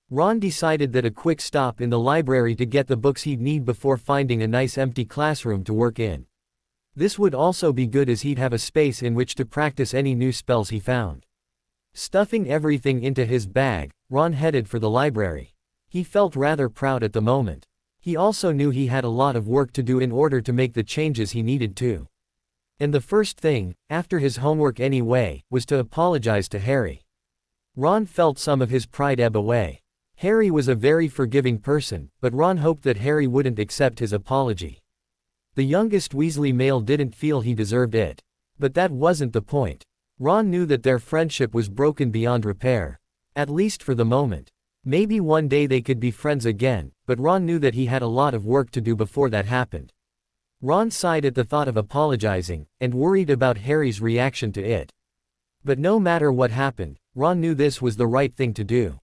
Ron decided that a quick stop in the library to get the books he'd need before finding a nice empty classroom to work in. This would also be good as he'd have a space in which to practice any new spells he found. Stuffing everything into his bag, Ron headed for the library. He felt rather proud at the moment. He also knew he had a lot of work to do in order to make the changes he needed to. And the first thing, after his homework anyway, was to apologize to Harry. Ron felt some of his pride ebb away. Harry was a very forgiving person, but Ron hoped that Harry wouldn't accept his apology. The youngest Weasley male didn't feel he deserved it. But that wasn't the point. Ron knew that their friendship was broken beyond repair. At least for the moment. Maybe one day they could be friends again, but Ron knew that he had a lot of work to do before that happened. Ron sighed at the thought of apologizing, and worried about Harry's reaction to it. But no matter what happened, Ron knew this was the right thing to do.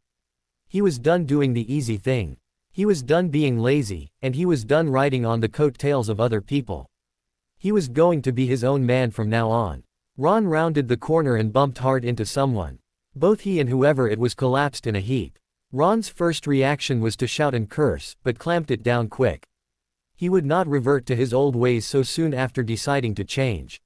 He was done doing the easy thing. He was done being lazy, and he was done riding on the coattails of other people. He was going to be his own man from now on. Ron rounded the corner and bumped hard into someone. Both he and whoever it was collapsed in a heap. Ron's first reaction was to shout and curse, but clamped it down quick. He would not revert to his old ways so soon after deciding to change.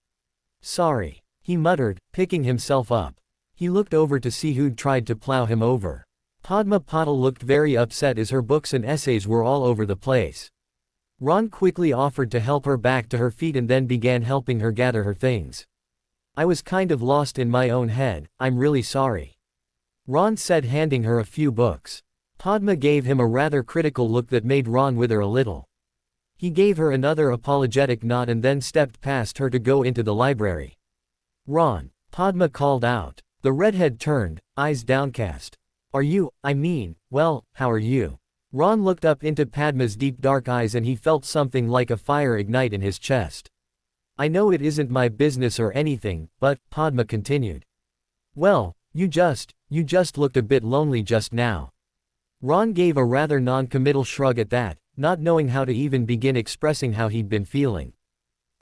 Sorry, he muttered, picking himself up. He looked over to see who'd tried to plow him over. Padma Patil looked very upset as her books and essays were all over the place. Ron quickly offered to help her back to her feet and then began helping her gather her things. I was kind of lost in my own head, I'm really sorry. Ron said, handing her a few books. Padma gave him a rather critical look that made Ron wither a little. He gave her another apologetic nod and then stepped past her to go into the library. Ron, Padma called out. The redhead turned, eyes downcast. Well, how are you? Ron looked up into Padma's deep dark eyes and he felt something like a fire ignite in his chest. I know it isn't my business or anything, but, Padma continued. Well, you just looked a bit lonely just now. Ron gave a rather non-committal shrug at that, not knowing how to even begin expressing how he'd been feeling.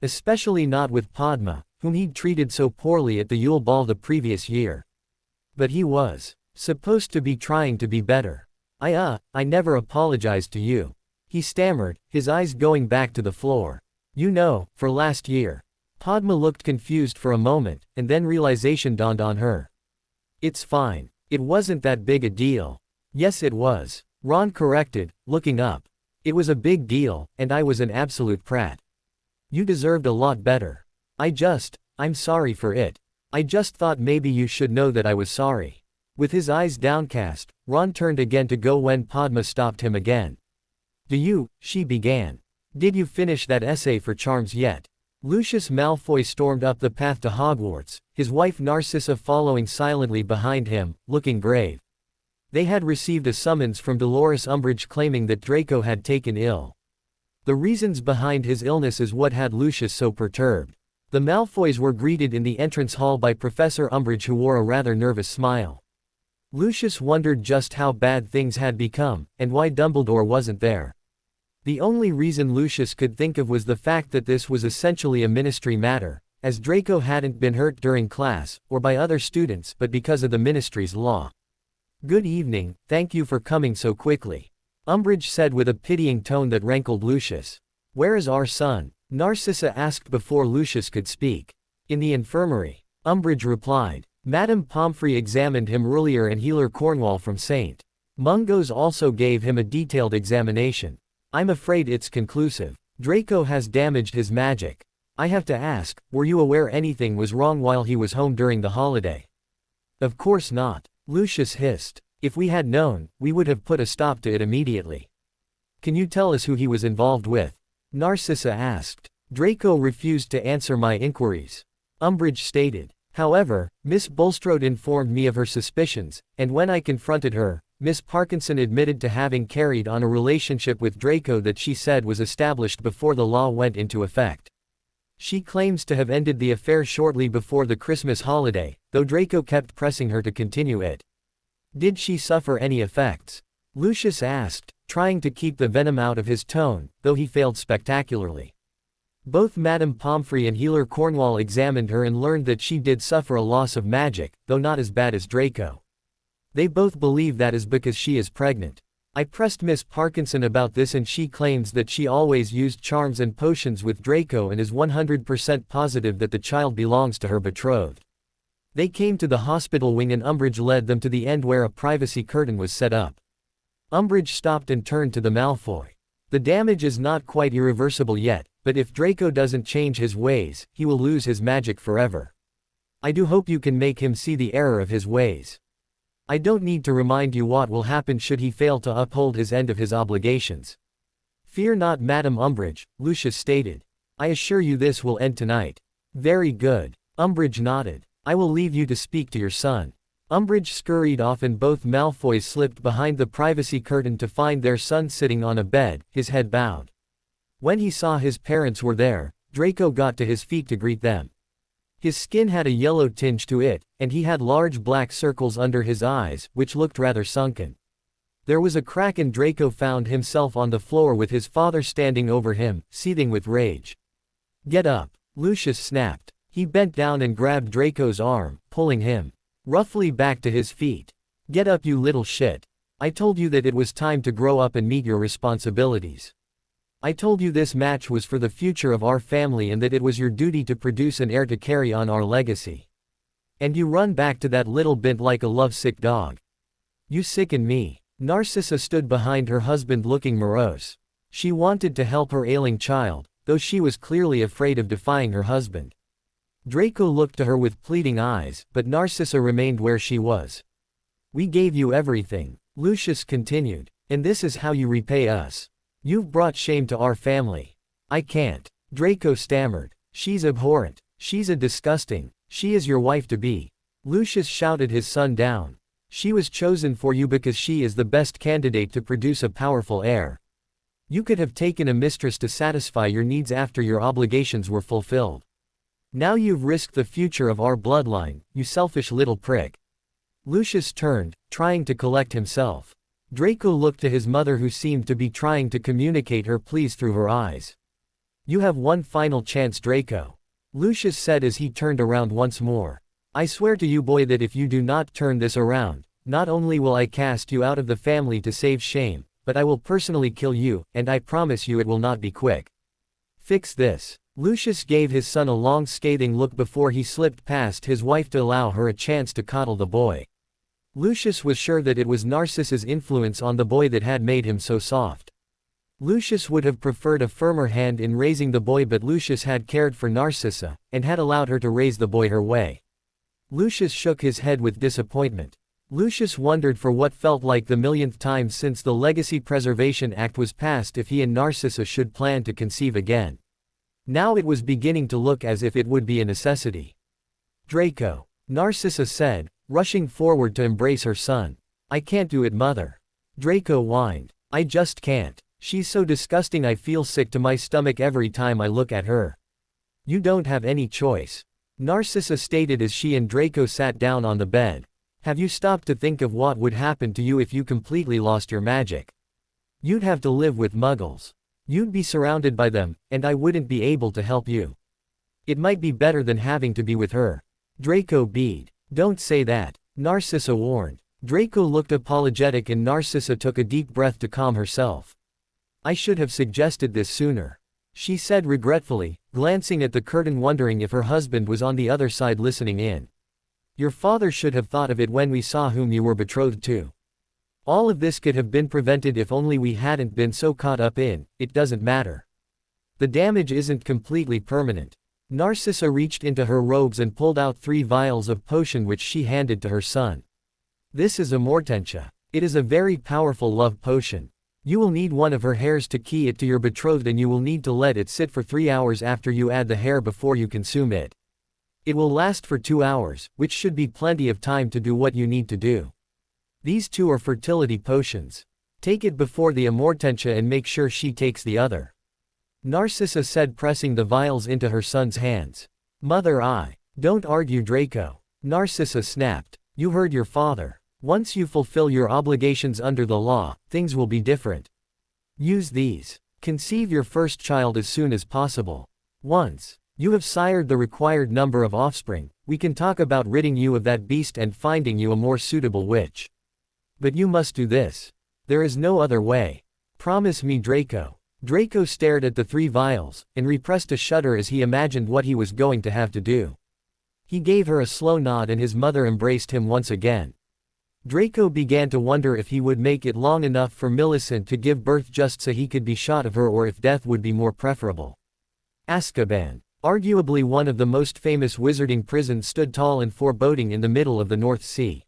Especially not with Padma, whom he'd treated so poorly at the Yule Ball the previous year. But he was supposed to be trying to be better. I never apologized to you. He stammered, his eyes going back to the floor. You know, for last year. Padma looked confused for a moment, and then realization dawned on her. It's fine. It wasn't that big a deal. Yes it was. Ron corrected, looking up. It was a big deal, and I was an absolute prat. You deserved a lot better. I'm sorry for it. I just thought maybe you should know that I was sorry. With his eyes downcast, Ron turned again to go when Padma stopped him again. She began. Did you finish that essay for charms yet? Lucius Malfoy stormed up the path to Hogwarts, his wife Narcissa following silently behind him, looking grave. They had received a summons from Dolores Umbridge claiming that Draco had taken ill. The reasons behind his illness is what had Lucius so perturbed. The Malfoys were greeted in the entrance hall by Professor Umbridge, who wore a rather nervous smile. Lucius wondered just how bad things had become, and why Dumbledore wasn't there. The only reason Lucius could think of was the fact that this was essentially a ministry matter, as Draco hadn't been hurt during class, or by other students, but because of the ministry's law. Good evening, thank you for coming so quickly. Umbridge said with a pitying tone that rankled Lucius. Where is our son? Narcissa asked before Lucius could speak. In the infirmary. Umbridge replied. Madame Pomfrey examined him earlier and Healer Cornwall from St. Mungo's also gave him a detailed examination. I'm afraid it's conclusive. Draco has damaged his magic. I have to ask, were you aware anything was wrong while he was home during the holiday? Of course not, Lucius hissed. If we had known, we would have put a stop to it immediately. Can you tell us who he was involved with? Narcissa asked. Draco refused to answer my inquiries. Umbridge stated. However, Miss Bulstrode informed me of her suspicions, and when I confronted her, Miss Parkinson admitted to having carried on a relationship with Draco that she said was established before the law went into effect. She claims to have ended the affair shortly before the Christmas holiday, though Draco kept pressing her to continue it. Did she suffer any effects? Lucius asked, trying to keep the venom out of his tone, though he failed spectacularly. Both Madame Pomfrey and Healer Cornwall examined her and learned that she did suffer a loss of magic, though not as bad as Draco. They both believe that is because she is pregnant. I pressed Miss Parkinson about this and she claims that she always used charms and potions with Draco and is 100% positive that the child belongs to her betrothed. They came to the hospital wing and Umbridge led them to the end where a privacy curtain was set up. Umbridge stopped and turned to the Malfoy. The damage is not quite irreversible yet, but if Draco doesn't change his ways, he will lose his magic forever. I do hope you can make him see the error of his ways. I don't need to remind you what will happen should he fail to uphold his end of his obligations. Fear not, Madam Umbridge, Lucius stated. I assure you this will end tonight. Very good. Umbridge nodded. I will leave you to speak to your son. Umbridge scurried off and both Malfoys slipped behind the privacy curtain to find their son sitting on a bed, his head bowed. When he saw his parents were there, Draco got to his feet to greet them. His skin had a yellow tinge to it, and he had large black circles under his eyes, which looked rather sunken. There was a crack and Draco found himself on the floor with his father standing over him, seething with rage. Get up, Lucius snapped. He bent down and grabbed Draco's arm, pulling him roughly back to his feet. Get up, you little shit. I told you that it was time to grow up and meet your responsibilities. I told you this match was for the future of our family and that it was your duty to produce an heir to carry on our legacy. And you run back to that little bit like a lovesick dog. You sicken me. Narcissa stood behind her husband looking morose. She wanted to help her ailing child, though she was clearly afraid of defying her husband. Draco looked to her with pleading eyes, but Narcissa remained where she was. We gave you everything, Lucius continued, and this is how you repay us. You've brought shame to our family. I can't. Draco stammered. She's abhorrent. She's a disgusting. She is your wife-to-be. Lucius shouted his son down. She was chosen for you because she is the best candidate to produce a powerful heir. You could have taken a mistress to satisfy your needs after your obligations were fulfilled. Now you've risked the future of our bloodline, you selfish little prick. Lucius turned, trying to collect himself. Draco looked to his mother who seemed to be trying to communicate her pleas through her eyes. You have one final chance, Draco. Lucius said as he turned around once more. I swear to you, boy, that if you do not turn this around, not only will I cast you out of the family to save shame, but I will personally kill you, and I promise you it will not be quick. Fix this. Lucius gave his son a long scathing look before he slipped past his wife to allow her a chance to coddle the boy. Lucius was sure that it was Narcissa's influence on the boy that had made him so soft. Lucius would have preferred a firmer hand in raising the boy, but Lucius had cared for Narcissa, and had allowed her to raise the boy her way. Lucius shook his head with disappointment. Lucius wondered for what felt like the millionth time since the Legacy Preservation Act was passed if he and Narcissa should plan to conceive again. Now it was beginning to look as if it would be a necessity. Draco, Narcissa said, rushing forward to embrace her son. I can't do it, mother. Draco whined. I just can't. She's so disgusting, I feel sick to my stomach every time I look at her. You don't have any choice. Narcissa stated as she and Draco sat down on the bed. Have you stopped to think of what would happen to you if you completely lost your magic? You'd have to live with muggles. You'd be surrounded by them, and I wouldn't be able to help you. It might be better than having to be with her. Draco beat. Don't say that, Narcissa warned. Draco looked apologetic and Narcissa took a deep breath to calm herself. I should have suggested this sooner, she said regretfully, glancing at the curtain wondering if her husband was on the other side listening in. Your father should have thought of it when we saw whom you were betrothed to. All of this could have been prevented if only we hadn't been so caught up in, it doesn't matter. The damage isn't completely permanent. Narcissa reached into her robes and pulled out 3 vials of potion which she handed to her son. This is Amortentia. It is a very powerful love potion. You will need one of her hairs to key it to your betrothed, and you will need to let it sit for 3 hours after you add the hair before you consume it. It will last for 2 hours, which should be plenty of time to do what you need to do. These 2 are fertility potions. Take it before the Amortentia and make sure she takes the other. Narcissa said, pressing the vials into her son's hands. Mother, don't argue, Draco. Narcissa snapped. You heard your father. Once you fulfill your obligations under the law, things will be different. Use these. Conceive your first child as soon as possible. Once you have sired the required number of offspring, we can talk about ridding you of that beast and finding you a more suitable witch. But you must do this. There is no other way. Promise me, Draco. Draco stared at the 3 vials, and repressed a shudder as he imagined what he was going to have to do. He gave her a slow nod and his mother embraced him once again. Draco began to wonder if he would make it long enough for Millicent to give birth just so he could be shot of her, or if death would be more preferable. Azkaban, arguably one of the most famous wizarding prisons, stood tall and foreboding in the middle of the North Sea.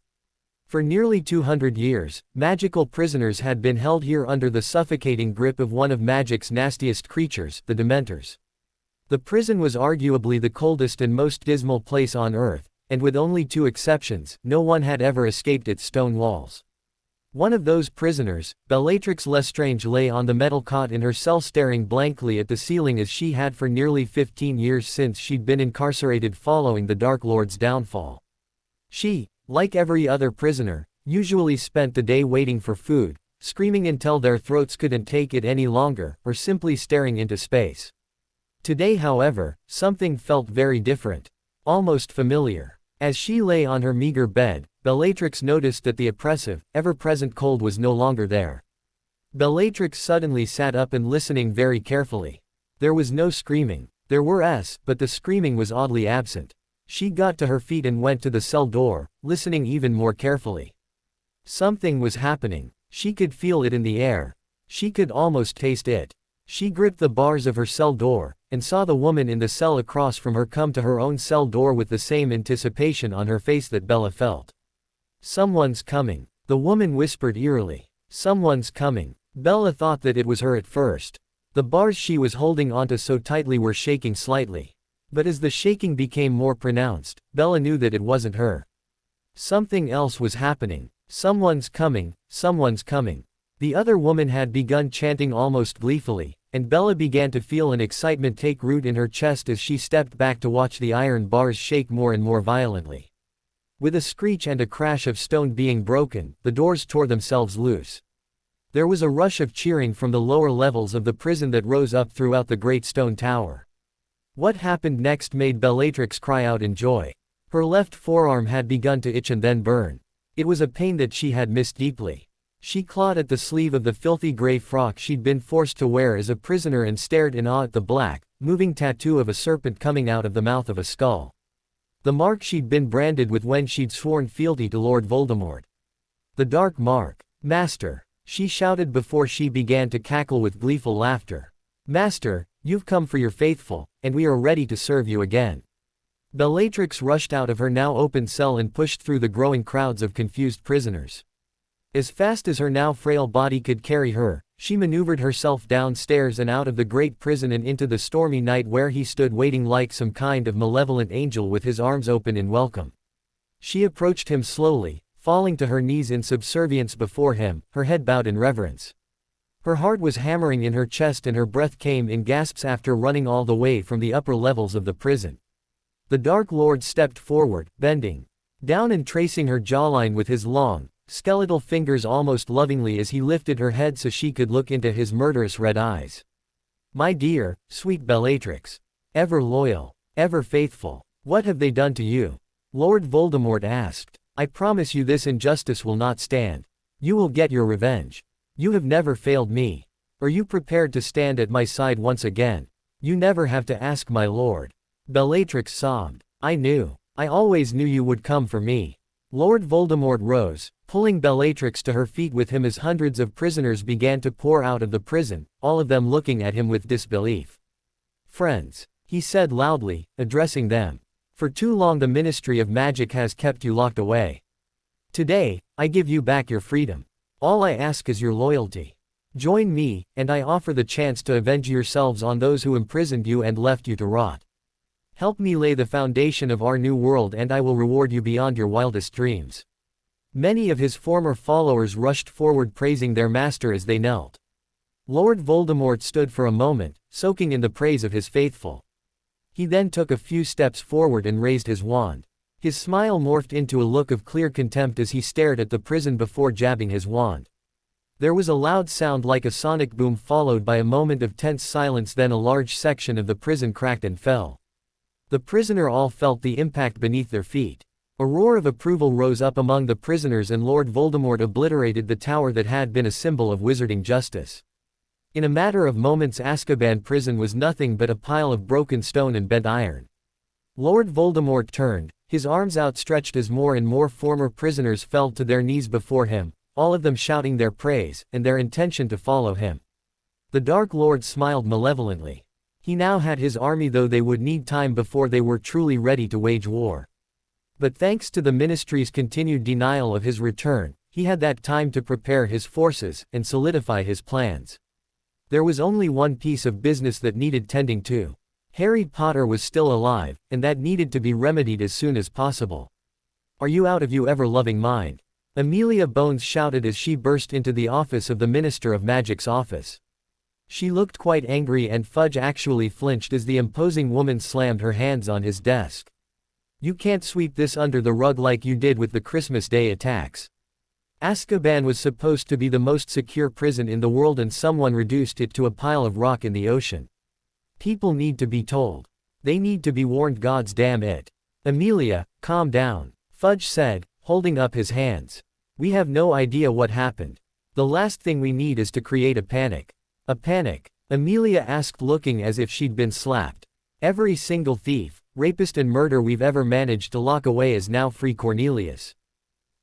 For nearly 200 years, magical prisoners had been held here under the suffocating grip of one of magic's nastiest creatures, the Dementors. The prison was arguably the coldest and most dismal place on Earth, and with only 2 exceptions, no one had ever escaped its stone walls. One of those prisoners, Bellatrix Lestrange, lay on the metal cot in her cell staring blankly at the ceiling as she had for nearly 15 years since she'd been incarcerated following the Dark Lord's downfall. She, like every other prisoner, usually spent the day waiting for food, screaming until their throats couldn't take it any longer, or simply staring into space. Today, however, something felt very different. Almost familiar. As she lay on her meager bed, Bellatrix noticed that the oppressive, ever-present cold was no longer there. Bellatrix suddenly sat up and listening very carefully. There was no screaming. There were, but the screaming was oddly absent. She got to her feet and went to the cell door, listening even more carefully. Something was happening. She could feel it in the air. She could almost taste it. She gripped the bars of her cell door, and saw the woman in the cell across from her come to her own cell door with the same anticipation on her face that Bella felt. Someone's coming, the woman whispered eerily. Someone's coming. Bella thought that it was her at first. The bars she was holding onto so tightly were shaking slightly. But as the shaking became more pronounced, Bella knew that it wasn't her. Something else was happening. Someone's coming, someone's coming. The other woman had begun chanting almost gleefully, and Bella began to feel an excitement take root in her chest as she stepped back to watch the iron bars shake more and more violently. With a screech and a crash of stone being broken, the doors tore themselves loose. There was a rush of cheering from the lower levels of the prison that rose up throughout the great stone tower. What happened next made Bellatrix cry out in joy. Her left forearm had begun to itch and then burn. It was a pain that she had missed deeply. She clawed at the sleeve of the filthy gray frock she'd been forced to wear as a prisoner and stared in awe at the black, moving tattoo of a serpent coming out of the mouth of a skull. The mark she'd been branded with when she'd sworn fealty to Lord Voldemort. The dark mark. Master, she shouted before she began to cackle with gleeful laughter. Master, you've come for your faithful, and we are ready to serve you again. Bellatrix rushed out of her now open cell and pushed through the growing crowds of confused prisoners. As fast as her now frail body could carry her, she maneuvered herself downstairs and out of the great prison and into the stormy night where he stood waiting like some kind of malevolent angel with his arms open in welcome. She approached him slowly, falling to her knees in subservience before him, her head bowed in reverence. Her heart was hammering in her chest and her breath came in gasps after running all the way from the upper levels of the prison. The Dark Lord stepped forward, bending down and tracing her jawline with his long, skeletal fingers almost lovingly as he lifted her head so she could look into his murderous red eyes. My dear, sweet Bellatrix. Ever loyal, ever faithful. What have they done to you? Lord Voldemort asked. I promise you this injustice will not stand. You will get your revenge. You have never failed me. Are you prepared to stand at my side once again? You never have to ask, my lord. Bellatrix sobbed. I always knew you would come for me. Lord Voldemort rose, pulling Bellatrix to her feet with him as hundreds of prisoners began to pour out of the prison, all of them looking at him with disbelief. Friends, he said loudly, addressing them. For too long the Ministry of Magic has kept you locked away. Today, I give you back your freedom. All I ask is your loyalty. Join me, and I offer the chance to avenge yourselves on those who imprisoned you and left you to rot. Help me lay the foundation of our new world and I will reward you beyond your wildest dreams. Many of his former followers rushed forward praising their master as they knelt. Lord Voldemort stood for a moment, soaking in the praise of his faithful. He then took a few steps forward and raised his wand. His smile morphed into a look of clear contempt as he stared at the prison before jabbing his wand. There was a loud sound like a sonic boom followed by a moment of tense silence, then a large section of the prison cracked and fell. The prisoner all felt the impact beneath their feet. A roar of approval rose up among the prisoners and Lord Voldemort obliterated the tower that had been a symbol of wizarding justice. In a matter of moments Azkaban prison was nothing but a pile of broken stone and bent iron. Lord Voldemort turned, his arms outstretched as more and more former prisoners fell to their knees before him, all of them shouting their praise, and their intention to follow him. The Dark Lord smiled malevolently. He now had his army, though they would need time before they were truly ready to wage war. But thanks to the Ministry's continued denial of his return, he had that time to prepare his forces, and solidify his plans. There was only one piece of business that needed tending to. Harry Potter was still alive, and that needed to be remedied as soon as possible. Are you out of your ever-loving mind? Amelia Bones shouted as she burst into the office of the Minister of Magic's office. She looked quite angry and Fudge actually flinched as the imposing woman slammed her hands on his desk. You can't sweep this under the rug like you did with the Christmas Day attacks. Azkaban was supposed to be the most secure prison in the world and someone reduced it to a pile of rock in the ocean. People need to be told. They need to be warned, gods damn it. Amelia, calm down, Fudge said, holding up his hands. We have no idea what happened. The last thing we need is to create a panic. A panic? Amelia asked, looking as if she'd been slapped. Every single thief, rapist and murderer we've ever managed to lock away is now free, Cornelius.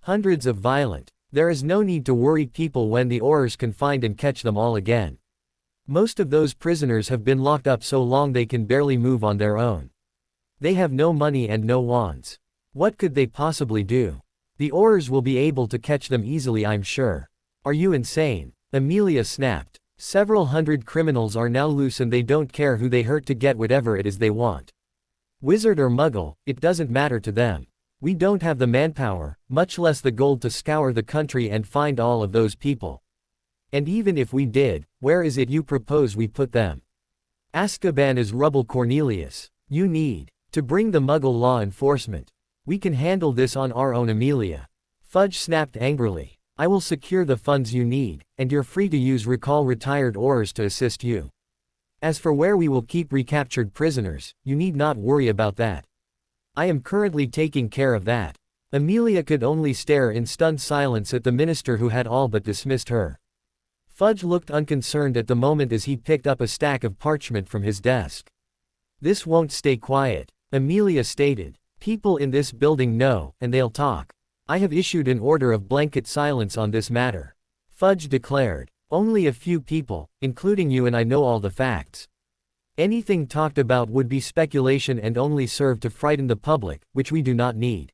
Hundreds of violent. There is no need to worry people when the Aurors can find and catch them all again. Most of those prisoners have been locked up so long they can barely move on their own. They have no money and no wands. What could they possibly do? The Aurors will be able to catch them easily, I'm sure. Are you insane? Amelia snapped. Several hundred criminals are now loose and they don't care who they hurt to get whatever it is they want. Wizard or Muggle, it doesn't matter to them. We don't have the manpower, much less the gold to scour the country and find all of those people. And even if we did, where is it you propose we put them? Azkaban is rubble, Cornelius. You need to bring the Muggle law enforcement. We can handle this on our own, Amelia. Fudge snapped angrily. I will secure the funds you need, and you're free to use recall retired Aurors to assist you. As for where we will keep recaptured prisoners, you need not worry about that. I am currently taking care of that. Amelia could only stare in stunned silence at the minister who had all but dismissed her. Fudge looked unconcerned at the moment as he picked up a stack of parchment from his desk. This won't stay quiet, Amelia stated. People in this building know, and they'll talk. I have issued an order of blanket silence on this matter. Fudge declared. Only a few people, including you and I, know all the facts. Anything talked about would be speculation and only serve to frighten the public, which we do not need.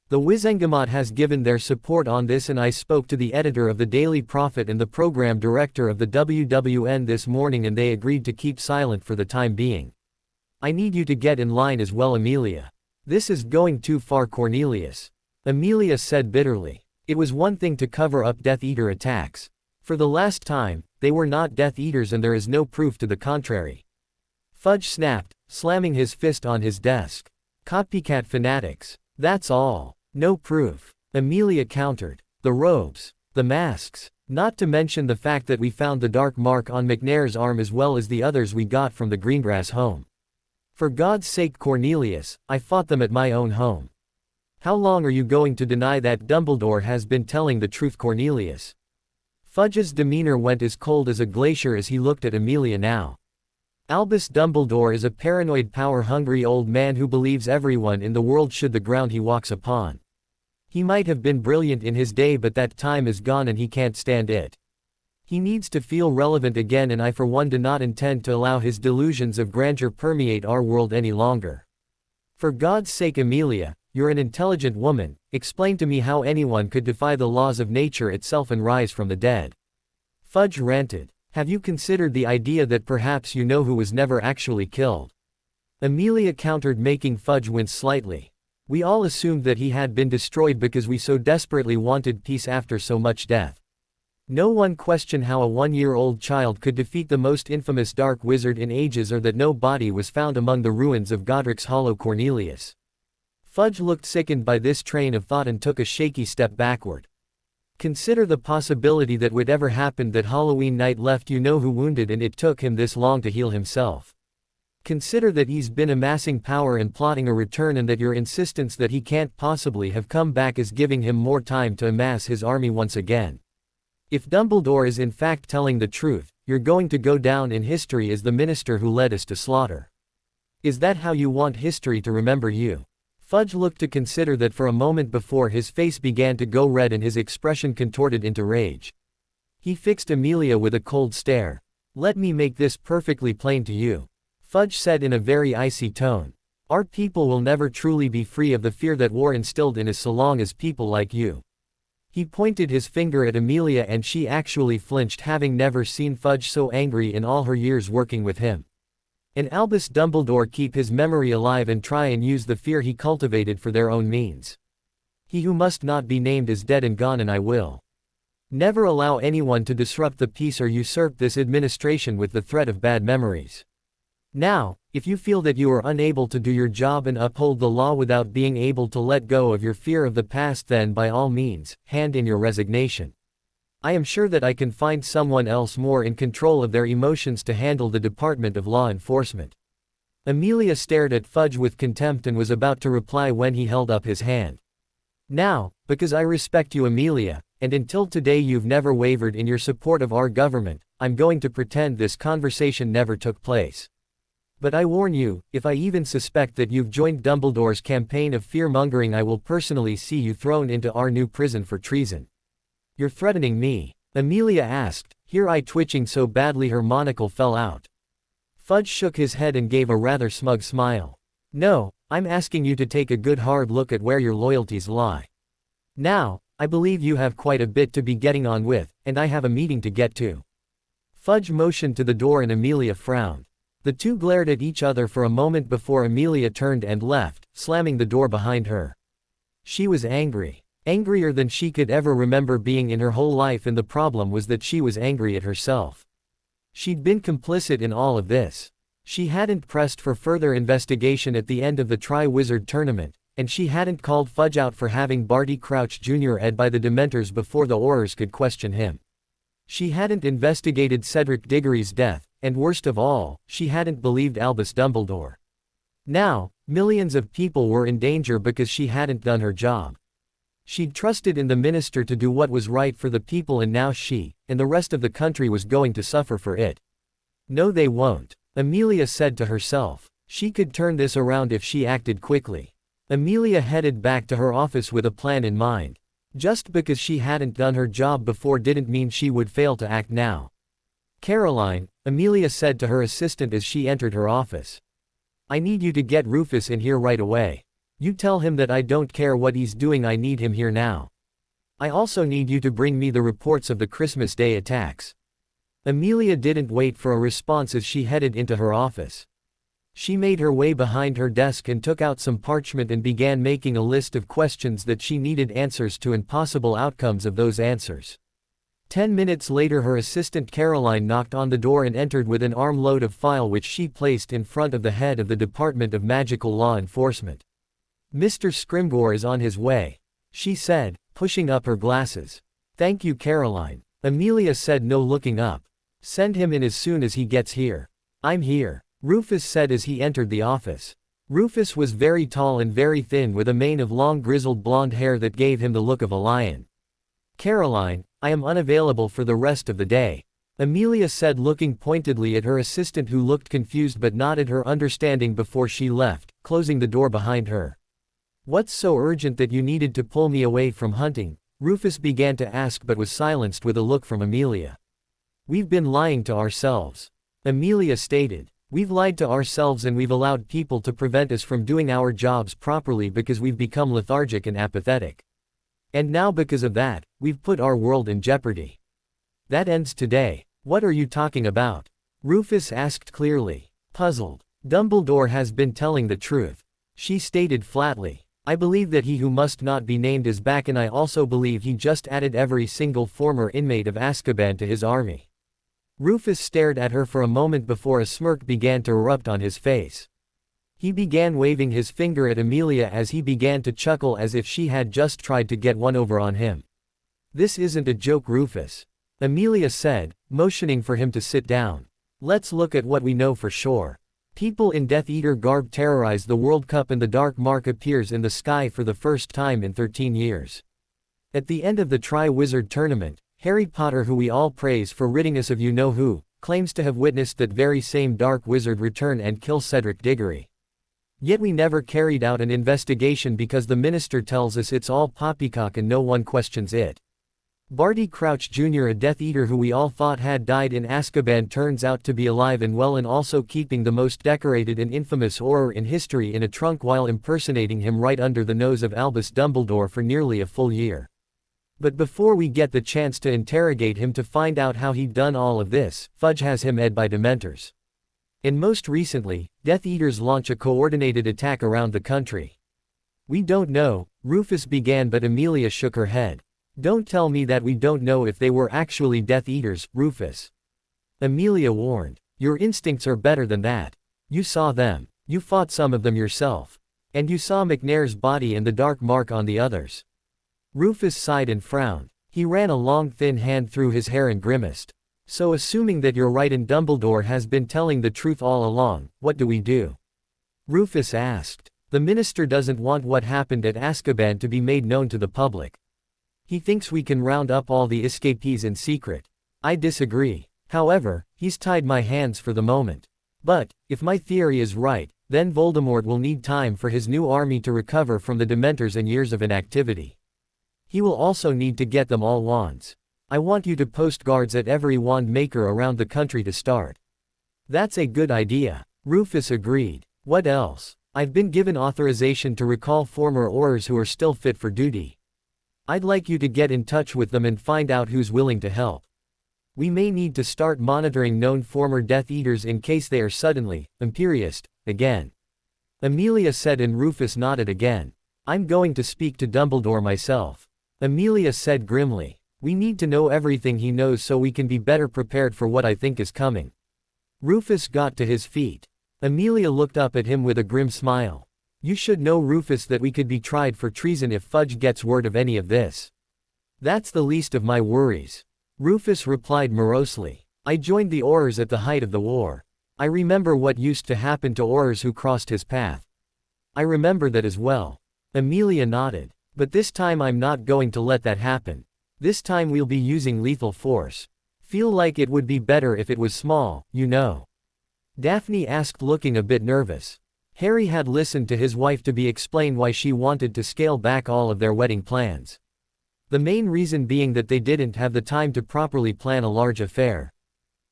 The Wizengamot has given their support on this, and I spoke to the editor of the Daily Prophet and the program director of the WWN this morning and they agreed to keep silent for the time being. I need you to get in line as well, Amelia. This is going too far, Cornelius. Amelia said bitterly. It was one thing to cover up Death Eater attacks. For the last time, they were not Death Eaters and there is no proof to the contrary. Fudge snapped, slamming his fist on his desk. Copycat fanatics. That's all. No proof. Amelia countered. The robes. The masks. Not to mention the fact that we found the dark mark on McNair's arm as well as the others we got from the Greengrass home. For God's sake, Cornelius, I fought them at my own home. How long are you going to deny that Dumbledore has been telling the truth, Cornelius? Fudge's demeanor went as cold as a glacier as he looked at Amelia now. Albus Dumbledore is a paranoid, power-hungry old man who believes everyone in the world should the ground he walks upon. He might have been brilliant in his day, but that time is gone and he can't stand it. He needs to feel relevant again, and I for one do not intend to allow his delusions of grandeur permeate our world any longer. For God's sake, Amelia, you're an intelligent woman, explain to me how anyone could defy the laws of nature itself and rise from the dead." Fudge ranted. "Have you considered the idea that perhaps you know who was never actually killed?" Amelia countered, making Fudge wince slightly. "We all assumed that he had been destroyed because we so desperately wanted peace after so much death. No one questioned how a 1-year-old child could defeat the most infamous dark wizard in ages, or that no body was found among the ruins of Godric's Hollow. Cornelius." Fudge looked sickened by this train of thought and took a shaky step backward. "Consider the possibility that whatever happened that Halloween night left you know who wounded, and it took him this long to heal himself. Consider that he's been amassing power and plotting a return, and that your insistence that he can't possibly have come back is giving him more time to amass his army once again. If Dumbledore is in fact telling the truth, you're going to go down in history as the minister who led us to slaughter. Is that how you want history to remember you?" Fudge looked to consider that for a moment before his face began to go red and his expression contorted into rage. He fixed Amelia with a cold stare. "Let me make this perfectly plain to you," Fudge said in a very icy tone. "Our people will never truly be free of the fear that war instilled in us so long as people like you." He pointed his finger at Amelia, and she actually flinched, having never seen Fudge so angry in all her years working with him. And Albus Dumbledore keep his memory alive and try and use the fear he cultivated for their own means. He who must not be named is dead and gone, and I will never allow anyone to disrupt the peace or usurp this administration with the threat of bad memories. Now, if you feel that you are unable to do your job and uphold the law without being able to let go of your fear of the past, then by all means, hand in your resignation. I am sure that I can find someone else more in control of their emotions to handle the Department of Law Enforcement." Amelia stared at Fudge with contempt and was about to reply when he held up his hand. "Now, because I respect you, Amelia, and until today you've never wavered in your support of our government, I'm going to pretend this conversation never took place. But I warn you, if I even suspect that you've joined Dumbledore's campaign of fear-mongering, I will personally see you thrown into our new prison for treason." "You're threatening me?" Amelia asked, her eye twitching so badly her monocle fell out. Fudge shook his head and gave a rather smug smile. "No, I'm asking you to take a good hard look at where your loyalties lie. Now, I believe you have quite a bit to be getting on with, and I have a meeting to get to." Fudge motioned to the door and Amelia frowned. The two glared at each other for a moment before Amelia turned and left, slamming the door behind her. She was angry. Angrier than she could ever remember being in her whole life, and the problem was that she was angry at herself. She'd been complicit in all of this. She hadn't pressed for further investigation at the end of the Tri-Wizard tournament, and she hadn't called Fudge out for having Barty Crouch Jr. ed by the Dementors before the Aurors could question him. She hadn't investigated Cedric Diggory's death, and worst of all, she hadn't believed Albus Dumbledore. Now, millions of people were in danger because she hadn't done her job. She'd trusted in the minister to do what was right for the people, and now she, and the rest of the country, was going to suffer for it. "No, they won't," Amelia said to herself. She could turn this around if she acted quickly. Amelia headed back to her office with a plan in mind. Just because she hadn't done her job before didn't mean she would fail to act now. "Caroline," Amelia said to her assistant as she entered her office, "I need you to get Rufus in here right away. You tell him that I don't care what he's doing, I need him here now. I also need you to bring me the reports of the Christmas Day attacks." Amelia didn't wait for a response as she headed into her office. She made her way behind her desk and took out some parchment and began making a list of questions that she needed answers to and possible outcomes of those answers. 10 minutes later her assistant Caroline knocked on the door and entered with an armload of file which she placed in front of the head of the Department of Magical Law Enforcement. "Mr. Scrimgeour is on his way," she said, pushing up her glasses. "Thank you, Caroline," Amelia said, no looking up. "Send him in as soon as he gets here." "I'm here," Rufus said as he entered the office. Rufus was very tall and very thin, with a mane of long grizzled blonde hair that gave him the look of a lion. "Caroline, I am unavailable for the rest of the day," Amelia said, looking pointedly at her assistant, who looked confused but nodded her understanding before she left, closing the door behind her. "What's so urgent that you needed to pull me away from hunting?" Rufus began to ask but was silenced with a look from Amelia. We've been lying to ourselves. Amelia stated. We've lied to ourselves and we've allowed people to prevent us from doing our jobs properly because we've become lethargic and apathetic. And now because of that, we've put our world in jeopardy. That ends today. What are you talking about? Rufus asked clearly. Puzzled. Dumbledore has been telling the truth. She stated flatly. I believe that he who must not be named is back, and I also believe he just added every single former inmate of Azkaban to his army. Rufus stared at her for a moment before a smirk began to erupt on his face. He began waving his finger at Amelia as he began to chuckle as if she had just tried to get one over on him. This isn't a joke, Rufus, Amelia said, motioning for him to sit down. Let's look at what we know for sure. People in Death Eater garb terrorize the World Cup and the Dark Mark appears in the sky for the first time in 13 years. At the end of the Tri-Wizard tournament, Harry Potter, who we all praise for ridding us of you-know-who, claims to have witnessed that very same Dark Wizard return and kill Cedric Diggory. Yet we never carried out an investigation because the minister tells us it's all poppycock and no one questions it. Barty Crouch Jr., a Death Eater who we all thought had died in Azkaban, turns out to be alive and well, and also keeping the most decorated and infamous Auror in history in a trunk while impersonating him right under the nose of Albus Dumbledore for nearly a full year. But before we get the chance to interrogate him to find out how he'd done all of this, Fudge has him ed by Dementors. And most recently, Death Eaters launch a coordinated attack around the country. We don't know, Rufus began, but Amelia shook her head. Don't tell me that we don't know if they were actually Death Eaters, Rufus. Amelia warned. Your instincts are better than that. You saw them. You fought some of them yourself. And you saw McNair's body and the dark mark on the others. Rufus sighed and frowned. He ran a long thin hand through his hair and grimaced. So assuming that you're right and Dumbledore has been telling the truth all along, what do we do? Rufus asked. The minister doesn't want what happened at Azkaban to be made known to the public. He thinks we can round up all the escapees in secret. I disagree. However, he's tied my hands for the moment. But, if my theory is right, then Voldemort will need time for his new army to recover from the Dementors and years of inactivity. He will also need to get them all wands. I want you to post guards at every wand maker around the country to start. That's a good idea. Rufus agreed. What else? I've been given authorization to recall former Aurors who are still fit for duty. I'd like you to get in touch with them and find out who's willing to help. We may need to start monitoring known former Death Eaters in case they are suddenly imperious again. Amelia said, and Rufus nodded again. I'm going to speak to Dumbledore myself. Amelia said grimly. We need to know everything he knows so we can be better prepared for what I think is coming. Rufus got to his feet. Amelia looked up at him with a grim smile. You should know, Rufus, that we could be tried for treason if Fudge gets word of any of this. That's the least of my worries. Rufus replied morosely. I joined the Aurors at the height of the war. I remember what used to happen to Aurors who crossed his path. I remember that as well. Amelia nodded. But this time I'm not going to let that happen. This time we'll be using lethal force. Feel like it would be better if it was small, you know. Daphne asked, looking a bit nervous. Harry had listened to his wife to be explained why she wanted to scale back all of their wedding plans. The main reason being that they didn't have the time to properly plan a large affair.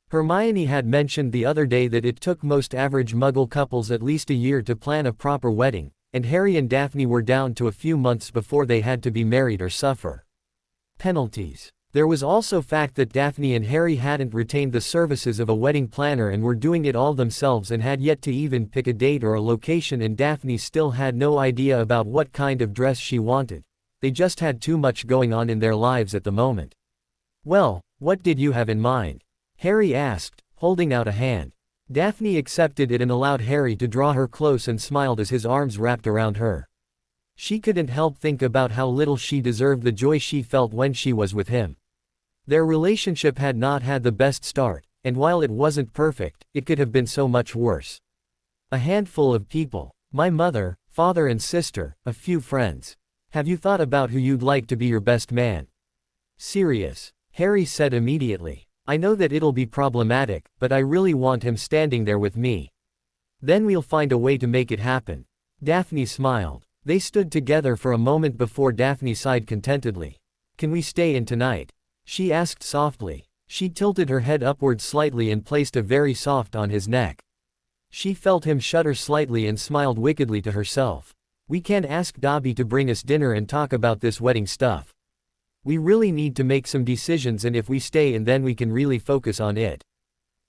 Hermione had mentioned the other day that it took most average Muggle couples at least a year to plan a proper wedding, and Harry and Daphne were down to a few months before they had to be married or suffer penalties. There was also fact that Daphne and Harry hadn't retained the services of a wedding planner and were doing it all themselves and had yet to even pick a date or a location, and Daphne still had no idea about what kind of dress she wanted. They just had too much going on in their lives at the moment. Well, what did you have in mind? Harry asked, holding out a hand. Daphne accepted it and allowed Harry to draw her close and smiled as his arms wrapped around her. She couldn't help think about how little she deserved the joy she felt when she was with him. Their relationship had not had the best start, and while it wasn't perfect, it could have been so much worse. A handful of people. My mother, father and sister, a few friends. Have you thought about who you'd like to be your best man? Serious. Harry said immediately. I know that it'll be problematic, but I really want him standing there with me. Then we'll find a way to make it happen. Daphne smiled. They stood together for a moment before Daphne sighed contentedly. Can we stay in tonight? She asked softly. She tilted her head upward slightly and placed a very soft on his neck. She felt him shudder slightly and smiled wickedly to herself. We can't ask Dobby to bring us dinner and talk about this wedding stuff. We really need to make some decisions, and if we stay in then we can really focus on it.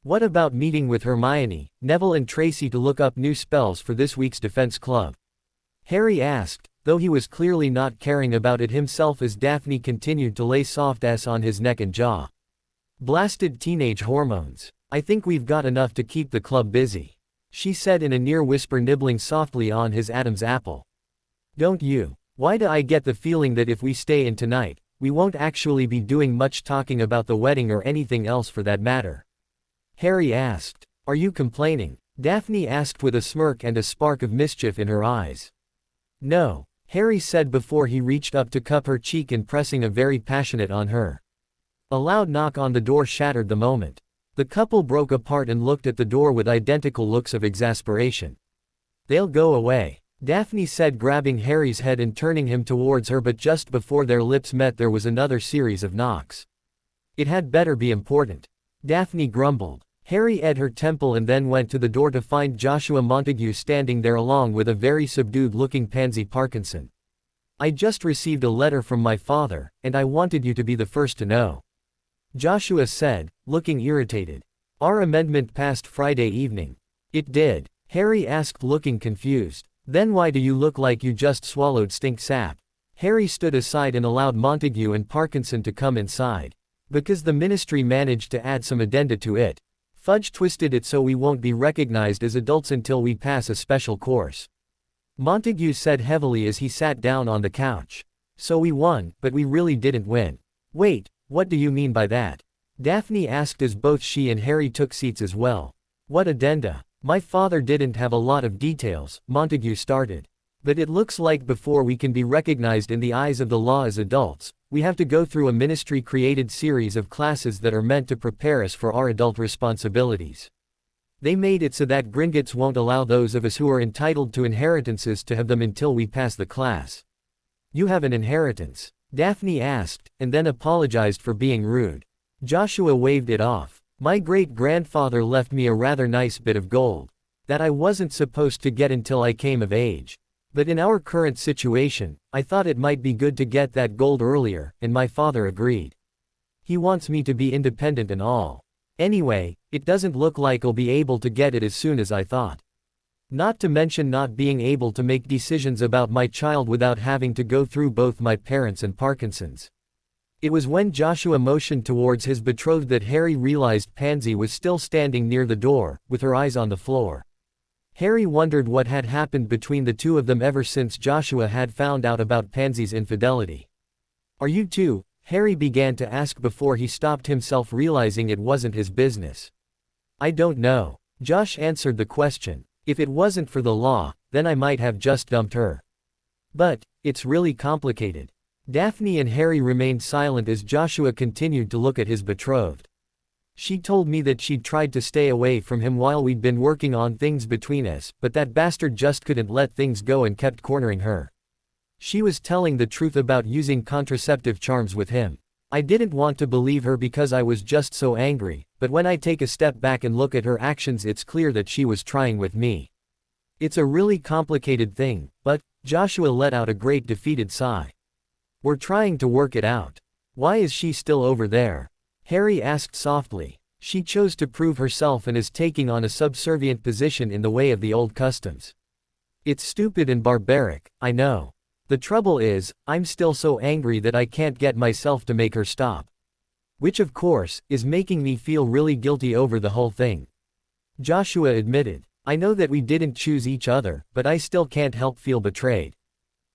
What about meeting with Hermione, Neville and Tracy to look up new spells for this week's defense club? Harry asked, though he was clearly not caring about it himself as Daphne continued to lay soft ass on his neck and jaw. Blasted teenage hormones. I think we've got enough to keep the club busy, she said in a near whisper, nibbling softly on his Adam's apple. Don't you? Why do I get the feeling that if we stay in tonight, we won't actually be doing much talking about the wedding or anything else for that matter? Harry asked. Are you complaining? Daphne asked with a smirk and a spark of mischief in her eyes. No, Harry said before he reached up to cup her cheek and pressing a very passionate on her. A loud knock on the door shattered the moment. The couple broke apart and looked at the door with identical looks of exasperation. They'll go away, Daphne said, grabbing Harry's head and turning him towards her, but just before their lips met there was another series of knocks. It had better be important, Daphne grumbled. Harry eyed her temple and then went to the door to find Joshua Montague standing there along with a very subdued-looking Pansy Parkinson. I just received a letter from my father, and I wanted you to be the first to know, Joshua said, looking irritated. Our amendment passed Friday evening. It did? Harry asked, looking confused. Then why do you look like you just swallowed stink sap? Harry stood aside and allowed Montague and Parkinson to come inside. Because the ministry managed to add some addenda to it. Fudge twisted it so we won't be recognized as adults until we pass a special course, Montague said heavily as he sat down on the couch. So we won, but we really didn't win. Wait, what do you mean by that? Daphne asked as both she and Harry took seats as well. What addenda? My father didn't have a lot of details, Montague started. But it looks like before we can be recognized in the eyes of the law as adults, we have to go through a ministry-created series of classes that are meant to prepare us for our adult responsibilities. They made it so that Gringotts won't allow those of us who are entitled to inheritances to have them until we pass the class. You have an inheritance? Daphne asked, and then apologized for being rude. Joshua waved it off. My great-grandfather left me a rather nice bit of gold that I wasn't supposed to get until I came of age. But in our current situation, I thought it might be good to get that gold earlier, and my father agreed. He wants me to be independent and all. Anyway, it doesn't look like I'll be able to get it as soon as I thought. Not to mention not being able to make decisions about my child without having to go through both my parents and Parkinson's. It was when Joshua motioned towards his betrothed that Harry realized Pansy was still standing near the door, with her eyes on the floor. Harry wondered what had happened between the two of them ever since Joshua had found out about Pansy's infidelity. Are you two? Harry began to ask before he stopped himself, realizing it wasn't his business. I don't know. Josh answered the question. If it wasn't for the law, then I might have just dumped her. But, it's really complicated. Daphne and Harry remained silent as Joshua continued to look at his betrothed. She told me that she'd tried to stay away from him while we'd been working on things between us, but that bastard just couldn't let things go and kept cornering her. She was telling the truth about using contraceptive charms with him. I didn't want to believe her because I was just so angry, but when I take a step back and look at her actions, it's clear that she was trying with me. It's a really complicated thing, but, Joshua let out a great defeated sigh. We're trying to work it out. Why is she still over there? Harry asked softly. She chose to prove herself and is taking on a subservient position in the way of the old customs. It's stupid and barbaric, I know. The trouble is, I'm still so angry that I can't get myself to make her stop. Which of course, is making me feel really guilty over the whole thing. Joshua admitted. I know that we didn't choose each other, but I still can't help feel betrayed.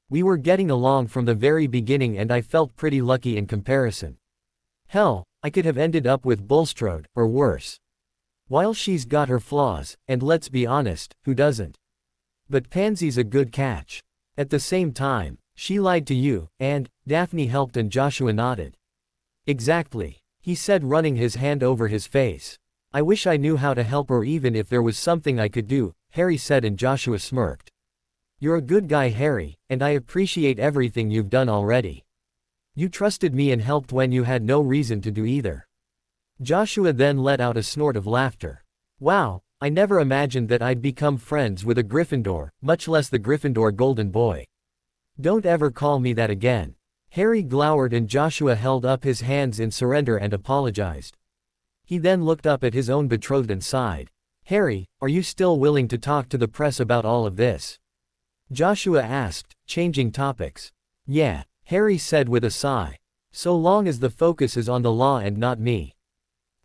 We were getting along from the very beginning and I felt pretty lucky in comparison. Hell, I could have ended up with Bulstrode, or worse. While she's got her flaws, and let's be honest, who doesn't? But Pansy's a good catch. At the same time, she lied to you, and, Daphne helped and Joshua nodded. Exactly, he said, running his hand over his face. I wish I knew how to help her, even if there was something I could do, Harry said, and Joshua smirked. You're a good guy, Harry, and I appreciate everything you've done already. You trusted me and helped when you had no reason to do either. Joshua then let out a snort of laughter. Wow, I never imagined that I'd become friends with a Gryffindor, much less the Gryffindor Golden Boy. Don't ever call me that again. Harry glowered and Joshua held up his hands in surrender and apologized. He then looked up at his own betrothed and sighed. Harry, are you still willing to talk to the press about all of this? Joshua asked, changing topics. Yeah, Harry said with a sigh. So long as the focus is on the law and not me.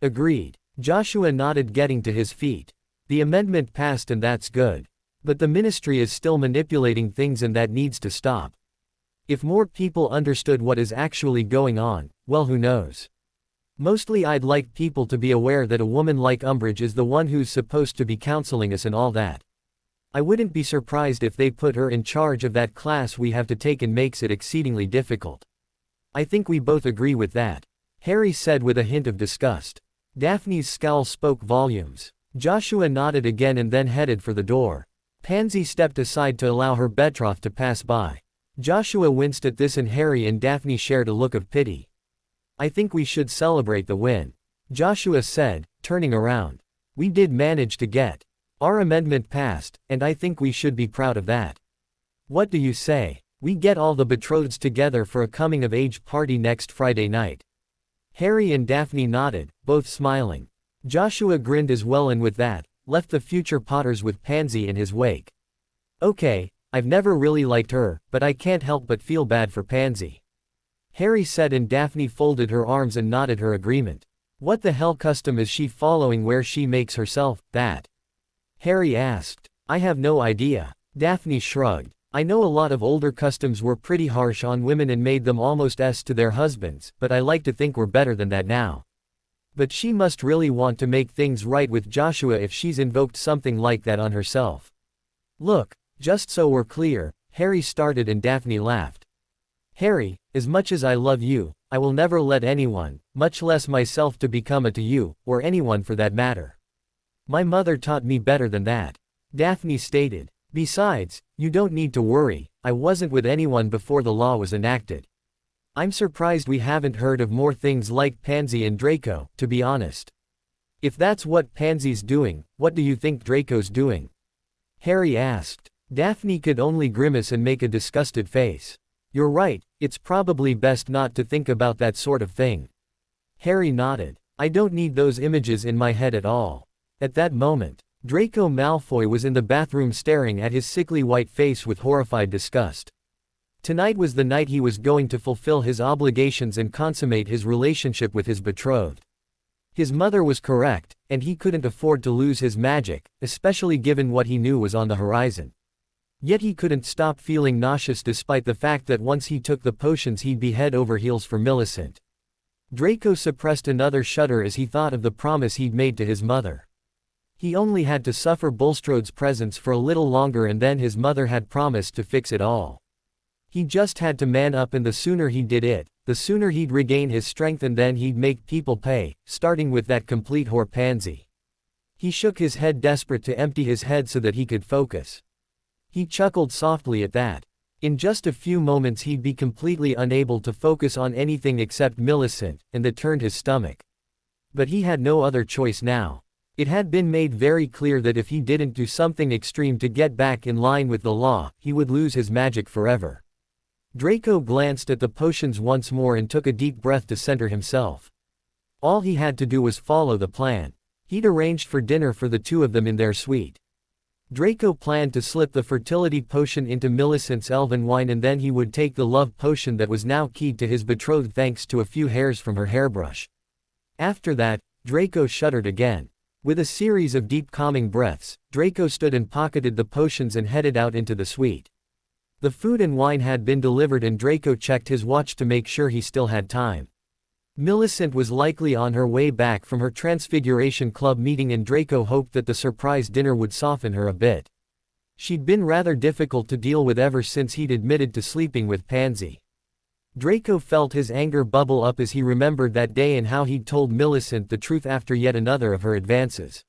Agreed. Joshua nodded, getting to his feet. The amendment passed and that's good. But the ministry is still manipulating things and that needs to stop. If more people understood what is actually going on, well, who knows? Mostly I'd like people to be aware that a woman like Umbridge is the one who's supposed to be counseling us and all that. I wouldn't be surprised if they put her in charge of that class we have to take and makes it exceedingly difficult. I think we both agree with that. Harry said with a hint of disgust. Daphne's scowl spoke volumes. Joshua nodded again and then headed for the door. Pansy stepped aside to allow her betrothed to pass by. Joshua winced at this and Harry and Daphne shared a look of pity. I think we should celebrate the win. Joshua said, turning around. We did manage to get our amendment passed, and I think we should be proud of that. What do you say? We get all the betrothed together for a coming-of-age party next Friday night. Harry and Daphne nodded, both smiling. Joshua grinned as well and with that, left the future Potters with Pansy in his wake. Okay, I've never really liked her, but I can't help but feel bad for Pansy. Harry said and Daphne folded her arms and nodded her agreement. What the hell custom is she following where she makes herself that? Harry asked. I have no idea. Daphne shrugged. I know a lot of older customs were pretty harsh on women and made them almost to their husbands, but I like to think we're better than that now. But she must really want to make things right with Joshua if she's invoked something like that on herself. Look, just so we're clear, Harry started and Daphne laughed. Harry, as much as I love you, I will never let anyone, much less myself to become a to you, or anyone for that matter. My mother taught me better than that. Daphne stated. Besides, you don't need to worry, I wasn't with anyone before the law was enacted. I'm surprised we haven't heard of more things like Pansy and Draco, to be honest. If that's what Pansy's doing, what do you think Draco's doing? Harry asked. Daphne could only grimace and make a disgusted face. You're right, it's probably best not to think about that sort of thing. Harry nodded. I don't need those images in my head at all. At that moment, Draco Malfoy was in the bathroom staring at his sickly white face with horrified disgust. Tonight was the night he was going to fulfill his obligations and consummate his relationship with his betrothed. His mother was correct, and he couldn't afford to lose his magic, especially given what he knew was on the horizon. Yet he couldn't stop feeling nauseous despite the fact that once he took the potions he'd be head over heels for Millicent. Draco suppressed another shudder as he thought of the promise he'd made to his mother. He only had to suffer Bulstrode's presence for a little longer and then his mother had promised to fix it all. He just had to man up and the sooner he did it, the sooner he'd regain his strength and then he'd make people pay, starting with that complete whore Pansy. He shook his head desperate to empty his head so that he could focus. He chuckled softly at that. In just a few moments he'd be completely unable to focus on anything except Millicent, and that turned his stomach. But he had no other choice now. It had been made very clear that if he didn't do something extreme to get back in line with the law, he would lose his magic forever. Draco glanced at the potions once more and took a deep breath to center himself. All he had to do was follow the plan. He'd arranged for dinner for the two of them in their suite. Draco planned to slip the fertility potion into Millicent's elven wine and then he would take the love potion that was now keyed to his betrothed thanks to a few hairs from her hairbrush. After that, Draco shuddered again. With a series of deep calming breaths, Draco stood and pocketed the potions and headed out into the suite. The food and wine had been delivered and Draco checked his watch to make sure he still had time. Millicent was likely on her way back from her Transfiguration Club meeting and Draco hoped that the surprise dinner would soften her a bit. She'd been rather difficult to deal with ever since he'd admitted to sleeping with Pansy. Draco felt his anger bubble up as he remembered that day and how he'd told Millicent the truth after yet another of her advances.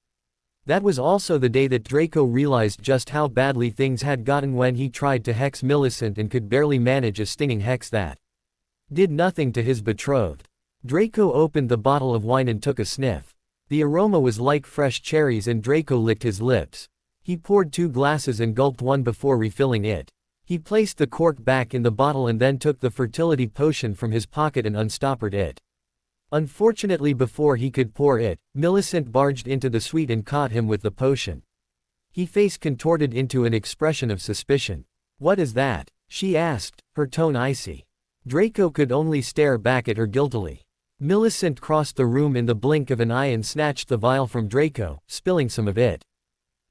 That was also the day that Draco realized just how badly things had gotten when he tried to hex Millicent and could barely manage a stinging hex that did nothing to his betrothed. Draco opened the bottle of wine and took a sniff. The aroma was like fresh cherries and Draco licked his lips. He poured 2 glasses and gulped one before refilling it. He placed the cork back in the bottle and then took the fertility potion from his pocket and unstoppered it. Unfortunately, before he could pour it, Millicent barged into the suite and caught him with the potion. His face contorted into an expression of suspicion. "What is that?" she asked, her tone icy. Draco could only stare back at her guiltily. Millicent crossed the room in the blink of an eye and snatched the vial from Draco, spilling some of it.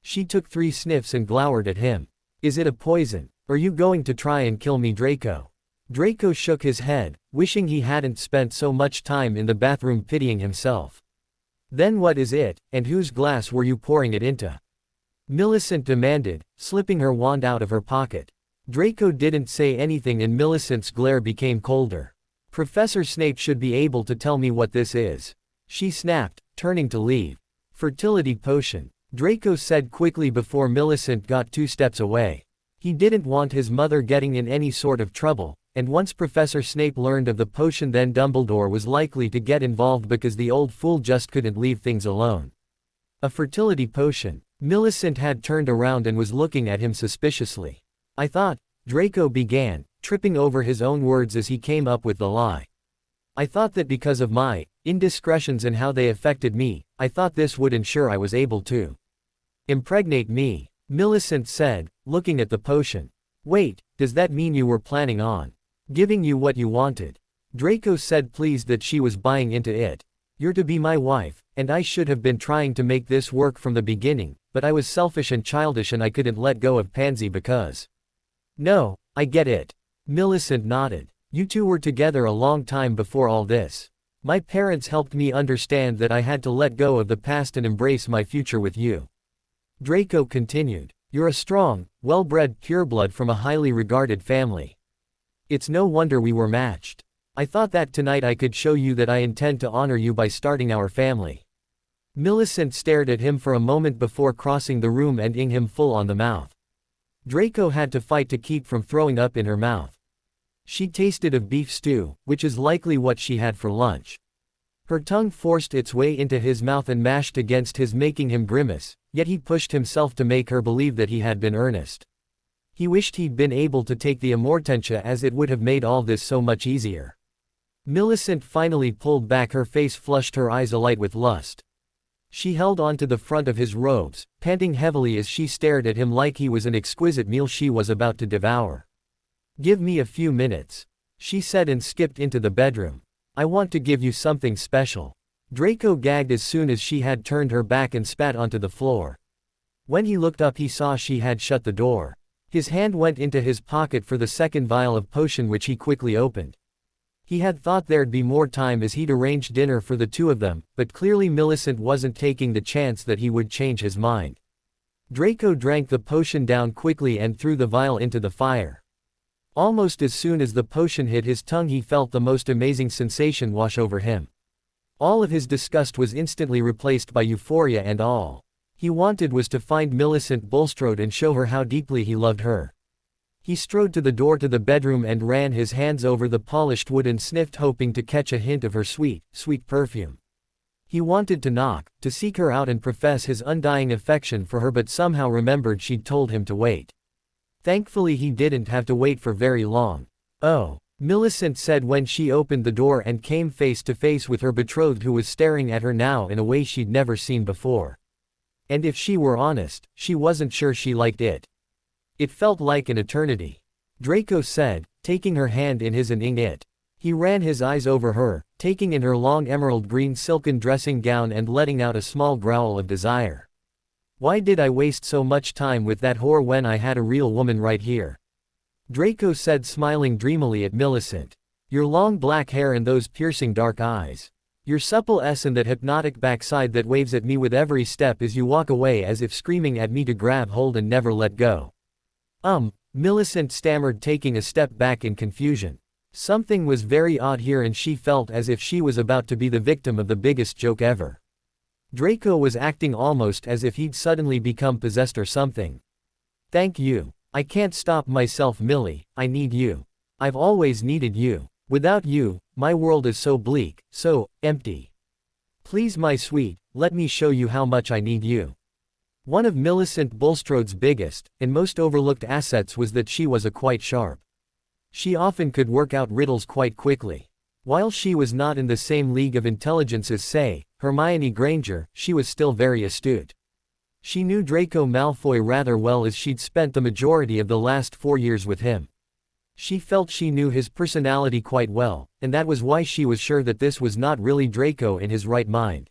She took 3 sniffs and glowered at him. "Is it a poison? Are you going to try and kill me, Draco?" Draco shook his head, wishing he hadn't spent so much time in the bathroom pitying himself. "Then what is it, and whose glass were you pouring it into?" Millicent demanded, slipping her wand out of her pocket. Draco didn't say anything and Millicent's glare became colder. "Professor Snape should be able to tell me what this is," she snapped, turning to leave. "Fertility potion," Draco said quickly before Millicent got 2 steps away. He didn't want his mother getting in any sort of trouble, and once Professor Snape learned of the potion, then Dumbledore was likely to get involved because the old fool just couldn't leave things alone. A fertility potion. Millicent had turned around and was looking at him suspiciously. "I thought," Draco began, tripping over his own words as he came up with the lie. "I thought that because of my indiscretions and how they affected me, I thought this would ensure I was able to impregnate me," Millicent said, looking at the potion. "Wait, does that mean you were planning on giving you what you wanted?" Draco said, pleased that she was buying into it. "You're to be my wife, and I should have been trying to make this work from the beginning, but I was selfish and childish and I couldn't let go of Pansy because—" "No, I get it." Millicent nodded. "You two were together a long time before all this. My parents helped me understand that I had to let go of the past and embrace my future with you." Draco continued. "You're a strong, well-bred pureblood from a highly regarded family. It's no wonder we were matched. I thought that tonight I could show you that I intend to honor you by starting our family." Millicent stared at him for a moment before crossing the room and ing him full on the mouth. Draco had to fight to keep from throwing up in her mouth. She tasted of beef stew, which is likely what she had for lunch. Her tongue forced its way into his mouth and mashed against his, making him grimace, yet he pushed himself to make her believe that he had been earnest. He wished he'd been able to take the amortentia, as it would have made all this so much easier. Millicent finally pulled back, her face flushed, her eyes alight with lust. She held on to the front of his robes, panting heavily as she stared at him like he was an exquisite meal she was about to devour. "Give me a few minutes," she said and skipped into the bedroom. "I want to give you something special." Draco gagged as soon as she had turned her back and spat onto the floor. When he looked up, he saw she had shut the door. His hand went into his pocket for the second vial of potion, which he quickly opened. He had thought there'd be more time as he'd arranged dinner for the 2 of them, but clearly Millicent wasn't taking the chance that he would change his mind. Draco drank the potion down quickly and threw the vial into the fire. Almost as soon as the potion hit his tongue, he felt the most amazing sensation wash over him. All of his disgust was instantly replaced by euphoria, and all he wanted was to find Millicent Bulstrode and show her how deeply he loved her. He strode to the door to the bedroom and ran his hands over the polished wood and sniffed, hoping to catch a hint of her sweet, sweet perfume. He wanted to knock, to seek her out and profess his undying affection for her, but somehow remembered she'd told him to wait. Thankfully he didn't have to wait for very long. "Oh," Millicent said when she opened the door and came face to face with her betrothed, who was staring at her now in a way she'd never seen before. And if she were honest, she wasn't sure she liked it. "It felt like an eternity," Draco said, taking her hand in his and ing it. He ran his eyes over her, taking in her long emerald green silken dressing gown and letting out a small growl of desire. "Why did I waste so much time with that whore when I had a real woman right here?" Draco said, smiling dreamily at Millicent. "Your long black hair and those piercing dark eyes. Your supple S and that hypnotic backside that waves at me with every step as you walk away, as if screaming at me to grab hold and never let go." Millicent stammered, taking a step back in confusion. Something was very odd here, and she felt as if she was about to be the victim of the biggest joke ever. Draco was acting almost as if he'd suddenly become possessed or something. "Thank you. I can't stop myself, Millie, I need you. I've always needed you." Without you, my world is so bleak, so empty. Please my sweet, let me show you how much I need you. One of Millicent Bulstrode's biggest, and most overlooked assets was that she was quite sharp. She often could work out riddles quite quickly. While she was not in the same league of intelligence as, say, Hermione Granger, she was still very astute. She knew Draco Malfoy rather well as she'd spent the majority of the last 4 years with him. She felt she knew his personality quite well, and that was why she was sure that this was not really Draco in his right mind.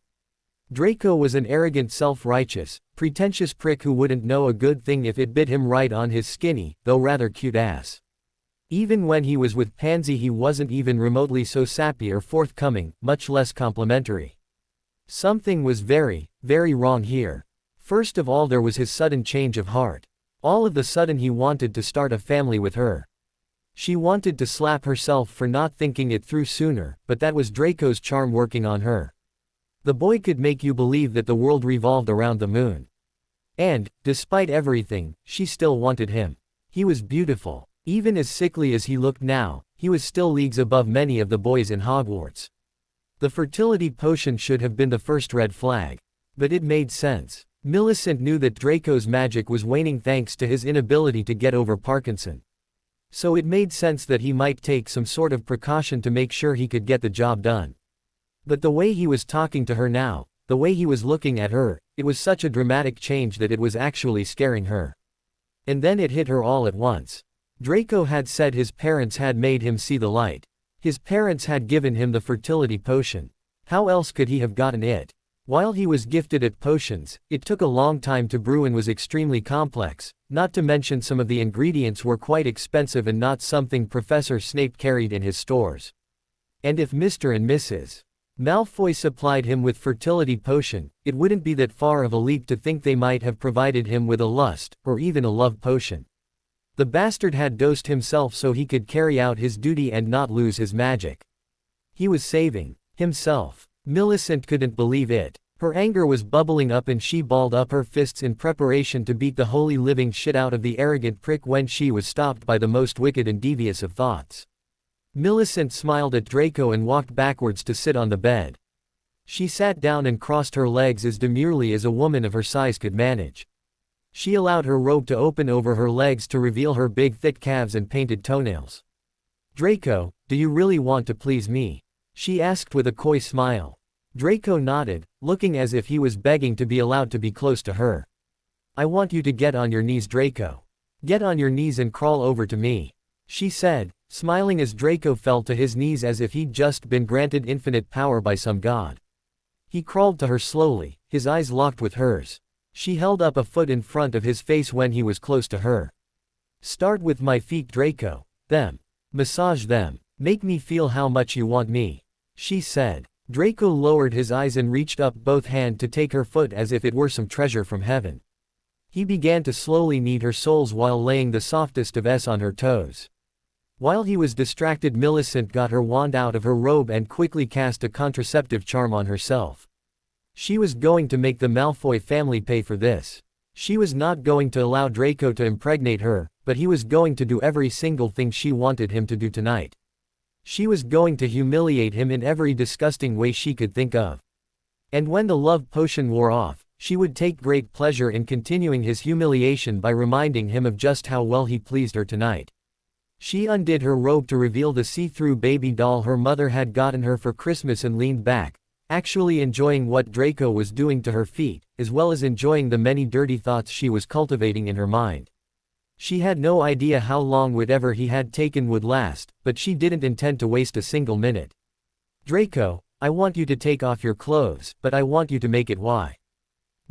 Draco was an arrogant, self-righteous, pretentious prick who wouldn't know a good thing if it bit him right on his skinny, though rather cute ass. Even when he was with Pansy he wasn't even remotely so sappy or forthcoming, much less complimentary. Something was very, very wrong here. First of all there was his sudden change of heart. All of a sudden he wanted to start a family with her. She wanted to slap herself for not thinking it through sooner, but that was Draco's charm working on her. The boy could make you believe that the world revolved around the moon. And, despite everything, she still wanted him. He was beautiful. Even as sickly as he looked now, he was still leagues above many of the boys in Hogwarts. The fertility potion should have been the first red flag. But it made sense. Millicent knew that Draco's magic was waning thanks to his inability to get over Parkinson. So it made sense that he might take some sort of precaution to make sure he could get the job done. But the way he was talking to her now, the way he was looking at her, it was such a dramatic change that it was actually scaring her. And then it hit her all at once. Draco had said his parents had made him see the light. His parents had given him the fertility potion. How else could he have gotten it? While he was gifted at potions, it took a long time to brew and was extremely complex, not to mention some of the ingredients were quite expensive and not something Professor Snape carried in his stores. And if Mr. and Mrs. Malfoy supplied him with fertility potion, it wouldn't be that far of a leap to think they might have provided him with a lust, or even a love potion. The bastard had dosed himself so he could carry out his duty and not lose his magic. He was saving himself. Millicent couldn't believe it. Her anger was bubbling up and she balled up her fists in preparation to beat the holy living shit out of the arrogant prick when she was stopped by the most wicked and devious of thoughts. Millicent smiled at Draco and walked backwards to sit on the bed. She sat down and crossed her legs as demurely as a woman of her size could manage. She allowed her robe to open over her legs to reveal her big thick calves and painted toenails. "Draco, do you really want to please me?" she asked with a coy smile. Draco nodded, looking as if he was begging to be allowed to be close to her. "I want you to get on your knees, Draco. Get on your knees and crawl over to me," she said, smiling as Draco fell to his knees as if he'd just been granted infinite power by some god. He crawled to her slowly, his eyes locked with hers. She held up a foot in front of his face when he was close to her. "Start with my feet, Draco. Them. Massage them. Make me feel how much you want me," she said. Draco lowered his eyes and reached up both hands to take her foot as if it were some treasure from heaven. He began to slowly knead her soles while laying the softest of on her toes. While he was distracted, Millicent got her wand out of her robe and quickly cast a contraceptive charm on herself. She was going to make the Malfoy family pay for this. She was not going to allow Draco to impregnate her, but he was going to do every single thing she wanted him to do tonight. She was going to humiliate him in every disgusting way she could think of. And when the love potion wore off, she would take great pleasure in continuing his humiliation by reminding him of just how well he pleased her tonight. She undid her robe to reveal the see-through baby doll her mother had gotten her for Christmas and leaned back, actually enjoying what Draco was doing to her feet, as well as enjoying the many dirty thoughts she was cultivating in her mind. She had no idea how long whatever he had taken would last, but she didn't intend to waste a single minute. "Draco, I want you to take off your clothes, but I want you to make it why.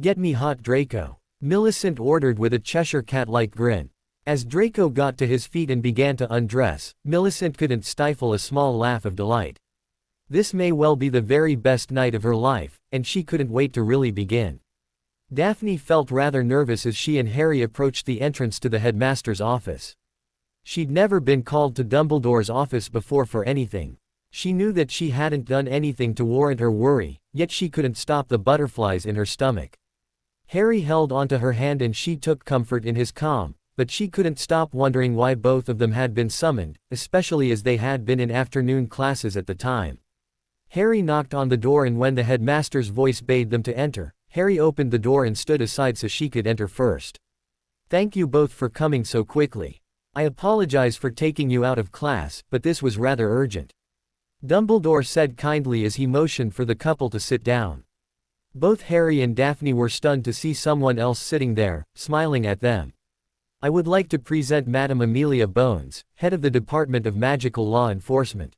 Get me hot, Draco," Millicent ordered with a Cheshire cat-like grin. As Draco got to his feet and began to undress, Millicent couldn't stifle a small laugh of delight. This may well be the very best night of her life, and she couldn't wait to really begin. Daphne felt rather nervous as she and Harry approached the entrance to the headmaster's office. She'd never been called to Dumbledore's office before for anything. She knew that she hadn't done anything to warrant her worry, yet she couldn't stop the butterflies in her stomach. Harry held onto her hand and she took comfort in his calm, but she couldn't stop wondering why both of them had been summoned, especially as they had been in afternoon classes at the time. Harry knocked on the door, and when the headmaster's voice bade them to enter, Harry opened the door and stood aside so she could enter first. "Thank you both for coming so quickly. I apologize for taking you out of class, but this was rather urgent," Dumbledore said kindly as he motioned for the couple to sit down. Both Harry and Daphne were stunned to see someone else sitting there, smiling at them. "I would like to present Madame Amelia Bones, head of the Department of Magical Law Enforcement,"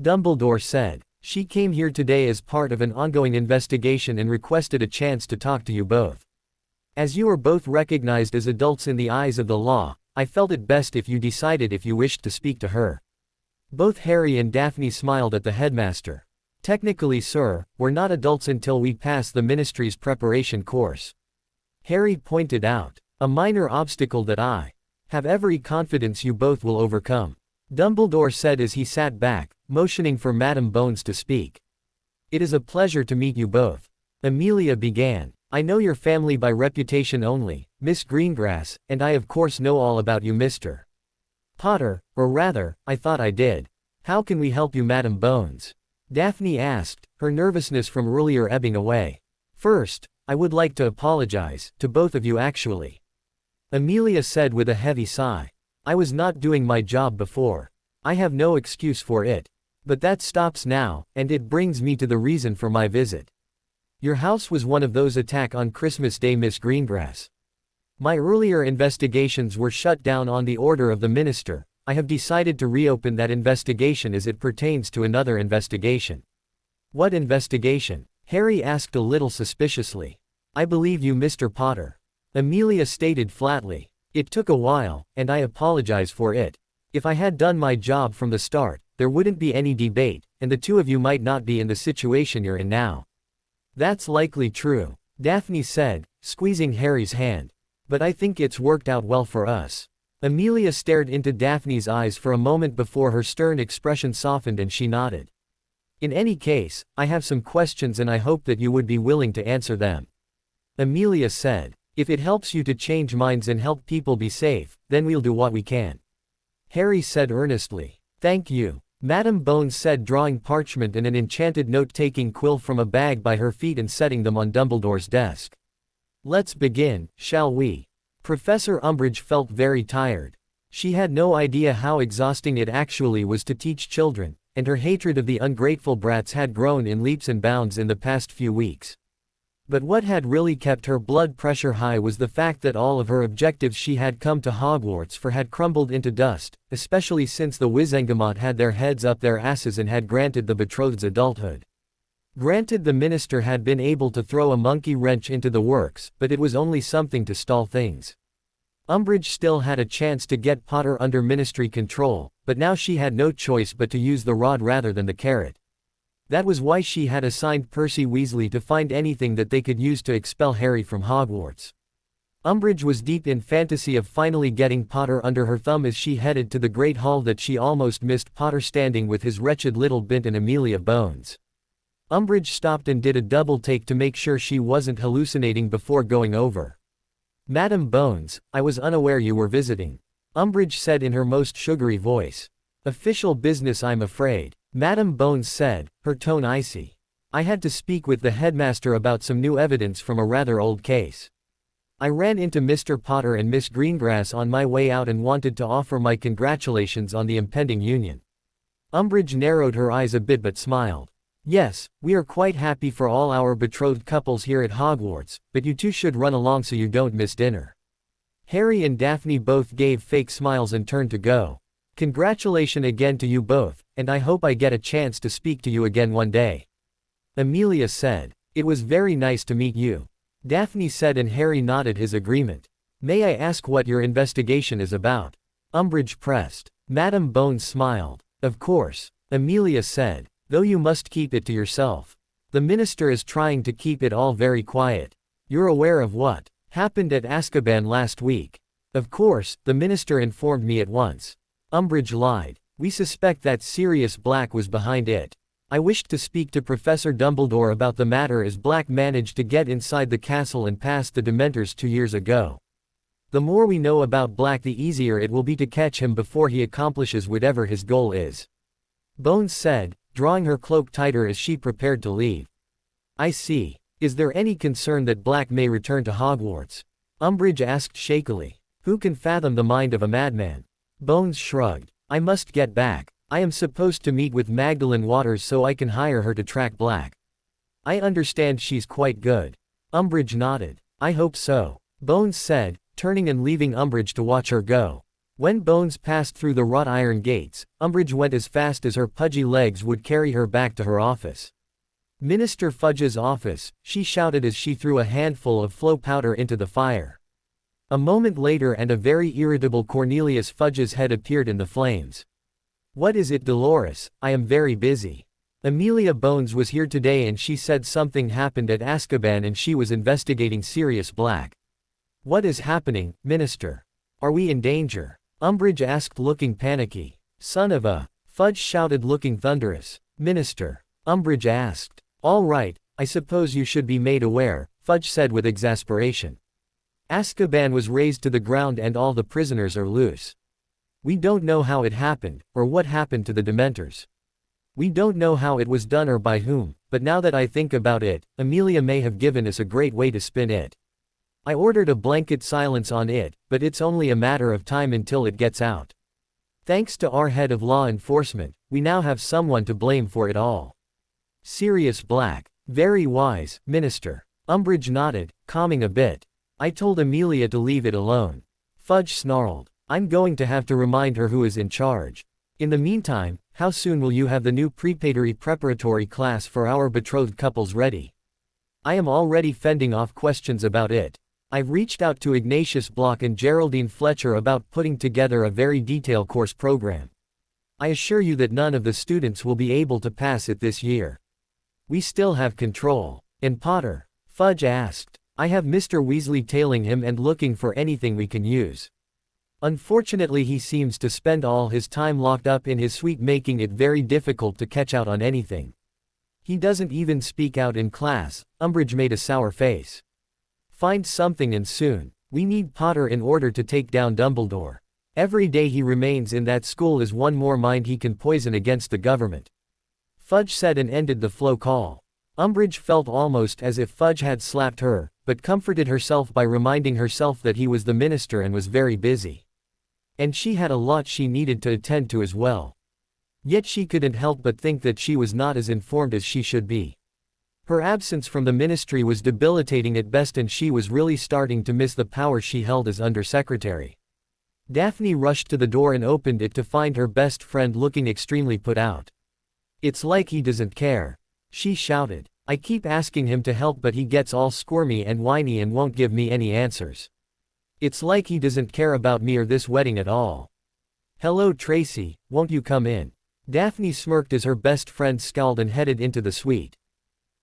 Dumbledore said. "She came here today as part of an ongoing investigation and requested a chance to talk to you both. As you are both recognized as adults in the eyes of the law, I felt it best if you decided if you wished to speak to her." Both Harry and Daphne smiled at the headmaster. "Technically, sir, we're not adults until we pass the ministry's preparation course," Harry pointed out. "A minor obstacle that I have every confidence you both will overcome," Dumbledore said as he sat back, motioning for Madame Bones to speak. "It is a pleasure to meet you both," Amelia began. "I know your family by reputation only, Miss Greengrass, and I of course know all about you, Mr. Potter, or rather, I thought I did. How can we help you, Madame Bones?" Daphne asked, her nervousness from earlier ebbing away. "First, I would like to apologize, to both of you actually," Amelia said with a heavy sigh. "I was not doing my job before. I have no excuse for it. But that stops now, and it brings me to the reason for my visit. Your house was one of those attacked on Christmas Day, Miss Greengrass. My earlier investigations were shut down on the order of the minister. I have decided to reopen that investigation as it pertains to another investigation." "What investigation?" Harry asked a little suspiciously. "I believe you, Mr. Potter," Amelia stated flatly. "It took a while, and I apologize for it. If I had done my job from the start, there wouldn't be any debate, and the two of you might not be in the situation you're in now." "That's likely true," Daphne said, squeezing Harry's hand. "But I think it's worked out well for us." Amelia stared into Daphne's eyes for a moment before her stern expression softened and she nodded. "In any case, I have some questions and I hope that you would be willing to answer them," Amelia said. "If it helps you to change minds and help people be safe, then we'll do what we can," Harry said earnestly. "Thank you," Madame Bones said, drawing parchment and an enchanted note-taking quill from a bag by her feet and setting them on Dumbledore's desk. "Let's begin, shall we?" Professor Umbridge felt very tired. She had no idea how exhausting it actually was to teach children, and her hatred of the ungrateful brats had grown in leaps and bounds in the past few weeks. But what had really kept her blood pressure high was the fact that all of her objectives she had come to Hogwarts for had crumbled into dust, especially since the Wizengamot had their heads up their asses and had granted the betrotheds adulthood. Granted, the minister had been able to throw a monkey wrench into the works, but it was only something to stall things. Umbridge still had a chance to get Potter under ministry control, but now she had no choice but to use the rod rather than the carrot. That was why she had assigned Percy Weasley to find anything that they could use to expel Harry from Hogwarts. Umbridge was deep in fantasy of finally getting Potter under her thumb as she headed to the Great Hall that she almost missed Potter standing with his wretched little bint and Amelia Bones. Umbridge stopped and did a double take to make sure she wasn't hallucinating before going over. "Madame Bones, I was unaware you were visiting," Umbridge said in her most sugary voice. "Official business, I'm afraid," Madame Bones said, her tone icy. "I had to speak with the headmaster about some new evidence from a rather old case. I ran into Mr. Potter and Miss Greengrass on my way out and wanted to offer my congratulations on the impending union." Umbridge narrowed her eyes a bit but smiled. "Yes, we are quite happy for all our betrothed couples here at Hogwarts, but you two should run along so you don't miss dinner." Harry and Daphne both gave fake smiles and turned to go. "Congratulations again to you both, and I hope I get a chance to speak to you again one day," Amelia said. "It was very nice to meet you," Daphne said, and Harry nodded his agreement. "May I ask what your investigation is about?" Umbridge pressed. Madame Bones smiled. "Of course," Amelia said. "Though you must keep it to yourself. The minister is trying to keep it all very quiet. You're aware of what happened at Azkaban last week?" "Of course, the minister informed me at once," Umbridge lied. "We suspect that Sirius Black was behind it. I wished to speak to Professor Dumbledore about the matter as Black managed to get inside the castle and past the Dementors 2 years ago." The more we know about Black, the easier it will be to catch him before he accomplishes whatever his goal is," Bones said, drawing her cloak tighter as she prepared to leave. "I see. Is there any concern that Black may return to Hogwarts?" Umbridge asked shakily. "Who can fathom the mind of a madman?" Bones shrugged. "I must get back. I am supposed to meet with Magdalene Waters so I can hire her to track Black." "I understand she's quite good." Umbridge nodded. "I hope so," Bones said, turning and leaving Umbridge to watch her go. When Bones passed through the wrought iron gates, Umbridge went as fast as her pudgy legs would carry her back to her office. "Minister Fudge's office," she shouted as she threw a handful of flow powder into the fire. A moment later and a very irritable Cornelius Fudge's head appeared in the flames. "What is it, Dolores? I am very busy. Amelia Bones was here today and she said something happened at Azkaban and she was investigating Sirius Black." "What is happening, Minister? Are we in danger?" Umbridge asked, looking panicky. "Son of a..." Fudge shouted, looking thunderous. "Minister," Umbridge asked. "All right, I suppose you should be made aware," Fudge said with exasperation. "Azkaban was razed to the ground and all the prisoners are loose. We don't know how it happened, or what happened to the Dementors. We don't know how it was done or by whom, but now that I think about it, Amelia may have given us a great way to spin it. I ordered a blanket silence on it, but it's only a matter of time until it gets out. Thanks to our head of law enforcement, we now have someone to blame for it all. Sirius Black. Very wise, Minister." Umbridge nodded, calming a bit. "I told Amelia to leave it alone." Fudge snarled. "I'm going to have to remind her who is in charge. In the meantime, how soon will you have the new preparatory class for our betrothed couples ready?" "I am already fending off questions about it. I've reached out to Ignatius Block and Geraldine Fletcher about putting together a very detailed course program. I assure you that none of the students will be able to pass it this year. We still have control." "And Potter?" Fudge asked. "I have Mr. Weasley tailing him and looking for anything we can use. Unfortunately, he seems to spend all his time locked up in his suite, making it very difficult to catch out on anything. He doesn't even speak out in class." Umbridge made a sour face. "Find something, and soon. We need Potter in order to take down Dumbledore. Every day he remains in that school is one more mind he can poison against the government." Fudge said and ended the flow call. Umbridge felt almost as if Fudge had slapped her, but comforted herself by reminding herself that he was the minister and was very busy. And she had a lot she needed to attend to as well. Yet she couldn't help but think that she was not as informed as she should be. Her absence from the ministry was debilitating at best, and she was really starting to miss the power she held as undersecretary. Daphne rushed to the door and opened it to find her best friend looking extremely put out. "It's like he doesn't care," she shouted. "I keep asking him to help but he gets all squirmy and whiny and won't give me any answers. It's like he doesn't care about me or this wedding at all. Hello Tracy, won't you come in?" Daphne smirked as her best friend scowled and headed into the suite.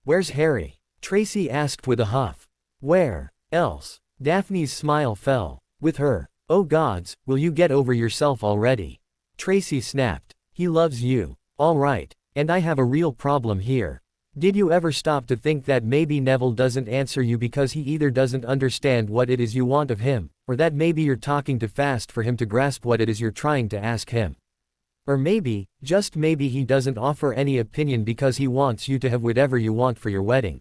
"Where's Harry?" Tracy asked with a huff. "Where else?" Daphne's smile fell. "With her." "Oh gods, will you get over yourself already?" Tracy snapped. "He loves you. All right. And I have a real problem here. Did you ever stop to think that maybe Neville doesn't answer you because he either doesn't understand what it is you want of him, or that maybe you're talking too fast for him to grasp what it is you're trying to ask him? Or maybe, just maybe, he doesn't offer any opinion because he wants you to have whatever you want for your wedding."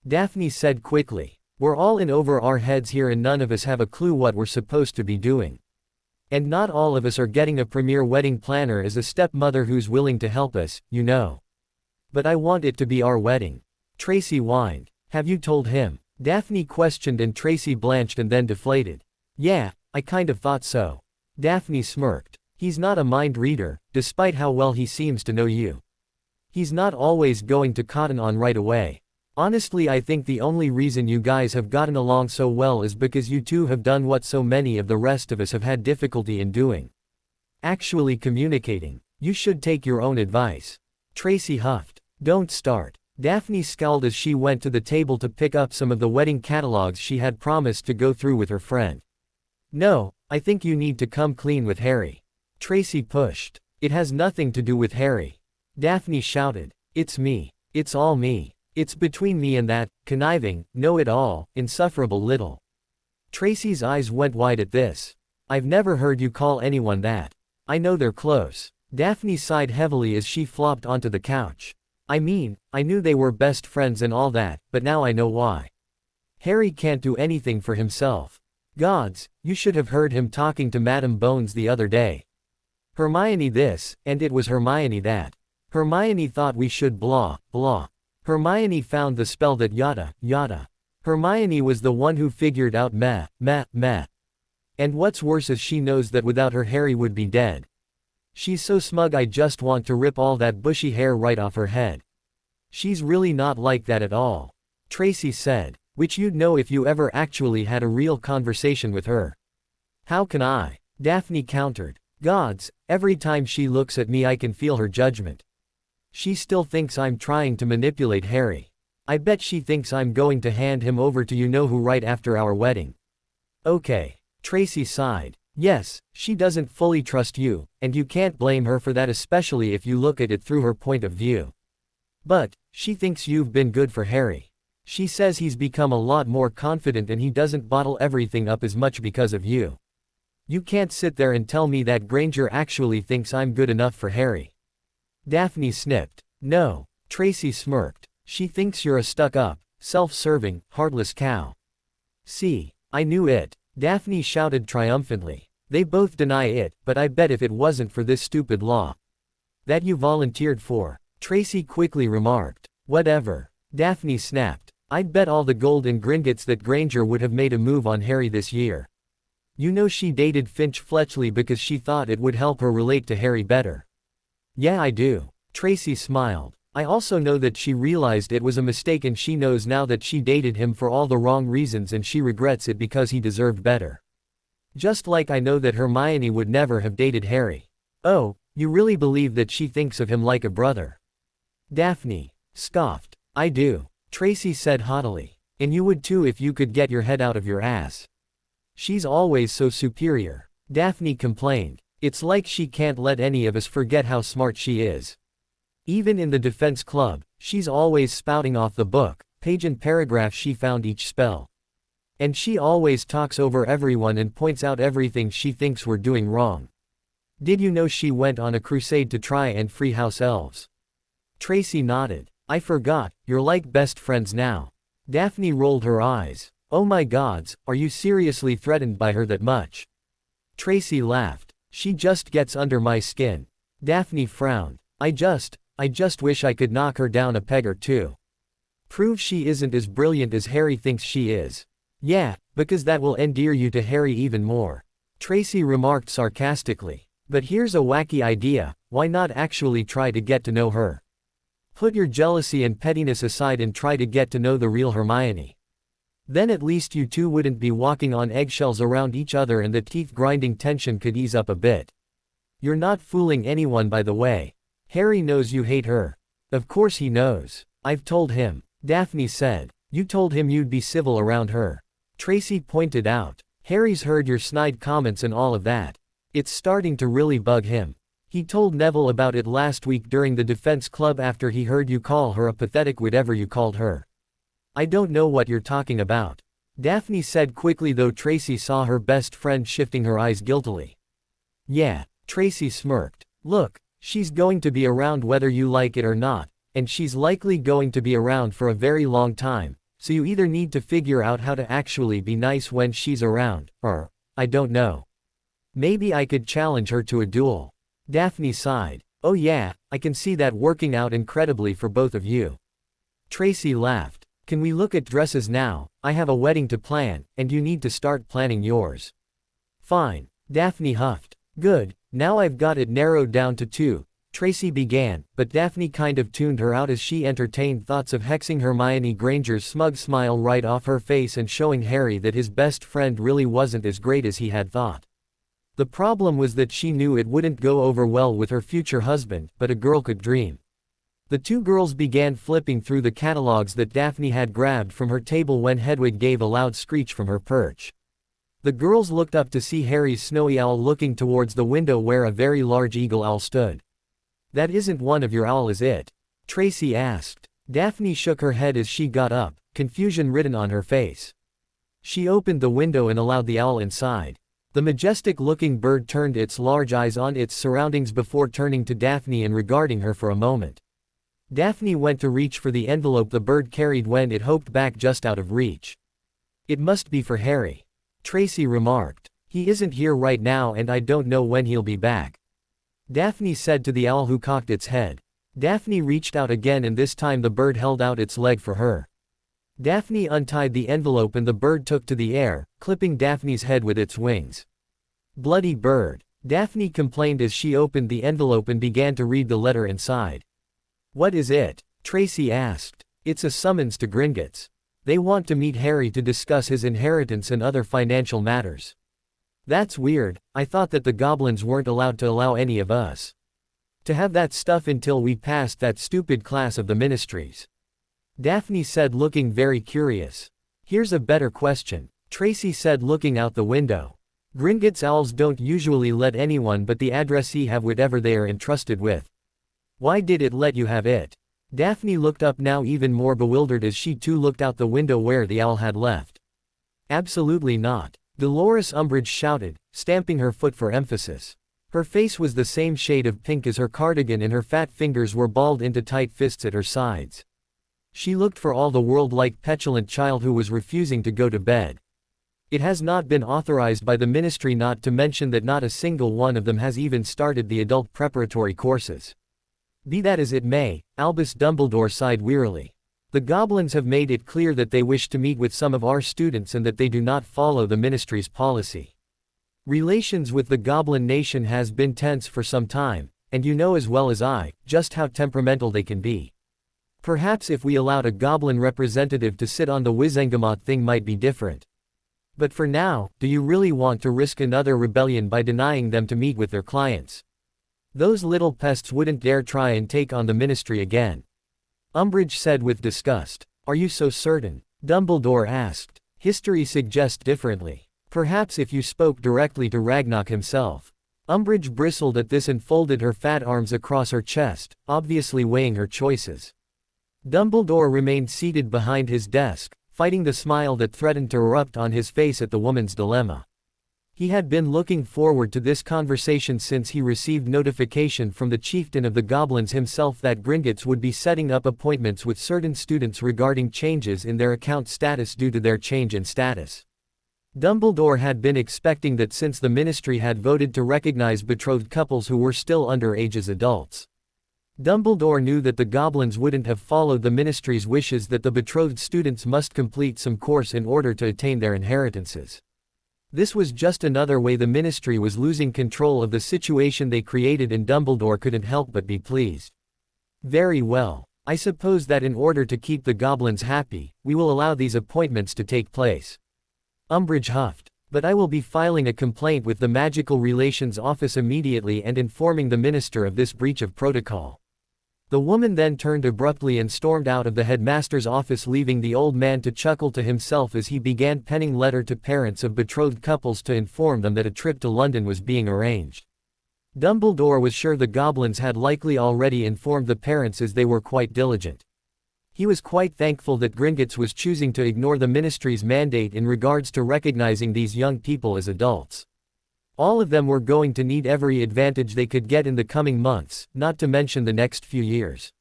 Daphne said quickly. "We're all in over our heads here and none of us have a clue what we're supposed to be doing. And not all of us are getting a premier wedding planner as a stepmother who's willing to help us, you know. But I want it to be our wedding." Tracy whined. "Have you told him?" Daphne questioned, and Tracy blanched and then deflated. "Yeah, I kind of thought so." Daphne smirked. "He's not a mind reader, despite how well he seems to know you. He's not always going to cotton on right away. Honestly, I think the only reason you guys have gotten along so well is because you two have done what so many of the rest of us have had difficulty in doing. Actually communicating. You should take your own advice." Tracy huffed. "Don't start." Daphne scowled as she went to the table to pick up some of the wedding catalogs she had promised to go through with her friend. "No, I think you need to come clean with Harry." Tracy pushed. "It has nothing to do with Harry." Daphne shouted. "It's me. It's all me. It's between me and that, conniving, know-it-all, insufferable little Tracy's eyes went wide at this. I've never heard you call anyone that. I know they're close. Daphne sighed heavily as she flopped onto the couch. I mean, I knew they were best friends and all that, but now I know why. Harry can't do anything for himself. Gods, you should have heard him talking to Madame Bones the other day. Hermione this, and it was Hermione that. Hermione thought we should blah, blah. Hermione found the spell that yada, yada. Hermione was the one who figured out meh, meh, meh. And what's worse is she knows that without her Harry would be dead. She's so smug I just want to rip all that bushy hair right off her head. She's really not like that at all. Tracy said. Which you'd know if you ever actually had a real conversation with her. How can I? Daphne countered. Gods, every time she looks at me I can feel her judgment. She still thinks I'm trying to manipulate Harry. I bet she thinks I'm going to hand him over to you-know-who right after our wedding. Okay. Tracy sighed. Yes, she doesn't fully trust you, and you can't blame her for that, especially if you look at it through her point of view. But, she thinks you've been good for Harry. She says he's become a lot more confident and he doesn't bottle everything up as much because of you. You can't sit there and tell me that Granger actually thinks I'm good enough for Harry. Daphne snipped. No. Tracy smirked. She thinks you're a stuck-up, self-serving, heartless cow. See, I knew it. Daphne shouted triumphantly. They both deny it, but I bet if it wasn't for this stupid law that you volunteered for, Tracy quickly remarked. Whatever. Daphne snapped. I'd bet all the gold and gringotts that Granger would have made a move on Harry this year. You know she dated Finch Fletchley because she thought it would help her relate to Harry better. Yeah, I do. Tracy smiled. I also know that she realized it was a mistake and she knows now that she dated him for all the wrong reasons and she regrets it because he deserved better. Just like I know that Hermione would never have dated Harry. Oh, you really believe that she thinks of him like a brother? Daphne scoffed. I do. Tracy said haughtily. And you would too if you could get your head out of your ass. She's always so superior. Daphne complained. It's like she can't let any of us forget how smart she is. Even in the defense club, she's always spouting off the book, page and paragraph she found each spell. And she always talks over everyone and points out everything she thinks we're doing wrong. Did you know she went on a crusade to try and free house elves? Tracy nodded. I forgot, you're like best friends now. Daphne rolled her eyes. Oh my gods, are you seriously threatened by her that much? Tracy laughed. She just gets under my skin. Daphne frowned. I just wish I could knock her down a peg or two. Prove she isn't as brilliant as Harry thinks she is. Yeah, because that will endear you to Harry even more. Tracy remarked sarcastically. But here's a wacky idea, why not actually try to get to know her? Put your jealousy and pettiness aside and try to get to know the real Hermione. Then at least you two wouldn't be walking on eggshells around each other and the teeth-grinding tension could ease up a bit. You're not fooling anyone, by the way. Harry knows you hate her. Of course he knows. I've told him. Daphne said. You told him you'd be civil around her. Tracy pointed out. Harry's heard your snide comments and all of that. It's starting to really bug him. He told Neville about it last week during the defense club after he heard you call her a pathetic whatever you called her. I don't know what you're talking about. Daphne said quickly, though Tracy saw her best friend shifting her eyes guiltily. Yeah, Tracy smirked. Look, she's going to be around whether you like it or not, and she's likely going to be around for a very long time, so you either need to figure out how to actually be nice when she's around, or, I don't know. Maybe I could challenge her to a duel. Daphne sighed. Oh yeah, I can see that working out incredibly for both of you. Tracy laughed. Can we look at dresses now? I have a wedding to plan, and you need to start planning yours. Fine. Daphne huffed. Good, now I've got it narrowed down to 2. Tracy began, but Daphne kind of tuned her out as she entertained thoughts of hexing Hermione Granger's smug smile right off her face and showing Harry that his best friend really wasn't as great as he had thought. The problem was that she knew it wouldn't go over well with her future husband, but a girl could dream. The two girls began flipping through the catalogs that Daphne had grabbed from her table when Hedwig gave a loud screech from her perch. The girls looked up to see Harry's snowy owl looking towards the window where a very large eagle owl stood. That isn't one of your owl, is it? Tracy asked. Daphne shook her head as she got up, confusion written on her face. She opened the window and allowed the owl inside. The majestic-looking bird turned its large eyes on its surroundings before turning to Daphne and regarding her for a moment. Daphne went to reach for the envelope the bird carried when it hopped back just out of reach. "It must be for Harry," Tracy remarked. "He isn't here right now and I don't know when he'll be back," Daphne said to the owl who cocked its head. Daphne reached out again and this time the bird held out its leg for her. Daphne untied the envelope and the bird took to the air, clipping Daphne's head with its wings. "Bloody bird," Daphne complained as she opened the envelope and began to read the letter inside. "What is it?" Tracy asked. "It's a summons to Gringotts. They want to meet Harry to discuss his inheritance and other financial matters." "That's weird, I thought that the goblins weren't allowed to allow any of us to have that stuff until we passed that stupid class of the ministries," Daphne said, looking very curious. "Here's a better question," Tracy said, looking out the window. "Gringotts owls don't usually let anyone but the addressee have whatever they are entrusted with. Why did it let you have it?" Daphne looked up, now even more bewildered as she too looked out the window where the owl had left. "Absolutely not," Dolores Umbridge shouted, stamping her foot for emphasis. Her face was the same shade of pink as her cardigan and her fat fingers were balled into tight fists at her sides. She looked for all the world like petulant child who was refusing to go to bed. "It has not been authorized by the ministry, not to mention that not a single one of them has even started the adult preparatory courses." "Be that as it may," Albus Dumbledore sighed wearily. "The goblins have made it clear that they wish to meet with some of our students and that they do not follow the ministry's policy. Relations with the Goblin Nation has been tense for some time, and you know as well as I, just how temperamental they can be. Perhaps if we allowed a goblin representative to sit on the Wizengamot thing might be different. But for now, do you really want to risk another rebellion by denying them to meet with their clients? Those little pests wouldn't dare try and take on the ministry again," Umbridge said with disgust. "Are you so certain?" Dumbledore asked. "History suggests differently. Perhaps if you spoke directly to Ragnarok himself." Umbridge bristled at this and folded her fat arms across her chest, obviously weighing her choices. Dumbledore remained seated behind his desk, fighting the smile that threatened to erupt on his face at the woman's dilemma. He had been looking forward to this conversation since he received notification from the chieftain of the goblins himself that Gringotts would be setting up appointments with certain students regarding changes in their account status due to their change in status. Dumbledore had been expecting that since the ministry had voted to recognize betrothed couples who were still underage as adults. Dumbledore knew that the goblins wouldn't have followed the ministry's wishes that the betrothed students must complete some course in order to attain their inheritances. This was just another way the ministry was losing control of the situation they created, and Dumbledore couldn't help but be pleased. "Very well. I suppose that in order to keep the goblins happy, we will allow these appointments to take place," Umbridge huffed. "But I will be filing a complaint with the Magical Relations Office immediately and informing the minister of this breach of protocol." The woman then turned abruptly and stormed out of the headmaster's office, leaving the old man to chuckle to himself as he began penning letter to parents of betrothed couples to inform them that a trip to London was being arranged. Dumbledore was sure the goblins had likely already informed the parents, as they were quite diligent. He was quite thankful that Gringotts was choosing to ignore the ministry's mandate in regards to recognizing these young people as adults. All of them were going to need every advantage they could get in the coming months, not to mention the next few years.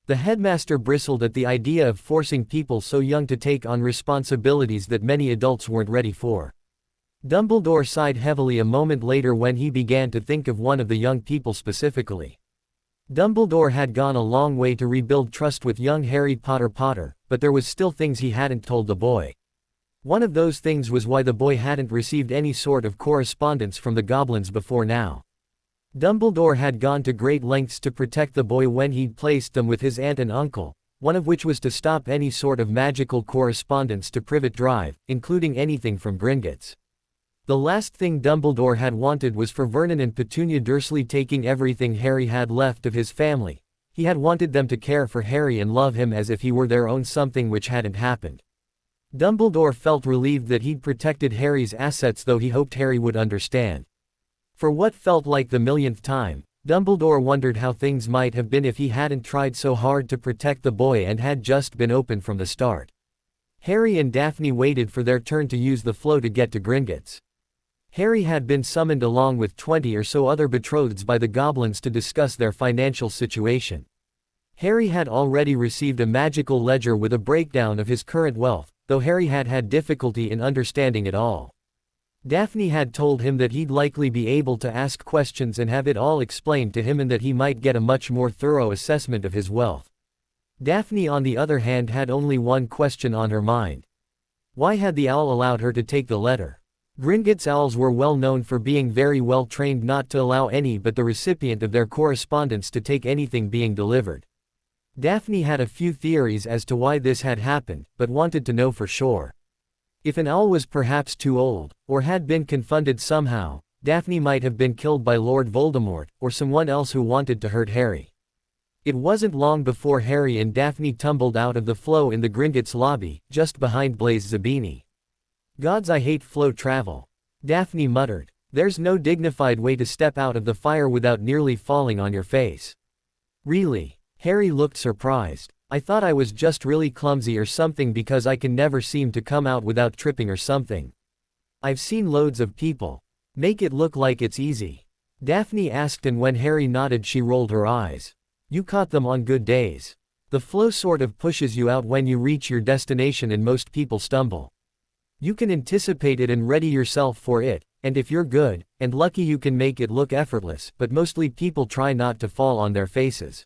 The headmaster bristled at the idea of forcing people so young to take on responsibilities that many adults weren't ready for. Dumbledore sighed heavily a moment later when he began to think of one of the young people specifically. Dumbledore had gone a long way to rebuild trust with young Harry Potter, but there was still things he hadn't told the boy. One of those things was why the boy hadn't received any sort of correspondence from the goblins before now. Dumbledore had gone to great lengths to protect the boy when he'd placed them with his aunt and uncle, one of which was to stop any sort of magical correspondence to Privet Drive, including anything from Gringotts. The last thing Dumbledore had wanted was for Vernon and Petunia Dursley taking everything Harry had left of his family. He had wanted them to care for Harry and love him as if he were their own, something which hadn't happened. Dumbledore felt relieved that he'd protected Harry's assets, though he hoped Harry would understand. For what felt like the millionth time, Dumbledore wondered how things might have been if he hadn't tried so hard to protect the boy and had just been open from the start. Harry and Daphne waited for their turn to use the flow to get to Gringotts. Harry had been summoned along with 20 or so other betrothed by the goblins to discuss their financial situation. Harry had already received a magical ledger with a breakdown of his current wealth, though Harry had had difficulty in understanding it all. Daphne had told him that he'd likely be able to ask questions and have it all explained to him and that he might get a much more thorough assessment of his wealth. Daphne on the other hand had only one question on her mind. Why had the owl allowed her to take the letter? Gringotts owls were well known for being very well trained not to allow any but the recipient of their correspondence to take anything being delivered. Daphne had a few theories as to why this had happened, but wanted to know for sure. If an owl was perhaps too old, or had been confounded somehow, Daphne might have been killed by Lord Voldemort, or someone else who wanted to hurt Harry. It wasn't long before Harry and Daphne tumbled out of the flow in the Gringotts lobby, just behind Blaise Zabini. Gods, I hate flow travel. Daphne muttered. There's no dignified way to step out of the fire without nearly falling on your face. Really? Harry looked surprised. I thought I was just really clumsy or something because I can never seem to come out without tripping or something. I've seen loads of people make it look like it's easy. Daphne asked, and when Harry nodded she rolled her eyes. You caught them on good days. The flow sort of pushes you out when you reach your destination and most people stumble. You can anticipate it and ready yourself for it, and if you're good and lucky you can make it look effortless, but mostly people try not to fall on their faces.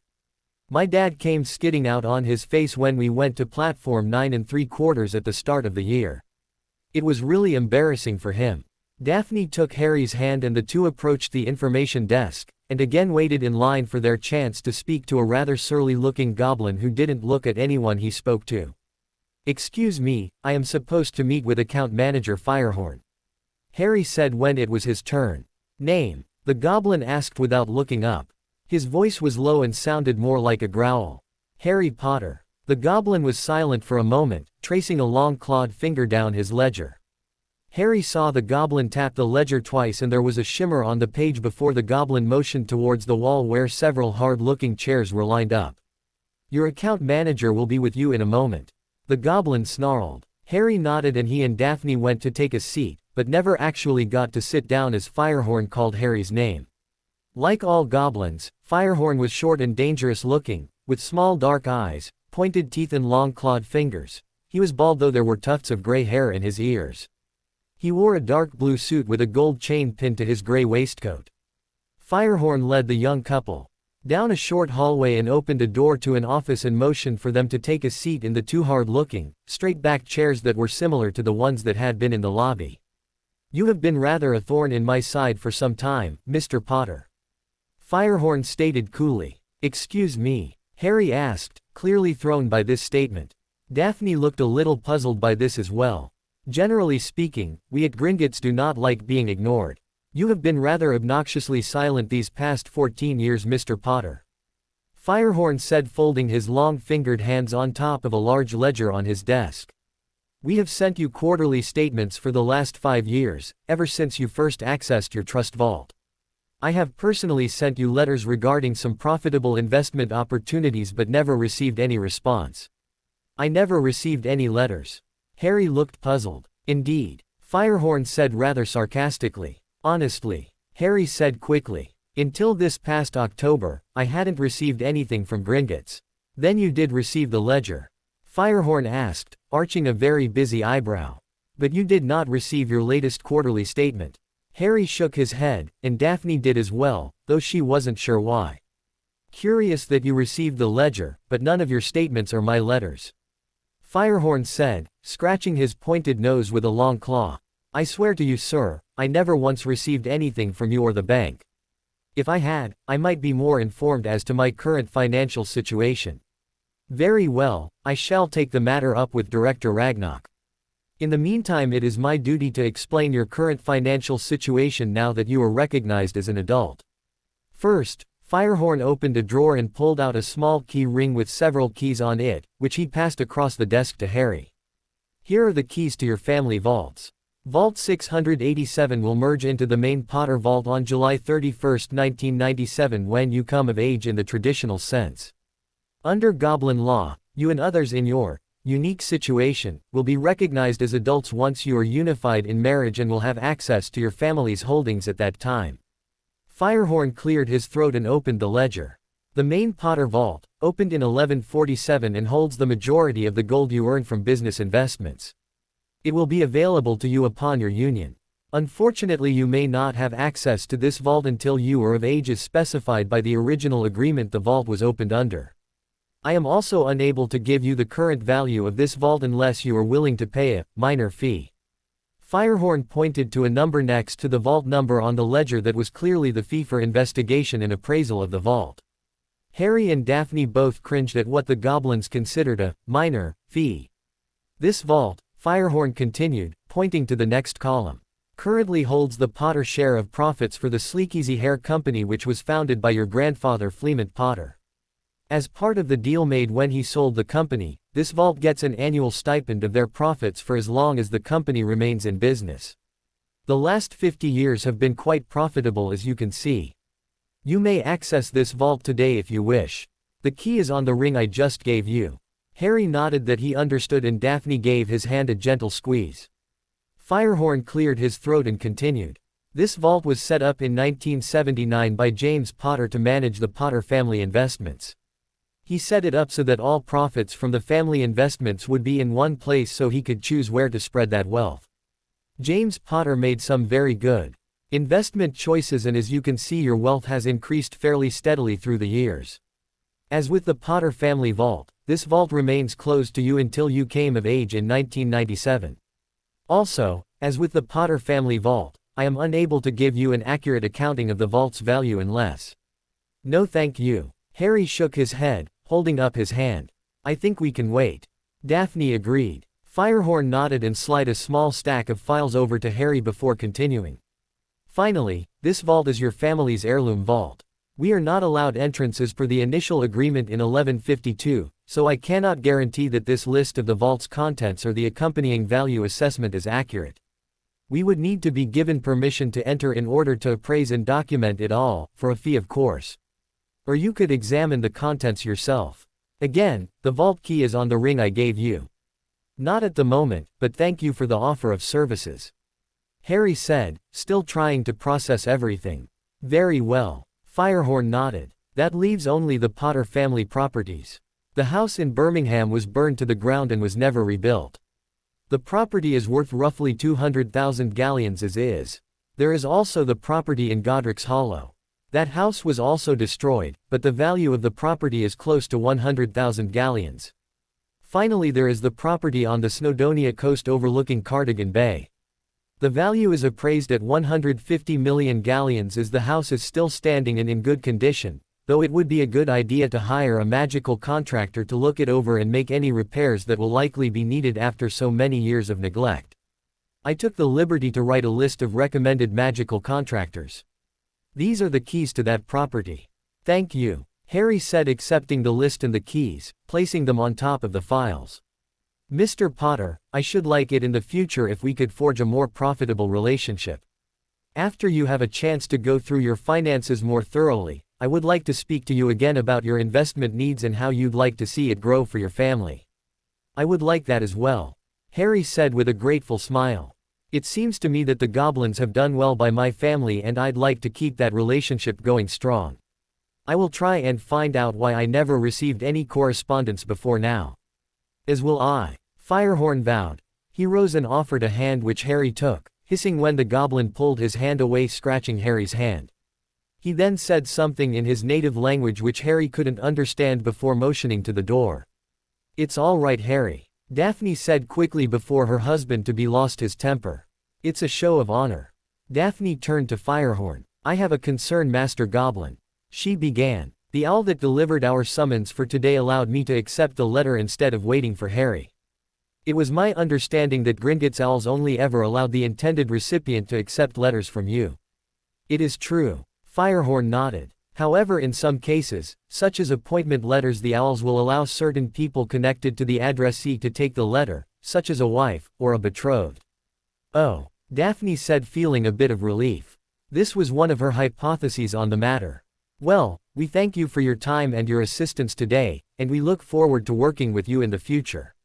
My dad came skidding out on his face when we went to platform 9 3/4 at the start of the year. It was really embarrassing for him. Daphne took Harry's hand and the two approached the information desk, and again waited in line for their chance to speak to a rather surly-looking goblin who didn't look at anyone he spoke to. Excuse me, I am supposed to meet with account manager Firehorn. Harry said when it was his turn. Name? The goblin asked without looking up. His voice was low and sounded more like a growl. Harry Potter. The goblin was silent for a moment, tracing a long clawed finger down his ledger. Harry saw the goblin tap the ledger twice and there was a shimmer on the page before the goblin motioned towards the wall where several hard-looking chairs were lined up. Your account manager will be with you in a moment. The goblin snarled. Harry nodded and he and Daphne went to take a seat, but never actually got to sit down as Firehorn called Harry's name. Like all goblins, Firehorn was short and dangerous looking, with small dark eyes, pointed teeth and long clawed fingers. He was bald though there were tufts of gray hair in his ears. He wore a dark blue suit with a gold chain pinned to his gray waistcoat. Firehorn led the young couple down a short hallway and opened a door to an office and motioned for them to take a seat in the two hard-looking, straight-back chairs that were similar to the ones that had been in the lobby. You have been rather a thorn in my side for some time, Mr. Potter. Firehorn stated coolly. Excuse me? Harry asked, clearly thrown by this statement. Daphne looked a little puzzled by this as well. Generally speaking, we at Gringotts do not like being ignored. You have been rather obnoxiously silent these past 14 years, Mr. Potter. Firehorn said, folding his long-fingered hands on top of a large ledger on his desk. We have sent you quarterly statements for the last 5 years, ever since you first accessed your trust vault. I have personally sent you letters regarding some profitable investment opportunities but never received any response. I never received any letters. Harry looked puzzled. Indeed. Firehorn said rather sarcastically. Honestly. Harry said quickly. Until this past October, I hadn't received anything from Gringotts. Then you did receive the ledger? Firehorn asked, arching a very busy eyebrow. But you did not receive your latest quarterly statement. Harry shook his head, and Daphne did as well, though she wasn't sure why. Curious that you received the ledger, but none of your statements are my letters. Firehorn said, scratching his pointed nose with a long claw. I swear to you, sir, I never once received anything from you or the bank. If I had, I might be more informed as to my current financial situation. Very well, I shall take the matter up with Director Ragnarok. In the meantime, it is my duty to explain your current financial situation now that you are recognized as an adult. First, Firehorn opened a drawer and pulled out a small key ring with several keys on it, which he passed across the desk to Harry. Here are the keys to your family vaults. Vault 687 will merge into the main Potter Vault on July 31, 1997 when you come of age in the traditional sense. Under Goblin law, you and others in your unique situation, will be recognized as adults once you are unified in marriage and will have access to your family's holdings at that time. Firehorn cleared his throat and opened the ledger. The main Potter vault, opened in 1147 and holds the majority of the gold you earn from business investments. It will be available to you upon your union. Unfortunately, you may not have access to this vault until you are of age as specified by the original agreement the vault was opened under. I am also unable to give you the current value of this vault unless you are willing to pay a minor fee. Firehorn pointed to a number next to the vault number on the ledger that was clearly the fee for investigation and appraisal of the vault. Harry and Daphne both cringed at what the goblins considered a minor fee. This vault, Firehorn continued, pointing to the next column, currently holds the Potter share of profits for the Sleekeasy Hair Company, which was founded by your grandfather Fleemont Potter. As part of the deal made when he sold the company, this vault gets an annual stipend of their profits for as long as the company remains in business. The last 50 years have been quite profitable, as you can see. You may access this vault today if you wish. The key is on the ring I just gave you. Harry nodded that he understood and Daphne gave his hand a gentle squeeze. Firehorn cleared his throat and continued. This vault was set up in 1979 by James Potter to manage the Potter family investments. He set it up so that all profits from the family investments would be in one place so he could choose where to spread that wealth. James Potter made some very good investment choices, and as you can see, your wealth has increased fairly steadily through the years. As with the Potter family vault, this vault remains closed to you until you came of age in 1997. Also, as with the Potter family vault, I am unable to give you an accurate accounting of the vault's value unless. No, thank you. Harry shook his head, holding up his hand. I think we can wait. Daphne agreed. Firehorn nodded and slid a small stack of files over to Harry before continuing. Finally, this vault is your family's heirloom vault. We are not allowed entrance as per the initial agreement in 1152, so I cannot guarantee that this list of the vault's contents or the accompanying value assessment is accurate. We would need to be given permission to enter in order to appraise and document it all, for a fee of course. Or you could examine the contents yourself. Again, the vault key is on the ring I gave you. Not at the moment, but thank you for the offer of services. Harry said, still trying to process everything. Very well. Firehorn nodded. That leaves only the Potter family properties. The house in Birmingham was burned to the ground and was never rebuilt. The property is worth roughly 200,000 galleons as is. There is also the property in Godric's Hollow. That house was also destroyed, but the value of the property is close to 100,000 galleons. Finally, there is the property on the Snowdonia coast overlooking Cardigan Bay. The value is appraised at 150 million galleons as the house is still standing and in good condition, though it would be a good idea to hire a magical contractor to look it over and make any repairs that will likely be needed after so many years of neglect. I took the liberty to write a list of recommended magical contractors. These are the keys to that property. Thank you, Harry said, accepting the list and the keys, placing them on top of the files. Mr. Potter, I should like it in the future if we could forge a more profitable relationship. After you have a chance to go through your finances more thoroughly, I would like to speak to you again about your investment needs and how you'd like to see it grow for your family. I would like that as well, Harry said with a grateful smile. It seems to me that the goblins have done well by my family and I'd like to keep that relationship going strong. I will try and find out why I never received any correspondence before now. As will I. Firehorn vowed. He rose and offered a hand which Harry took, hissing when the goblin pulled his hand away, scratching Harry's hand. He then said something in his native language which Harry couldn't understand before motioning to the door. It's all right, Harry, Daphne said quickly before her husband to be lost his temper. It's a show of honor. Daphne turned to Firehorn. I have a concern, Master Goblin. She began. The owl that delivered our summons for today allowed me to accept the letter instead of waiting for Harry. It was my understanding that Gringotts owls only ever allowed the intended recipient to accept letters from you. It is true. Firehorn nodded. However, in some cases, such as appointment letters, the owls will allow certain people connected to the addressee to take the letter, such as a wife, or a betrothed. Oh, Daphne said, feeling a bit of relief. This was one of her hypotheses on the matter. Well, we thank you for your time and your assistance today, and we look forward to working with you in the future.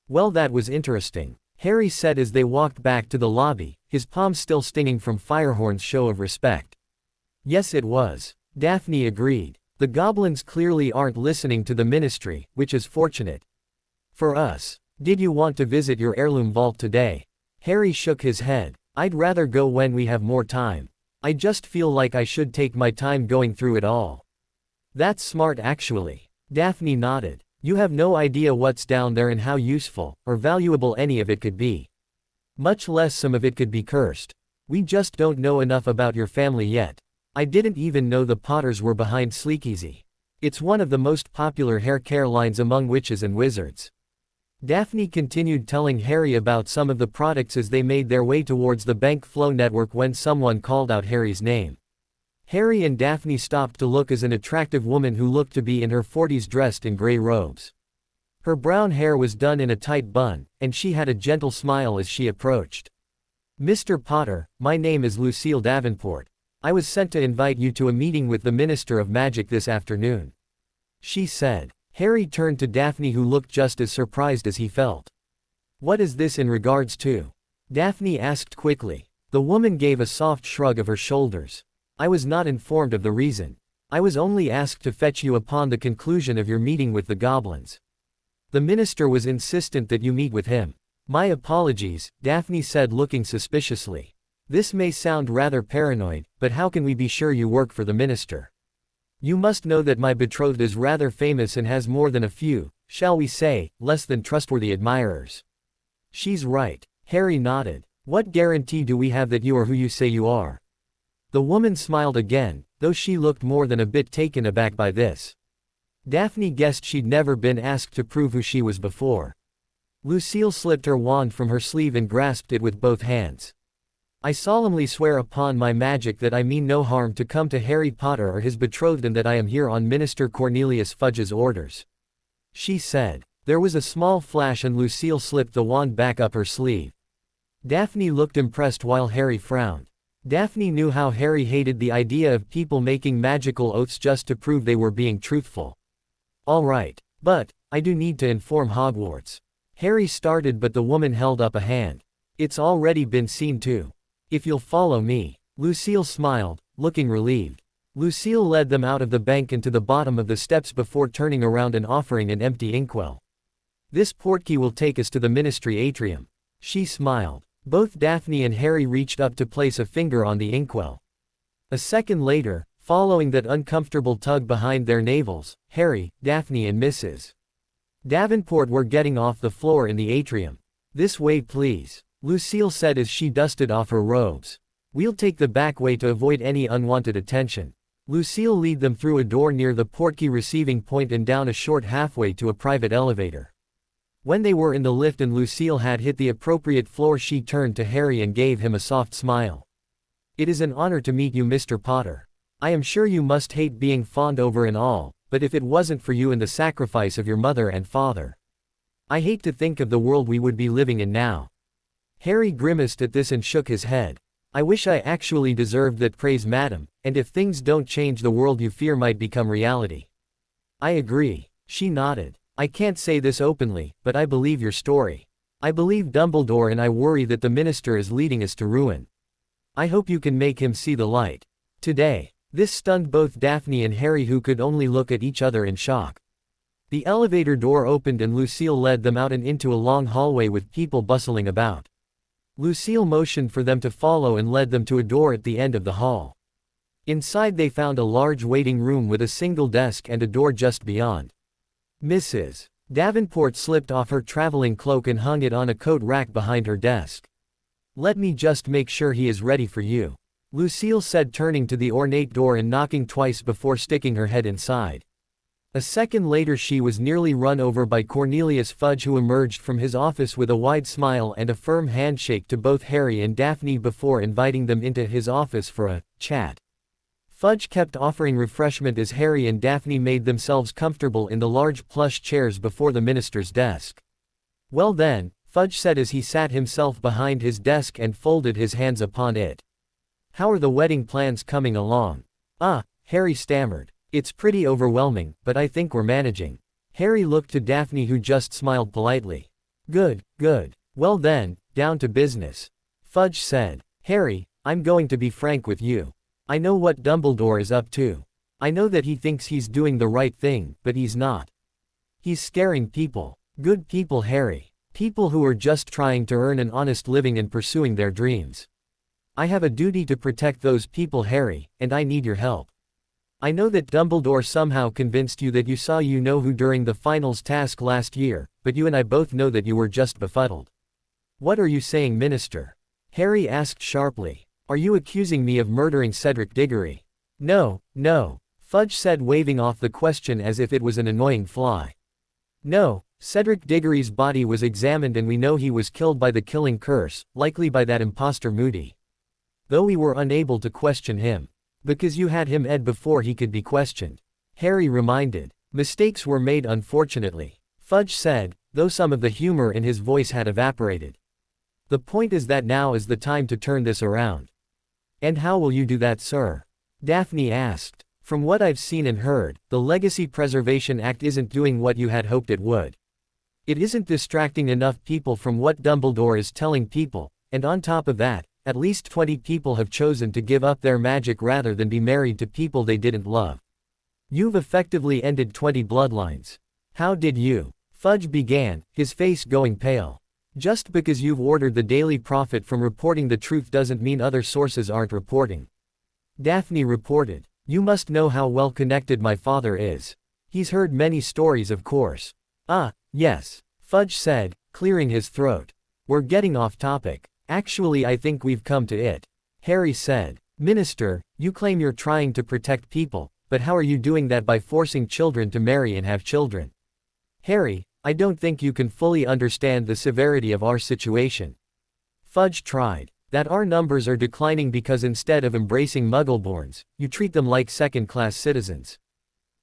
Well, that was interesting, Harry said as they walked back to the lobby, his palms still stinging from Firehorn's show of respect. Yes, it was, Daphne agreed. The goblins clearly aren't listening to the ministry, which is fortunate. For us. Did you want to visit your heirloom vault today? Harry shook his head. I'd rather go when we have more time. I just feel like I should take my time going through it all. That's smart actually. Daphne nodded. You have no idea what's down there and how useful, or valuable any of it could be. Much less some of it could be cursed. We just don't know enough about your family yet. I didn't even know the Potters were behind Sleekeasy. It's one of the most popular hair care lines among witches and wizards. Daphne continued telling Harry about some of the products as they made their way towards the bank flow network when someone called out Harry's name. Harry and Daphne stopped to look as an attractive woman who looked to be in her 40s dressed in gray robes. Her brown hair was done in a tight bun, and she had a gentle smile as she approached. Mr. Potter, my name is Lucille Davenport. I was sent to invite you to a meeting with the Minister of Magic this afternoon. She said. Harry turned to Daphne, who looked just as surprised as he felt. What is this in regards to? Daphne asked quickly. The woman gave a soft shrug of her shoulders. I was not informed of the reason. I was only asked to fetch you upon the conclusion of your meeting with the goblins. The minister was insistent that you meet with him. My apologies, Daphne said, looking suspiciously. This may sound rather paranoid, but how can we be sure you work for the minister? You must know that my betrothed is rather famous and has more than a few, shall we say, less than trustworthy admirers. She's right. Harry nodded. What guarantee do we have that you are who you say you are? The woman smiled again, though she looked more than a bit taken aback by this. Daphne guessed she'd never been asked to prove who she was before. Lucille slipped her wand from her sleeve and grasped it with both hands. I solemnly swear upon my magic that I mean no harm to come to Harry Potter or his betrothed, and that I am here on Minister Cornelius Fudge's orders. She said. There was a small flash and Lucille slipped the wand back up her sleeve. Daphne looked impressed while Harry frowned. Daphne knew how Harry hated the idea of people making magical oaths just to prove they were being truthful. All right, but I do need to inform Hogwarts. Harry started, but the woman held up a hand. It's already been seen too. If you'll follow me. Lucille smiled, looking relieved. Lucille led them out of the bank and to the bottom of the steps before turning around and offering an empty inkwell. This portkey will take us to the ministry atrium. She smiled. Both Daphne and Harry reached up to place a finger on the inkwell. A second later, following that uncomfortable tug behind their navels, Harry, Daphne and Mrs. Davenport were getting off the floor in the atrium. This way please, Lucille said as she dusted off her robes. We'll take the back way to avoid any unwanted attention. Lucille led them through a door near the portkey receiving point and down a short halfway to a private elevator. When they were in the lift and Lucille had hit the appropriate floor, she turned to Harry and gave him a soft smile. It is an honor to meet you, Mr. Potter. I am sure you must hate being fawned over and all, but if it wasn't for you and the sacrifice of your mother and father. I hate to think of the world we would be living in now. Harry grimaced at this and shook his head. I wish I actually deserved that praise, madam, and if things don't change, the world you fear might become reality. I agree. She nodded. I can't say this openly, but I believe your story. I believe Dumbledore, and I worry that the minister is leading us to ruin. I hope you can make him see the light. Today. This stunned both Daphne and Harry, who could only look at each other in shock. The elevator door opened and Lucille led them out and into a long hallway with people bustling about. Lucille motioned for them to follow and led them to a door at the end of the hall. Inside they found a large waiting room with a single desk and a door just beyond. Mrs. Davenport slipped off her traveling cloak and hung it on a coat rack behind her desk. Let me just make sure he is ready for you, Lucille said, turning to the ornate door and knocking twice before sticking her head inside. A second later she was nearly run over by Cornelius Fudge, who emerged from his office with a wide smile and a firm handshake to both Harry and Daphne before inviting them into his office for a chat. Fudge kept offering refreshment as Harry and Daphne made themselves comfortable in the large plush chairs before the minister's desk. Well then, Fudge said as he sat himself behind his desk and folded his hands upon it. How are the wedding plans coming along? Harry stammered. It's pretty overwhelming, but I think we're managing. Harry looked to Daphne, who just smiled politely. Good, good. Well then, down to business. Fudge said. Harry, I'm going to be frank with you. I know what Dumbledore is up to. I know that he thinks he's doing the right thing, but he's not. He's scaring people. Good people, Harry. People who are just trying to earn an honest living and pursuing their dreams. I have a duty to protect those people, Harry, and I need your help. I know that Dumbledore somehow convinced you that you saw you-know-who during the finals task last year, but you and I both know that you were just befuddled. What are you saying, Minister? Harry asked sharply. Are you accusing me of murdering Cedric Diggory? No, no, Fudge said, waving off the question as if it was an annoying fly. No, Cedric Diggory's body was examined and we know he was killed by the killing curse, likely by that imposter Moody. Though we were unable to question him. Because you had him Ed before he could be questioned. Harry reminded. Mistakes were made, unfortunately. Fudge said, though some of the humor in his voice had evaporated. The point is that now is the time to turn this around. And how will you do that, sir? Daphne asked. From what I've seen and heard, the Legacy Preservation Act isn't doing what you had hoped it would. It isn't distracting enough people from what Dumbledore is telling people, and on top of that, at least 20 people have chosen to give up their magic rather than be married to people they didn't love. You've effectively ended 20 bloodlines. How did you? Fudge began, his face going pale. Just because you've ordered the Daily Prophet from reporting the truth doesn't mean other sources aren't reporting. Daphne reported. You must know how well connected my father is. He's heard many stories, of course. Ah, yes, Fudge said, clearing his throat. We're getting off topic. Actually, I think we've come to it. Harry said. Minister, you claim you're trying to protect people, but how are you doing that by forcing children to marry and have children? Harry, I don't think you can fully understand the severity of our situation. Fudge tried. That our numbers are declining because instead of embracing Muggleborns, you treat them like second-class citizens.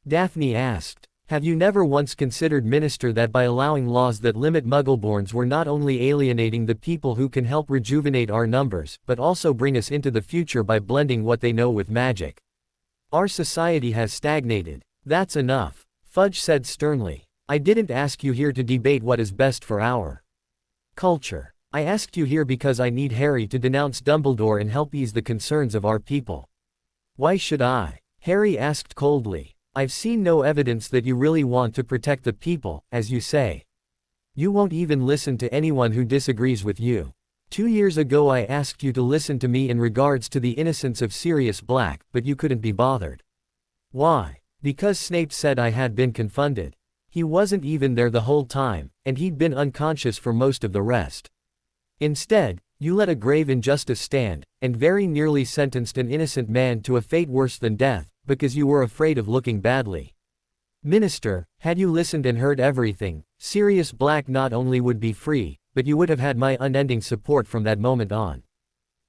Daphne asked. Have you never once considered, Minister, that by allowing laws that limit Muggleborns we're not only alienating the people who can help rejuvenate our numbers, but also bring us into the future by blending what they know with magic? Our society has stagnated. That's enough, Fudge said sternly. I didn't ask you here to debate what is best for our culture. I asked you here because I need Harry to denounce Dumbledore and help ease the concerns of our people. Why should I? Harry asked coldly. I've seen no evidence that you really want to protect the people, as you say. You won't even listen to anyone who disagrees with you. 2 years ago I asked you to listen to me in regards to the innocence of Sirius Black, but you couldn't be bothered. Why? Because Snape said I had been confounded. He wasn't even there the whole time, and he'd been unconscious for most of the rest. Instead, you let a grave injustice stand, and very nearly sentenced an innocent man to a fate worse than death, because you were afraid of looking badly. Minister, had you listened and heard everything, Sirius Black not only would be free, but you would have had my unending support from that moment on.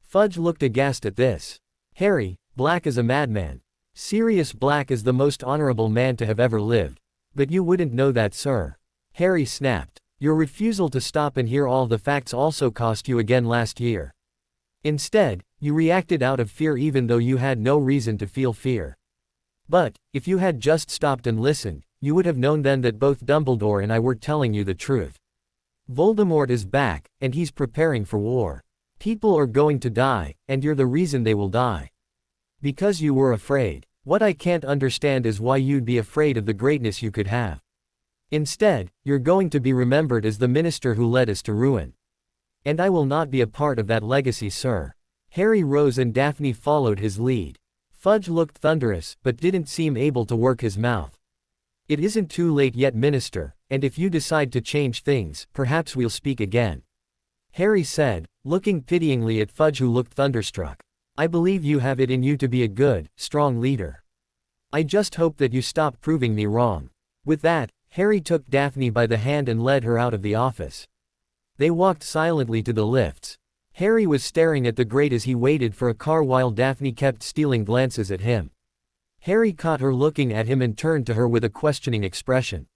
Fudge looked aghast at this. Harry, Black is a madman. Sirius Black is the most honorable man to have ever lived. But you wouldn't know that, sir. Harry snapped. Your refusal to stop and hear all the facts also cost you again last year. Instead, you reacted out of fear even though you had no reason to feel fear. But, if you had just stopped and listened, you would have known then that both Dumbledore and I were telling you the truth. Voldemort is back, and he's preparing for war. People are going to die, and you're the reason they will die. Because you were afraid. What I can't understand is why you'd be afraid of the greatness you could have. Instead, you're going to be remembered as the minister who led us to ruin. And I will not be a part of that legacy, sir. Harry rose and Daphne followed his lead. Fudge looked thunderous, but didn't seem able to work his mouth. It isn't too late yet, Minister, and if you decide to change things, perhaps we'll speak again. Harry said, looking pityingly at Fudge, who looked thunderstruck. I believe you have it in you to be a good, strong leader. I just hope that you stop proving me wrong. With that, Harry took Daphne by the hand and led her out of the office. They walked silently to the lifts. Harry was staring at the grate as he waited for a car while Daphne kept stealing glances at him. Harry caught her looking at him and turned to her with a questioning expression.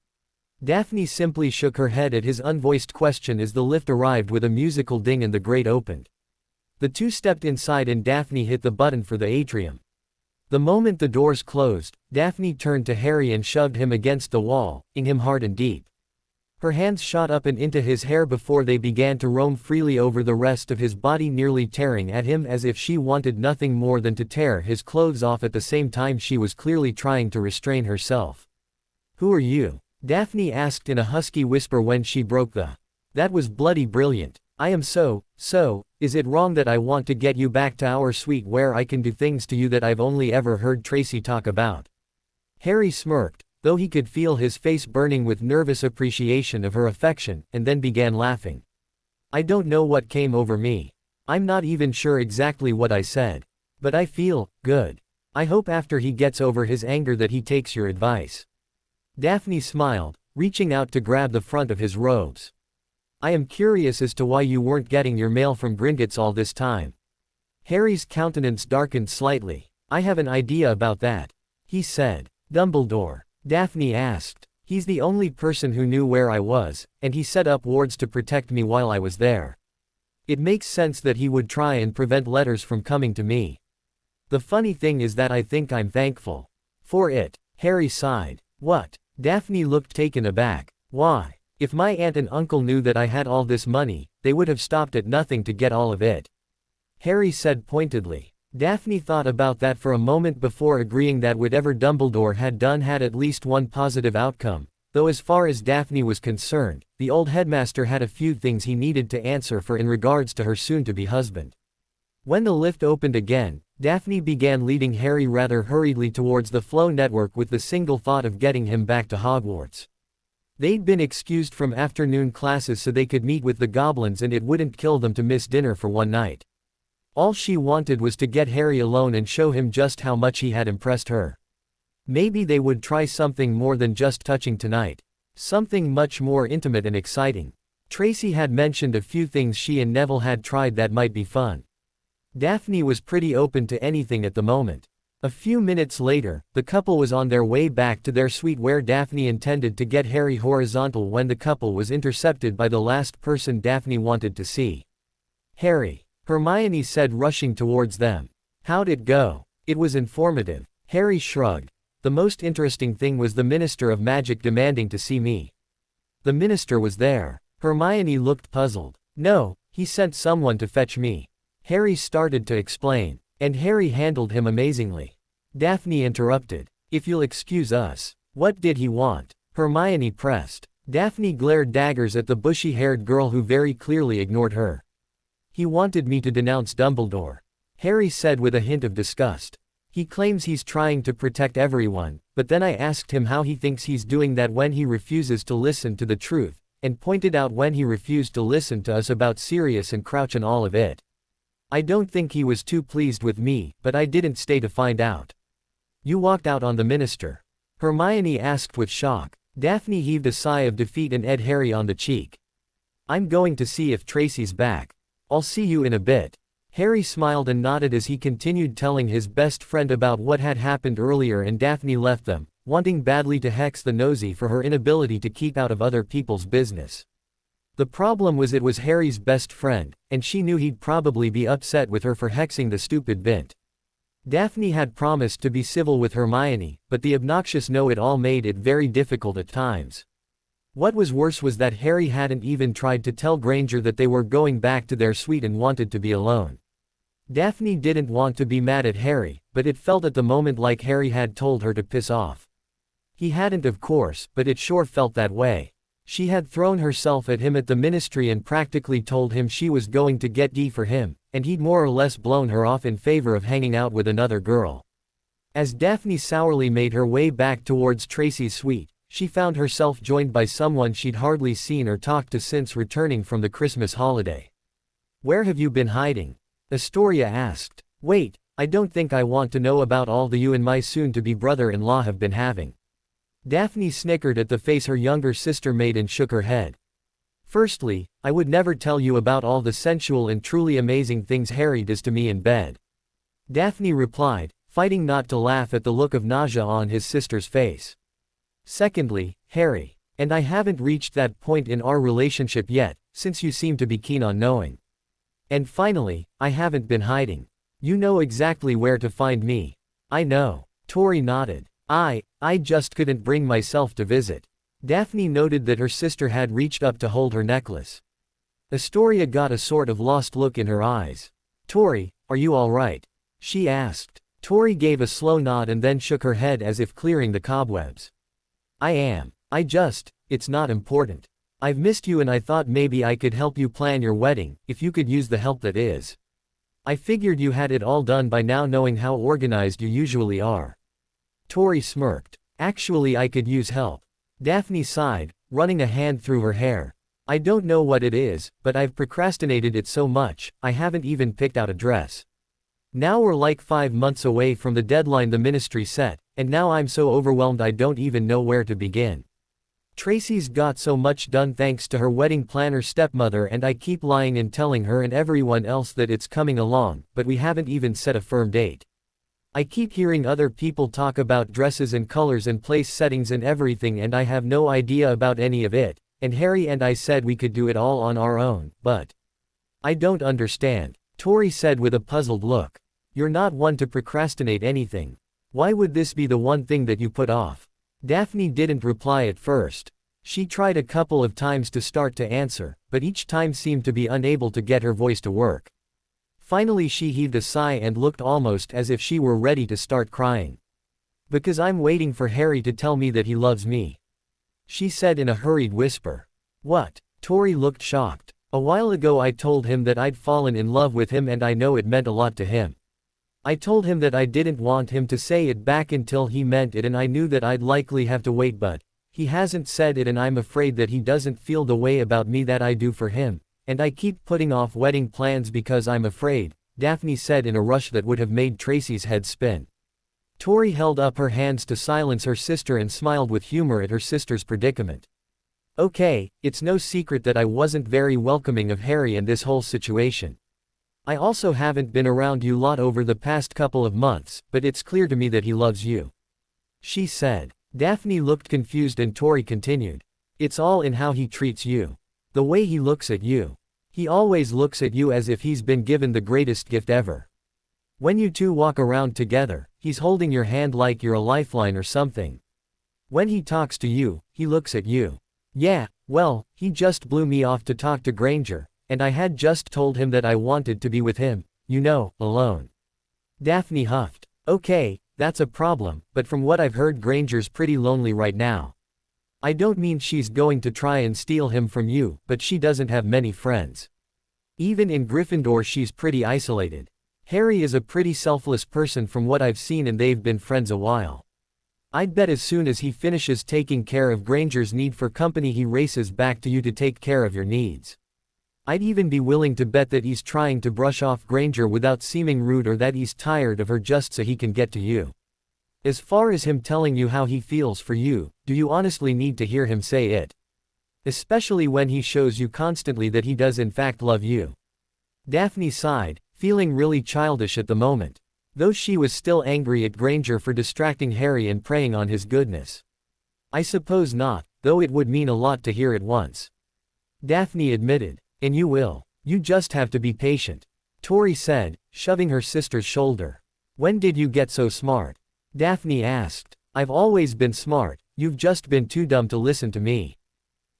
Daphne simply shook her head at his unvoiced question as the lift arrived with a musical ding and the grate opened. The two stepped inside and Daphne hit the button for the atrium. The moment the doors closed, Daphne turned to Harry and shoved him against the wall, ing him hard and deep. Her hands shot up and into his hair before they began to roam freely over the rest of his body, nearly tearing at him as if she wanted nothing more than to tear his clothes off. At the same time she was clearly trying to restrain herself. "Who are you?" Daphne asked in a husky whisper when she broke the. "That was bloody brilliant. I am so, is it wrong that I want to get you back to our suite where I can do things to you that I've only ever heard Tracy talk about?" Harry smirked, though he could feel his face burning with nervous appreciation of her affection, and then began laughing. "I don't know what came over me. I'm not even sure exactly what I said. But I feel good. I hope after he gets over his anger that he takes your advice." Daphne smiled, reaching out to grab the front of his robes. "I am curious as to why you weren't getting your mail from Gringotts all this time." Harry's countenance darkened slightly. "I have an idea about that," he said. "Dumbledore?" Daphne asked. "He's the only person who knew where I was, and he set up wards to protect me while I was there. It makes sense that he would try and prevent letters from coming to me. The funny thing is that I think I'm thankful for it." Harry sighed. "What?" Daphne looked taken aback. "Why? If my aunt and uncle knew that I had all this money, they would have stopped at nothing to get all of it," Harry said pointedly. Daphne thought about that for a moment before agreeing that whatever Dumbledore had done had at least one positive outcome, though as far as Daphne was concerned, the old headmaster had a few things he needed to answer for in regards to her soon-to-be husband. When the lift opened again, Daphne began leading Harry rather hurriedly towards the Flow network with the single thought of getting him back to Hogwarts. They'd been excused from afternoon classes so they could meet with the goblins and it wouldn't kill them to miss dinner for one night. All she wanted was to get Harry alone and show him just how much he had impressed her. Maybe they would try something more than just touching tonight. Something much more intimate and exciting. Tracy had mentioned a few things she and Neville had tried that might be fun. Daphne was pretty open to anything at the moment. A few minutes later, the couple was on their way back to their suite where Daphne intended to get Harry horizontal when the couple was intercepted by the last person Daphne wanted to see. "Harry," Hermione said, rushing towards them. "How'd it go?" "It was informative." Harry shrugged. "The most interesting thing was the Minister of Magic demanding to see me." "The minister was there?" Hermione looked puzzled. "No, he sent someone to fetch me." Harry started to explain. "And Harry handled him amazingly." Daphne interrupted. "If you'll excuse us." "What did he want?" Hermione pressed. Daphne glared daggers at the bushy-haired girl who very clearly ignored her. "He wanted me to denounce Dumbledore," Harry said with a hint of disgust. "He claims he's trying to protect everyone, but then I asked him how he thinks he's doing that when he refuses to listen to the truth, and pointed out when he refused to listen to us about Sirius and Crouch and all of it. I don't think he was too pleased with me, but I didn't stay to find out." "You walked out on the minister?" Hermione asked with shock. Daphne heaved a sigh of defeat and eyed Harry on the cheek. "I'm going to see if Tracy's back. I'll see you in a bit." Harry smiled and nodded as he continued telling his best friend about what had happened earlier, and Daphne left them, wanting badly to hex the nosy for her inability to keep out of other people's business. The problem was it was Harry's best friend, and she knew he'd probably be upset with her for hexing the stupid bint. Daphne had promised to be civil with Hermione, but the obnoxious know-it-all made it very difficult at times. What was worse was that Harry hadn't even tried to tell Granger that they were going back to their suite and wanted to be alone. Daphne didn't want to be mad at Harry, but it felt at the moment like Harry had told her to piss off. He hadn't, of course, but it sure felt that way. She had thrown herself at him at the ministry and practically told him she was going to get D for him, and he'd more or less blown her off in favor of hanging out with another girl. As Daphne sourly made her way back towards Tracy's suite, she found herself joined by someone she'd hardly seen or talked to since returning from the Christmas holiday. "Where have you been hiding?" Astoria asked. "Wait, I don't think I want to know about all the you and my soon-to-be brother-in-law have been having." Daphne snickered at the face her younger sister made and shook her head. "Firstly, I would never tell you about all the sensual and truly amazing things Harry does to me in bed," Daphne replied, fighting not to laugh at the look of nausea on his sister's face. "Secondly, Harry and I haven't reached that point in our relationship yet, since you seem to be keen on knowing. And finally, I haven't been hiding. You know exactly where to find me." "I know." Tori nodded. I just couldn't bring myself to visit." Daphne noted that her sister had reached up to hold her necklace. Astoria got a sort of lost look in her eyes. Tori, are you alright? She asked. Tori gave a slow nod and then shook her head as if clearing the cobwebs. I am. It's not important. I've missed you and I thought maybe I could help you plan your wedding, if you could use the help that is. I figured you had it all done by now knowing how organized you usually are. Tori smirked. Actually I could use help. Daphne sighed, running a hand through her hair. I don't know what it is, but I've procrastinated it so much, I haven't even picked out a dress. Now we're like 5 months away from the deadline the ministry set, and now I'm so overwhelmed I don't even know where to begin. Tracy's got so much done thanks to her wedding planner stepmother and I keep lying and telling her and everyone else that it's coming along, but we haven't even set a firm date. I keep hearing other people talk about dresses and colors and place settings and everything and I have no idea about any of it, and Harry and I said we could do it all on our own, but I don't understand, Tori said with a puzzled look. You're not one to procrastinate anything. Why would this be the one thing that you put off? Daphne didn't reply at first. She tried a couple of times to start to answer, but each time seemed to be unable to get her voice to work. Finally she heaved a sigh and looked almost as if she were ready to start crying. Because I'm waiting for Harry to tell me that he loves me. She said in a hurried whisper. What? Tori looked shocked. A while ago I told him that I'd fallen in love with him and I know it meant a lot to him. I told him that I didn't want him to say it back until he meant it and I knew that I'd likely have to wait but he hasn't said it and I'm afraid that he doesn't feel the way about me that I do for him, and I keep putting off wedding plans because I'm afraid, Daphne said in a rush that would have made Tracy's head spin. Tori held up her hands to silence her sister and smiled with humor at her sister's predicament. Okay, it's no secret that I wasn't very welcoming of Harry and this whole situation. I also haven't been around you lot over the past couple of months, but it's clear to me that he loves you. She said. Daphne looked confused and Tori continued. It's all in how he treats you. The way he looks at you. He always looks at you as if he's been given the greatest gift ever. When you two walk around together, he's holding your hand like you're a lifeline or something. When he talks to you, he looks at you. Yeah, well, he just blew me off to talk to Granger. And I had just told him that I wanted to be with him, you know, alone. Daphne huffed. Okay, that's a problem, but from what I've heard Granger's pretty lonely right now. I don't mean she's going to try and steal him from you, but she doesn't have many friends. Even in Gryffindor she's pretty isolated. Harry is a pretty selfless person from what I've seen and they've been friends a while. I'd bet as soon as he finishes taking care of Granger's need for company he races back to you to take care of your needs. I'd even be willing to bet that he's trying to brush off Granger without seeming rude or that he's tired of her just so he can get to you. As far as him telling you how he feels for you, do you honestly need to hear him say it? Especially when he shows you constantly that he does in fact love you. Daphne sighed, feeling really childish at the moment. Though she was still angry at Granger for distracting Harry and preying on his goodness. I suppose not, though it would mean a lot to hear at once. Daphne admitted. And you will. You just have to be patient. Tori said, shoving her sister's shoulder. When did you get so smart? Daphne asked. I've always been smart, you've just been too dumb to listen to me.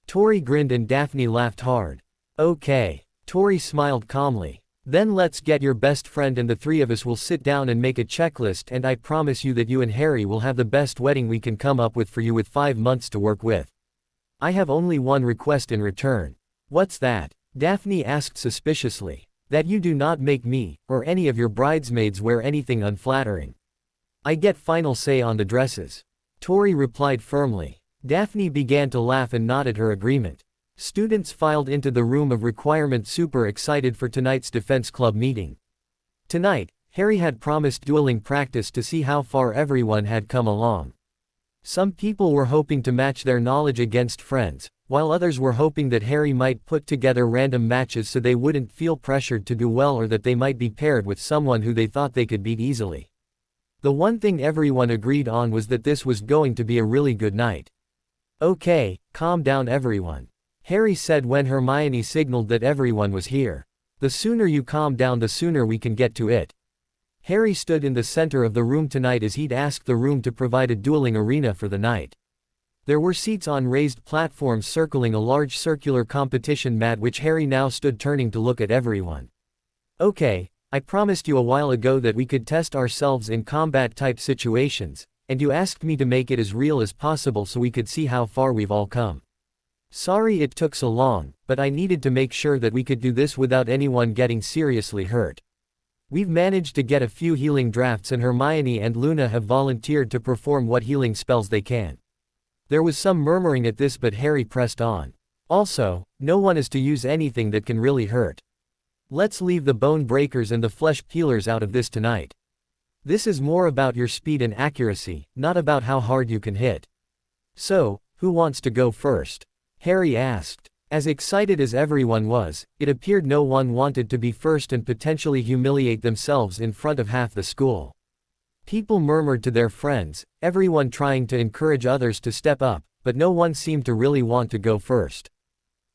Tori grinned and Daphne laughed hard. Okay. Tori smiled calmly. Then let's get your best friend and the three of us will sit down and make a checklist and I promise you that you and Harry will have the best wedding we can come up with for you with 5 months to work with. I have only one request in return. What's that? Daphne asked suspiciously. That you do not make me, or any of your bridesmaids wear anything unflattering. I get final say on the dresses. Tori replied firmly. Daphne began to laugh and nodded her agreement. Students filed into the room of requirement super excited for tonight's defense club meeting. Tonight, Harry had promised dueling practice to see how far everyone had come along. Some people were hoping to match their knowledge against friends, while others were hoping that Harry might put together random matches so they wouldn't feel pressured to do well or that they might be paired with someone who they thought they could beat easily. The one thing everyone agreed on was that this was going to be a really good night. Okay, calm down everyone. Harry said when Hermione signaled that everyone was here. The sooner you calm down the sooner we can get to it. Harry stood in the center of the room tonight as he'd asked the room to provide a dueling arena for the night. There were seats on raised platforms circling a large circular competition mat which Harry now stood turning to look at everyone. Okay, I promised you a while ago that we could test ourselves in combat-type situations, and you asked me to make it as real as possible so we could see how far we've all come. Sorry it took so long, but I needed to make sure that we could do this without anyone getting seriously hurt. We've managed to get a few healing drafts and Hermione and Luna have volunteered to perform what healing spells they can. There was some murmuring at this but Harry pressed on. Also, no one is to use anything that can really hurt. Let's leave the bone breakers and the flesh peelers out of this tonight. This is more about your speed and accuracy, not about how hard you can hit. So, who wants to go first? Harry asked. As excited as everyone was, it appeared no one wanted to be first and potentially humiliate themselves in front of half the school. People murmured to their friends, everyone trying to encourage others to step up, but no one seemed to really want to go first.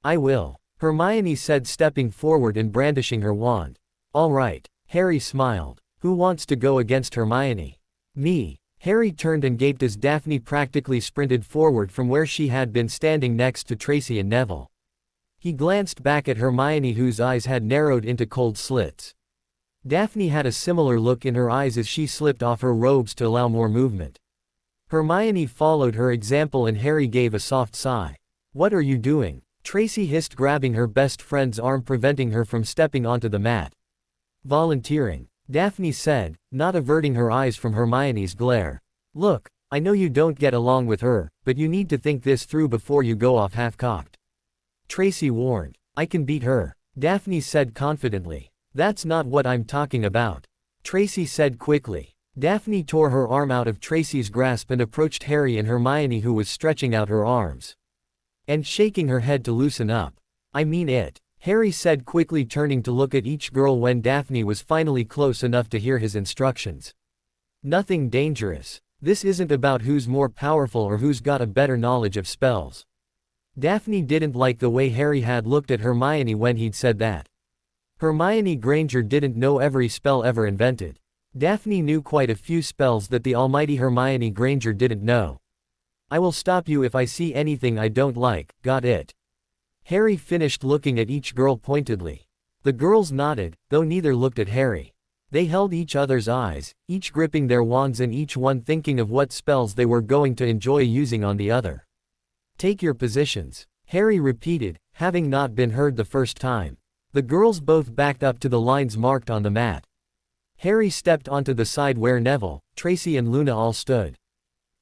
I will, Hermione said, stepping forward and brandishing her wand. All right, Harry smiled. Who wants to go against Hermione? Me. Harry turned and gaped as Daphne practically sprinted forward from where she had been standing next to Tracy and Neville. He glanced back at Hermione whose eyes had narrowed into cold slits. Daphne had a similar look in her eyes as she slipped off her robes to allow more movement. Hermione followed her example and Harry gave a soft sigh. What are you doing? Tracy hissed, grabbing her best friend's arm, preventing her from stepping onto the mat. Volunteering, Daphne said, not averting her eyes from Hermione's glare. Look, I know you don't get along with her, but you need to think this through before you go off half-cocked. Tracy warned. I can beat her, Daphne said confidently. That's not what I'm talking about, Tracy said quickly. Daphne tore her arm out of Tracy's grasp and approached Harry and Hermione, who was stretching out her arms and shaking her head to loosen up. I mean it, Harry said quickly, turning to look at each girl when Daphne was finally close enough to hear his instructions. Nothing dangerous. This isn't about who's more powerful or who's got a better knowledge of spells. Daphne didn't like the way Harry had looked at Hermione when he'd said that. Hermione Granger didn't know every spell ever invented. Daphne knew quite a few spells that the almighty Hermione Granger didn't know. I will stop you if I see anything I don't like, got it? Harry finished looking at each girl pointedly. The girls nodded, though neither looked at Harry. They held each other's eyes, each gripping their wands and each one thinking of what spells they were going to enjoy using on the other. Take your positions, Harry repeated, having not been heard the first time. The girls both backed up to the lines marked on the mat. Harry stepped onto the side where Neville, Tracy and Luna all stood.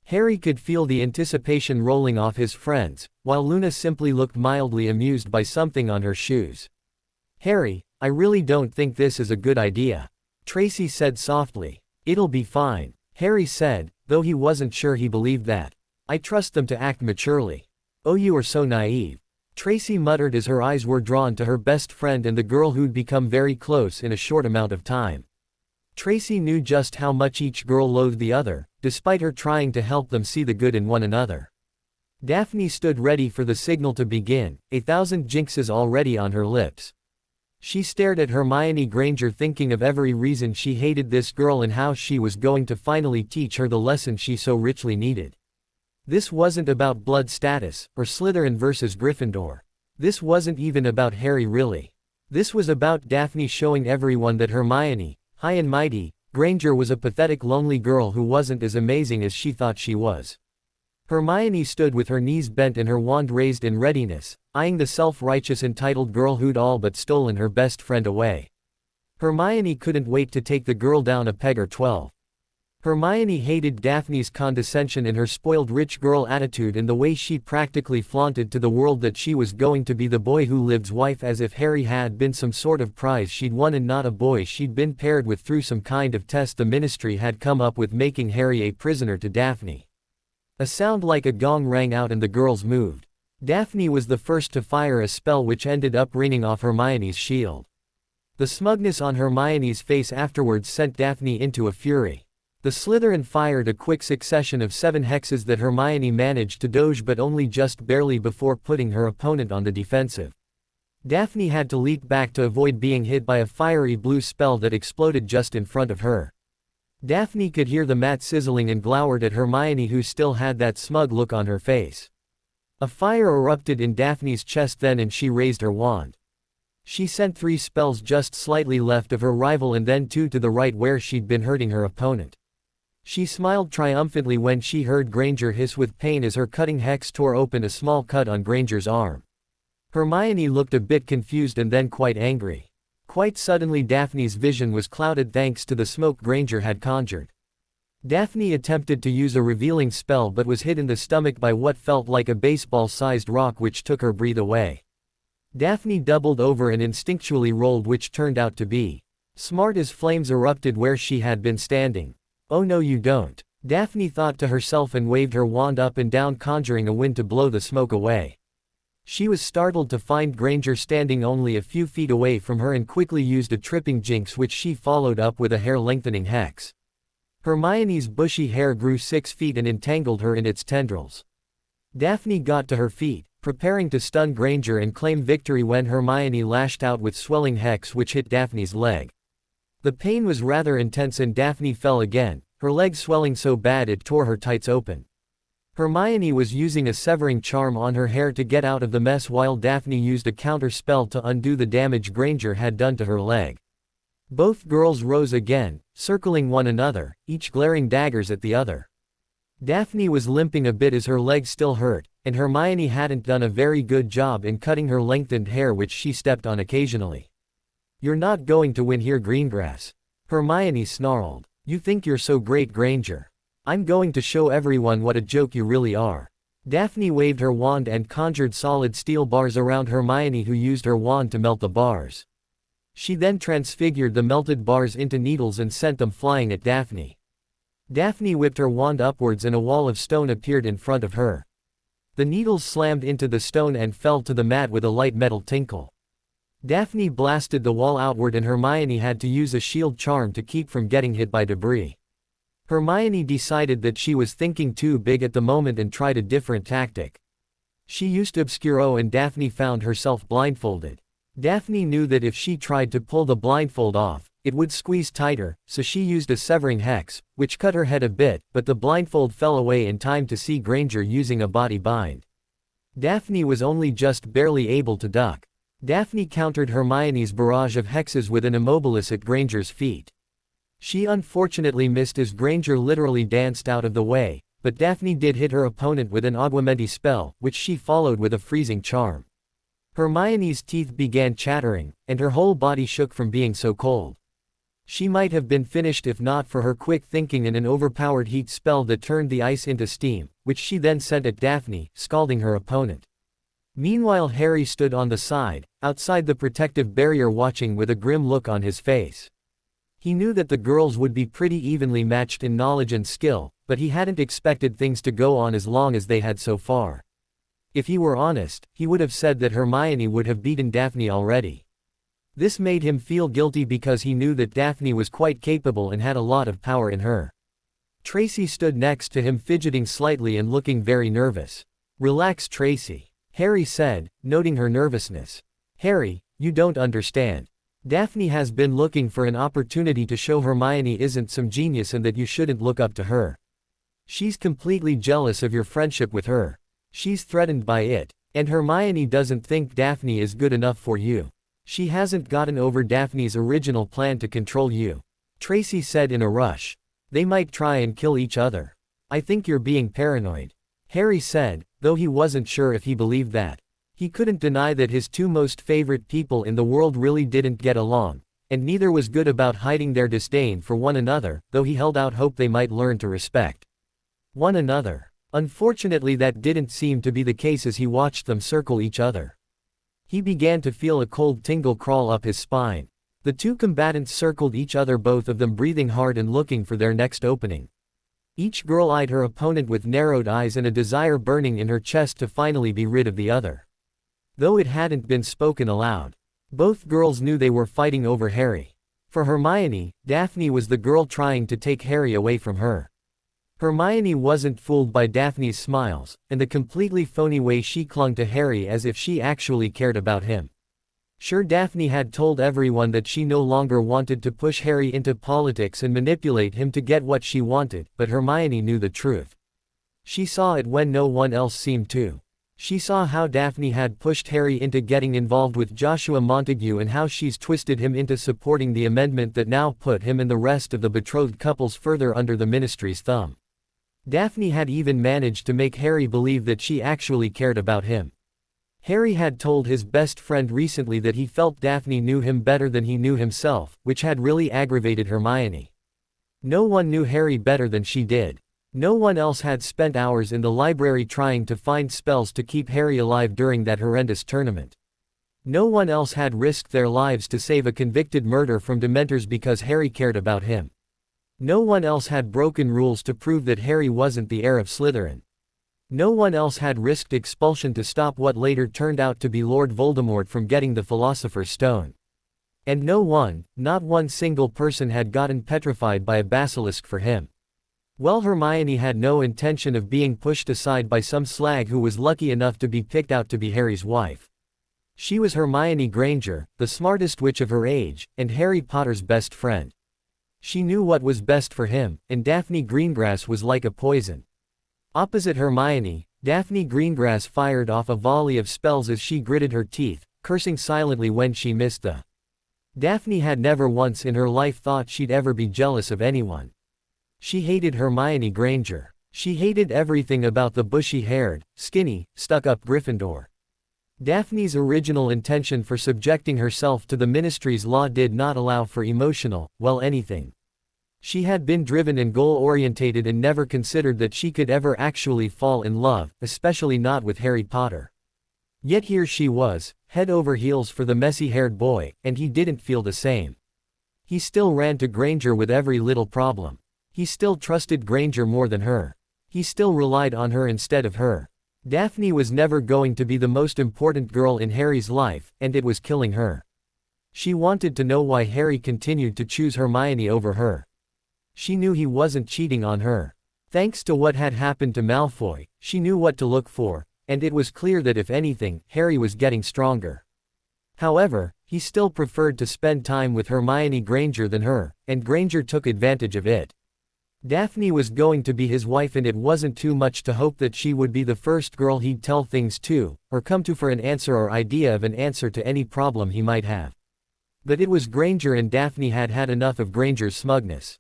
Harry could feel the anticipation rolling off his friends, while Luna simply looked mildly amused by something on her shoes. Harry, I really don't think this is a good idea, Tracy said softly. It'll be fine, Harry said, though he wasn't sure he believed that. I trust them to act maturely. Oh, you are so naive, Tracy muttered as her eyes were drawn to her best friend and the girl who'd become very close in a short amount of time. Tracy knew just how much each girl loathed the other, despite her trying to help them see the good in one another. Daphne stood ready for the signal to begin, 1,000 jinxes already on her lips. She stared at Hermione Granger, thinking of every reason she hated this girl and how she was going to finally teach her the lesson she so richly needed. This wasn't about blood status, or Slytherin versus Gryffindor. This wasn't even about Harry really. This was about Daphne showing everyone that Hermione, high and mighty, Granger was a pathetic lonely girl who wasn't as amazing as she thought she was. Hermione stood with her knees bent and her wand raised in readiness, eyeing the self-righteous entitled girl who'd all but stolen her best friend away. Hermione couldn't wait to take the girl down a peg or 12. Hermione hated Daphne's condescension and her spoiled rich girl attitude and the way she practically flaunted to the world that she was going to be the boy who lived's wife, as if Harry had been some sort of prize she'd won and not a boy she'd been paired with through some kind of test the ministry had come up with, making Harry a prisoner to Daphne. A sound like a gong rang out and the girls moved. Daphne was the first to fire a spell which ended up ringing off Hermione's shield. The smugness on Hermione's face afterwards sent Daphne into a fury. The Slytherin fired a quick succession of 7 hexes that Hermione managed to dodge, but only just barely before putting her opponent on the defensive. Daphne had to leap back to avoid being hit by a fiery blue spell that exploded just in front of her. Daphne could hear the mat sizzling and glowered at Hermione, who still had that smug look on her face. A fire erupted in Daphne's chest then, and she raised her wand. She sent 3 spells just slightly left of her rival and then 2 to the right where she'd been hurting her opponent. She smiled triumphantly when she heard Granger hiss with pain as her cutting hex tore open a small cut on Granger's arm. Hermione looked a bit confused and then quite angry. Quite suddenly Daphne's vision was clouded thanks to the smoke Granger had conjured. Daphne attempted to use a revealing spell but was hit in the stomach by what felt like a baseball-sized rock, which took her breath away. Daphne doubled over and instinctually rolled, which turned out to be smart, as flames erupted where she had been standing. "Oh no you don't," Daphne thought to herself and waved her wand up and down, conjuring a wind to blow the smoke away. She was startled to find Granger standing only a few feet away from her and quickly used a tripping jinx, which she followed up with a hair-lengthening hex. Hermione's bushy hair grew 6 feet and entangled her in its tendrils. Daphne got to her feet, preparing to stun Granger and claim victory, when Hermione lashed out with swelling hex which hit Daphne's leg. The pain was rather intense and Daphne fell again, her leg swelling so bad it tore her tights open. Hermione was using a severing charm on her hair to get out of the mess, while Daphne used a counter spell to undo the damage Granger had done to her leg. Both girls rose again, circling one another, each glaring daggers at the other. Daphne was limping a bit as her leg still hurt, and Hermione hadn't done a very good job in cutting her lengthened hair, which she stepped on occasionally. "You're not going to win here, Greengrass," Hermione snarled. "You think you're so great, Granger. I'm going to show everyone what a joke you really are." Daphne waved her wand and conjured solid steel bars around Hermione, who used her wand to melt the bars. She then transfigured the melted bars into needles and sent them flying at Daphne. Daphne whipped her wand upwards and a wall of stone appeared in front of her. The needles slammed into the stone and fell to the mat with a light metal tinkle. Daphne blasted the wall outward and Hermione had to use a shield charm to keep from getting hit by debris. Hermione decided that she was thinking too big at the moment and tried a different tactic. She used Obscuro and Daphne found herself blindfolded. Daphne knew that if she tried to pull the blindfold off, it would squeeze tighter, so she used a severing hex, which cut her head a bit, but the blindfold fell away in time to see Granger using a body bind. Daphne was only just barely able to duck. Daphne countered Hermione's barrage of hexes with an Immobilis at Granger's feet. She unfortunately missed as Granger literally danced out of the way, but Daphne did hit her opponent with an Aguamenti spell, which she followed with a freezing charm. Hermione's teeth began chattering, and her whole body shook from being so cold. She might have been finished if not for her quick thinking and an overpowered heat spell that turned the ice into steam, which she then sent at Daphne, scalding her opponent. Meanwhile Harry stood on the side, outside the protective barrier, watching with a grim look on his face. He knew that the girls would be pretty evenly matched in knowledge and skill, but he hadn't expected things to go on as long as they had so far. If he were honest, he would have said that Hermione would have beaten Daphne already. This made him feel guilty because he knew that Daphne was quite capable and had a lot of power in her. Tracy stood next to him, fidgeting slightly and looking very nervous. "Relax, Tracy," Harry said, noting her nervousness. "Harry, you don't understand. Daphne has been looking for an opportunity to show Hermione isn't some genius and that you shouldn't look up to her. She's completely jealous of your friendship with her. She's threatened by it, and Hermione doesn't think Daphne is good enough for you. She hasn't gotten over Daphne's original plan to control you," Tracy said in a rush. "They might try and kill each other. I think you're being paranoid," Harry said, though he wasn't sure if he believed that. He couldn't deny that his 2 most favorite people in the world really didn't get along, and neither was good about hiding their disdain for one another, though he held out hope they might learn to respect one another. Unfortunately, that didn't seem to be the case as he watched them circle each other. He began to feel a cold tingle crawl up his spine. The 2 combatants circled each other, both of them breathing hard and looking for their next opening. Each girl eyed her opponent with narrowed eyes and a desire burning in her chest to finally be rid of the other. Though it hadn't been spoken aloud, both girls knew they were fighting over Harry. For Hermione, Daphne was the girl trying to take Harry away from her. Hermione wasn't fooled by Daphne's smiles, and the completely phony way she clung to Harry as if she actually cared about him. Sure, Daphne had told everyone that she no longer wanted to push Harry into politics and manipulate him to get what she wanted, but Hermione knew the truth. She saw it when no one else seemed to. She saw how Daphne had pushed Harry into getting involved with Joshua Montague and how she's twisted him into supporting the amendment that now put him and the rest of the betrothed couples further under the ministry's thumb. Daphne had even managed to make Harry believe that she actually cared about him. Harry had told his best friend recently that he felt Daphne knew him better than he knew himself, which had really aggravated Hermione. No one knew Harry better than she did. No one else had spent hours in the library trying to find spells to keep Harry alive during that horrendous tournament. No one else had risked their lives to save a convicted murderer from Dementors because Harry cared about him. No one else had broken rules to prove that Harry wasn't the heir of Slytherin. No one else had risked expulsion to stop what later turned out to be Lord Voldemort from getting the Philosopher's Stone. And no one, not one single person had gotten petrified by a basilisk for him. Well, Hermione had no intention of being pushed aside by some slag who was lucky enough to be picked out to be Harry's wife. She was Hermione Granger, the smartest witch of her age, and Harry Potter's best friend. She knew what was best for him, and Daphne Greengrass was like a poison. Opposite Hermione, Daphne Greengrass fired off a volley of spells as she gritted her teeth, cursing silently when she missed the. Daphne had never once in her life thought she'd ever be jealous of anyone. She hated Hermione Granger. She hated everything about the bushy-haired, skinny, stuck-up Gryffindor. Daphne's original intention for subjecting herself to the ministry's law did not allow for emotional, well, anything. She had been driven and goal-orientated and never considered that she could ever actually fall in love, especially not with Harry Potter. Yet here she was, head over heels for the messy-haired boy, and he didn't feel the same. He still ran to Granger with every little problem. He still trusted Granger more than her. He still relied on her instead of her. Daphne was never going to be the most important girl in Harry's life, and it was killing her. She wanted to know why Harry continued to choose Hermione over her. She knew he wasn't cheating on her. Thanks to what had happened to Malfoy, she knew what to look for, and it was clear that if anything, Harry was getting stronger. However, he still preferred to spend time with Hermione Granger than her, and Granger took advantage of it. Daphne was going to be his wife, and it wasn't too much to hope that she would be the first girl he'd tell things to, or come to for an answer or idea of an answer to any problem he might have. But it was Granger, and Daphne had had enough of Granger's smugness.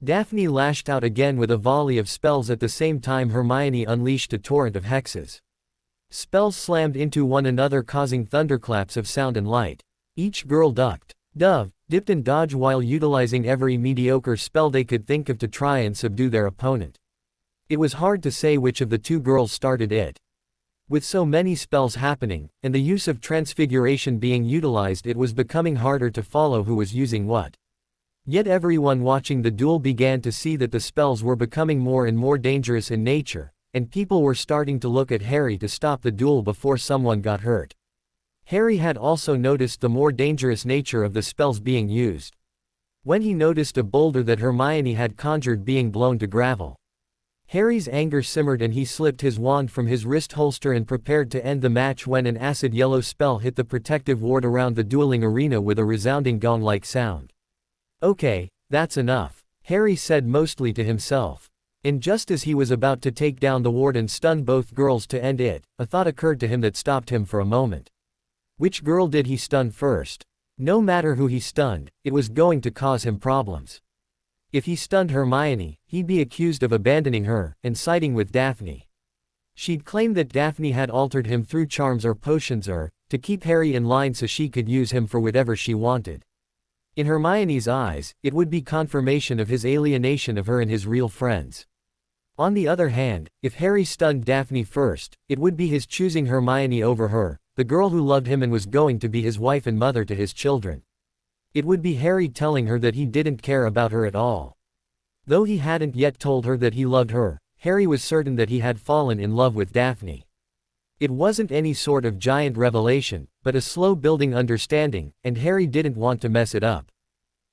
Daphne lashed out again with a volley of spells at the same time Hermione unleashed a torrent of hexes. Spells slammed into one another, causing thunderclaps of sound and light. Each girl ducked, dipped and dodged while utilizing every mediocre spell they could think of to try and subdue their opponent. It was hard to say which of the two girls started it. With so many spells happening, and the use of transfiguration being utilized, it was becoming harder to follow who was using what. Yet everyone watching the duel began to see that the spells were becoming more and more dangerous in nature, and people were starting to look at Harry to stop the duel before someone got hurt. Harry had also noticed the more dangerous nature of the spells being used. When he noticed a boulder that Hermione had conjured being blown to gravel, Harry's anger simmered and he slipped his wand from his wrist holster and prepared to end the match when an acid yellow spell hit the protective ward around the dueling arena with a resounding gong-like sound. "Okay, that's enough," Harry said mostly to himself. And just as he was about to take down the ward and stun both girls to end it, a thought occurred to him that stopped him for a moment. Which girl did he stun first? No matter who he stunned, it was going to cause him problems. If he stunned Hermione, he'd be accused of abandoning her and siding with Daphne. She'd claim that Daphne had altered him through charms or potions or to keep Harry in line so she could use him for whatever she wanted. In Hermione's eyes, it would be confirmation of his alienation of her and his real friends. On the other hand, if Harry stunned Daphne first, it would be his choosing Hermione over her, the girl who loved him and was going to be his wife and mother to his children. It would be Harry telling her that he didn't care about her at all. Though he hadn't yet told her that he loved her, Harry was certain that he had fallen in love with Daphne. It wasn't any sort of giant revelation, but a slow-building understanding, and Harry didn't want to mess it up.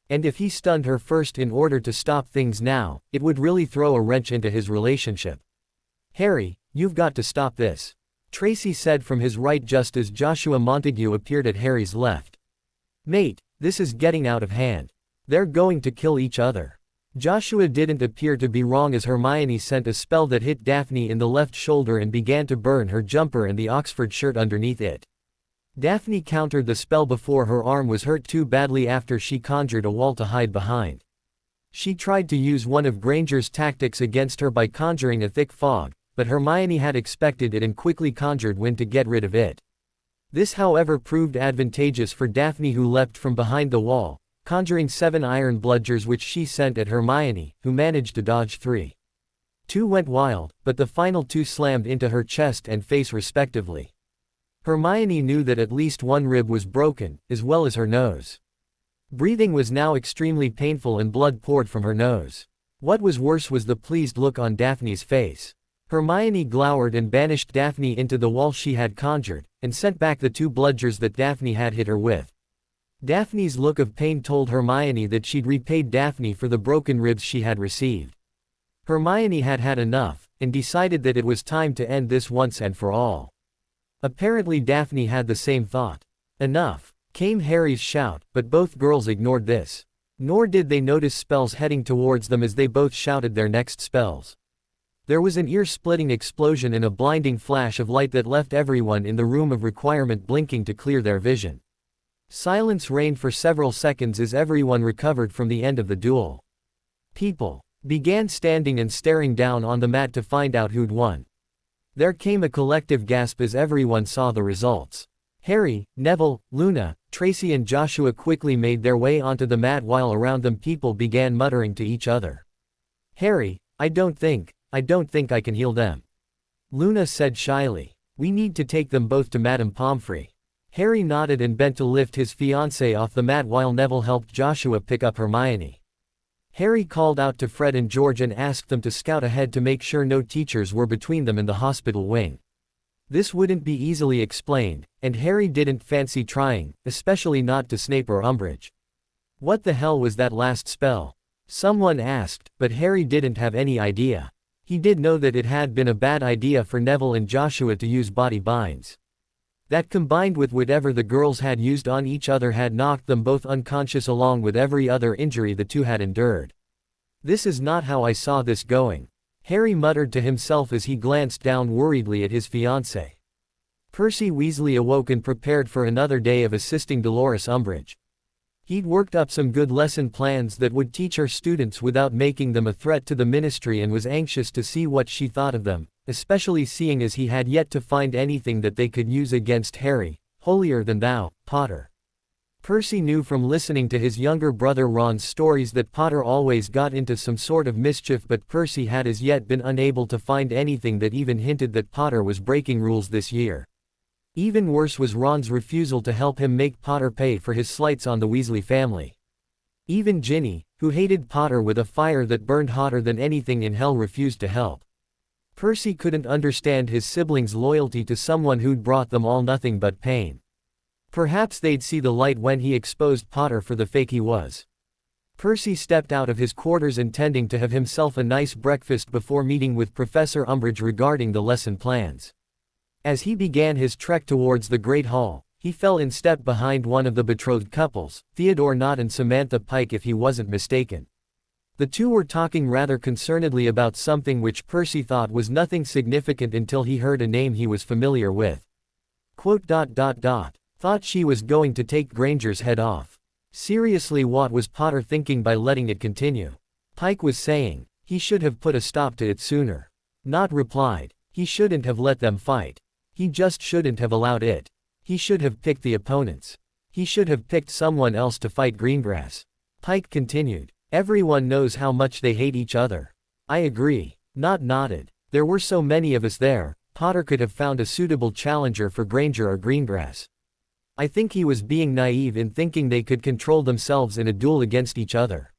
And if he stunned her first in order to stop things now, it would really throw a wrench into his relationship. "Harry, you've got to stop this. Tracy said from his right just as Joshua Montague appeared at Harry's left. "Mate, this is getting out of hand. They're going to kill each other." Joshua didn't appear to be wrong as Hermione sent a spell that hit Daphne in the left shoulder and began to burn her jumper and the Oxford shirt underneath it. Daphne countered the spell before her arm was hurt too badly after she conjured a wall to hide behind. She tried to use one of Granger's tactics against her by conjuring a thick fog, but Hermione had expected it and quickly conjured wind to get rid of it. This however proved advantageous for Daphne, who leapt from behind the wall, conjuring 7 iron bludgers which she sent at Hermione, who managed to dodge 3. 2 went wild, but the final 2 slammed into her chest and face respectively. Hermione knew that at least one rib was broken, as well as her nose. Breathing was now extremely painful and blood poured from her nose. What was worse was the pleased look on Daphne's face. Hermione glowered and banished Daphne into the wall she had conjured, and sent back the 2 bludgers that Daphne had hit her with. Daphne's look of pain told Hermione that she'd repaid Daphne for the broken ribs she had received. Hermione had had enough, and decided that it was time to end this once and for all. Apparently Daphne had the same thought. "Enough," came Harry's shout, but both girls ignored this. Nor did they notice spells heading towards them as they both shouted their next spells. There was an ear-splitting explosion and a blinding flash of light that left everyone in the room of requirement blinking to clear their vision. Silence reigned for several seconds as everyone recovered from the end of the duel. People began standing and staring down on the mat to find out who'd won. There came a collective gasp as everyone saw the results. Harry, Neville, Luna, Tracy and Joshua quickly made their way onto the mat while around them people began muttering to each other. "Harry, I don't think I can heal them," Luna said shyly. "We need to take them both to Madame Pomfrey." Harry nodded and bent to lift his fiancée off the mat while Neville helped Joshua pick up Hermione. Harry called out to Fred and George and asked them to scout ahead to make sure no teachers were between them and the hospital wing. This wouldn't be easily explained, and Harry didn't fancy trying, especially not to Snape or Umbridge. "What the hell was that last spell?" someone asked, but Harry didn't have any idea. He did know that it had been a bad idea for Neville and Joshua to use body binds. That combined with whatever the girls had used on each other had knocked them both unconscious along with every other injury the 2 had endured. "This is not how I saw this going," Harry muttered to himself as he glanced down worriedly at his fiancée. Percy Weasley awoke and prepared for another day of assisting Dolores Umbridge. He'd worked up some good lesson plans that would teach her students without making them a threat to the ministry and was anxious to see what she thought of them, especially seeing as he had yet to find anything that they could use against Harry, holier-than-thou, Potter. Percy knew from listening to his younger brother Ron's stories that Potter always got into some sort of mischief, but Percy had as yet been unable to find anything that even hinted that Potter was breaking rules this year. Even worse was Ron's refusal to help him make Potter pay for his slights on the Weasley family. Even Ginny, who hated Potter with a fire that burned hotter than anything in hell, refused to help. Percy couldn't understand his siblings' loyalty to someone who'd brought them all nothing but pain. Perhaps they'd see the light when he exposed Potter for the fake he was. Percy stepped out of his quarters intending to have himself a nice breakfast before meeting with Professor Umbridge regarding the lesson plans. As he began his trek towards the Great Hall, he fell in step behind one of the betrothed couples, Theodore Nott and Samantha Pike if he wasn't mistaken. The 2 were talking rather concernedly about something which Percy thought was nothing significant until he heard a name he was familiar with. Thought she was going to take Granger's head off. Seriously, what was Potter thinking by letting it continue? Pike was saying, he should have put a stop to it sooner. Nott replied, he shouldn't have let them fight. He just shouldn't have allowed it. He should have picked the opponents. He should have picked someone else to fight Greengrass. Pike continued, everyone knows how much they hate each other. I agree. Nott nodded. There were so many of us there, Potter could have found a suitable challenger for Granger or Greengrass. I think he was being naive in thinking they could control themselves in a duel against each other.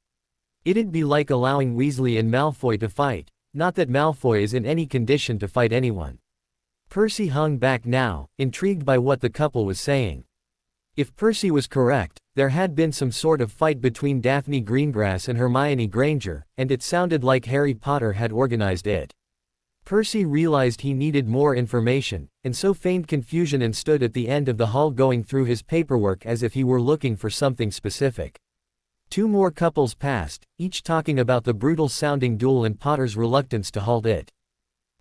It'd be like allowing Weasley and Malfoy to fight, not that Malfoy is in any condition to fight anyone. Percy hung back now, intrigued by what the couple was saying. If Percy was correct, there had been some sort of fight between Daphne Greengrass and Hermione Granger, and it sounded like Harry Potter had organized it. Percy realized he needed more information, and so feigned confusion and stood at the end of the hall going through his paperwork as if he were looking for something specific. 2 more couples passed, each talking about the brutal-sounding duel and Potter's reluctance to halt it.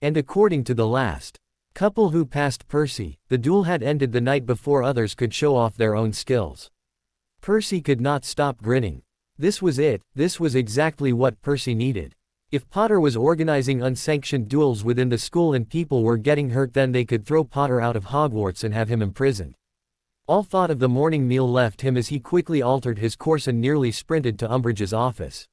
And according to the last couple who passed Percy, the duel had ended the night before others could show off their own skills. Percy could not stop grinning. This was it, this was exactly what Percy needed. If Potter was organizing unsanctioned duels within the school and people were getting hurt, then they could throw Potter out of Hogwarts and have him imprisoned. All thought of the morning meal left him as he quickly altered his course and nearly sprinted to Umbridge's office.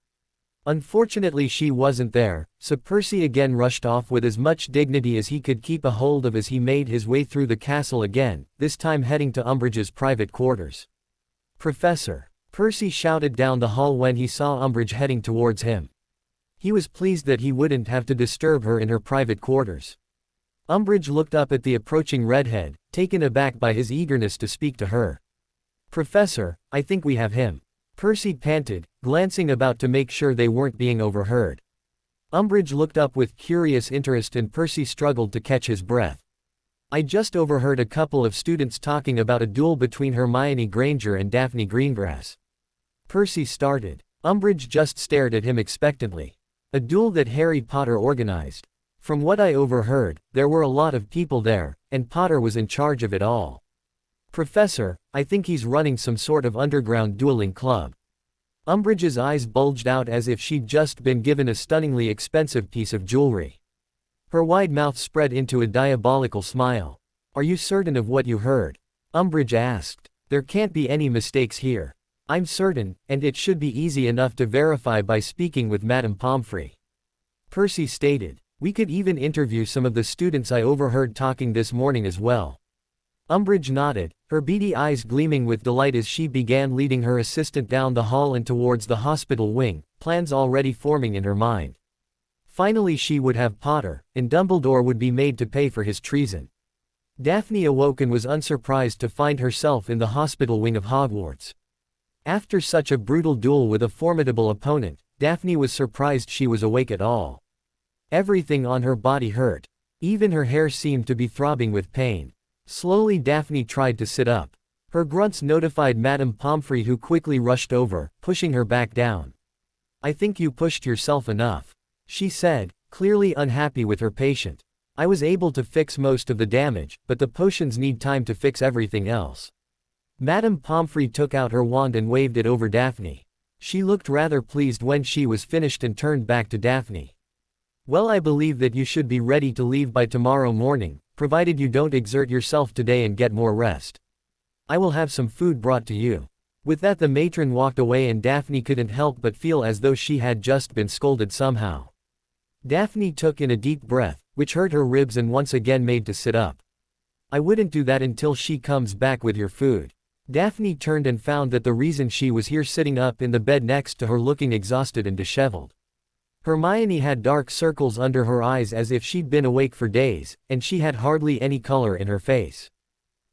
Unfortunately she wasn't there, so Percy again rushed off with as much dignity as he could keep a hold of as he made his way through the castle again, this time heading to Umbridge's private quarters. "Professor!" Percy shouted down the hall when he saw Umbridge heading towards him. He was pleased that he wouldn't have to disturb her in her private quarters. Umbridge looked up at the approaching redhead, taken aback by his eagerness to speak to her. "Professor, I think we have him," Percy panted, glancing about to make sure they weren't being overheard. Umbridge looked up with curious interest and Percy struggled to catch his breath. "I just overheard a couple of students talking about a duel between Hermione Granger and Daphne Greengrass." Percy started. Umbridge just stared at him expectantly. "A duel that Harry Potter organized. From what I overheard, there were a lot of people there, and Potter was in charge of it all. Professor, I think he's running some sort of underground dueling club." Umbridge's eyes bulged out as if she'd just been given a stunningly expensive piece of jewelry. Her wide mouth spread into a diabolical smile. "Are you certain of what you heard?" Umbridge asked. "There can't be any mistakes here. I'm certain, and it should be easy enough to verify by speaking with Madame Pomfrey," Percy stated. "We could even interview some of the students I overheard talking this morning as well." Umbridge nodded, her beady eyes gleaming with delight as she began leading her assistant down the hall and towards the hospital wing, plans already forming in her mind. Finally she would have Potter, and Dumbledore would be made to pay for his treason. Daphne awoke and was unsurprised to find herself in the hospital wing of Hogwarts. After such a brutal duel with a formidable opponent, Daphne was surprised she was awake at all. Everything on her body hurt. Even her hair seemed to be throbbing with pain. Slowly Daphne tried to sit up. Her grunts notified Madame Pomfrey, who quickly rushed over, pushing her back down. "I think you pushed yourself enough," she said, clearly unhappy with her patient. "I was able to fix most of the damage, but the potions need time to fix everything else." Madame Pomfrey took out her wand and waved it over Daphne. She looked rather pleased when she was finished and turned back to Daphne. "Well, I believe that you should be ready to leave by tomorrow morning, provided you don't exert yourself today and get more rest. I will have some food brought to you." With that the matron walked away and Daphne couldn't help but feel as though she had just been scolded somehow. Daphne took in a deep breath, which hurt her ribs, and once again made to sit up. "I wouldn't do that until she comes back with your food." Daphne turned and found that the reason she was here sitting up in the bed next to her looking exhausted and disheveled. Hermione had dark circles under her eyes as if she'd been awake for days, and she had hardly any color in her face.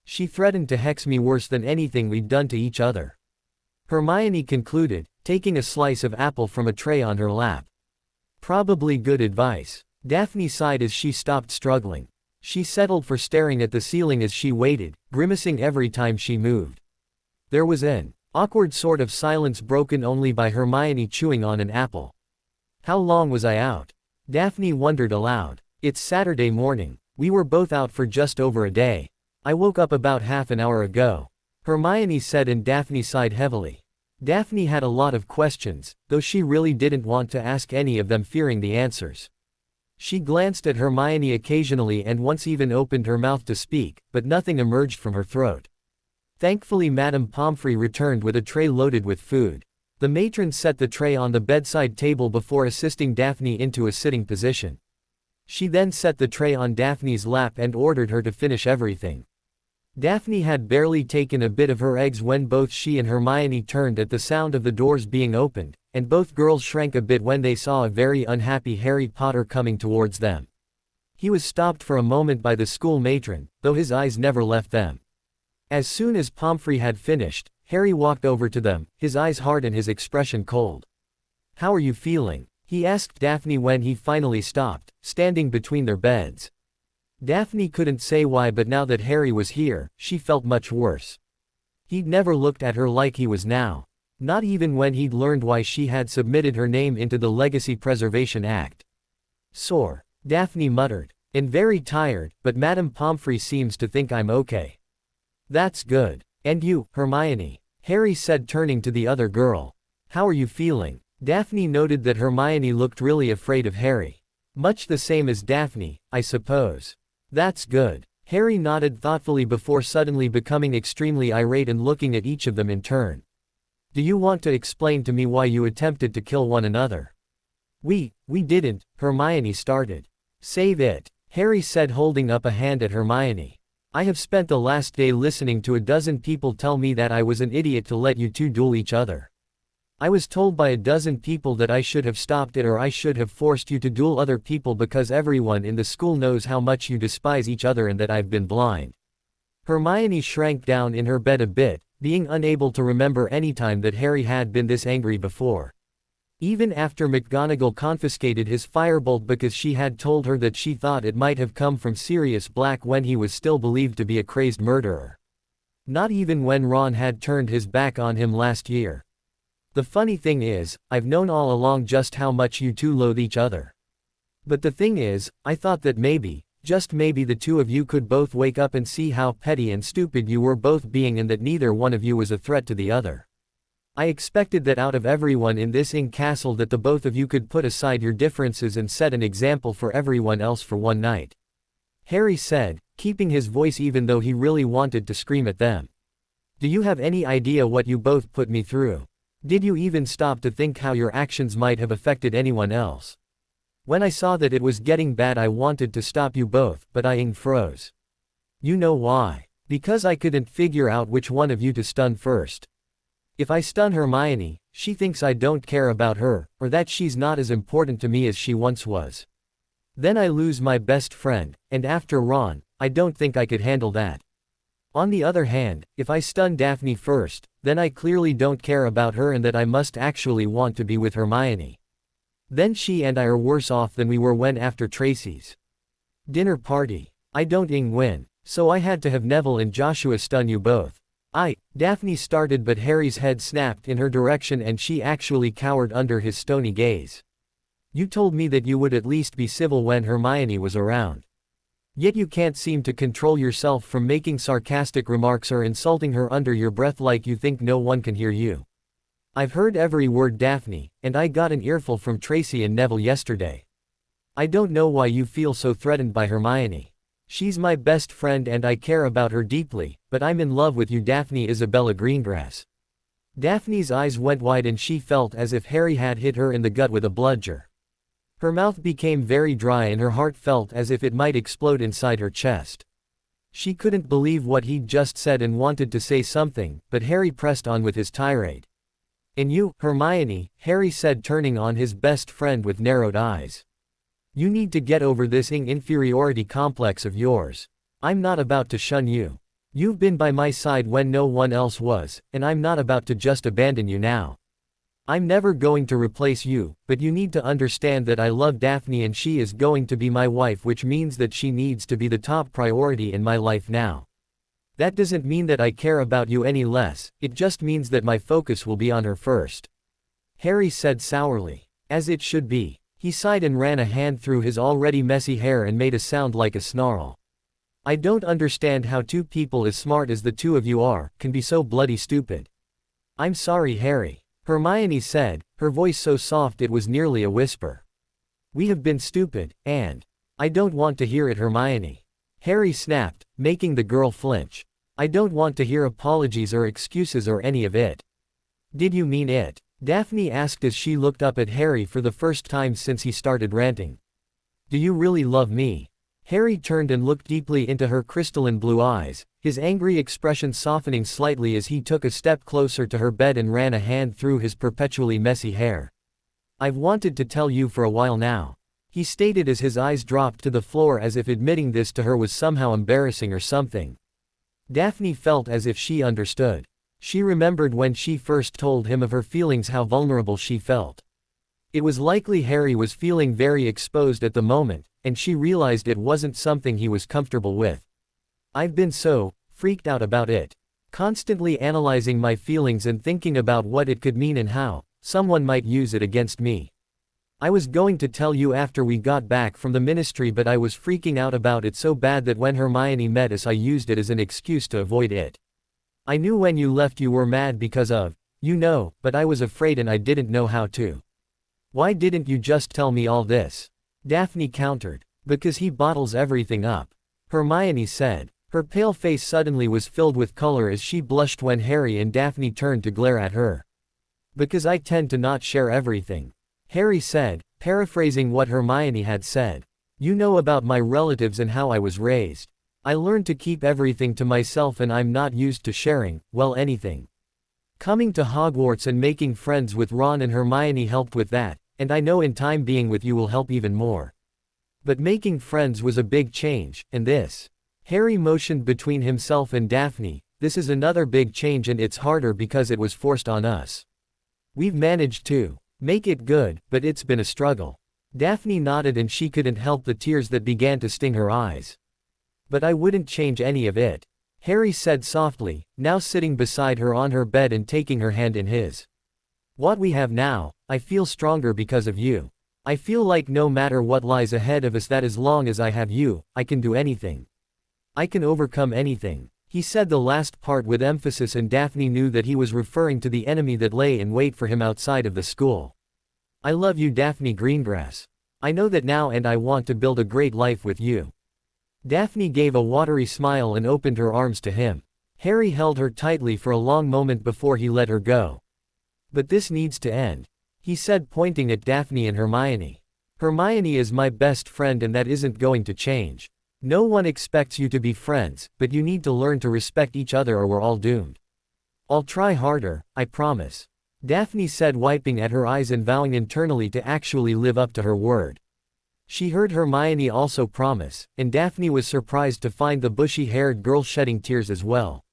"She threatened to hex me worse than anything we'd done to each other," Hermione concluded, taking a slice of apple from a tray on her lap. "Probably good advice." Daphne sighed as she stopped struggling. She settled for staring at the ceiling as she waited, grimacing every time she moved. There was an awkward sort of silence broken only by Hermione chewing on an apple. "How long was I out?" Daphne wondered aloud. "It's Saturday morning. We were both out for just over a day. I woke up about half an hour ago," Hermione said, and Daphne sighed heavily. Daphne had a lot of questions, though she really didn't want to ask any of them, fearing the answers. She glanced at Hermione occasionally and once even opened her mouth to speak, but nothing emerged from her throat. Thankfully Madame Pomfrey returned with a tray loaded with food. The matron set the tray on the bedside table before assisting Daphne into a sitting position. She then set the tray on Daphne's lap and ordered her to finish everything. Daphne had barely taken a bit of her eggs when both she and Hermione turned at the sound of the doors being opened, and both girls shrank a bit when they saw a very unhappy Harry Potter coming towards them. He was stopped for a moment by the school matron, though his eyes never left them. As soon as Pomfrey had finished, Harry walked over to them, his eyes hard and his expression cold. "How are you feeling?" He asked Daphne when he finally stopped, standing between their beds. Daphne couldn't say why, but now that Harry was here, she felt much worse. He'd never looked at her like he was now. Not even when he'd learned why she had submitted her name into the Legacy Preservation Act. Sore, Daphne muttered. And very tired, but Madame Pomfrey seems to think I'm okay. That's good. And you, Hermione? Harry said, turning to the other girl. How are you feeling? Daphne noted that Hermione looked really afraid of Harry. Much the same as Daphne, I suppose. That's good. Harry nodded thoughtfully before suddenly becoming extremely irate and looking at each of them in turn. Do you want to explain to me why you attempted to kill one another? We didn't, Hermione started. Save it, Harry said, holding up a hand at Hermione. I have spent the last day listening to a dozen people tell me that I was an idiot to let you two duel each other. I was told by a dozen people that I should have stopped it, or I should have forced you to duel other people because everyone in the school knows how much you despise each other and that I've been blind. Hermione shrank down in her bed a bit, being unable to remember any time that Harry had been this angry before. Even after McGonagall confiscated his firebolt because she had told her that she thought it might have come from Sirius Black when he was still believed to be a crazed murderer. Not even when Ron had turned his back on him last year. The funny thing is, I've known all along just how much you two loathe each other. But the thing is, I thought that maybe, just maybe, the two of you could both wake up and see how petty and stupid you were both being, and that neither one of you was a threat to the other. I expected that out of everyone in this Ing castle that the both of you could put aside your differences and set an example for everyone else for one night. Harry said, keeping his voice even though he really wanted to scream at them. Do you have any idea what you both put me through? Did you even stop to think how your actions might have affected anyone else? When I saw that it was getting bad, I wanted to stop you both, but Ing froze. You know why? Because I couldn't figure out which one of you to stun first. If I stun Hermione, she thinks I don't care about her, or that she's not as important to me as she once was. Then I lose my best friend, and after Ron, I don't think I could handle that. On the other hand, if I stun Daphne first, then I clearly don't care about her and that I must actually want to be with Hermione. Then she and I are worse off than we were when after Tracy's dinner party. I don't win, so I had to have Neville and Joshua stun you both. Daphne started, but Harry's head snapped in her direction and she actually cowered under his stony gaze. You told me that you would at least be civil when Hermione was around. Yet you can't seem to control yourself from making sarcastic remarks or insulting her under your breath like you think no one can hear you. I've heard every word, Daphne, and I got an earful from Tracy and Neville yesterday. I don't know why you feel so threatened by Hermione. She's my best friend and I care about her deeply, but I'm in love with you, Daphne Isabella Greengrass. Daphne's eyes went wide and she felt as if Harry had hit her in the gut with a bludger. Her mouth became very dry and her heart felt as if it might explode inside her chest. She couldn't believe what he'd just said and wanted to say something, but Harry pressed on with his tirade. And you, Hermione, Harry said, turning on his best friend with narrowed eyes. You need to get over this inferiority complex of yours. I'm not about to shun you. You've been by my side when no one else was, and I'm not about to just abandon you now. I'm never going to replace you, but you need to understand that I love Daphne and she is going to be my wife, which means that she needs to be the top priority in my life now. That doesn't mean that I care about you any less, it just means that my focus will be on her first. Harry said sourly. As it should be. He sighed and ran a hand through his already messy hair and made a sound like a snarl. I don't understand how two people as smart as the two of you are, can be so bloody stupid. I'm sorry, Harry. Hermione said, her voice so soft it was nearly a whisper. We have been stupid, and I don't want to hear it, Hermione. Harry snapped, making the girl flinch. I don't want to hear apologies or excuses or any of it. Did you mean it? Daphne asked as she looked up at Harry for the first time since he started ranting. Do you really love me? Harry turned and looked deeply into her crystalline blue eyes, his angry expression softening slightly as he took a step closer to her bed and ran a hand through his perpetually messy hair. I've wanted to tell you for a while now, he stated as his eyes dropped to the floor as if admitting this to her was somehow embarrassing or something. Daphne felt as if she understood. She remembered when she first told him of her feelings, how vulnerable she felt. It was likely Harry was feeling very exposed at the moment, and she realized it wasn't something he was comfortable with. I've been so freaked out about it. Constantly analyzing my feelings and thinking about what it could mean and how someone might use it against me. I was going to tell you after we got back from the ministry, but I was freaking out about it so bad that when Hermione met us I used it as an excuse to avoid it. I knew when you left you were mad because of, but I was afraid and I didn't know how to. Why didn't you just tell me all this? Daphne countered. Because he bottles everything up. Hermione said. Her pale face suddenly was filled with color as she blushed when Harry and Daphne turned to glare at her. Because I tend to not share everything. Harry said, paraphrasing what Hermione had said. You know about my relatives and how I was raised. I learned to keep everything to myself and I'm not used to sharing, well, anything. Coming to Hogwarts and making friends with Ron and Hermione helped with that, and I know in time being with you will help even more. But making friends was a big change, and this. Harry motioned between himself and Daphne, this is another big change and it's harder because it was forced on us. We've managed to make it good, but it's been a struggle. Daphne nodded and she couldn't help the tears that began to sting her eyes. But I wouldn't change any of it. Harry said softly, now sitting beside her on her bed and taking her hand in his. What we have now, I feel stronger because of you. I feel like no matter what lies ahead of us, that as long as I have you, I can do anything. I can overcome anything. He said the last part with emphasis and Daphne knew that he was referring to the enemy that lay in wait for him outside of the school. I love you, Daphne Greengrass. I know that now and I want to build a great life with you. Daphne gave a watery smile and opened her arms to him. Harry held her tightly for a long moment before he let her go. But this needs to end, he said, pointing at Daphne and Hermione. Hermione is my best friend and that isn't going to change. No one expects you to be friends, but you need to learn to respect each other or we're all doomed. I'll try harder, I promise. Daphne said, wiping at her eyes and vowing internally to actually live up to her word. She heard Hermione also promise, and Daphne was surprised to find the bushy-haired girl shedding tears as well.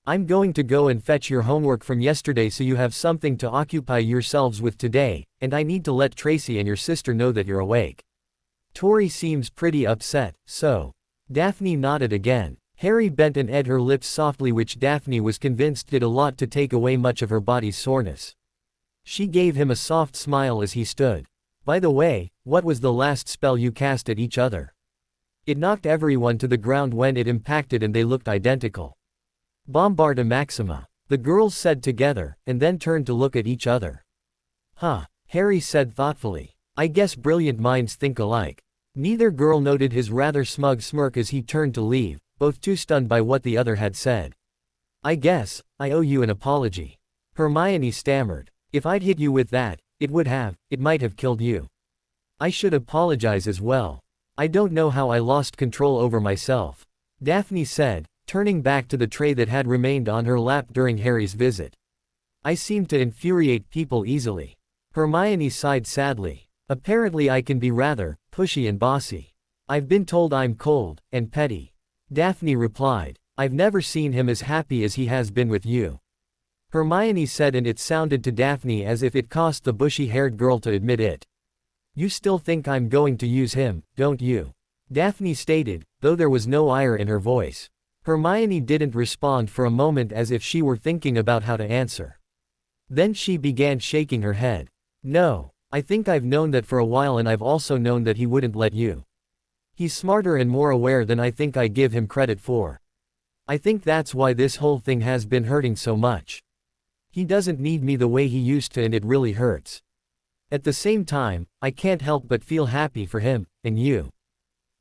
I'm going to go and fetch your homework from yesterday so you have something to occupy yourselves with today, and I need to let Tracy and your sister know that you're awake. Tori seems pretty upset, so. Daphne nodded again. Harry bent and ed her lips softly, which Daphne was convinced did a lot to take away much of her body's soreness. She gave him a soft smile as he stood. By the way, what was the last spell you cast at each other? It knocked everyone to the ground when it impacted and they looked identical. Bombarda Maxima, the girls said together, and then turned to look at each other. Huh, Harry said thoughtfully. I guess brilliant minds think alike. Neither girl noted his rather smug smirk as he turned to leave, both too stunned by what the other had said. I guess, I owe you an apology. Hermione stammered. If I'd hit you with that, it might have killed you. I should apologize as well. I don't know how I lost control over myself. Daphne said, turning back to the tray that had remained on her lap during Harry's visit. I seem to infuriate people easily. Hermione sighed sadly. Apparently I can be rather pushy and bossy. I've been told I'm cold and petty. Daphne replied. I've never seen him as happy as he has been with you. Hermione said, and it sounded to Daphne as if it cost the bushy-haired girl to admit it. You still think I'm going to use him, don't you? Daphne stated, though there was no ire in her voice. Hermione didn't respond for a moment as if she were thinking about how to answer. Then she began shaking her head. No. I think I've known that for a while, and I've also known that he wouldn't let you. He's smarter and more aware than I think I give him credit for. I think that's why this whole thing has been hurting so much. He doesn't need me the way he used to and it really hurts. At the same time, I can't help but feel happy for him, and you.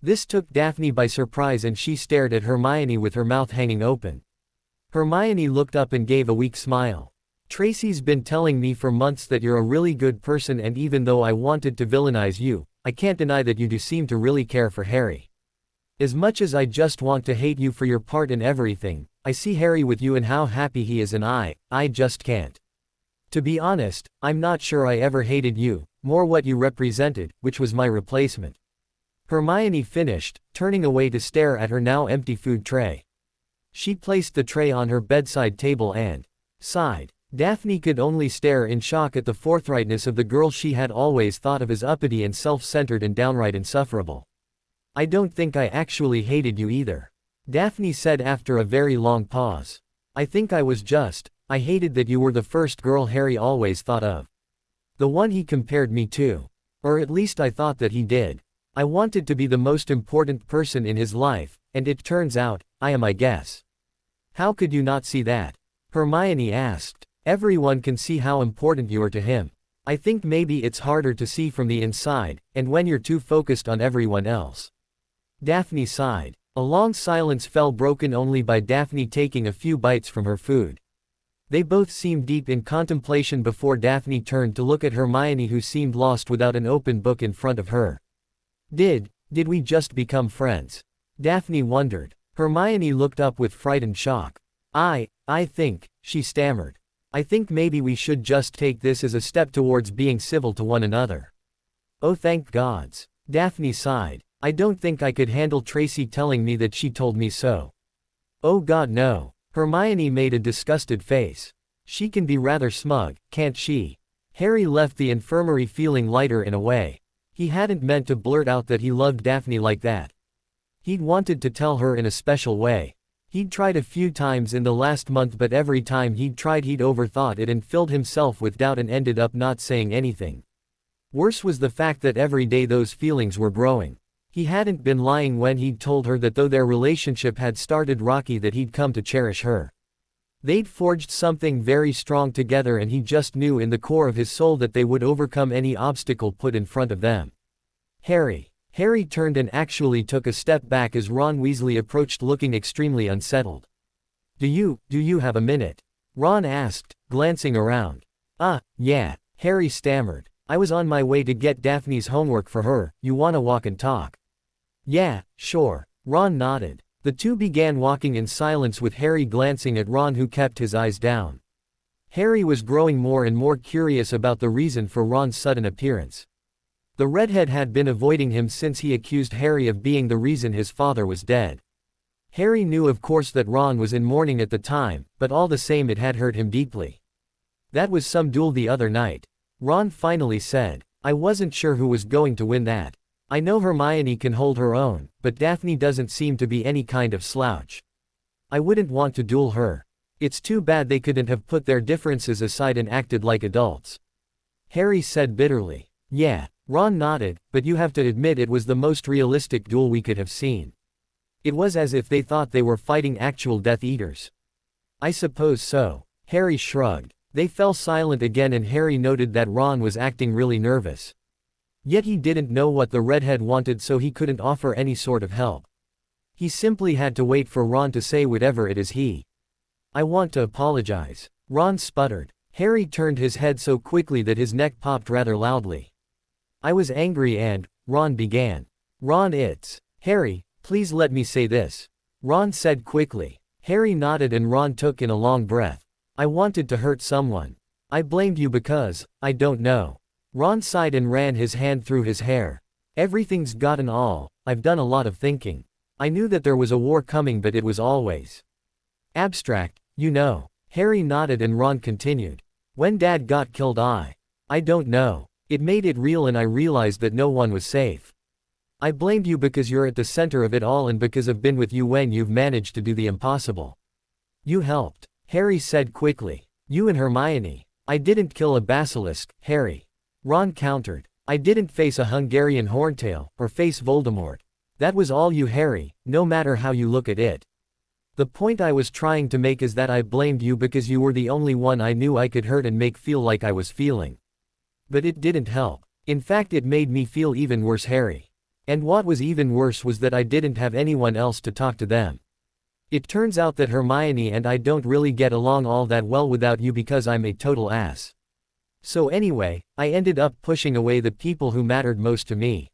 This took Daphne by surprise and she stared at Hermione with her mouth hanging open. Hermione looked up and gave a weak smile. Tracy's been telling me for months that you're a really good person, and even though I wanted to villainize you, I can't deny that you do seem to really care for Harry. As much as I just want to hate you for your part in everything, I see Harry with you and how happy he is, and I just can't. To be honest, I'm not sure I ever hated you, more what you represented, which was my replacement. Hermione finished, turning away to stare at her now empty food tray. She placed the tray on her bedside table and sighed. Daphne could only stare in shock at the forthrightness of the girl she had always thought of as uppity and self-centered and downright insufferable. I don't think I actually hated you either, Daphne said after a very long pause. I think I hated that you were the first girl Harry always thought of. The one he compared me to. Or at least I thought that he did. I wanted to be the most important person in his life, and it turns out, I am, I guess. How could you not see that? Hermione asked. Everyone can see how important you are to him. I think maybe it's harder to see from the inside, and when you're too focused on everyone else. Daphne sighed. A long silence fell, broken only by Daphne taking a few bites from her food. They both seemed deep in contemplation before Daphne turned to look at Hermione, who seemed lost without an open book in front of her. Did we just become friends? Daphne wondered. Hermione looked up with frightened shock. I think, she stammered. I think maybe we should just take this as a step towards being civil to one another. Oh, thank gods. Daphne sighed. I don't think I could handle Tracy telling me that she told me so. Oh God, no. Hermione made a disgusted face. She can be rather smug, can't she? Harry left the infirmary feeling lighter in a way. He hadn't meant to blurt out that he loved Daphne like that. He'd wanted to tell her in a special way. He'd tried a few times in the last month, but every time he'd tried he'd overthought it and filled himself with doubt and ended up not saying anything. Worse was the fact that every day those feelings were growing. He hadn't been lying when he'd told her that though their relationship had started rocky, that he'd come to cherish her. They'd forged something very strong together, and he just knew in the core of his soul that they would overcome any obstacle put in front of them. Harry turned and actually took a step back as Ron Weasley approached, looking extremely unsettled. Do you have a minute? Ron asked, glancing around. Yeah, Harry stammered. I was on my way to get Daphne's homework for her. You wanna walk and talk? Yeah, sure. Ron nodded. The two began walking in silence, with Harry glancing at Ron, who kept his eyes down. Harry was growing more and more curious about the reason for Ron's sudden appearance. The redhead had been avoiding him since he accused Harry of being the reason his father was dead. Harry knew of course that Ron was in mourning at the time, but all the same it had hurt him deeply. That was some duel the other night. Ron finally said. I wasn't sure who was going to win that. I know Hermione can hold her own, but Daphne doesn't seem to be any kind of slouch. I wouldn't want to duel her. It's too bad they couldn't have put their differences aside and acted like adults. Harry said bitterly. Yeah. Ron nodded, but you have to admit it was the most realistic duel we could have seen. It was as if they thought they were fighting actual Death Eaters. I suppose so. Harry shrugged. They fell silent again, and Harry noted that Ron was acting really nervous. Yet he didn't know what the redhead wanted, so he couldn't offer any sort of help. He simply had to wait for Ron to say whatever it is he. I want to apologize. Ron sputtered. Harry turned his head so quickly that his neck popped rather loudly. I was angry and, Ron began. Ron, it's. Harry, please let me say this. Ron said quickly. Harry nodded and Ron took in a long breath. I wanted to hurt someone. I blamed you because, I don't know. Ron sighed and ran his hand through his hair. Everything's gotten all, I've done a lot of thinking. I knew that there was a war coming, but it was always abstract, you know. Harry nodded and Ron continued. When Dad got killed I don't know. It made it real and I realized that no one was safe. I blamed you because you're at the center of it all and because I've been with you when you've managed to do the impossible. You helped. Harry said quickly. You and Hermione. I didn't kill a basilisk, Harry. Ron countered. I didn't face a Hungarian horntail, or face Voldemort. That was all you, Harry, no matter how you look at it. The point I was trying to make is that I blamed you because you were the only one I knew I could hurt and make feel like I was feeling. But it didn't help. In fact, it made me feel even worse, Harry. And what was even worse was that I didn't have anyone else to talk to them. It turns out that Hermione and I don't really get along all that well without you because I'm a total ass. So anyway, I ended up pushing away the people who mattered most to me.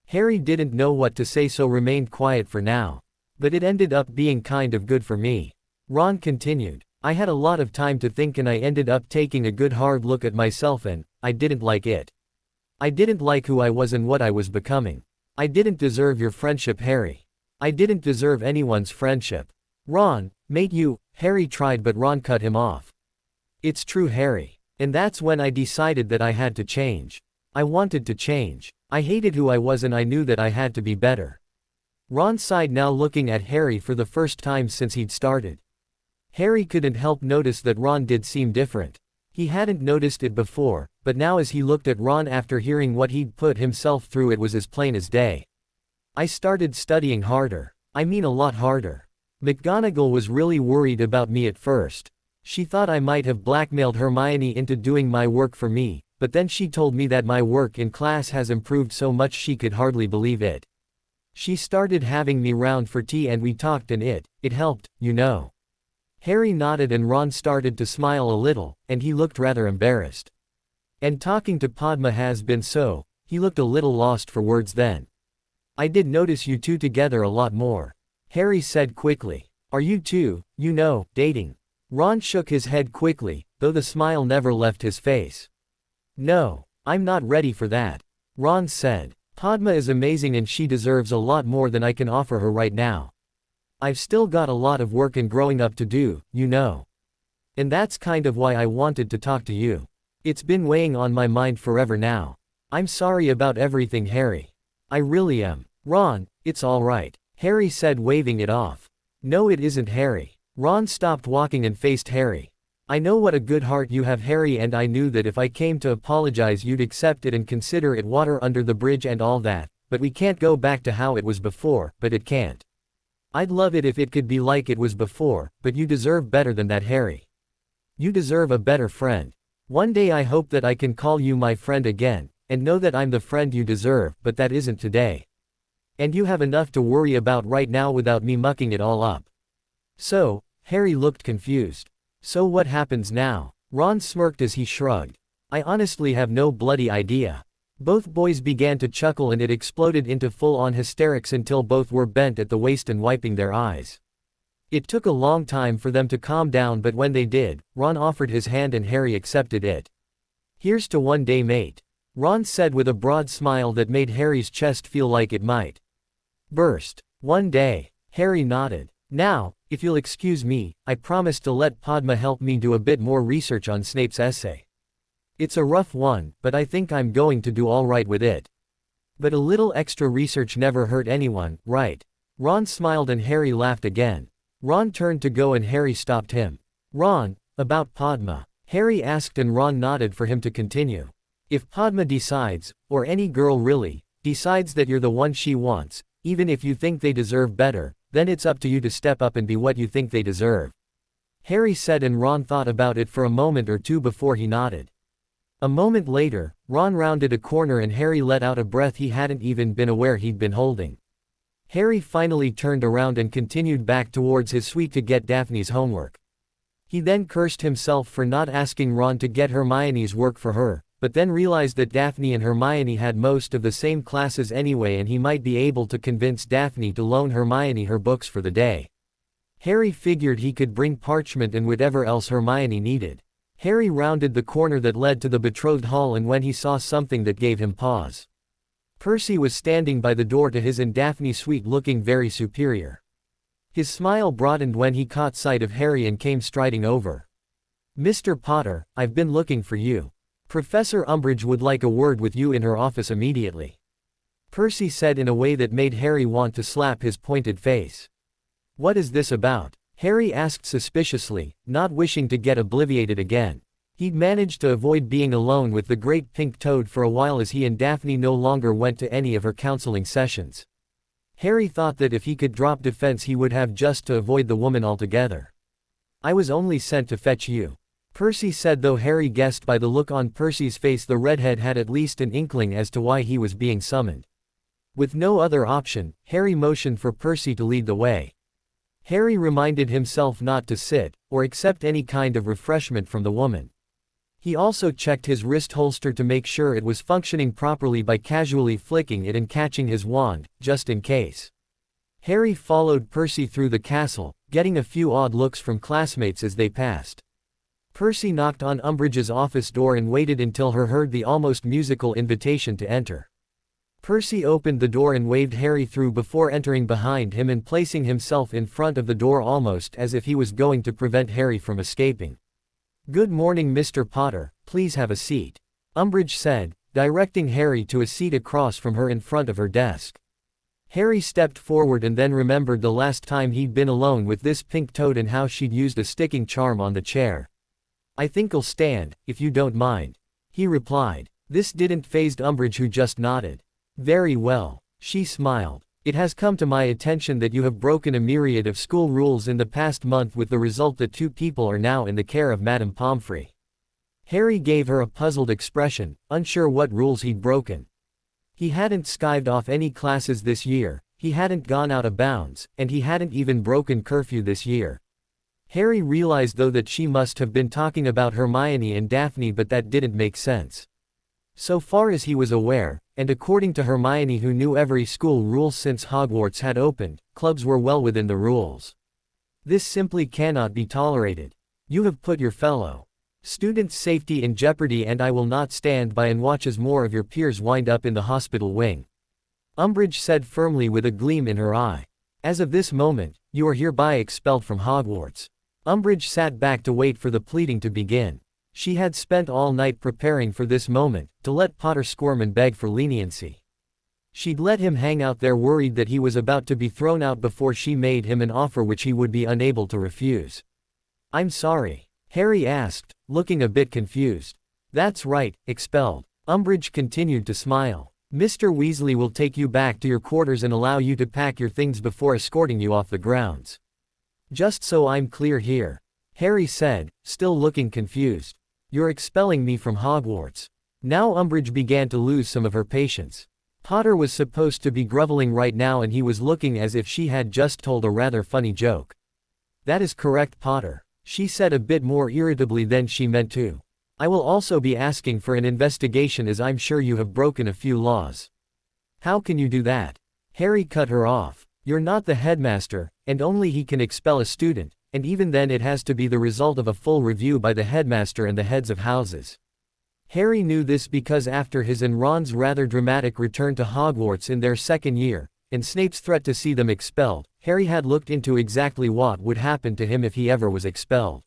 Harry didn't know what to say, so remained quiet for now. But it ended up being kind of good for me. Ron continued. I had a lot of time to think and I ended up taking a good hard look at myself and, I didn't like it. I didn't like who I was and what I was becoming. I didn't deserve your friendship, Harry. I didn't deserve anyone's friendship. Ron, mate, Harry tried, but Ron cut him off. It's true, Harry. And that's when I decided that I had to change. I wanted to change. I hated who I was and I knew that I had to be better. Ron sighed, now looking at Harry for the first time since he'd started. Harry couldn't help notice that Ron did seem different. He hadn't noticed it before, but now as he looked at Ron after hearing what he'd put himself through, it was as plain as day. I started studying harder. I mean a lot harder. McGonagall was really worried about me at first. She thought I might have blackmailed Hermione into doing my work for me, but then she told me that my work in class has improved so much she could hardly believe it. She started having me round for tea and we talked and it helped, you know. Harry nodded and Ron started to smile a little, and he looked rather embarrassed. And talking to Padma has been so, he looked a little lost for words then. I did notice you two together a lot more. Harry said quickly. Are you two, dating? Ron shook his head quickly, though the smile never left his face. No, I'm not ready for that. Ron said. Padma is amazing and she deserves a lot more than I can offer her right now. I've still got a lot of work and growing up to do, And that's kind of why I wanted to talk to you. It's been weighing on my mind forever now. I'm sorry about everything, Harry. I really am. Ron, it's all right, Harry said, waving it off. No, it isn't, Harry. Ron stopped walking and faced Harry. I know what a good heart you have, Harry, and I knew that if I came to apologize you'd accept it and consider it water under the bridge and all that, but we can't go back to how it was before, but it can't. I'd love it if it could be like it was before, but you deserve better than that, Harry. You deserve a better friend. One day I hope that I can call you my friend again, and know that I'm the friend you deserve, but that isn't today. And you have enough to worry about right now without me mucking it all up. So, Harry looked confused. So what happens now? Ron smirked as he shrugged. I honestly have no bloody idea. Both boys began to chuckle and it exploded into full-on hysterics until both were bent at the waist and wiping their eyes. It took a long time for them to calm down, but when they did, Ron offered his hand and Harry accepted it. Here's to one day, mate. Ron said with a broad smile that made Harry's chest feel like it might burst. One day. Harry nodded. Now, if you'll excuse me, I promise to let Padma help me do a bit more research on Snape's essay. It's a rough one, but I think I'm going to do all right with it. But a little extra research never hurt anyone, right? Ron smiled and Harry laughed again. Ron turned to go and Harry stopped him. Ron, about Padma? Harry asked and Ron nodded for him to continue. If Padma decides, or any girl really, decides that you're the one she wants, even if you think they deserve better, then it's up to you to step up and be what you think they deserve. Harry said and Ron thought about it for a moment or two before he nodded. A moment later, Ron rounded a corner and Harry let out a breath he hadn't even been aware he'd been holding. Harry finally turned around and continued back towards his suite to get Daphne's homework. He then cursed himself for not asking Ron to get Hermione's work for her, but then realized that Daphne and Hermione had most of the same classes anyway and he might be able to convince Daphne to loan Hermione her books for the day. Harry figured he could bring parchment and whatever else Hermione needed. Harry rounded the corner that led to the betrothed hall and when he saw something that gave him pause. Percy was standing by the door to his and Daphne's suite looking very superior. His smile broadened when he caught sight of Harry and came striding over. Mr. Potter, I've been looking for you. Professor Umbridge would like a word with you in her office immediately. Percy said in a way that made Harry want to slap his pointed face. What is this about? Harry asked suspiciously, not wishing to get obliviated again. He'd managed to avoid being alone with the great pink toad for a while as he and Daphne no longer went to any of her counseling sessions. Harry thought that if he could drop defense he would have just to avoid the woman altogether. I was only sent to fetch you. Percy said, though Harry guessed by the look on Percy's face the redhead had at least an inkling as to why he was being summoned. With no other option, Harry motioned for Percy to lead the way. Harry reminded himself not to sit, or accept any kind of refreshment from the woman. He also checked his wrist holster to make sure it was functioning properly by casually flicking it and catching his wand, just in case. Harry followed Percy through the castle, getting a few odd looks from classmates as they passed. Percy knocked on Umbridge's office door and waited until he heard the almost musical invitation to enter. Percy opened the door and waved Harry through before entering behind him and placing himself in front of the door almost as if he was going to prevent Harry from escaping. Good morning, Mr. Potter, please have a seat. Umbridge said, directing Harry to a seat across from her in front of her desk. Harry stepped forward and then remembered the last time he'd been alone with this pink toad and how she'd used a sticking charm on the chair. I think I'll stand, if you don't mind, he replied. This didn't faze Umbridge, who just nodded. Very well, she smiled. It has come to my attention that you have broken a myriad of school rules in the past month, with the result that 2 people are now in the care of Madame Pomfrey. Harry gave her a puzzled expression, unsure what rules he'd broken. He hadn't skived off any classes this year, he hadn't gone out of bounds, and he hadn't even broken curfew this year. Harry realized though that she must have been talking about Hermione and Daphne, but that didn't make sense. So far as he was aware, and according to Hermione, who knew every school rule since Hogwarts had opened, clubs were well within the rules. This simply cannot be tolerated. You have put your fellow students' safety in jeopardy, and I will not stand by and watch as more of your peers wind up in the hospital wing. Umbridge said firmly with a gleam in her eye. As of this moment, you are hereby expelled from Hogwarts. Umbridge sat back to wait for the pleading to begin. She had spent all night preparing for this moment, to let Potter squirm and beg for leniency. She'd let him hang out there, worried that he was about to be thrown out, before she made him an offer which he would be unable to refuse. I'm sorry, Harry asked, looking a bit confused. That's right, expelled. Umbridge continued to smile. Mr. Weasley will take you back to your quarters and allow you to pack your things before escorting you off the grounds. Just so I'm clear here, Harry said, still looking confused. You're expelling me from Hogwarts. Now Umbridge began to lose some of her patience. Potter was supposed to be groveling right now, and he was looking as if she had just told a rather funny joke. That is correct, Potter, she said a bit more irritably than she meant to. I will also be asking for an investigation, as I'm sure you have broken a few laws. How can you do that? Harry cut her off. You're not the headmaster, and only he can expel a student, and even then it has to be the result of a full review by the headmaster and the heads of houses. Harry knew this because after his and Ron's rather dramatic return to Hogwarts in their second year, and Snape's threat to see them expelled, Harry had looked into exactly what would happen to him if he ever was expelled.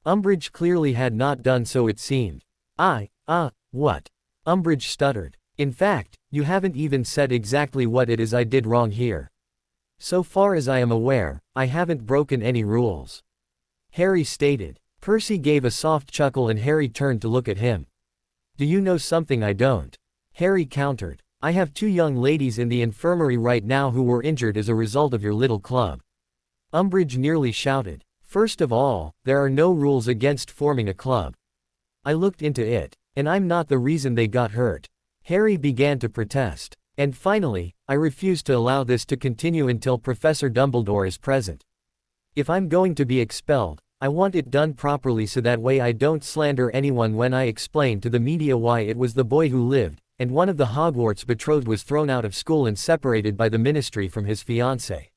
Umbridge clearly had not done so, it seemed. What? Umbridge stuttered. In fact, you haven't even said exactly what it is I did wrong here. So far as I am aware, I haven't broken any rules, Harry stated. Percy gave a soft chuckle and Harry turned to look at him. Do you know something I don't? Harry countered. I have 2 young ladies in the infirmary right now who were injured as a result of your little club. Umbridge nearly shouted. First of all, there are no rules against forming a club. I looked into it, and I'm not the reason they got hurt. Harry began to protest. And finally, I refuse to allow this to continue until Professor Dumbledore is present. If I'm going to be expelled, I want it done properly, so that way I don't slander anyone when I explain to the media why it was the boy who lived, and one of the Hogwarts betrothed was thrown out of school and separated by the Ministry from his fiancée.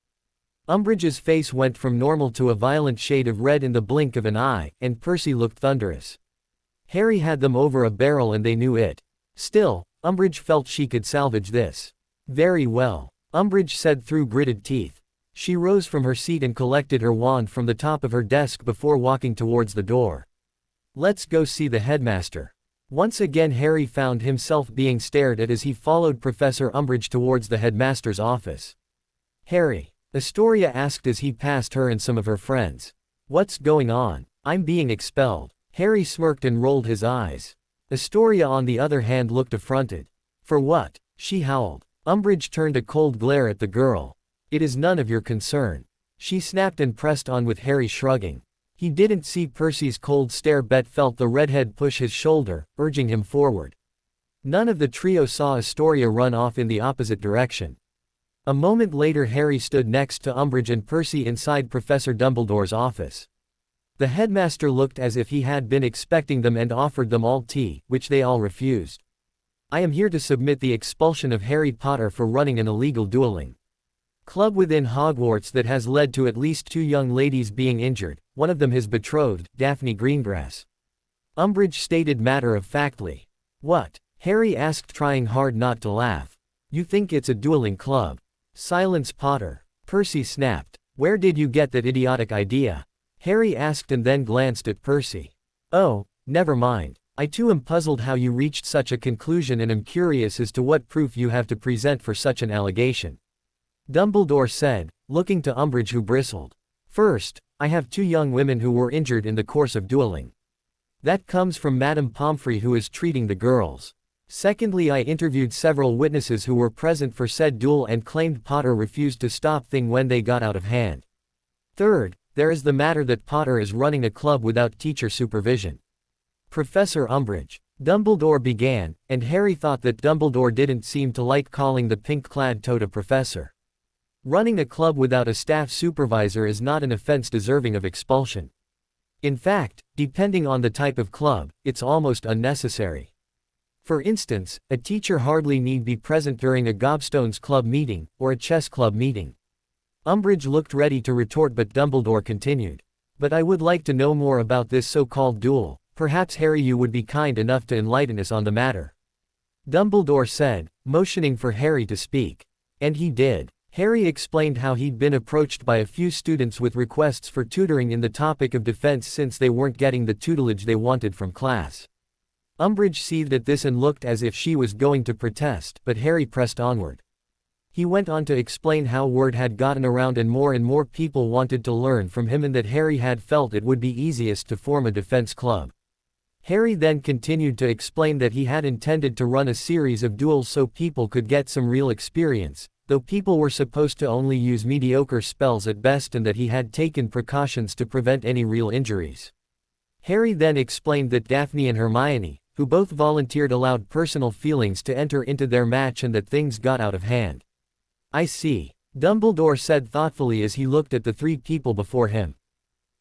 Umbridge's face went from normal to a violent shade of red in the blink of an eye, and Percy looked thunderous. Harry had them over a barrel and they knew it. Still, Umbridge felt she could salvage this. Very well, Umbridge said through gritted teeth. She rose from her seat and collected her wand from the top of her desk before walking towards the door. Let's go see the headmaster. Once again Harry found himself being stared at as he followed Professor Umbridge towards the headmaster's office. Harry, Astoria asked as he passed her and some of her friends. What's going on? I'm being expelled. Harry smirked and rolled his eyes. Astoria on the other hand looked affronted. For what? She howled. Umbridge turned a cold glare at the girl. It is none of your concern, she snapped and pressed on with Harry shrugging. He didn't see Percy's cold stare but felt the redhead push his shoulder, urging him forward. None of the trio saw Astoria run off in the opposite direction. A moment later Harry stood next to Umbridge and Percy inside Professor Dumbledore's office. The headmaster looked as if he had been expecting them and offered them all tea, which they all refused. I am here to submit the expulsion of Harry Potter for running an illegal dueling club within Hogwarts that has led to at least 2 young ladies being injured, one of them his betrothed, Daphne Greengrass. Umbridge stated matter-of-factly. What? Harry asked, trying hard not to laugh. You think it's a dueling club? Silence, Potter, Percy snapped. Where did you get that idiotic idea? Harry asked and then glanced at Percy. Oh, never mind. I too am puzzled how you reached such a conclusion and am curious as to what proof you have to present for such an allegation. Dumbledore said, looking to Umbridge, who bristled. First, I have 2 young women who were injured in the course of dueling. That comes from Madame Pomfrey, who is treating the girls. Secondly, I interviewed several witnesses who were present for said duel and claimed Potter refused to stop things when they got out of hand. Third, there is the matter that Potter is running a club without teacher supervision. Professor Umbridge, Dumbledore began, and Harry thought that Dumbledore didn't seem to like calling the pink-clad toad a professor. Running a club without a staff supervisor is not an offense deserving of expulsion. In fact, depending on the type of club, it's almost unnecessary. For instance, a teacher hardly need be present during a Gobstones club meeting, or a chess club meeting. Umbridge looked ready to retort, but Dumbledore continued. But I would like to know more about this so-called duel. Perhaps Harry, you would be kind enough to enlighten us on the matter. Dumbledore said, motioning for Harry to speak. And he did. Harry explained how he'd been approached by a few students with requests for tutoring in the topic of defense since they weren't getting the tutelage they wanted from class. Umbridge seethed at this and looked as if she was going to protest, but Harry pressed onward. He went on to explain how word had gotten around and more people wanted to learn from him, and that Harry had felt it would be easiest to form a defense club. Harry then continued to explain that he had intended to run a series of duels so people could get some real experience, though people were supposed to only use mediocre spells at best, and that he had taken precautions to prevent any real injuries. Harry then explained that Daphne and Hermione, who both volunteered, allowed personal feelings to enter into their match and that things got out of hand. I see, Dumbledore said thoughtfully as he looked at the 3 people before him.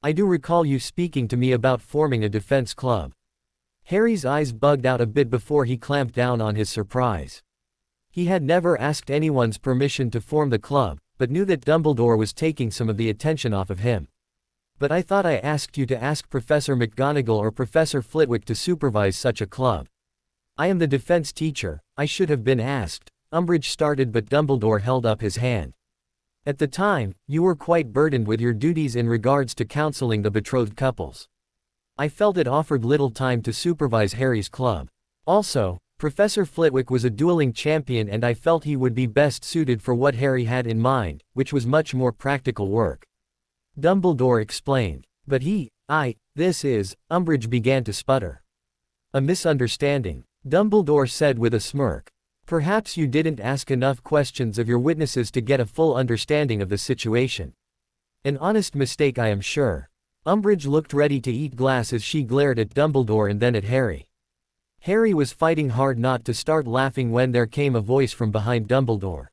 I do recall you speaking to me about forming a defense club. Harry's eyes bugged out a bit before he clamped down on his surprise. He had never asked anyone's permission to form the club, but knew that Dumbledore was taking some of the attention off of him. But I thought I asked you to ask Professor McGonagall or Professor Flitwick to supervise such a club. I am the defense teacher, I should have been asked, Umbridge started, but Dumbledore held up his hand. At the time, you were quite burdened with your duties in regards to counseling the betrothed couples. I felt it offered little time to supervise Harry's club. Also, Professor Flitwick was a dueling champion and I felt he would be best suited for what Harry had in mind, which was much more practical work. Dumbledore explained. But this is, Umbridge began to sputter. A misunderstanding, Dumbledore said with a smirk. Perhaps you didn't ask enough questions of your witnesses to get a full understanding of the situation. An honest mistake, I am sure. Umbridge looked ready to eat glass as she glared at Dumbledore and then at Harry. Harry was fighting hard not to start laughing when there came a voice from behind Dumbledore.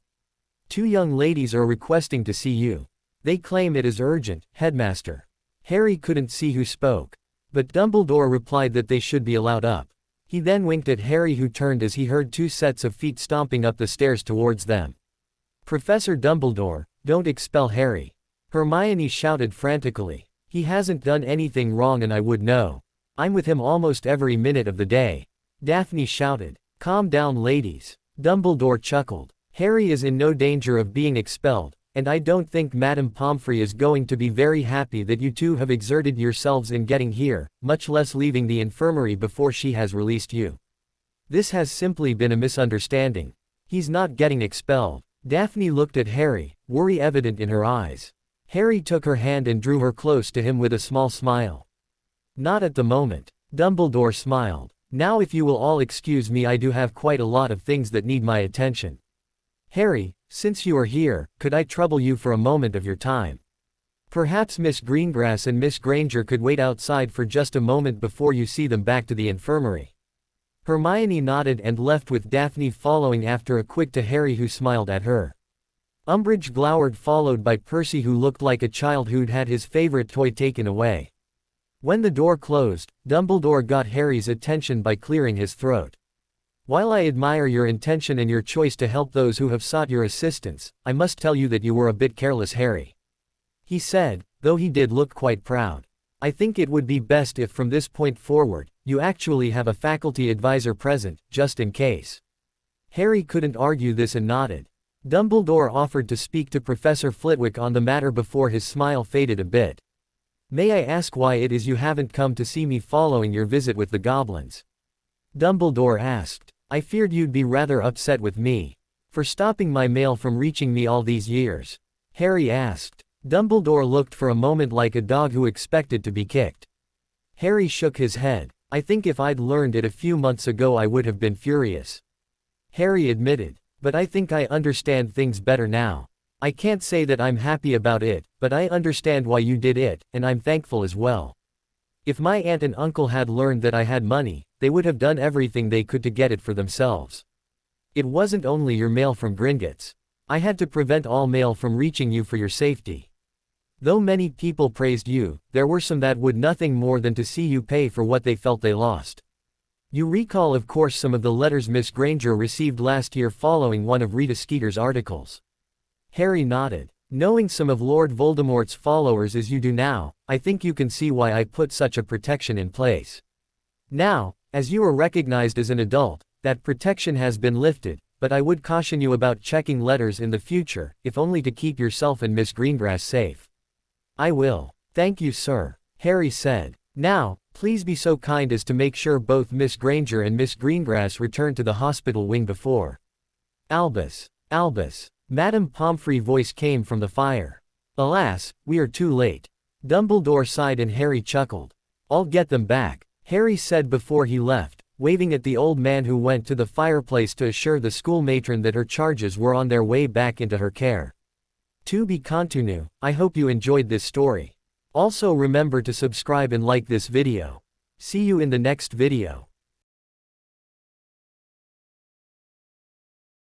2 young ladies are requesting to see you. They claim it is urgent, Headmaster. Harry couldn't see who spoke. But Dumbledore replied that they should be allowed up. He then winked at Harry, who turned as he heard 2 sets of feet stomping up the stairs towards them. Professor Dumbledore, don't expel Harry. Hermione shouted frantically. He hasn't done anything wrong and I would know. I'm with him almost every minute of the day. Daphne shouted. Calm down, ladies. Dumbledore chuckled. Harry is in no danger of being expelled, and I don't think Madame Pomfrey is going to be very happy that you 2 have exerted yourselves in getting here, much less leaving the infirmary before she has released you. This has simply been a misunderstanding. He's not getting expelled. Daphne looked at Harry, worry evident in her eyes. Harry took her hand and drew her close to him with a small smile. Not at the moment. Dumbledore smiled. Now if you will all excuse me, I do have quite a lot of things that need my attention. Harry, since you are here, could I trouble you for a moment of your time? Perhaps Miss Greengrass and Miss Granger could wait outside for just a moment before you see them back to the infirmary. Hermione nodded and left with Daphne following after, a quick to Harry, who smiled at her. Umbridge glowered, followed by Percy, who looked like a child who'd had his favorite toy taken away. When the door closed, Dumbledore got Harry's attention by clearing his throat. While I admire your intention and your choice to help those who have sought your assistance, I must tell you that you were a bit careless, Harry. He said, though he did look quite proud. I think it would be best if from this point forward, you actually have a faculty advisor present, just in case. Harry couldn't argue this and nodded. Dumbledore offered to speak to Professor Flitwick on the matter before his smile faded a bit. May I ask why it is you haven't come to see me following your visit with the goblins? Dumbledore asked. I feared you'd be rather upset with me. For stopping my mail from reaching me all these years. Harry asked. Dumbledore looked for a moment like a dog who expected to be kicked. Harry shook his head. I think if I'd learned it a few months ago I would have been furious. Harry admitted. But I think I understand things better now. I can't say that I'm happy about it, but I understand why you did it, and I'm thankful as well. If my aunt and uncle had learned that I had money, they would have done everything they could to get it for themselves. It wasn't only your mail from Gringotts. I had to prevent all mail from reaching you for your safety. Though many people praised you, there were some that would nothing more than to see you pay for what they felt they lost. You recall of course some of the letters Miss Granger received last year following one of Rita Skeeter's articles. Harry nodded. Knowing some of Lord Voldemort's followers as you do now, I think you can see why I put such a protection in place. Now, as you are recognized as an adult, that protection has been lifted, but I would caution you about checking letters in the future, if only to keep yourself and Miss Greengrass safe. I will. Thank you, sir, Harry said. Now, please be so kind as to make sure both Miss Granger and Miss Greengrass return to the hospital wing before. Albus. Albus. Madame Pomfrey's voice came from the fire. Alas, we are too late. Dumbledore sighed and Harry chuckled. I'll get them back, Harry said before he left, waving at the old man who went to the fireplace to assure the school matron that her charges were on their way back into her care. To be continued. I hope you enjoyed this story. Also remember to subscribe and like this video. See you in the next video.